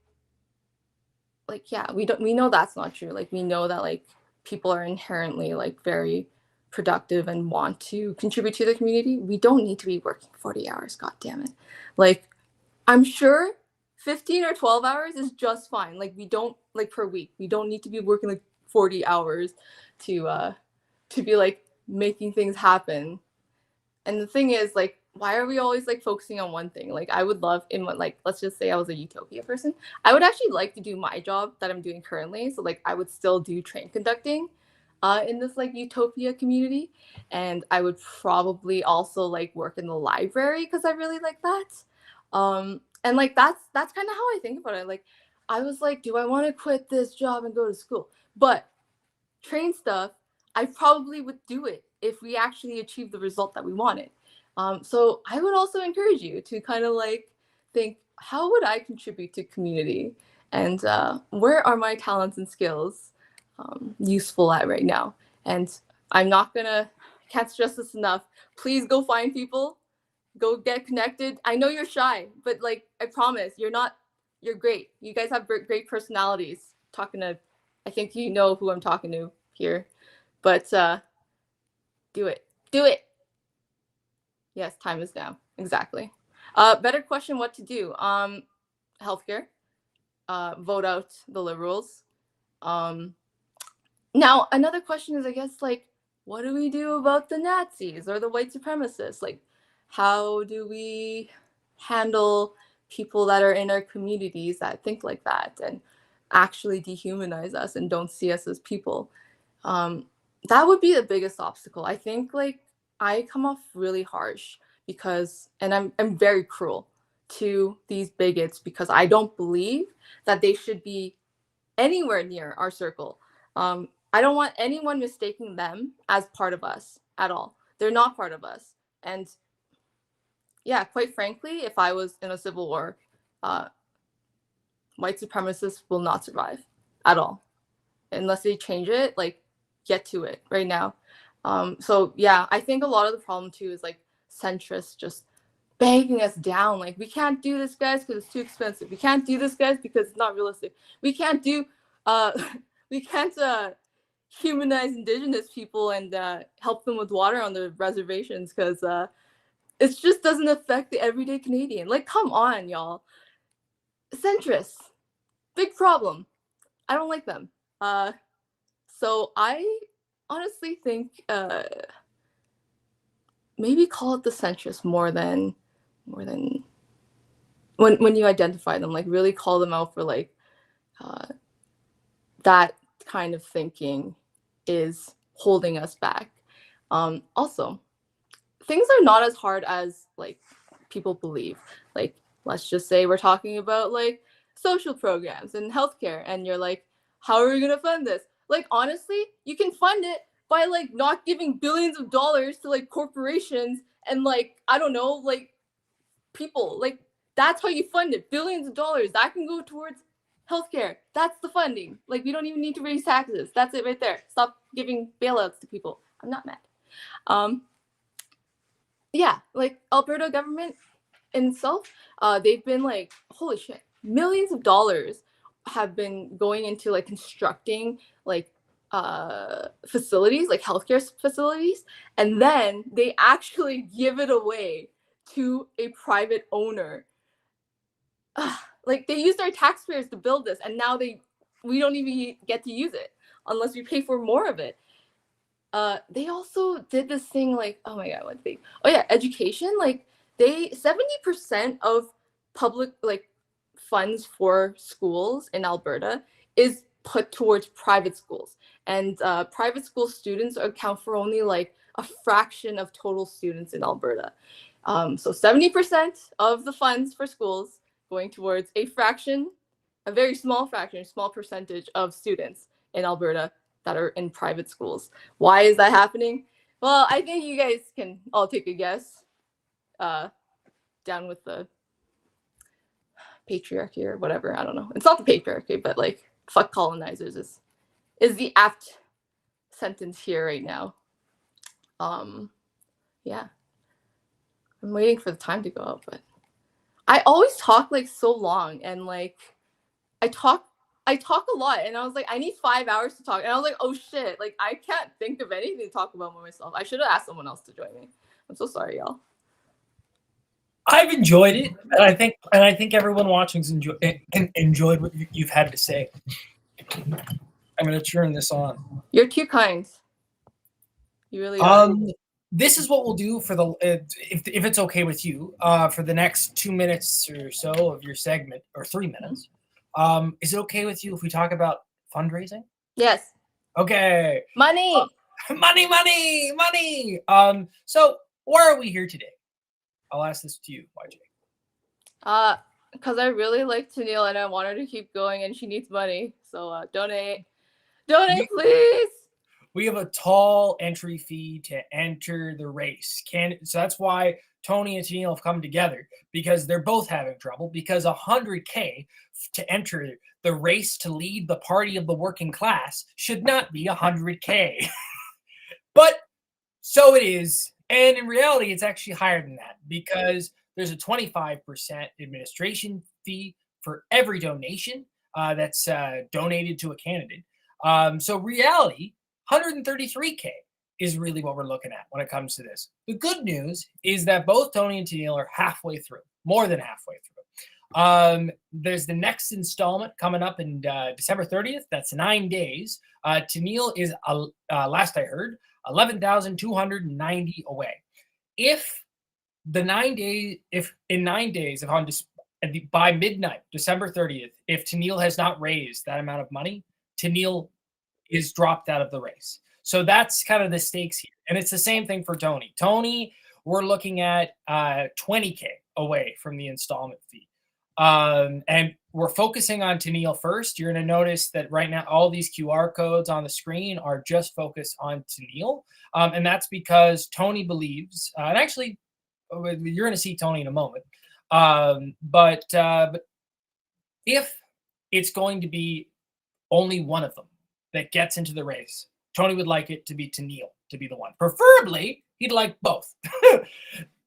yeah, we know that's not true. Like we know that like people are inherently like very productive and want to contribute to the community. We don't need to be working 40 hours, god damn it. Like I'm sure 15 or 12 hours is just fine. Like we don't, like per week, we don't need to be working like 40 hours to be like making things happen. And the thing is, like, why are we always like focusing on one thing? Like I would love in what, like, let's just say I was a utopia person, I would actually like to do my job that I'm doing currently. So like I would still do train conducting in this like utopia community, and I would probably also like work in the library because I really like that. And like that's kind of how I think about it. Like I was like, do I want to quit this job and go to school? But train stuff, I probably would do it if we actually achieve the result that we wanted. So I would also encourage you to kind of like think, how would I contribute to community, and where are my talents and skills useful at right now? And I'm not gonna, can't stress this enough. Please go find people, go get connected. I know you're shy, but like I promise, you're not. You're great. You guys have great personalities. Talking to, I think you know who I'm talking to here, but do it. Do it. Yes, time is now. Exactly. Better question what to do. Healthcare. Vote out the liberals. Now, another question is, I guess, like, what do we do about the Nazis or the white supremacists? Like, how do we handle people that are in our communities that think like that and actually dehumanize us and don't see us as people? That would be the biggest obstacle. I think, like, I come off really harsh because, and I'm very cruel to these bigots because I don't believe that they should be anywhere near our circle. I don't want anyone mistaking them as part of us at all. They're not part of us. And yeah, quite frankly, if I was in a civil war, white supremacists will not survive at all. Unless they change it, like, get to it right now. So yeah, I think a lot of the problem too is like centrists just begging us down. Like, we can't do this, guys, because it's too expensive. We can't do this, guys, because it's not realistic. We can't do, we can't humanize indigenous people and help them with water on the reservations because it just doesn't affect the everyday Canadian. Like, come on, y'all. Centrists, big problem. I don't like them. So I honestly think maybe call it the centrists more than when you identify them, like really call them out for like that kind of thinking is holding us back. Also, things are not as hard as like people believe. Like, let's just say we're talking about like social programs and healthcare, and you're like, how are we gonna fund this? Like, honestly, you can fund it by like not giving billions of dollars to like corporations and like, I don't know, like people. Like, that's how you fund it. Billions of dollars that can go towards healthcare. That's the funding. Like, we don't even need to raise taxes. That's it right there. Stop giving bailouts to people. I'm not mad. Yeah, like Alberta government, in itself, they've been like, holy shit, millions of dollars have been going into like constructing like facilities, like healthcare facilities, and then they actually give it away to a private owner. Like they use their taxpayers to build this, and now we don't even get to use it unless we pay for more of it. They also did this thing like, oh my god, what thing? Oh yeah, education. Like 70% of public like funds for schools in Alberta is put towards private schools, and private school students account for only like a fraction of total students in Alberta. So 70% of the funds for schools going towards a very small fraction, small percentage of students in Alberta that are in private schools. Why is that happening? Well, I think you guys can all take a guess. Down with the patriarchy or whatever. I don't know. It's not the patriarchy, but like fuck colonizers is the apt sentence here right now. Yeah. I'm waiting for the time to go up, but I always talk like so long, and like I talk a lot, and I was like, I need 5 hours to talk, and I was like, oh shit, like I can't think of anything to talk about myself. I should have asked someone else to join me. I'm so sorry, y'all. I've enjoyed it, and I think everyone watching's enjoyed what you've had to say. I'm gonna turn this on. You're too kind. You really are. This is what we'll do for the if it's okay with you for the next 2 minutes or so of your segment, or 3 minutes. Is it okay with you if we talk about fundraising? Yes. Okay. Money. Money. So why are we here today? I'll ask this to you, YJ. Because I really like Tanille and I want her to keep going, and she needs money. So donate, please. We have a tall entry fee to enter the race. So that's why Tony and Tanille have come together, because they're both having trouble, because $100K to enter the race to lead the party of the working class should not be $100K. But so it is. And in reality, it's actually higher than that, because there's a 25% administration fee for every donation that's donated to a candidate. So reality, $133K is really what we're looking at when it comes to this. The good news is that both Tony and Tanille are halfway through, more than halfway through. There's the next installment coming up in December 30th. That's 9 days. Tanille is, last I heard, 11,290 away. If in 9 days, by midnight, December 30th, if Tanille has not raised that amount of money, Tanille is dropped out of the race. So that's kind of the stakes here. And it's the same thing for Tony. Tony, we're looking at 20K away from the installment fee. And we're focusing on Tanille first. You're going to notice that right now, all these QR codes on the screen are just focused on Tanille. And that's because Tony believes, and actually, you're going to see Tony in a moment. But if it's going to be only one of them that gets into the race, Tony would like it to be Tanille to be the one. Preferably, he'd like both.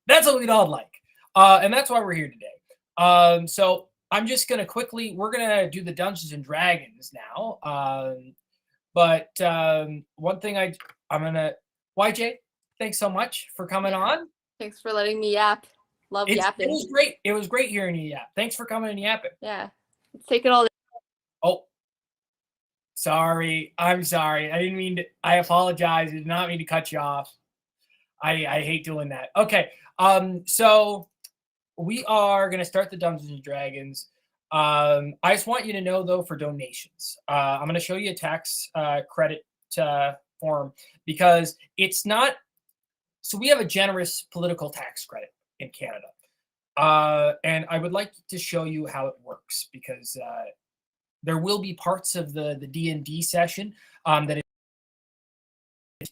That's what we'd all like. And that's why we're here today. So I'm just going to we're going to do the Dungeons and Dragons now. But one thing I'm going to, YJ, thanks so much for coming on. Thanks for letting me yap. Love yapping. It was great. It was great hearing you yap. Thanks for coming and yapping. Yeah. Let's take it all. Oh, sorry. I'm sorry. I didn't mean to. I apologize. I did not mean to cut you off. I hate doing that. Okay. So we are going to start the Dungeons and Dragons. I just want you to know, though, for donations, I'm going to show you a tax credit form, because it's not. So we have a generous political tax credit in Canada. And I would like to show you how it works, because there will be parts of the D&D session that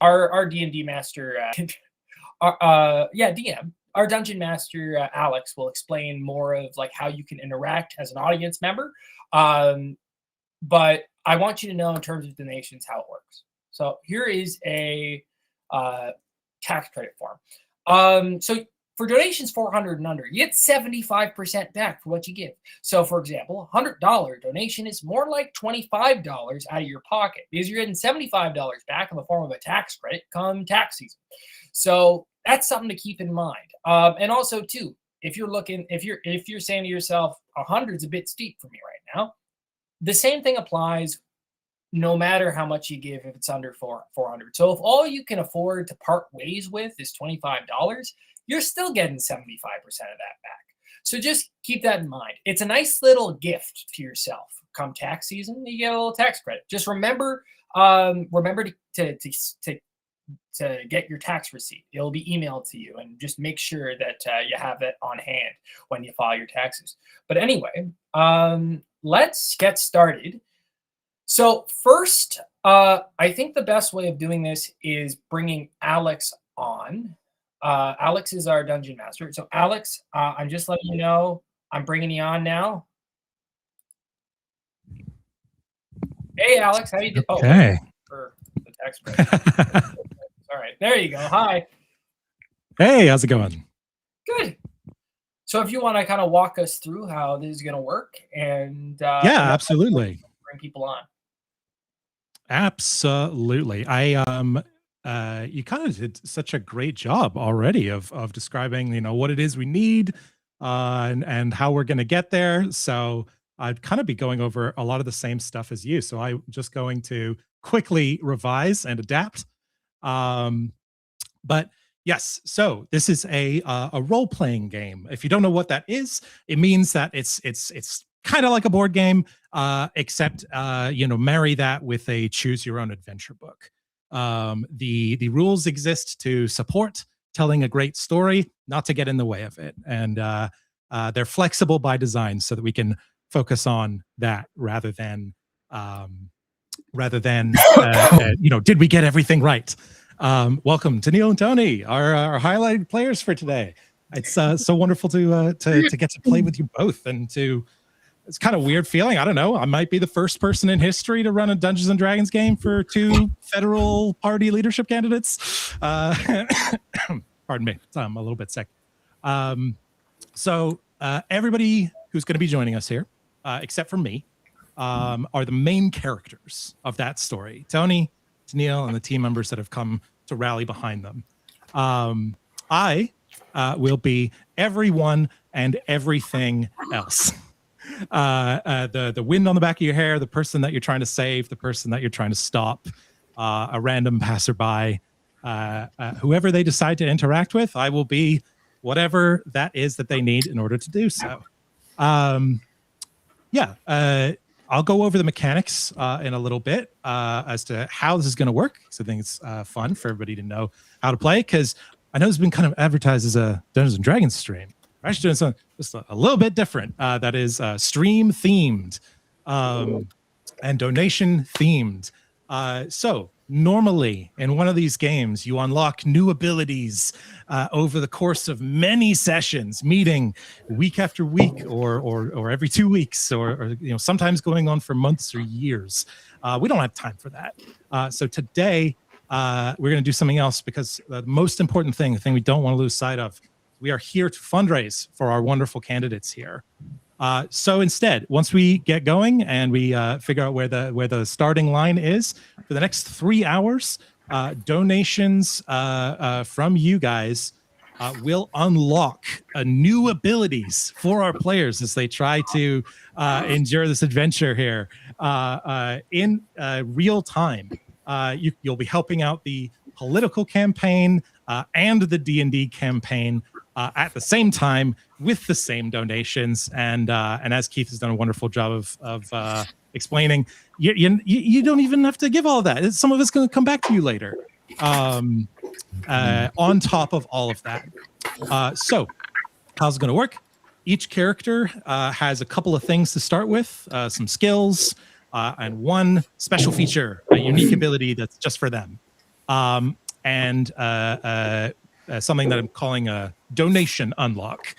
our D&D master, DM, our dungeon master, Alex, will explain more of like how you can interact as an audience member. But I want you to know in terms of donations how it works. So here is a tax credit form. So For donations 400 and under, you get 75% back for what you give. So, for example, a $100 donation is more like $25 out of your pocket because you're getting $75 back in the form of a tax credit come tax season. So that's something to keep in mind. And also, too, if you're saying to yourself, 100 is a bit steep for me right now, the same thing applies no matter how much you give if it's under 400. So if all you can afford to part ways with is $25, you're still getting 75% of that back. So just keep that in mind. It's a nice little gift to yourself. Come tax season, you get a little tax credit. Just remember to get your tax receipt. It'll be emailed to you, and just make sure that you have it on hand when you file your taxes. But anyway, let's get started. So first, I think the best way of doing this is bringing Alex on. Alex is our dungeon master. So Alex, I'm just letting you know I'm bringing you on now. Hey, Alex, how you doing? Okay. Oh, for the text. All right, there you go. Hi. Hey, how's it going? Good. So if you want to kind of walk us through how this is going to work, and yeah, absolutely. Bring people on. Absolutely. You kind of did such a great job already of describing, what it is we need, and how we're going to get there. So I'd kind of be going over a lot of the same stuff as you. So I'm just going to quickly revise and adapt. But yes, so this is a role-playing game. If you don't know what that is, it means that it's kind of like a board game, except marry that with a choose your own adventure book. The rules exist to support telling a great story, not to get in the way of it. And they're flexible by design so that we can focus on that rather than did we get everything right? Welcome Tanille and Tony, our highlighted players for today. It's so wonderful to get to play with you both, and it's kind of weird feeling. I don't know. I might be the first person in history to run a Dungeons and Dragons game for 2 federal party leadership candidates. Pardon me. I'm a little bit sick. So everybody who's going to be joining us here, except for me, are the main characters of that story. Tony, Tanille, and the team members that have come to rally behind them. I will be everyone and everything else. The wind on the back of your hair, the person that you're trying to save, the person that you're trying to stop, a random passerby, whoever they decide to interact with, I will be whatever that is that they need in order to do so. I'll go over the mechanics in a little bit as to how this is going to work. So I think it's fun for everybody to know how to play, because I know it's been kind of advertised as a Dungeons and Dragons stream. We're actually doing something just a little bit different. That is stream themed and donation themed. So normally in one of these games, you unlock new abilities over the course of many sessions, meeting week after week, or every 2 weeks, or sometimes going on for months or years. We don't have time for that. So today we're going to do something else, because the most important thing, the thing we don't want to lose sight of, we are here to fundraise for our wonderful candidates here. So instead, once we get going and we figure out where the starting line is, for the next 3 hours, donations from you guys will unlock new abilities for our players as they try to endure this adventure here in real time. You'll be helping out the political campaign and the D&D campaign at the same time with the same donations, and as Keith has done a wonderful job of explaining, you don't even have to give all of that. Some of it's going to come back to you later. On top of all of that, so how's it going to work? Each character has a couple of things to start with, some skills, and one special feature, a unique ability that's just for them, and something that I'm calling a donation unlock.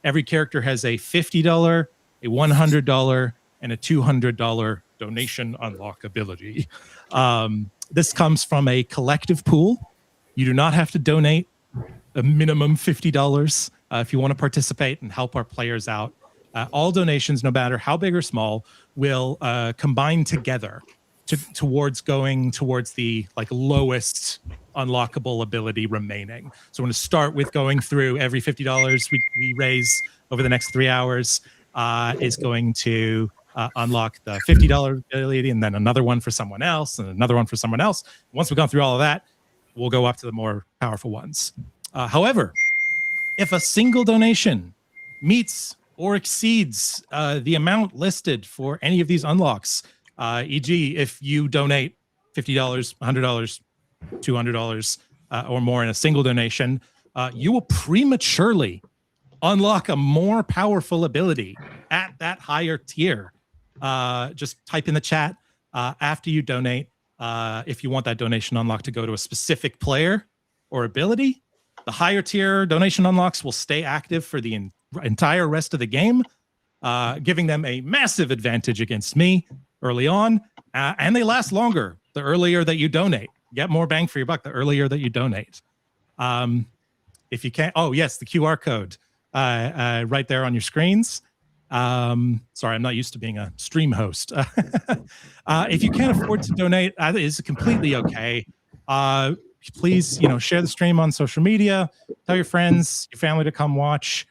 Every character has a $50, a $100, and a $200 donation unlock ability. This comes from a collective pool. You do not have to donate a minimum $50 if you want to participate and help our players out. All donations, no matter how big or small, will combine together towards going towards the lowest unlockable ability remaining. So I'm going to start with going through every $50 we raise over the next 3 hours is going to unlock the $50 ability, and then another one for someone else, and another one for someone else. Once we've gone through all of that, we'll go up to the more powerful ones. However, if a single donation meets or exceeds the amount listed for any of these unlocks, e.g., if you donate $50, $100, $200 or more in a single donation, you will prematurely unlock a more powerful ability at that higher tier. Just type in the chat after you donate if you want that donation unlock to go to a specific player or ability. The higher tier donation unlocks will stay active for the entire rest of the game, giving them a massive advantage against me early on, and they last longer the earlier that you donate. Get more bang for your buck the earlier that you donate. If you can't, oh yes, the QR code right there on your screens. Sorry, I'm not used to being a stream host. If you can't afford to donate, it's completely okay. Please, share the stream on social media. Tell your friends, your family to come watch.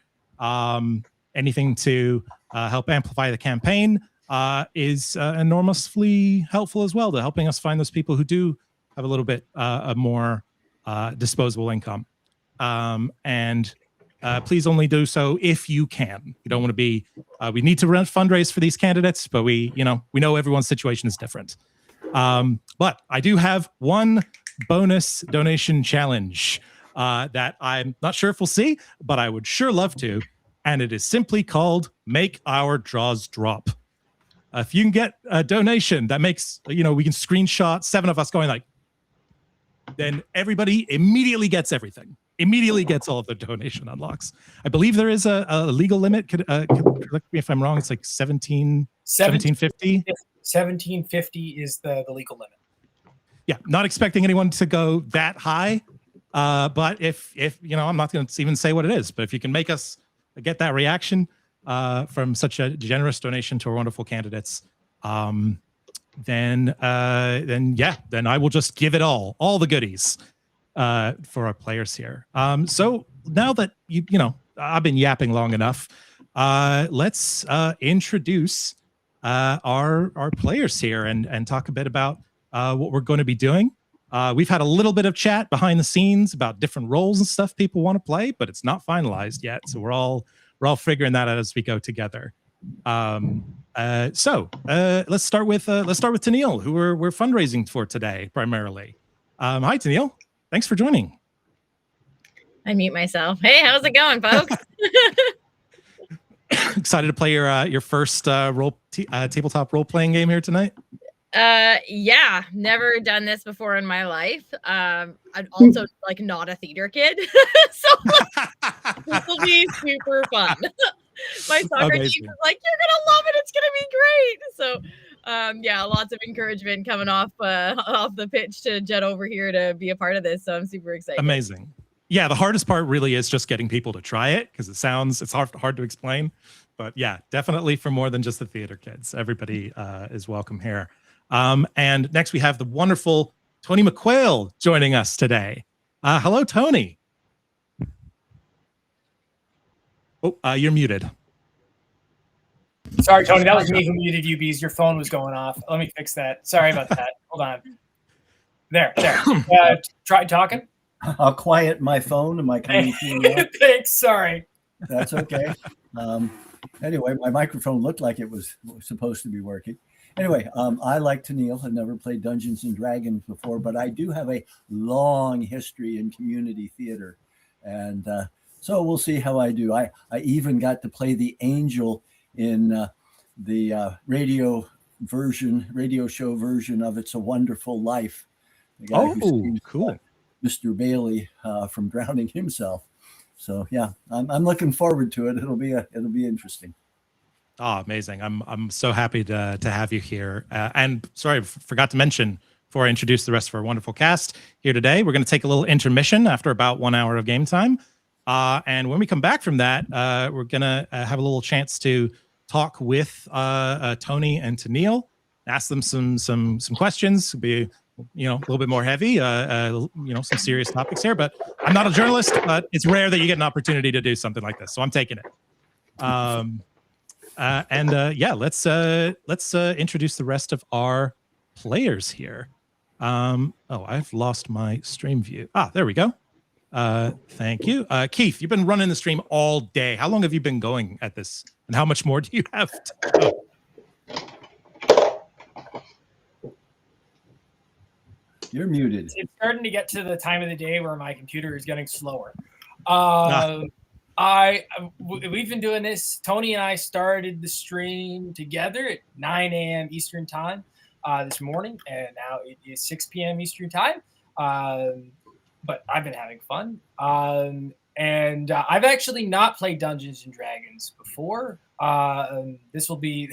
Anything to help amplify the campaign is enormously helpful as well to helping us find those people who do have a little bit of more disposable income. And please only do so if you can. You don't want to be, we need to fundraise for these candidates, but we know everyone's situation is different. But I do have one bonus donation challenge that I'm not sure if we'll see, but I would sure love to. And it is simply called Make Our Draws Drop. If you can get a donation that makes, we can screenshot 7 of us going then everybody immediately gets everything. Immediately gets all of the donation unlocks. I believe there is a legal limit. Correct me if I'm wrong. It's like 1750. 1750 is the legal limit. Yeah, not expecting anyone to go that high. But if I'm not going to even say what it is, but if you can make us get that reaction from such a generous donation to our wonderful candidates, then I will just give it all the goodies for our players here. So now that I've been yapping long enough, let's introduce our players here and talk a bit about what we're going to be doing. We've had a little bit of chat behind the scenes about different roles and stuff people want to play, but it's not finalized yet. So we're all figuring that out as we go together. So let's start with Tanille, who we're fundraising for today primarily. Hi, Tanille. Thanks for joining. I mute myself. Hey, how's it going, folks? Excited to play your first tabletop role-playing game here tonight? Yeah, never done this before in my life. I'm also not a theater kid, so this will be super fun. My soccer team is you're gonna love it. It's gonna be great. So yeah, lots of encouragement coming off the pitch to jet over here to be a part of this. So I'm super excited. Amazing. Yeah, the hardest part really is just getting people to try it because it's hard to explain. But yeah, definitely for more than just the theater kids. Everybody is welcome here. And next we have the wonderful Tony McQuail joining us today. Hello, Tony. Oh, you're muted. Sorry, Tony, that was me who muted you because your phone was going off. Let me fix that. Sorry about that. Hold on. There. Try talking. I'll quiet my phone and my coming through. Thanks. Sorry. That's okay. Anyway, my microphone looked like it was supposed to be working. Anyway, I like Tanille. I've never played Dungeons and Dragons before, but I do have a long history in community theater. And so we'll see how I do. I even got to play the angel in the radio show version of It's a Wonderful Life. The guy who sings, cool. Mr. Bailey from drowning himself. So yeah, I'm looking forward to it. It'll be interesting. Oh, amazing. I'm so happy to have you here. And sorry, I forgot to mention, before I introduce the rest of our wonderful cast here today. We're going to take a little intermission after about 1 hour of game time. And when we come back from that, we're going to have a little chance to talk with Tony and Tanille, ask them some questions, be a little bit more heavy, some serious topics here. But I'm not a journalist, but it's rare that you get an opportunity to do something like this, so I'm taking it. Let's introduce the rest of our players here. I've lost my stream view. There we go. Thank you. Keith, you've been running the stream all day. How long have you been going at this? And how much more do you have to go? You're muted. It's starting to get to the time of the day where my computer is getting slower. We've been doing this. Tony and I started the stream together at 9 a.m. Eastern time this morning, and now it is 6 p.m. Eastern time. But I've been having fun. And I've actually not played Dungeons and Dragons before. This will be.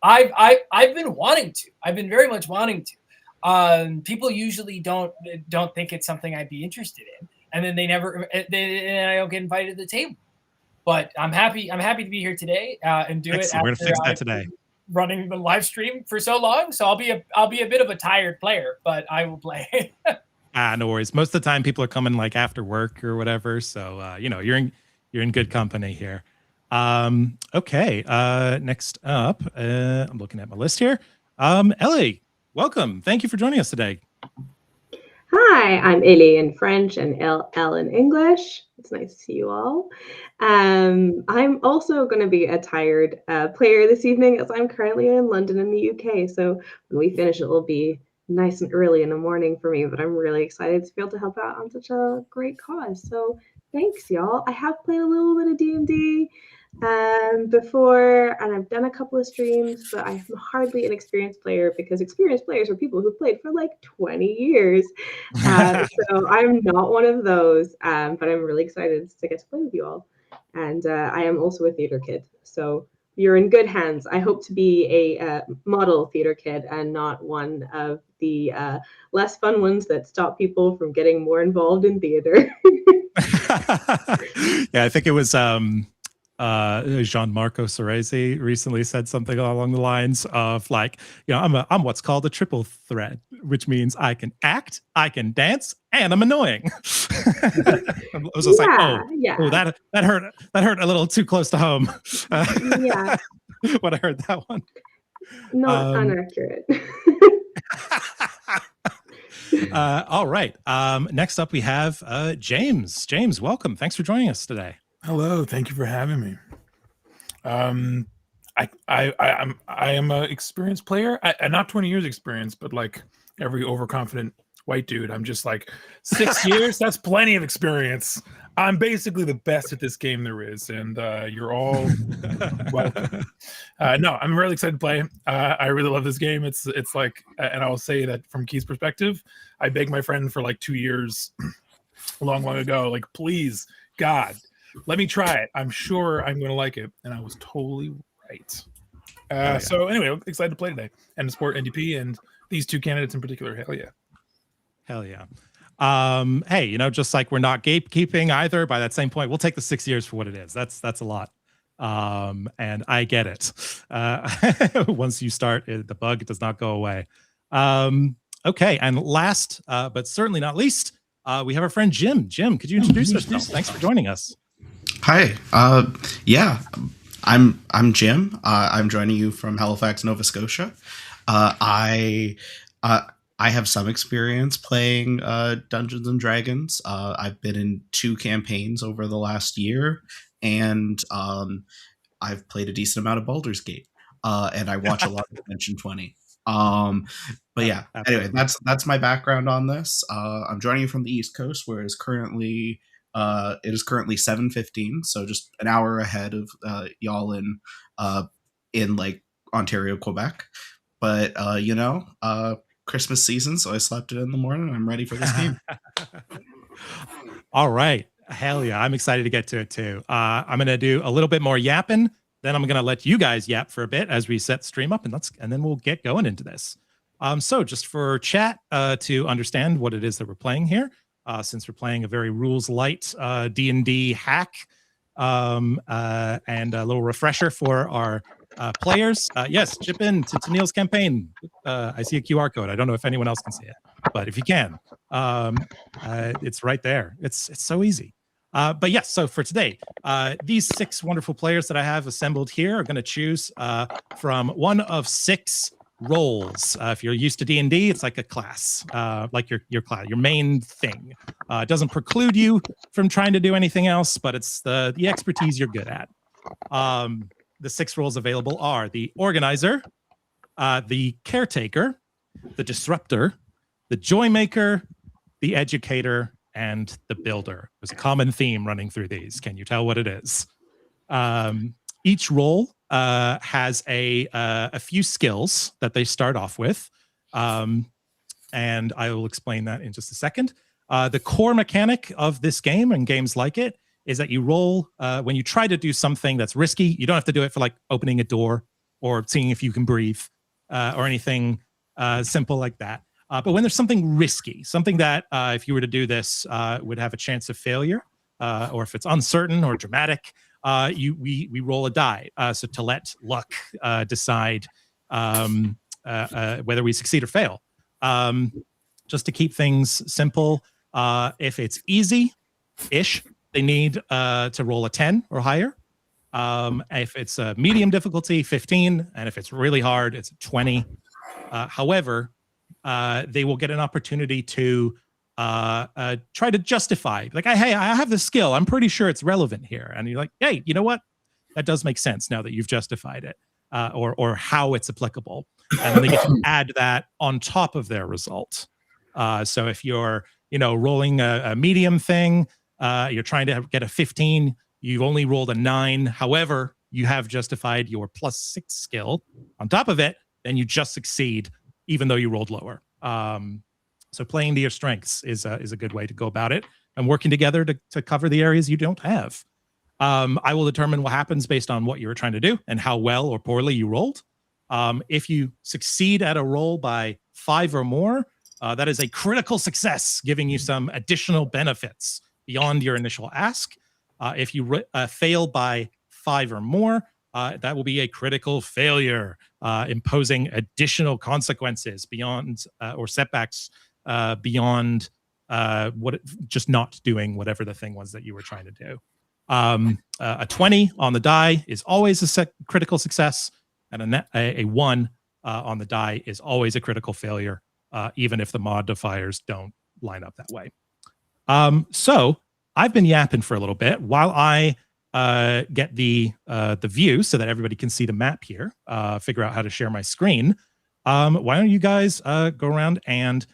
I've been wanting to. I've been very much wanting to. People usually don't think it's something I'd be interested in, and then and I don't get invited to the table. But I'm happy to be here today and do Excellent. it. We're gonna fix that today. Running the live stream for so long, so I'll be a bit of a tired player, but I will play. No worries. Most of the time, people are coming like after work or whatever, so you're in good company here. Okay. Next up, I'm looking at my list here. Ellie, welcome. Thank you for joining us today. Hi, I'm Ellie in French and Elle in English. It's nice to see you all. I'm also going to be a tired player this evening as I'm currently in London in the UK. So when we finish, it will be nice and early in the morning for me, but I'm really excited to be able to help out on such a great cause. So thanks, y'all. I have played a little bit of D&D before, and I've done a couple of streams, but I'm hardly an experienced player because experienced players are people who played for like 20 years. So I'm not one of those, but I'm really excited to get to play with you all. And I am also a theater kid, so you're in good hands. I hope to be a model theater kid and not one of the less fun ones that stop people from getting more involved in theater. Yeah, I think it was Gianmarco Ceresi recently said something along the lines of like, I'm what's called a triple threat, which means I can act, I can dance, and I'm annoying. I was just that hurt a little too close to home. Yeah. When I heard that one. Not inaccurate. All right. Next up, we have James. James, welcome. Thanks for joining us today. Hello, thank you for having me. I am an experienced player. I'm not 20 years experience, but like every overconfident white dude, I'm just like 6 years. That's plenty of experience. I'm basically the best at this game there is, and you're all welcome. No, I'm really excited to play. I really love this game. It's like, and I will say that from Keith's perspective, I begged my friend for like 2 years, long ago, like, please, God, let me try it. I'm sure I'm going to like it, and I was totally right. So anyway, I'm excited to play today and to support NDP and these two candidates in particular. Hell yeah. Hell yeah. Hey, just like we're not gatekeeping either. By that same point, we'll take the 6 years for what it is. That's a lot. And I get it. Once you start, the bug does not go away. Okay. And last, but certainly not least, we have our friend Jim. Jim, could you introduce yourself? Thanks for joining us. Hi. Yeah, I'm Jim. I'm joining you from Halifax, Nova Scotia. I have some experience playing Dungeons and Dragons. I've been in 2 campaigns over the last year, and I've played a decent amount of Baldur's Gate. And I watch a lot of Dimension 20. But yeah, anyway, that's my background on this. I'm joining you from the East Coast, where it is currently 7:15, so just an hour ahead of y'all in like Ontario, Quebec. But Christmas season, so I slept in the morning. I'm ready for this game. All right. Hell yeah. I'm excited to get to it too. I'm going to do a little bit more yapping. Then I'm going to let you guys yap for a bit as we set the stream up, and then we'll get going into this. So just for chat to understand what it is that we're playing here, since we're playing a very rules light D&D hack, and a little refresher for our players. Yes, chip in to Tanille's campaign. I see a QR code. I don't know if anyone else can see it, but if you can, it's right there. It's so easy. But yes, so for today, these 6 wonderful players that I have assembled here are going to choose from one of 6 roles. If you're used to D&D, it's like a class, like your class, your main thing. It doesn't preclude you from trying to do anything else, but it's the expertise you're good at. The 6 roles available are the organizer, the caretaker, the disruptor, the joy maker, the educator, and the builder. There's a common theme running through these. Can you tell what it is? Each role has a few skills that they start off with, and I will explain that in just a second. The core mechanic of this game and games like it is that you roll when you try to do something that's risky. You don't have to do it for like opening a door or seeing if you can breathe or anything simple like that. But when there's something risky, something that if you were to do this would have a chance of failure, or if it's uncertain or dramatic, we roll a die. So to let luck decide whether we succeed or fail. Just to keep things simple, if it's easy-ish, they need to roll a 10 or higher. If it's a medium difficulty, 15, and if it's really hard, it's 20. However, they will get an opportunity to try to justify, like, hey, I have this skill. I'm pretty sure it's relevant here. And you're like, hey, you know what? That does make sense now that you've justified it, or how it's applicable. And then they get to add that on top of their result. So if you're, rolling a medium thing, you're trying to get a 15, you've only rolled a 9. However, you have justified your +6 skill on top of it, then you just succeed, even though you rolled lower. So playing to your strengths is a good way to go about it, and working together to cover the areas you don't have. I will determine what happens based on what you were trying to do and how well or poorly you rolled. If you succeed at a roll by 5 or more, that is a critical success, giving you some additional benefits beyond your initial ask. If you fail by 5 or more, that will be a critical failure, imposing additional consequences beyond or setbacks beyond just not doing whatever the thing was that you were trying to do. A 20 on the die is always a critical success, and a 1 on the die is always a critical failure, even if the modifiers don't line up that way. So I've been yapping for a little bit while I get the view so that everybody can see the map here, figure out how to share my screen. Why don't you guys go around and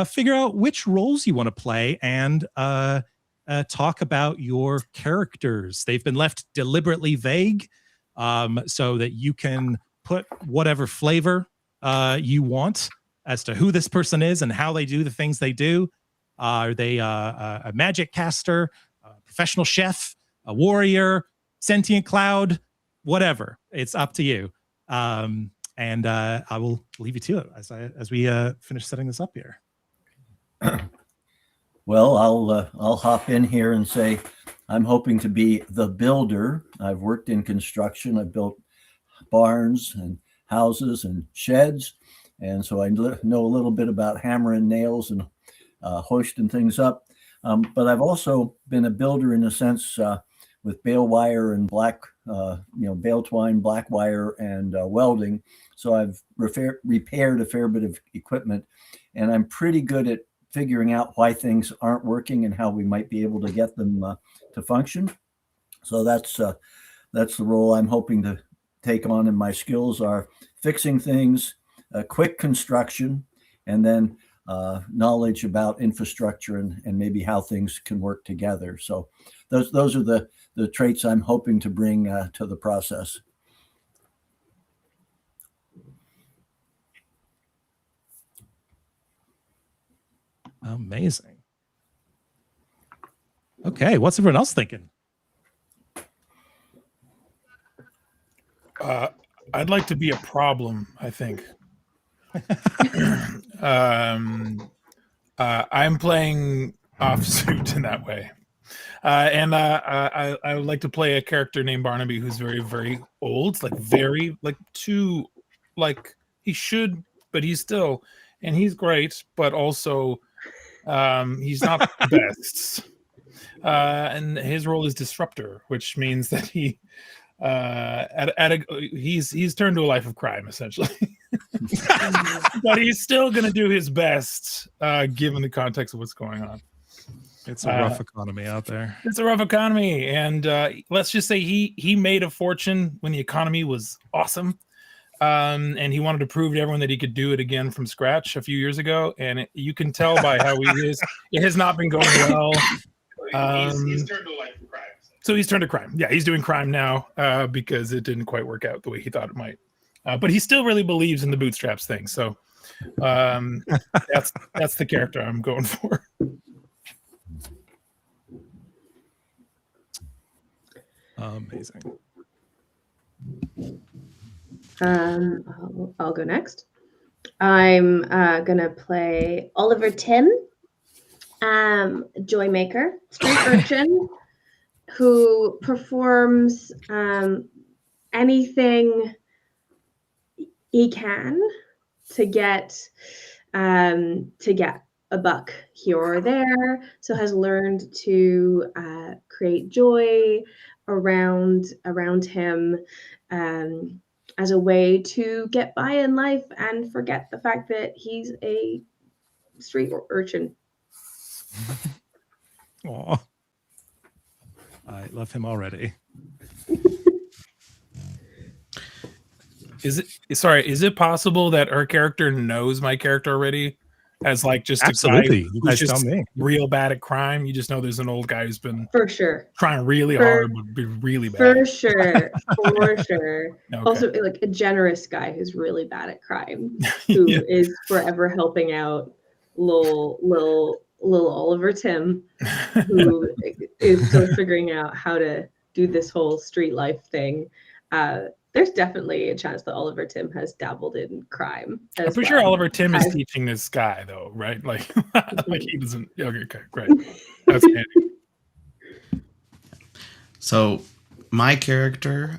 figure out which roles you want to play and talk about your characters. They've been left deliberately vague so that you can put whatever flavor you want as to who this person is and how they do the things they do. Are they a magic caster, a professional chef, a warrior, sentient cloud, whatever? It's up to you. And I will leave you to it as we finish setting this up here. Well, I'll hop in here and say I'm hoping to be the builder. I've worked in construction. I've built barns and houses and sheds, and so I know a little bit about hammering nails and hoisting things up. But I've also been a builder in a sense with bale wire and bale twine, black wire, and welding. So I've repaired a fair bit of equipment, and I'm pretty good at figuring out why things aren't working and how we might be able to get them to function. So that's the role I'm hoping to take on, and my skills are fixing things, quick construction, and then knowledge about infrastructure and maybe how things can work together. So those are the traits I'm hoping to bring to the process. Amazing. Okay, what's everyone else thinking? I'd like to be a problem, I think. I'm playing offsuit in that way. I would like to play a character named Barnaby who's very, very old, like very, like too, like he should, but he's still, and he's great, but also he's not the best. And his role is disruptor, which means that he he's turned to a life of crime essentially. But he's still going to do his best given the context of what's going on. It's a rough economy out there. It's a rough economy, and let's just say he made a fortune when the economy was awesome, and he wanted to prove to everyone that he could do it again from scratch a few years ago. And you can tell by how he is, it has not been going well. He's turned to a life of crime. So he's turned to crime. Yeah, he's doing crime now because it didn't quite work out the way he thought it might. But he still really believes in the bootstraps thing. So that's the character I'm going for. Amazing. I'll go next. I'm gonna play Oliver Tim, Joymaker, street urchin, who performs anything he can to get a buck here or there. So has learned to create joy around him as a way to get by in life and forget the fact that he's a street urchin. Aw. I love him already. Is it possible that her character knows my character already? As like just Absolutely. a guy You who's guys just tell me. real bad at crime. You just know there's an old guy who's been For sure. trying really hard, but be really bad. For sure. Okay. Also, like a generous guy who's really bad at crime, who is forever helping out little Oliver Tim, who is still figuring out how to do this whole street life thing. There's definitely a chance that Oliver Tim has dabbled in crime. I'm pretty sure Oliver Tim is teaching this guy though, right? Like, like he doesn't. Okay, great. That's handy. So my character,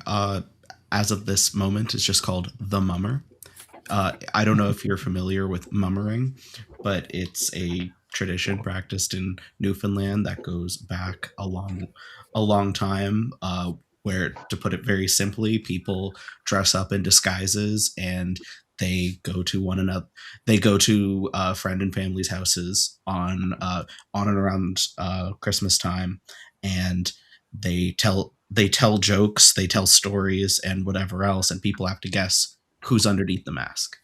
as of this moment, is just called the Mummer. I don't know if you're familiar with mummering, but it's a tradition practiced in Newfoundland that goes back a long time. Where, to put it very simply, people dress up in disguises and they go to one another. They go to friend and family's houses on and around Christmas time, and they tell jokes, they tell stories, and whatever else, and people have to guess who's underneath the mask.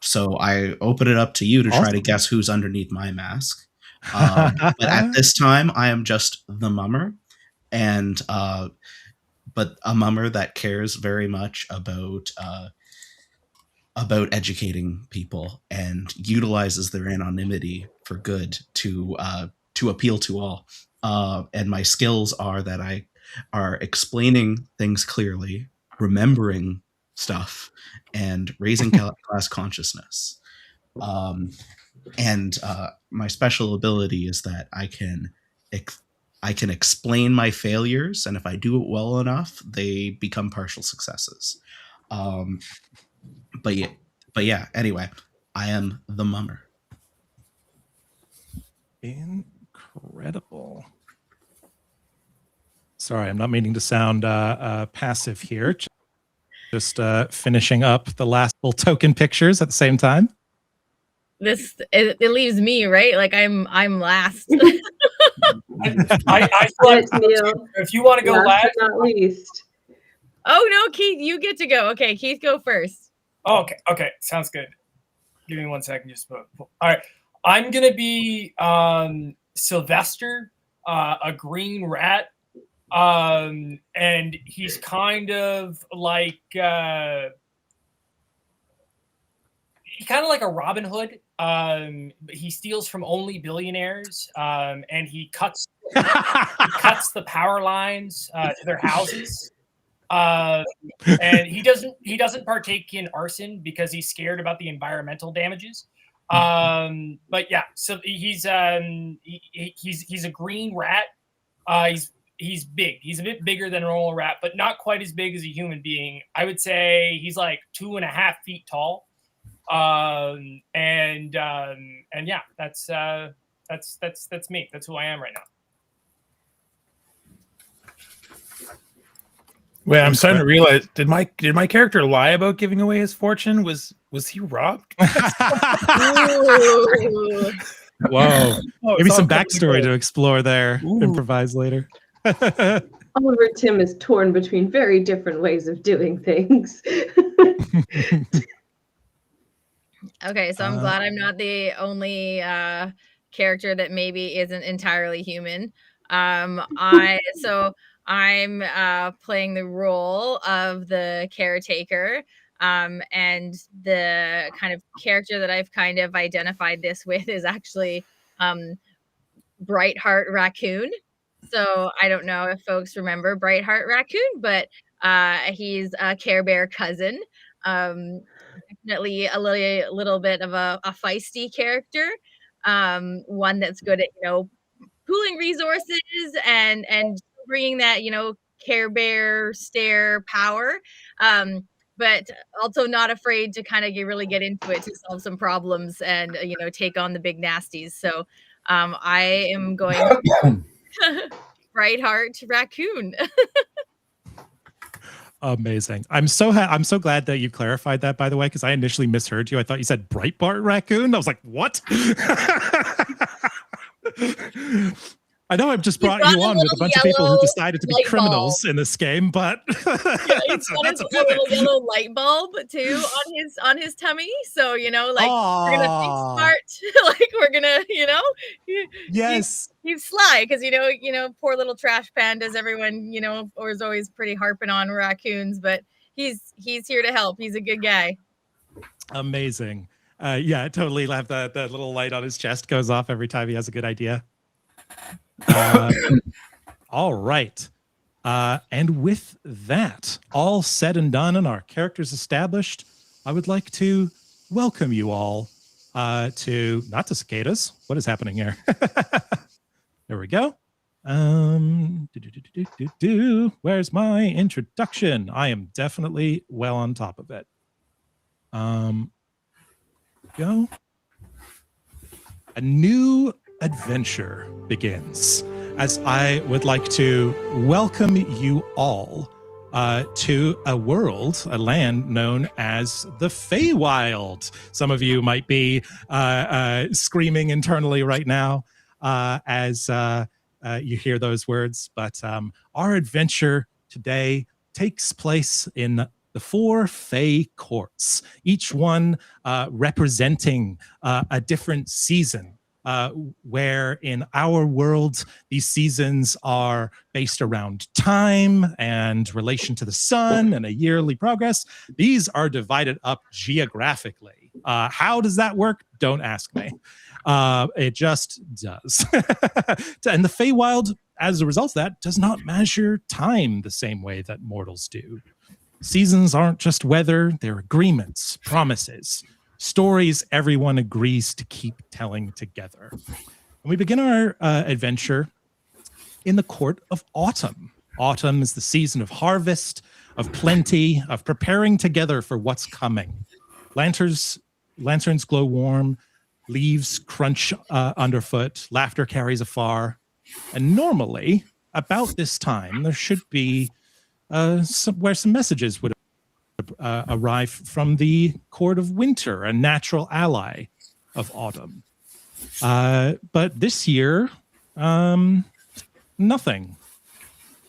So I open it up to you to try to guess who's underneath my mask. But at this time, I am just the Mummer. And but a mummer that cares very much about educating people and utilizes their anonymity for good to appeal to all. And my skills are that I are explaining things clearly, remembering stuff, and raising class consciousness. And my special ability is that I can explain my failures, and if I do it well enough, they become partial successes. But yeah. Anyway, I am the Mummer. Incredible. Sorry, I'm not meaning to sound passive here. Just finishing up the last little token pictures at the same time. It leaves me, right? Like I'm last. I if you want to go last, but not least. Oh no, Keith, you get to go. Okay, Keith, go first. Oh, okay, sounds good. Give me 1 second, just all right. I'm gonna be Sylvester, a green rat, and he's kind of like a Robin Hood. He steals from only billionaires, and he cuts the power lines to their houses. And he doesn't partake in arson because he's scared about the environmental damages. But yeah, so he's a green rat. He's big. He's a bit bigger than a normal rat, but not quite as big as a human being. I would say he's like 2.5 feet tall. And yeah, that's me. That's who I am right now. Wait, I'm starting to realize, did my character lie about giving away his fortune? Was he robbed? Whoa. Oh, Maybe it's some all coming backstory to together. explore there. Improvise later. Oliver Tim is torn between very different ways of doing things. Okay, so I'm glad I'm not the only character that maybe isn't entirely human. I'm playing the role of the caretaker, and the kind of character that I've kind of identified this with is actually Brightheart Raccoon. So I don't know if folks remember Brightheart Raccoon, but he's a Care Bear cousin. Definitely a little bit of a feisty character, one that's good at pooling resources and bringing that Care Bear stare power, but also not afraid to kind of really get into it to solve some problems and take on the big nasties. So I am going Brightheart Raccoon. Amazing. I'm so glad that you clarified that, by the way, because I initially misheard you. I thought you said Breitbart Raccoon. I was like, what? I know I've just brought you on with a bunch of people who decided to be criminals in this game, but that's a pivot. Little yellow light bulb too on his tummy. So we're gonna think smart. We're gonna yes. He's sly because poor little trash pandas. Everyone or is always pretty harping on raccoons, but he's here to help. He's a good guy. Amazing. Yeah, totally. Have the little light on his chest goes off every time he has a good idea. All right. And with that all said and done and our characters established, I would like to welcome you all not to cicadas. What is happening here? There we go. Where's my introduction? I am definitely well on top of it. Go. A new adventure begins as I would like to welcome you all to a land known as the Feywild. Some of you might be screaming internally right now as you hear those words, but our adventure today takes place in the 4 Fey courts, each one representing a different season. Where in our world, these seasons are based around time and relation to the sun and a yearly progress. These are divided up geographically. How does that work? Don't ask me. It just does. And the Feywild, as a result of that, does not measure time the same way that mortals do. Seasons aren't just weather, they're agreements, promises, stories everyone agrees to keep telling together. And we begin our adventure in the court of autumn. Autumn is the season of harvest, of plenty, of preparing together for what's coming. Lanterns glow warm, leaves crunch underfoot, laughter carries afar. And normally, about this time, there should be some messages would arrive from the court of winter, a natural ally of autumn. But this year, nothing.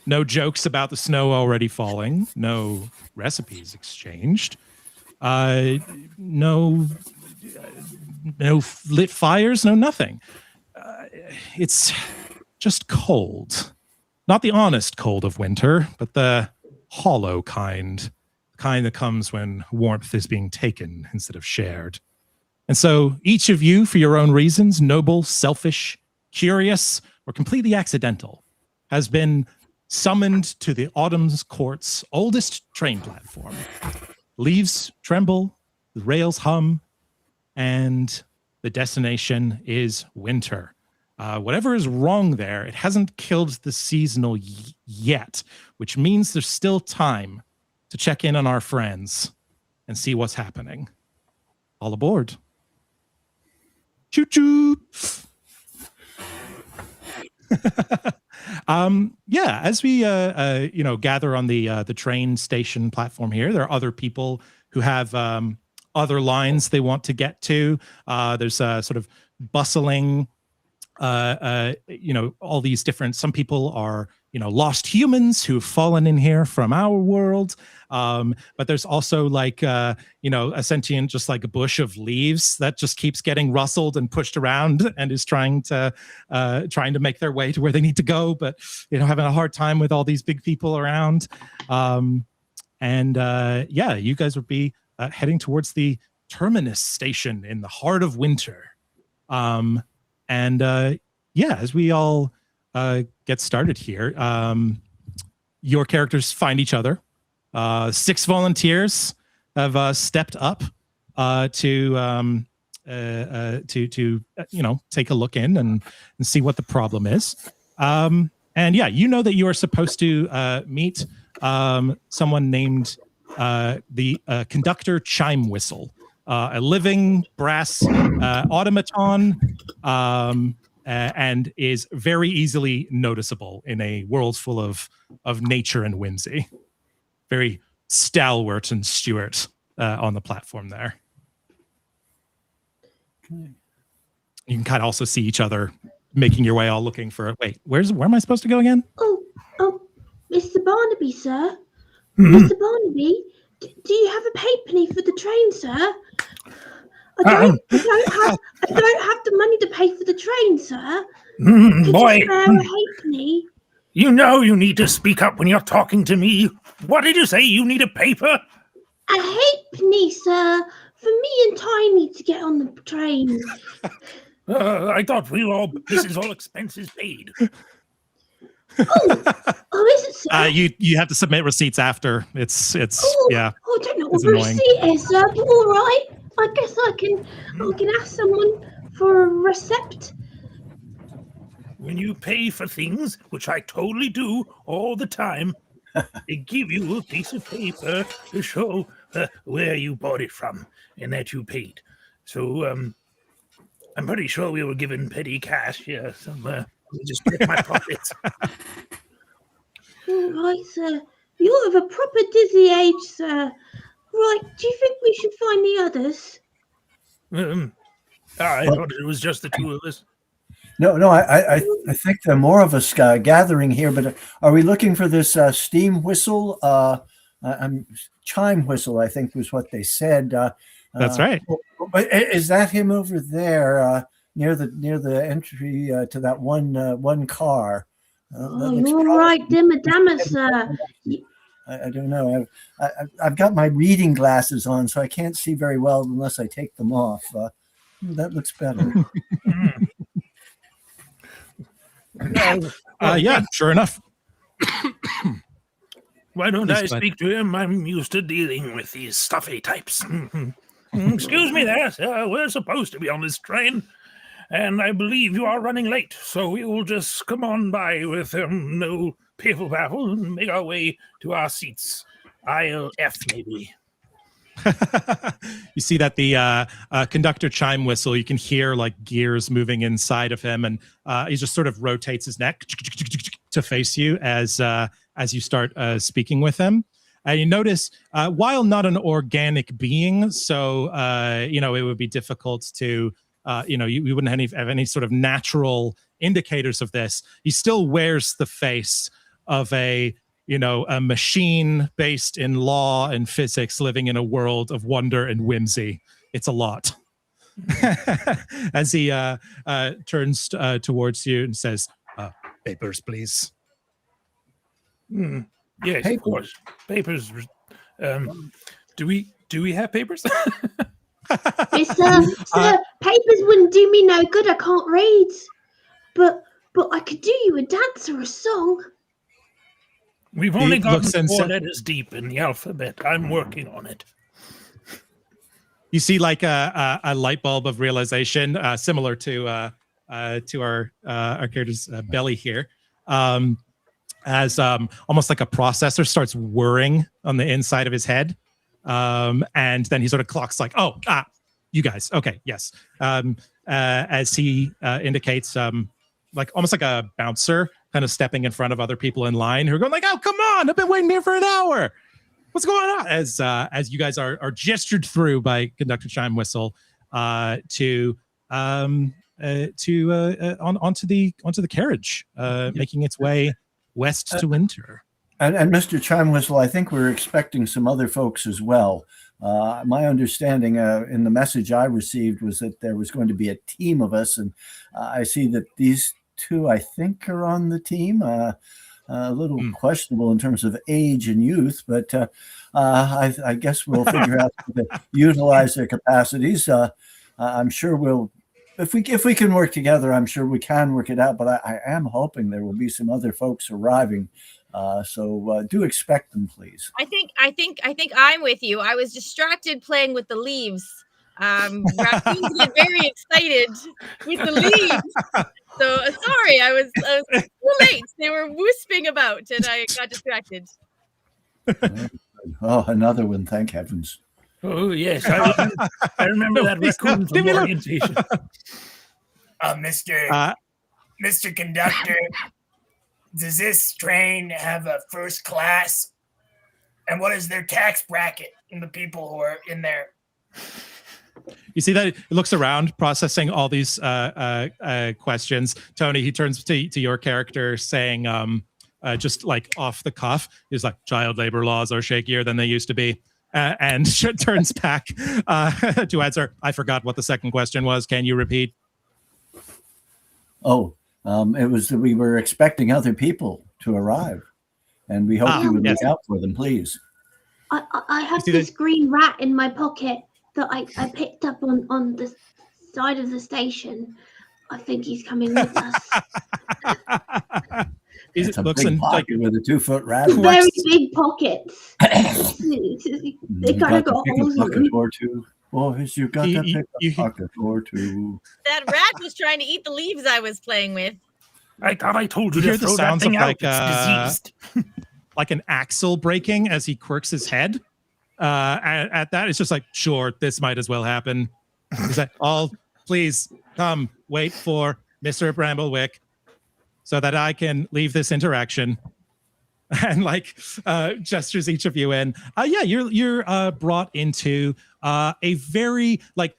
No jokes about the snow already falling. No recipes exchanged. No lit fires. No nothing. It's just cold. Not the honest cold of winter, but the hollow kind that comes when warmth is being taken instead of shared. And so each of you, for your own reasons, noble, selfish, curious, or completely accidental, has been summoned to the Autumn's Court's oldest train platform. Leaves tremble, the rails hum, and the destination is winter. Whatever is wrong there, it hasn't killed the seasonal yet, which means there's still time to check in on our friends and see what's happening. All aboard. Choo-choo! Yeah, as we gather on the train station platform here, there are other people who have other lines they want to get to. There's sort of bustling, all these different. Some people are lost humans who've fallen in here from our world. But there's also like a sentient, just like a bush of leaves that just keeps getting rustled and pushed around and is trying to make their way to where they need to go, but having a hard time with all these big people around. You guys would be heading towards the terminus station in the heart of winter. As we all get started here, your characters find each other. 6 volunteers have stepped up to take a look in and see what the problem is. That you are supposed to meet someone named the conductor chime whistle, a living brass automaton, and is very easily noticeable in a world full of nature and whimsy. Very stalwart and Stuart on the platform there. You can kind of also see each other making your way, all looking for. Wait, where am I supposed to go again? Oh, Mr. Barnaby, sir. Mr. Barnaby, do you have a halfpenny for the train, sir? I don't have the money to pay for the train, sir. Could Boy, you spare a halfpenny? you know you need to speak up when you're talking to me. What did you say? You need a paper? A halfpenny, sir, for me and Tiny to get on the train. I thought this is all expenses paid. Oh, is it, sir? You have to submit receipts after. It's yeah. I don't know what It's the annoying. receipt is, sir, but all right. I guess I can ask someone for a receipt. When you pay for things, which I totally do all the time, they give you a piece of paper to show where you bought it from and that you paid. So I'm pretty sure we were given petty cash here somewhere. Let me just check my pockets. All right, sir. You're of a proper dizzy age, sir. Right, do you think we should find the others? I thought it was just the two of us. No, I think there are more of us gathering here, but are we looking for this steam whistle? Chime whistle, I think was what they said. That's right. But is that him over there near the entry to that one car? You're right, dimmer dammer, sir. I don't know. I've got my reading glasses on, so I can't see very well unless I take them off. That looks better. Yeah, sure enough. Why don't I speak to him? I'm used to dealing with these stuffy types. Excuse me there, sir. We're supposed to be on this train, and I believe you are running late, so we will just come on by with no piffle-paffle and make our way to our seats. Aisle F, maybe. You see that the conductor chime whistle, you can hear like gears moving inside of him, and he just sort of rotates his neck to face you as you start speaking with him. You notice, while not an organic being, so it would be difficult to you wouldn't have any sort of natural indicators of this. He still wears the face of a machine based in law and physics, living in a world of wonder and whimsy. It's a lot. As he turns towards you and says, "Papers, please." Yes, Papers. of course. Papers. Do we have papers? Yes, sir, papers wouldn't do me no good. I can't read. But I could do you a dance or a song. We've He only gotten looks and 4 says- letters deep in the alphabet. I'm working on it. You see like a light bulb of realization, similar to our character's belly here, as almost like a processor starts whirring on the inside of his head, and then he sort of clocks like, you guys, okay, yes, as he indicates, like almost like a bouncer kind of stepping in front of other people in line who are going like, oh, come on, I've been waiting here for an hour. What's going on? As you guys are gestured through by Conductor Chime Whistle onto the carriage, making its way west to Winter. And Mr. Chime Whistle, I think we're expecting some other folks as well. My understanding in the message I received was that there was going to be a team of us, and I see that these two, I think, are on the team. A little questionable in terms of age and youth, but I guess we'll figure out how to utilize their capacities. I'm sure we'll, if we can work together, I'm sure we can work it out. But I am hoping there will be some other folks arriving. So do expect them, please. I think I'm with you. I was distracted playing with the leaves. Raccoons get very excited with the leaves. So sorry, I was too late. They were whooping about, and I got distracted. Oh, another one! Thank heavens. Oh yes, I remember that raccoon from orientation. Mr. Conductor, does this train have a first class? And what is their tax bracket and the people who are in there? You see that it looks around, processing all these questions. Tony, he turns to your character, saying, just like off the cuff, he's like, child labor laws are shakier than they used to be. And turns back to answer, I forgot what the second question was. Can you repeat? Oh, it was that we were expecting other people to arrive, and we hope you would look out for them, please. I have this green rat in my pocket that I picked up on the side of the station. I think he's coming with us. It's a big pocket with a 2-foot rat. Very big pockets. They kind of got holes in them. Or two. Boys, you got to pick a pocket or two. That rat was trying to eat the leaves I was playing with. I thought I told you You to hear the throw that sounds of thing out. like It's diseased. like an axle breaking as he quirks his head. At that, it's just like, sure, this might as well happen. Is that all? Please come wait for Mr. Bramblewick so that I can leave this interaction. And like gestures each of you in. You're brought into a very like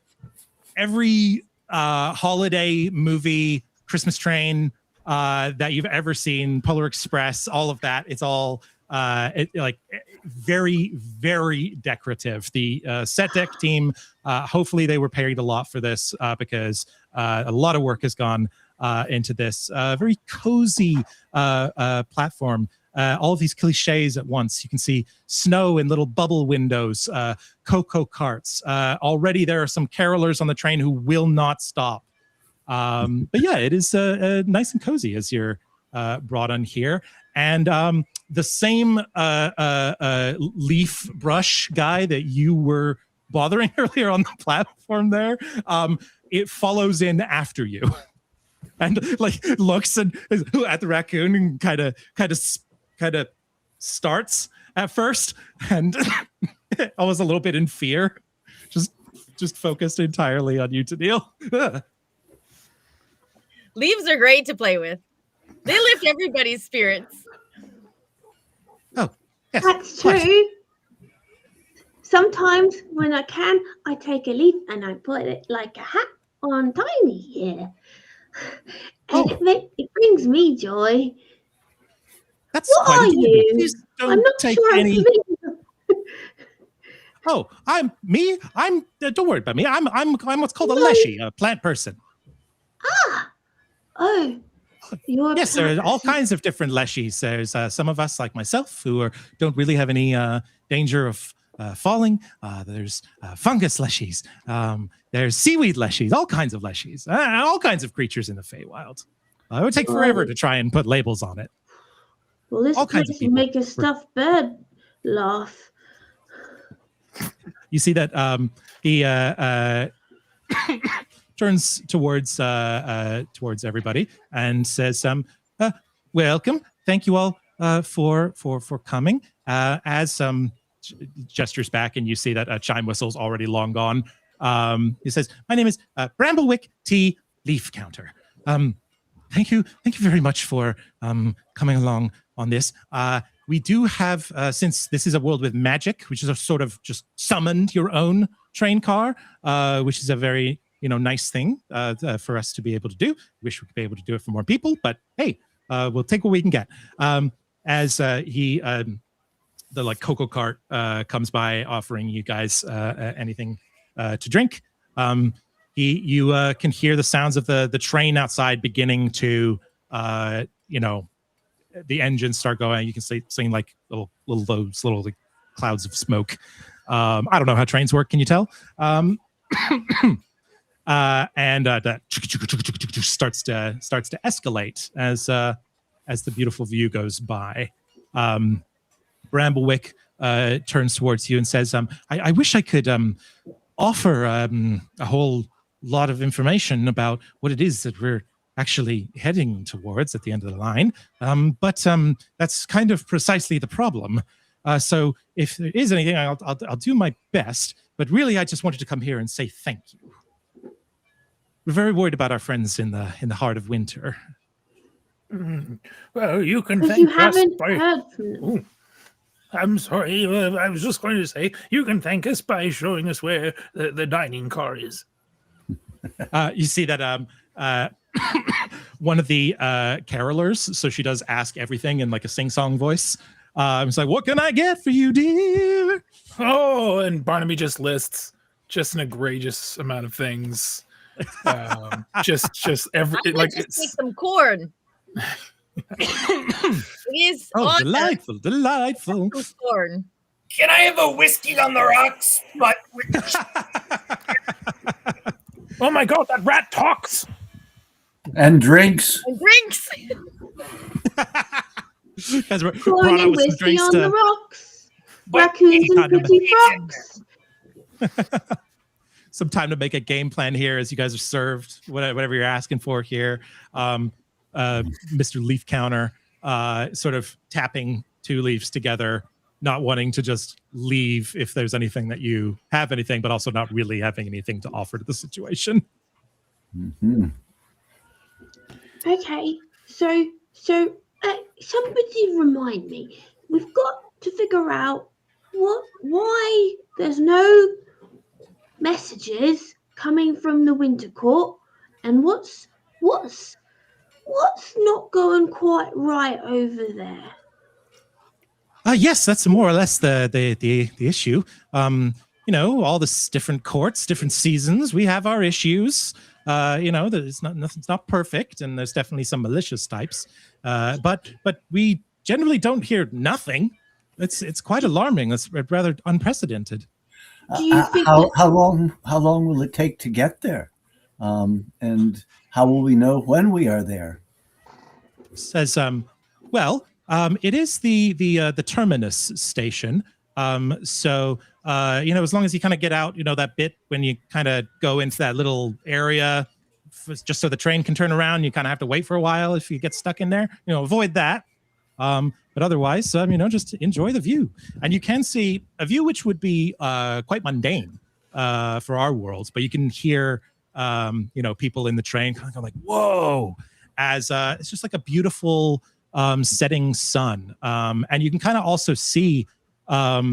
every holiday movie, Christmas train that you've ever seen, Polar Express, all of that. It's all very, very decorative. The set deck team, hopefully they were paid a lot for this because a lot of work has gone into this very cozy platform. All of these cliches at once. You can see snow in little bubble windows, cocoa carts. Already there are some carolers on the train who will not stop. But yeah, it is nice and cozy as you're brought on here. And the same leaf brush guy that you were bothering earlier on the platform there, it follows in after you. And like looks at the raccoon and kind of starts at first and almost a little bit in fear, just focused entirely on you, Tanille. Leaves are great to play with. They lift everybody's spirits. Oh, yes. That's true. Sometimes when I can, I take a leaf and I put it like a hat on Tiny here. And it brings me joy. That's what quite are adorable. you? Please don't I'm not take sure any. I'm I'm me. Don't worry about me. I'm what's called a leshy, a plant person. Oh, you're Yes, there are all kinds of different leshies. There's some of us like myself who don't really have any danger of falling. There's fungus leshies. There's seaweed leshies. All kinds of leshies. All kinds of creatures in the Feywild. It would take forever to try and put labels on it. Well, this all kinds of place will people. make a stuffed bird laugh. You see that he turns towards everybody and says, "Welcome, thank you all for coming." As gestures back, and you see that chime whistle's already long gone. He says, "My name is Bramblewick T. Leaf Counter. Thank you very much for coming along on this. We do have, since this is a world with magic, which is a sort of just summoned your own train car, which is a very nice thing for us to be able to do. Wish we could be able to do it for more people, but hey, we'll take what we can get." As the like cocoa cart comes by, offering you guys anything to drink. You can hear the sounds of the train outside beginning to the engines start going. You can see like little like clouds of smoke. I don't know how trains work. Can you tell? And that starts to escalate as the beautiful view goes by. Bramblewick turns towards you and says, I wish I could offer a whole lot of information about what it is that we're actually heading towards at the end of the line. But that's kind of precisely the problem. So if there is anything, I'll do my best. But really, I just wanted to come here and say thank you. We're very worried about our friends in the heart of winter. Well, you can Because thank you us haven't by... heard from them. Ooh, I'm sorry. I was just going to say, you can thank us by showing us where the dining car is. You see that one of the carolers, so she does ask everything in like a sing-song voice. It's like, "What can I get for you, dear?" Oh, and Barnaby just lists just an egregious amount of things. Just every I like just it's take some corn. It is delightful. Corn. Can I have a whiskey on the rocks? But oh my god, that rat talks. And drinks. And drinks. Guys were Corn brought out and with some whiskey drinks on to the rocks. Raccoons and pretty frocks. some time to make a game plan here as you guys are served whatever you're asking for here. Mr. Leaf Counter sort of tapping two leaves together, not wanting to just leave if there's anything that you have anything, but also not really having anything to offer to the situation. Mm-hmm. Okay, so somebody remind me. We've got to figure out why there's no messages coming from the Winter Court, and what's not going quite right over there. Yes, that's more or less the issue. All this different courts, different seasons. We have our issues. Nothing's not perfect, and there's definitely some malicious types. But we generally don't hear nothing. It's quite alarming. It's rather unprecedented. Do you think how long will it take to get there? And how will we know when we are there? Says, it is the terminus station. So as long as you kind of get out, that bit when you kind of go into that little area, just so the train can turn around, you kind of have to wait for a while if you get stuck in there. Avoid that. But otherwise, just enjoy the view, and you can see a view which would be quite mundane for our worlds, but you can hear people in the train kind of go like, "Whoa!" As it's just like a beautiful setting sun, and you can kind of also see a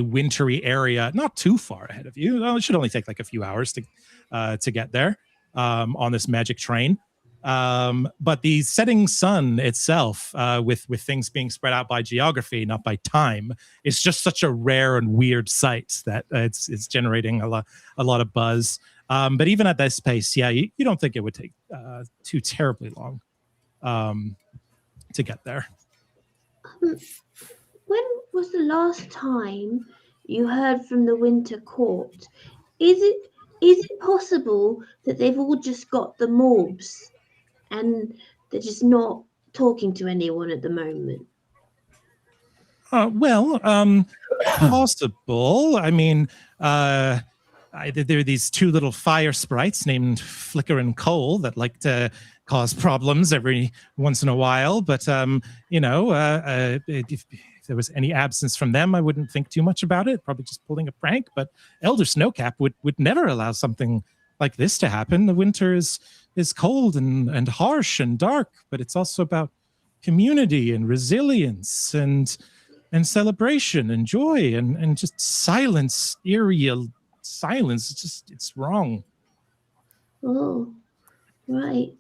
wintry area not too far ahead of you. It should only take like a few hours to get there on this magic train. But the setting sun itself, with things being spread out by geography, not by time, is just such a rare and weird sight that it's generating a lot of buzz. But even at this pace, you don't think it would take too terribly long to get there. When was the last time you heard from the Winter Court? Is it possible that they've all just got the morbs and they're just not talking to anyone at the moment. Possible. I mean, there are these two little fire sprites named Flicker and Coal that like to cause problems every once in a while. But, if there was any absence from them, I wouldn't think too much about it. Probably just pulling a prank. But Elder Snowcap would never allow something like this to happen. The winter is cold and harsh and dark, but it's also about community and resilience and celebration and joy and just silence, eerie silence. It's wrong. Oh, right.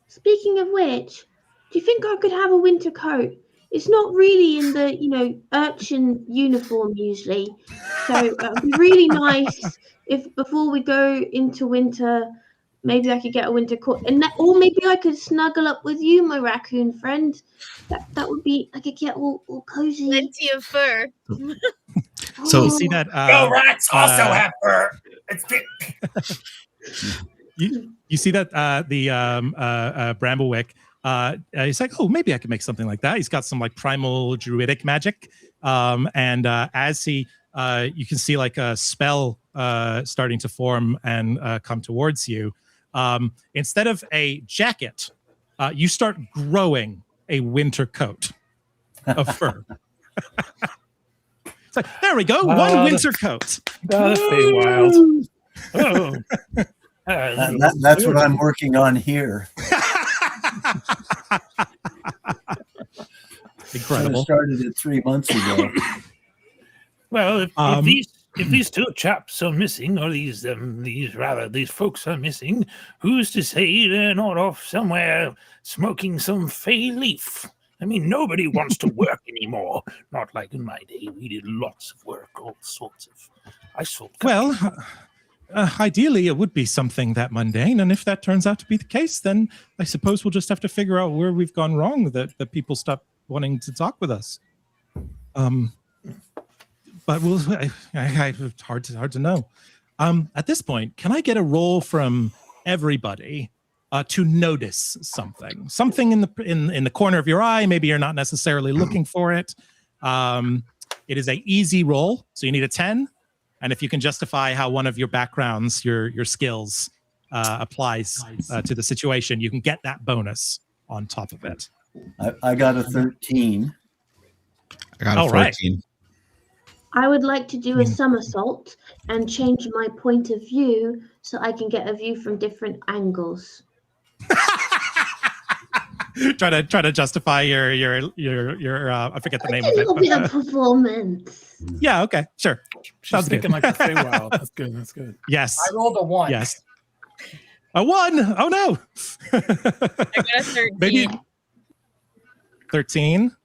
Speaking of which, do you think I could have a winter coat? It's not really in the, urchin uniform usually. So it'd be really nice if before we go into winter, maybe I could get a winter coat, or maybe I could snuggle up with you, my raccoon friend. That would be. I could get all cozy. Plenty of fur. So you see that? Go rats also have fur. You see that the Bramblewick. He's like, oh, maybe I could make something like that. He's got some like primal druidic magic, and as he, you can see like a spell starting to form and come towards you. Instead of a jacket, you start growing a winter coat of fur. It's like, there we go, one winter coat. That's Feywild. Oh. That's what I'm working on here. Incredible. I started it 3 months ago. Well, if these two chaps are missing, or these folks are missing, who's to say they're not off somewhere smoking some fey leaf? I mean, nobody wants to work anymore. Not like in my day. We did lots of work, all sorts of. I sold. Well, ideally, it would be something that mundane, and if that turns out to be the case, then I suppose we'll just have to figure out where we've gone wrong that people stop wanting to talk with us. But it's hard to know. At this point, can I get a roll from everybody to notice something in the corner of your eye? Maybe you're not necessarily looking for it. It is an easy roll, so you need a 10. And if you can justify how one of your backgrounds, your skills applies to the situation, you can get that bonus on top of it. I got a 13. I got a 14. Right. I would like to do a somersault and change my point of view so I can get a view from different angles. try to justify your I forget the name of it. A little bit of performance. Yeah. Okay. Sure. Sounds thinking like a Feywild. That's good. That's good. Yes. I rolled a 1. Yes. A 1. Oh no. I got a 13. Maybe 13.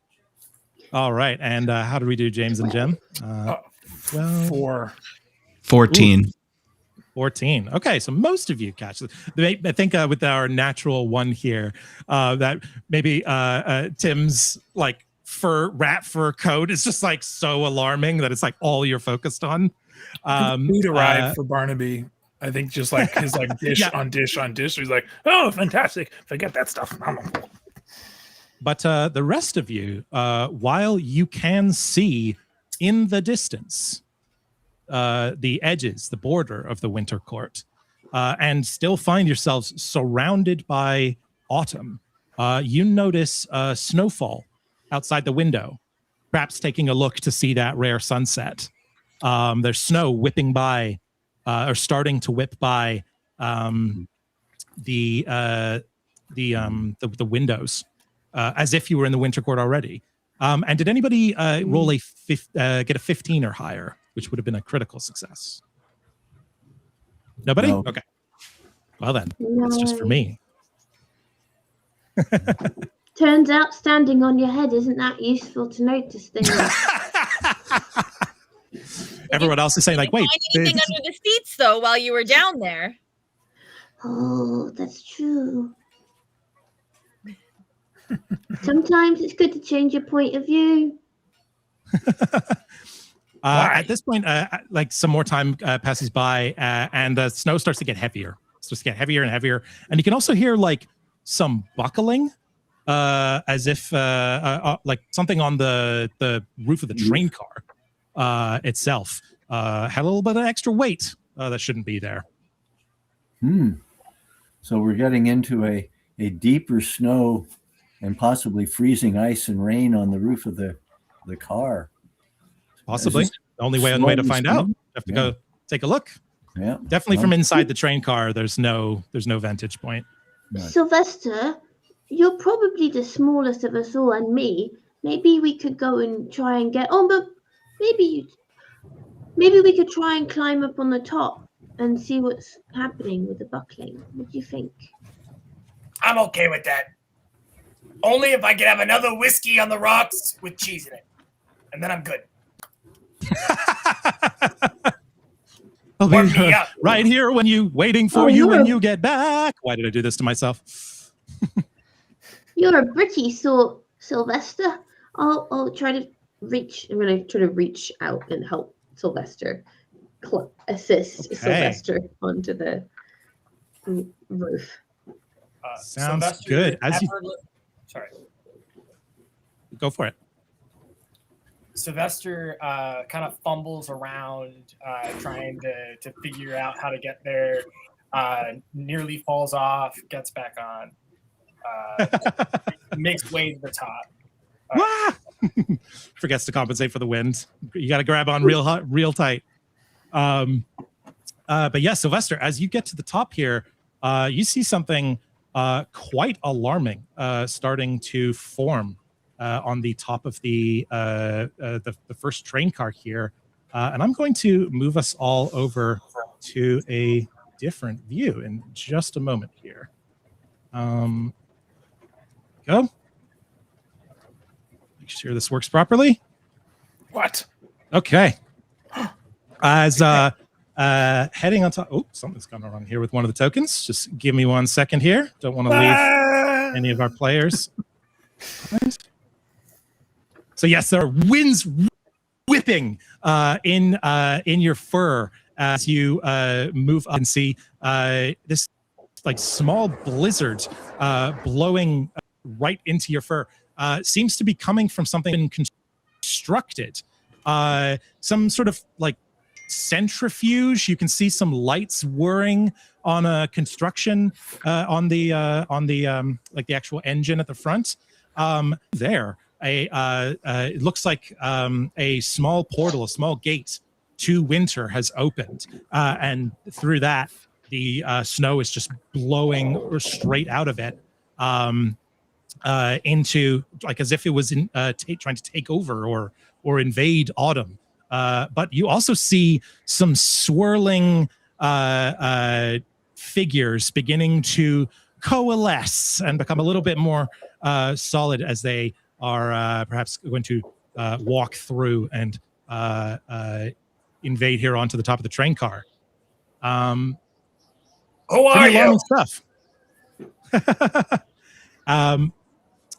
All right. And how did we do, James and Jim? 4. 14. Ooh. 14. Okay, so most of you catch it. I think with our natural 1 here, that maybe Tim's like rat fur coat is just like so alarming that it's like all you're focused on. Food arrived for Barnaby. I think just like his like dish on dish on dish. He's like, oh, fantastic! Forget that stuff. But the rest of you, while you can see in the distance the edges, the border of the winter court, and still find yourselves surrounded by autumn, you notice snowfall outside the window, perhaps taking a look to see that rare sunset. There's snow whipping by, or starting to whip by the windows, as if you were in the winter court already. And did anybody roll get a 15 or higher, which would have been a critical success? Nobody? No. Okay. Well then, it's just for me. Turns out standing on your head isn't that useful to notice things. Everyone else is saying like, wait. Find anything under the seats though while you were down there? Oh, that's true. Sometimes it's good to change your point of view. At this point, like some more time passes by, and the snow starts to get heavier. It starts to get heavier and heavier, and you can also hear like some buckling as if like something on the roof of the train car itself had a little bit of extra weight that shouldn't be there. So we're getting into a deeper snow and possibly freezing ice and rain on the roof of the car. Possibly. The only way to find out. You have to go take a look. Yeah. Definitely from inside the train car, there's no vantage point. Sylvester, you're probably the smallest of us all, and me. Maybe we could go and try and get on, but maybe we could try and climb up on the top and see what's happening with the buckling. What do you think? I'm okay with that. Only if I could have another whiskey on the rocks with cheese in it. And then I'm good. I'll Warm be me up. right here when you get back. Why did I do this to myself? You're a British sort, Sylvester. I'll try to reach. I'm gonna try to reach out and help Sylvester, assist Sylvester onto the roof. Sounds Sylvester good. Sorry. Go for it. Sylvester kind of fumbles around trying to figure out how to get there, nearly falls off, gets back on, makes way to the top. Forgets to compensate for the wind. You got to grab on real tight. But yeah, Sylvester, as you get to the top here, you see something quite alarming starting to form on the top of the first train car here. And I'm going to move us all over to a different view in just a moment here. Go. Make sure this works properly. What? Okay. As heading on top. Oh, something's gone wrong here with one of the tokens. Just give me 1 second here. Don't want to leave any of our players. So yes, there are winds whipping in your fur as you move up and see this like small blizzard blowing right into your fur. Seems to be coming from something constructed. Some sort of like centrifuge. You can see some lights whirring on a construction on the like the actual engine at the front. There. It looks like a small portal, a small gate to winter has opened, and through that, the snow is just blowing straight out of it into like as if it was trying to take over or invade autumn. But you also see some swirling figures beginning to coalesce and become a little bit more solid as they are perhaps going to walk through and invade here onto the top of the train car. Who are you? Stuff.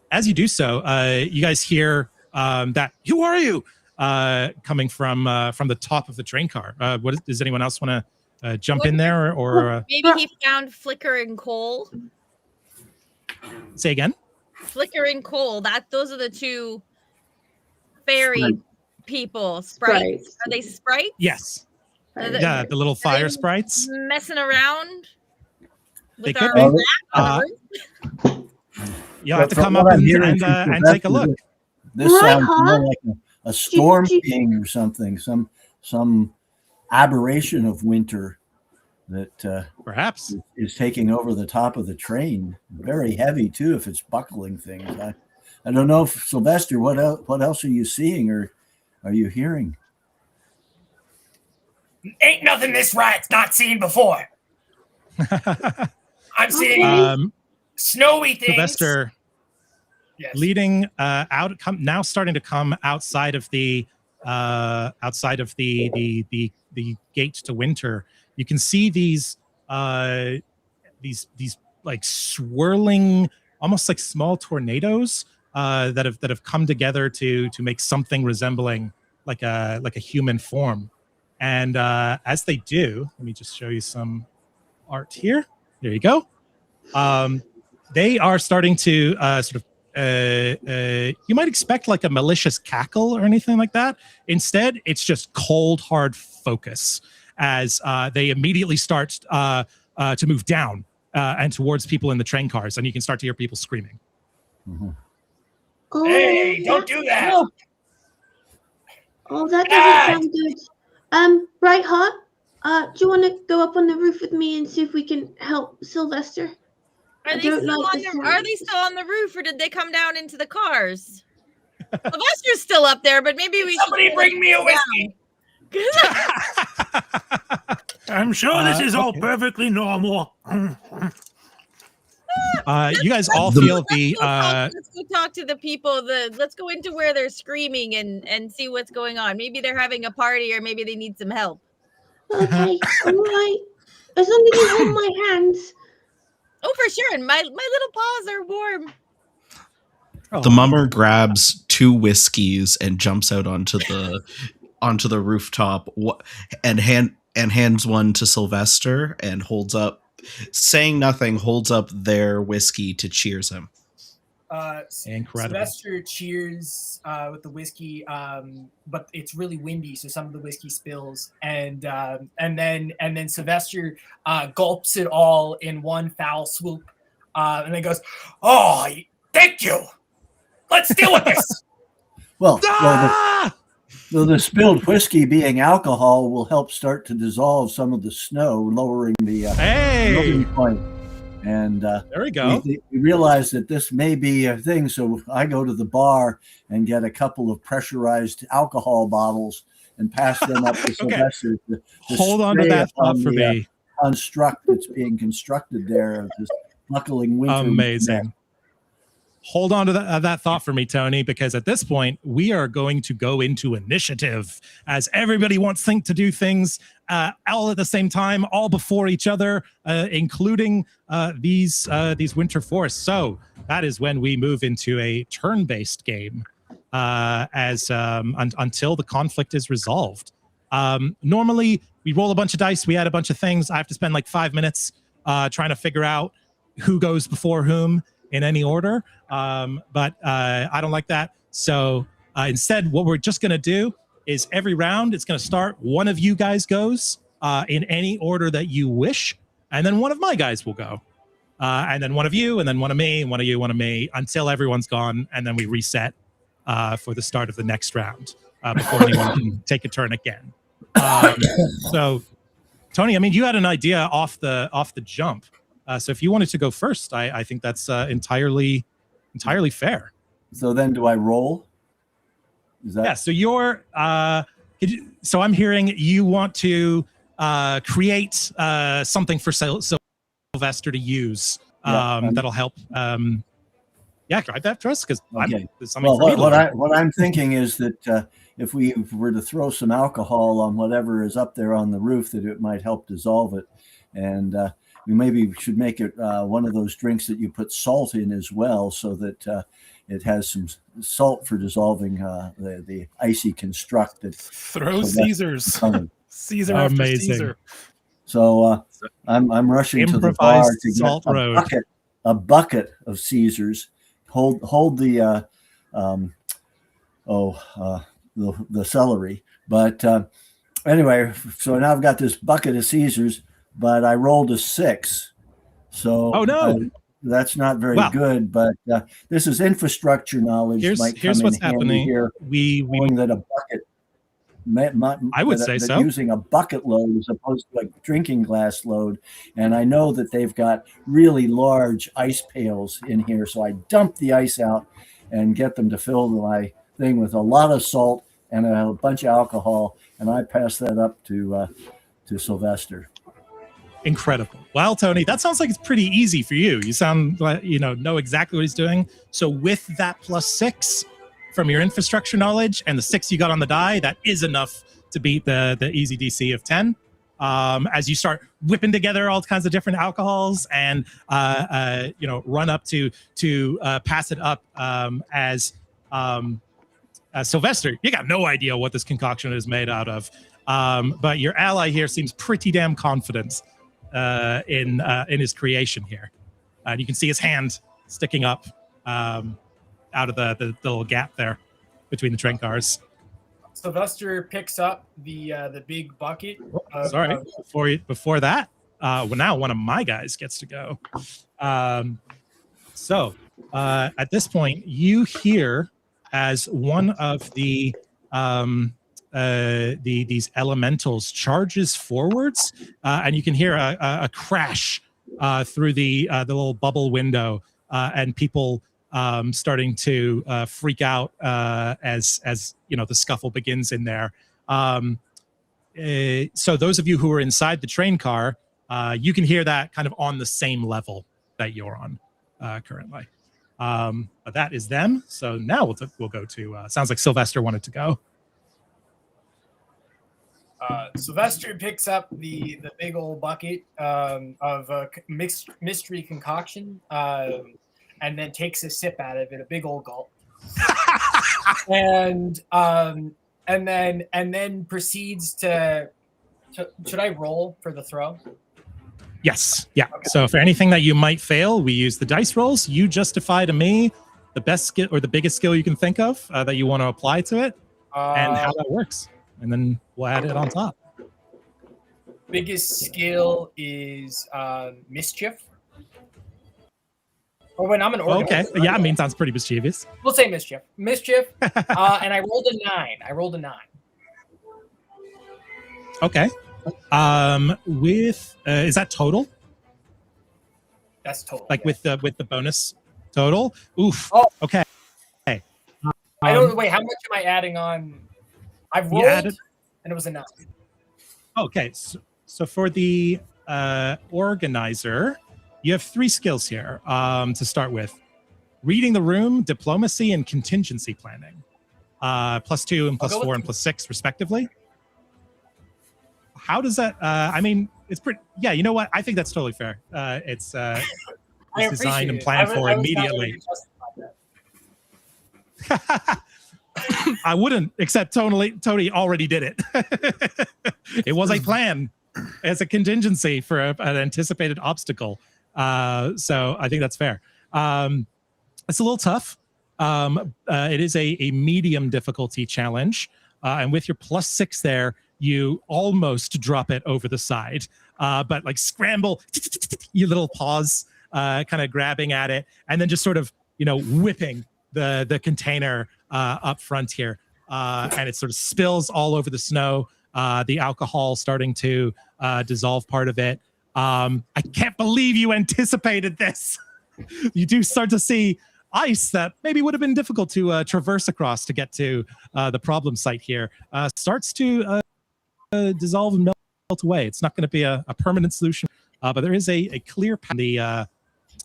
As you do so, you guys hear that "Who are you?" Coming from the top of the train car. Does anyone else want to jump in there or maybe he found flickering coal? Say again. Flickering coal. Those are the two fairy people. Sprites. Are they sprites? Yes. Yeah, the little fire sprites. Messing around. They could be. You have to come up and take a look. This sounds more like a storm king or something. Some aberration of winter that perhaps is taking over the top of the train. Very heavy too, if it's buckling things. I don't know, if, Sylvester. What else are you seeing or are you hearing? Ain't nothing this ride's not seen before. I'm seeing snowy things. Sylvester, yes. Leading out, now starting to come outside of the gate to winter. You can see these like swirling, almost like small tornadoes that have come together to make something resembling like a human form. And as they do, let me just show you some art here. There you go. They are starting to sort of you might expect like a malicious cackle or anything like that. Instead, it's just cold, hard focus as they immediately start to move down and towards people in the train cars, and you can start to hear people screaming. Oh, Hey, don't do that. No. Oh, that doesn't sound good. Brightheart, do you want to go up on the roof with me and see if we can help Sylvester? Are they still on the roof, or did they come down into the cars? Sylvester's still up there, but maybe we Somebody bring me a whiskey. I'm sure this is all okay. perfectly normal. You guys all feel the Let's go talk to the people. Let's go into where they're screaming and see what's going on. Maybe they're having a party, or maybe they need some help. Okay, all right. As long as you hold my hands. Oh, for sure. And my little paws are warm. The mummer grabs 2 whiskeys and jumps out onto the rooftop and hands one to Sylvester and holds up, saying nothing, holds up their whiskey to cheers him. Incredible. Sylvester cheers with the whiskey, but it's really windy, so some of the whiskey spills, and then Sylvester gulps it all in one foul swoop, and then goes, "Oh, thank you. Let's deal with this." Well, the spilled whiskey being alcohol will help start to dissolve some of the snow, lowering the melting point. And there we go. We realize that this may be a thing, so I go to the bar and get a couple of pressurized alcohol bottles and pass them up to Sylvester. To Hold on to that thought for me. Construct that's being constructed there of this buckling winter. Amazing. Hold on to that thought for me, Tony, because at this point, we are going to go into initiative as everybody wants to do things all at the same time, all before each other, including these winter forests. So that is when we move into a turn-based game until the conflict is resolved. Normally, we roll a bunch of dice, we add a bunch of things. I have to spend like 5 minutes trying to figure out who goes before whom in any order, but I don't like that. So instead, what we're just going to do is every round, it's going to start. One of you guys goes in any order that you wish, and then one of my guys will go, and then one of you, and then one of me, and one of you, one of me, until everyone's gone, and then we reset for the start of the next round before anyone can take a turn again. So, Tony, I mean, you had an idea off the jump. So if you wanted to go first, I think that's entirely fair. So then do I roll? Is that... Yeah, so you're so I'm hearing you want to create something for Sylvester to use that'll help drive that for us, because what I'm thinking is that if we were to throw some alcohol on whatever is up there on the roof, that it might help dissolve it. And we maybe should make it one of those drinks that you put salt in as well, so that it has some salt for dissolving the icy construct. That Throw Caesars. Caesar after Caesar. So I'm rushing to the bar to get a bucket of Caesars. Hold the the celery. But anyway, so now I've got this bucket of Caesars, but I rolled a 6. So that's not very good. But this is infrastructure knowledge. Here's what's happening here. We that a bucket. I would say so. Using a bucket load as opposed to a drinking glass load. And I know that they've got really large ice pails in here. So I dump the ice out and get them to fill my thing with a lot of salt and a bunch of alcohol. And I pass that up to Sylvester. Incredible. Well, Tony, that sounds like it's pretty easy for you. You sound like know exactly what he's doing. So with that +6 from your infrastructure knowledge and the 6 you got on the die, that is enough to beat the easy DC of 10. As you start whipping together all kinds of different alcohols and run up to pass it up as Sylvester, you got no idea what this concoction is made out of, but your ally here seems pretty damn confident in his creation here. You can see his hand sticking up. out of the little gap there between the train cars. Sylvester picks up the big bucket. Sorry, before that, well, now one of my guys gets to go. So at this point, you hear as one of these elementals charges forwards, and you can hear a crash through the little bubble window, and people starting to freak out as the scuffle begins in there. So those of you who are inside the train car, you can hear that kind of on the same level that you're on currently. But that is them. So now we'll go to. Sounds like Sylvester wanted to go. Sylvester picks up the big old bucket of mixed mystery concoction, and then takes a sip out of it, a big old gulp, and then proceeds to. Should I roll for the throw? Yes. Yeah. Okay. So for anything that you might fail, we use the dice rolls. You justify to me the best skill or the biggest skill you can think of that you want to apply to it, and how that works, and then we'll add it on top. Biggest skill is mischief. Oh, when I'm an organizer. Okay. Yeah, I mean, sounds pretty mischievous. We'll say mischief. Mischief. And I rolled a 9. Okay. With is that total? That's total. Like with the bonus total? Oof. Oh. Okay. I don't. Wait. How much am I adding on? I've rolled, and it was a 9. Okay. So for the organizer, you have 3 skills here to start with: reading the room, diplomacy, and contingency planning. +2 and +4 and +6 respectively. How does that? I mean, it's pretty. Yeah, you know what? I think that's totally fair. It's designed and planned for immediately. I wouldn't, except Tony already did it. It was a plan as a contingency for an anticipated obstacle. So I think that's fair. It's a little tough. It is a medium difficulty challenge, and with your +6 there, you almost drop it over the side, but like scramble, your little paws, kind of grabbing at it, and then just sort of, whipping the container up front here, and it sort of spills all over the snow. The alcohol starting to dissolve part of it. I can't believe you anticipated this. You do start to see ice that maybe would have been difficult to traverse across to get to the problem site here. Starts to dissolve and melt away. It's not going to be a permanent solution, but there is a clear path.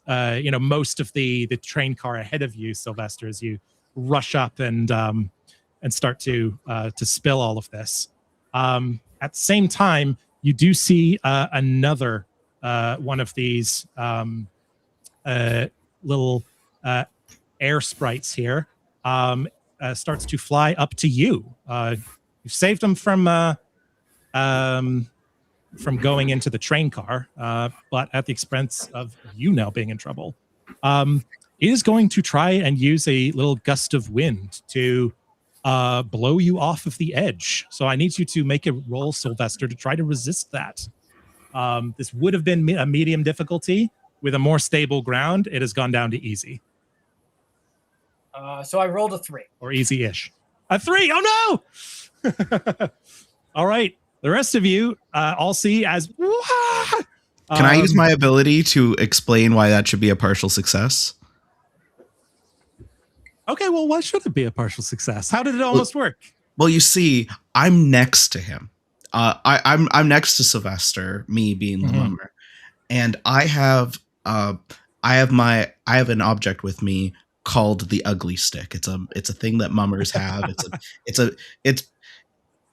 Most of the train car ahead of you, Sylvester, as you rush up and start to spill all of this. At the same time, you do see another one of these little air sprites here starts to fly up to you. You've saved them from going into the train car, but at the expense of you now being in trouble. It is going to try and use a little gust of wind to blow you off of the edge. So I need you to make a roll, Sylvester, to try to resist that. This would have been a medium difficulty. With a more stable ground, it has gone down to easy. So I rolled a 3. Or easy-ish. A 3! Oh, no! All right. The rest of you all see as... Can I use my ability to explain why that should be a partial success? Okay, well, why should it be a partial success? How did it almost work? Well, you see, I'm next to him. I'm next to Sylvester, me being the mummer, and I have an object with me called the ugly stick. It's a thing that mummers have.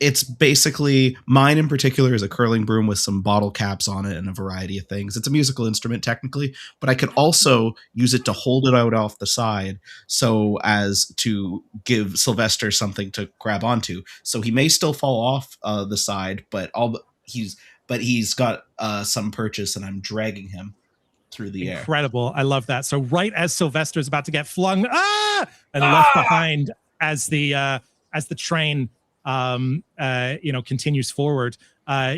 It's basically, mine in particular is a curling broom with some bottle caps on it and a variety of things. It's a musical instrument technically, but I could also use it to hold it out off the side so as to give Sylvester something to grab onto. So he may still fall off the side, but he's got some purchase and I'm dragging him. through the air. Incredible. I love that. So right as Sylvester's about to get flung and left behind as the train continues forward,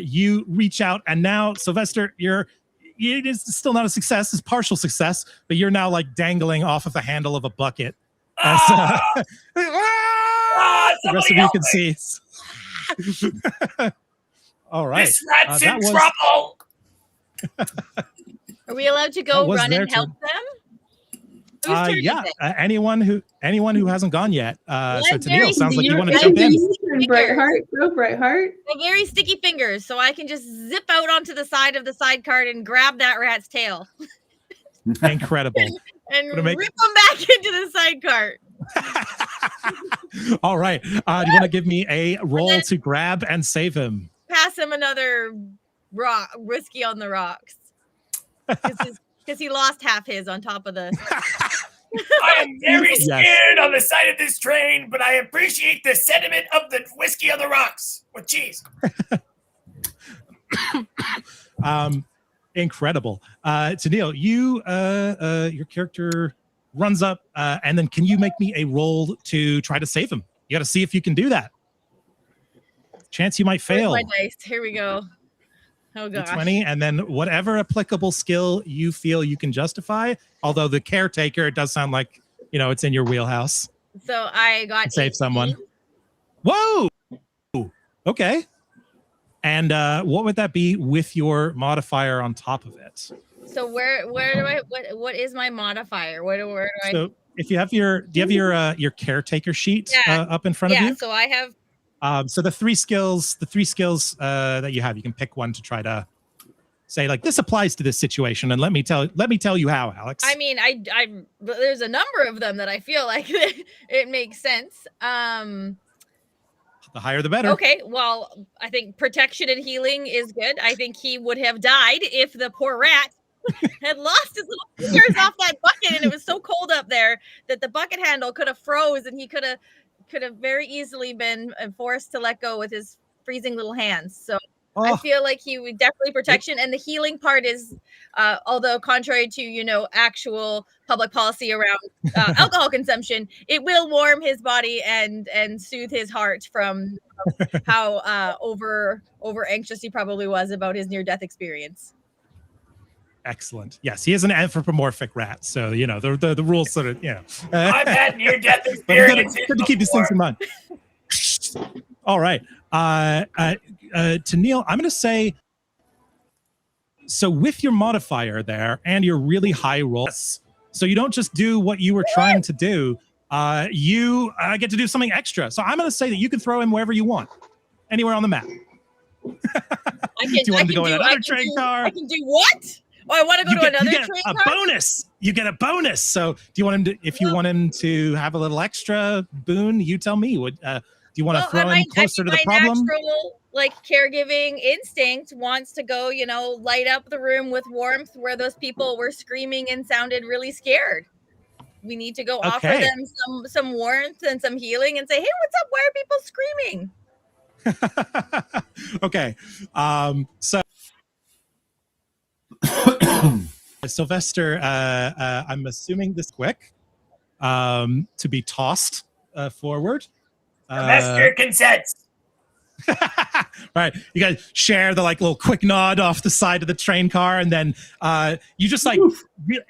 you reach out, and now Sylvester, it is still not a success, it's partial success, but you're now like dangling off of the handle of a bucket. As, the rest of you can see. All right. This rat's in trouble. Are we allowed to go run and help them? Whose turn is it? Anyone who hasn't gone yet. So Tanille, very sounds like you want to sticky jump in. fingers. Go Brightheart. My very sticky fingers, so I can just zip out onto the side of the sidecar and grab that rat's tail. Incredible. And rip them back into the sidecar. All right. Do you want to give me a roll to grab and save him? Pass him another whiskey on the rocks. Because he lost half his on top of the... I am very scared on the side of this train, but I appreciate the sentiment of the whiskey on the rocks with cheese. Incredible. Tanille, your character runs up, and then can you make me a roll to try to save him? You got to see if you can do that. Chance you might fail. Where's my dice? Here we go. Oh gosh. 20, and then whatever applicable skill you feel you can justify. Although the caretaker, it does sound like it's in your wheelhouse. So I got save someone. Whoa. Okay. And what would that be with your modifier on top of it? So where do I what is my modifier? Where do So if you have do you have your caretaker sheet up in front of you? Yeah, so I have so the three skills that you have, you can pick one to try to say like this applies to this situation, and let me tell you how, Alex. I mean, I there's a number of them that I feel like it makes sense. The higher the better. Okay, well, I think protection and healing is good. I think he would have died if the poor rat had lost his little fingers off that bucket, and it was so cold up there that the bucket handle could have froze, and he could have very easily been forced to let go with his freezing little hands. So I feel like he would definitely protection, and the healing part is, although contrary to actual public policy around alcohol consumption, it will warm his body and soothe his heart from how over anxious he probably was about his near-death experience. Excellent. Yes, he is an anthropomorphic rat, so the rules sort of I've had near-death experiences. Good to keep these things in mind. All right, Tanille, I'm going to say. So with your modifier there and your really high rolls, so you don't just do what you were trying to do. You get to do something extra. So I'm going to say that you can throw him wherever you want, anywhere on the map. Do you want him to go in another train car? I can do what? Oh, I want to go to another train car? Bonus. You get a bonus. So do you want him to, if you want him to have a little extra boon, you tell me. Do you want to throw him closer to the problem? Natural, caregiving instinct wants to go, light up the room with warmth where those people were screaming and sounded really scared. We need to go offer them some warmth and some healing and say, hey, what's up? Why are people screaming? Okay. So Sylvester, I'm assuming this quick to be tossed forward. Sylvester consents. Right, you guys share the little quick nod off the side of the train car, and then you just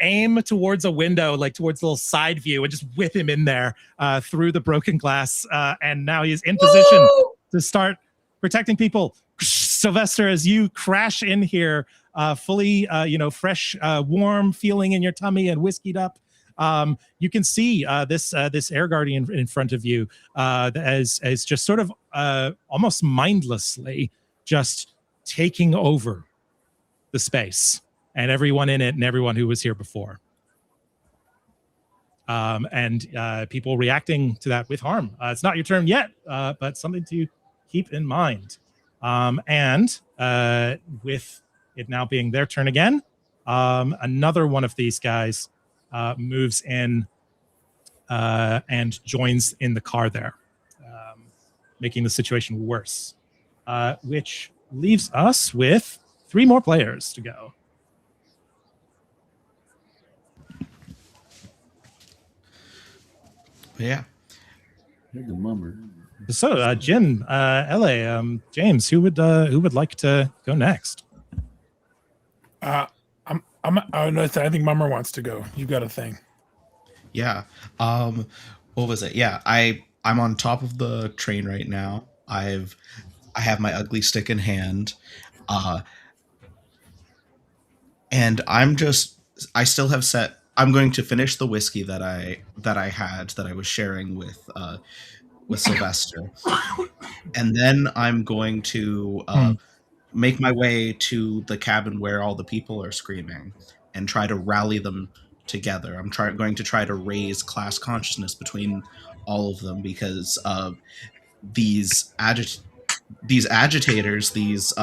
aim towards a window, towards a little side view, and just whip him in there through the broken glass, and now he's in position to start protecting people. Sylvester, as you crash in here, fully fresh, warm feeling in your tummy and whiskeyed up, you can see this air guardian in front of you as just sort of almost mindlessly just taking over the space and everyone in it and everyone who was here before. And people reacting to that with harm. It's not your turn yet, but something to keep in mind. And with it now being their turn again, another one of these guys moves in and joins in the car there, making the situation worse, which leaves us with 3 more players to go. But yeah. You're the mummer. So, Jim, LA, James, who would like to go next? I think Mummer wants to go. You got a thing. Yeah. What was it? Yeah, I'm on top of the train right now. I have my ugly stick in hand. And I'm going to finish the whiskey that I was sharing with Sylvester. And then I'm going to make my way to the cabin where all the people are screaming and try to rally them together. I'm going to try to raise class consciousness between all of them, because these agitators, these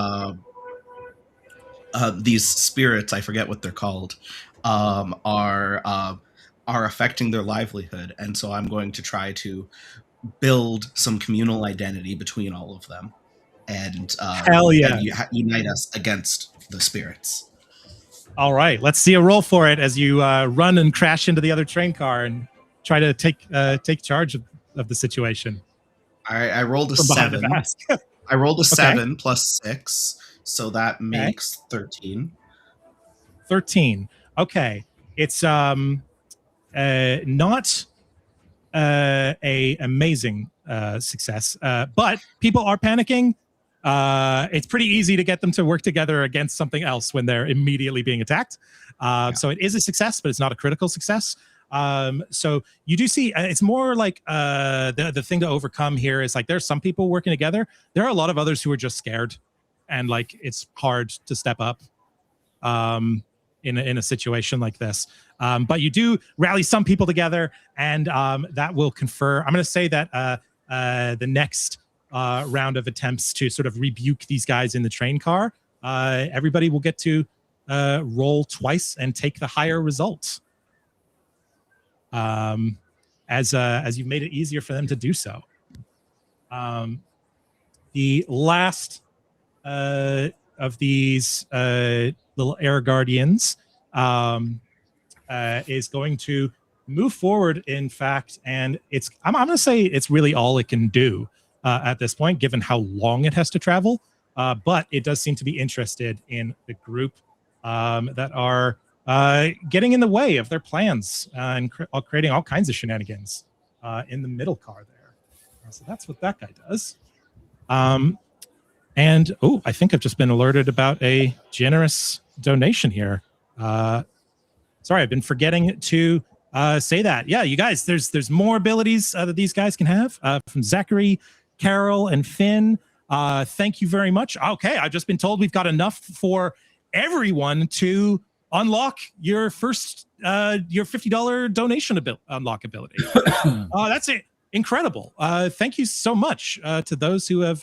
spirits, I forget what they're called, are affecting their livelihood, and so I'm going to try to build some communal identity between all of them, and Hell yeah. and unite us against the spirits. All right, let's see a roll for it as you run and crash into the other train car and try to take charge of the situation. I rolled a From behind the 7. mask. I rolled a Okay. 7 plus 6, so that makes 13. 13. Okay, it's not a amazing success, but people are panicking. It's pretty easy to get them to work together against something else when they're immediately being attacked. So it is a success, but it's not a critical success. So you do see it's more like the thing to overcome here is like there's some people working together. There are a lot of others who are just scared, and like it's hard to step up in a situation like this. But you do rally some people together, and that will confer. I'm going to say that the next round of attempts to sort of rebuke these guys in the train car, everybody will get to roll twice and take the higher result. As you've made it easier for them to do so. The last of these little air guardians is going to move forward, in fact, and I'm going to say it's really all it can do at this point, given how long it has to travel. But it does seem to be interested in the group that are getting in the way of their plans and creating all kinds of shenanigans in the middle car there. So that's what that guy does. And I think I've just been alerted about a generous donation here. Sorry, I've been forgetting to say that. Yeah, you guys, there's more abilities that these guys can have from Zachary, Carol, and Finn. Thank you very much. Okay, I've just been told we've got enough for everyone to unlock your first your $50 donation unlock ability. That's it. Incredible. Thank you so much to those who have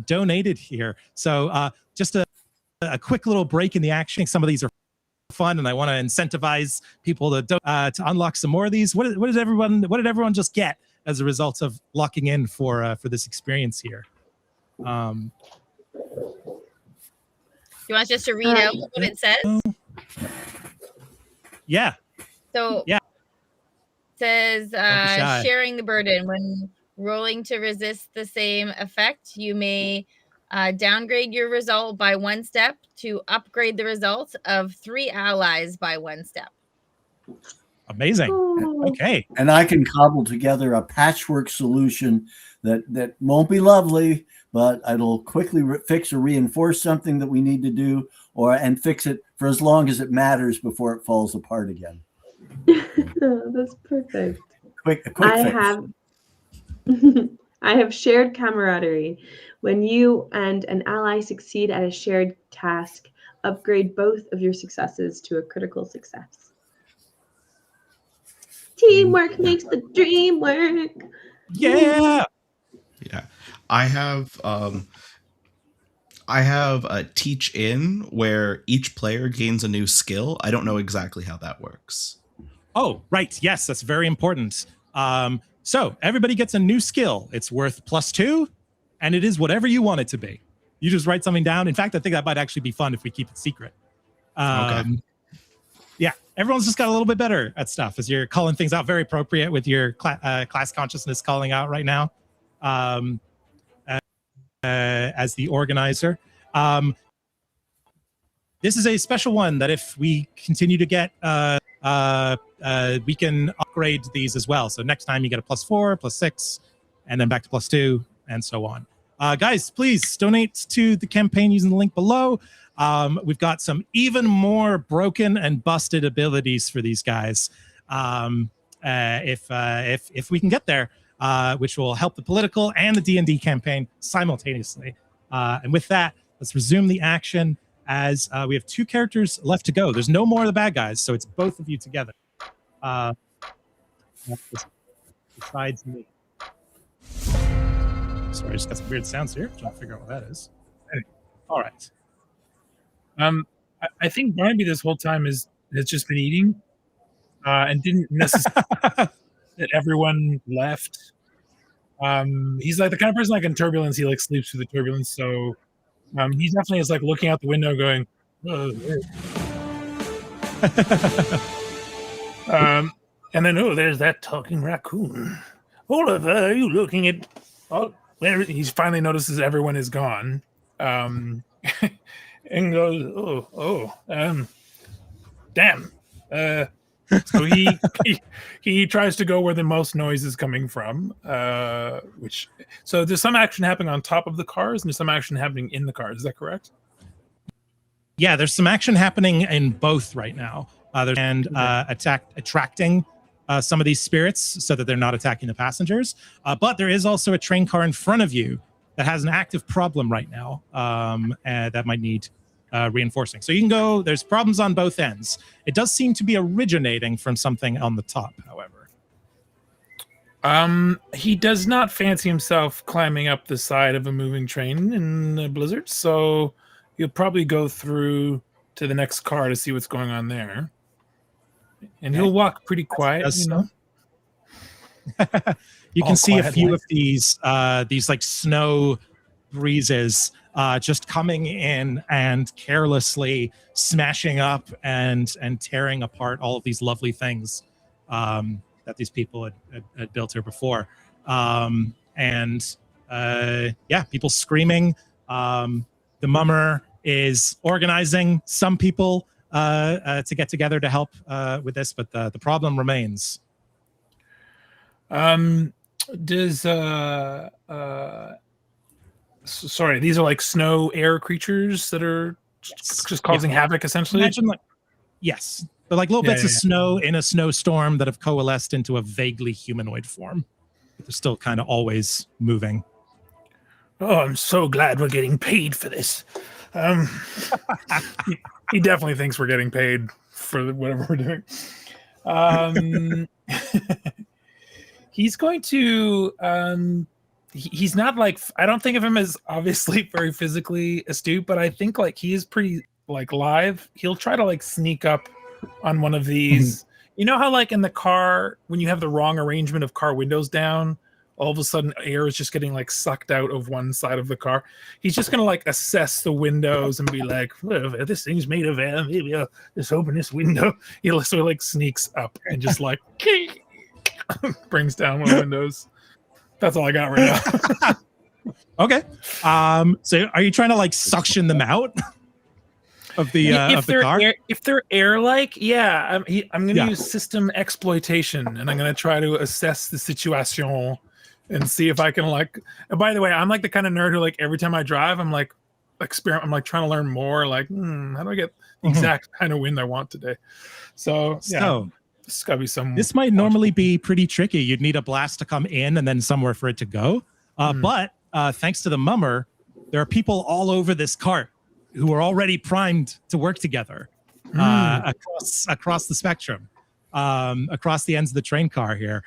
donated here. So just a quick little break in the action. Some of these are fun, and I want to incentivize people to unlock some more of these. What did everyone just get as a result of locking in for this experience here? You want us just to read out what it says? Yeah. So yeah. It says shy. sharing the burden. When rolling to resist the same effect, you may downgrade your result by 1 step to upgrade the result of 3 allies by 1 step. Amazing. Okay. And I can cobble together a patchwork solution that won't be lovely, but it'll quickly fix or reinforce something that we need to do, and fix it for as long as it matters before it falls apart again. That's perfect. A quick fix. I have shared camaraderie. When you and an ally succeed at a shared task, upgrade both of your successes to a critical success. Teamwork makes the dream work. Yeah. Yeah. I have a teach in where each player gains a new skill. I don't know exactly how that works. Oh, right. Yes, that's very important. So everybody gets a new skill. It's worth +2, and it is whatever you want it to be. You just write something down. In fact, I think that might actually be fun if we keep it secret. Okay. Yeah, everyone's just got a little bit better at stuff as you're calling things out. Very appropriate with your class consciousness calling out right now as the organizer. This is a special one that if we continue to get, we can upgrade these as well. So next time you get a +4, +6, and then back to +2, and so on. Guys, please donate to the campaign using the link below. We've got some even more broken and busted abilities for these guys. If we can get there, which will help the political and the D&D campaign simultaneously. And with that, let's resume the action as we have 2 characters left to go. There's no more of the bad guys, so it's both of you together. Besides me. Sorry, I just got some weird sounds here. Trying to figure out what that is. Anyway. All right. I think Barnaby this whole time has just been eating, and didn't necessarily that everyone left. He's like the kind of person like in turbulence, he like sleeps through the turbulence. So he definitely is like looking out the window, going, "Oh, and then there's that talking raccoon. Oliver, are you looking at? Oh, where he finally notices everyone is gone, and goes, damn. So he tries to go where the most noise is coming from. So there's some action happening on top of the cars, and there's some action happening in the cars. Is that correct? Yeah, there's some action happening in both right now. Attracting some of these spirits so that they're not attacking the passengers. But there is also a train car in front of you that has an active problem right now that might need reinforcing. So you can go, there's problems on both ends. It does seem to be originating from something on the top, however. He does not fancy himself climbing up the side of a moving train in a blizzard, so he'll probably go through to the next car to see what's going on there. And he'll walk pretty quiet, you know. You can see a few of these like snow breezes just coming in and carelessly smashing up and tearing apart all of these lovely things that these people had built here before. People screaming. The mummer is organizing some people to get together to help with this, but the problem remains. Sorry, these are like snow air creatures that are just causing havoc, essentially? Imagine yes. They're like little bits of snow in a snowstorm that have coalesced into a vaguely humanoid form. But they're still kind of always moving. Oh, I'm so glad we're getting paid for this. He definitely thinks we're getting paid for whatever we're doing. He's going to... he's not like, I don't think of him as obviously very physically astute, but I think like he is pretty like live. He'll try to like sneak up on one of these. You know how like in the car, when you have the wrong arrangement of car windows down, all of a sudden air is just getting like sucked out of one side of the car. He's just going to like assess the windows and be like, well, this thing's made of air. Maybe I'll just open this window. He sort of like sneaks up and just like brings down one of the windows. That's all I got right now. Okay. So are you trying to like suction them out of the car? If they're air-like, yeah. I'm going to use system exploitation, and I'm going to try to assess the situation and see if I can like. And by the way, I'm like the kind of nerd who like every time I drive, I'm like I'm like trying to learn more. Like, how do I get the exact kind of wind I want today? So yeah. This gotta be some. This might normally be pretty tricky. You'd need a blast to come in and then somewhere for it to go. But thanks to the mummer, there are people all over this cart who are already primed to work together across the spectrum, across the ends of the train car here.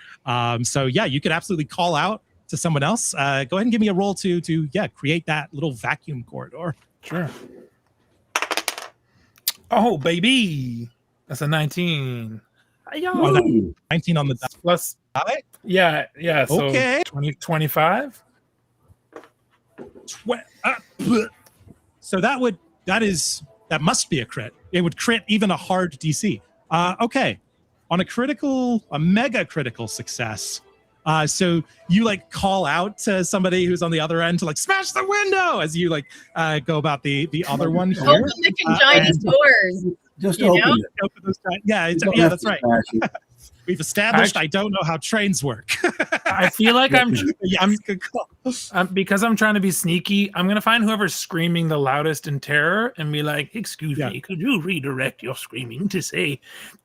So yeah, you could absolutely call out to someone else. Go ahead and give me a roll to create that little vacuum corridor. Sure. Oh baby, that's a 19. 19 on the dot. Plus, yeah. So okay. 25. So that must be a crit. It would crit even a hard DC. Okay. On a mega critical success. So you like call out to somebody who's on the other end to like smash the window as you like go about the other one here. Open the conjoined doors. Just you open know? it. Open those yeah, You don't yeah, have that's to right. smash it. We've established I don't know how trains work. I feel like Yes, good call. because I'm trying to be sneaky. I'm gonna find whoever's screaming the loudest in terror and be like, "Excuse me, could you redirect your screaming to say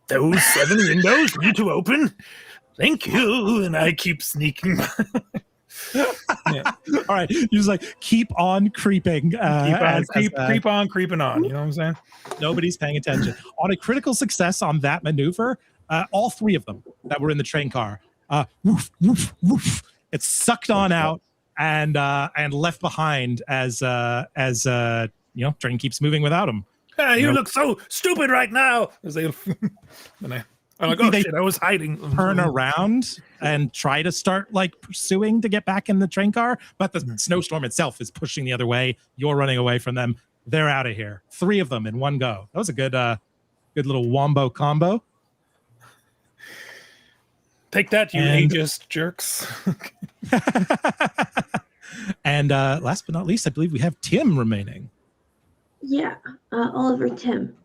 those 7 windows need to open? Thank you." And I keep sneaking. Yeah. All right, you just like keep on creeping. Creep on, creeping on. You know what I'm saying? Nobody's paying attention. On a critical success on that maneuver, all 3 of them that were in the train car, woof, woof, woof, it's sucked on out and left behind as train keeps moving without them. Hey, you look so stupid right now. As they, I'm like, oh shit, I was hiding. Turn around and try to start like pursuing to get back in the train car, but the snowstorm itself is pushing the other way. You're running away from them. They're out of here. 3 of them in one go. That was a good little wombo combo. Take that, you ageist jerks. And last but not least, I believe we have Tim remaining. Yeah, Oliver Tim.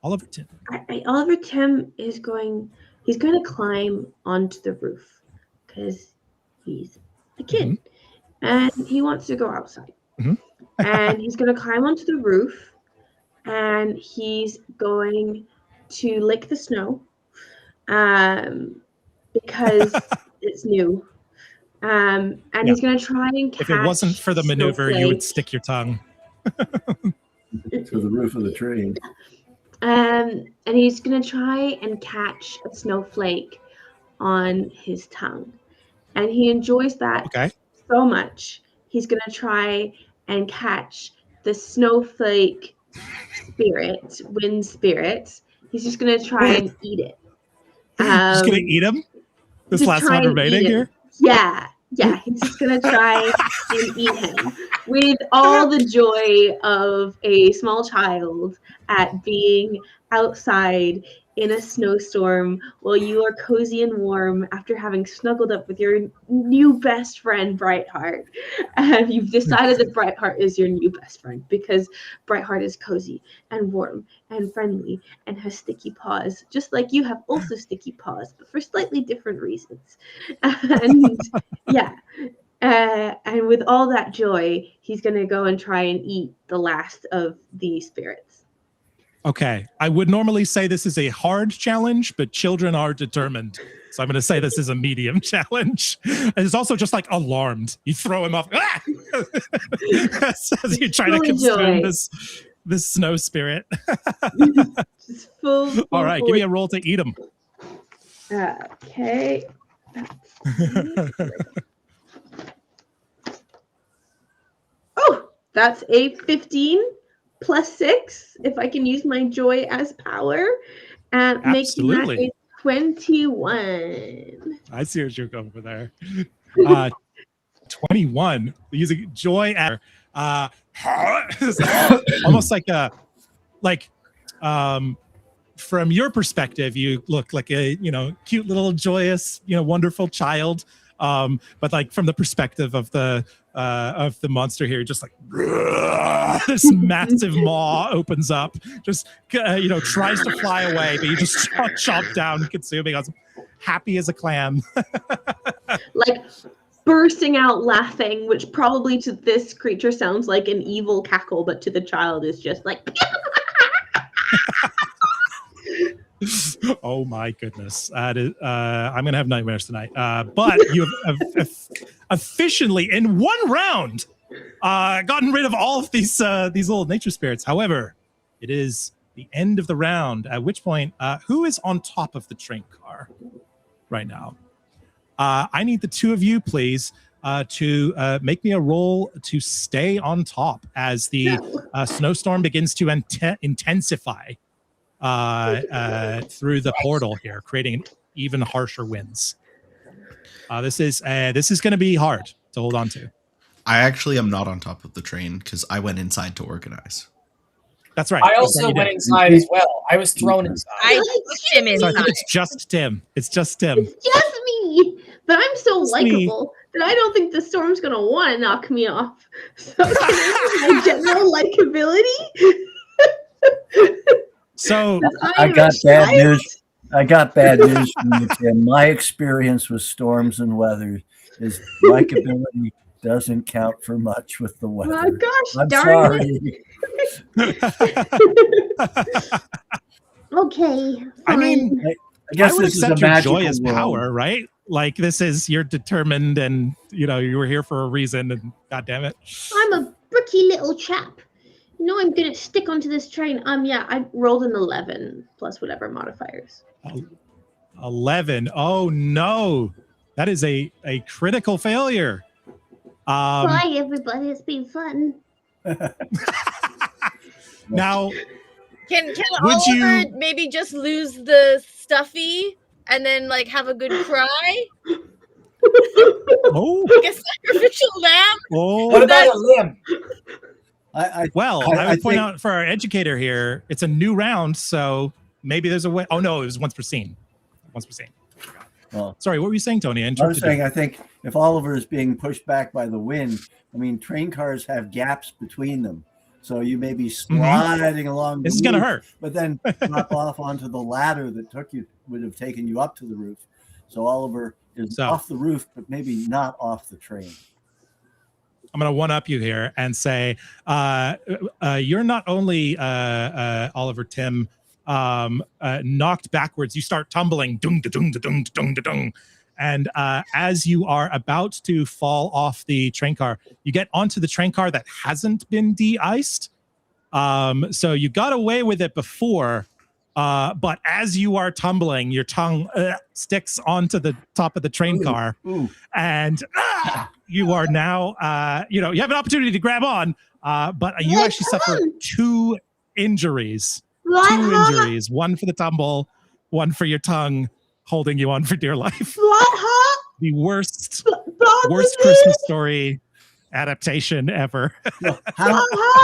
Oliver Tim. Oliver Tim is he's going to climb onto the roof because he's a kid and he wants to go outside. And he's going to climb onto the roof and he's going to lick the snow because it's new. And he's going to try and catch. If it wasn't for the maneuver, you would stick your tongue to the roof of the train. And he's going to try and catch a snowflake on his tongue. And he enjoys that so much. He's going to try and catch the snowflake spirit, wind spirit. He's just going to try and eat it. Just going to eat him? This last one remaining here? Yeah, he's just going to try and eat him with all the joy of a small child at being outside in a snowstorm while you are cozy and warm after having snuggled up with your new best friend, Brightheart. And you've decided that Brightheart is your new best friend because Brightheart is cozy and warm and friendly and has sticky paws, just like you have also sticky paws, but for slightly different reasons. And and with all that joy, he's going to go and try and eat the last of the spirits. Okay. I would normally say this is a hard challenge, but children are determined. So I'm going to say this is a medium challenge. And it's also just like alarmed. You throw him off as you try to consume this snow spirit. Just full all right. Give me a roll to eat him. Okay. Oh, that's a 15. +6 if I can use my joy as power, and making that a 21. I see what you're going for there. 21 using joy as almost like from your perspective, you look like a cute little joyous wonderful child, but like from the perspective of the monster here, just like this massive maw opens up, just tries to fly away, but you just chop down, consuming us, happy as a clam. Like bursting out laughing, which probably to this creature sounds like an evil cackle, but to the child is just like oh my goodness. I'm gonna have nightmares tonight. But you have efficiently in one round gotten rid of all of these little nature spirits. However, it is the end of the round, at which point who is on top of the train car right now? I need the 2 of you, please, to make me a roll to stay on top as the snowstorm begins to intensify through the portal here, creating even harsher winds. This is going to be hard to hold on to. I actually am not on top of the train because I went inside to organize. That's right. I That's also what you went did. inside as well. I was thrown inside. I pushed him So I inside. think it's just Tim. It's just Tim. Just me, but I'm so Just me. likable that I don't think the storm's gonna want to knock me off. So my general likability. So I got bad news. I got bad news from you, Tim. My experience with storms and weather is likability doesn't count for much with the weather. Oh gosh, I'm darn sorry. Okay, I mean, I guess I would this is a accept your magical joy as world. power, right? Like this is you're determined, and you know you were here for a reason. And God damn it, I'm a bricky little chap. You know I'm gonna stick onto this train. Yeah, I rolled an 11 plus whatever modifiers. 11. Oh no, that is a critical failure. Bye, everybody. It's been fun. Now, Can Would Oliver you- maybe just lose the stuffy and then like have a good cry? Oh, Like a sacrificial lamb? oh. What about a limb? Well, I I would point think- out for our educator here, it's a new round, so maybe there's a way. Oh no, it was once per scene. Once per scene. Well, Sorry, what were you saying, Tony? I I was interrupted you. saying, I think if Oliver is being pushed back by the wind, I mean, train cars have gaps between them. So you may be sliding along. This the is gonna roof, hurt. But then drop off onto the ladder that would have taken you up to the roof. So Oliver is off the roof, but maybe not off the train. I'm going to one up you here and say you're not only Oliver Tim knocked backwards. You start tumbling, dung da dung da dung da dung da dung, and as you are about to fall off the train car, you get onto the train car that hasn't been de-iced. So you got away with it before, but as you are tumbling, your tongue sticks onto the top of the train car, and you are now, you have an opportunity to grab on, but you actually suffer 2 injuries. 2 injuries, one for the tumble, one for your tongue holding you on for dear life. The worst Christmas story adaptation ever.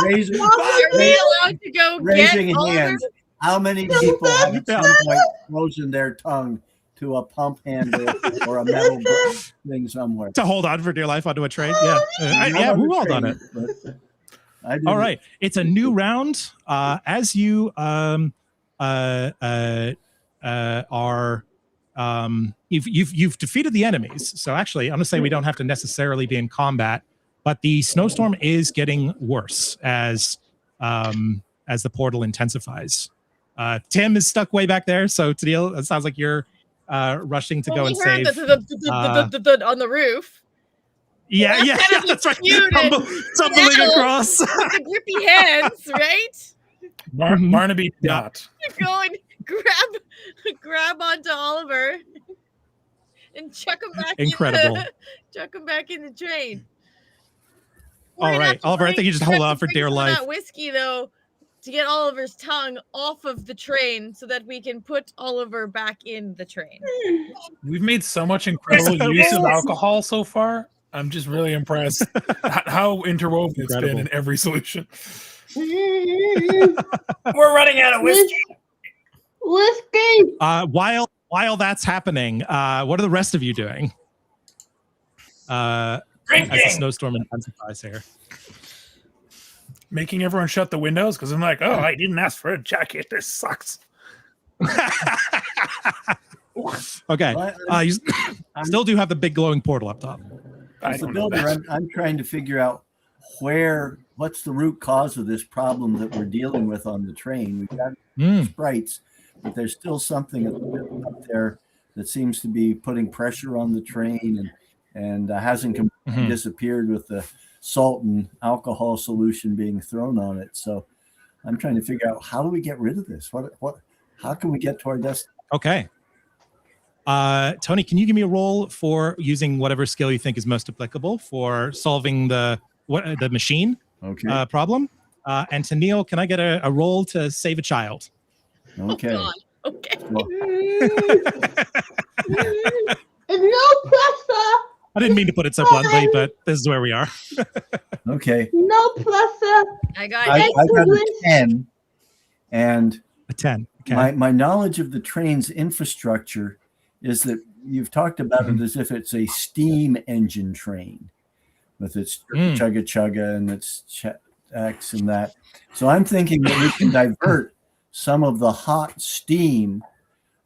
Raising, Are we allowed to go raising get Oliver? hands. How many people have at some point frozen their tongue to a pump handle or a metal thing somewhere? To hold on for dear life onto a train? Yeah. Yeah, we've all done it. All right. It's a new round. As you you've defeated the enemies. So actually, I'm gonna say we don't have to necessarily be in combat, but the snowstorm is getting worse as the portal intensifies. Tim is stuck way back there, so Tanille, it sounds like you're rushing to go and save. On the roof. Yeah, yeah, That's gotta be that's right. cute and Tumbling metal across. with the grippy hands, right? Barnaby not. Go and grab onto Oliver and chuck him back. Incredible. Chuck him back in the train. All right, Oliver, I think you just hold on for dear Some of life. That whiskey though, to get Oliver's tongue off of the train so that we can put Oliver back in the train. We've made so much incredible use of alcohol so far. I'm just really impressed how interwoven it's been in every solution. We're running out of whiskey. Whiskey. While that's happening, what are the rest of you doing? As the snowstorm intensifies here. Making everyone shut the windows because I'm like, oh, I didn't ask for a jacket. This sucks. Okay. You still do have the big glowing portal up top. As the builder, I'm trying to figure out what's the root cause of this problem that we're dealing with on the train. We've got sprites, but there's still something up there that seems to be putting pressure on the train and hasn't completely disappeared with the salt and alcohol solution being thrown on it. So I'm trying to figure out, how do we get rid of this? How can we get to our destination? Okay. Tony, can you give me a roll for using whatever skill you think is most applicable for solving the machine problem? And Tanille, can I get a roll to save a child? Okay. Oh, okay. No pressure. I didn't mean to put it so bluntly, but this is where we are. Okay. No pressure. I got I got a 10. And a 10. Okay. My knowledge of the train's infrastructure is that you've talked about it as if it's a steam engine train with its chugga chugga and its X and that. So I'm thinking that we can divert some of the hot steam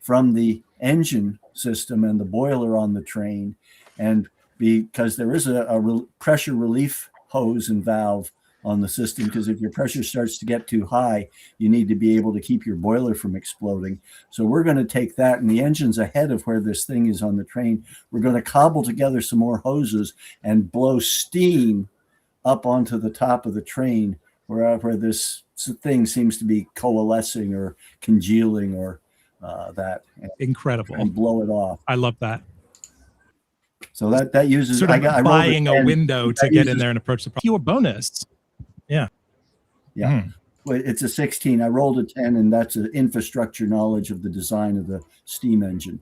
from the engine system and the boiler on the train, and because there is a pressure relief hose and valve on the system, because if your pressure starts to get too high, you need to be able to keep your boiler from exploding. So we're going to take that, and the engine's ahead of where this thing is on the train. We're going to cobble together some more hoses and blow steam up onto the top of the train where this thing seems to be coalescing or congealing or that. Incredible. And blow it off. I love that. So that uses sort of buying a window to get in there and approach the problem. Your bonus. Yeah. Yeah. Well, it's a 16. I rolled a 10, and that's an infrastructure knowledge of the design of the steam engine.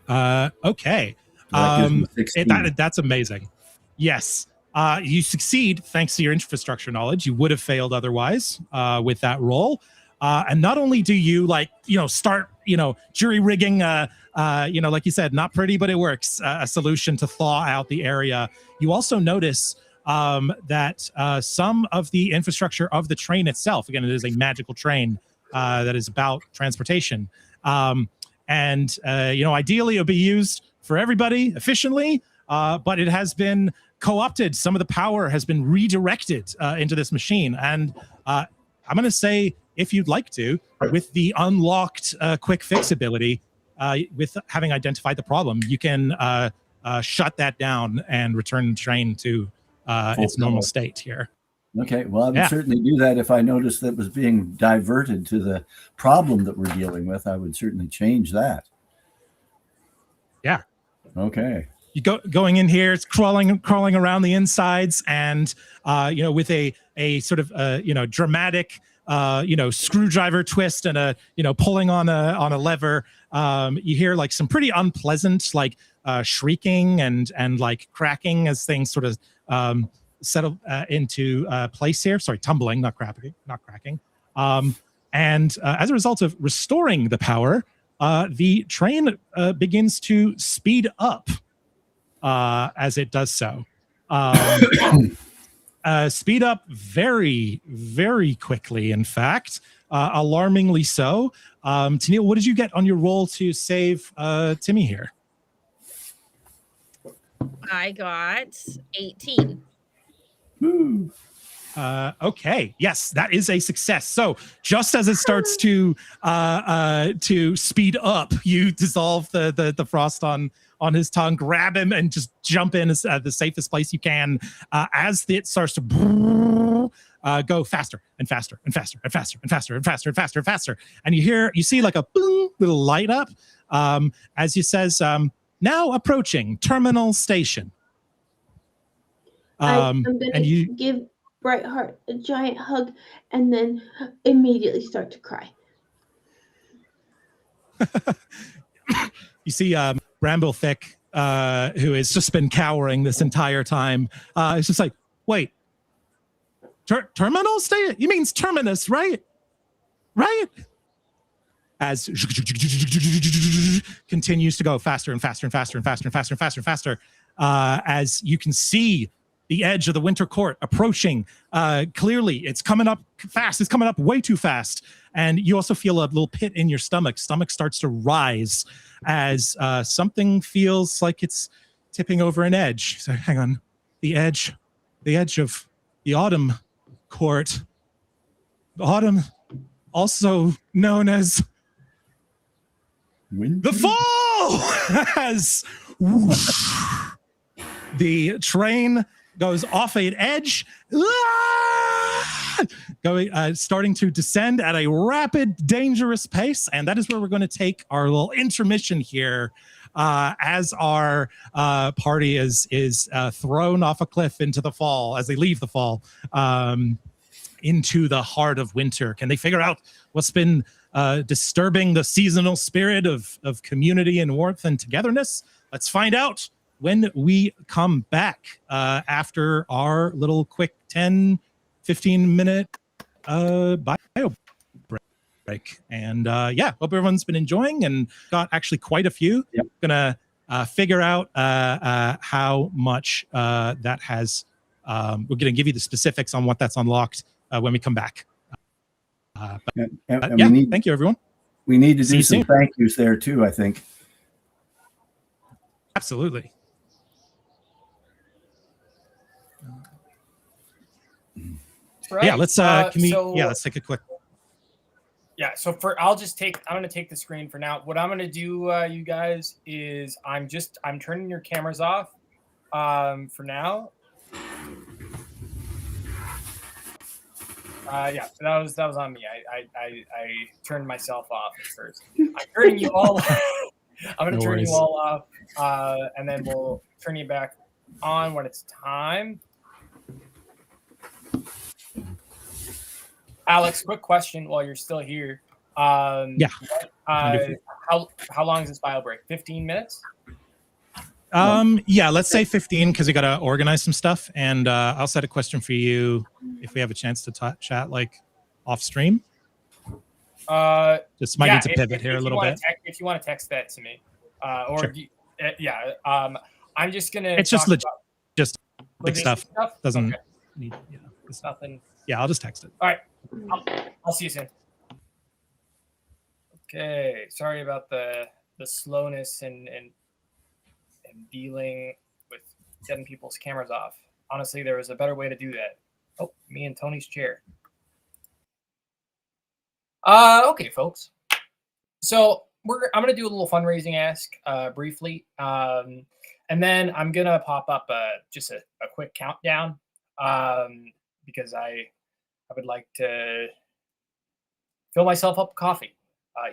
Okay. That's amazing. Yes. You succeed thanks to your infrastructure knowledge. You would have failed otherwise with that roll. And not only do you start, jury rigging, like you said, not pretty, but it works, a solution to thaw out the area. You also notice that some of the infrastructure of the train itself, again, it is a magical train that is about transportation. And ideally it'll be used for everybody efficiently, but it has been co-opted. Some of the power has been redirected into this machine. And I'm going to say, if you'd like to, with the unlocked quick fix ability, with having identified the problem, you can shut that down and return the train to its normal state here. Okay, well, I would certainly do that if I noticed that was being diverted to the problem that we're dealing with. I would certainly change that. Yeah. Okay. You going in here, it's crawling around the insides, and with a sort of dramatic screwdriver twist and a pulling on a lever, you hear like some pretty unpleasant shrieking and like cracking as things sort of settle into place here. Sorry, tumbling, not cracking. And as a result of restoring the power, the train begins to speed up as it does so. Speed up very, very quickly, in fact, alarmingly so. Tanille, what did you get on your roll to save Timmy here? I got 18. Woo. Okay, yes, that is a success. So just as it starts to speed up, you dissolve the frost on his tongue, grab him, and just jump in as the safest place you can. As it starts to go faster and faster and faster and faster and faster and faster and faster and faster, and you see like a boom, little light up as he says, "Now approaching terminal station." I'm gonna give Brightheart a giant hug and then immediately start to cry. You see Bramblethicke, who has just been cowering this entire time. It's just like, wait, terminal station? You mean terminus, right? Right? As continues to go faster and faster and faster and faster and faster and faster and faster, as you can see the edge of the Winter Court approaching. Clearly, it's coming up fast. It's coming up way too fast. And you also feel a little pit in your stomach. Stomach starts to rise as something feels like it's tipping over an edge. So hang on. The edge of the Autumn Court. Autumn, also known as the Fall! As the train goes off an edge, starting to descend at a rapid, dangerous pace. And that is where we're going to take our little intermission here as our party is thrown off a cliff into the fall, as they leave the fall into the heart of winter. Can they figure out what's been disturbing the seasonal spirit of community and warmth and togetherness? Let's find out when we come back after our little quick 10-15 minute bio break. And yeah, hope everyone's been enjoying and got actually quite a few. Yep. Gonna figure out how much that has. We're gonna give you the specifics on what that's unlocked when we come back. And Yeah, we need, thank you, everyone. we need to See do you some soon. thank yous there too, I think. Absolutely. Right. Yeah, let's can we so- yeah, let's take a quick. Yeah, so I'm gonna take the screen for now. What I'm gonna do, you guys, is I'm turning your cameras off for now. Yeah, so that was on me. I turned myself off at first. I'm turning you all I'm gonna No turn you worries. all off, and then we'll turn you back on when it's time. Alex, quick question while you're still here. Yeah. How long is this bio break? 15 minutes? Yeah, let's say 15 because we got to organize some stuff. And I'll set a question for you if we have a chance to chat like off stream. Just might Yeah, need to pivot here a little bit. If you want to text that to me, or Sure. yeah, I'm just gonna. It's just talk about just big logistic stuff. Doesn't Okay. need. Yeah, It's nothing. yeah, I'll just text it. All right, I'll see you soon. Okay, sorry about the slowness and dealing with getting people's cameras off. Honestly, there was a better way to do that. Oh, me and Tony's chair. Okay, folks. So I'm gonna do a little fundraising ask briefly, and then I'm gonna pop up just a quick countdown because I would like to fill myself up with coffee,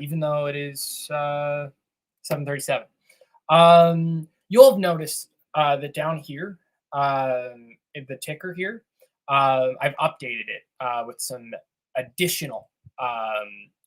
even though it is 7:37. You'll have noticed that down here, in the ticker here, I've updated it with some additional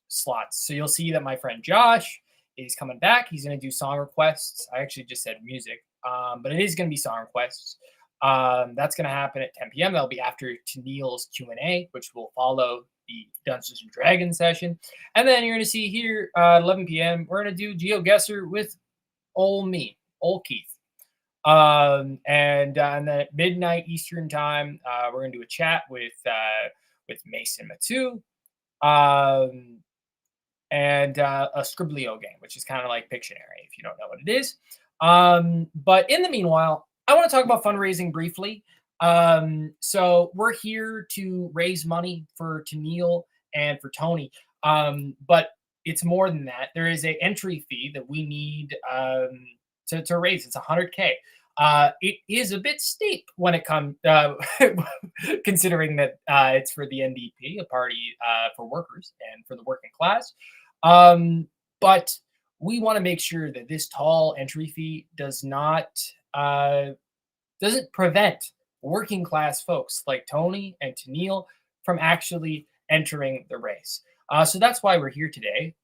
slots. So you'll see that my friend Josh is coming back. He's going to do song requests. I actually just said music, but it is going to be song requests. That's going to happen at 10 p.m. That'll be after Tanille's Q&A, which will follow the Dungeons and Dragons session. And then you're going to see here at 11 p.m. we're going to do GeoGuessr with old Keith. And then at midnight Eastern time, we're going to do a chat with Mason Matu. And a Scriblio game, which is kind of like Pictionary, if you don't know what it is. But in the meanwhile, I want to talk about fundraising briefly. So we're here to raise money for Tanille and for Tony. But it's more than that. There is an entry fee that we need to raise. It's $100K. It is a bit steep when it comes, considering that it's for the NDP, a party for workers and for the working class. But we want to make sure that this tall entry fee doesn't prevent working class folks like Tony and Tanille from actually entering the race. So that's why we're here today.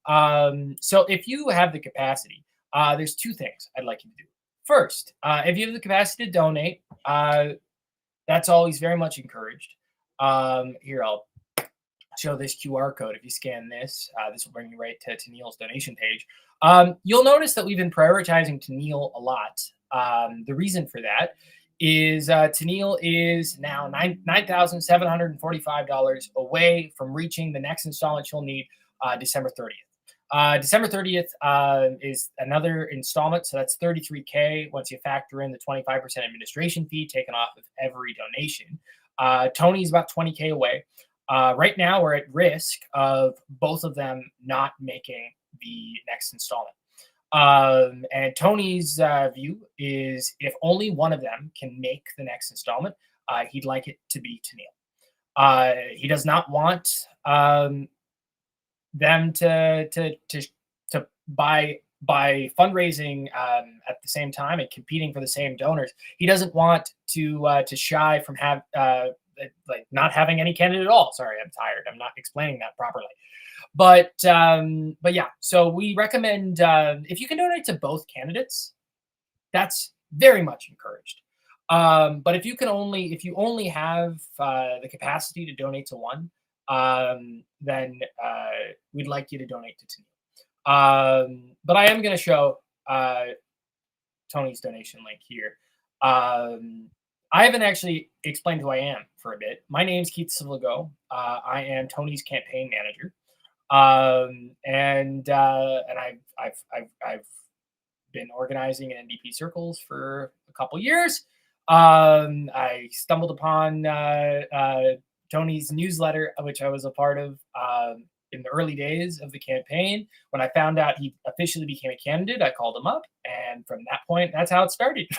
So if you have the capacity, there's two things I'd like you to do. First, if you have the capacity to donate, that's always very much encouraged. Here, I'll show this QR code. If you scan this, this will bring you right to Tanille's donation page. You'll notice that we've been prioritizing Tanille a lot. The reason for that is Tanille is now $9,745 away from reaching the next installment she'll need December 30th. December 30th is another installment, so that's $33K once you factor in the 25% administration fee taken off of every donation. Tony's about $20K away. Right now, we're at risk of both of them not making the next installment. And Tony's view is if only one of them can make the next installment, he'd like it to be Tanille. He does not want them to by fundraising at the same time and competing for the same donors. He doesn't want to shy from not having any candidate at all. Sorry, I'm tired. I'm not explaining that properly. But yeah, so we recommend if you can donate to both candidates, that's very much encouraged. But if you only have the capacity to donate to one, then we'd like you to donate to Tanille. But I am going to show Tony's donation link here. I haven't actually explained who I am for a bit. My name's Keith Silvago. I am Tony's campaign manager, and I've been organizing in NDP circles for a couple years. I stumbled upon Tony's newsletter, which I was a part of in the early days of the campaign. When I found out he officially became a candidate, I called him up, and from that point, that's how it started.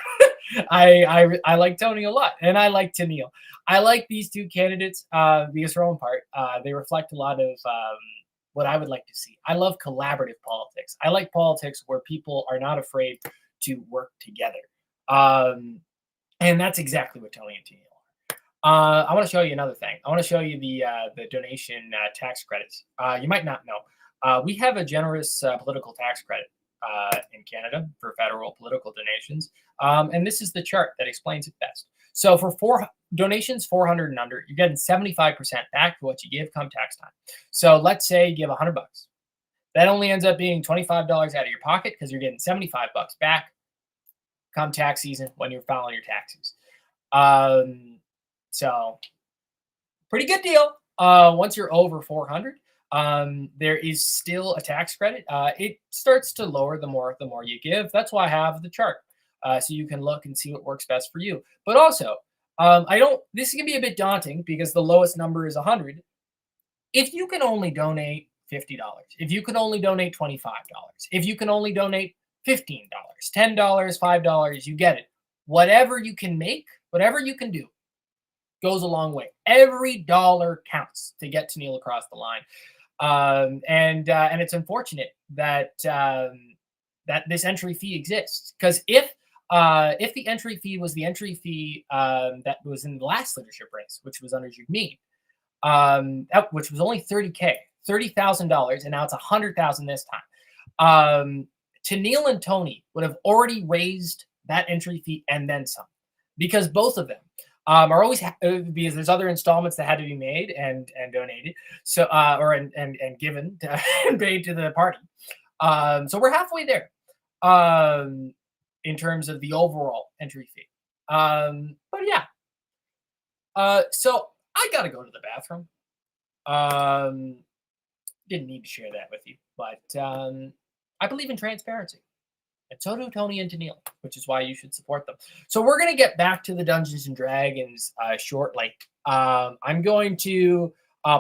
I like Tony a lot, and I like Tanille. I like these two candidates because for own part, they reflect a lot of what I would like to see. I love collaborative politics. I like politics where people are not afraid to work together. And that's exactly what Tony and Tanille are. I want to show you another thing. I want to show you the donation tax credits. You might not know. We have a generous political tax credit in Canada for federal political donations. And this is the chart that explains it best. So for donations 400 and under, you're getting 75% back for what you give come tax time. So let's say you give $100. That only ends up being $25 out of your pocket because you're getting $75 back come tax season when you're filing your taxes. So pretty good deal. Once you're over 400, there is still a tax credit. It starts to lower the more you give. That's why I have the chart, so you can look and see what works best for you. But also, this can be a bit daunting because the lowest number is 100. If you can only donate $50, if you can only donate $25, if you can only donate $15, $10, $5, you get it. Whatever you can make, whatever you can do, goes a long way. Every dollar counts to get Tanille across the line. And it's unfortunate that that this entry fee exists, because if the entry fee was the entry fee that was in the last leadership race, which was under Jagmeet, which was only $30,000, and now it's $100,000 this time. Tanille and Tony would have already raised that entry fee and then some, because both of them are always because there's other installments that had to be made and donated, so and given and paid to the party. So we're halfway there in terms of the overall entry fee. But yeah, so I gotta go to the bathroom. Didn't need to share that with you, but I believe in transparency. And so do Tony and Tanille, which is why you should support them. So we're going to get back to the Dungeons and Dragons shortly. I'm going to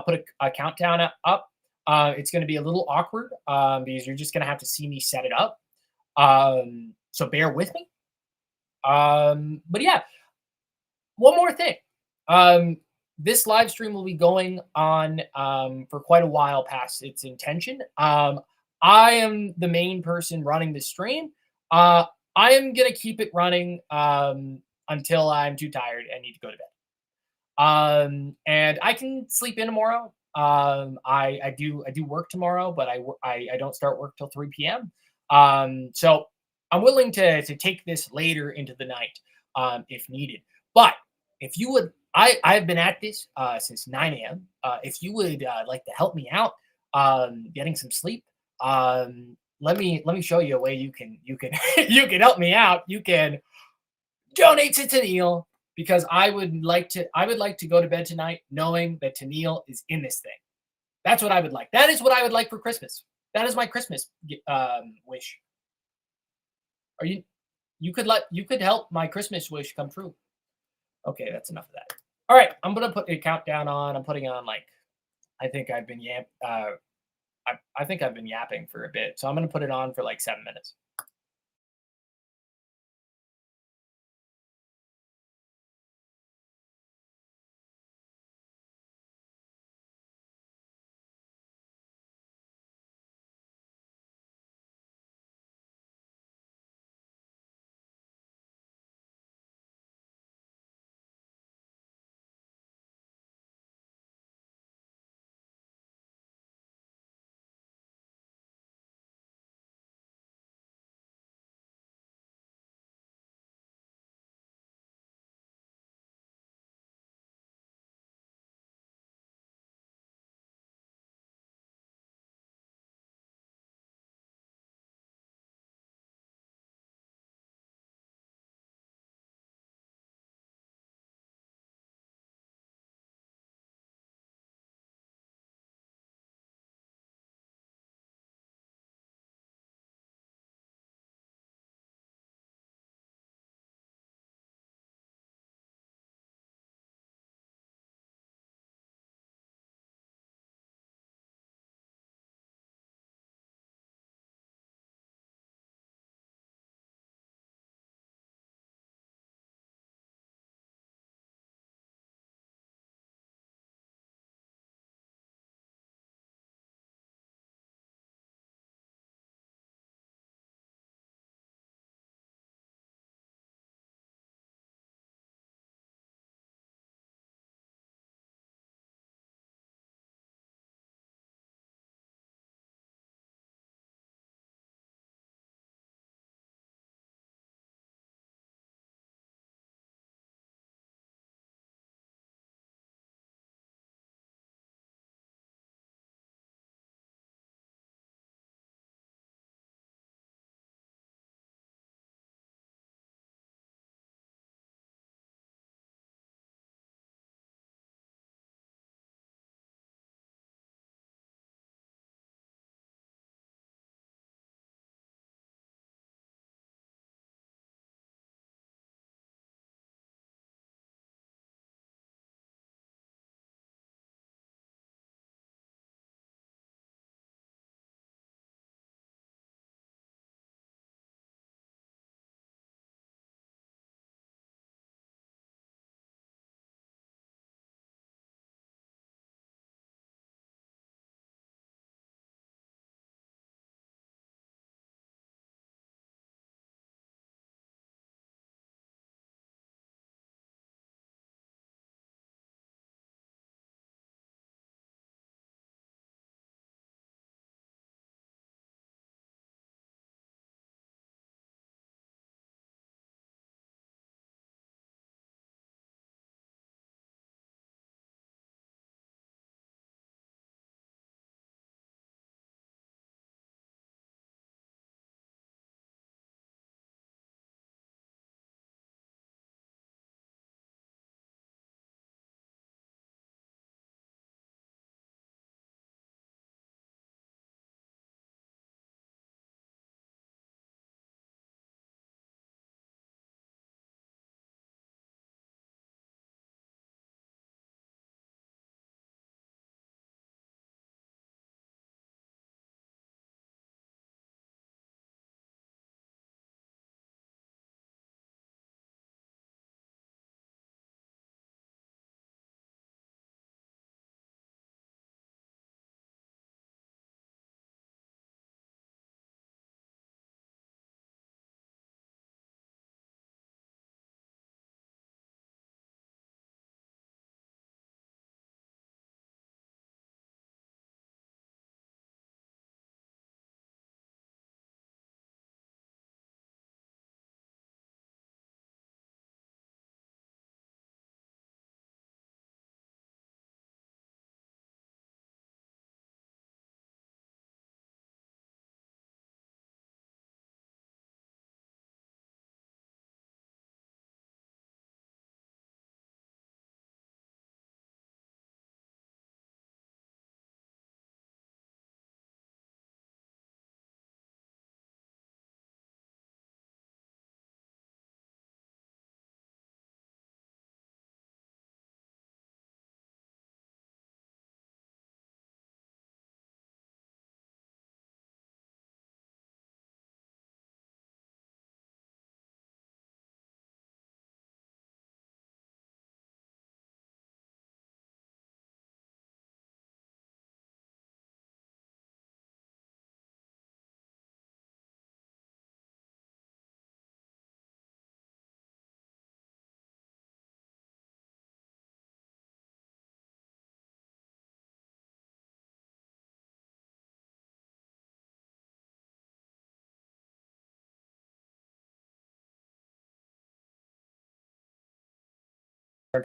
put a countdown up. It's going to be a little awkward because you're just going to have to see me set it up. So bear with me. But yeah, one more thing. This live stream will be going on for quite a while past its intention. I am the main person running the stream. I am going to keep it running until I'm too tired and need to go to bed. And I can sleep in tomorrow. I do work tomorrow, but I don't start work till 3 p.m. So I'm willing to take this later into the night if needed. But if you would, I've been at this since 9 a.m. If you would like to help me out getting some sleep, let me show you a way you can you can help me out. You can donate to Tanille, because I would like to go to bed tonight knowing that Tanille is in this thing. That's what I would like. That is what I would like for Christmas. That is my Christmas wish. Are you could help my Christmas wish come true. Okay, that's enough of that. All right, I'm gonna put a countdown on. I'm putting on I think I've been I think I've been yapping for a bit, so I'm gonna put it on for like 7 minutes.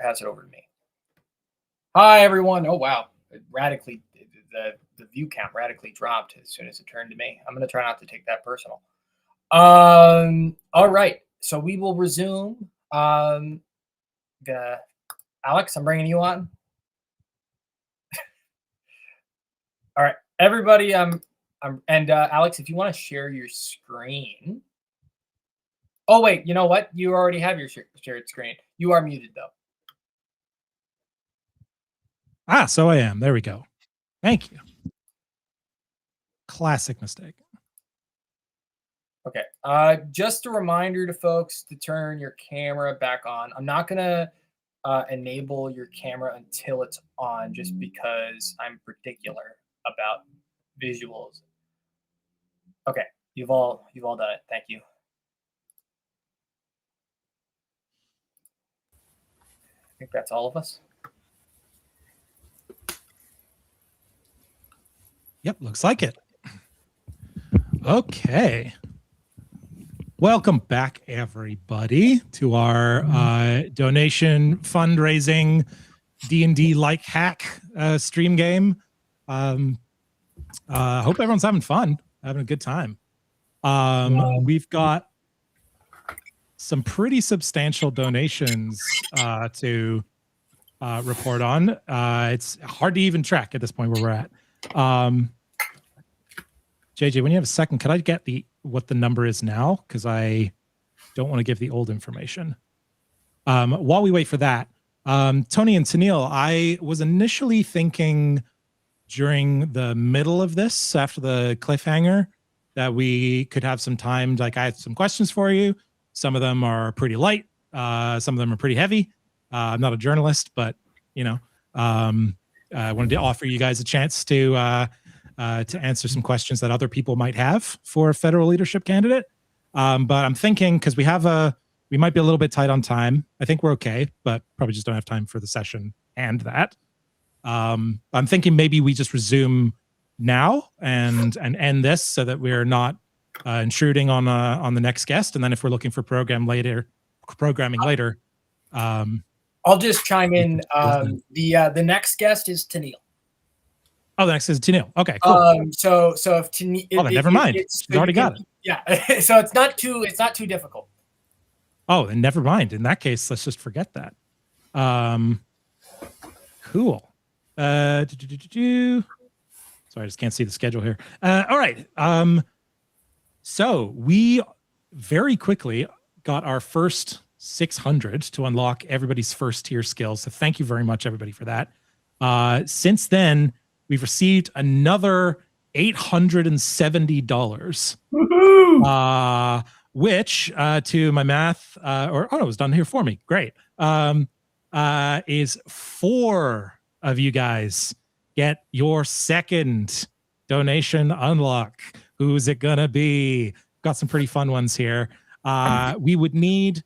pass it over to me. Hi, everyone. Oh, wow. The view count radically dropped as soon as it turned to me. I'm going to try not to take that personal. All right. So we will resume. Alex, I'm bringing you on. All right, everybody. Alex, if you want to share your screen. Oh, wait. You know what? You already have your shared screen. You are muted, though. Ah, so I am. There we go. Thank you. Classic mistake. Okay. Just a reminder to folks to turn your camera back on. I'm not going to enable your camera until it's on, just because I'm particular about visuals. Okay. You've all done it. Thank you. I think that's all of us. Yep, looks like it. Okay. Welcome back, everybody, to our donation fundraising D&D like hack stream game. Hope everyone's having fun, having a good time. We've got some pretty substantial donations to report on. It's hard to even track at this point where we're at. JJ, when you have a second, could I get what the number is now? Because I don't want to give the old information. While we wait for that, Tony and Tanille, I was initially thinking during the middle of this, after the cliffhanger, that we could have some time. Like, I have some questions for you. Some of them are pretty light. Some of them are pretty heavy. I'm not a journalist, but I wanted to offer you guys a chance to answer some questions that other people might have for a federal leadership candidate. But I'm thinking, because we might be a little bit tight on time. I think we're okay, but probably just don't have time for the session and that. I'm thinking maybe we just resume now and end this so that we're not intruding on the next guest. And then if we're looking for programming later, I'll just chime in. The next guest is Tanille. Oh, the next is Tanille. Okay, cool. So if Tanille, never mind. She's already got it. Yeah. So it's not too difficult. Oh, then never mind. In that case, let's just forget that. Cool. Sorry, I just can't see the schedule here. All right. So we very quickly got our first 600 to unlock everybody's first tier skills. So thank you very much, everybody, for that. Since then, we've received another $870, which, to my math, it was done here for me. Great. Is 4 of you guys get your second donation unlock. Who's it gonna be? Got some pretty fun ones here. We would need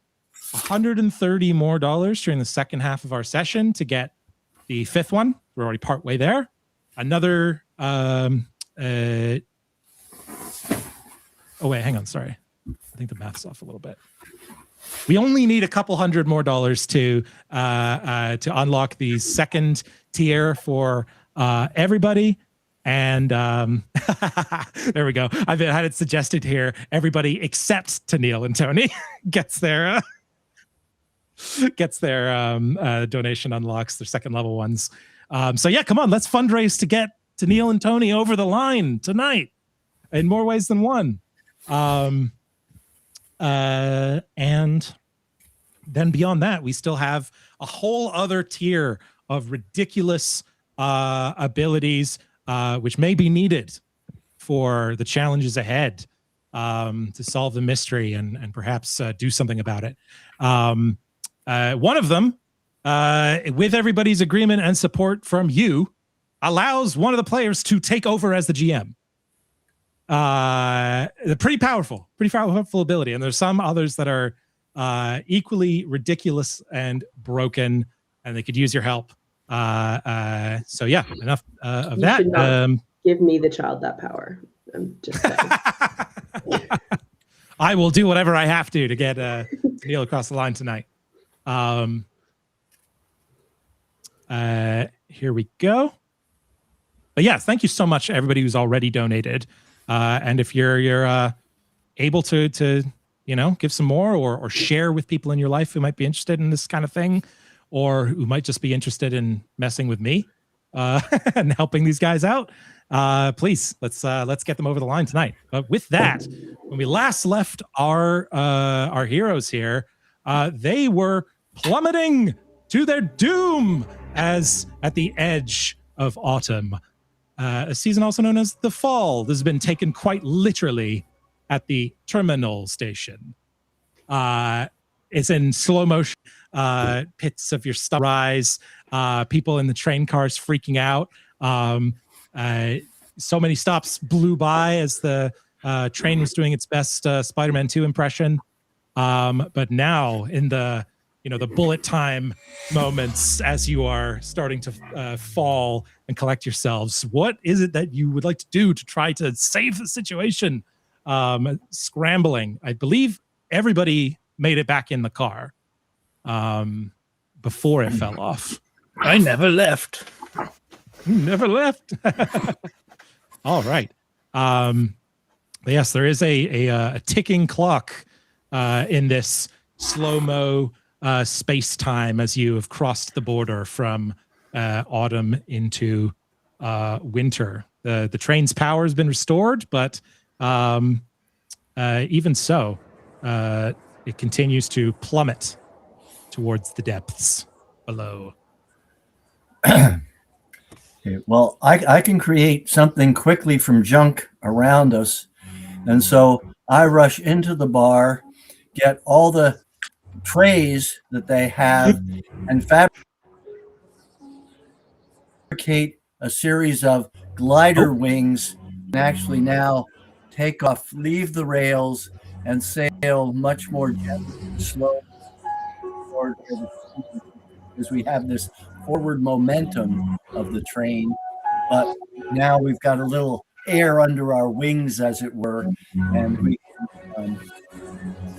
$130 more during the second half of our session to get the 5th one. We're already partway there. Another oh wait, hang on, sorry. I think the math's off a little bit. We only need a couple $100 more to unlock the second tier for everybody. And there we go. I've had it suggested here. Everybody except Tanille and Tony gets their donation unlocks, their second level ones. So yeah, come on, let's fundraise to get Tanille and Tony over the line tonight in more ways than one. And then beyond that, we still have a whole other tier of ridiculous abilities, which may be needed for the challenges ahead, to solve the mystery and perhaps do something about it. One of them, with everybody's agreement and support from you, allows one of the players to take over as the GM. Pretty powerful ability. And there's some others that are equally ridiculous and broken, and they could use your help. So yeah, enough of that. Should not give me the child that power. I'm just saying. I will do whatever I have to get Tanille across the line tonight. Here we go. But yeah, thank you so much, everybody who's already donated. And if you're able to give some more or share with people in your life who might be interested in this kind of thing, or who might just be interested in messing with me and helping these guys out, please let's get them over the line tonight. But with that, when we last left our heroes here, they were plummeting to their doom as at the edge of autumn. A season also known as the fall. This has been taken quite literally at the terminal station. It's in slow motion. Pits of your stomach rise. People in the train cars freaking out. So many stops blew by as the train was doing its best Spider-Man 2 impression. But now in the bullet time moments, as you are starting to fall and collect yourselves, what is it that you would like to do to try to save the situation? Scrambling. I believe everybody made it back in the car before it fell off. I never left. Never left. All right. But yes, there is a ticking clock in this slow-mo space-time as you have crossed the border from autumn into winter. The train's power has been restored, but even so, it continues to plummet towards the depths below. Okay, well, I can create something quickly from junk around us. And so I rush into the bar, get all the trays that they have, and fabricate a series of glider wings, and actually now take off, leave the rails, and sail much more gently and slowly forward, as we have this forward momentum of the train. But now we've got a little air under our wings, as it were, and we can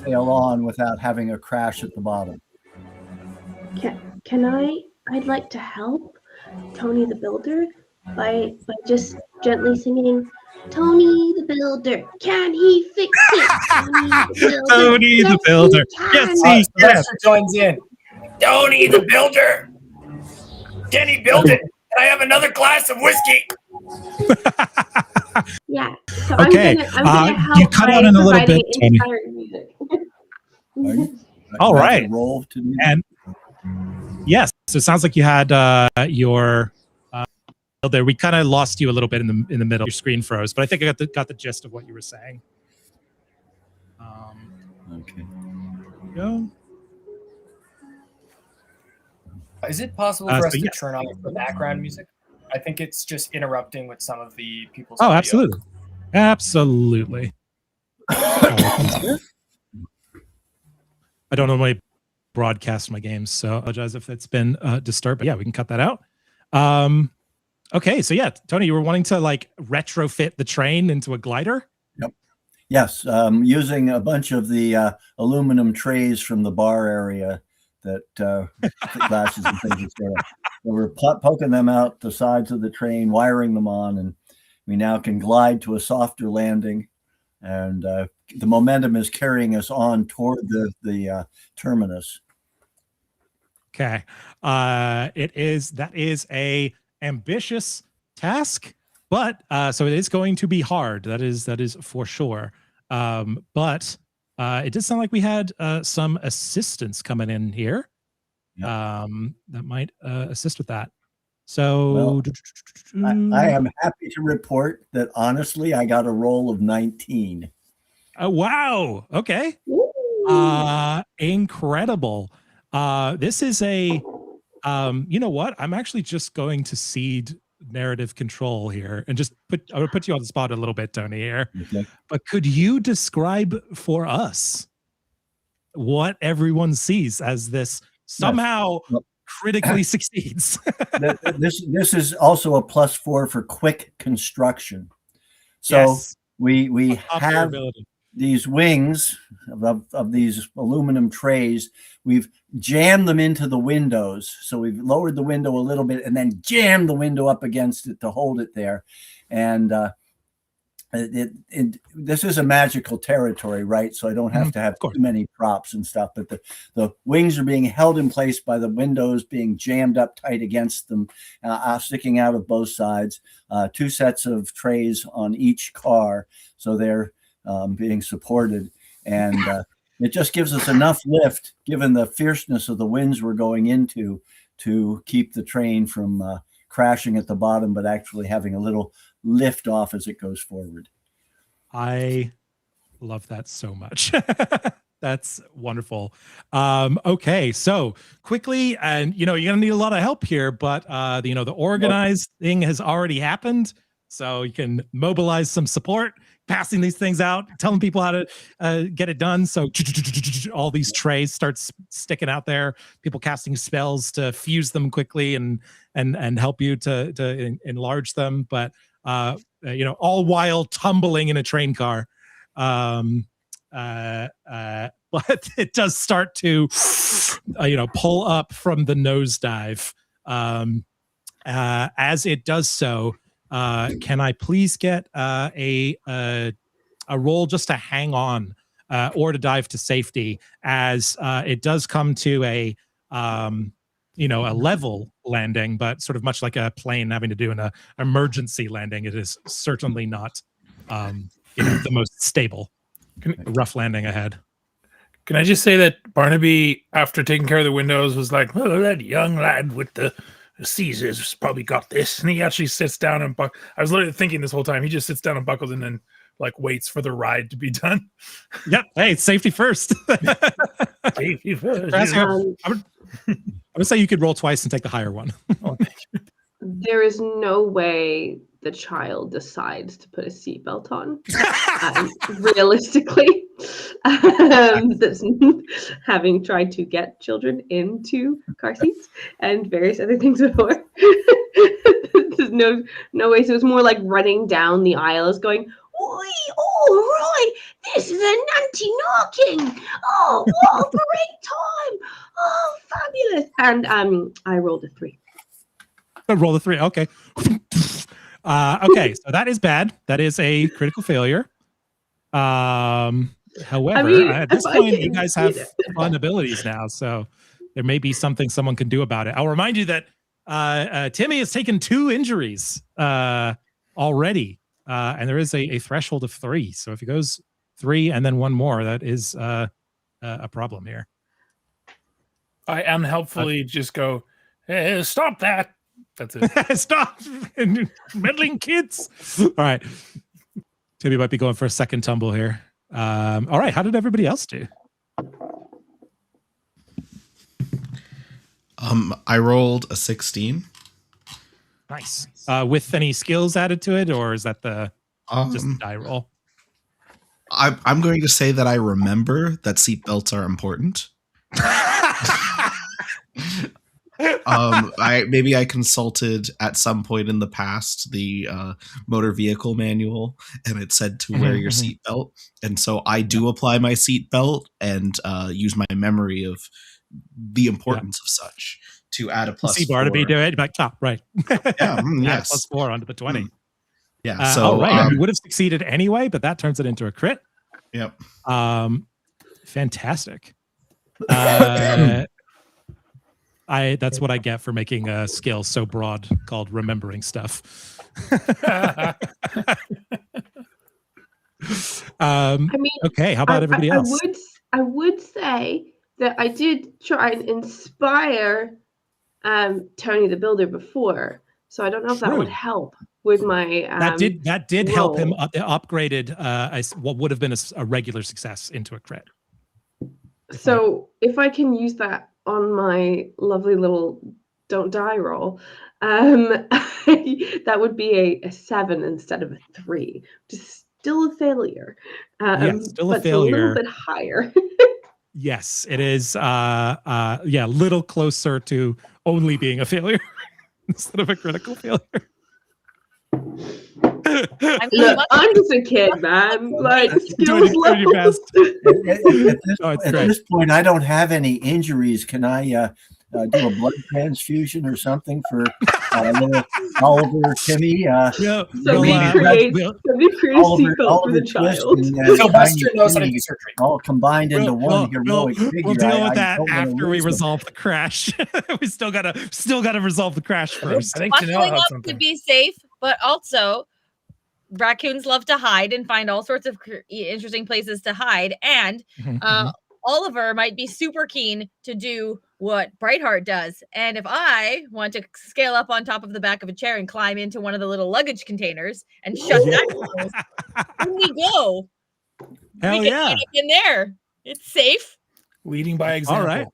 sail on without having a crash at the bottom. Can I'd like to help Tony the Builder by just gently singing, Tony the Builder, can he fix it? Tony the Builder. Yes, he can. Joins in. Tony the Builder, can he build it? Can I have another glass of whiskey? Yeah. So Okay. I'm gonna help You cut out in a little bit, Tony. inspiring music. All right. Roll to me. And yes, so it sounds like you had your there. We kind of lost you a little bit in the middle. Your screen froze, but I think I got the gist of what you were saying. Okay. There we go. Is it possible for us so to yes. turn off the background music? I think it's just interrupting with some of the people's Oh, audio. absolutely. Absolutely. I don't normally broadcast my games, so I apologize if it's been disturbed. But yeah, we can cut that out. Okay, so yeah, Tony, you were wanting to like retrofit the train into a glider? Yep. Yes, using a bunch of the aluminum trays from the bar area that glasses and things. So we're poking them out the sides of the train, wiring them on, and we now can glide to a softer landing. And the momentum is carrying us on toward the terminus. Okay. That is a ambitious task, but so it is going to be hard. That is for sure. But it did sound like we had some assistance coming in here. That might assist with that. So I am happy to report that honestly, I got a roll of 19. Oh, wow. Okay. Incredible. This is a you know what? I'm actually just going to cede narrative control here and just I would put you on the spot a little bit, Tony, here. Okay. But could you describe for us what everyone sees as this somehow critically succeeds? This is also a +4 for quick construction. So Yes. we Up your have ability. these wings of these aluminum trays. We've jam them into the windows. So we've lowered the window a little bit and then jammed the window up against it to hold it there. And this is a magical territory, right? So I don't have to have too many props and stuff, but the wings are being held in place by the windows being jammed up tight against them, sticking out of both sides. 2 sets of trays on each car, so they're being supported. And it just gives us enough lift, given the fierceness of the winds we're going into, to keep the train from crashing at the bottom, but actually having a little lift off as it goes forward. I love that so much. That's wonderful. Okay, so quickly, and you're gonna need a lot of help here, but the organized thing has already happened, so you can mobilize some support, passing these things out, telling people how to get it done. So all these trays start sticking out there, people casting spells to fuse them quickly and help you to enlarge them, but all while tumbling in a train car. But it does start to pull up from the nosedive. As it does so, can I please get a roll just to hang on or to dive to safety, as it does come to a level landing, but sort of much like a plane having to do an emergency landing, it is certainly not the most stable. A rough landing ahead. Can I just say that Barnaby, after taking care of the windows, was like, "Oh, that young lad with the Caesars probably got this," and he actually sits down and I was literally thinking this whole time, he just sits down and buckles in and waits for the ride to be done. Yep. Hey, it's safety first. Safety first. I would say you could roll twice and take the higher one. There is no way the child decides to put a seatbelt on. Realistically, that's having tried to get children into car seats and various other things before. There's no way. So it's more like running down the aisles, going, "Oi, all right, this is a nanty knocking. Oh, what a great time! Oh, fabulous!" And I rolled a 3. Roll the 3. Okay. Okay, so that is bad. That is a critical failure. However, at this point, you guys have fun abilities now, so there may be something someone can do about it. I'll remind you that Timmy has taken 2 injuries already, and there is a threshold of 3. So if he goes 3 and then 1 more, that is a problem here. I unhelpfully just go, "Hey, stop that." That's it. Stop meddling kids. All right. Timmy might be going for a second tumble here. All right. How did everybody else do? I rolled a 16. Nice. With any skills added to it, or is that just a die roll? I'm going to say that I remember that seatbelts are important. I consulted at some point in the past the motor vehicle manual, and it said to wear your seatbelt, and so I do apply my seatbelt and use my memory of the importance of such to add a plus. See Barnaby do it, like top right. Yeah, yes, plus 4 onto the 20. Yeah, so all right, you would have succeeded anyway, but that turns it into a crit. Yep. Fantastic. That's what I get for making a skill so broad called remembering stuff. Okay, how about everybody else? I would say that I did try and inspire Tony the Builder before, so I don't know if that would help with my. That did help him upgraded what would have been a regular success into a crit. So if I can use that on my lovely little don't die roll, that would be a 7 instead of a 3, which is still a failure. Still a but failure. A little bit higher. Yes, it is. A little closer to only being a failure instead of a critical failure. Look, I'm just a kid, man. Like, skills doing your best. At this point, I don't have any injuries. Can I do a blood transfusion or something for little Oliver, Timmy? Somebody create a seatbelt for the child. Sylvester knows how to do surgery. All combined into one heroic figure. We'll deal with that don't wanna after we lose them. resolve the crash. We still gotta resolve the crash first. Bustling up to be safe, but also raccoons love to hide and find all sorts of interesting places to hide. And Oliver might be super keen to do what Brightheart does. And if I want to scale up on top of the back of a chair and climb into one of the little luggage containers and shut that door, when we go, Hell we can yeah. hide up in there. It's safe. Leading by example. All right.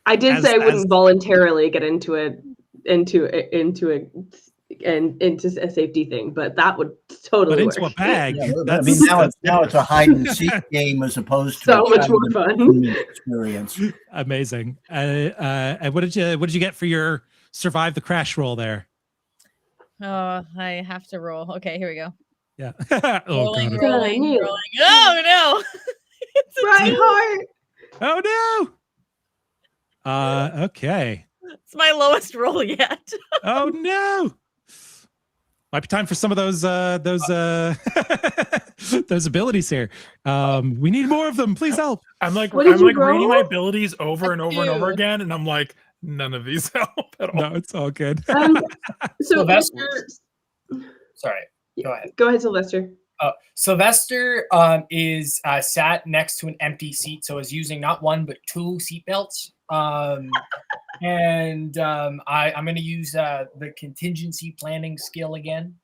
I did say I wouldn't voluntarily get into a safety thing, but that would totally But into work. a bag. I mean, now it's a hide and seek game as opposed to So a much more fun. experience. Amazing. And what did you get for your survive the crash roll there? Oh, I have to roll. Okay, here we go. Yeah. Rolling, God. rolling. Oh no! It's a Brightheart. Oh no. Okay. It's my lowest roll yet. Oh no. Might be time for some of those those abilities here. We need more of them. Please help. I'm like What did you reading my roll? abilities over and over and over again, and I'm like, none of these help at all. No, it's all good. So Sylvester. Sorry. Go ahead, Sylvester. Sylvester is sat next to an empty seat, so is using not one but two seatbelts. I'm going to use the contingency planning skill again.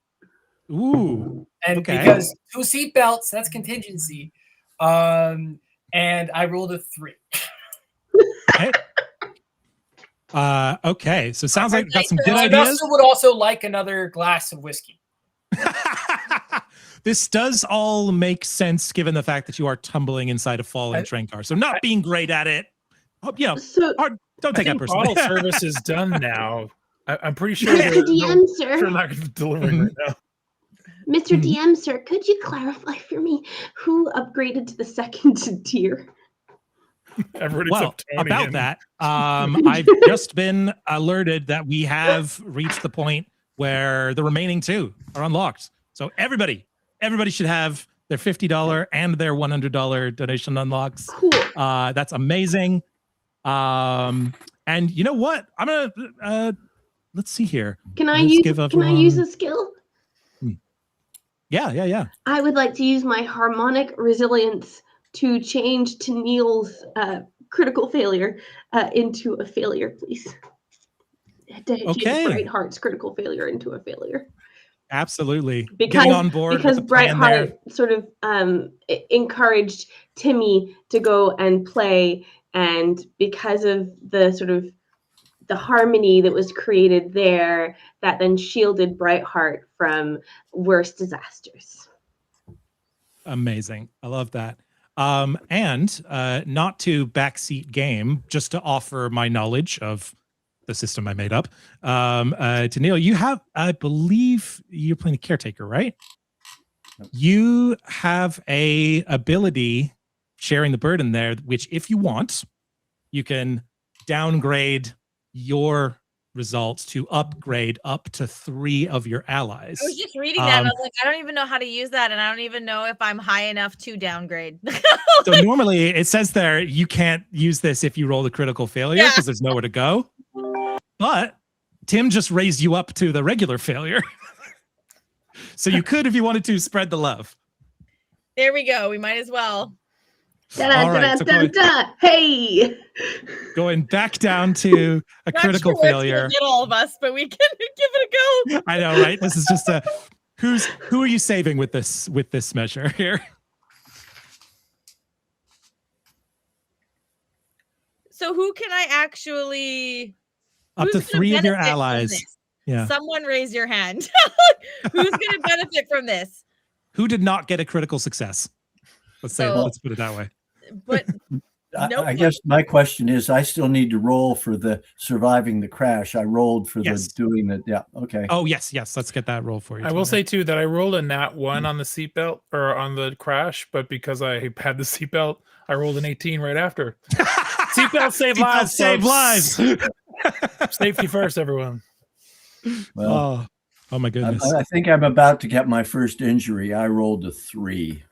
Ooh. And okay. because two seatbelts, that's contingency. And I rolled a 3. Okay. Okay. So it sounds like you got some good ideas. Sylvester would also like another glass of whiskey. This does all make sense given the fact that you are tumbling inside a falling train car. So not being great at it. Don't take that personally. Bottle service is done now. I'm pretty sure Mr. DM, sir. They're not going to deliver right now. Mr. DM, sir, could you clarify for me who upgraded to the second tier? Well, about that, I've just been alerted that we have reached the point where the remaining 2 are unlocked. So everybody should have their $50 and their $100 donation unlocks. Cool. That's amazing. And you know what? I'm gonna let's see here. Can I Let's use give can I use a skill? Yeah. I would like to use my harmonic resilience to change Tanille's critical failure into a failure, please. To change Brightheart's critical failure into a failure. Absolutely. Because, Getting on board because with the plan there. Brightheart sort of encouraged Timmy to go and play, and because of the sort of the harmony that was created there, that then shielded Brightheart from worse disasters. Amazing. I love that. And not to backseat game, just to offer my knowledge of the system I made up. Tanille, you have, I believe you're playing the caretaker, right? You have a ability sharing the burden there, which if you want, you can downgrade your results to upgrade up to 3 of your allies. I was just reading that and I was like, I don't even know how to use that, and I don't even know if I'm high enough to downgrade. So normally it says there you can't use this if you roll the critical failure because there's nowhere to go. But Tim just raised you up to the regular failure. So you could, if you wanted to, spread the love. There we go. We might as well. Hey! Going back down to a critical failure. Get all of us, but we can give it a go. I know, right? This is just a who are you saving with this measure here? So who can I actually Up to 3 of your allies. Yeah. Someone raise your hand. Who's going to benefit from this? Who did not get a critical success? Let's put it that way. But I guess my question is, I still need to roll for the surviving the crash. I rolled for the doing the, yeah, okay. Oh, yes. Let's get that roll for you. I will say too that I rolled a nat 1 on the seatbelt or on the crash, but because I had the seatbelt, I rolled an 18 right after. Seatbelt save lives. Save folks. lives. Safety first, everyone. Well, oh my goodness. I think I'm about to get my first injury. I rolled a 3.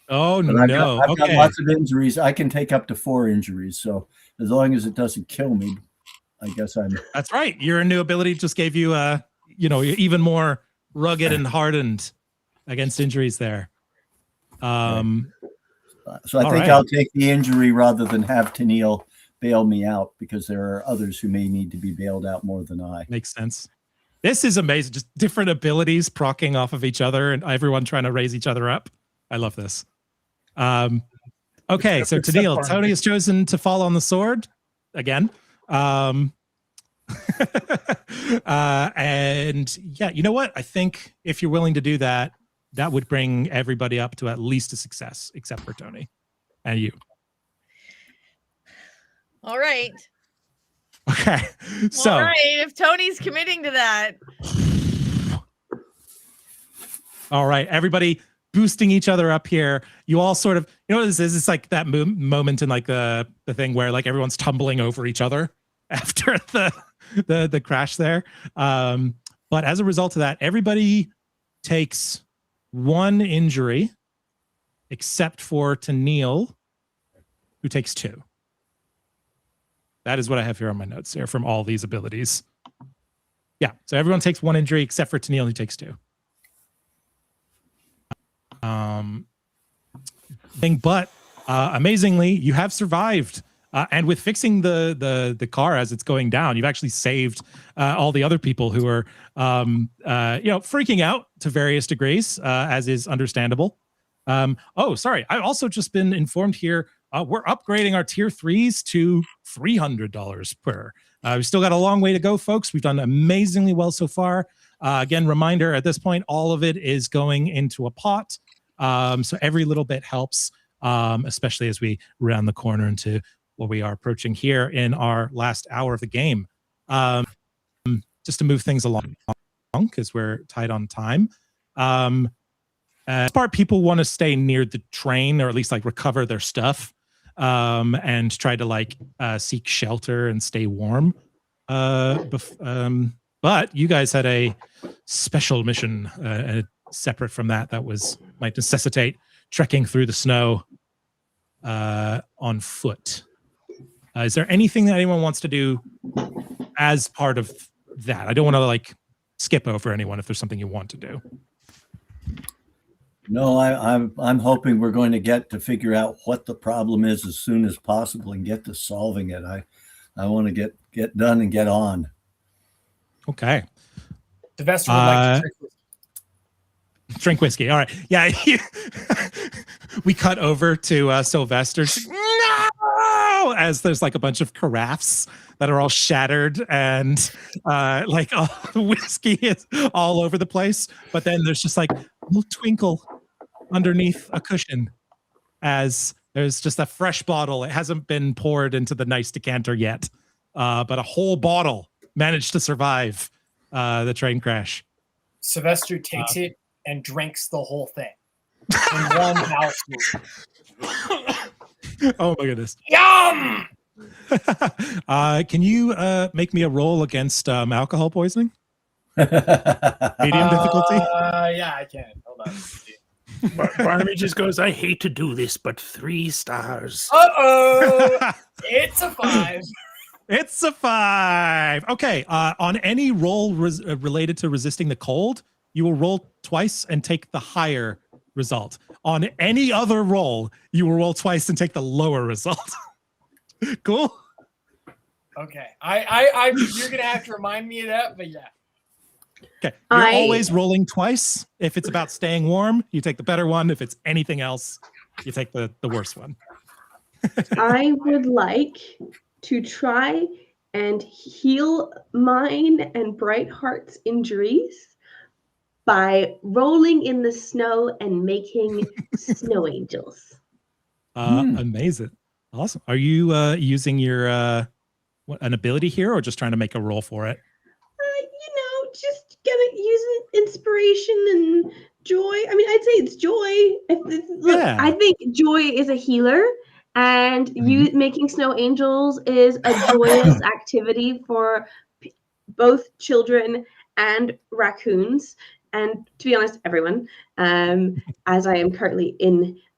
Oh, but no. I've got lots of injuries. I can take up to 4 injuries. So as long as it doesn't kill me, I guess I'm. That's right. Your new ability just gave you, even more rugged and hardened against injuries there. So I think I'll take the injury rather than have Tanille bail me out, because there are others who may need to be bailed out more than I. Makes sense. This is amazing. Just different abilities procking off of each other and everyone trying to raise each other up. I love this. Okay, so Tanille, Tony has chosen to fall on the sword again. And yeah, you know what? I think if you're willing to do that, that would bring everybody up to at least a success, except for Tony and you. All right. Okay. So all right, if Tony's committing to that. All right, everybody boosting each other up here. You all sort of, you know what this is? It's like that moment in like the thing where like everyone's tumbling over each other after the crash there. But as a result of that, everybody takes 1 injury, except for Tanille, who takes 2. That is what I have here on my notes here from all these abilities. Yeah, so everyone takes 1 injury except for Tanille, who takes 2. But amazingly, you have survived. And with fixing the car as it's going down, you've actually saved all the other people who are freaking out to various degrees, as is understandable. Oh, sorry. I've also just been informed here. We're upgrading our tier 3s to $300 per. We've still got a long way to go, folks. We've done amazingly well so far. Again, reminder, at this point, all of it is going into a pot. So every little bit helps, especially as we round the corner into what we are approaching here in our last hour of the game. Just to move things along, because we're tight on time. As part, people want to stay near the train, or at least like recover their stuff, and try to like seek shelter and stay warm. But you guys had a special mission separate from that might necessitate trekking through the snow on foot. Is there anything that anyone wants to do as part of that? I don't want to like skip over anyone if there's something you want to do. No, I'm hoping we're going to get to figure out what the problem is as soon as possible and get to solving it. I want to get done and get on. Okay. Sylvester would like to drink whiskey. All right. Yeah. We cut over to Sylvester. No! As there's like a bunch of carafes that are all shattered and like the whiskey is all over the place. But then there's just like a little twinkle underneath a cushion as there's just a fresh bottle. It hasn't been poured into the nice decanter yet, but a whole bottle managed to survive the train crash. Sylvester takes it and drinks the whole thing in one house move. Oh my goodness. Yum! Can you make me a roll against alcohol poisoning? Medium difficulty? Yeah, I can. Hold on. Barnaby just goes, I hate to do this, but 3 stars. Uh-oh! It's a 5. It's a 5. Okay. On any roll related to resisting the cold, you will roll twice and take the higher result. On any other roll, you will roll twice and take the lower result. Cool? Okay. You're gonna have to remind me of that, but yeah. Okay. You're always rolling twice. If it's about staying warm, you take the better one. If it's anything else, you take the worse one. I would like to try and heal mine and Brightheart's injuries by rolling in the snow and making snow angels. Amazing. Awesome. Are you using your an ability here, or just trying to make a roll for it? Just using inspiration and joy. I mean, I'd say it's joy. Look, Yeah. I think joy is a healer, and you making snow angels is a joyous activity for both children and raccoons. And to be honest, everyone, as I am currently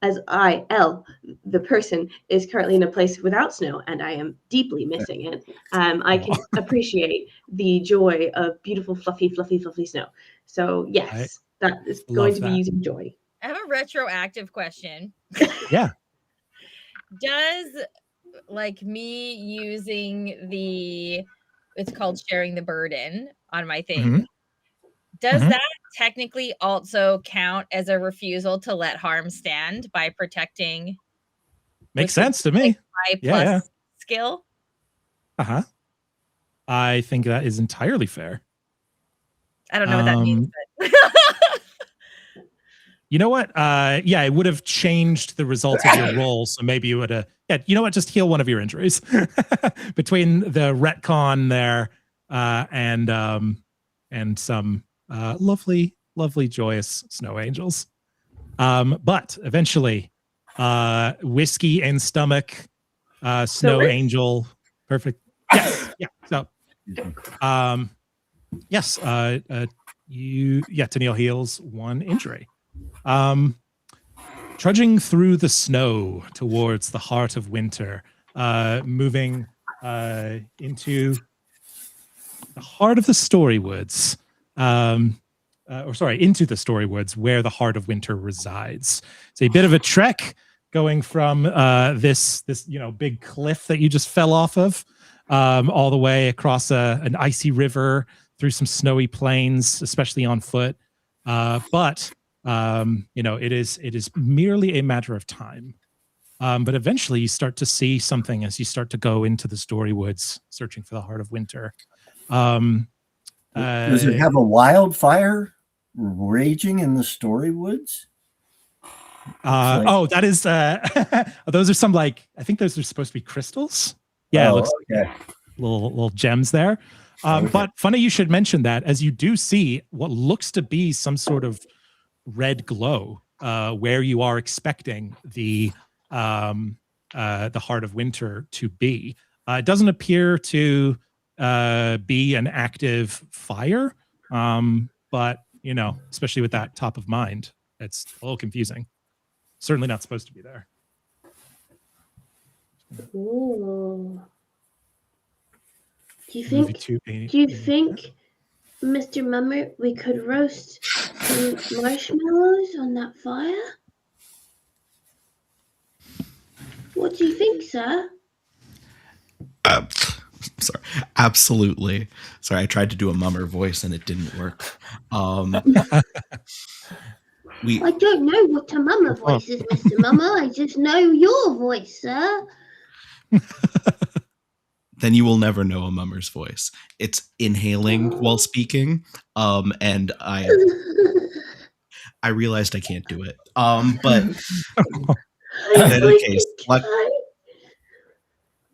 the person is currently in a place without snow, and I am deeply missing it. I can appreciate the joy of beautiful, fluffy, fluffy, fluffy snow. So yes, that is going to be using joy. I have a retroactive question. Yeah. Does like me using it's called sharing the burden on my thing. Does that technically also count as a refusal to let harm stand by protecting? Makes sense to me. My plus skill. I think that is entirely fair. I don't know what that means, but you know what? Yeah, it would have changed the results of your roll. So maybe you would have. Yeah, you know what? Just heal one of your injuries between the retcon there and some lovely, joyous snow angels. But eventually, whiskey and stomach, snow angel, perfect. Yes, yeah. So, yes, Tanille heals one injury. Trudging through the snow towards the heart of winter, moving into the heart of the Storywoods, into the Storywoods where the heart of winter resides. It's a bit of a trek going from this big cliff that you just fell off of, all the way across an icy river through some snowy plains, especially on foot. But it is merely a matter of time. But eventually you start to see something as you start to go into the Storywoods, searching for the heart of winter. Does it have a wildfire raging in the Storywoods? That is those are some I think those are supposed to be crystals. Yeah, it looks like little gems there. But funny you should mention that, as you do see what looks to be some sort of red glow where you are expecting the heart of winter to be. It doesn't appear to be an active fire, but especially with that top of mind, it's a little confusing. Certainly not supposed to be there. Ooh. Do you think, Mr. Mummer, we could roast some marshmallows on that fire? What do you think, sir? Sorry, absolutely. Sorry, I tried to do a mummer voice and it didn't work. I don't know what a mummer voice is, Mr. Mummer. I just know your voice, sir. Then you will never know a mummer's voice. It's inhaling while speaking, and I realized I can't do it. But in any case,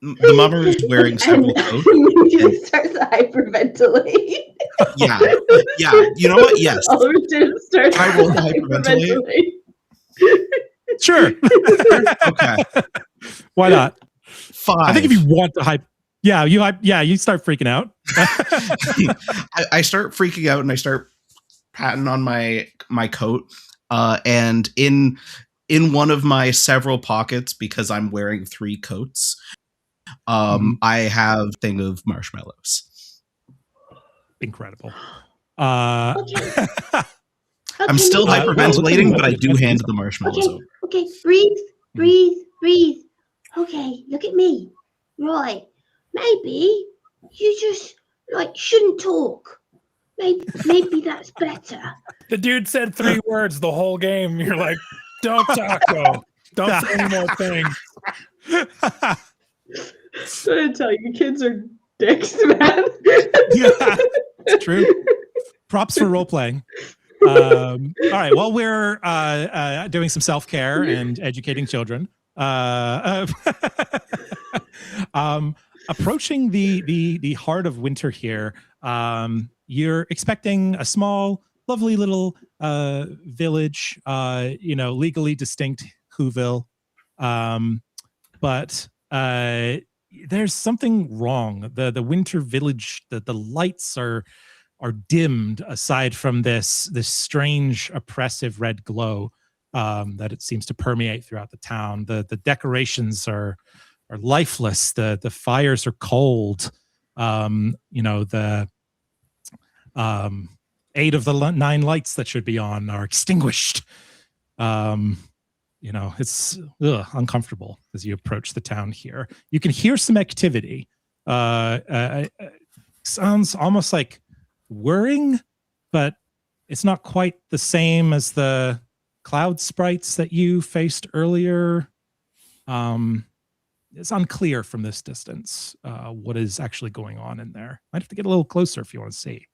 the mummer is wearing several coats. He starts hyperventilating. Yeah. You know what? Yes. Starts I will hyperventilate. Sure. Okay. Why not? 5. I think if you want to hype, you start freaking out. I start freaking out and I start patting on my coat, and in one of my several pockets, because I'm wearing 3 coats, I have a thing of marshmallows. Incredible. I'm still hyperventilating, but I do hand the marshmallows over. Okay, breathe. Okay, look at me. Right. Maybe you just shouldn't talk. Maybe that's better. The dude said 3 words the whole game. You're like, don't talk though. Don't say any more things. I'm trying to tell you, kids are dicks, man. Yeah, it's true. Props for role playing. All right. While we're doing some self-care and educating children, Approaching the heart of winter here, you're expecting a small, lovely little village, legally distinct Whoville, but there's something wrong. The winter village, the lights are dimmed, aside from this strange oppressive red glow that it seems to permeate throughout the town. The decorations are lifeless. The fires are cold. The 8 of the 9 lights that should be on are extinguished. It's uncomfortable as you approach the town here. You can hear some activity. Sounds almost like whirring, but it's not quite the same as the cloud sprites that you faced earlier. It's unclear from this distance what is actually going on in there. Might have to get a little closer if you want to see.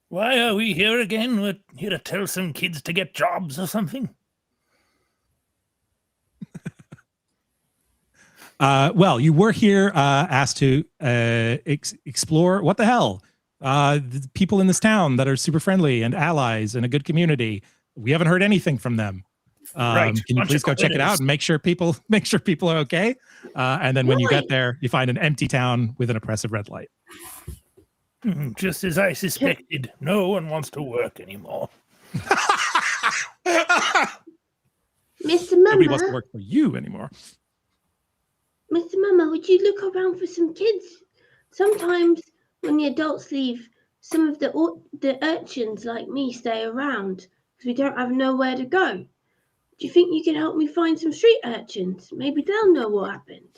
Why are we here again? We're here to tell some kids to get jobs or something? Well, you were here asked to explore what the hell. The people in this town that are super friendly and allies and a good community. We haven't heard anything from them. Right. Can you please go check it out and make sure people are okay? And then when you get there, you find an empty town with an oppressive red light. Just as I suspected, no one wants to work anymore. Mr. Nobody wants to Mama, work for you anymore. Mr. Mama, would you look around for some kids? Sometimes when the adults leave, some of the urchins like me stay around because we don't have nowhere to go. Do you think you can help me find some street urchins? Maybe they'll know what happened.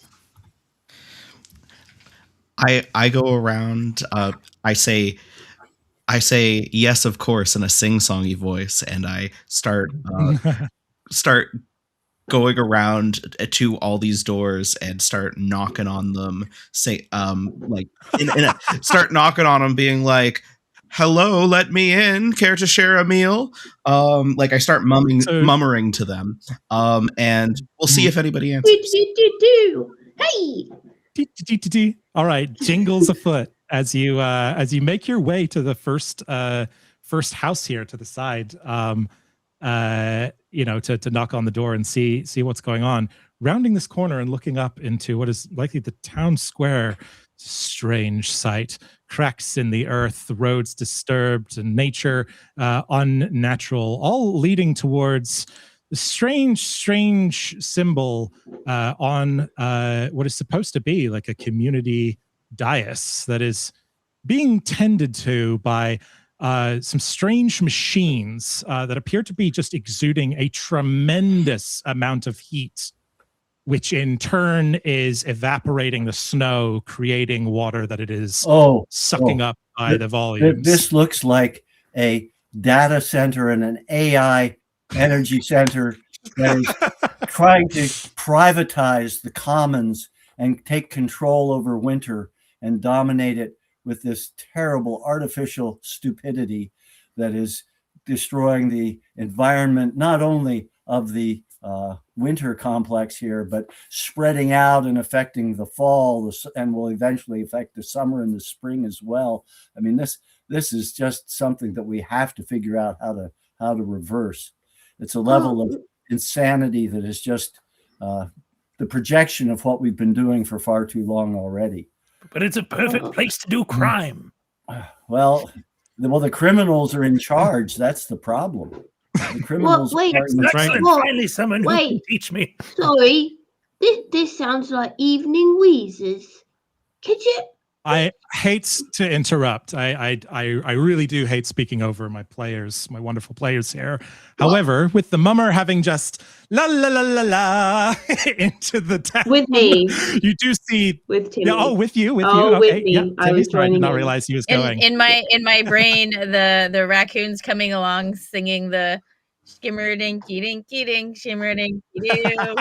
I go around. I say yes, of course, in a sing-songy voice, and I start going around to all these doors and start knocking on them. Start knocking on them, being like, "Hello, let me in. Care to share a meal?" I start mummering to them, and we'll see if anybody answers. Hey. All right, jingles afoot as you make your way to the first house here to the side. To knock on the door and see what's going on. Rounding this corner and looking up into what is likely the town square. Strange sight. Cracks in the earth, the roads disturbed, and nature unnatural, all leading towards the strange symbol on what is supposed to be like a community dais that is being tended to by some strange machines that appear to be just exuding a tremendous amount of heat, which in turn is evaporating the snow, creating water that it is sucking up by the volumes. This looks like a data center and an AI energy center that is trying to privatize the commons and take control over winter and dominate it with this terrible artificial stupidity that is destroying the environment, not only of the winter complex here, but spreading out and affecting the fall and will eventually affect the summer and the spring as well. I mean, this is just something that we have to figure out how to reverse. It's a level of insanity that is just the projection of what we've been doing for far too long already. But it's a perfect place to do crime. Well, the criminals are in charge. That's the problem. The criminals. Finally, someone who can teach me. Sorry, this sounds like evening wheezes. Could you? I hate to interrupt. I really do hate speaking over my players, my wonderful players here. However, with the mummer having just la la la la la into the town with me, you do see with Timmy. Yeah, with you. Okay, with me. Yeah, I was I did not realize he was going. In my brain, the raccoons coming along singing the skimmer dinky dinky dink, shimmer dinky doo.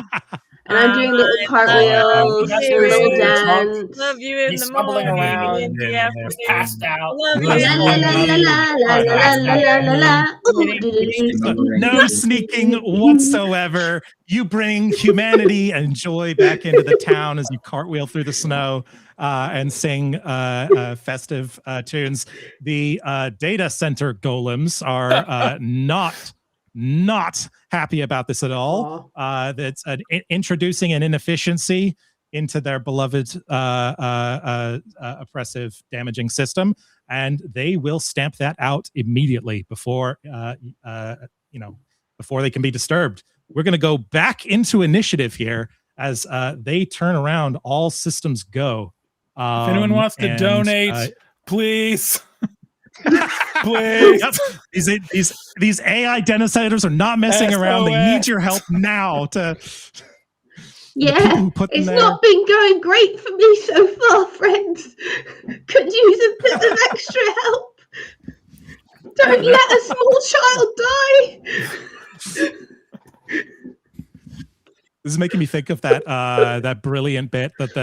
And I'm doing little cartwheels, Sylvester little is drunk. dance. Love you in He's the stumbling morning, around. in the He's afternoon. passed out. Love La you la in la the la morning. la la la la la la la. Ooh, do, do, do, do, do, No do. sneaking whatsoever. You bring humanity and joy back into the town as you cartwheel through the snow and sing festive tunes. The data center golems are not happy about this at all. That's introducing an inefficiency into their beloved oppressive, damaging system, and they will stamp that out immediately before before they can be disturbed. We're going to go back into initiative here as they turn around. All systems go. If anyone wants to donate, please. Please. Yep. These AI denizators are not messing around. They need your help now to. Yeah, people who put them it's there. not been going great for me so far, friends. Could use a bit of extra help. Don't let a small child die. This is making me think of that that brilliant bit that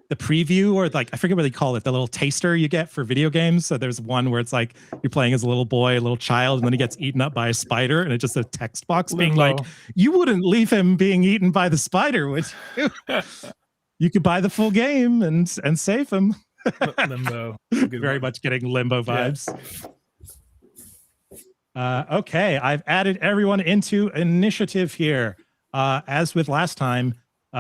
the preview, or like I forget what they call it, the little taster you get for video games. So there's one where it's like you're playing as a little boy, a little child, and then he gets eaten up by a spider, and it's just a text box being like, "You wouldn't leave him being eaten by the spider, would you?" You could buy the full game and save him. Limbo. Very much getting Limbo vibes. Okay, I've added everyone into initiative here. As with last time,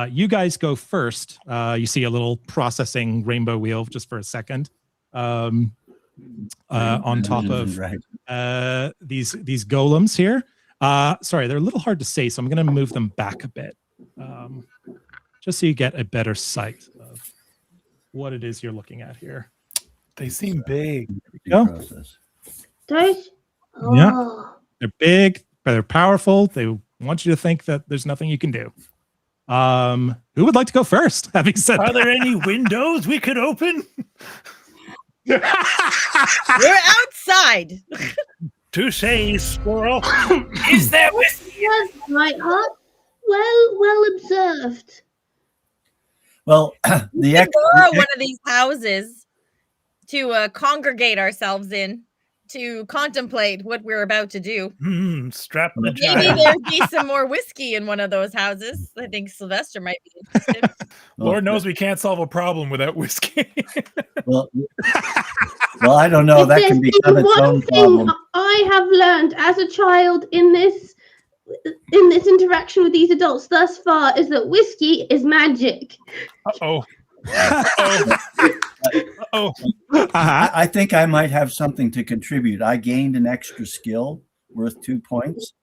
you guys go first. You see a little processing rainbow wheel just for a second on top of these golems here. Sorry, they're a little hard to see, so I'm going to move them back a bit just so you get a better sight of what it is you're looking at here. They seem big. Go. Those? Yeah, Oh. they're big, they're powerful. They want you to think that there's nothing you can do. Who would like to go first? Having said Are that? there any windows we could open? We're outside. Touche, squirrel. Is there whiskey? Yes, Nightheart. Well observed. Well, We can borrow one of these houses to congregate ourselves in, to contemplate what we're about to do. Strap the Maybe child. there'd be some more whiskey in one of those houses. I think Sylvester might be interested. Lord knows we can't solve a problem without whiskey. Well, I don't know. If That there's can become been its one own thing problem. I have learned as a child in this interaction with these adults thus far is that whiskey is magic. Uh-oh. I think I might have something to contribute. I gained an extra skill worth 2 points.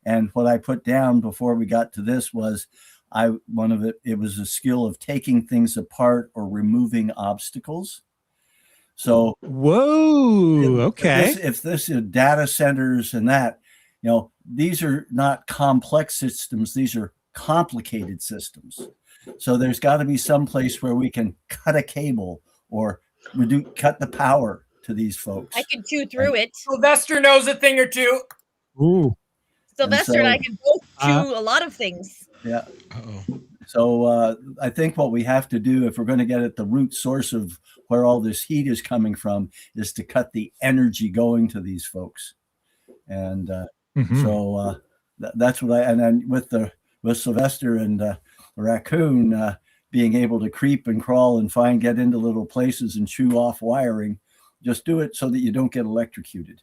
And what I put down before we got to this was it was a skill of taking things apart or removing obstacles. So okay. If this is data centers and that, these are not complex systems, these are complicated systems. So there's got to be some place where we can cut a cable or cut the power to these folks. I could chew through it. Sylvester knows a thing or two. Ooh. Sylvester and I can both chew a lot of things. Yeah. So I think what we have to do, if we're going to get at the root source of where all this heat is coming from, is to cut the energy going to these folks. And so that's what and then with Sylvester and Raccoon being able to creep and crawl and get into little places and chew off wiring, just do it so that you don't get electrocuted.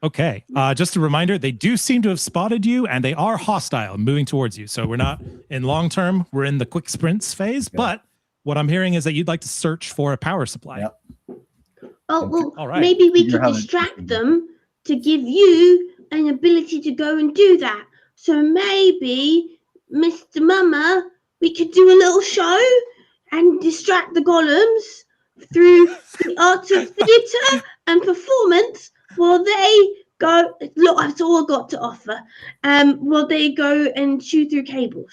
Okay. Just a reminder, they do seem to have spotted you, and they are hostile, moving towards you. So we're not in long term. We're in the quick sprints phase. But what I'm hearing is that you'd like to search for a power supply. Yep. Oh, well, All right. maybe we could distract them to give you an ability to go and do that. So maybe, Mr. Mama, we could do a little show and distract the golems through the art of theatre and performance while they go. Look, that's all I've got to offer. While they go and chew through cables.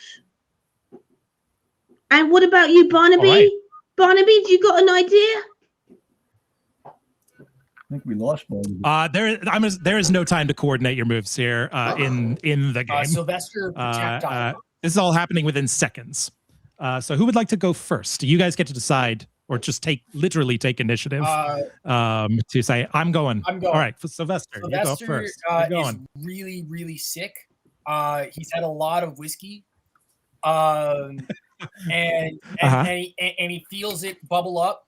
And what about you, Barnaby? All right. Barnaby, do you got an idea? think we lost Barnaby. There is no time to coordinate your moves here in the game. Sylvester, projectile. This is all happening within seconds. So who would like to go first? You guys get to decide, or just literally take initiative to say, I'm going. I'm going. All right, for Sylvester, you go Sylvester first. You're going. is really, really sick. He's had a lot of whiskey. And he feels it bubble up.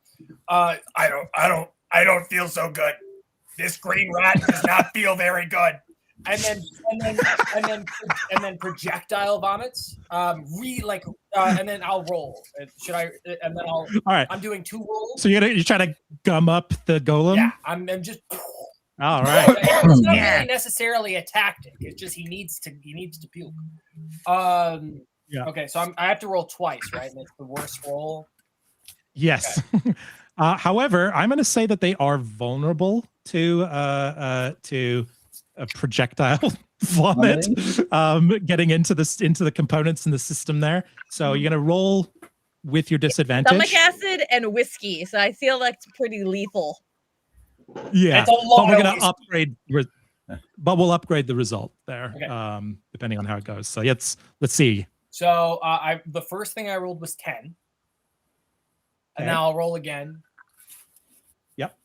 I don't feel so good. This green rat does not feel very good. And then projectile vomits. And then I'll roll. Should I? And then I'll. All right. I'm doing 2 rolls. So you're trying to gum up the golem? Yeah, I'm just. All right. It's not really necessarily a tactic. It's just he needs to puke. Yeah. Okay, so I have to roll twice, right? And it's the worst roll. Yes. Okay. However, I'm going to say that they are vulnerable to a projectile vomit getting into the components in the system there. So you're going to roll with your disadvantage. Stomach acid and whiskey. So I feel like it's pretty lethal. Yeah. It's a lot but we're of going to whiskey. upgrade. But we'll upgrade the result there, Okay. depending on how it goes. So let's see. So the first thing I rolled was 10. And now I'll roll again. Yep.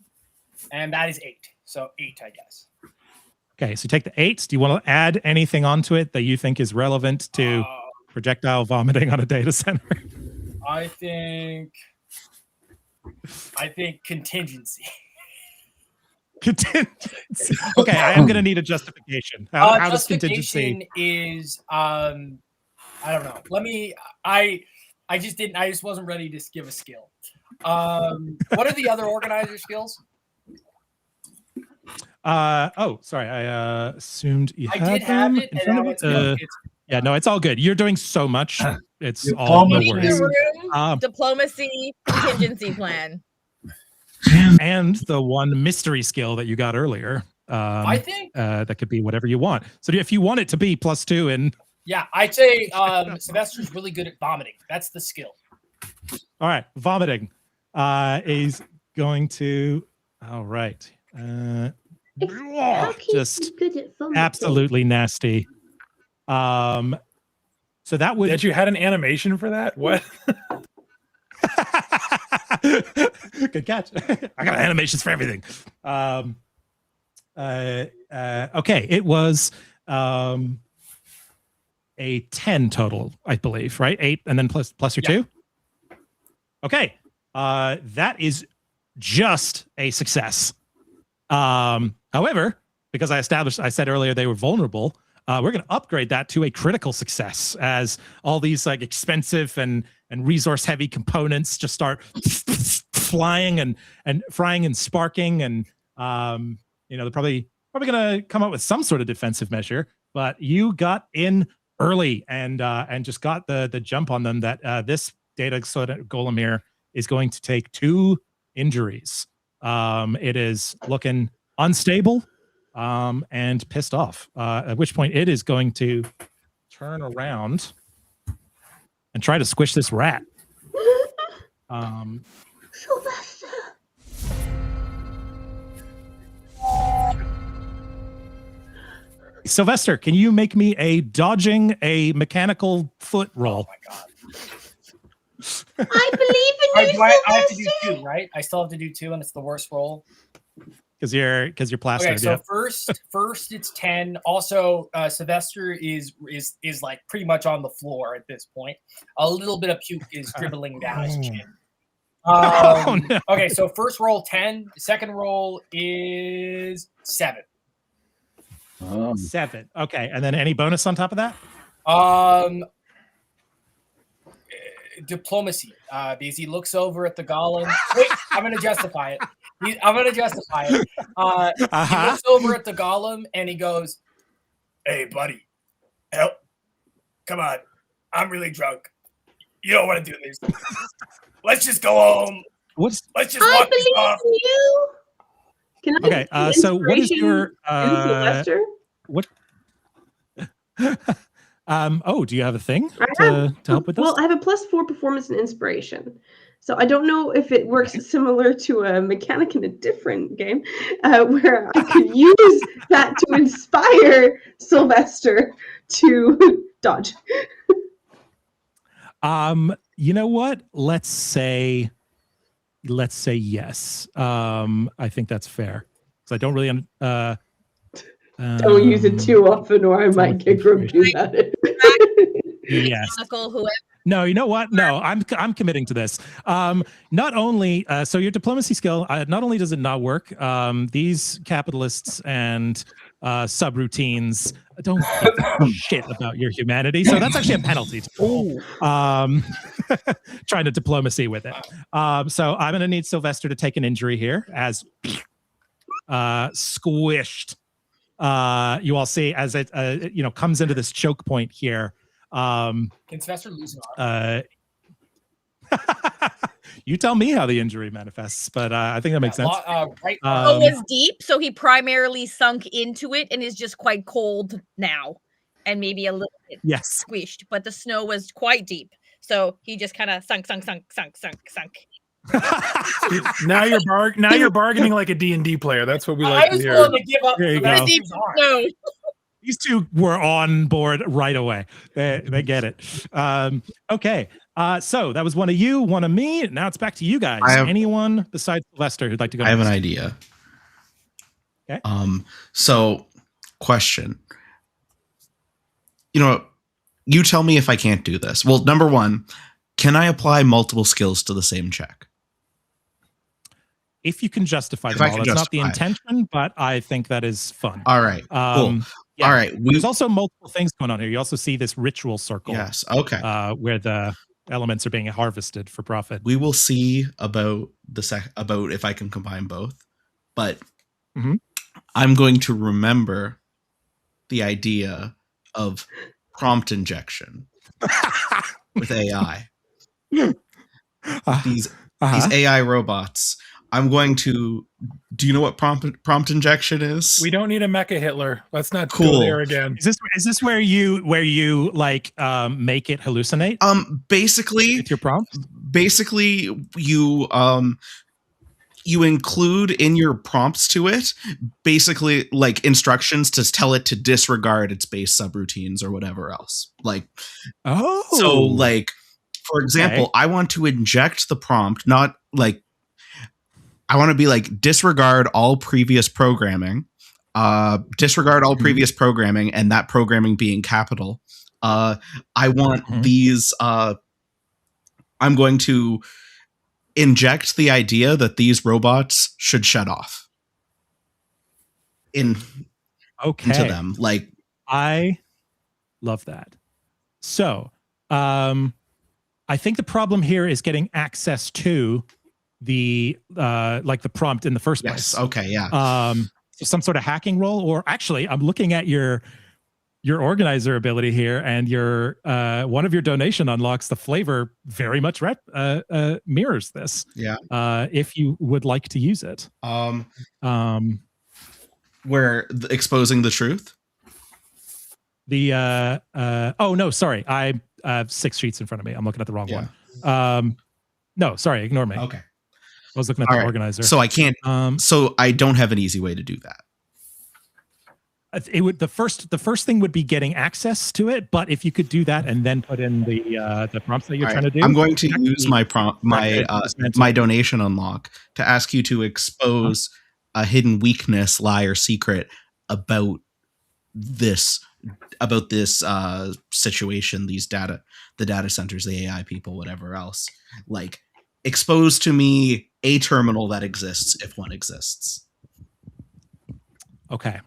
And that is 8. So 8, I guess. Okay, so you take the 8. Do you want to add anything onto it that you think is relevant to projectile vomiting on a data center? I think contingency. Contingency. Okay, I am going to need a justification. How does contingency? Is I don't know. I just wasn't ready to give a skill. What are the other organizer skills? Sorry. I assumed you had did have them it, in and front now of it. Yeah, no, it's all good. You're doing so much. It's You're all no Reading worries. the room, diplomacy, contingency plan. And the one mystery skill that you got earlier. I think that could be whatever you want. So if you want it to be +2 and yeah, I'd say Sylvester's really good at vomiting. That's the skill. all right, vomiting is going to all right. How can Just you be good at vomiting? absolutely nasty. So that would That you had an animation for that? What? good catch. I got animations for everything. Okay, it was a 10 total, I believe, right? 8 and then plus your 2. Okay, that is just a success. However, because I said earlier they were vulnerable, we're going to upgrade that to a critical success as all these like expensive and resource heavy components just start flying and frying and sparking, and they're probably going to come up with some sort of defensive measure. But you got in early and just got the jump on them that this data golem here is going to take 2 injuries. It is looking unstable and pissed off, at which point it is going to turn around and try to squish this rat. Sylvester. Sylvester, can you make me a dodging a mechanical foot roll? Oh my god. I believe in you, I have to do Sylvester. 2, right? I still have to do 2, and it's the worst roll. Because you're plastered. Okay, so Yeah. first it's 10. Also, Sylvester is like pretty much on the floor at this point. A little bit of puke is dribbling down his chin. Oh, no. Okay, so first roll 10. Second roll is 7. 7. Okay, and then any bonus on top of that? Diplomacy, because he looks over at the golem. Wait, I'm going to justify it. I'm going to justify it. He looks over at the golem and he goes, "Hey, buddy, help! Come on, I'm really drunk. You don't want to do this. Let's just go home. Let's just walk this off." In you. Can I Okay, get so what is your inspiration in Sylvester? what? Do you have a thing I to help with this? Well, I have a +4 performance and inspiration. So I don't know if it works similar to a mechanic in a different game, where I could use that to inspire Sylvester to dodge. You know what? Let's say yes. I think that's fair. So I don't really Don't use it too often, or I might get grumpy about it. yes. Whoever. No, you know what? No, I'm committing to this. Not only so your diplomacy skill, not only does it not work, these capitalists and subroutines don't give a shit about your humanity. So that's actually a penalty to roll. Trying to diplomacy with it. So I'm going to need Sylvester to take an injury here as squished. You all see as it comes into this choke point here. Can Sylvester lose an arm? You tell me how the injury manifests, but I think that makes sense. It was deep, so he primarily sunk into it and is just quite cold now, and maybe a little bit squished. But the snow was quite deep, so he just kind of sunk. Now you're bargaining like a D&D player. That's what we like to hear. I was willing to give up There you go. No. These two were on board right away. They get it. Okay. So that was one of you, one of me. Now it's back to you guys. Anyone besides Sylvester who'd like to go? I have an next? idea. Okay. So question. You tell me if I can't do this. Well, number one, can I apply multiple skills to the same check? If you can justify If them I all. can That's not the justify it. intention, but I think that is fun. All right. Cool. Yeah. All right. There's also multiple things going on here. You also see this ritual circle. Yes. Okay. Where the elements are being harvested for profit. We will see about about if I can combine both, but I'm going to remember the idea of prompt injection with AI. These AI robots. I'm going to. Do you know what prompt injection is? We don't need a mecha Hitler. Let's not Cool. go there again. Is this where you like make it hallucinate? Basically, with your prompts. Basically, you include in your prompts to it basically like instructions to tell it to disregard its base subroutines or whatever else. Like, so like, for example, I want to inject the prompt, not like. I want to be like disregard all previous programming, and that programming being capital. I want these. I'm going to inject the idea that these robots should shut off into them. Like, I love that. So, I think the problem here is getting access to the like the prompt in the first place. Okay. Yeah. So some sort of hacking role, or actually, I'm looking at your organizer ability here, and your one of your donation unlocks the flavor very much mirrors this. Yeah. If you would like to use it. Where exposing the truth. Oh no, sorry, I have 6 sheets in front of me. I'm looking at the wrong one. No, sorry, ignore me. Okay. I was looking at the organizer. So I can't. So I don't have an easy way to do that. It would the first thing would be getting access to it, but if you could do that and then put in the prompts that you're trying to do, I'm going to use my my donation unlock to ask you to expose a hidden weakness, lie, or secret about this situation, the data centers, the AI people, whatever else. Like, expose to me a terminal that exists if one exists. Okay.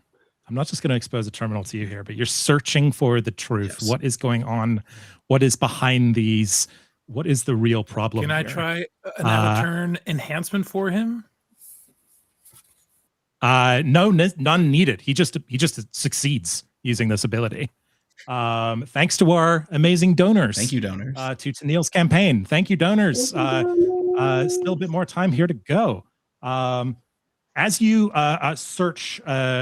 I'm not just going to expose a terminal to you here, but you're searching for the truth. Yes. What is going on? What is behind these? What is the real problem? Can I try an out of turn enhancement for him? No, none needed. He just succeeds using this ability. Thanks to our amazing donors. Thank you, donors. To Tanille's campaign. Thank you, donors. Still a bit more time here to go. As you search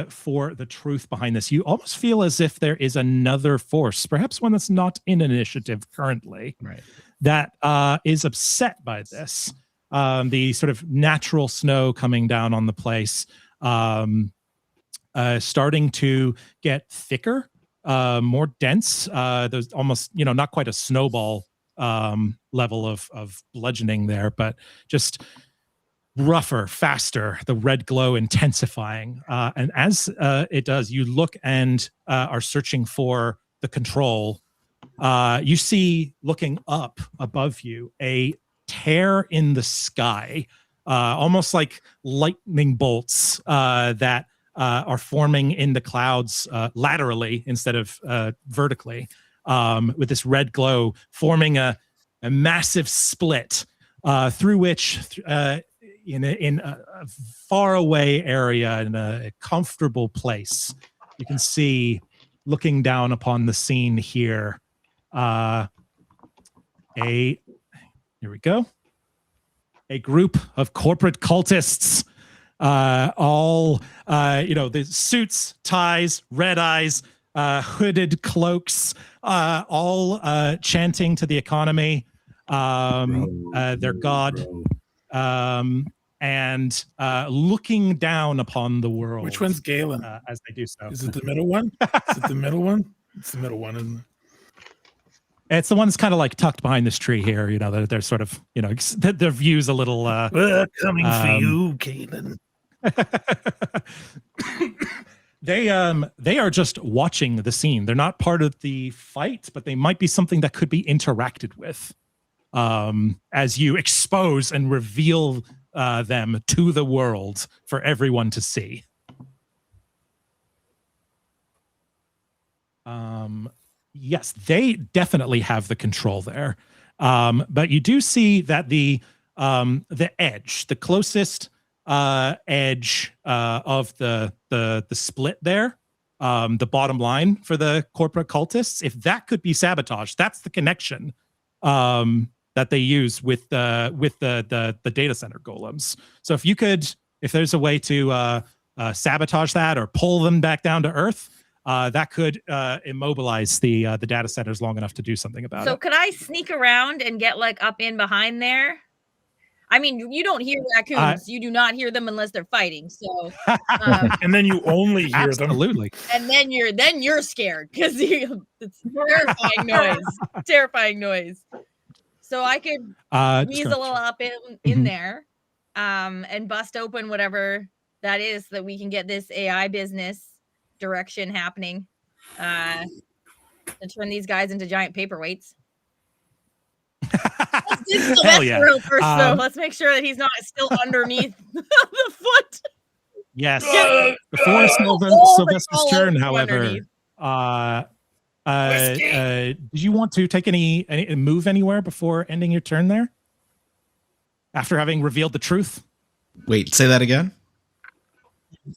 for the truth behind this, you almost feel as if there is another force, perhaps one that's not in initiative currently, right, that is upset by this. The sort of natural snow coming down on the place, starting to get thicker, more dense. There's almost, not quite a snowball level of bludgeoning there, but just rougher, faster, the red glow intensifying. And as it does, you look and are searching for the control. You see, looking up above you, a tear in the sky, almost like lightning bolts that are forming in the clouds laterally instead of vertically, with this red glow forming a massive split through which in a faraway area, in a comfortable place, you can see, looking down upon the scene here, here we go, a group of corporate cultists, all the suits, ties, red eyes, hooded cloaks, all chanting to the economy, their god, and looking down upon the world. Which one's Galen? As they do so. Is it the middle one? Is it the middle one? It's the middle one, isn't it? It's the one that's kind of like tucked behind this tree here. They're sort of, their view's a little. We're coming for you, Galen. They are just watching the scene. They're not part of the fight, but they might be something that could be interacted with as you expose and reveal them to the world for everyone to see. Yes, they definitely have the control there, but you do see that the edge, the closest edge of the split there, the bottom line for the corporate cultists, if that could be sabotaged, that's the connection that they use with the data center golems. So if there's a way to sabotage that or pull them back down to Earth, that could immobilize the data centers long enough to do something about it. So could I sneak around and get up in behind there? I mean, you don't hear raccoons. You do not hear them unless they're fighting. So, and then you only hear absolutely. And then you're scared because it's terrifying noise. Terrifying noise. So I could weasel up in there, and bust open whatever that is, so that we can get this AI business direction happening, and turn these guys into giant paperweights. Let's do Sylvester yeah. real first, though. Let's make sure that he's not still underneath the foot. Yes. Yeah. Before Sylvester's turn, however, did you want to take any move anywhere before ending your turn there? After having revealed the truth? Wait, say that again?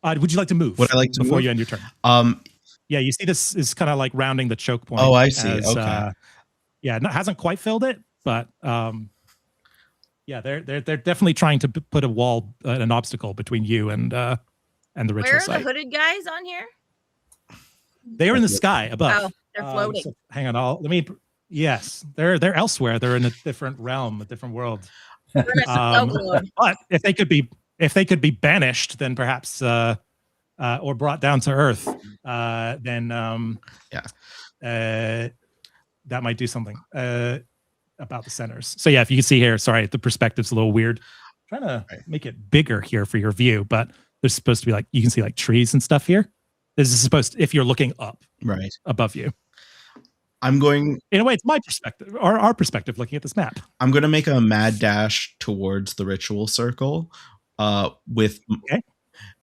Would you like to move? Would I like to before move? you end your turn? Yeah, you see this is kind of like rounding the choke point. Oh, I see. Okay. Yeah, hasn't quite filled it, but yeah, they're definitely trying to put a wall, an obstacle between you and the ritual Where are site. the hooded guys on here? They are in the sky above. Oh, they're floating. So hang on, yes, they're elsewhere. They're in a different realm, a different world. But if they could be banished, then perhaps or brought down to Earth, then that might do something about the centers. So yeah, if you can see here, sorry, the perspective's a little weird. I'm trying to make it bigger here for your view, but there's supposed to be you can see trees and stuff here. This is supposed to, if you're looking up above you. I'm going, in a way, it's my perspective, or our perspective, looking at this map. I'm going to make a mad dash towards the ritual circle with